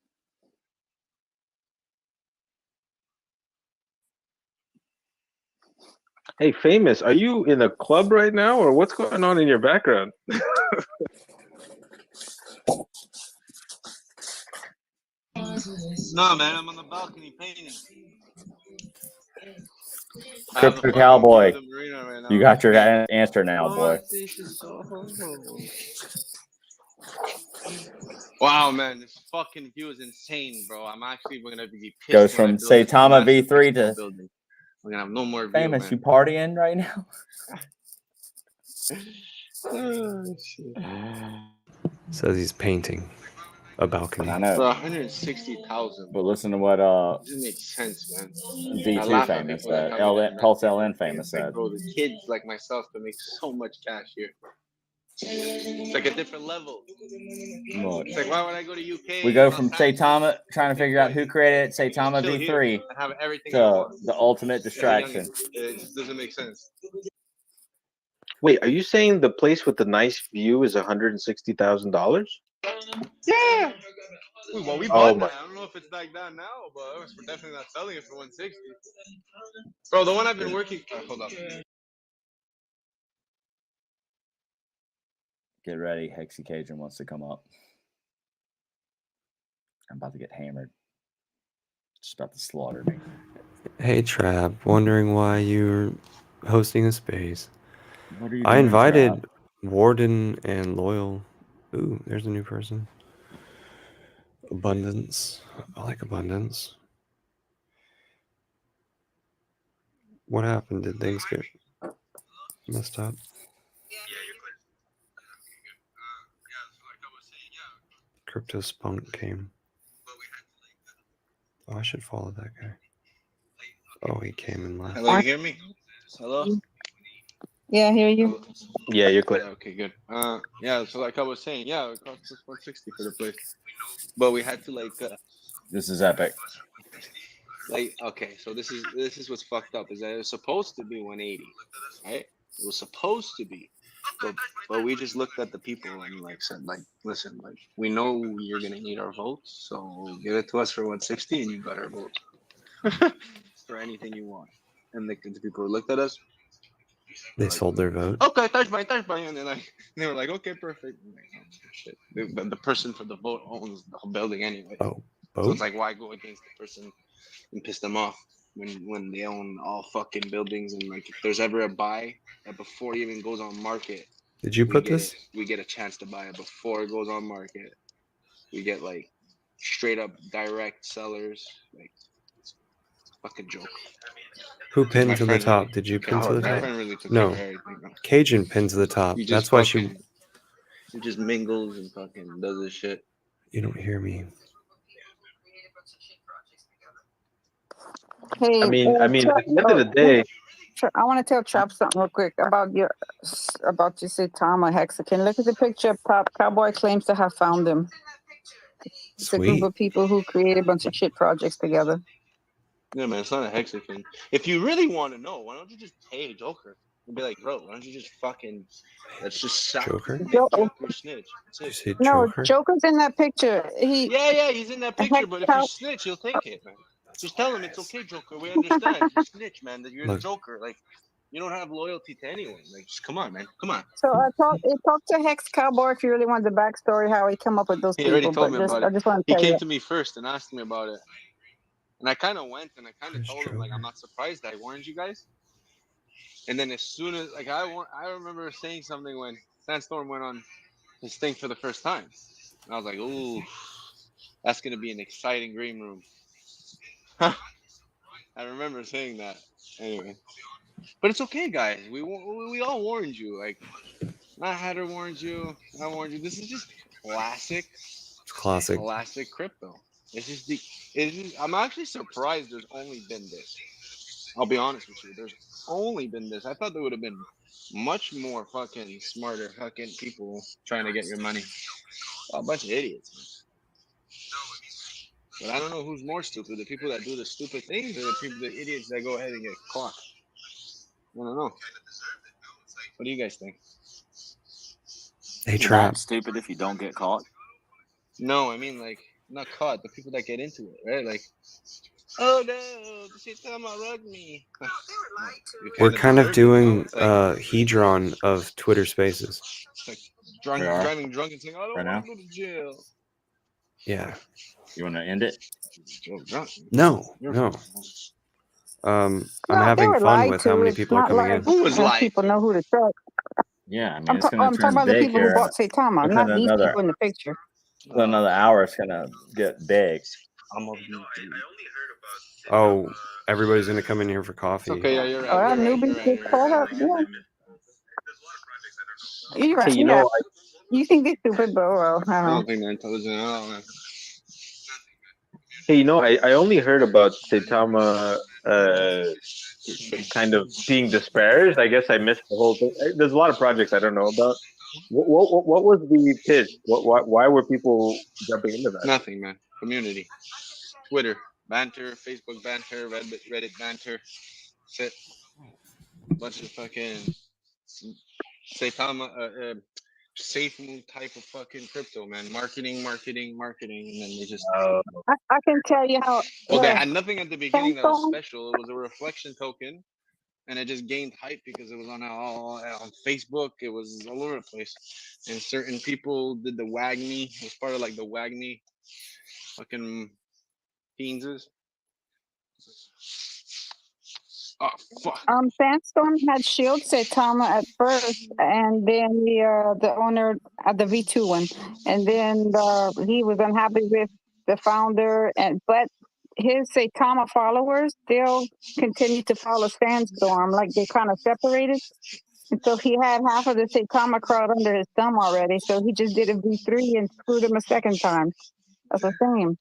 Hey, Famous, are you in a club right now, or what's going on in your background? No, man, I'm on the balcony painting. Crypto Cowboy, you got your answer now, boy. Wow, man, this fucking view is insane, bro. I'm actually gonna be pissed. Goes from Saitama V3 to we're gonna have no more view, Famous. man. You partying right now? Oh, shit. Says he's painting a balcony. I know. For 160,000. But listen to what Doesn't make sense, man. I D2 laugh at Famous people that said. come in and Pulse rent LN it. Famous Like, said. bro, the kids like myself can make so much cash here. It's like a different level. Look, It's like, why would I go to UK? we go from Saitama trying to figure out who created Saitama chill here V3 and have everything I to want. the ultimate As a distraction. youngin'. It just doesn't make sense. Wait, are you saying the place with the nice view is $160,000? Yeah. Well, we Oh bought my! that. I don't know if it's like that now, but we're definitely not selling it for 160. Bro, the one I've been working. Hold up. Get ready, Hexy Cajun wants to come up. I'm about to get hammered. Just about to slaughter me. Hey, Trap, wondering why you're hosting a space. What are you I doing, invited Trap? Warden and Loyal. Ooh, there's a new person. Abundance. I like Abundance. What happened? Did things get messed up? Crypto Spunk came. Oh, I should follow that guy. Oh, he came and left. Hello, you hear me? Hello? Yeah, I hear you. Yeah, you're clear. Okay, good. Yeah, so like I was saying, yeah, it cost us 160 for the place. But we had to This is epic. Okay, so this is what's fucked up is that it was supposed to be 180, right? It was supposed to be, but we just looked at the people and said listen, we know you're gonna need our votes, so give it to us for 160 and you got our vote for anything you want. And the people looked at us. They sold their vote. Okay, touch by, and then they were like, okay, perfect. Oh, shit. The person for the vote owns the whole building anyway. Oh, so it's like, why go against the person and piss them off when they own all fucking buildings and if there's ever a buy before it even goes on market. Did you put this? We get a chance to buy it before it goes on market. We get straight up direct sellers. It's a fucking joke. Who pinned to the top? Did you pin to the top? No. Cajun pinned to the top. That's why she. He just mingles and fucking does this shit. You don't hear me. Hey, I mean, at the end of the day, I want to tell Trap something real quick about you Saitama Hexakin. Look at the picture up top. Cowboy claims to have found him. It's a group of people who create a bunch of shit projects together. Yeah, man, it's not a hexagon. If you really want to know, why don't you just pay Joker and be like, bro, why don't you just let's just sack Joker? Joker snitch. No, Joker's in that picture. Yeah, he's in that picture. But if you snitch, he'll take it, man. Just tell him it's okay, Joker. We understand. You snitch, man. That you're the Joker. You don't have loyalty to anyone. Just come on, man. Come on. So I talked to Hex Cowboy if you really want the backstory, how he come up with those He people. already told me about it. I just want to He tell came you. to me first and asked me about it. And I kind of went and I kind of told him, I'm not surprised I warned you guys. And then as soon as, I remember saying something when Sandstorm went on his thing for the first time. And I was like, ooh, that's going to be an exciting green room. I remember saying that. Anyway. But it's okay, guys. We all warned you. Matt Hatter warned you. I warned you. This is just classic. It's classic. Classic crypto. I'm actually surprised there's only been this. I'll be honest with you. There's only been this. I thought there would have been much more fucking smarter fucking people trying to get your money. A bunch of idiots. But I don't know who's more stupid, the people that do the stupid things or the idiots that go ahead and get caught. I don't know. What do you guys think? Hey, It's Trap. not stupid if you don't get caught. No, I mean not caught, the people that get into it, right? Oh no, the shit's talking about rug me. We're kind of doing Hedron of Twitter Spaces. Driving drunk and saying, I don't Right want now? to go to jail. Yeah. You want to end it? No. I'm having fun with how many people are coming in. Who was live? People know who to trust. Yeah, I mean, I'm it's going to talking turn about the big people who here. bought Saitama, Within not these another- people in the picture. Within another hour, it's going to get big. Oh, everybody's gonna come in here for coffee. Okay, yeah, you're right. Oh, You're right, newbies get caught up. Yeah. You're right. Hey, you know, You think they're stupid, but well, I I don't know. don't think they're intelligent at all, man. hey, you know, I only heard about Saitama kind of being disparaged. I guess I missed the whole thing. There's a lot of projects I don't know about. What was the pitch? Why were people jumping into that? Nothing, man. Community, Twitter banter, Facebook banter, Reddit banter. That's it. Bunch of fucking safe move type of fucking crypto, man. Marketing, and then they just. I can tell you how. Well, they Yeah. had nothing at the beginning that was Sandstorm? special. It was a reflection token, and it just gained hype because it was on Facebook. It was all over the place, and certain people did the Wagme. It was part of like the Wagme fucking fiends. Oh fuck! Sandstorm had Shield Saitama at first, and then the owner at the V2 one, and then he was unhappy with the founder, but his Saitama followers still continue to follow Sandstorm, like they kind of separated. And so he had half of the Saitama crowd under his thumb already, so he just did a V3 and screwed him a second time. That's the same.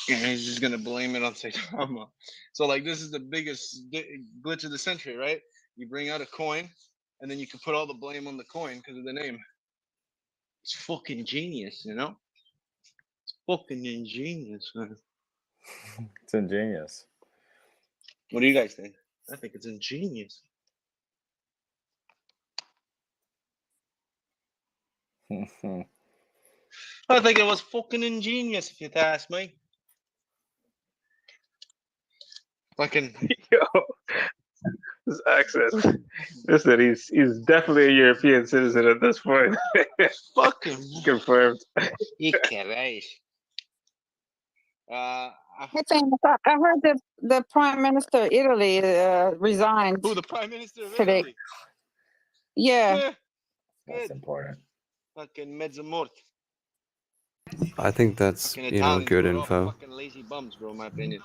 And he's just gonna blame it on Saitama. So like this is the biggest glitch of the century, right? You bring out a coin, and then you can put all the blame on the coin because of the name. It's fucking genius, you know? It's fucking ingenious, man. It's ingenious. What do you guys think? I think it's ingenious. I think it was fucking ingenious, if you ask me. Fucking Yo, his accent. Listen, he's definitely a European citizen at this point. Fucking confirmed. You caray. Hey, Sam, I heard the Prime Minister of Italy resigned. Who, the Prime Minister of today. Italy? Yeah. That's important. Fucking mezzamort. I think that's Fucking you know Italians, good bro. They're all info. Fucking lazy bums, bro, in my opinion.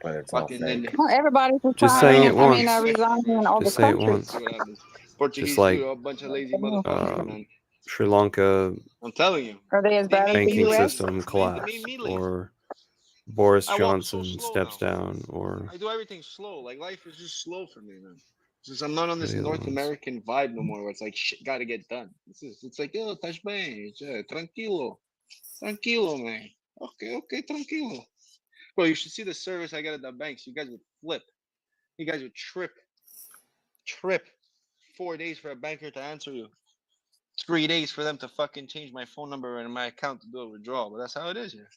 But it's all Fucking fake. Well, everybody's Just saying it retiring. once. Resigning in all Just the say it countries. once. See what happens. Portuguese Just like too, a bunch of lazy motherfuckers, man. Sri Lanka I'm telling you. Are they as bad as the banking U.S.? system collapse, or Boris I walk so Johnson slow steps now. down, or I do everything slow. Like life is just slow for me, man. Just I'm not on this the other North ones. American vibe no more, where it's like shit gotta get done. It's like yo, touch bem, tranquilo, man. Okay, tranquilo. Bro, you should see the service I get at the banks. You guys would flip. You guys would trip. 4 days for a banker to answer you. 3 days for them to fucking change my phone number and my account to do a withdrawal. But that's how it is here.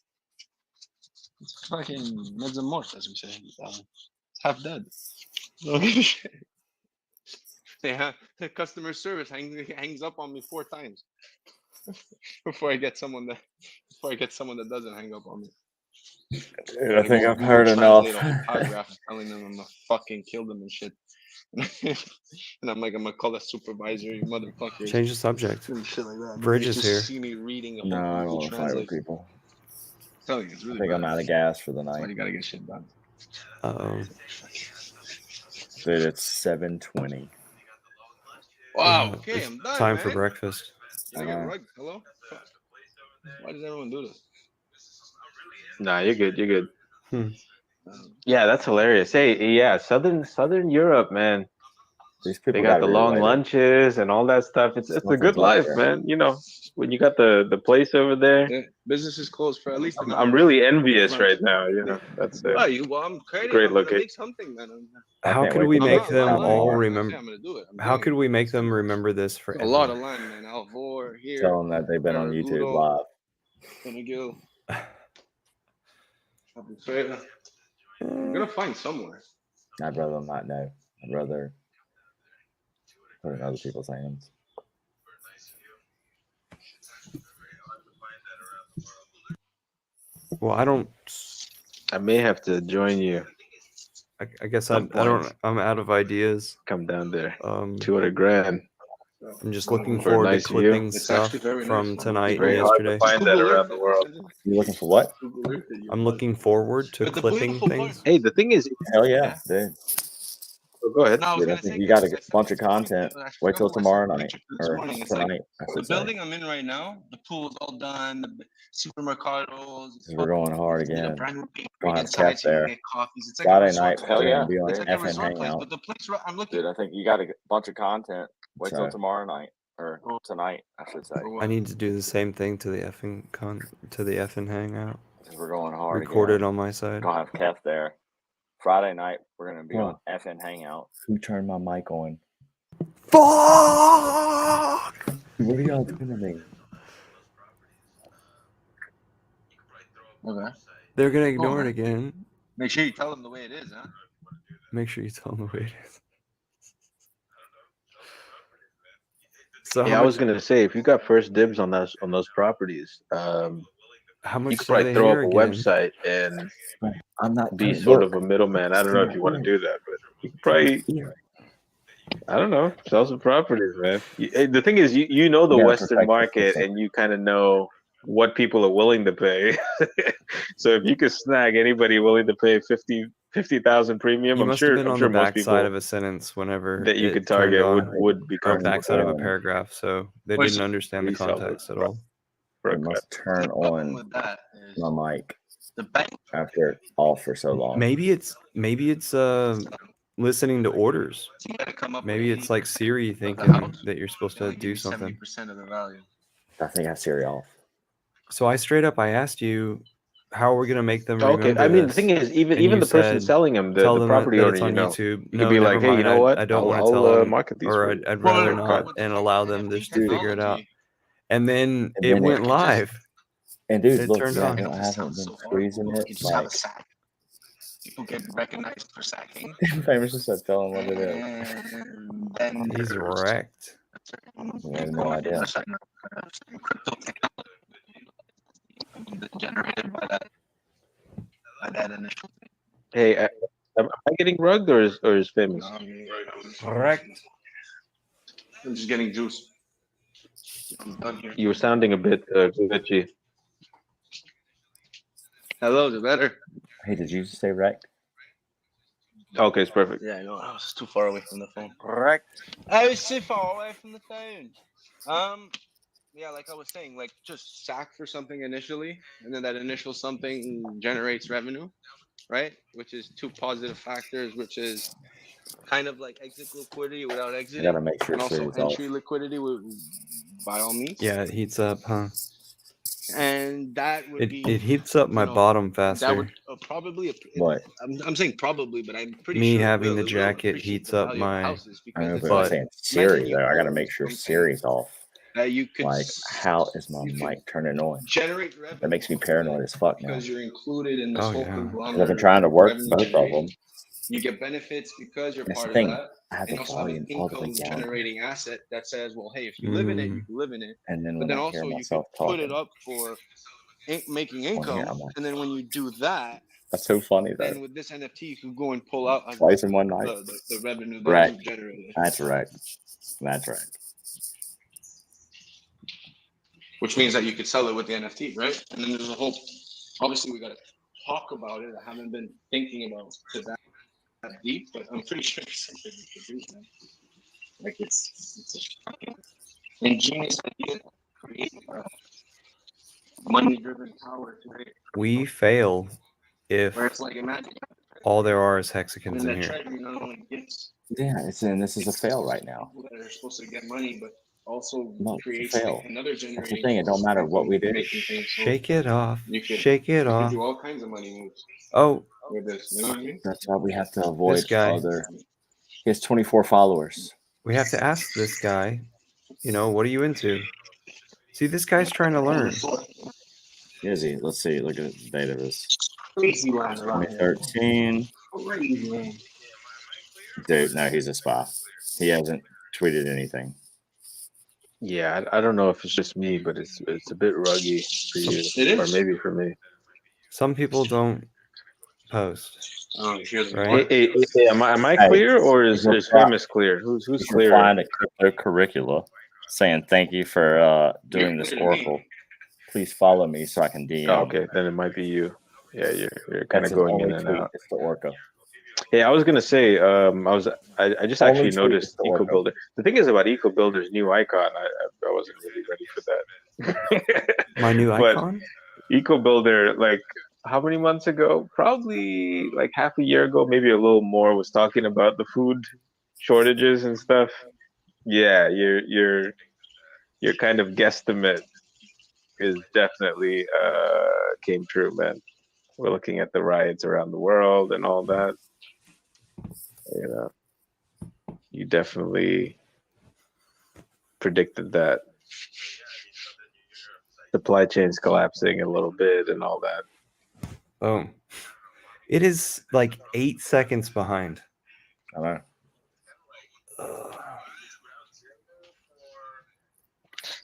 It's fucking mezzamort, as we say. It's half dead. Don't give a shit. The customer service hangs up on me 4 times before I get someone that doesn't hang up on me. Dude, I think I've heard enough. Translate a whole paragraph telling them I'm gonna fucking kill them and shit. And I'm gonna call that supervisor, you motherfuckers. change the subject. And shit like that. Bridge They is just here. see me reading a No, I don't Google want to fight with Translate. people. I'm telling you, it's I really think bad. I'm out of gas for the That's why night. you gotta get shit done. Uh-oh. Dude, it's 7:20. Wow, okay, I'm done, Time man. for breakfast. Can I get rugged? Hello? Fuck. Why does everyone do this? Nah, you're good. You're good. Yeah, that's hilarious. Hey, yeah, Southern Europe, man. These They people got got the long rear-lighted. lunches and all that stuff. It's a Nothing's good up life, there. man. You know, when you got the place over there. Yeah, business is closed for at least I'm another really envious month. right now. You know, that's Oh, it. well, I'm creating. Great I'm gonna location. make something, man. How can't could wait we to make get them down all there. remember? I'm gonna do it. I'm How doing could it. we make them remember this A forever? lot of land, man. Alvor here. Tell them that they've been on YouTube live. Penagil. Albufeira. I'm gonna find somewhere. I'd rather not know. I'd rather put it in other people's hands. Well, I don't. I may have to join you. I guess I Some don't. point. I'm out of ideas. Come down there. 200 $200,000. I'm just looking For a forward to nice view. clipping It's stuff actually very from nice. tonight and Very hard to yesterday. find that around the world. You looking for what? I'm looking forward to clipping things. Hey, the thing is, Hell yeah, dude. oh, go ahead. No, I was Dude, I gonna say, think you got guys, a bunch of content. Wait till tomorrow night this or morning. It's like tonight. I the should say. building I'm in right now. The pool's all done. The supermercados. We're going hard They got again. brand new paint We'll have inside, Kev so you can there. get coffees. It's like a Friday resort night, place. we're gonna be on It's an like a effing resort place, hangout. but the place I'm looking. Dude, I think you got a bunch of content. Wait till So- tomorrow night. or tonight, I should say. I need to do the same thing to the effing hangout. 'Cause we're going hard Recorded again. on my side. Gonna have Kev there. Friday night, we're gonna be on Oh. FN Hangout. Who turned my mic on? Fuck! What are y'all doing to me? Okay. They're gonna ignore man. it again. Make sure you tell them the way it is, huh? Make sure you tell them the way it is. So Yeah, I was gonna say, if you got first dibs on those properties, how much you could do probably they throw up hear a again? website and I'm not be turning- sort look. of a middleman. I don't know if you want to do that, but you could probably, I don't know, sell some properties, man. The thing is, you know the Yeah, Western perfect. market, and you kind of know what people are willing to pay. So if you could snag anybody willing to pay 50,000 premium, You I'm must sure have been on most the backside people of a sentence whenever that you it could turned target on, would be or comfortable backside of a with that. paragraph, so they Wait, didn't so understand the resell it. context at all. For I a cut. must turn The problem on with that is my mic the bank. after off for so long. Maybe it's listening to orders. You gotta come up Maybe with it's like Siri of the thinking house. that you're supposed They to only give do you something. 70% of the value. I think I have Siri off. So I asked you, how are we gonna make them Okay, remember I mean, the this? thing is, And even you the person said, selling them, tell the them property that owner, it's on you YouTube. could No, be never like, hey, you mind. know what? I don't want to I'll tell them, market these or for you. I'd Well, rather no, not with and the allow them NFT just to figure it out. technology, And then And it then went you just live. And dude, It look, turned yeah, on. I haven't been squeezing you it. just have a Like, sack. People get recognized for sacking. Famous just said, tell him what it is. And then He's there's wrecked. I have no idea. a certain crypto technology generated by that initial thing. Hey, am I getting rugged or is famous? Correct. I'm just getting juice. I'm done here. You were sounding a bit glitchy. Hello, is it better? Hey, did you say wrecked? Okay, it's perfect. Yeah, I know. I was too far away from the phone. Correct. I was too far away from the phone. Yeah, like I was saying, like just sack for something initially, and then that initial something generates revenue, right? Which is two positive factors, which is kind of like exit liquidity without I exiting, gotta make sure and also Siri's off. entry liquidity by all means. Yeah, it heats up, huh? And that would be It heats up my bottom that faster. would probably What? I'm saying probably, but I'm pretty Me sure having it the will jacket appreciate heats the up value of my houses I because know, it's but I'm like saying imagine Siri you though. I gotta own make sure something Siri's off. that you could Like, how is my you could mic turning on? generate revenue That makes me off of paranoid it as fuck now. because you're included in this Oh whole yeah. Because I've conglomerate been trying to work revenue both of generating. them. You get benefits because you're And that's the part of thing. that, I have and the also have an volume all the way income down. generating asset that says, well, hey, if you live in it, you can live in it. And then But when then I hear also you could myself put it talking up for making on here, income, I'm like, and then when you do that, that's so funny though. then with this NFT, you can go and pull out Twice in one night. the revenue that Right. you've generated. That's right. That's right. Which means that you could sell it with the NFT, right? And then there's a whole. Obviously, we got to talk about it. I haven't been thinking about it that deep, but I'm pretty sure it's something we could do, man. Like it's a fucking ingenious idea. Create money-driven power to it. We fail if Where it's like imagine. all there are is And hexagons then in that here. treasury not only gets Yeah, this is a fail right now. people that are supposed to get money, but also No, it's a creates like fail. another That's the generating thing. It don't matter what we do. making things. So Shake it off. you could Shake it you could off. do all kinds of money moves Oh, with this. You know what I mean? That's why we have to this avoid guy. other. He has 24 followers. We have to ask this guy, you know, what are you into? See, this guy's trying to learn. Is he? Let's see. Look at the date of this. Crazy lines around here. 2013. Crazy man. Dude, no, he's a spy. He hasn't tweeted anything. Yeah, I don't know if it's just me, but it's a bit ruggy for you, It or is. maybe for me. Some people don't post, Oh, here's the right? Hey, am I Hey, clear or he's is reply- famous clear? Who's he's clear? replying to Crypto Curricula saying, thank you for doing this oracle. Please follow me so I can DM. Oh, okay, then it might be you. Yeah, you're kind That's of his going in only and tweet. out. It's the orca. Hey, I was gonna say, I just Only actually tweet noticed is the orca. EcoBuilder. The thing is about EcoBuilder's new icon, I wasn't really ready for that. My new But icon? EcoBuilder, like how many months ago? Probably like half a year ago, maybe a little more, was talking about the food shortages and stuff. Yeah, your your kind of guesstimate is definitely came true, man. We're looking at the riots around the world and all that. You know, you definitely predicted that. Supply chains collapsing a little bit and all that. Oh, it is like 8 seconds behind. I know.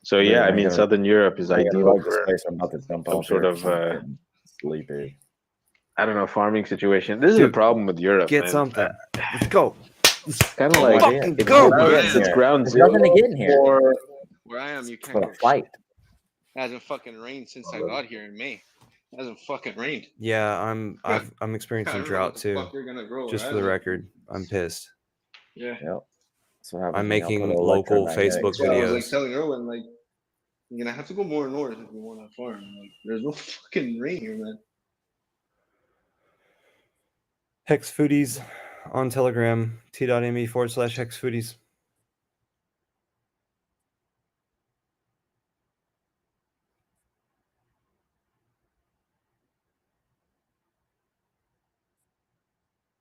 So yeah, I mean, Southern Europe is ideal for I'm about to jump some off sort here of 'cause I'm getting sleepy. I don't know, farming situation. This is the problem with Europe. Get man. something. Let's go. Kind of Oh, like fucking it's, go. it's ground There's zero nothing to get in here. for Where I am, you For can't a go. fight. It hasn't fucking rained since I got here in May. It hasn't fucking rained. Yeah, I'm experiencing I don't know drought what the too. fuck you're gonna grow. Just I for the don't- record, I'm pissed. Yeah. Yep. That's what happens I'm when you don't put making an local electromagnetic Facebook So I was like videos. telling Erwin, like, you're gonna have to go more north if you want to farm. Like, there's no fucking rain here, man. Hex Foodies on Telegram, t.me/Hex Foodies.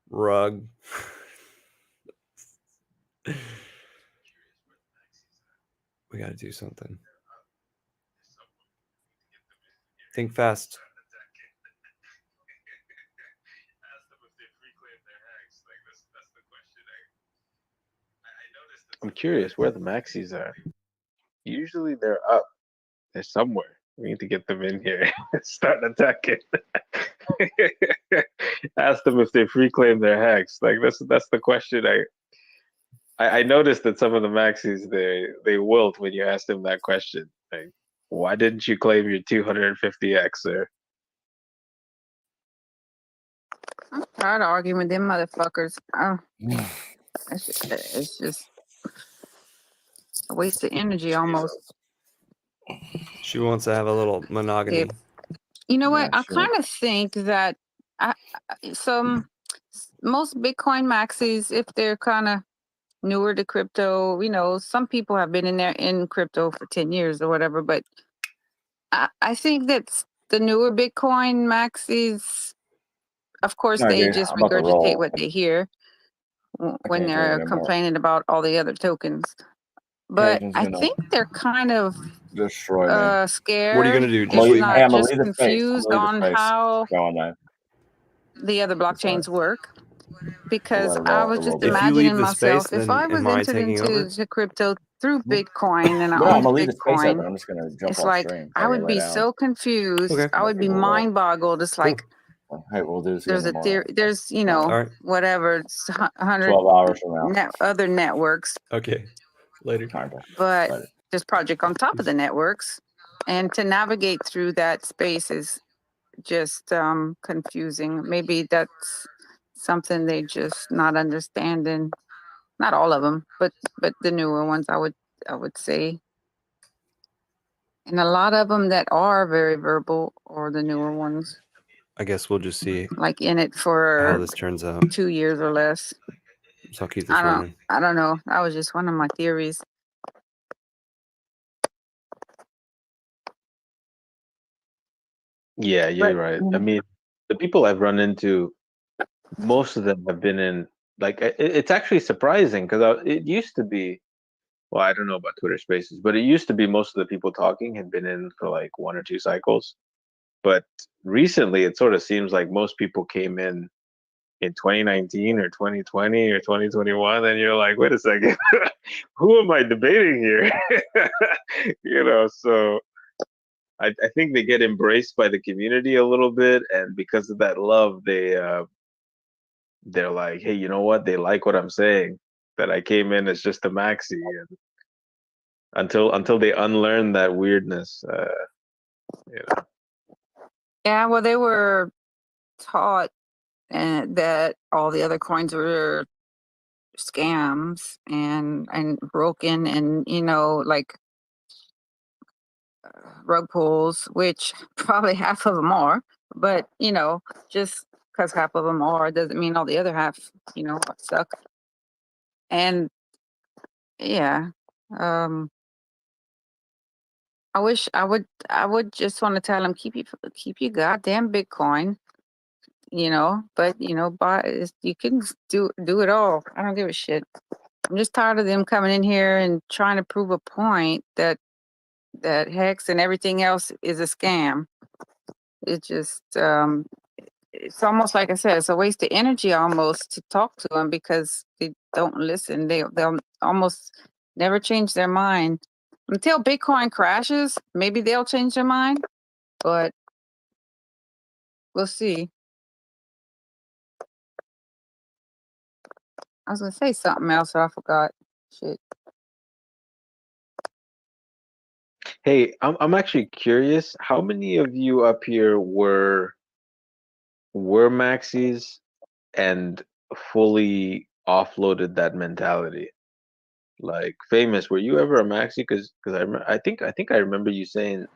Rug. We got to do something. Think fast. I'm curious where the maxis are. Usually they're up. They're somewhere. We need to get them in here. Start attacking. Ask them if they free claim their hacks. Like that's the question. I noticed that some of the maxis they wilt when you ask them that question. Like, why didn't you claim your 250x, sir? I'm tired of arguing with them motherfuckers. It's just a waste of energy almost. She wants to have a little monogamy. If, you know what? Yeah, I sure. kind of think that most Bitcoin maxis, if they're kind of newer to crypto, you know, some people have been in crypto for 10 years or whatever, but I think that the newer Bitcoin maxis, of course, No, they dude, just I'm about to regurgitate roll. what they hear when can't do it they're anymore. complaining about all the other tokens. But Cajun's I gonna think they're kind of destroy me. scared. What are you gonna do? Just Hey, not I'm gonna just leave the space. I'm confused gonna leave on the space. how Go on, man. the other blockchains work. Because Let it I roll. was It just will be. If you leave imagining the myself, space, if then I was am I entered taking over? into crypto through Bitcoin and I No, I'm owned gonna leave the space Bitcoin, open. I'm just gonna jump it's off like stream. I I would lay be down. so confused. Okay. I would be People roll. mind boggled. It's like Hey, we'll do this again there's a tomorrow. theory, there's All right. whatever, it's 100 12 hours from now. other networks, Okay. Later. Time to. but Later. there's project on top of the networks, and to navigate through that space is just confusing. Maybe that's something they just not understanding. Not all of them, but the newer ones, I would say, and a lot of them that are very verbal are the newer ones, I guess we'll just see like in it how for this turns out. 2 years or less. So I'll keep this running. I don't know. That was just one of my theories. Yeah, you're But right. I mean, the people I've run into, most of them have been in like it's actually surprising because it used to be. Well, I don't know about Twitter Spaces, but it used to be most of the people talking had been in for like 1 or 2 cycles. But recently, it sort of seems like most people came in 2019 or 2020 or 2021, and you're like, wait a second, who am I debating here? So I think they get embraced by the community a little bit, and because of that love, they're like, hey, you know what? They like what I'm saying. That I came in as just a maxi, and until they unlearn that weirdness, yeah, well, they were taught that all the other coins were scams and broken, and like rug pulls, which probably half of them are, but just because half of them are doesn't mean all the other half suck. And yeah, I wish I would just want to tell him keep your goddamn Bitcoin, but you can do it all. I don't give a shit. I'm just tired of them coming in here and trying to prove a point that Hex and everything else is a scam. It just it's almost like I said, it's a waste of energy almost to talk to them because they don't listen. They'll almost never change their mind until Bitcoin crashes. Maybe they'll change their mind, but we'll see. I was gonna say something else, but I forgot. Shit. Hey, I'm actually curious. How many of you up here were maxis and fully offloaded that mentality? Like, Famous, were you ever a maxi? Because I think I remember you saying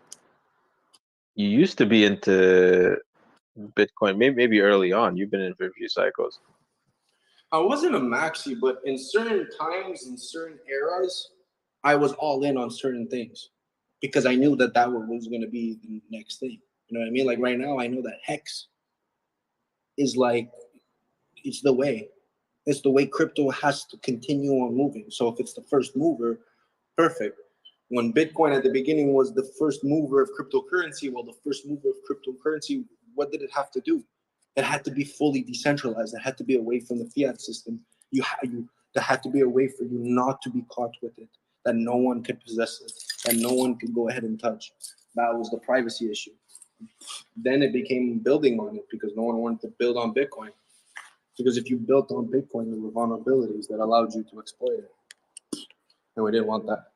you used to be into Bitcoin. Maybe early on. You've been in for a few cycles. I wasn't a maxi, but in certain times, in certain eras, I was all in on certain things because I knew that was going to be the next thing. You know what I mean? Like right now, I know that Hex is like, it's the way. It's the way crypto has to continue on moving. So if it's the first mover, perfect. When Bitcoin at the beginning was the first mover of cryptocurrency, well, the first mover of cryptocurrency, what did it have to do? It had to be fully decentralized. It had to be away from the fiat system. There had to be a way for you not to be caught with it, that no one could possess it, that no one could go ahead and touch. That was the privacy issue. Then it became building on it because no one wanted to build on Bitcoin. Because if you built on Bitcoin, there were vulnerabilities that allowed you to exploit it. And we didn't want that.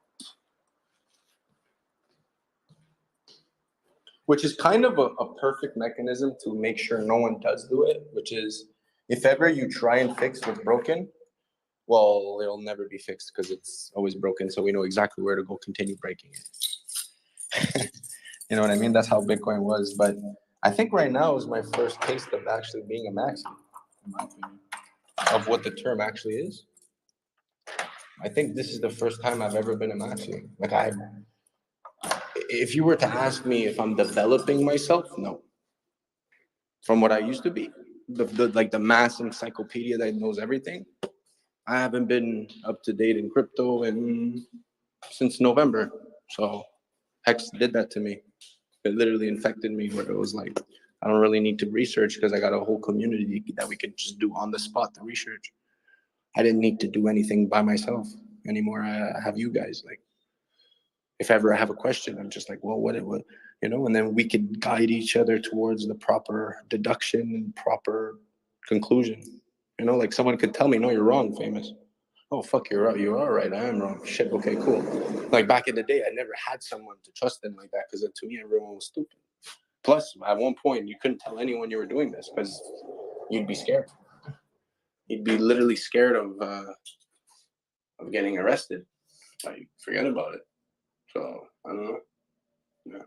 Which is kind of a perfect mechanism to make sure no one does do it, which is if ever you try and fix what's broken, well, it'll never be fixed because it's always broken. So we know exactly where to go continue breaking it. You know what I mean? That's how Bitcoin was. But I think right now is my first taste of actually being a maxi, in my opinion, of what the term actually is. I think this is the first time I've ever been a maxi. If you were to ask me if I'm developing myself, no. From what I used to be, the mass encyclopedia that knows everything, I haven't been up to date in crypto since November. So Hex did that to me. It literally infected me where it was like, I don't really need to research because I got a whole community that we could just do on the spot the research. I didn't need to do anything by myself anymore. I have you guys. Like, if ever I have a question, I'm just like, well, what, and then we could guide each other towards the proper deduction and proper conclusion. Like someone could tell me, no, you're wrong, Famous. Oh, fuck, you're right. You are right. I am wrong. Shit. Okay, cool. Like back in the day, I never had someone to trust in like that because to me, everyone was stupid. Plus, at one point, you couldn't tell anyone you were doing this because you'd be scared. You'd be literally scared of getting arrested. Like, forget about it. So, I don't know. Yeah.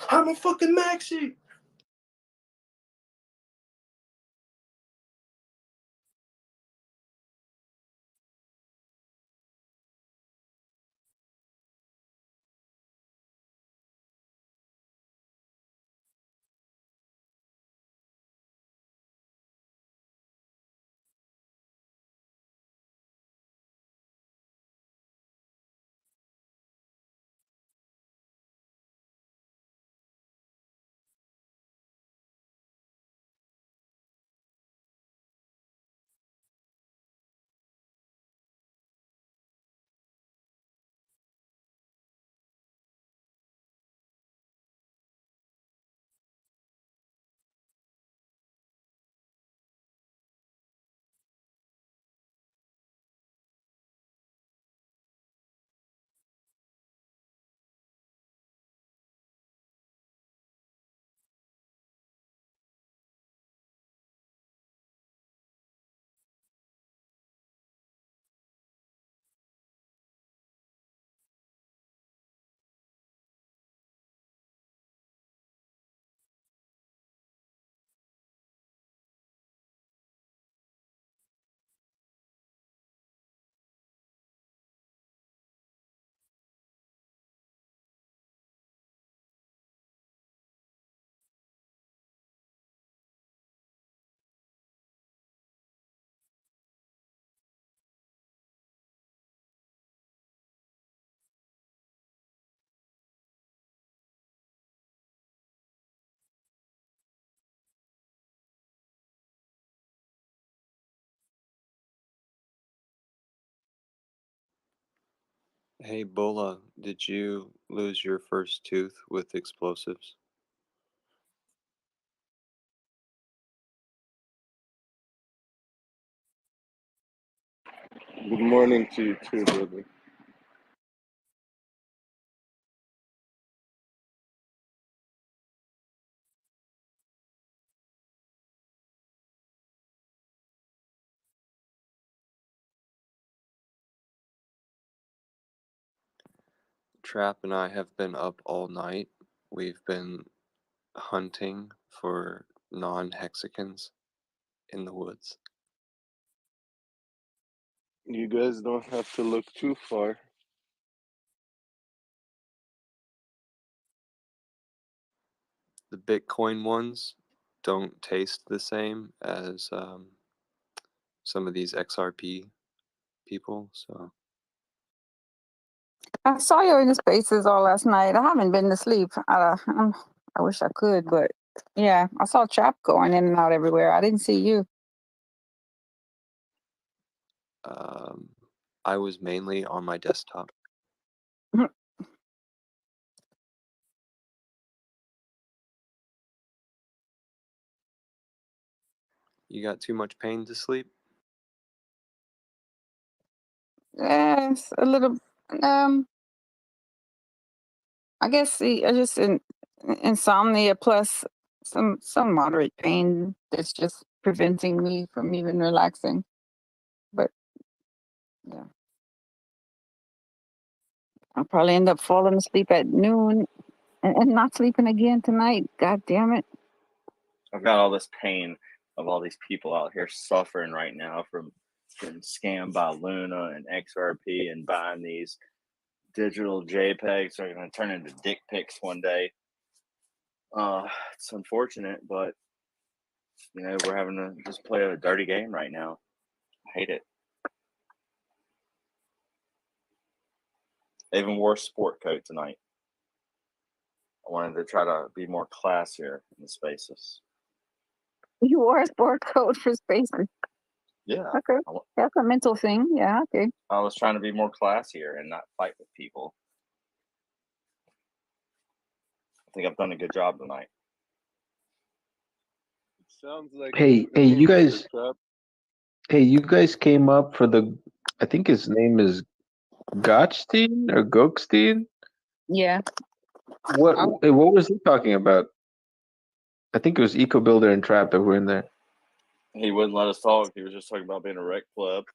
I'm a fucking maxi. Hey, Bola, did you lose your first tooth with explosives? Good morning to you too, brother. Trap and I have been up all night. We've been hunting for non-hexagons in the woods. You guys don't have to look too far. The Bitcoin ones don't taste the same as some of these XRP people, so I saw you in the spaces all last night. I haven't been to sleep. I wish I could, but yeah, I saw Trap going in and out everywhere. I didn't see you. I was mainly on my desktop. You got too much pain to sleep? Yes, a little. I guess just insomnia plus some moderate pain that's just preventing me from even relaxing. But yeah, I'll probably end up falling asleep at noon and not sleeping again tonight. God damn it! I've got all this pain of all these people out here suffering right now from getting scammed by Luna and XRP and buying these digital JPEGs that are going to turn into dick pics one day. It's unfortunate, but you know, we're having to just play a dirty game right now. I hate it. I even wore a sport coat tonight. I wanted to try to be more classier in the spaces. You wore a sport coat for spaces. Yeah. Okay, that's a mental thing. Yeah. Okay. I was trying to be more classier and not fight with people. I think I've done a good job tonight. Sounds like Hey, you guys. Hey, you guys came up for the. I think his name is Gottstein or Gokstein. Yeah. What was he talking about? I think it was EcoBuilder and Trap that were in there. He wouldn't let us talk. He was just talking about being a rec club,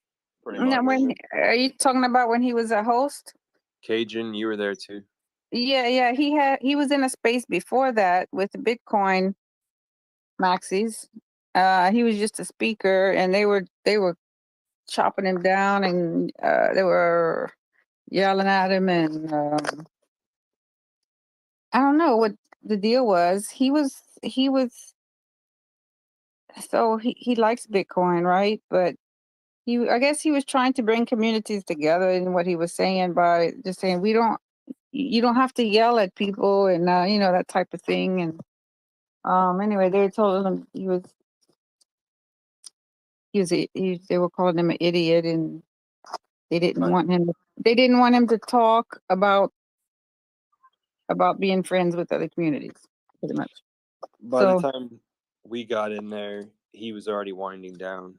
pretty Now, much. are you talking about when he was a host? Cajun, you were there too. Yeah. He was in a space before that with the Bitcoin maxis. He was just a speaker, and they were chopping him down, and they were yelling at him, and I don't know what the deal was. He was so he likes Bitcoin, right? But I guess he was trying to bring communities together in what he was saying by just saying you don't have to yell at people and you know, that type of thing. And anyway, they told him they were calling him an idiot, and they didn't want him to talk about being friends with other communities, pretty much. By So the time we got in there, he was already winding down.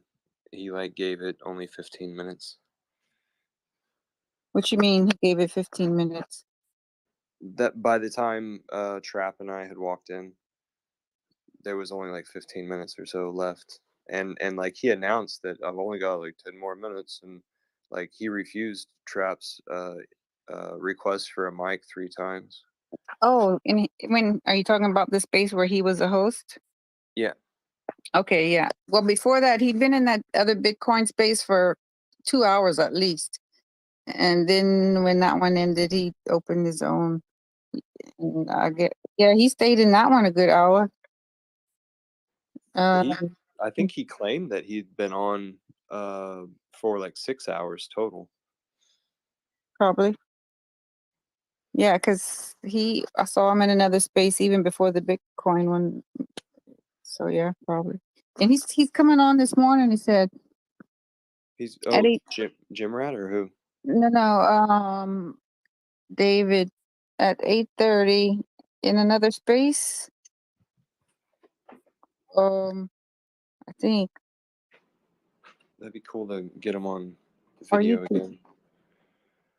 He gave it only 15 minutes. what you mean he gave it 15 minutes? That by the time Trap and I had walked in, there was only 15 minutes or so left. And he announced that I've only got 10 more minutes, and he refused Trap's request for a mic 3 times. Oh, and when are you talking about the space where he was a host? Yeah. Okay, yeah. Well, before that, he'd been in that other Bitcoin space for 2 hours at least. And then when that one ended, he opened his own. And he stayed in that one a good hour. I think he claimed that he'd been on for 6 hours total. Probably. Yeah, because I saw him in another space even before the Bitcoin one. So yeah, probably. And he's coming on this morning. He said He's Eddie. Jim Rat or who? No. David, at 8:30 in another space. I think, That'd be cool to get him on the or video YouTube. again.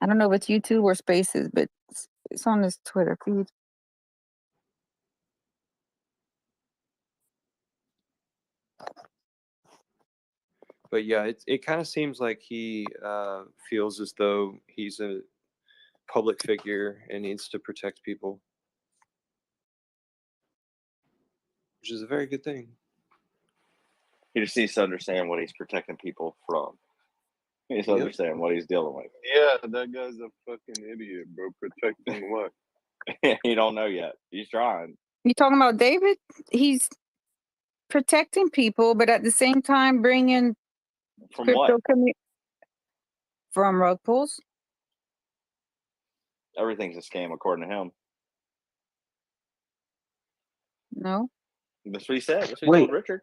I don't know if it's YouTube or Spaces, but it's on his Twitter feed. But yeah, it kind of seems like he feels as though he's a public figure and needs to protect people, which is a very good thing. He just needs to understand what he's protecting people from. He needs to Yep. understand what he's dealing with. Yeah, that guy's a fucking idiot, bro. Protecting what? He don't know yet. He's trying. You talking about David? He's protecting people, but at the same time bringing From crypto what? from rug pulls. Everything's a scam according to him. No. That's what he said. That's what he Wait, told Richard.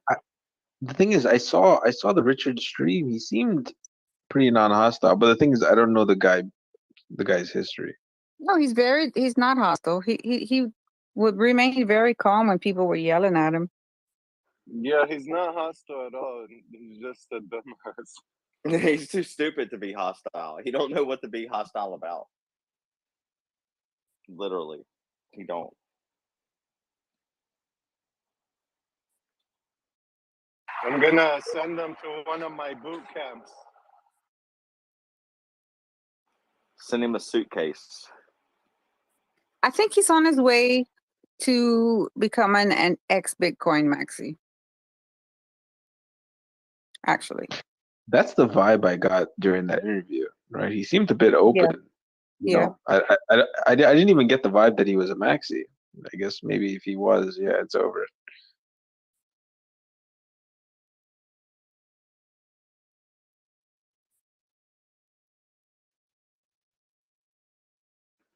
the thing is, I saw the Richard stream. He seemed pretty non-hostile, but the thing is, I don't know the guy's history. No, he's not hostile. He would remain very calm when people were yelling at him. Yeah, he's not hostile at all. He's just a dumbass. He's too stupid to be hostile. He don't know what to be hostile about. Literally, he don't. I'm gonna send them to one of my boot camps. Send him a suitcase. I think he's on his way to becoming an ex-Bitcoin maxi. Actually, That's the vibe I got during that interview, right? He seemed a bit open. You know, I didn't even get the vibe that he was a maxi. I guess maybe if he was, yeah, it's over.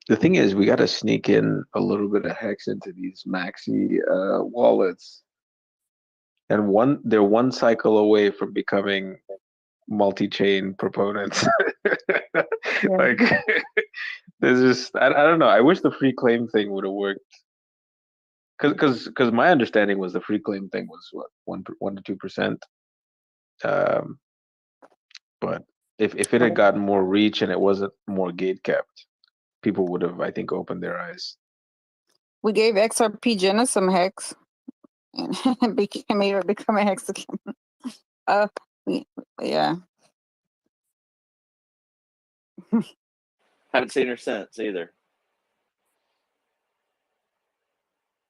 The thing is, we got to sneak in a little bit of hex into these maxi wallets, and they're one cycle away from becoming multi-chain proponents. Like, there's just I don't know. I wish the free claim thing would have worked. Because my understanding was the free claim thing was what 1 to 2%. But if it had gotten more reach and it wasn't more gate kept, people would have, I think, opened their eyes. we gave XRP Jenna some hex, and made her become a hex again. Yeah. Haven't seen her since either.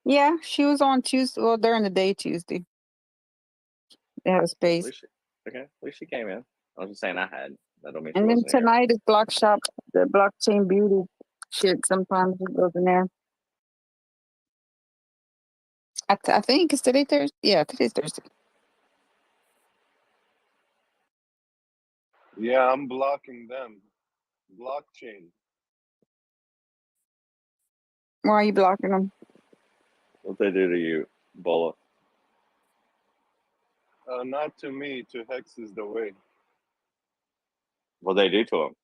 Yeah, she was on Tuesday. Well, during the day Tuesday. They had a space. Okay, at least she came in. I was just saying I had. That don't mean she And then wasn't here. tonight is Block Shop, the blockchain beauty shit. Sometimes it goes in there. I think it's today Thursday. Yeah, today's Thursday. Yeah, I'm blocking them. Blockchain. Why are you blocking them? What they do to you, Bola? Not to me. To Hex is the way. What they do to him?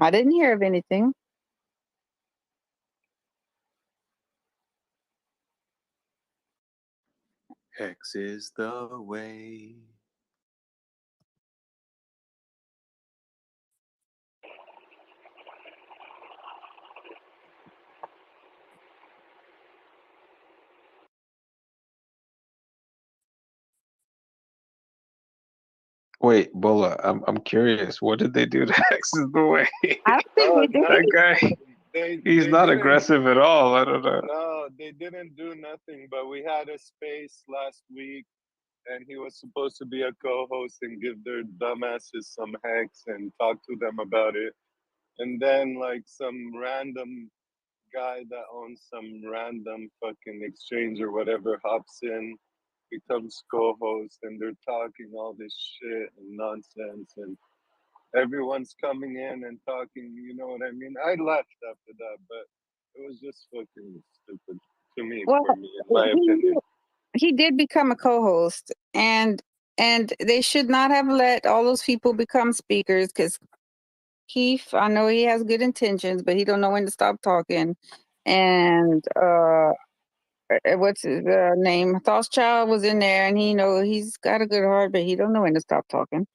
I didn't hear of anything. Hex is the way. Wait, Bola, I'm curious. What did they do to Hex is the way? I think they That guy, he's They not didn't. aggressive at all. I don't know. No, they didn't do nothing. But we had a space last week, and he was supposed to be a co-host and give their dumbasses some hacks and talk to them about it. And then like some random guy that owns some random fucking exchange or whatever hops in, becomes co-host, and they're talking all this shit and nonsense, and everyone's coming in and talking. You know what I mean? I left after that, but it was just fucking stupid to me, Well, for me, in my opinion. he did become a co-host, and And they should not have let all those people become speakers because Keith, I know he has good intentions, but he don't know when to stop talking. And what's his name? Thoughtschild was in there, and he's got a good heart, but he don't know when to stop talking.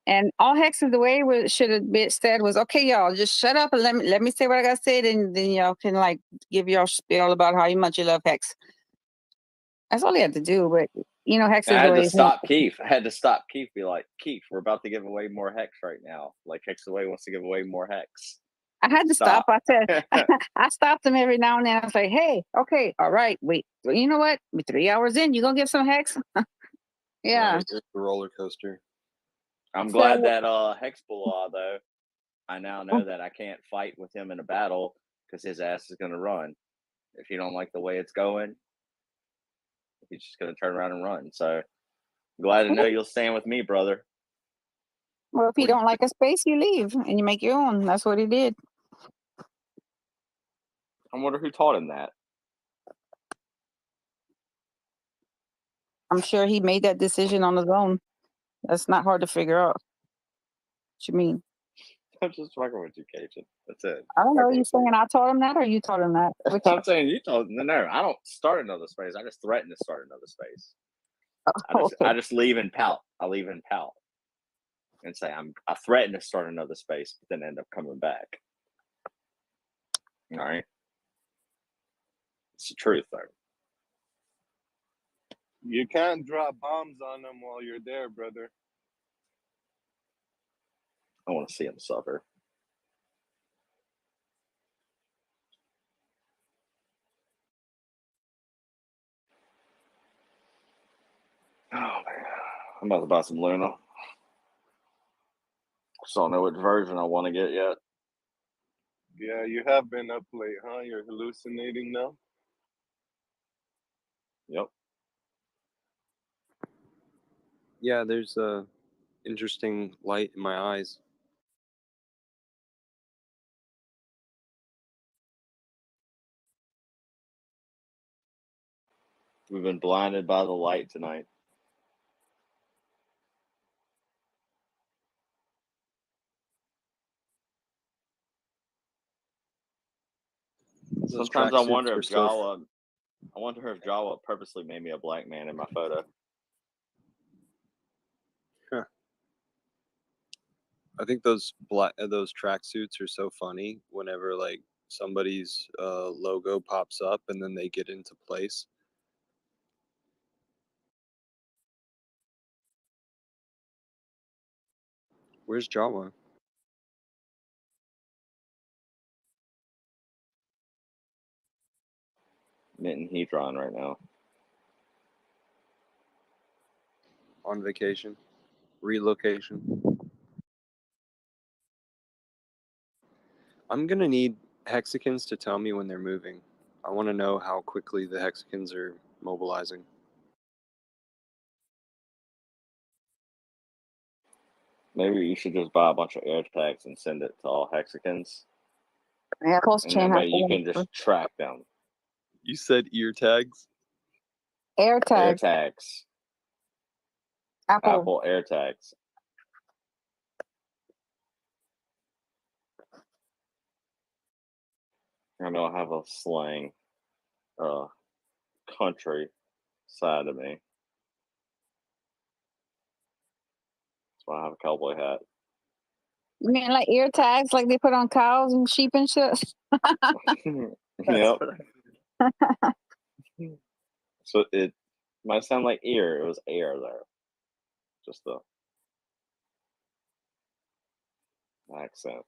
And all Hex is the way should have been said was, okay, y'all, just shut up and let me say what I got to say, and then y'all can like give y'all spiel about how much you love Hex. That's all he had to do, but Hex I is the had way. to stop Keith. I had to stop Keith. Be like, Keith, we're about to give away more Hex right now. Like Hex Away wants to give away more Hex. I had to stop. I said, I stopped him every now and then. I was like, hey, okay, all right, wait. You know what? We're 3 hours in. You gonna give some Hex? Yeah. Right, it's a roller coaster. I'm So- glad that Hexbullah though. I now know that I can't fight with him in a battle because his ass is gonna run. If you don't like the way it's going, he's just gonna turn around and run. So glad to know you'll stand with me, brother. Well, if you don't like a space, you leave and you make your own. That's what he did. I wonder who taught him that. I'm sure he made that decision on his own. That's not hard to figure out. What you mean? I'm just fucking with you, Cajun. That's it. I don't know. Fucking You with you. saying I taught him that, or you taught him that? Which, I'm saying you told no. I don't start another space. I just threaten to start another space. I just leave and pout. I leave and pout and say I threaten to start another space, but then end up coming back. All right, it's the truth, though. You can't drop bombs on them while you're there, brother. I want to see him suffer. Oh man, I'm about to buy some Luna. Just don't know which version I want to get yet. Yeah, you have been up late, huh? You're hallucinating now? Yep. Yeah, there's a interesting light in my eyes. We've been blinded by the light tonight. Those Sometimes I tracksuits wonder are if so Jawa purposely made me a black man in my photo. Huh. I think those tracksuits are so funny whenever like somebody's logo pops up and then they get into place. Where's Jawa? Minton Hedron right now. On vacation, relocation. I'm gonna need Hexicans to tell me when they're moving. I want to know how quickly the Hexicans are mobilizing. Maybe you should just buy a bunch of air tags and send it to all Hexicans. Yeah, post And chain that has way you to can just track them. You said ear tags? air Air tags. tags. Apple. Apple air tags. I know I have a slang country side of me. That's why I have a cowboy hat. You mean like ear tags, like they put on cows and sheep and shit? Yep. So it might sound like ear. It was air there. Just the accent.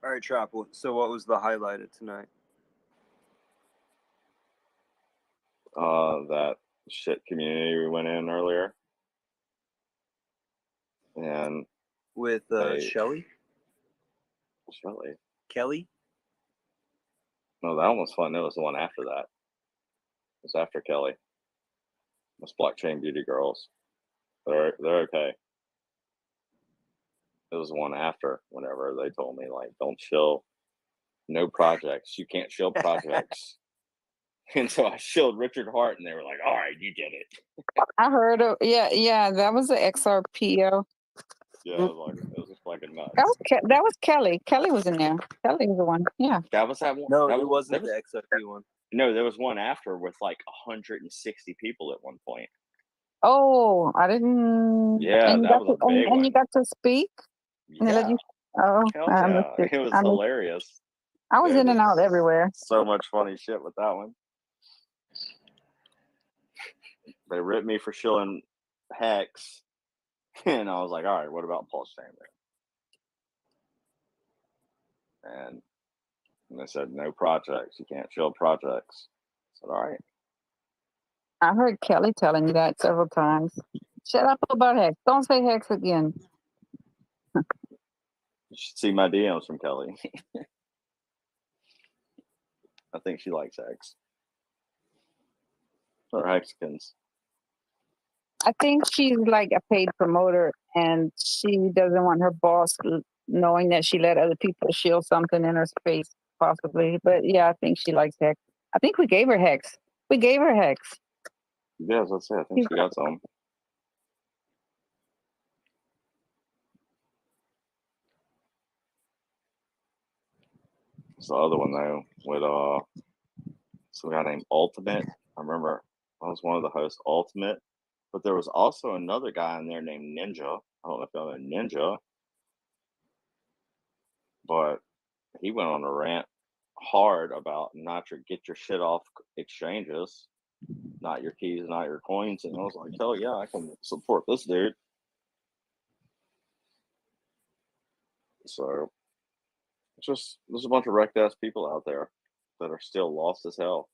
All right, Trap. So what was the highlight of tonight? That shit community we went in earlier. And With Shelly? Shelly. Kelly? No, that one was fun. It was the one after that. It was after Kelly. It's Blockchain Beauty Girls. They're okay. It was the one after, whenever they told me like don't chill no projects. You can't shield projects. And so I shilled Richard Hart, and they were like, "All right, you get it." I heard of yeah, that was the XRPO. Yeah, it was just fucking nuts. That was Kelly. Kelly was in there. Kelly was the one. Yeah. That was that one. No, that it was, wasn't that was, the XRP one. No, there was one after with like 160 people at one point. Oh, I didn't. Yeah, And you that got was to, a big and one. you got to speak. And they let Yeah. you. Oh, Hell I yeah. missed it. It was I missed- hilarious. I was They in and did out everywhere. So much funny shit with that one. They ripped me for shilling Hex, and I was like, "All right, what about Paul Stanley?" And they said, "No projects. You can't shield projects." I said, "All right." I heard Kelly telling you that several times. Shut up about Hex. Don't say Hex again. You should see my DMs from Kelly. I think she likes Hex. Or Hexicans. I think she's like a paid promoter, and she doesn't want her boss knowing that she let other people shield something in her space, possibly. But yeah, I think she likes Hex. I think we gave her Hex. We gave her Hex. Yes, that's it. I think she got some. It's the other one though, with some guy named Ultimate. I remember I was one of the hosts, Ultimate, but there was also another guy in there named Ninja. I don't know if y'all know Ninja, but he went on a rant hard about get your shit off exchanges, not your keys, not your coins, and I was like, hell yeah, I can support this dude. So it's just there's a bunch of wrecked ass people out there that are still lost as hell.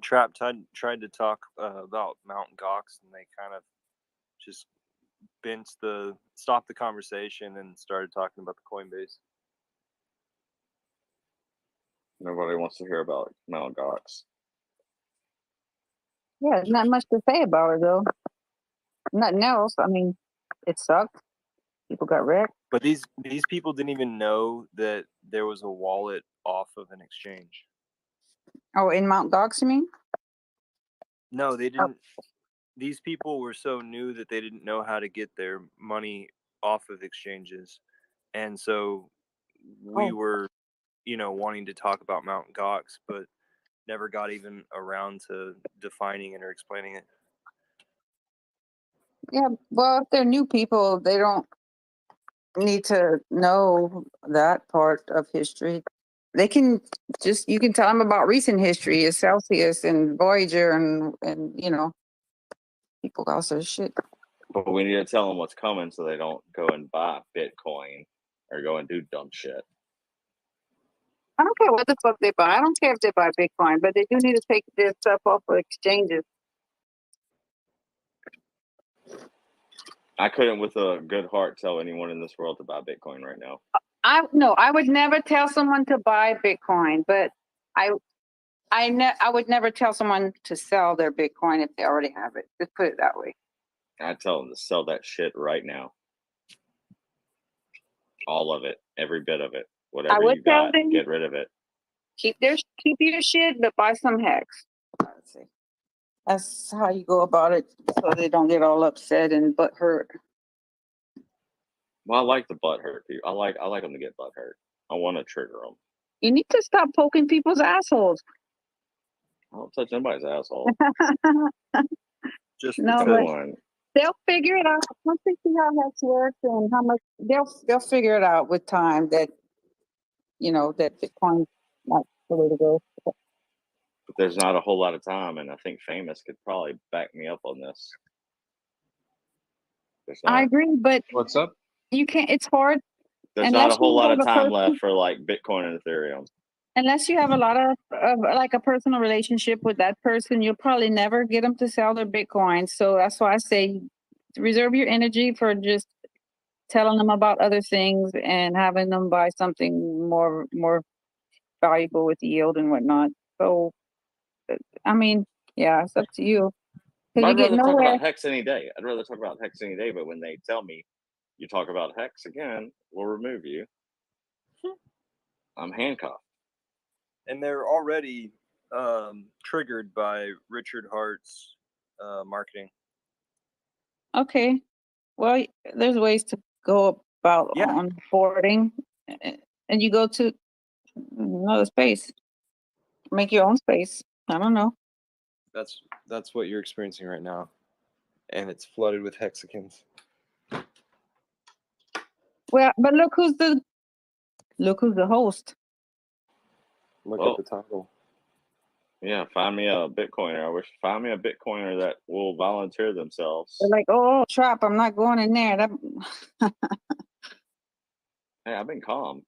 Trap tried to talk about Mt. Gox, and they kind of just stopped the conversation and started talking about the Coinbase. Nobody wants to hear about Mt. Gox. Yeah, there's not much to say about her though. Nothing else. I mean, it sucked. People got wrecked. But these people didn't even know that there was a wallet off of an exchange. Oh, in Mt. Gox, you mean? No, they didn't. These people were so new that they didn't know how to get their money off of exchanges. And so we were, wanting to talk about Mt. Gox, but never got even around to defining it or explaining it. Yeah, well, if they're new people, they don't need to know that part of history. They can you can tell them about recent history, as Celsius and Voyager and people also shit. But we need to tell them what's coming so they don't go and buy Bitcoin or go and do dumb shit. I don't care what the fuck they buy. I don't care if they buy Bitcoin, but they do need to take their stuff off of exchanges. I couldn't, with a good heart, tell anyone in this world to buy Bitcoin right now. I would never tell someone to buy Bitcoin, but I would never tell someone to sell their Bitcoin if they already have it. Just put it that way. I'd tell them to sell that shit right now. All of it, every bit of it, whatever would you tell got, them- get rid of it. Keep your shit, but buy some Hex. That's how you go about it, so they don't get all upset and butt hurt. Well, I like the butt hurt people. I like them to get butt hurt. I want to trigger them. You need to stop poking people's assholes. I don't touch anybody's asshole. Just No, Come but on. they'll figure it out once they see how Hex works and how much they'll figure it out with time that that Bitcoin's not the way to go. But there's not a whole lot of time, and I think Famous could probably back me up on this. There's I not, agree, but What's up? you can't. It's hard there's not a unless whole you lot have of a time person- left for like Bitcoin and Ethereum. Unless you have a lot of like a personal relationship with that person, you'll probably never get them to sell their Bitcoin. So that's why I say reserve your energy for just telling them about other things and having them buy something more valuable with yield and whatnot. So, I mean, yeah, it's up to you. 'Cause you I'd get rather talk nowhere. about Hex any day. I'd rather talk about Hex any day, but when they tell me you talk about Hex again, we'll remove you. I'm handcuffed. And they're already triggered by Richard Hart's marketing. Okay. Well, there's ways to go about Yeah. onboarding, and you go to another space, make your own space. I don't know. That's what you're experiencing right now, and it's flooded with hexagons. Well, but look who's the host. Look Well, at the title. Yeah, find me a Bitcoiner. Find me a Bitcoiner that will volunteer themselves. They're like, oh, Trap, I'm not going in there. That... Hey, I've been calm.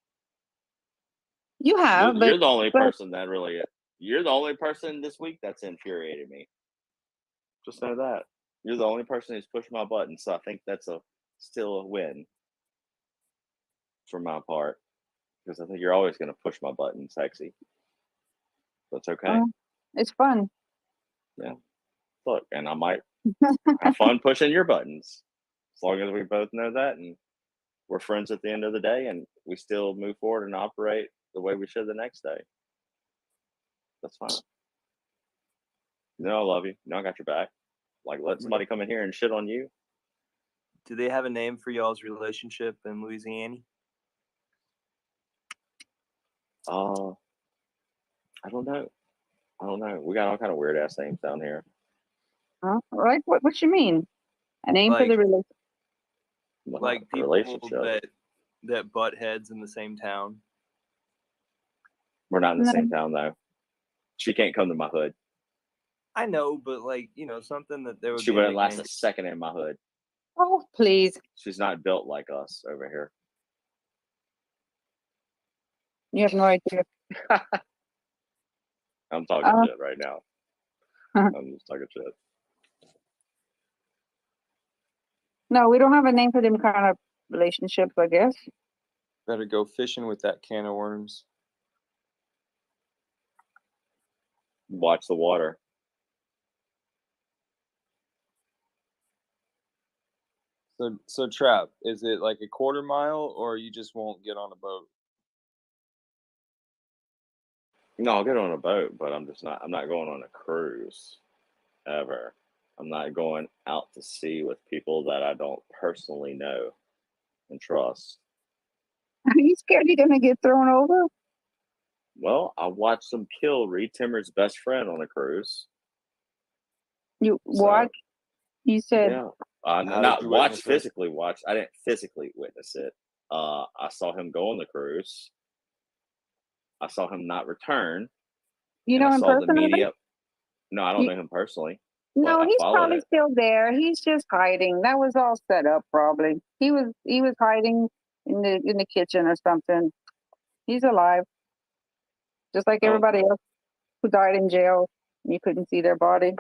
You have, You're the only person that really. You're the only person this week that's infuriated me. Just know that you're the only person who's pushed my button. So I think that's still a win for my part, because I think you're always going to push my button, sexy. That's okay. It's fun. Yeah. Look, and I might have fun pushing your buttons, as long as we both know that, and we're friends at the end of the day, and we still move forward and operate the way we should the next day. That's fine. You know I love you. You know I got your back. Like, let somebody come in here and shit on you. Do they have a name for y'all's relationship in Louisiana? I don't know. We got all kind of weird ass names down here. Huh? Right? What you mean? A name for the relationship? Like people that butt heads in the same town. We're not in the same town though. She can't come to my hood. I know, but something that there would. She be wouldn't last a second in my hood. Oh, please. She's not built like us over here. You have no idea. I'm talking shit right now. I'm just talking shit. No, we don't have a name for them kind of relationships, I guess. Better go fishing with that can of worms. Watch the water. So Trap, is it like a quarter mile, or you just won't get on a boat? No, I'll get on a boat, but I'm not going on a cruise ever. I'm not going out to sea with people that I don't personally know and trust. Are you scared you're gonna get thrown over? Well, I watched them kill Reed Timmer's best friend on a cruise. You what? You said Yeah. Not watch physically watch. I didn't physically witness it. I saw him go on the cruise. I saw him not return. You know him personally? Media. No, I don't know him personally. No, he's probably still there. He's just hiding. That was all set up, probably. He was hiding in the kitchen or something. He's alive, just like everybody else who died in jail. You couldn't see their body.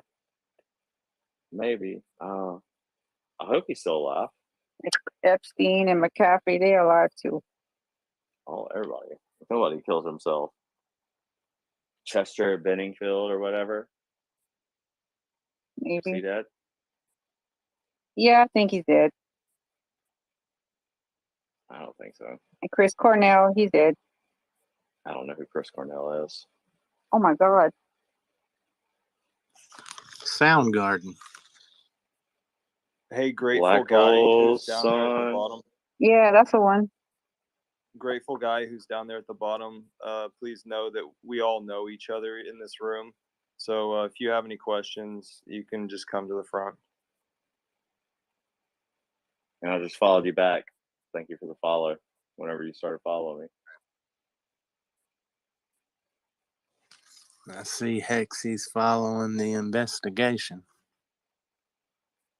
Maybe. I hope he's still alive. Epstein and McAfee, they're alive too. Oh, everybody. Nobody kills himself. Chester Benningfield or whatever. Maybe. Is he dead? Yeah, I think he's dead. I don't think so. And Chris Cornell, he's dead. I don't know who Chris Cornell is. Oh my God. Soundgarden. Hey, Grateful Black Guy Hole who's down there at the Sun. bottom. Yeah, that's the one. Grateful Guy who's down there at the bottom. Please know that we all know each other in this room. So if you have any questions, you can just come to the front. And I just followed you back. Thank you for the follow whenever you started following me. I see Hexy's following the investigation.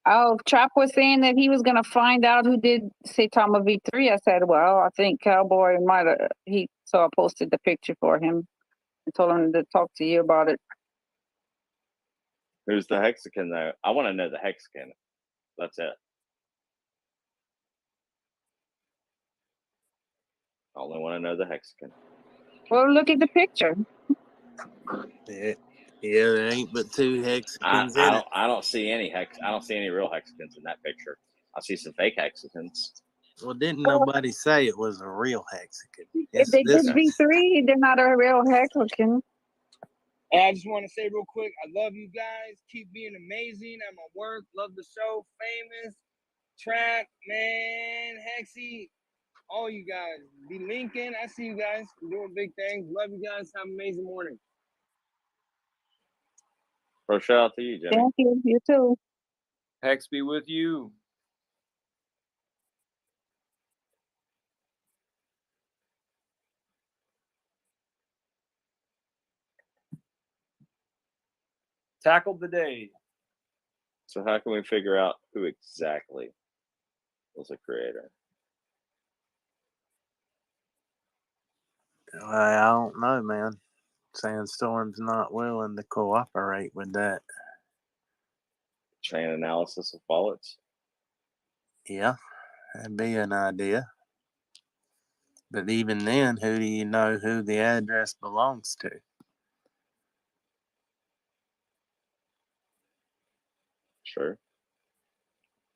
Oh, Trap was saying that he was going to find out who did Saitama V3. I said, well, I think Cowboy might have. So I posted the picture for him and told him to talk to you about it. Who's the Hexagon, though? I want to know the Hexagon. That's it. I only want to know the Hexagon. Well, look at the picture. Yeah, there ain't but two hexagons in it. I don't see any I don't see any real hexagons in that picture. I see some fake hexagons. Well, didn't nobody say it was a real Hexagon? If Yes, they this did was. V3, they're not a real Hexagon. And I just want to say real quick, I love you guys. Keep being amazing at my work. Love the show. Famous, Trap, man, Hexy, all you guys. Be Lincoln. I see you guys doing big things. Love you guys. Have an amazing morning. Bro, shout out to you, Jimmy. Thank you. You too. Hex be with you. Tackled the day. So how can we figure out who exactly was the creator? I don't know, man. Sandstorm's not willing to cooperate with that. Chain analysis of wallets? Yeah, that'd be an idea. But even then, who do you know who the address belongs to? Sure.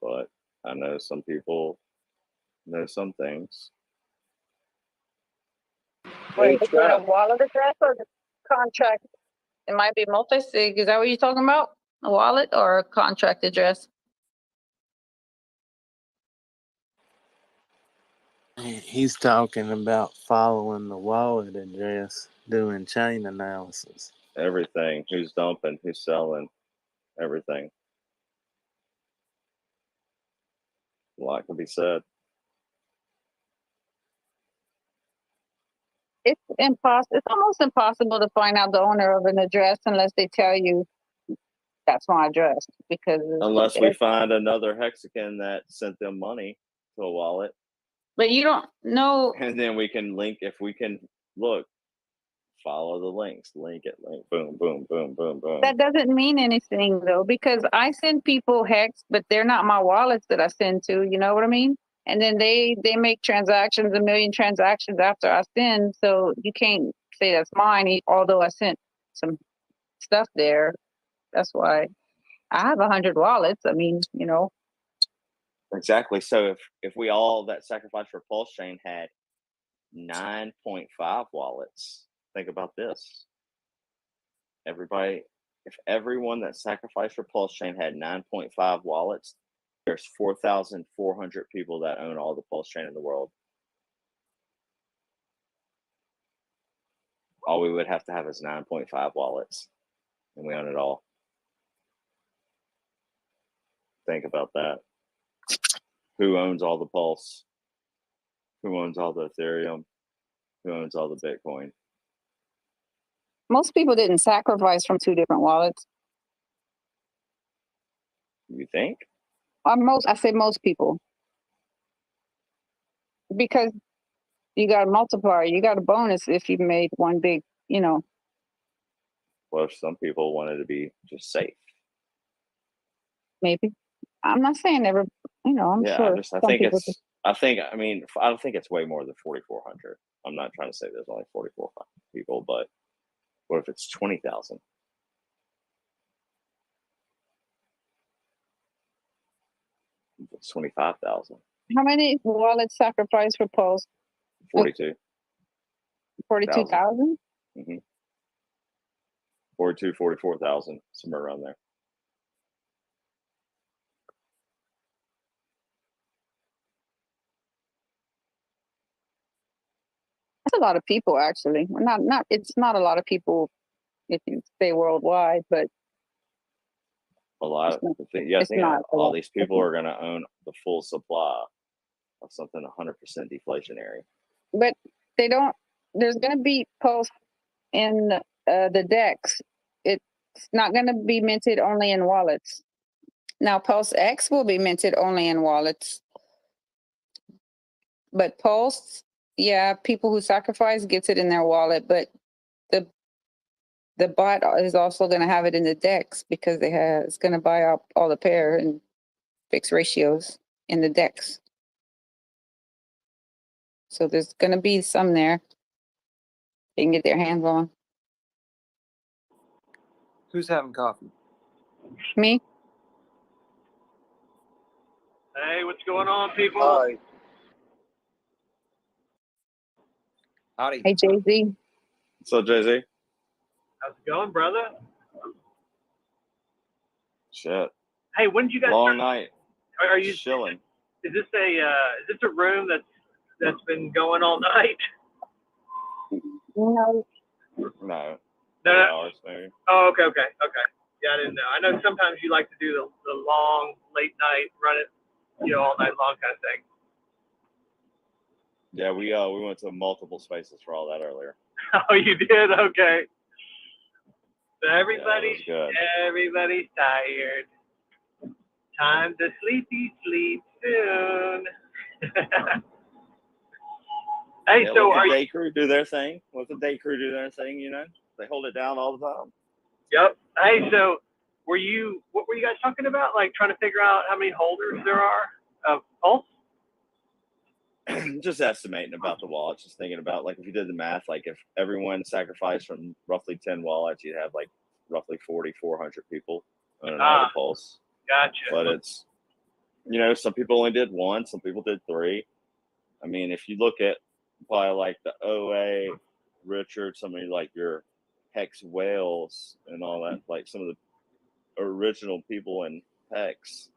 But I know some people know some things. Wait, is it a wallet address or the contract? It might be multi-sig. Is that what you're talking about? A wallet or a contract address? He's talking about following the wallet address, doing chain analysis. Everything. Who's dumping, who's selling, everything. A lot can be said. It's impossible. It's almost impossible to find out the owner of an address unless they tell you that's my address. Because Unless we find another Hexagon that sent them money to a wallet. but you don't know. And then we can link, if we can look, follow the links, link it, link, boom, boom, boom, boom, boom. That doesn't mean anything though, because I send people hex, but they're not my wallets that I send to. You know what I mean? And then they make transactions, 1 million transactions after I send. So you can't say that's mine, although I sent some stuff there. That's why I have 100 wallets. I mean, you know. Exactly. So if we all that sacrificed for Pulse Chain had 9.5 wallets, think about this. Everybody, if everyone that sacrificed for Pulse Chain had 9.5 wallets, there's 4,400 people that own all the Pulse Chain in the world. All we would have to have is 9.5 wallets, and we own it all. Think about that. Who owns all the Pulse? Who owns all the Ethereum? Who owns all the Bitcoin? Most people didn't sacrifice from 2 different wallets. You think? I say most people. Because you got a multiplier, you got a bonus if you made one big, you know. Well, some people wanted to be just safe. Maybe. I'm not saying every, you know, I'm Yeah, sure. I some think people it's, I don't think it's way more than 4,400. I'm not trying to say there's only 44 people, but what if it's 20,000? It's 25,000. How many wallets sacrificed for Pulse? 42. 42,000? Mm-hmm. 42, 44,000, somewhere around there. That's a lot of people, actually. Well, it's not a lot of people if you say worldwide, but A lot of it's not a all lot. these people are going to own the full supply of something 100% deflationary. But they don't. There's going to be Pulse in the DEX. It's not going to be minted only in wallets. Now, Pulse X will be minted only in wallets. But Pulse, yeah, people who sacrifice gets it in their wallet, but the bot is also going to have it in the DEX because it's going to buy up all the pair and fixed ratios in the DEX. So there's going to be some there they can get their hands on. Who's having coffee? Me? Hey, what's going on, people? Hi. Howdy. Hey, Jay-Z. So Jay-Z? How's it going, brother? Shit. Hey, when did you guys Long start? night. Are you? Chilling. Is this a room that's been going all night? No. No. No. Hours, maybe. Oh, okay. Yeah, I didn't know. I know sometimes you like to do the long late night, run it, all night long kind of thing. Yeah, we went to multiple spaces for all that earlier. Oh, you did? Okay. So Yeah, it everybody's was good. tired. Time to sleep soon. Hey, Yeah, so let are the you? day crew do their thing. Let the day crew do their thing, They hold it down all the time. Yep. Hey, so what were you guys talking about? Like trying to figure out how many holders there are of Pulse? Just estimating about the wallets, just thinking about like if you did the math, like if everyone sacrificed from roughly 10 wallets, you'd have like roughly 4,400 people on the Pulse. Gotcha. But it's, some people only did one, some people did three. I mean, if you look at probably like the OA, Richard, somebody like your Hex Wales and all that, like some of the original people in Hex,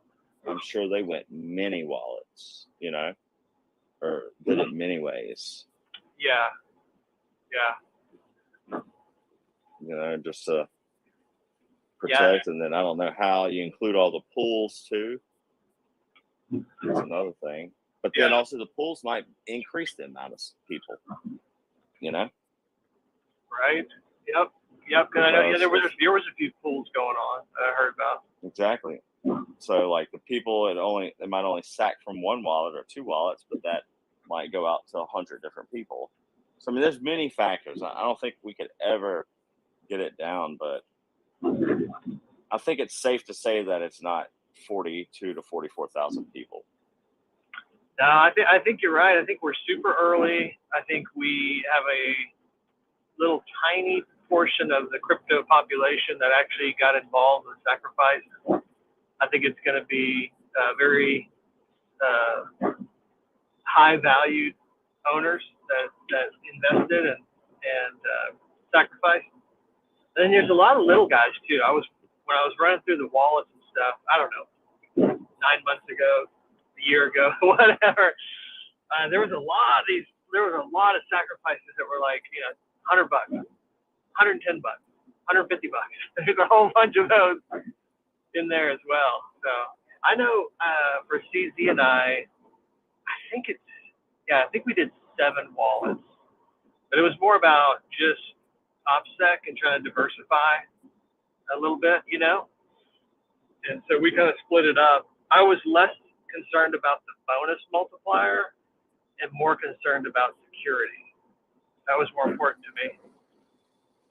I'm sure they went many wallets, or did it many ways. Yeah. Just to protect. And then I don't know how you include all the pools too. That's another thing. But then also the pools might increase the amount of people, Right. Yep. Because I know there was a few pools going on that I heard about. Exactly. So like the people, they might only sack from one wallet or two wallets, but that might go out to 100 different people. So I mean, there's many factors. I don't think we could ever get it down, but I think it's safe to say that it's not 42 to 44,000 people. No, I think you're right. I think we're super early. I think we have a little tiny portion of the crypto population that actually got involved in sacrifice. I think it's going to be very high valued owners that invested and sacrificed. And then there's a lot of little guys too. When I was running through the wallets and stuff, I don't know, 9 months ago, a year ago, whatever. There was a lot of sacrifices that were like, $100, $110, $150. There's a whole bunch of those in there as well. So I know for CZ and I think we did 7 wallets, but it was more about just OPSEC and trying to diversify a little bit, and so we kind of split it up. I was less concerned about the bonus multiplier and more concerned about security. That was more important to me.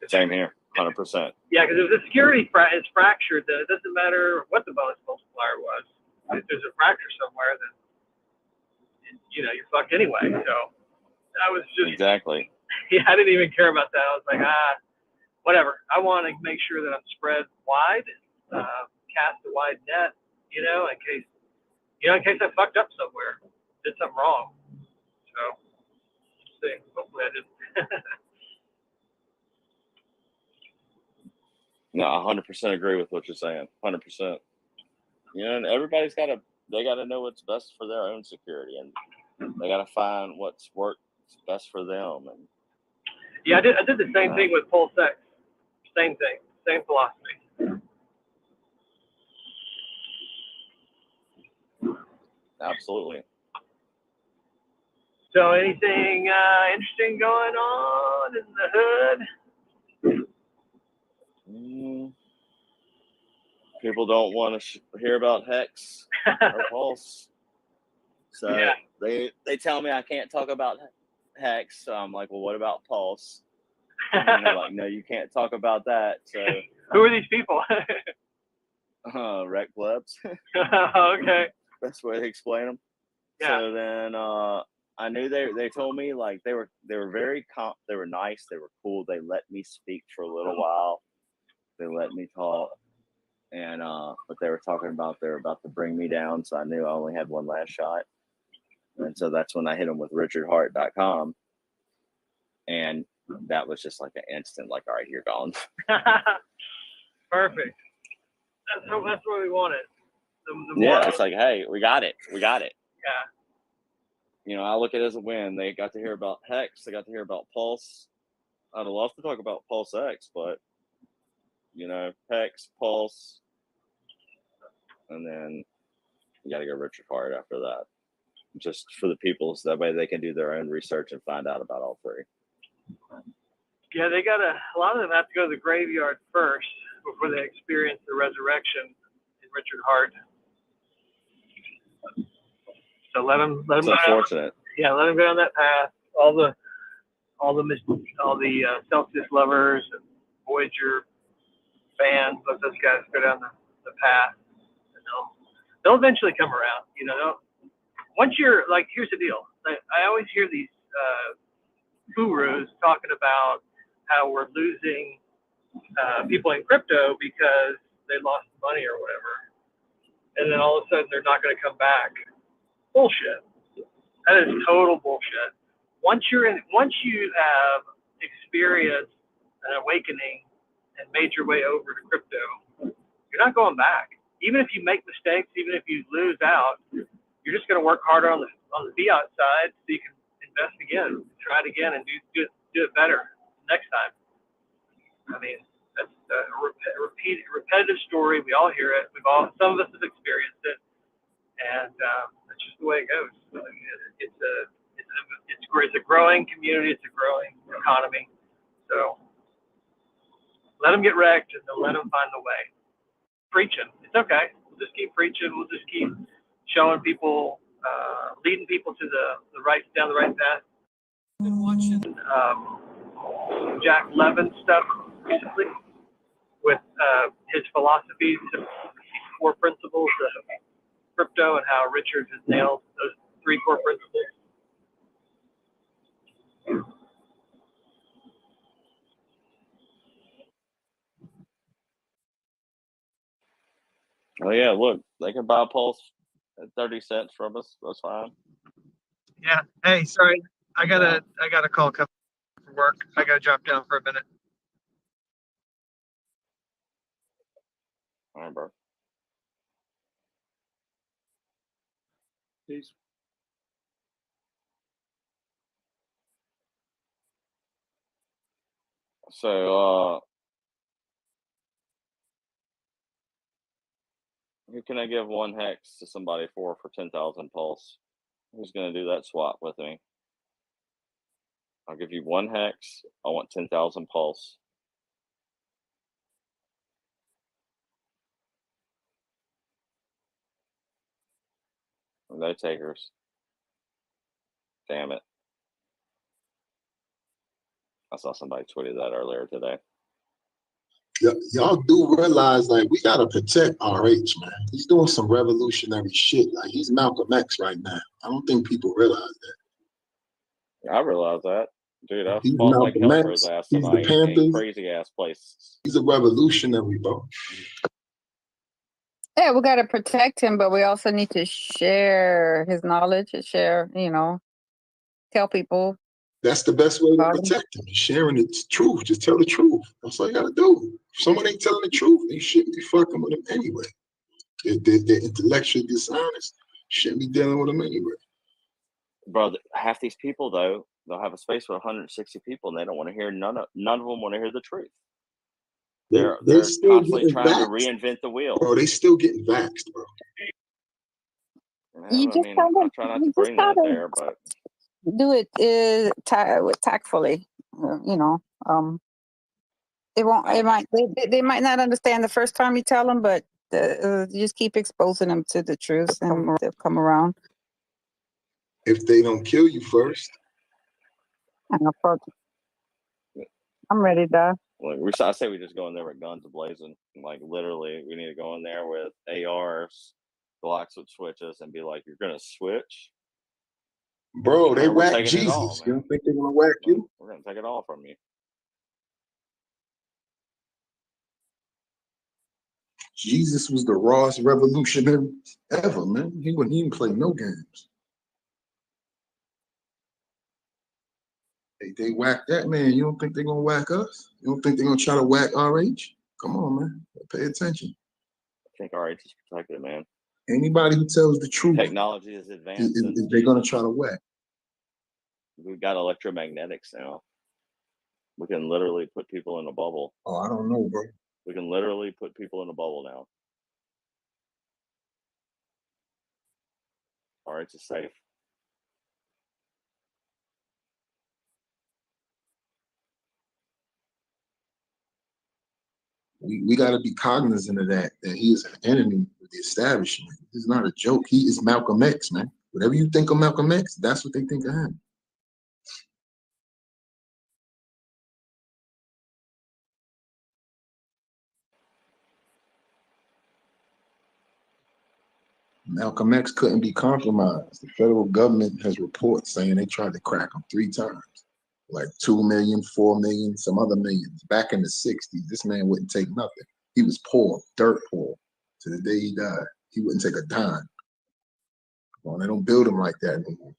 Same here, 100%. Yeah, because if the security is fractured, then it doesn't matter what the bonus multiplier was. If there's a fracture somewhere, then you're fucked anyway. So I was just exactly. Yeah, I didn't even care about that. I was like, whatever. I want to make sure that I'm spread wide, cast a wide net, in case I fucked up somewhere, did something wrong. So, let's see. Hopefully I didn't. No, 100% agree with what you're saying. 100%. And everybody's got to know what's best for their own security, and they got to find what's works best for them. And yeah, I did the same thing with PulseX. Same thing, same philosophy. Absolutely. So, anything interesting going on in the hood? People don't want to hear about Hex or Pulse, so they tell me I can't talk about Hex. So I'm like, well, what about Pulse? And they're like, no, you can't talk about that. So who are these people? Rec plebs. Okay. Best way to explain them. Yeah. So then I knew they told me like they were very they were nice, they were cool. They let me speak for a little while. They let me talk, and but they were talking about they were about to bring me down. So I knew I only had one last shot, and so that's when I hit them with RichardHart.com. and that was just like an instant, like, all right, you're gone. Perfect. That's what we wanted. The Yeah, more, it's like, hey, we got it. yeah. You know, I look at it as a win. They got to hear about Hex. They got to hear about Pulse. I'd love to talk about Pulse X, but, you know, Hex, Pulse, and then you got to go Richard Hart after that. Just for the people, so that way they can do their own research and find out about all three. Yeah, a lot of them have to go to the graveyard first before they experience the resurrection in Richard Hart. So let them It's unfortunate. Yeah, let them go down that path. All the Celsius lovers and Voyager fans, let those guys go down the path, and they'll eventually come around. You know, once you're like, here's the deal. I always hear these gurus talking about how we're losing people in crypto because they lost money or whatever, and then all of a sudden they're not going to come back. Bullshit. That is total bullshit. Once you have experienced an awakening and made your way over to crypto, you're not going back. Even if you make mistakes, even if you lose out, you're just going to work harder on the fiat side so you can invest again, try it again, and do it better next time. I mean, that's a repetitive story. We all hear it. Some of us have experienced it, and that's just the way it goes. It's a growing community. It's a growing economy. So let them get wrecked, and then let them find the way. Preaching, it's okay. We'll just keep preaching. We'll just keep showing people, leading people to down the right path. Been watching Jack Levin stuff recently with his philosophies, core principles of crypto, and how Richard has nailed those 3 core principles. Oh yeah, look, they can buy Pulse at 30 cents from us. That's fine. Yeah. Hey, sorry, I got a call coming from work. I gotta drop down for a minute. All right, bro. Peace. So, who can I give 1 Hex to somebody for 10,000 Pulse? Who's gonna do that swap with me? I'll give you 1 Hex. I want 10,000 Pulse. No takers. Damn it. I saw somebody tweeted that earlier today. Y'all do realize, like, we gotta protect RH, man. He's doing some revolutionary shit. Like, he's Malcolm X right now. I don't think people realize that. I realize that. Dude, I He's fought like Malcolm hell for his X. ass He's the tonight in Panthers. crazy ass places. He's a revolutionary, bro. Yeah, we got to protect him, but we also need to share his knowledge and share, tell people. That's the best way to about him. protect him. Sharing the truth. Just tell the truth. That's all you gotta do. If someone ain't telling the truth, they shouldn't be fucking with him anyway. If they're intellectually dishonest, shouldn't be dealing with him anyway. Bro, half these people though, they'll have a space with 160 people and they don't want to hear none of them want to hear the truth. They're still constantly getting trying to vaxxed. reinvent the wheel. Bro, they still getting vaxxed, bro. You I just mean, tell I them. try not You to just bring that gotta there, but do it tactfully. They won't. They might not understand the first time you tell them, but you just keep exposing them to the truth, and they'll come around. If they don't kill you first. I'm ready, Doc. like, I say we just go in there with guns blazing. Like literally, we need to go in there with ARs, Glocks with switches, and be like, "You're gonna switch, Bro, they and we're whack taking it all, Jesus. man. You don't think they're gonna whack you? We're gonna take it all from you." Jesus was the rawest revolutionary ever, man. He wouldn't even play no games. They whack that man. You don't think they're gonna whack us? You don't think they're gonna try to whack RH? Come on, man. Pay attention. I think RH is protected, man. Anybody who tells the truth, Technology is advanced. and they're gonna try to whack. We've got electromagnetics now. We can literally put people in a bubble. Oh, I don't know, bro. We can literally put people in a bubble now. RH is safe. We got to be cognizant of that he is an enemy of the establishment. This is not a joke. He is Malcolm X, man. Whatever you think of Malcolm X, that's what they think of him. Malcolm X couldn't be compromised. The federal government has reports saying they tried to crack him 3 times. Like 2 million, 4 million, some other millions. Back in the 60s, this man wouldn't take nothing. He was poor, dirt poor, to the day he died. He wouldn't take a dime. Well, they don't build him like that anymore.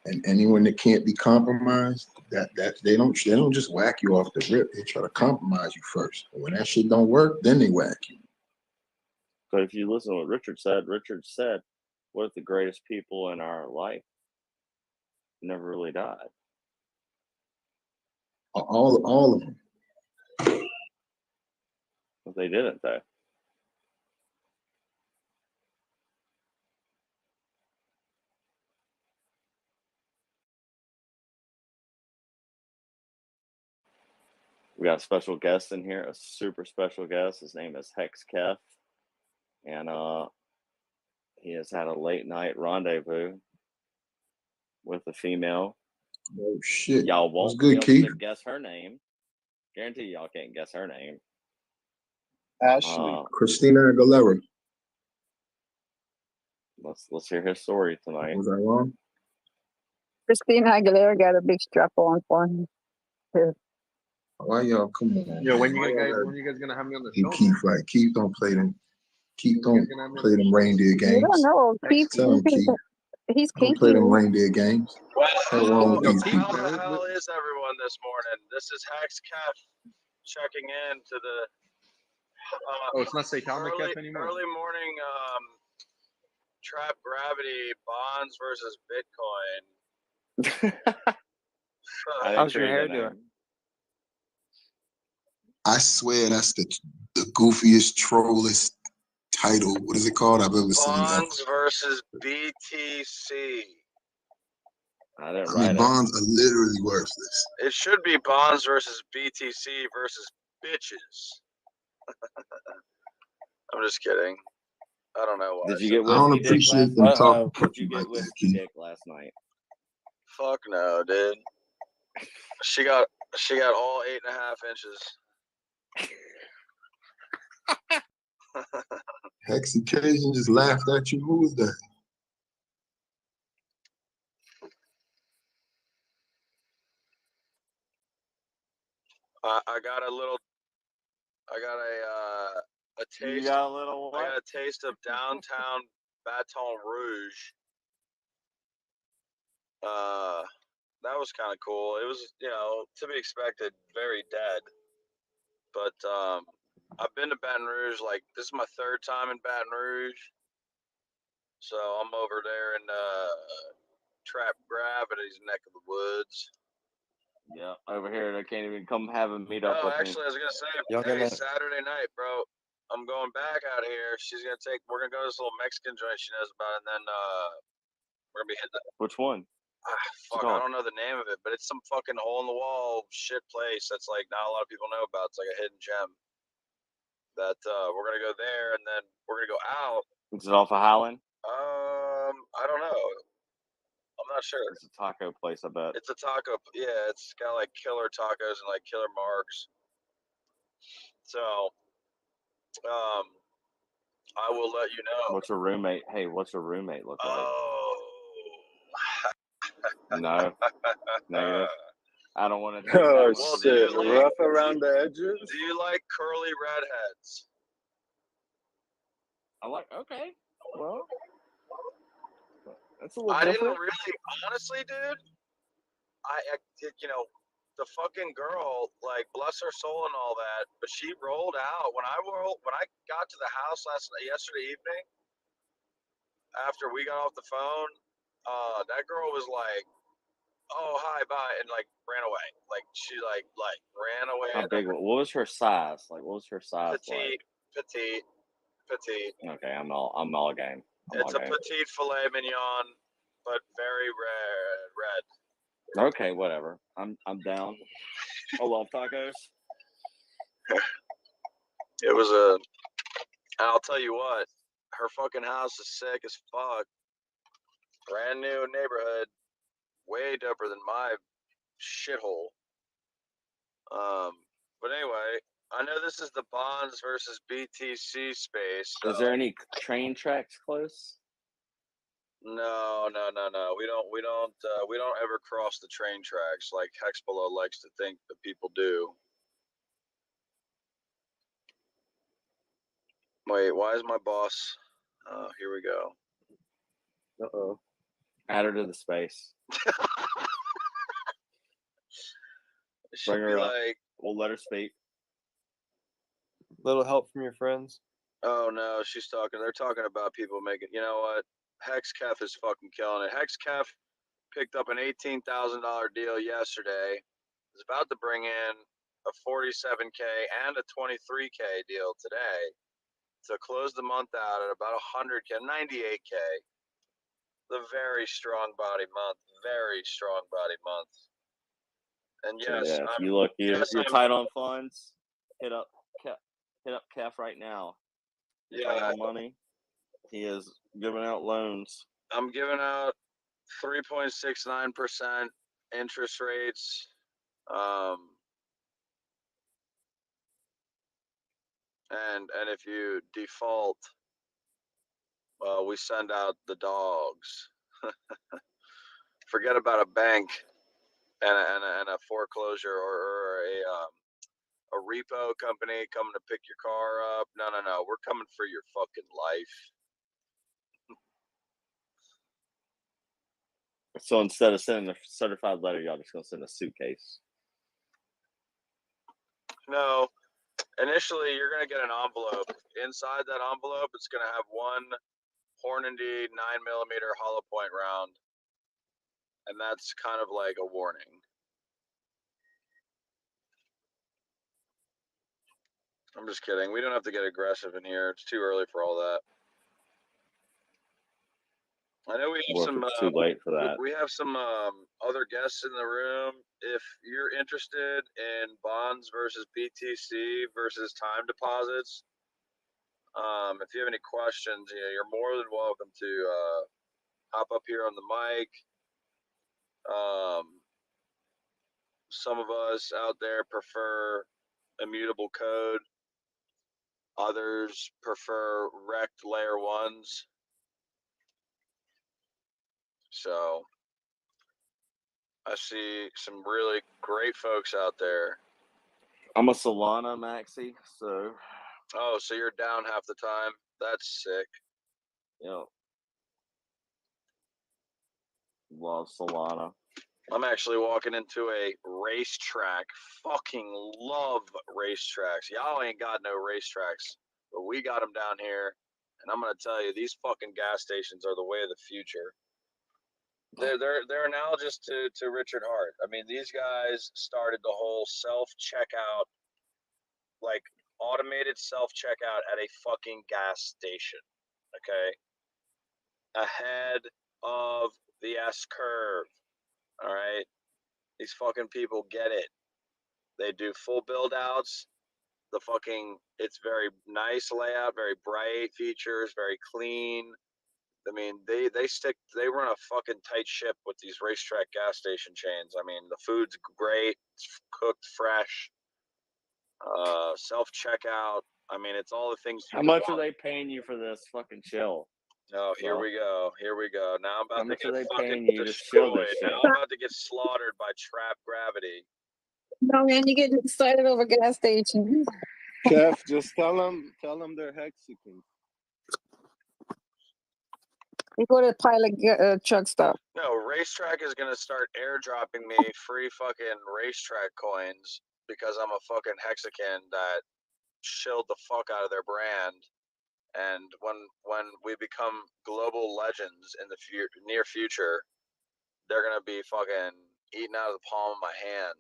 And anyone that can't be compromised, that they don't just whack you off the rip. They try to compromise you first. And when that shit don't work, then they whack you. But if you listen to what Richard said, what if the greatest people in our life never really died? All of them. But they didn't, though. We got a special guest in here, a super special guest. His name is Hex Kef. And he has had a late night rendezvous with a female. Oh shit! Y'all won't good, be able Keith? to guess her name. Guarantee y'all can't guess her name. Ashley. Christina Aguilera. Let's hear his story tonight. Was I wrong? Christina Aguilera got a big strap on for him. too. Why y'all come on? Yo, when man. you guys gonna have me on the Hey, show? Keith, like Keith don't play them. Keith don't play them reindeer You games. don't know. Keith, Tell him, Keith. he's Don't play kinky. them reindeer games. What's wrong with these people? How the hell is everyone this morning? This is Hex Kef checking in to the Oh, it's not Satanic early, Kef anymore. early morning trap gravity bonds versus Bitcoin. How's your hair doing? I swear that's the goofiest, trollest title. What is it called? I've ever seen. Bonds versus BTC. I didn't I write mean, it. bonds are literally worthless. It should be bonds versus BTC versus bitches. I'm just kidding. I don't know why. Did you get I don't whiskey dick appreciate last them night? talking Did to you you get like that, whiskey Keith. dick last night? Fuck no, dude. She got all 8.5 inches. Hex occasion just laughed at you. Who was that? I got a taste. You got a little I what? got a taste of downtown Baton Rouge. That was kind of cool. It was, to be expected, very dead. But I've been to Baton Rouge. Like, this is my 3rd time in Baton Rouge. So I'm over there in Trap Gravity's neck of the woods. Yeah, over here they can't even come have a meet up Oh, with actually, I was gonna say, Y'all hey, gonna- Saturday night, bro. I'm going back out here. We're gonna go to this little Mexican joint she knows about, and then we're gonna be hitting. me. Which one? Fuck, called? I don't know the name of it, but it's some fucking hole in the wall shit place that's like not a lot of people know about. It's like a hidden gem. That we're gonna go there, and then we're gonna go out. Is it off of Highland? I don't know. I'm not sure. It's a taco place, I bet. It's a taco. Yeah, it's got like killer tacos and like killer marks. So, I will let you know. What's your roommate? Hey, what's your roommate look like? No, negative. I don't want to. Oh Well, do shit! you like Rough around the edges. do you like curly redheads? I'm like, okay, well, that's a little I didn't different. really, honestly, dude. I you know, the fucking girl, like, bless her soul and all that, but she rolled out when I got to the house yesterday evening after we got off the phone. That girl was like, "Oh, hi, bye," and like ran away. Like she like ran away. How big? What was her size? Like, what was her size like? Petite. Okay, I'm all game. It's a petite filet mignon, but very red. Okay, whatever. I'm down. I love tacos. It was and I'll tell you what, her fucking house is sick as fuck. Brand new neighborhood, way doper than my shithole. But anyway, I know this is the Bonds versus BTC space. Is there any train tracks close? No. We don't ever cross the train tracks like Hexpolo likes to think that people do. Wait, why is my boss? Here we go. Uh-oh. Add her to the space. Bring her up. We'll let her speak. Little help from your friends. Oh no, they're talking about people making, you know what? Hexkef is fucking killing it. Hexkef picked up an $18,000 deal yesterday. Is about to bring in a $47K and a $23K deal today to close the month out at about $100K, $98K. The very strong body month. And So, yes, yeah, if you look, you're tight on funds. Hit up Kef right now. You're tight on money. He is giving out loans. I'm giving out 3.69% interest rates. And if you default, we send out the dogs. Forget about a bank and a foreclosure or a repo company coming to pick your car up. No. We're coming for your fucking life. So instead of sending a certified letter, y'all just gonna send a suitcase. No. Initially, you're going to get an envelope. Inside that envelope, it's going to have one Hornady 9mm hollow point round. And that's kind of like a warning. I'm just kidding. We don't have to get aggressive in here. It's too early for all that. I know we have some. It's too late for that. We have some other guests in the room. If you're interested in bonds versus BTC versus time deposits, if you have any questions, you're more than welcome to hop up here on the mic. Some of us out there prefer immutable code. Others prefer wrecked layer ones. So I see some really great folks out there. I'm a Solana maxi, so. Oh, so you're down half the time? That's sick. Yep. Love Solana. I'm actually walking into a racetrack. Fucking love racetracks. Y'all ain't got no racetracks, but we got them down here. And I'm gonna tell you, these fucking gas stations are the way of the future. They're analogous to Richard Hart. I mean, these guys started the whole self-checkout, like automated self-checkout at a fucking gas station. Okay? Ahead of the S-curve. All right? These fucking people get it. They do full build outs. It's very nice layout, very bright features, very clean. I mean, they run a fucking tight ship with these racetrack gas station chains. I mean, the food's great, it's cooked fresh, self-checkout. I mean, it's all the things. How much are they paying you for this fucking chill? Oh, here we go. Now I'm about to get fucking you to chill destroyed. this shit? Now I'm about to get slaughtered by trap gravity. No, man, you're getting excited over gas stations. Kev, just tell them they're Hexicans. You go to Pilot truck stop. No, Racetrack is gonna start airdropping me free fucking Racetrack coins because I'm a fucking Hexagon that shilled the fuck out of their brand. And when we become global legends in the near future, they're gonna be fucking eaten out of the palm of my hand,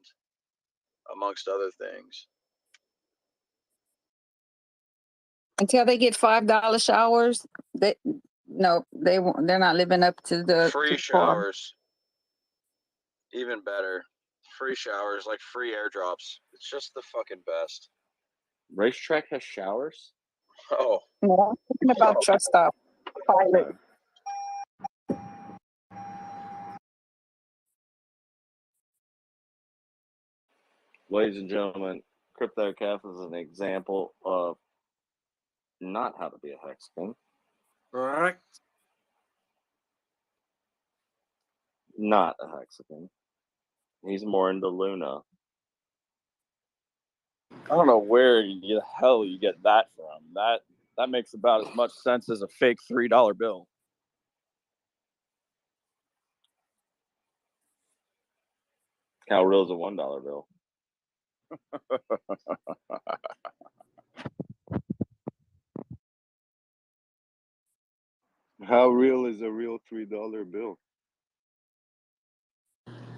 amongst other things. Until they get $5 showers, they won't. They're not living up to the Free par. showers, even better. Free showers, like free airdrops. It's just the fucking best. Racetrack has showers? Oh. No, I'm talking about truck stop. Pilot. Ladies and gentlemen, CryptoCaf is an example of not how to be a Hexagon. Correct. Not a Hexagon. He's more into Luna. I don't know where the hell you get that from. That makes about as much sense as a fake $3 bill. How real is a $1 bill? How real is a real $3 bill?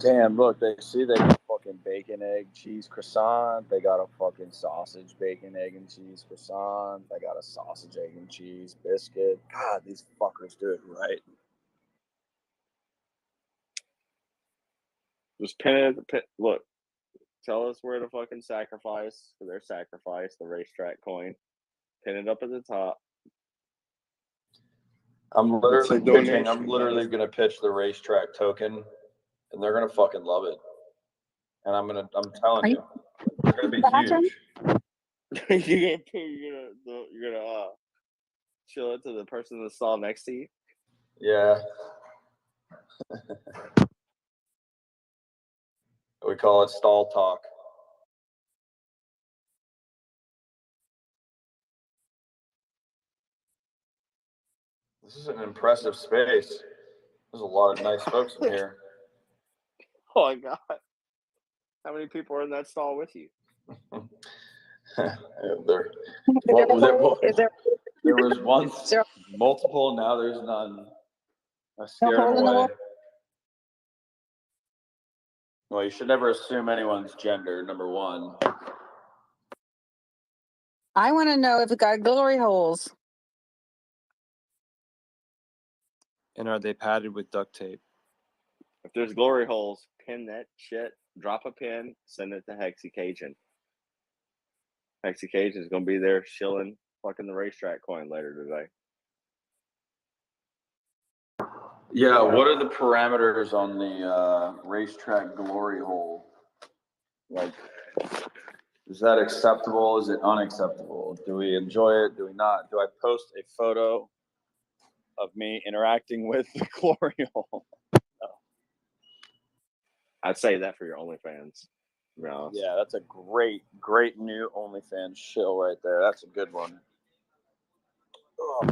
Damn, look, they got a fucking bacon, egg, cheese croissant. They got a fucking sausage, bacon, egg, and cheese croissant. They got a sausage, egg, and cheese biscuit. God, these fuckers do it right. Just pin it at the pit. Look, tell us where to fucking sacrifice for their sacrifice, the Racetrack coin. Pin it up at the top. I'm It's a literally donation, gonna pitch the Racetrack token, and they're gonna fucking love it. And I'm telling you, they're gonna be huge. you're gonna chill it to the person in the stall next to you. Yeah. We call it stall talk. This is an impressive space. There's a lot of nice folks in here. Oh my god! How many people are in that stall with you? There was once multiple, now there's none. I scared them away. Well, you should never assume anyone's gender, number one. I want to know if it got glory holes. And are they padded with duct tape? If there's glory holes, pin that shit. Drop a pin. Send it to Hexy Cajun. Hexy Cajun is gonna be there shilling fucking the Racetrack coin later today. Yeah, what are the parameters on the Racetrack glory hole? Like, is that acceptable? Is it unacceptable? Do we enjoy it? Do we not? Do I post a photo of me interacting with the glory hole? No. I'd say that for your OnlyFans. To be honest. Yeah, that's a great new OnlyFans shill right there. That's a good one. Oh.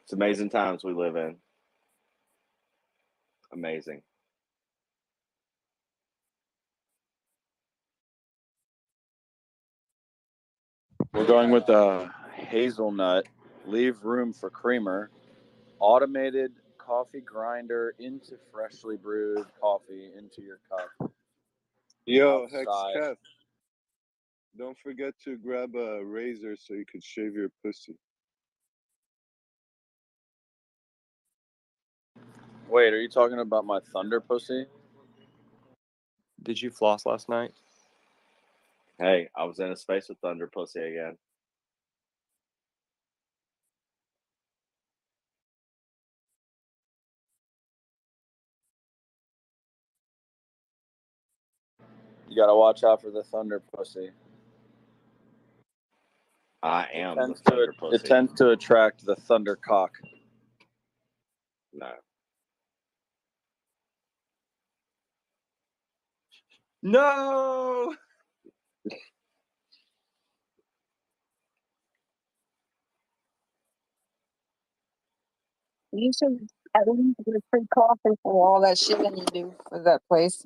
It's amazing times we live in. Amazing. We're going with the hazelnut. Leave room for creamer. Automated coffee grinder into freshly brewed coffee into your cup. Yo, Hex Outside. Kev, don't forget to grab a razor so you could shave your pussy. Wait, are you talking about my thunder pussy? Did you floss last night? Hey, I was in a space with Thunder Pussy again. You gotta watch out for the thunder pussy. I am the Thunder Pussy. It tends to attract the thunder cock. No. No. You should at least get a free coffee for all that shit that you do for that place.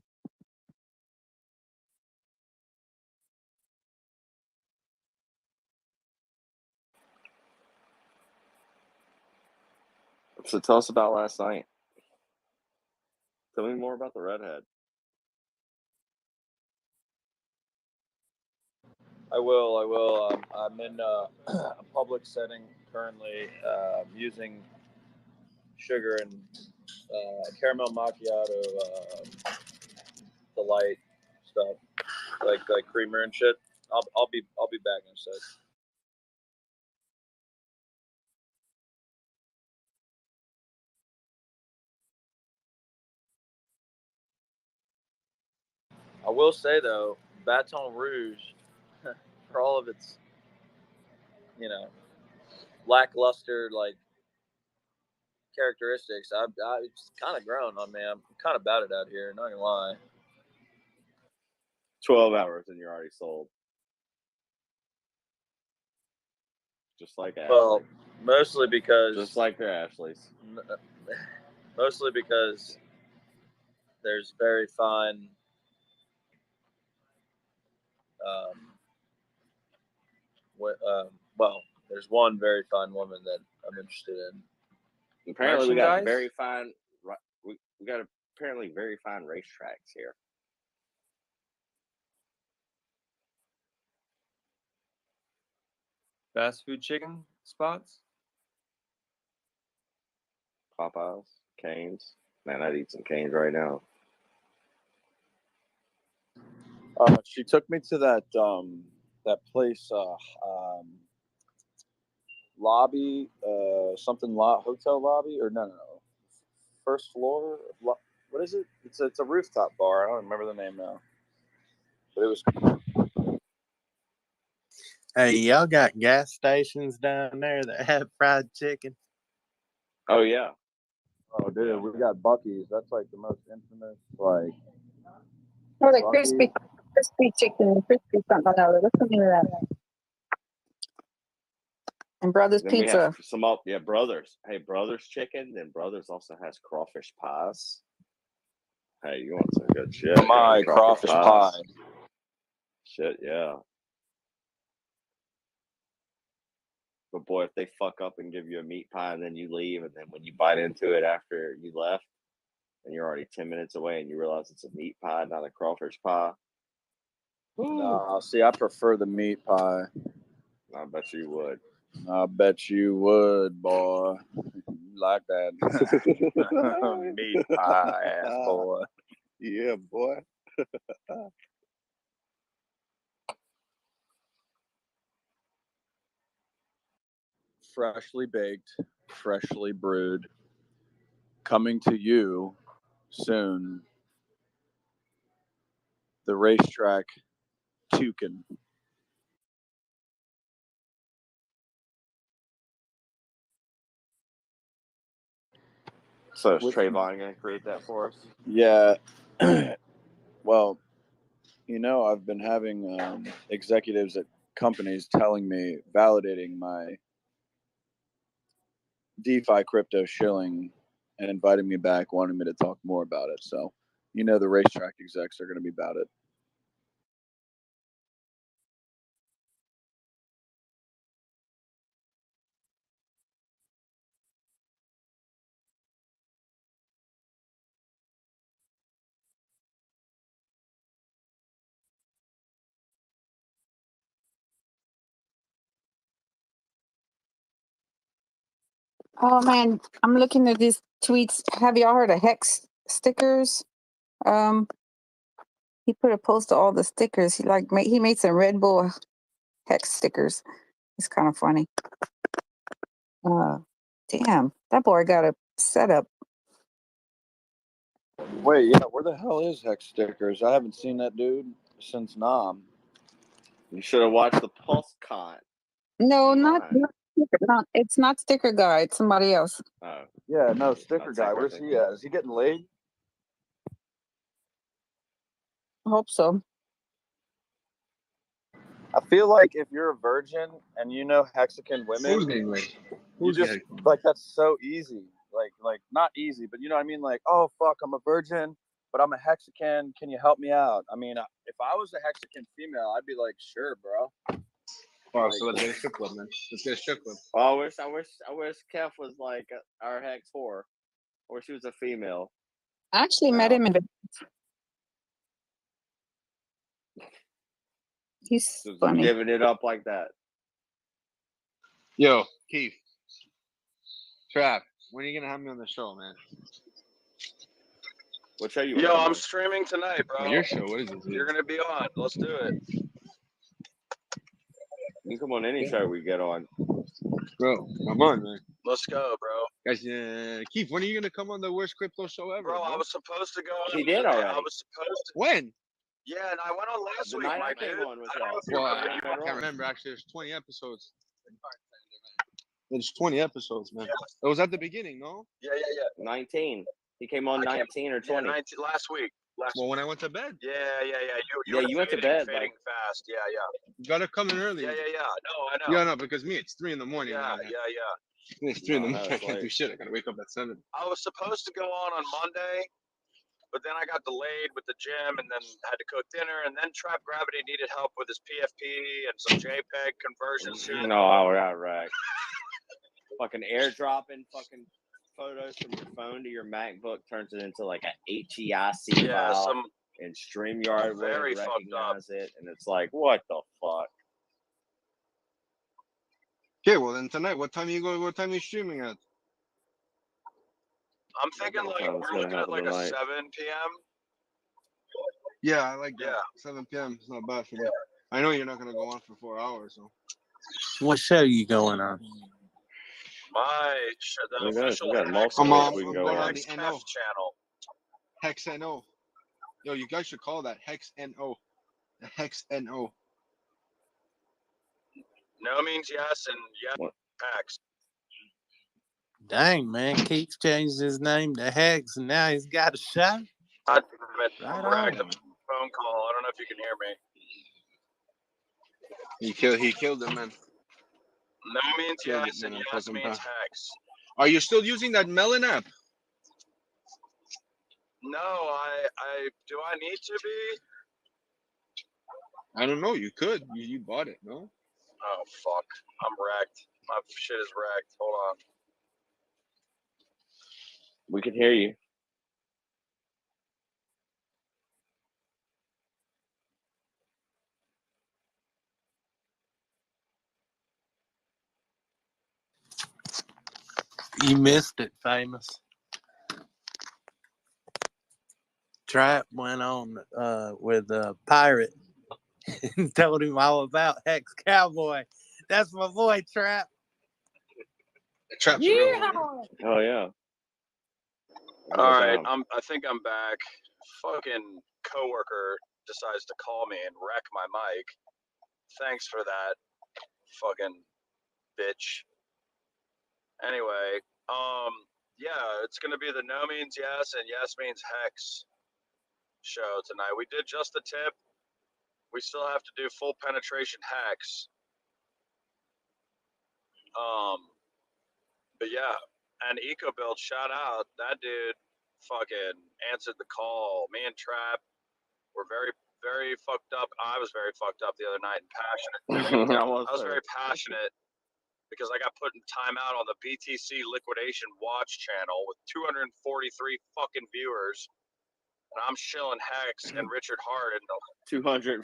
So tell us about last night. Tell me more about the redhead. I will. I'm in a public setting currently, using sugar and caramel macchiato, delight stuff, like creamer and shit. I'll be back in a sec. I will say though, Baton Rouge, for all of its, lackluster like characteristics, it's kind of grown on me. I'm kind of about it out here. Not gonna lie. 12 hours and you're already sold. Just like Ashley. Well, mostly because just like their Ashleys. Mostly because there's very fine. Well, there's one very fine woman that I'm interested in. Apparently, we got Merchandise? very fine. We got apparently very fine racetracks here. Fast food chicken spots? Popeyes, Canes. Man, I'd eat some Canes right now. She took me to that place, lobby, hotel lobby, or no, first floor. What is it? It's a rooftop bar. I don't remember the name now, but it was. Hey, y'all got gas stations down there that have fried chicken? Oh yeah. Oh, dude, we got Buc-ee's. That's like the most infamous, like. Or like crispy chicken, crispy something or other. What's the name of that? And Brothers Then we Pizza. have some up. Yeah, Brothers. Hey, Brothers Chicken. Then Brothers also has crawfish pies. Hey, you want some good shit? My crawfish pie. Shit, yeah. But boy, if they fuck up and give you a meat pie and then you leave, and then when you bite into it after you left, and you're already 10 minutes away, and you realize it's a meat pie, not a crawfish pie. No, see, I prefer the meat pie. I bet you would. I bet you would, boy. You like that meat pie, ass boy. Yeah, boy. Freshly baked, freshly brewed. Coming to you soon. The racetrack Toucan. So is Trayvon going to create that for us? Yeah. Well, I've been having executives at companies telling me, validating my DeFi crypto shilling and inviting me back, wanting me to talk more about it. So, the racetrack execs are going to be about it. Oh man, I'm looking at these tweets. Have y'all heard of Hex stickers? He put a post of all the stickers. He made some Red Bull Hex stickers. It's kind of funny. Damn, that boy got a setup. Wait, yeah, where the hell is Hex Stickers? I haven't seen that dude since Nam. You should have watched the PulseCon. No, not it's not Sticker Guy. It's somebody else. Oh. Yeah, no, Sticker That's Guy. like Where's he at? Is he getting laid? I hope so. I feel like if you're a virgin and you know Mexican Who's women, being like? you Who's just being? like that's so easy. Like not easy, but you know what I mean. Like, oh fuck, I'm a virgin, but I'm a Mexican. Can you help me out? I mean, if I was a Mexican female, I'd be like, sure, bro. Oh, so let's get a strip club, man. Let's get a strip club. Oh, I wish Kef was like our hex whore, or she was a female. I actually met Now, him in the. He's just funny. giving it up like that. Yo, Keith. Trap, when are you gonna have me on the show, man? What show you Yo, want? I'm streaming tonight, bro. Oh, your show. What is this? You're gonna be on. Let's do it. You can come on any show we get on. Bro, come on, man. Let's go, bro. Guys, Keith, when are you gonna come on the worst crypto show ever? Bro, I was supposed to go on. He did I already. was supposed to. When? Yeah, and I went on last The week, night my I came dude. on was I don't know if you Well, remember. I can't remember. Actually, there's 20 episodes. There's 20 episodes, man. It was at the beginning, no? Yeah. 19. He came on 19 or 20. Yeah, 19 last week. Well, when I went to bed. Yeah. You went to bed. Fading Like, fast. Yeah. You gotta come in early. Yeah. No, I know. Yeah, no, because me, it's 3 in the morning. Yeah. It's 3 in the No, morning. I that's can't do late. shit. I gotta wake up at 7. I was supposed to go on Monday, but then I got delayed with the gym, and then had to cook dinner, and then Trap Gravity needed help with his PFP and some JPEG conversion shit. no, I was out right. Fucking airdropping fucking photos from your phone to your MacBook turns it into like a HEIC Yeah, file, some and StreamYard very wouldn't fucked up. recognize it, and it's like, what the fuck? Okay, well then tonight, what time are you streaming at? I'm thinking like Sounds we're gonna looking at happen like a tonight. 7 p.m. Yeah, I like that. Yeah. 7 p.m. It's not bad for me. I know you're not gonna go on for 4 hours, so. What show you going on? The Look at this, official we got Hex multiple I'm we can going go on on. the Hex NO. channel. Hex NO. Yo, you guys should call that Hex NO. The Hex NO. No means yes, and yes What? Hex. Dang, man. Keith changed his name to Hex, and now he's got a show. I'm Right racked up on. phone call. I don't know if you can hear me. He killed him, man. No means Killed yes, it, and man. yes Fucking means bad. Hex. Are you still using that Melon app? No, I do I need to be? I don't know. You could. You bought it, no? Oh fuck. I'm wrecked. My shit is wrecked. Hold on. We can hear you. You missed it, Famous. Trap went on with Pirate and told him all about Hex Cowboy. That's my boy, Trap. Trap's a real one. Oh yeah. All right, I think I'm back. Fucking coworker decides to call me and wreck my mic. Thanks for that, fucking bitch. Anyway, yeah, it's gonna be the No Means Yes and Yes Means Hex show tonight. We did just the tip. We still have to do full penetration Hex. But yeah, and EcoBuild, shout out. That dude fucking answered the call. Me and Trap were very, very fucked up. I was very fucked up the other night and passionate. I I was was too. very passionate because I got put in timeout on the BTC Liquidation Watch channel with 243 fucking viewers. And I'm shilling Hex and Richard Hart and 242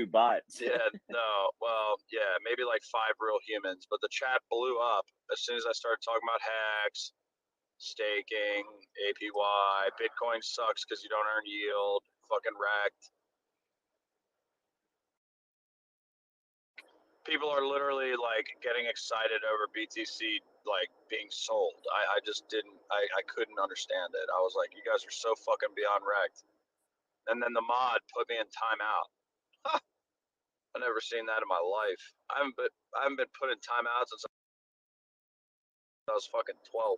bots. yeah, no, well, yeah, maybe like 5 real humans, but the chat blew up as soon as I started talking about Hex, staking, APY, Bitcoin sucks because you don't earn yield, fucking wrecked. People are literally like getting excited over BTC like being sold. I just didn't, I couldn't understand it. I was like, you guys are so fucking beyond wrecked. And then the mod put me in timeout. I've never seen that in my life. I haven't been put in timeout since I was fucking 12.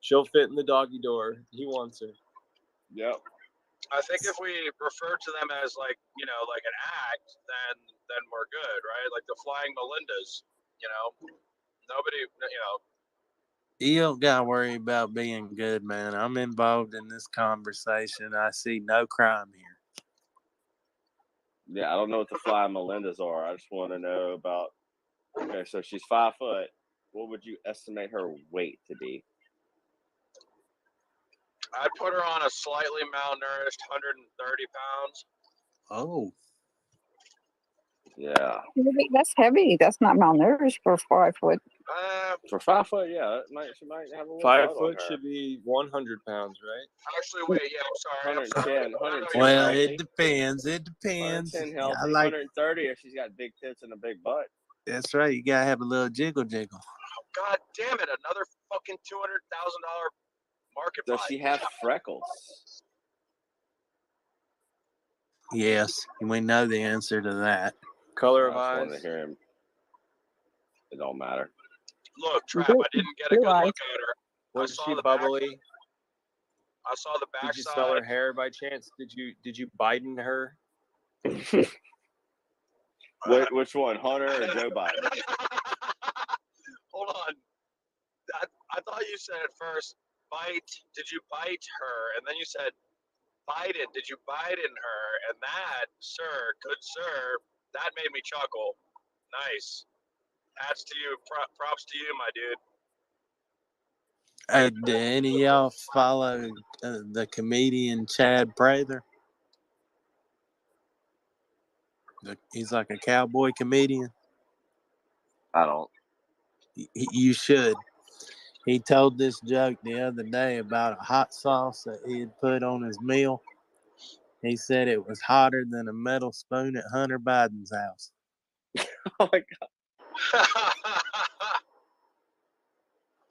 She'll fit in the doggy door. He wants her. Yep. I think if we refer to them as like, you know, like an act, then we're good, right? Like the Flying Melindas, you know. Nobody, you know. You don't gotta worry about being good, man. I'm involved in this conversation. I see no crime here. Yeah, I don't know what the Flying Melindas are. I just want to know about. Okay, so she's 5 foot. What would you estimate her weight to be? I'd put her on a slightly malnourished 130 pounds. Oh. Yeah. That's heavy. That's not malnourished for 5 foot. For 5 foot, yeah, she might have a little 5 butt on foot her. should be 100 pounds, right? Actually, wait, yeah, I'm sorry. 110, Well, healthy. it depends. It depends. 110 Yeah, healthy, I like. 130 if she's got big tits and a big butt. That's right. You gotta have a little jiggle. God damn it! Another fucking $200,000 market. Does she have freckles? Yes, we know the answer to that. Color of I just eyes. wanted to hear him. It don't matter. Look, Trap, I didn't get a good look at her. Was saw she the bubbly? I saw the backside. Did you smell her hair by chance? Did you Biden her? Which one, Hunter or Joe Biden? Hold on. I thought you said at first, bite. Did you bite her? And then you said, Biden. Did you Biden her? And that, sir, good sir, that made me chuckle. Nice. That's to you. Props to you, my dude. Do any of y'all follow the comedian Chad Prather? He's like a cowboy comedian. I don't. You should. He told this joke the other day about a hot sauce that he had put on his meal. He said it was hotter than a metal spoon at Hunter Biden's house. Oh my God.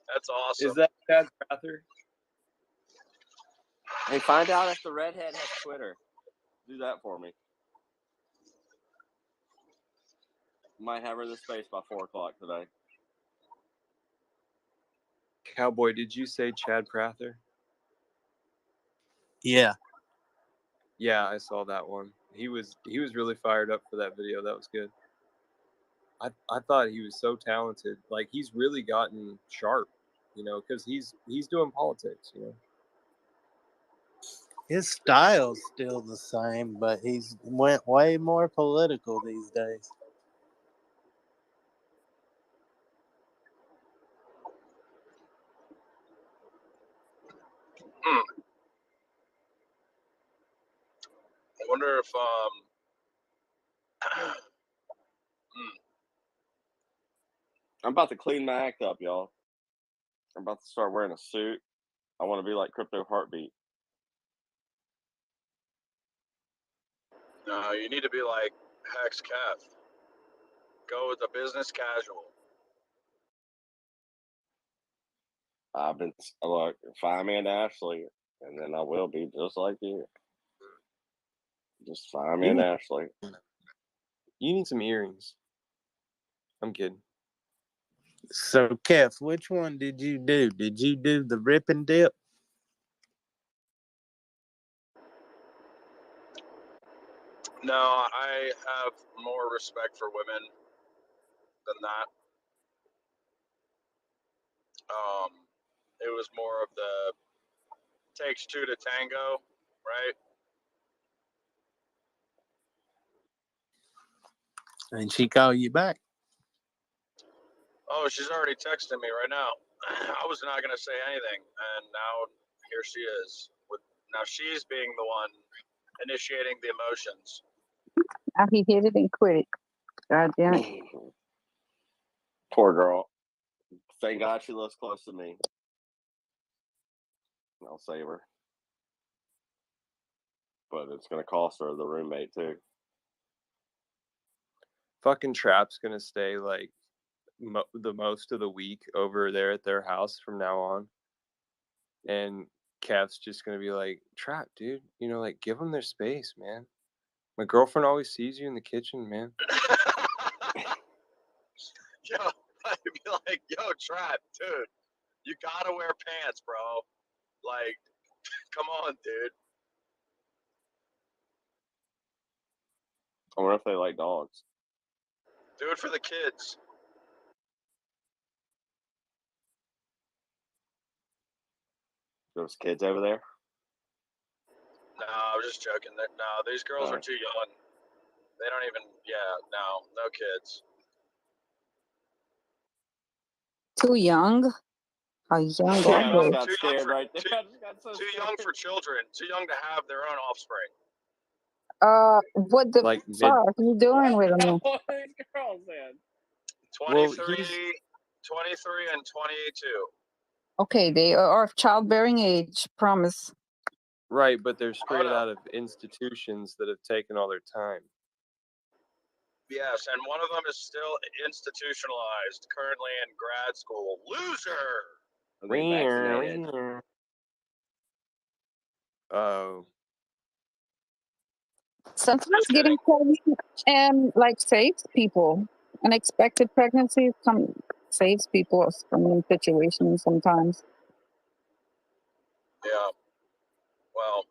That's awesome. Is that Chad Prather? Hey, find out if the redhead has Twitter. Do that for me. Might have her in the space by 4 o'clock today. Cowboy, did you say Chad Prather? Yeah. Yeah, I saw that one. He was really fired up for that video. That was good. I thought he was so talented. Like he's really gotten sharp, you know, because he's doing politics, you know. His style's still the same, but he's went way more political these days. I wonder if I'm about to clean my act up, y'all. I'm about to start wearing a suit. I want to be like Crypto Heartbeat. no, you need to be like Hex Kev. Go with the business casual. I've been look, find me an Ashley, and then I will be just like you. Just find me an Ashley. You need some earrings. I'm kidding. So, Kev, which one did you do? Did you do the rip and dip? No, I have more respect for women than that. It was more of the takes two to tango, right? And she called you back. Oh, she's already texting me right now. I was not going to say anything, and now here she is. Now she's being the one initiating the emotions. Now he hit it and quit it. God damn it. Poor girl. Thank God she lives close to me. I'll save her. But it's going to cost her the roommate, too. Fucking Trap's gonna stay like the most of the week over there at their house from now on, and Kev's just gonna be like, Trap, dude, you know, like give them their space, man. My girlfriend always sees you in the kitchen, man. Yo, I'd be like, yo, Trap, dude, You gotta wear pants, bro. Like, come on, dude. I wonder if they like dogs. Do it for the kids. Those kids over there. No, I was just joking. No, these girls are too young. They don't even. Yeah, no kids. Too young? How young Yeah, I are just they? got scared right there. I just got so Too young for children. Too young to have their own offspring. What the Like fuck are you doing with them? What these girls said. 23, 23 and 22. Okay, they are of childbearing age, promise. Right, but they're straight out of institutions that have taken all their time. Yes, and one of them is still institutionalized, currently in grad school. Loser! Are they vaccinated? Oh. Sometimes getting pregnant like saves people. Unexpected pregnancies saves people from situations sometimes. Yeah. Well,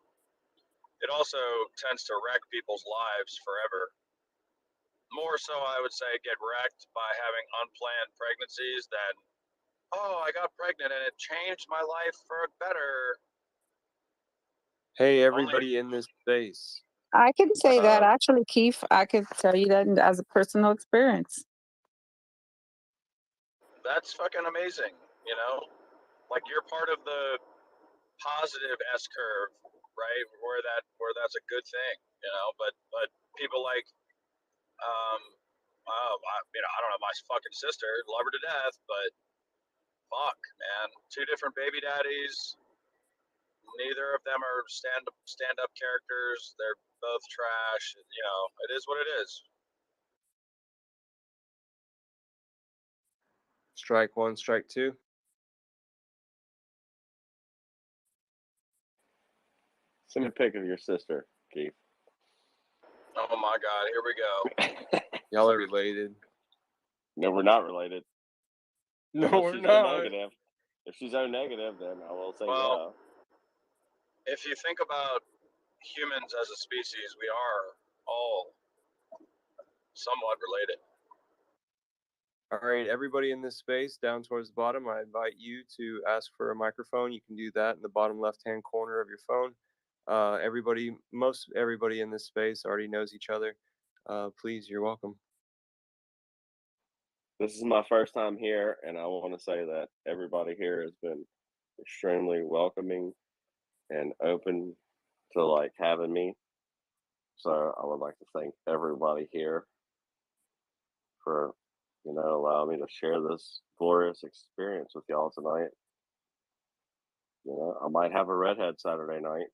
it also tends to wreck people's lives forever. More so, I would say, get wrecked by having unplanned pregnancies than, oh, I got pregnant and it changed my life for better. Hey, everybody in this space. I can say that actually, Keith. I could tell you that as a personal experience. That's fucking amazing, you know? Like, you're part of the positive S curve, right? Where that's a good thing, you know? But people like, I don't know, my fucking sister, love her to death, but fuck, man. Two different baby daddies. Neither of them are stand-up characters. They're both trash. You know, it is what it is. Strike one, strike two. Send me a pic of your sister, Keith. Oh my God, here we go. Y'all are related. No, we're not related. No, Unless we're she's not. O-negative. If she's O-negative, then I will say Well, if you think about humans as a species, we are all somewhat related. All right, everybody in this space down towards the bottom, I invite you to ask for a microphone. You can do that in the bottom left-hand corner of your phone. Most everybody in this space already knows each other. Please, you're welcome. This is my first time here, and I want to say that everybody here has been extremely welcoming and open to like having me. So I would like to thank everybody here for, allowing me to share this glorious experience with y'all tonight. I might have a redhead Saturday night.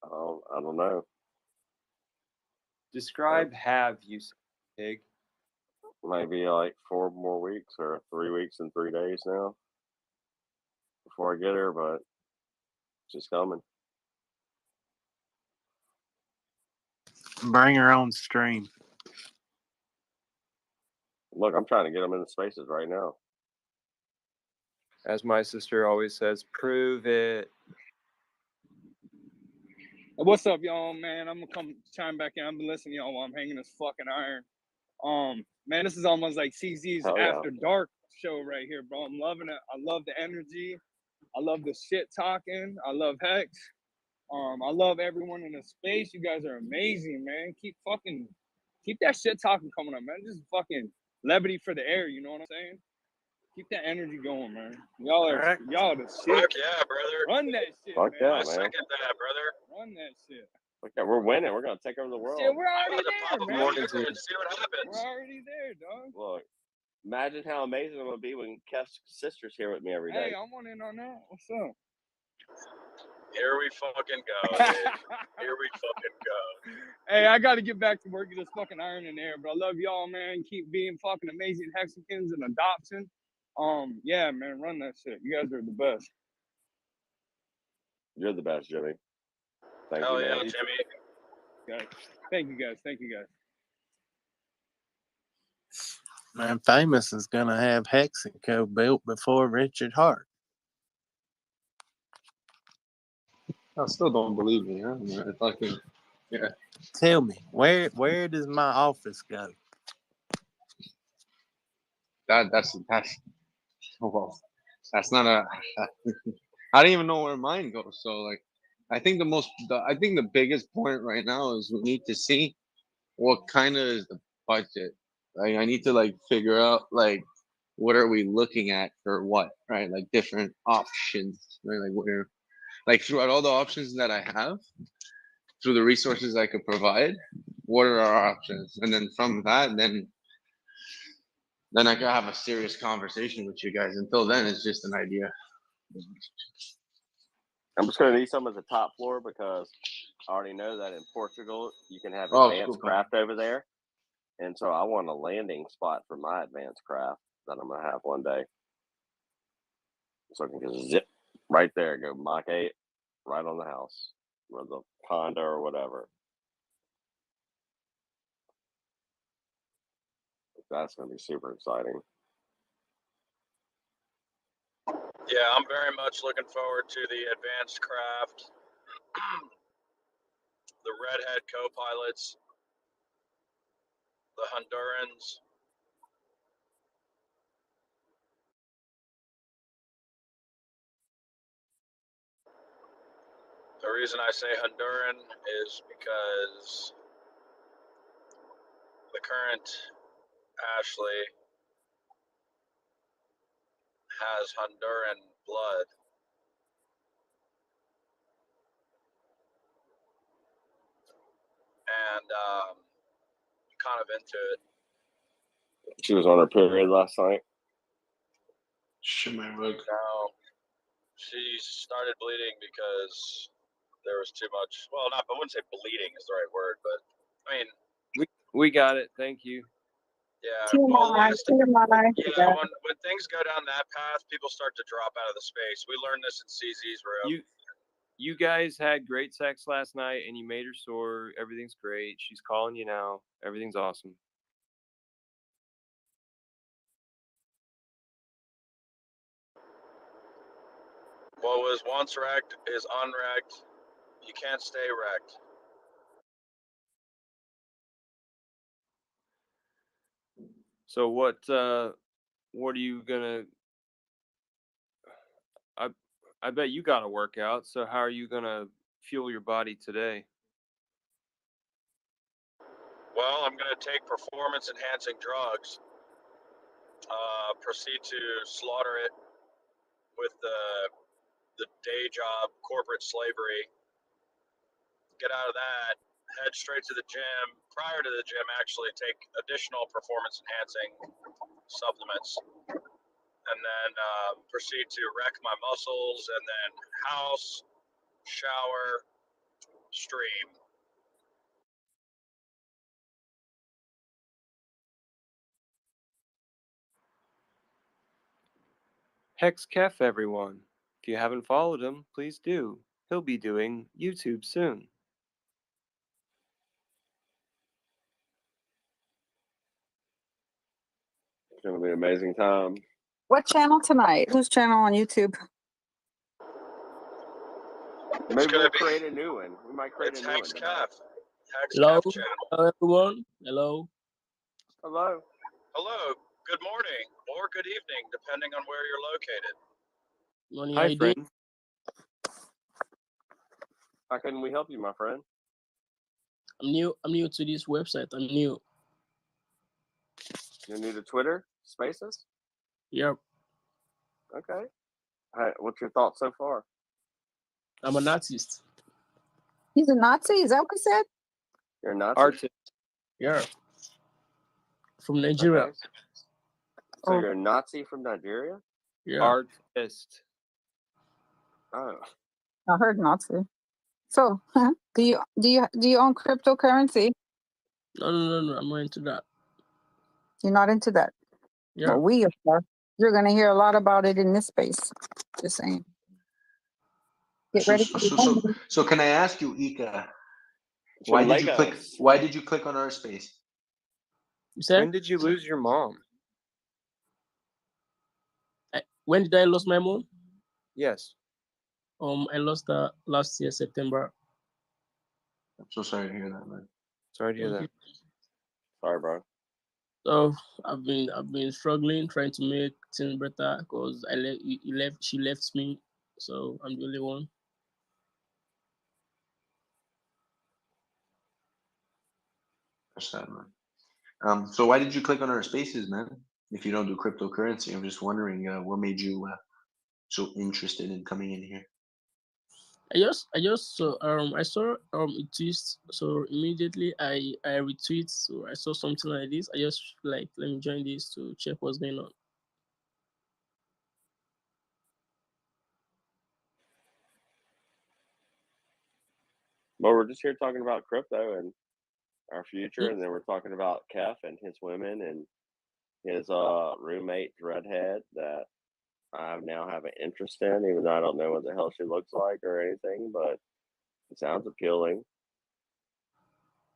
I don't know. Describe have, you pig. Maybe like 4 more weeks or 3 weeks and 3 days now before I get her, but she's coming. Bring her on stream. Look, I'm trying to get them in the spaces right now. As my sister always says, prove it. What's up, y'all, man? I'm gonna come chime back in. I've been listening to y'all while I'm hanging this fucking iron. Man, this is almost like CZ's After Dark show right here, bro. I'm loving it. I love the energy. I love the shit talking. I love Hex. I love everyone in the space. You guys are amazing, man. Keep that shit talking coming up, man. Just fucking levity for the air, you know what I'm saying? Keep that energy going, man. Y'all are the shit. Fuck yeah, brother. Run that shit, Fuck man. yeah, I man. second that, brother. Run that shit. Fuck yeah, we're winning. We're gonna take over the world. Shit, we're I'm already about to there, pop a man. beer and see what happens. We're already there, dog. Look, imagine how amazing it would be when Kev's sister's here with me every day. Hey, I want in on that. What's up? Here we fucking go, dude. Here we fucking go. Hey, I got to get back to working this fucking iron in there, but I love y'all, man. Keep being fucking amazing Hexicans and adoption. Yeah, man, run that shit. You guys are the best. You're the best, Jimmy. Thank Hell you, yeah, man. Jimmy. Guys. Thank you, guys. Thank you, guys. Man, Famous is gonna have Hexaco built before Richard Hart. I still don't believe me, huh? Man, fucking, yeah. Tell me, where does my office go? That's well, that's not a. I don't even know where mine goes. So like, I think the biggest point right now is we need to see what kind of is the budget. Like I need to like figure out like what are we looking at for what, right? Like different options, right? Like where, like throughout all the options that I have, through the resources I could provide, what are our options? And then from that, then I could have a serious conversation with you guys. Until then, it's just an idea. I'm just going to need some as a top floor because I already know that in Portugal you can have Oh, advanced cool. craft over there, and so I want a landing spot for my advanced craft that I'm going to have one day, so I can just zip right there, go Mach 8 right on the house or the Honda or whatever. That's going to be super exciting. Yeah, I'm very much looking forward to the advanced craft, the redhead co-pilots, the Hondurans. The reason I say Honduran is because the current Ashley has Honduran blood. And kind of into it. She was on her period last night. Shit, my rug. Now, she started bleeding because there was too much. Well, I wouldn't say bleeding is the right word, but I mean, We got it. Thank you. yeah. TMI, TMI. Yeah, when things go down that path, people start to drop out of the space. We learned this in CZ's room. You guys had great sex last night, and you made her sore. Everything's great. She's calling you now. Everything's awesome. What was once wrecked is unwrecked. You can't stay wrecked. So what are you gonna? I bet you got to work out. So how are you gonna fuel your body today? Well, I'm going to take performance-enhancing drugs, proceed to slaughter it with the day job, corporate slavery, get out of that, head straight to the gym. Prior to the gym, actually take additional performance-enhancing supplements, and then proceed to wreck my muscles, and then house, shower, stream. Hexkef, everyone. If you haven't followed him, please do. He'll be doing YouTube soon. It's going to be an amazing time. What channel tonight? Whose channel on YouTube? Maybe we'll create a new one. We might create It's a new one. Hexkef. Hello, Hexkef channel. hello everyone. Hello. Hello. Hello. Good morning or good evening, depending on where you're located. Morning, Hi, how you doing? friend. How can we help you, my friend? I'm new to this website. I'm new. You're new to Twitter Spaces? Yep. Okay. All right. What's your thoughts so far? I'm an artist. He's a Nazi? Is that what he said? You're a Nazi? Artist. Yeah. From Nigeria. Okay. So you're a Nazi from Nigeria? Yeah. Artist. Oh. I heard Nazi. So, do you own cryptocurrency? No. I'm not into that. You're not into that. Yeah. Well, we are. You're going to hear a lot about it in this space. Just saying. Get ready for the So can I ask you, Ika, Some why did you Legos. click on our space? You said? When did you lose your mom? When did I lose my mom? Yes. I lost that last year, September. I'm so sorry to hear that, man. Sorry to hear Thank that. you. Sorry, bro. So I've been struggling, trying to make things better because she left me, so I'm the only one. That's sad, man. So why did you click on our spaces, man? If you don't do cryptocurrency, I'm just wondering what made you so interested in coming in here. I saw a tweet, so immediately I retweet. So I saw something like this. I just like, let me join this to check what's going on. But we're just here talking about crypto and our future, and then we're talking about Kef and his women and his roommate redhead that I now have an interest in, even though I don't know what the hell she looks like or anything, but it sounds appealing.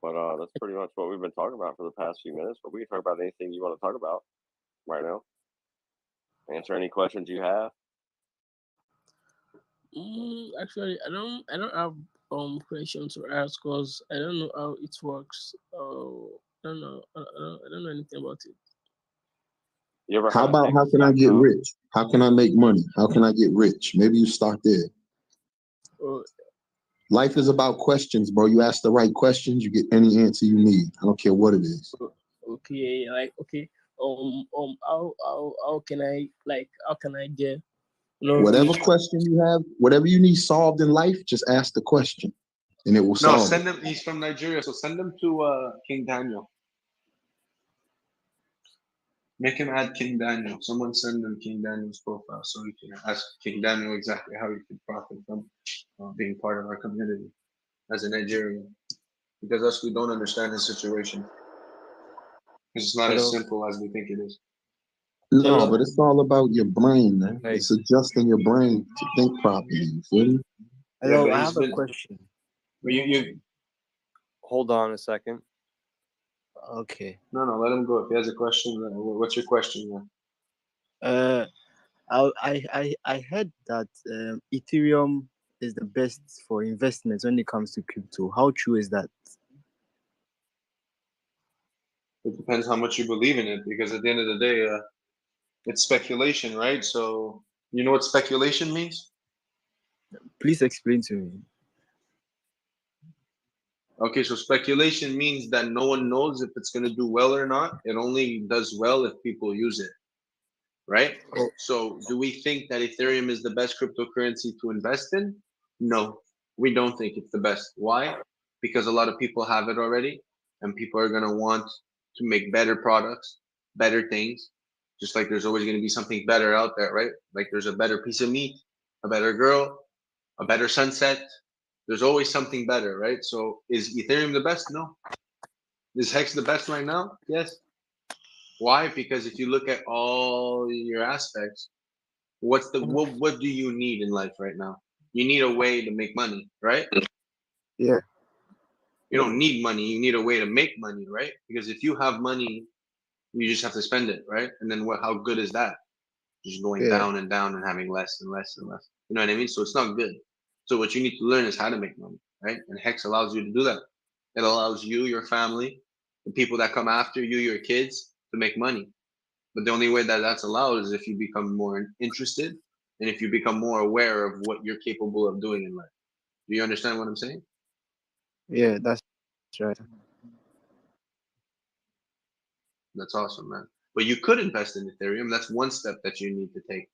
But that's pretty much what we've been talking about for the past few minutes. But we can talk about anything you want to talk about right now. Answer any questions you have. Actually, I don't have questions to ask because I don't know how it works. I don't know. I don't know anything about it. You ever How heard of about how can I get Hex.com? rich? How can I make money? How can I get rich? Maybe you start there. Oh, Life is about questions, bro. You ask the right questions, you get any answer you need. I don't care what it is. okay, okay. How can I get Whatever rich? question you have, whatever you need solved in life, just ask the question, and it will No, solve send it. them. He's from Nigeria, so send them to King Daniel. Make him add King Daniel. Someone send them King Daniel's profile so we can ask King Daniel exactly how he could profit from being part of our community as a Nigerian. Because us, we don't understand his situation. It's not as simple as we think it is. No, but it's all about your brain, man. Hey. It's adjusting your brain to think properly. You feel me? Hello, but I he's have a been- question. But you Hold on a second. okay. No, let him go. If he has a question, what's your question, man? I heard that Ethereum is the best for investments when it comes to crypto. How true is that? It depends how much you believe in it, because at the end of the day, it's speculation, right? So you know what speculation means? Please explain to me. Okay, so speculation means that no one knows if it's going to do well or not. It only does well if people use it, right? So do we think that Ethereum is the best cryptocurrency to invest in? No, we don't think it's the best. Why? Because a lot of people have it already, and people are going to want to make better products, better things. Just like there's always going to be something better out there, right? Like there's a better piece of meat, a better girl, a better sunset. There's always something better, right? So is Ethereum the best? No. Is Hex the best right now? Yes. Why? Because if you look at all your aspects, what do you need in life right now? You need a way to make money, right? Yeah. You don't need money, you need a way to make money, right? Because if you have money, you just have to spend it, right? And then how good is that? Just going down and down and having less and less and less. You know what I mean? So it's not good. So what you need to learn is how to make money, right? And Hex allows you to do that. It allows you, your family, the people that come after you, your kids, to make money. But the only way that that's allowed is if you become more interested and if you become more aware of what you're capable of doing in life. Do you understand what I'm saying? Yeah, that's right. That's awesome, man. But you could invest in Ethereum. That's one step that you need to take.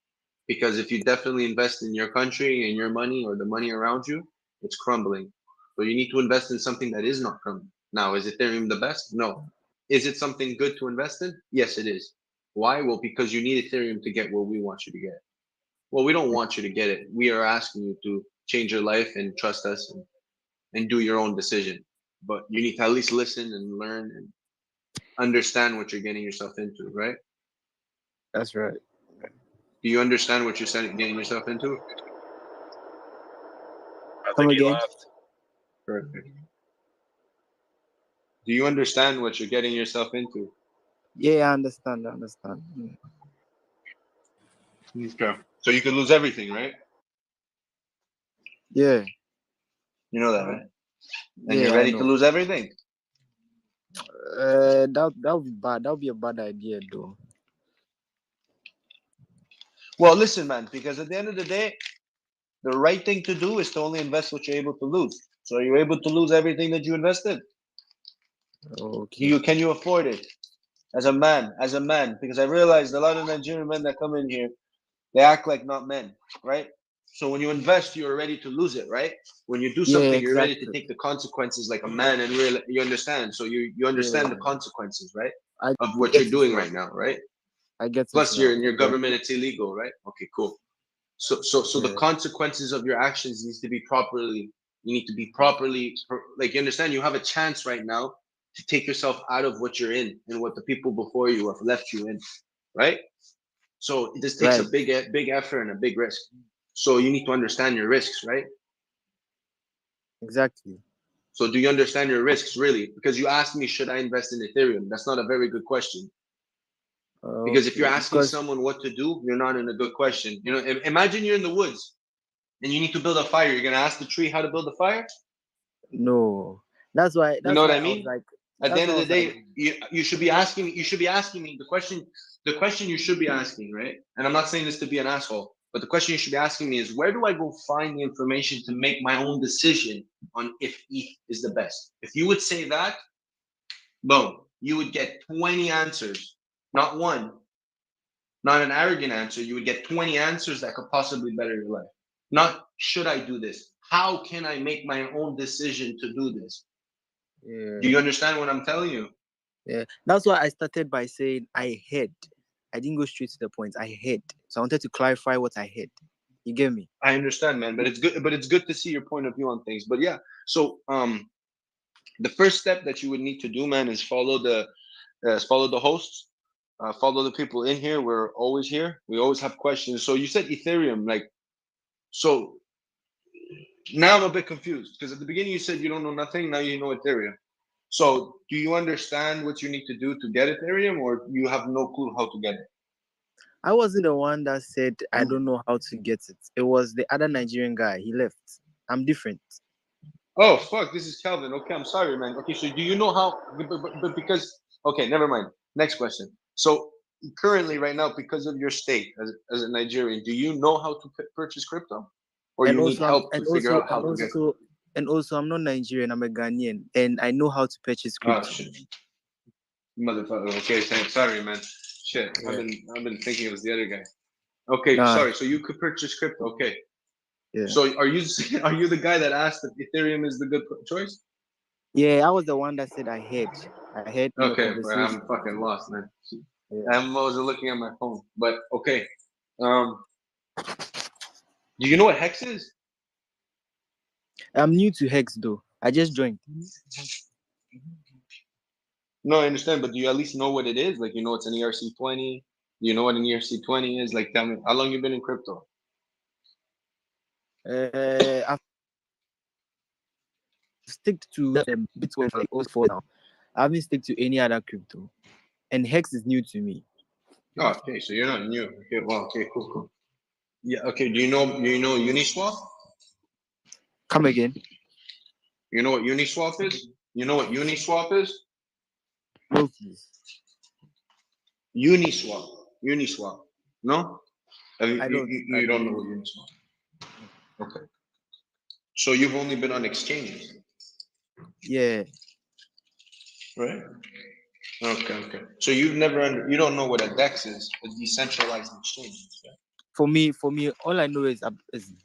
Because if you definitely invest in your country and your money or the money around you, it's crumbling. So you need to invest in something that is not crumbling. Now, is Ethereum the best? No. Is it something good to invest in? Yes, it is. Why? Well, because you need Ethereum to get what we want you to get. Well, we don't want you to get it. We are asking you to change your life and trust us and do your own decision. But you need to at least listen and learn and understand what you're getting yourself into, right? That's right. Do you understand what you're getting yourself into? I Come think he again? left. Perfect. Do you understand what you're getting yourself into? Yeah, I understand. Yeah. Okay. So you could lose everything, right? Yeah, You know that, right? And yeah, you're I ready to know. lose everything. That would be bad. That would be a bad idea, though. Well, listen, man, because at the end of the day, the right thing to do is to only invest what you're able to lose. So you're able to lose everything that you invested. Okay. Can you afford it? As a man, because I realized a lot of Nigerian men that come in here, they act like not men, right? So when you invest, you're ready to lose it, right? When you do Yeah, something, you're ready to exactly. take the consequences like a man, and really, you understand. So you understand the Yeah, consequences, right, I of what get you're it doing now. right now, right? I get it Plus, you're now. in your Yeah, government; it's illegal, right? Okay, cool. So the yeah. consequences of your actions needs to be properly. You need to be properly, like, you understand. You have a chance right now to take yourself out of what you're in and what the people before you have left you in, right? So this takes a Right. big effort and a big risk. So you need to understand your risks, right? Exactly. So do you understand your risks really? Because you asked me, should I invest in Ethereum? That's not a very good question. Because if you're Okay. asking Because someone what to do, you're not in a good question. You know, imagine you're in the woods and you need to build a fire. You're gonna ask the tree how to build a fire? no, that's why. You know That's what why I I was mean? like. At the That's end why of I the was like. day, you should be asking me. You should be asking me the question you should be asking, right? And I'm not saying this to be an asshole, but the question you should be asking me is, where do I go find the information to make my own decision on if ETH is the best? If you would say that, boom, you would get 20 answers, not one, not an arrogant answer. You would get 20 answers that could possibly better your life. Not should I do this? How can I make my own decision to do this? Yeah. Do you understand what I'm telling you? Yeah. That's why I started by saying I heard. I didn't go straight to the point. I heard. So I wanted to clarify what I heard. You get me? I understand, man, but it's good. But it's good to see your point of view on things. But yeah, so the first step that you would need to do, man, is follow the hosts, follow the people in here. We're always here. We always have questions. So you said Ethereum, like, so now I'm a bit confused because at the beginning you said you don't know nothing. Now you know Ethereum. So do you understand what you need to do to get Ethereum, or you have no clue how to get it? I wasn't the one that said I don't know how to get it. It was the other Nigerian guy. He left. I'm different. Oh fuck! This is Calvin. Okay, I'm sorry, man. Okay, so do you know how? But because okay, never mind. Next question. So currently, right now, because of your state as a Nigerian, do you know how to purchase crypto, or And you need also, I'm, help to figure out how to get? I'm not Nigerian. I'm a Ghanaian, and I know how to purchase Oh crypto. shit, motherfucker. Okay, sorry, man. Shit, Yeah. I've been thinking it was the other guy. Okay, Nah. sorry. So you could purchase crypto. Okay. Yeah. So are you the guy that asked if Ethereum is the good choice? Yeah, I was the one that said I heard. I heard in the Okay, bro, conversation. I'm fucking lost, man. Yeah. I wasn't looking at my phone, but okay. Do you know what Hex is? I'm new to Hex though. I just joined. No, I understand, but do you at least know what it is? Like, you know, it's an ERC20. You know what an ERC20 is? Like, tell me, how long you been in crypto? I've stick to Bitcoin for like 04 now. I haven't stick to any other crypto, and Hex is new to me. Oh, okay, so you're not new. Okay, well, okay, cool. Yeah, okay. Do you know Uniswap? Come again? You know what Uniswap is? You know what Uniswap is? No, please. Uniswap. No? I don't. You don't know what Uniswap. Okay. So you've only been on exchanges. Yeah. Right. Okay. So you don't know what a DEX is, a decentralized exchange. Right? For me, all I know is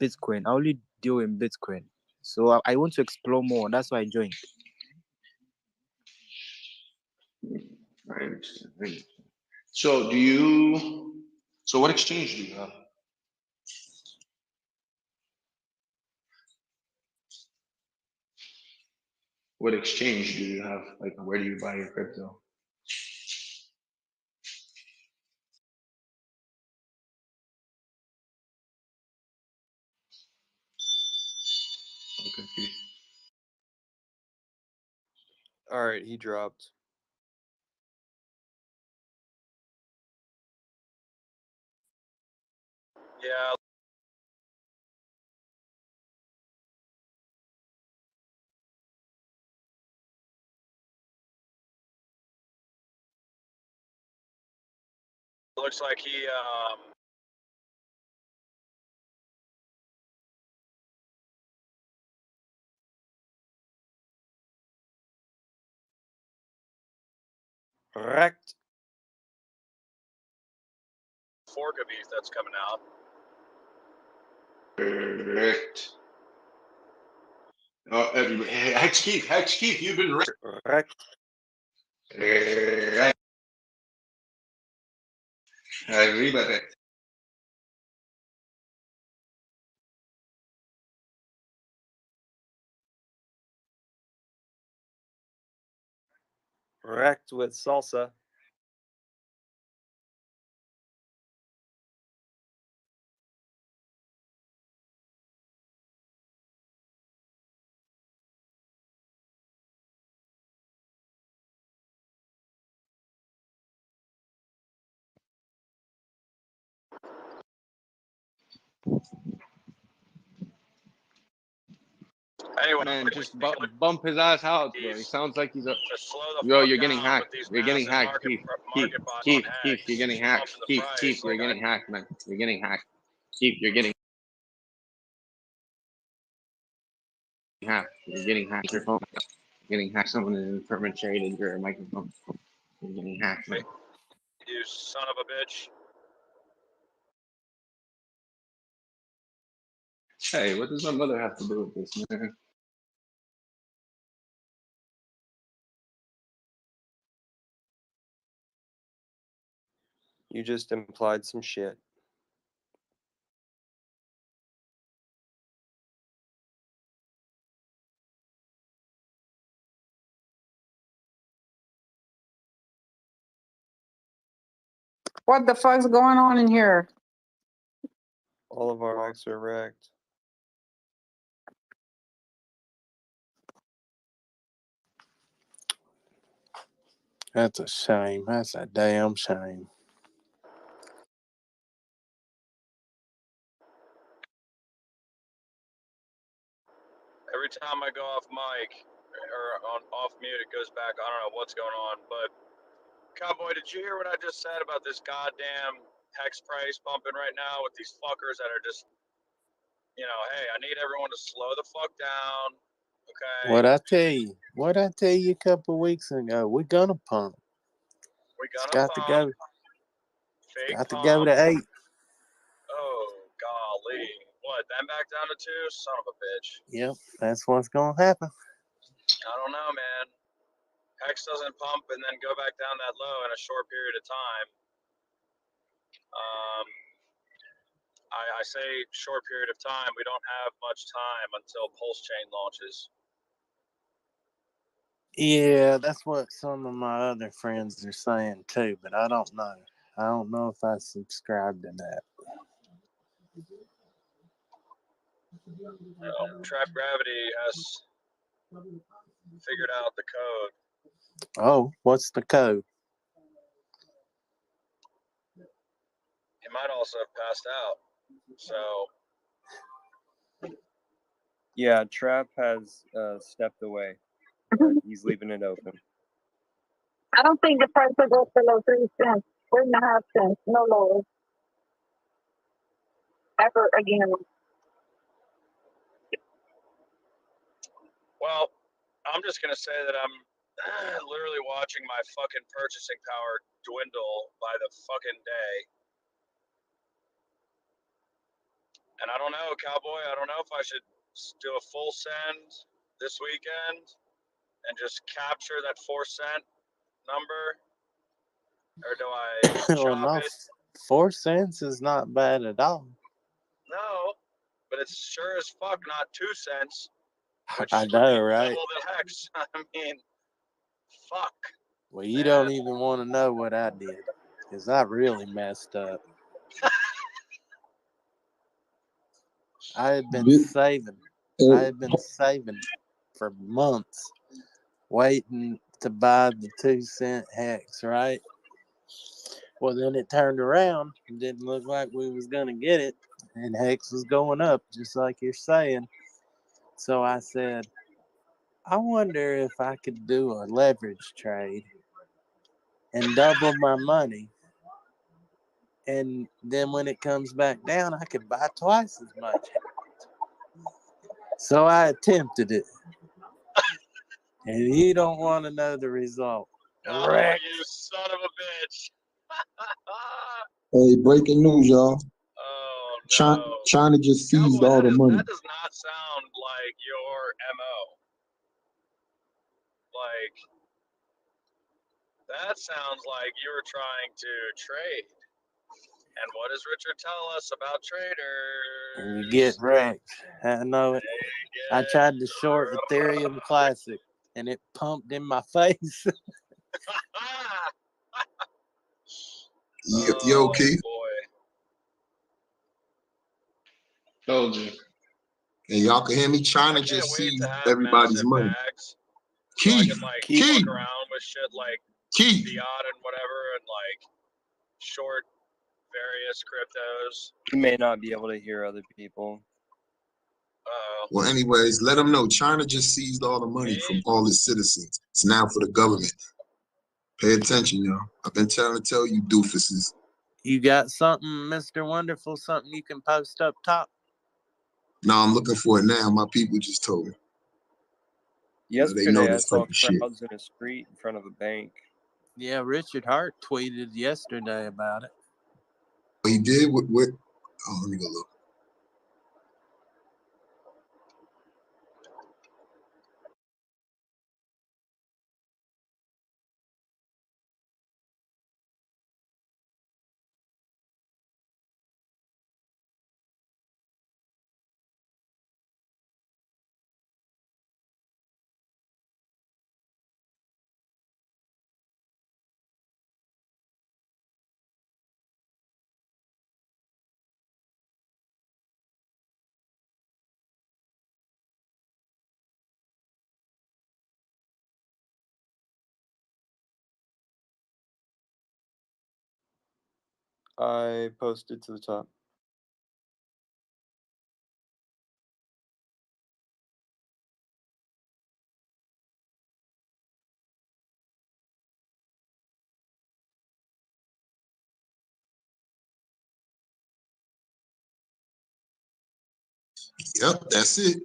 Bitcoin. I only deal in Bitcoin, so I want to explore more. That's why I joined. I understand. So what exchange do you have? What exchange do you have? Like, where do you buy your crypto? Okay. All right, he dropped. Yeah. Looks like he Wrecked. fork of beef that's coming out. Correct. Oh, everybody. Hex Keith, you've been wrecked. Right. Arriba. Wrecked with salsa. Anyway, Man, just bump his ass out, bro. He sounds like he's a. to slow the Yo, fuck you're getting down hacked. with these You're getting massive hacked, Keith. market buys Keith, on Hex. you're getting Just hacked. bumping the Keith, price. you're getting hacked, man. You're getting hacked. Keith, you're getting hacked. You're getting hacked. Your phone. You're getting hacked. Someone infiltrated your microphone. You're getting hacked, man. You son of a bitch. Hey, what does my mother have to do with this, man? You just implied some shit. What the fuck's going on in here? All of our mics are wrecked. That's a shame. That's a damn shame. Every time I go off mic or off mute, it goes back. I don't know what's going on, but Cowboy, did you hear what I just said about this goddamn Hex price bumping right now with these fuckers that are just, you know, hey, I need everyone to slow the fuck down, okay? What I tell you a couple of weeks ago, we're gonna pump. We It's gonna got to pump. go. Fake Got to pump. go to 8. Oh, golly. What, then back down to 2? Son of a bitch. Yep, that's what's gonna happen. I don't know, man. Hex doesn't pump and then go back down that low in a short period of time. I say short period of time. We don't have much time until Pulse Chain launches. Yeah, that's what some of my other friends are saying too, but I don't know. I don't know if I subscribe to that. Trap Gravity has figured out the code. Oh, what's the code? He might also have passed out. So Yeah, Trap has stepped away. He's leaving it open. I don't think the price will go below 3 cents, 3.5 cents, no lower. Ever again. well, I'm just gonna say that I'm literally watching my fucking purchasing power dwindle by the fucking day. And I don't know, Cowboy, I don't know if I should do a full send this weekend and just capture that 4 cent number, or do I Well, chop no, it? 4 cents is not bad at all. No, but it's sure as fuck not 2 cents, which I would know, be right? double the Hex. I mean, fuck. Well, you don't even want to know what I did, because I really messed up. I had been saving. I had been saving for months, waiting to buy the 2 cent Hex, right? Well, then it turned around. It didn't look like we was gonna get it, and Hex was going up, just like you're saying. So I said, I wonder if I could do a leverage trade and double my money. And then when it comes back down, I could buy twice as much. So I attempted it. And you don't want to know the result. Oh, Wreck. you son of a bitch. Hey, breaking news, y'all. Oh, China, no. China just seized Cowboy, all the money. that does not sound like your MO. Like, that sounds like you were trying to trade. And what does Richard tell us about traders? You get wrecked. I know it. I tried to short Ethereum Classic, and it pumped in my face. Yo, Keith. Told you. And y'all can hear me. China just seized everybody's money. Keith, Fuck around with shit like fiat and whatever, and like short various cryptos. You may not be able to hear other people. Well, anyways, let them know China just seized all the money from all its citizens. It's now for the government. Pay attention, y'all. I've been trying to tell you doofuses. You got something, Mr. Wonderful, something you can post up top? No, I'm looking for it now. My people just told me. Yesterday, they know I this saw type of shit. crowds in a street in front of a bank. Yeah, Richard Hart tweeted yesterday about it. He did what? Oh, let me go look. I posted to the top. Yep, that's it.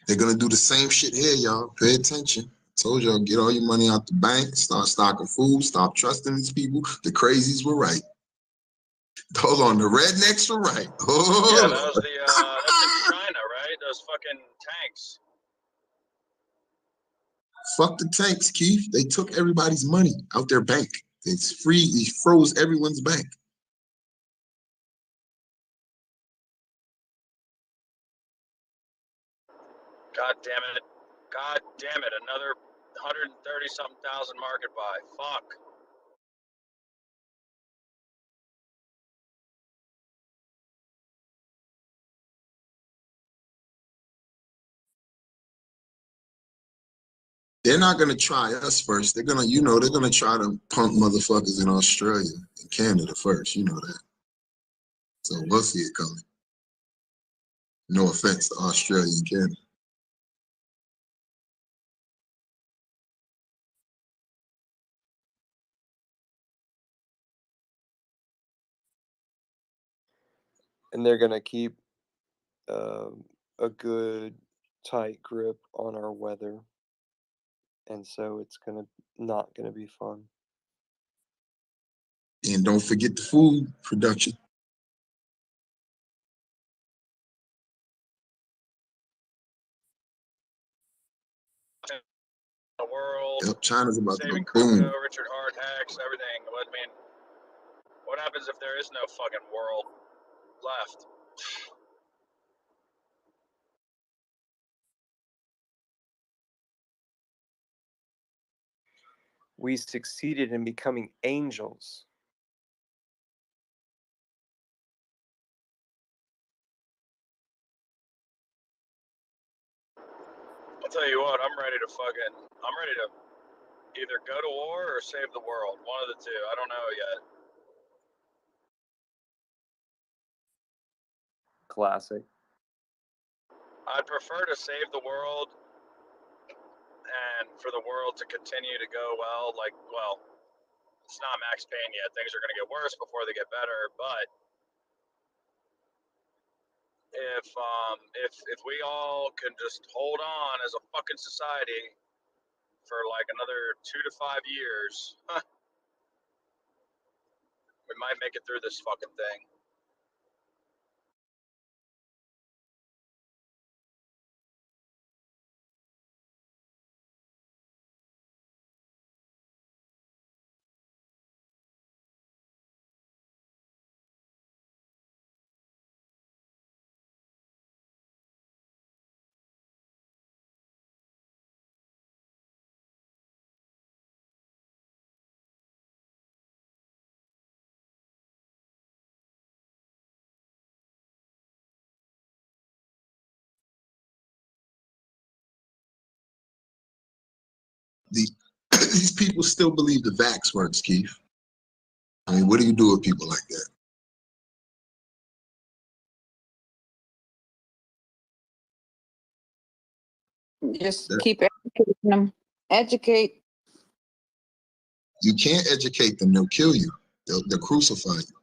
They're gonna do the same shit here, y'all. Pay attention. Told y'all, get all your money out the bank, start stocking food, stop trusting these people. The crazies were right. Hold on, the rednecks were right. Oh. Yeah, that was that's in China, right? Those fucking tanks. Fuck the tanks, Keith. They took everybody's money out their bank. It's free. He froze everyone's bank. God damn it. God damn it. Another 130 something thousand market buy. Fuck. They're not gonna try us first. They're gonna, they're gonna try to punk motherfuckers in Australia and Canada first. You know that. So we'll see it coming. No offense to Australia and Canada. And they're gonna keep a good tight grip on our weather, and so it's not gonna be fun. And don't forget the food production. The world. Yep, China's about to go Saving boom. crypto, Richard Hart hacks, everything. But, I mean, what happens if there is no fucking world left? We succeeded in becoming angels. I'll tell you what, I'm ready to either go to war or save the world. One of the two. I don't know yet. Classic. I'd prefer to save the world and for the world to continue to go well. Like, well, it's not Max Payne yet. Things are going to get worse before they get better. But if we all can just hold on as a fucking society for like another 2 to 5 years, we might make it through this fucking thing. These people still believe the vax works, Keith. I mean, what do you do with people like that? Just keep educating them. Educate. You can't educate them; they'll kill you. They'll crucify you.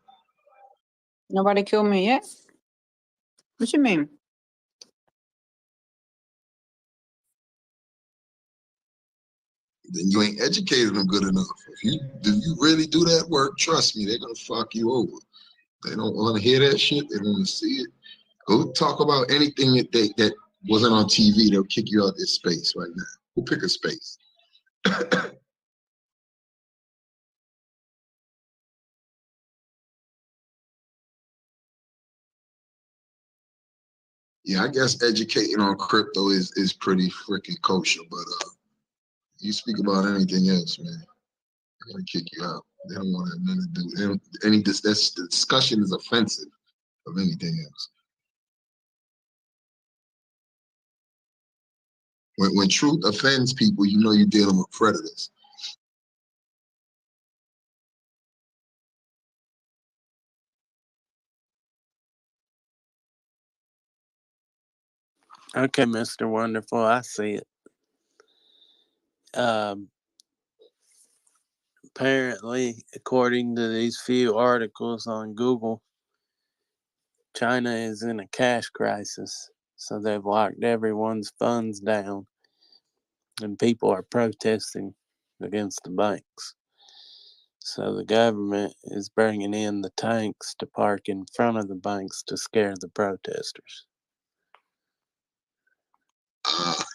Nobody killed me yet. What you mean? Then you ain't educated them good enough. If you really do that work, trust me, they're gonna fuck you over. They don't want to hear that shit. They don't want to see it. Go talk about anything that wasn't on TV. They'll kick you out of this space right now. Go pick a space. Yeah, I guess educating on crypto is pretty freaking kosher, but you speak about anything else, man, they're gonna kick you out. They don't want to have nothing to do. They don't, the discussion is offensive of anything else. When truth offends people, you know you're dealing with predators. Okay, Mr. Wonderful, I see it. Apparently, according to these few articles on Google, China is in a cash crisis. So they've locked everyone's funds down, and people are protesting against the banks. So the government is bringing in the tanks to park in front of the banks to scare the protesters.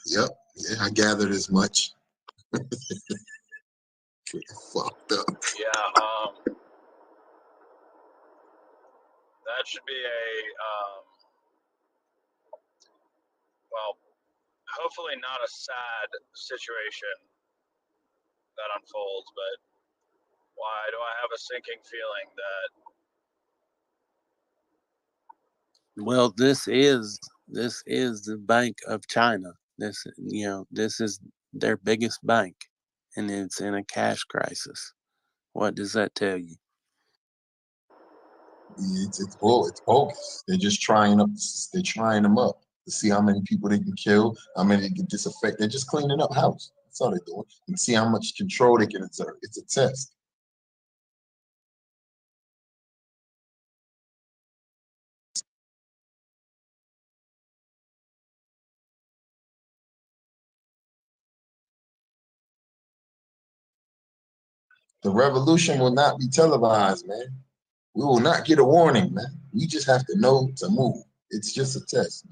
Yep. Yeah, I gathered as much. Pretty fucked up. Yeah, that should be well, hopefully not a sad situation that unfolds, but why do I have a sinking feeling that Well, this is the Bank of China. This is their biggest bank, and it's in a cash crisis. What does that tell you? It's bogus. They're just trying them up to see how many people they can kill, how many they can disaffect. They're just cleaning up house. That's all they're doing, and see how much control they can exert. It's a test. The revolution will not be televised, man. We will not get a warning, man. We just have to know to move. It's just a test.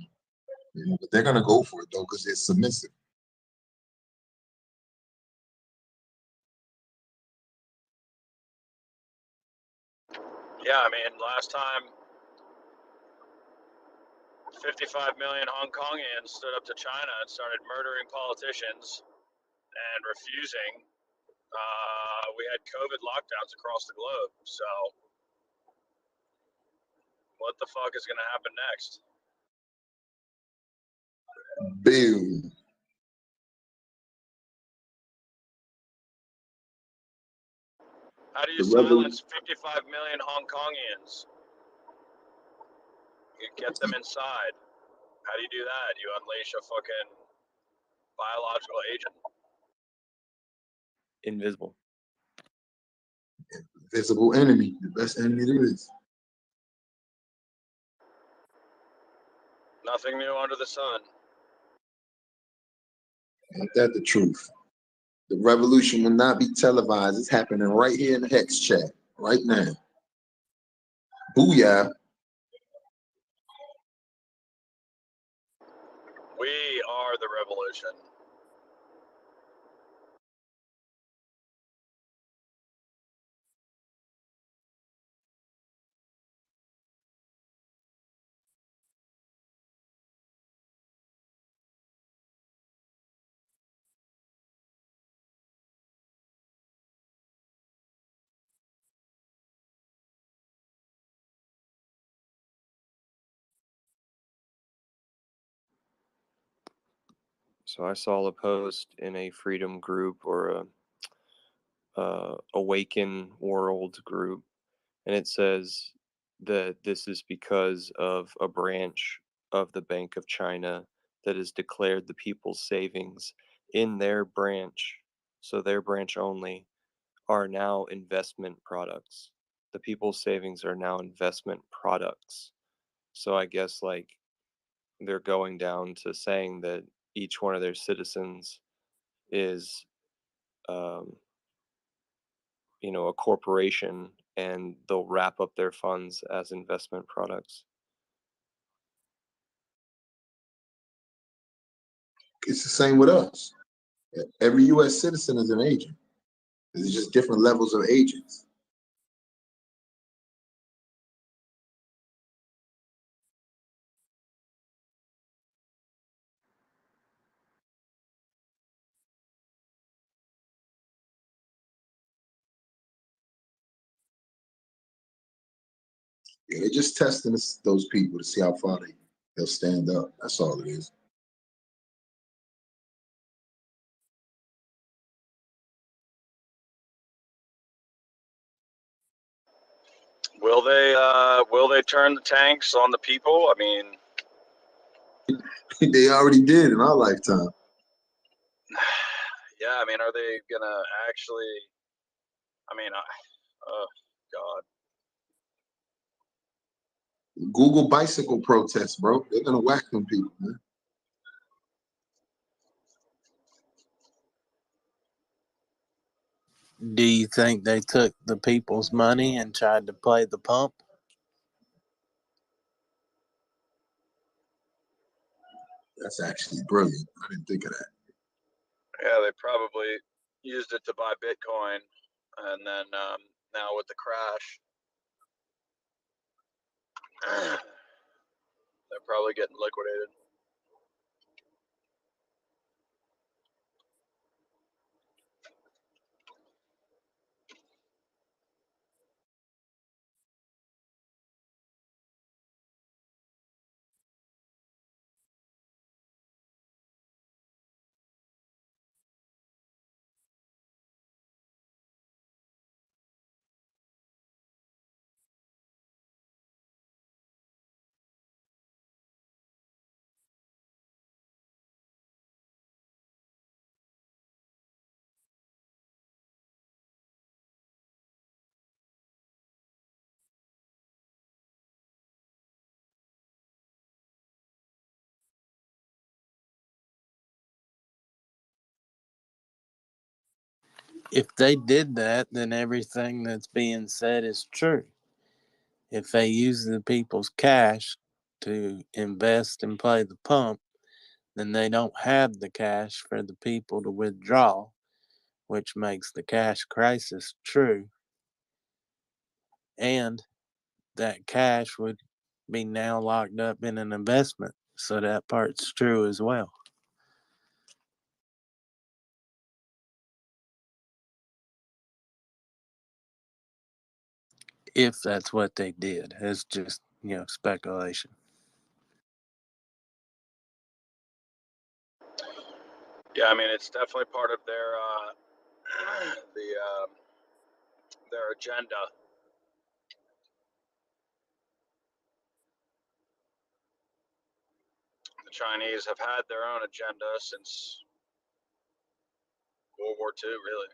You know, but they're gonna go for it though, because they're submissive. yeah, I mean, last time 55 million Hong Kongians stood up to China and started murdering politicians and refusing. We had COVID lockdowns across the globe. So, what the fuck is going to happen next? Boom. How do you silence 55 million Hong Kongians? You get them inside. How do you do that? You unleash a fucking biological agent. Invisible. Visible enemy, the best enemy there is. Nothing new under the sun. Ain't that the truth? The revolution will not be televised. It's happening right here in the Hex chat, right now. Booyah. We are the revolution. So I saw a post in a freedom group or a Awaken World group, and it says that this is because of a branch of the Bank of China that has declared the people's savings in their branch, so their branch only, are now investment products. The people's savings are now investment products. So I guess like they're going down to saying that each one of their citizens is a corporation, and they'll wrap up their funds as investment products. It's the same with us. Every U.S. citizen is an agent. There's just different levels of agents. Yeah, they're just testing those people to see how far they'll stand up. That's all it is. Will they turn the tanks on the people? I mean, They already did in our lifetime. yeah, I mean, are they gonna actually? I mean, oh God. Google bicycle protests, bro. They're gonna whack them people, man. Do you think they took the people's money and tried to play the pump? That's actually brilliant. I didn't think of that. Yeah, they probably used it to buy Bitcoin, and then now with the crash, they're probably getting liquidated. If they did that, then everything that's being said is true. If they use the people's cash to invest and play the pump, then they don't have the cash for the people to withdraw, which makes the cash crisis true. And that cash would be now locked up in an investment. So that part's true as well. If that's what they did. It's just, speculation. Yeah, I mean, it's definitely part of their their agenda. Chinese have had their own agenda since World War II, really.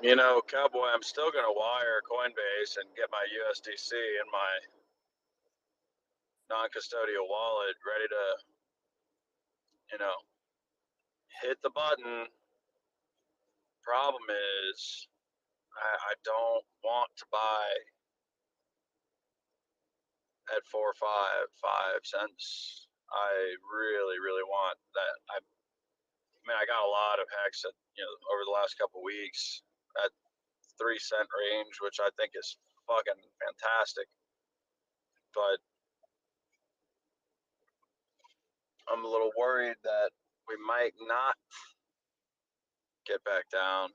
You know, Cowboy, I'm still going to wire Coinbase and get my USDC in my non-custodial wallet ready to, you know, hit the button. Problem is, I don't want to buy at 4 or 5 cents. I really, really want that. I mean, I got a lot of hex at, you know, over the last couple of weeks at 3 cent range, which I think is fucking fantastic. But I'm a little worried that we might not get back down.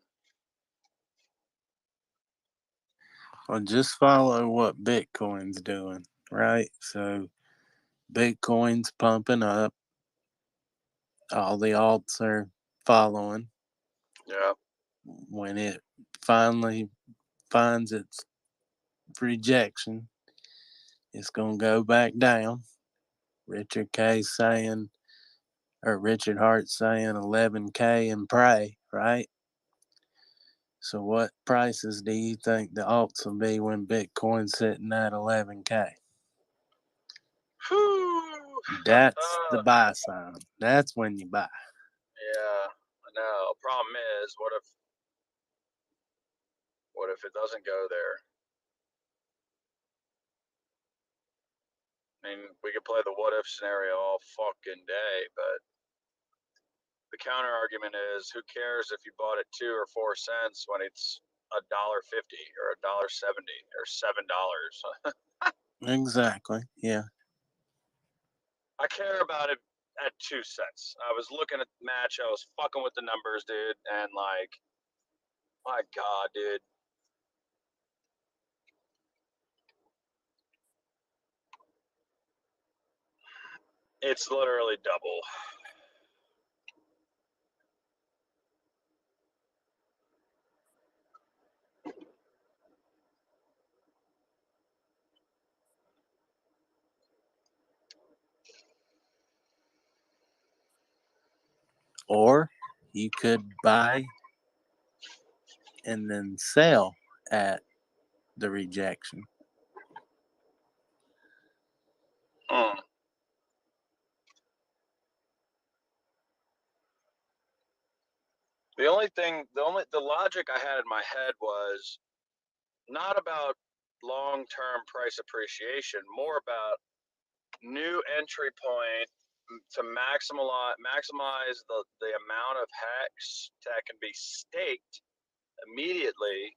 Well, just follow what Bitcoin's doing, right? So Bitcoin's pumping up. All the alts are following. Yeah. When it finally finds its rejection, it's going to go back down. Richard Hart saying 11K and pray, right? So what prices do you think the alts will be when Bitcoin's sitting at 11K? That's the buy sign. That's when you buy. Yeah, I know. Problem is, what if it doesn't go there? I mean, we could play the what if scenario all fucking day, but the counter argument is, who cares if you bought it 2 or 4 cents when it's $1.50 or $1.70 or $7? Exactly. Yeah. I care about it at 2 cents. I was looking at the match. I was fucking with the numbers, dude, and like, my God, dude. It's literally double. Or you could buy and then sell at the rejection. The logic I had in my head was not about long-term price appreciation, more about new entry point to maximize the amount of hex that can be staked immediately.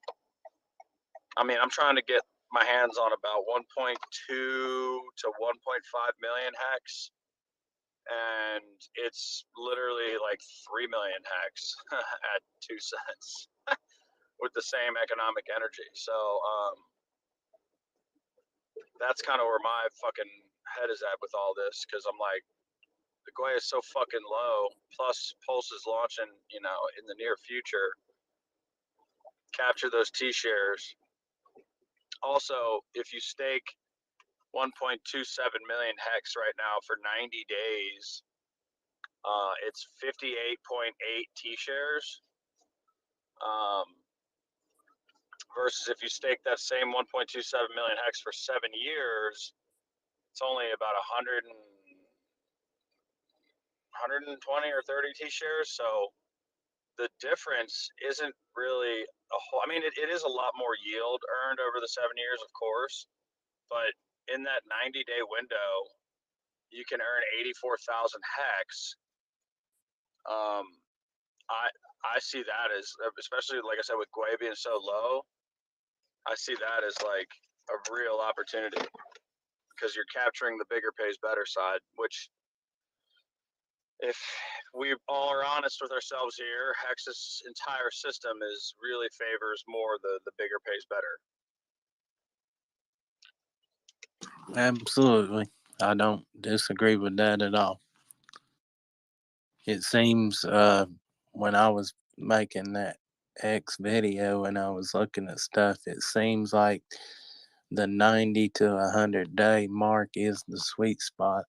I mean, I'm trying to get my hands on about 1.2 to 1.5 million hex, and it's literally like 3 million hex at 2 cents with the same economic energy. So that's kind of where my fucking head is at with all this, because I'm like, the Goya is so fucking low. Plus, Pulse is launching, in the near future. Capture those T shares. Also, if you stake 1.27 million hex right now for 90 days, it's 58.8 T shares. Versus if you stake that same 1.27 million hex for 7 years, it's only about 120 or 30 T shares. So the difference isn't really a whole. I mean, it is a lot more yield earned over the 7 years, of course, but in that 90-day window, you can earn 84,000 hex. I see that as, especially like I said, with Gwei being so low, I see that as like a real opportunity, because you're capturing the bigger pays better side, which, if we all are honest with ourselves here, Hex's entire system really favors more the bigger pays better. Absolutely. I don't disagree with that at all. It seems when I was making that X video and I was looking at stuff, it seems like the 90 to 100 day mark is the sweet spot.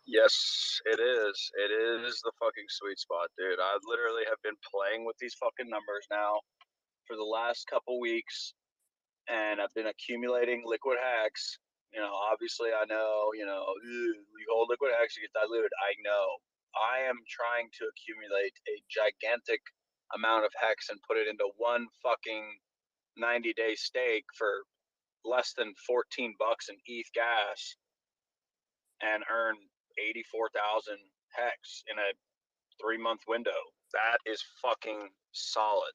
Yes, it is. It is the fucking sweet spot, dude. I literally have been playing with these fucking numbers now for the last couple weeks, and I've been accumulating liquid hacks. Obviously, I know, you hold liquid hacks, you get diluted. I know. I am trying to accumulate a gigantic amount of hex and put it into one fucking 90-day stake for less than 14 bucks in ETH gas and earn 84,000 hex in a 3-month window. That is fucking solid.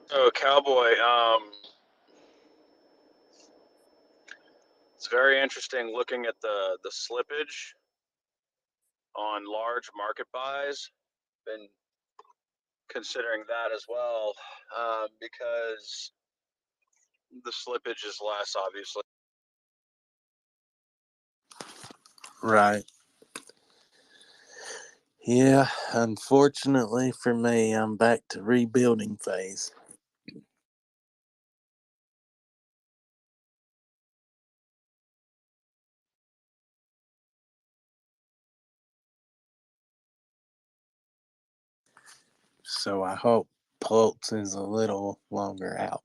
So, Cowboy, it's very interesting looking at the slippage on large market buys. Been considering that as well, because the slippage is less, obviously. Right. Yeah, unfortunately for me, I'm back to rebuilding phase. So I hope Pulse is a little longer out.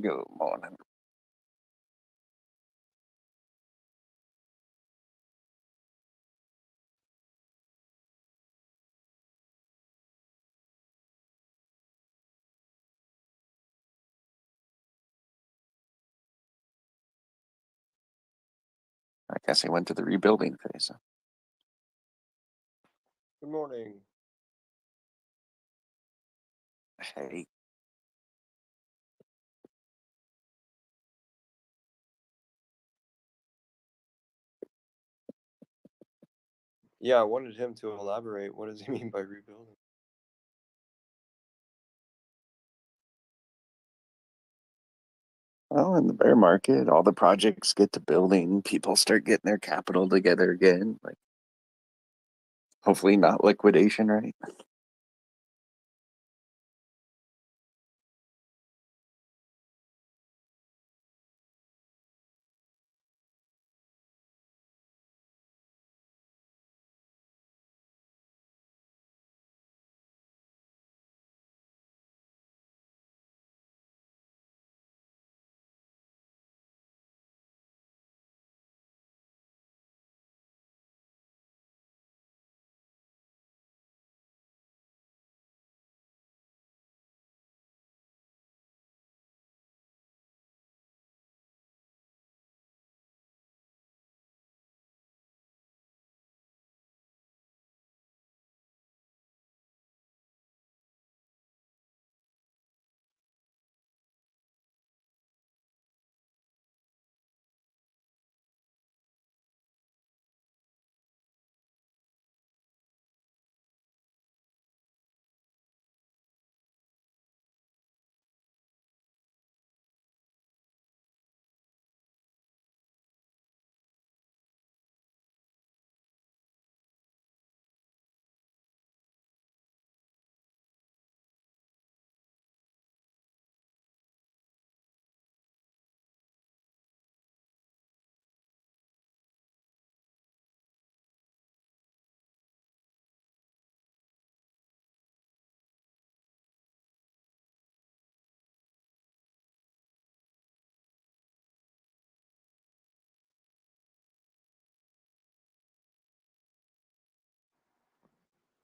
Good morning. I guess he went to the rebuilding phase. Good morning. Hey. Yeah, I wanted him to elaborate. What does he mean by rebuilding? Well, in the bear market, all the projects get to building. People start getting their capital together again. Like, hopefully not liquidation, right?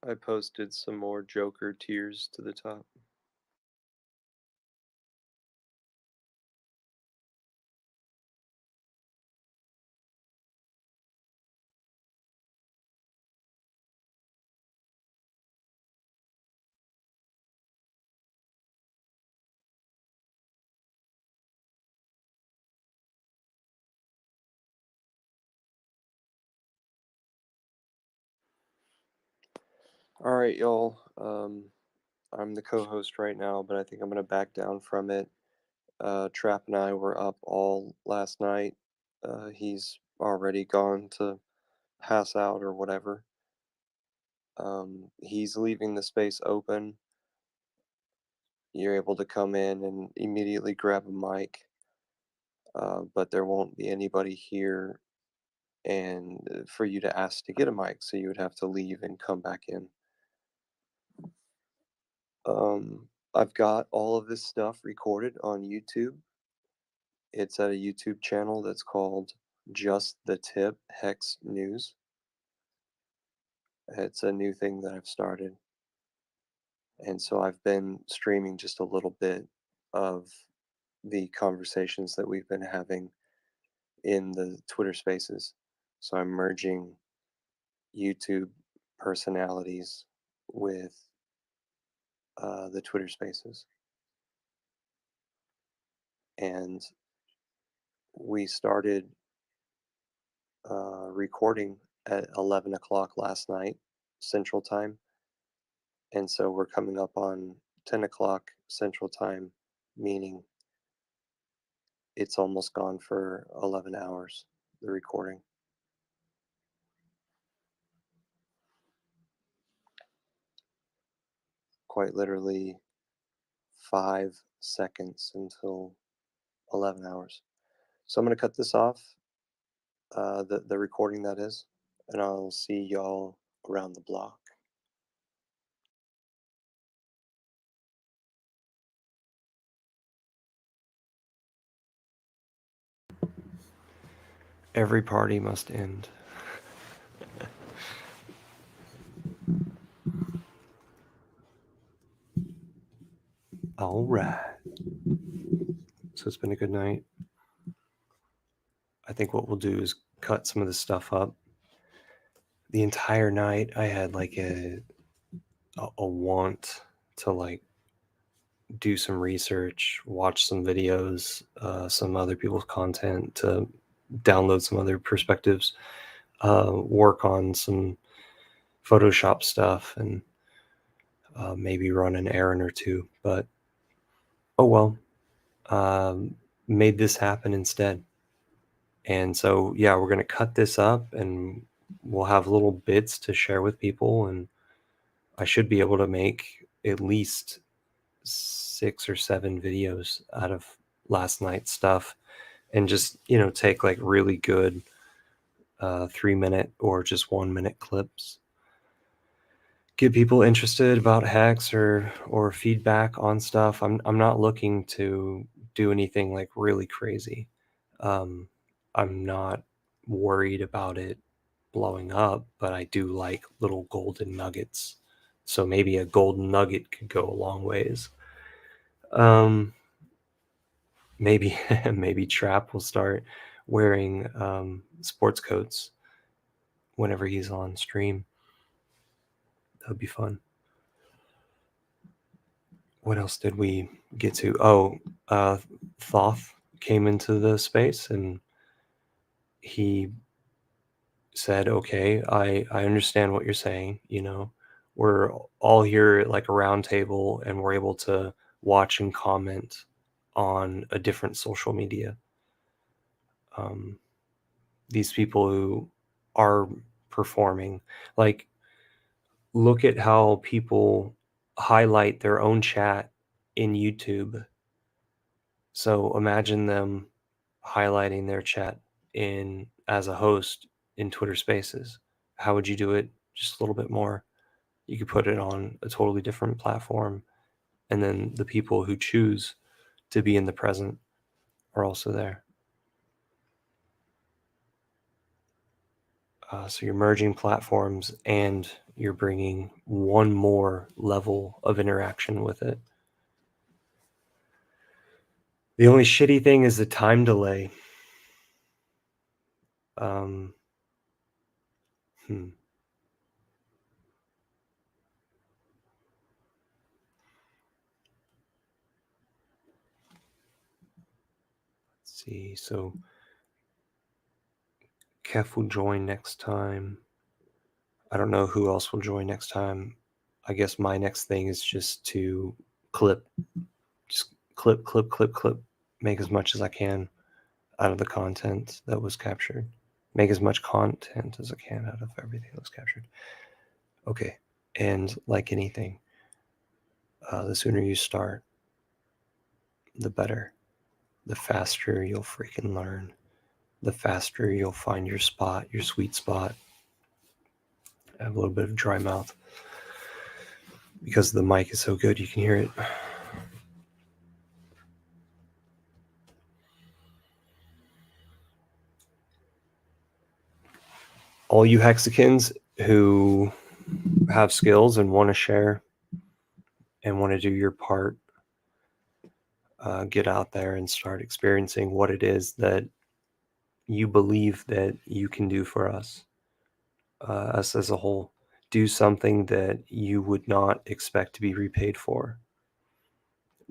I posted some more Joker tears to the top. All right, y'all. I'm the co-host right now, but I think I'm gonna back down from it. Trap and I were up all last night. He's already gone to pass out or whatever. He's leaving the space open. You're able to come in and immediately grab a mic, but there won't be anybody here and for you to ask to get a mic, so you would have to leave and come back in. I've got all of this stuff recorded on YouTube. It's at a YouTube channel that's called Just the Tip Hex News. It's a new thing that I've started. And so I've been streaming just a little bit of the conversations that we've been having in the Twitter spaces. So I'm merging YouTube personalities with the Twitter spaces. And we started recording at 11 o'clock last night, Central Time. And so we're coming up on 10 o'clock Central Time, meaning it's almost gone for 11 hours, the recording. Quite literally 5 seconds until 11 hours. So I'm going to cut this off, the recording that is, and I'll see y'all around the block. Every party must end. All right. So it's been a good night. I think what we'll do is cut some of this stuff up. The entire night I had like a want to like do some research, watch some videos, some other people's content, to download some other perspectives, work on some Photoshop stuff, and maybe run an errand or two. But oh well, made this happen instead. And so yeah, we're gonna cut this up, and we'll have little bits to share with people, and I should be able to make at least 6 or 7 videos out of last night's stuff, and just, you know, take like really good 3-minute or just 1-minute clips, get people interested about Hex or feedback on stuff. I'm not looking to do anything like really crazy. I'm not worried about it blowing up, but I do like little golden nuggets. So maybe a golden nugget could go a long ways. Maybe maybe Trap will start wearing sports coats whenever he's on stream. That would be fun. What else did we get to? Oh, Thoth came into the space and he said, okay, I understand what you're saying. You know, we're all here at like a round table and we're able to watch and comment on a different social media. These people who are performing, like, look at how people highlight their own chat in YouTube. So imagine them highlighting their chat in as a host in Twitter Spaces. How would you do it? Just a little bit more. You could put it on a totally different platform, and then the people who choose to be in the present are also there. So you're merging platforms and you're bringing one more level of interaction with it. The only shitty thing is the time delay. Um, hmm. Let's see. So Kef will join next time. I don't know who else will join next time. I guess my next thing is just to clip, make as much as I can out of the content that was captured. Make as much content as I can out of everything that was captured. Okay. And like anything, the sooner you start, the better. The faster you'll freaking learn. The faster you'll find your spot, your sweet spot. I have a little bit of dry mouth because the mic is so good you can hear it. All you Hexicans who have skills and want to share and want to do your part, get out there and start experiencing what it is that you believe that you can do for us as a whole. Do something that you would not expect to be repaid for.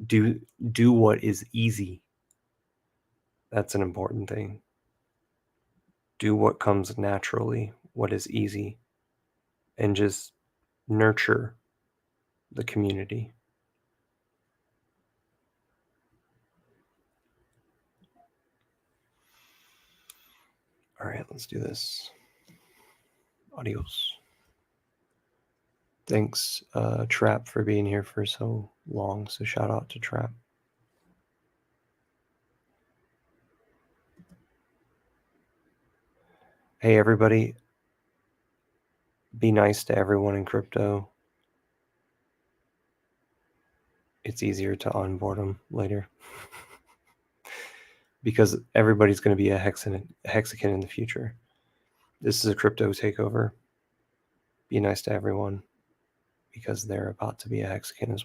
Do what is easy. That's an important thing. Do what comes naturally, what is easy, and just nurture the community. All right, let's do this. Adios. Thanks, Trap, for being here for so long. So shout out to Trap. Hey, everybody. Be nice to everyone in crypto. It's easier to onboard them later. Because everybody's going to be a Hexican in the future. This is a crypto takeover. Be nice to everyone because they're about to be a Hexican as well.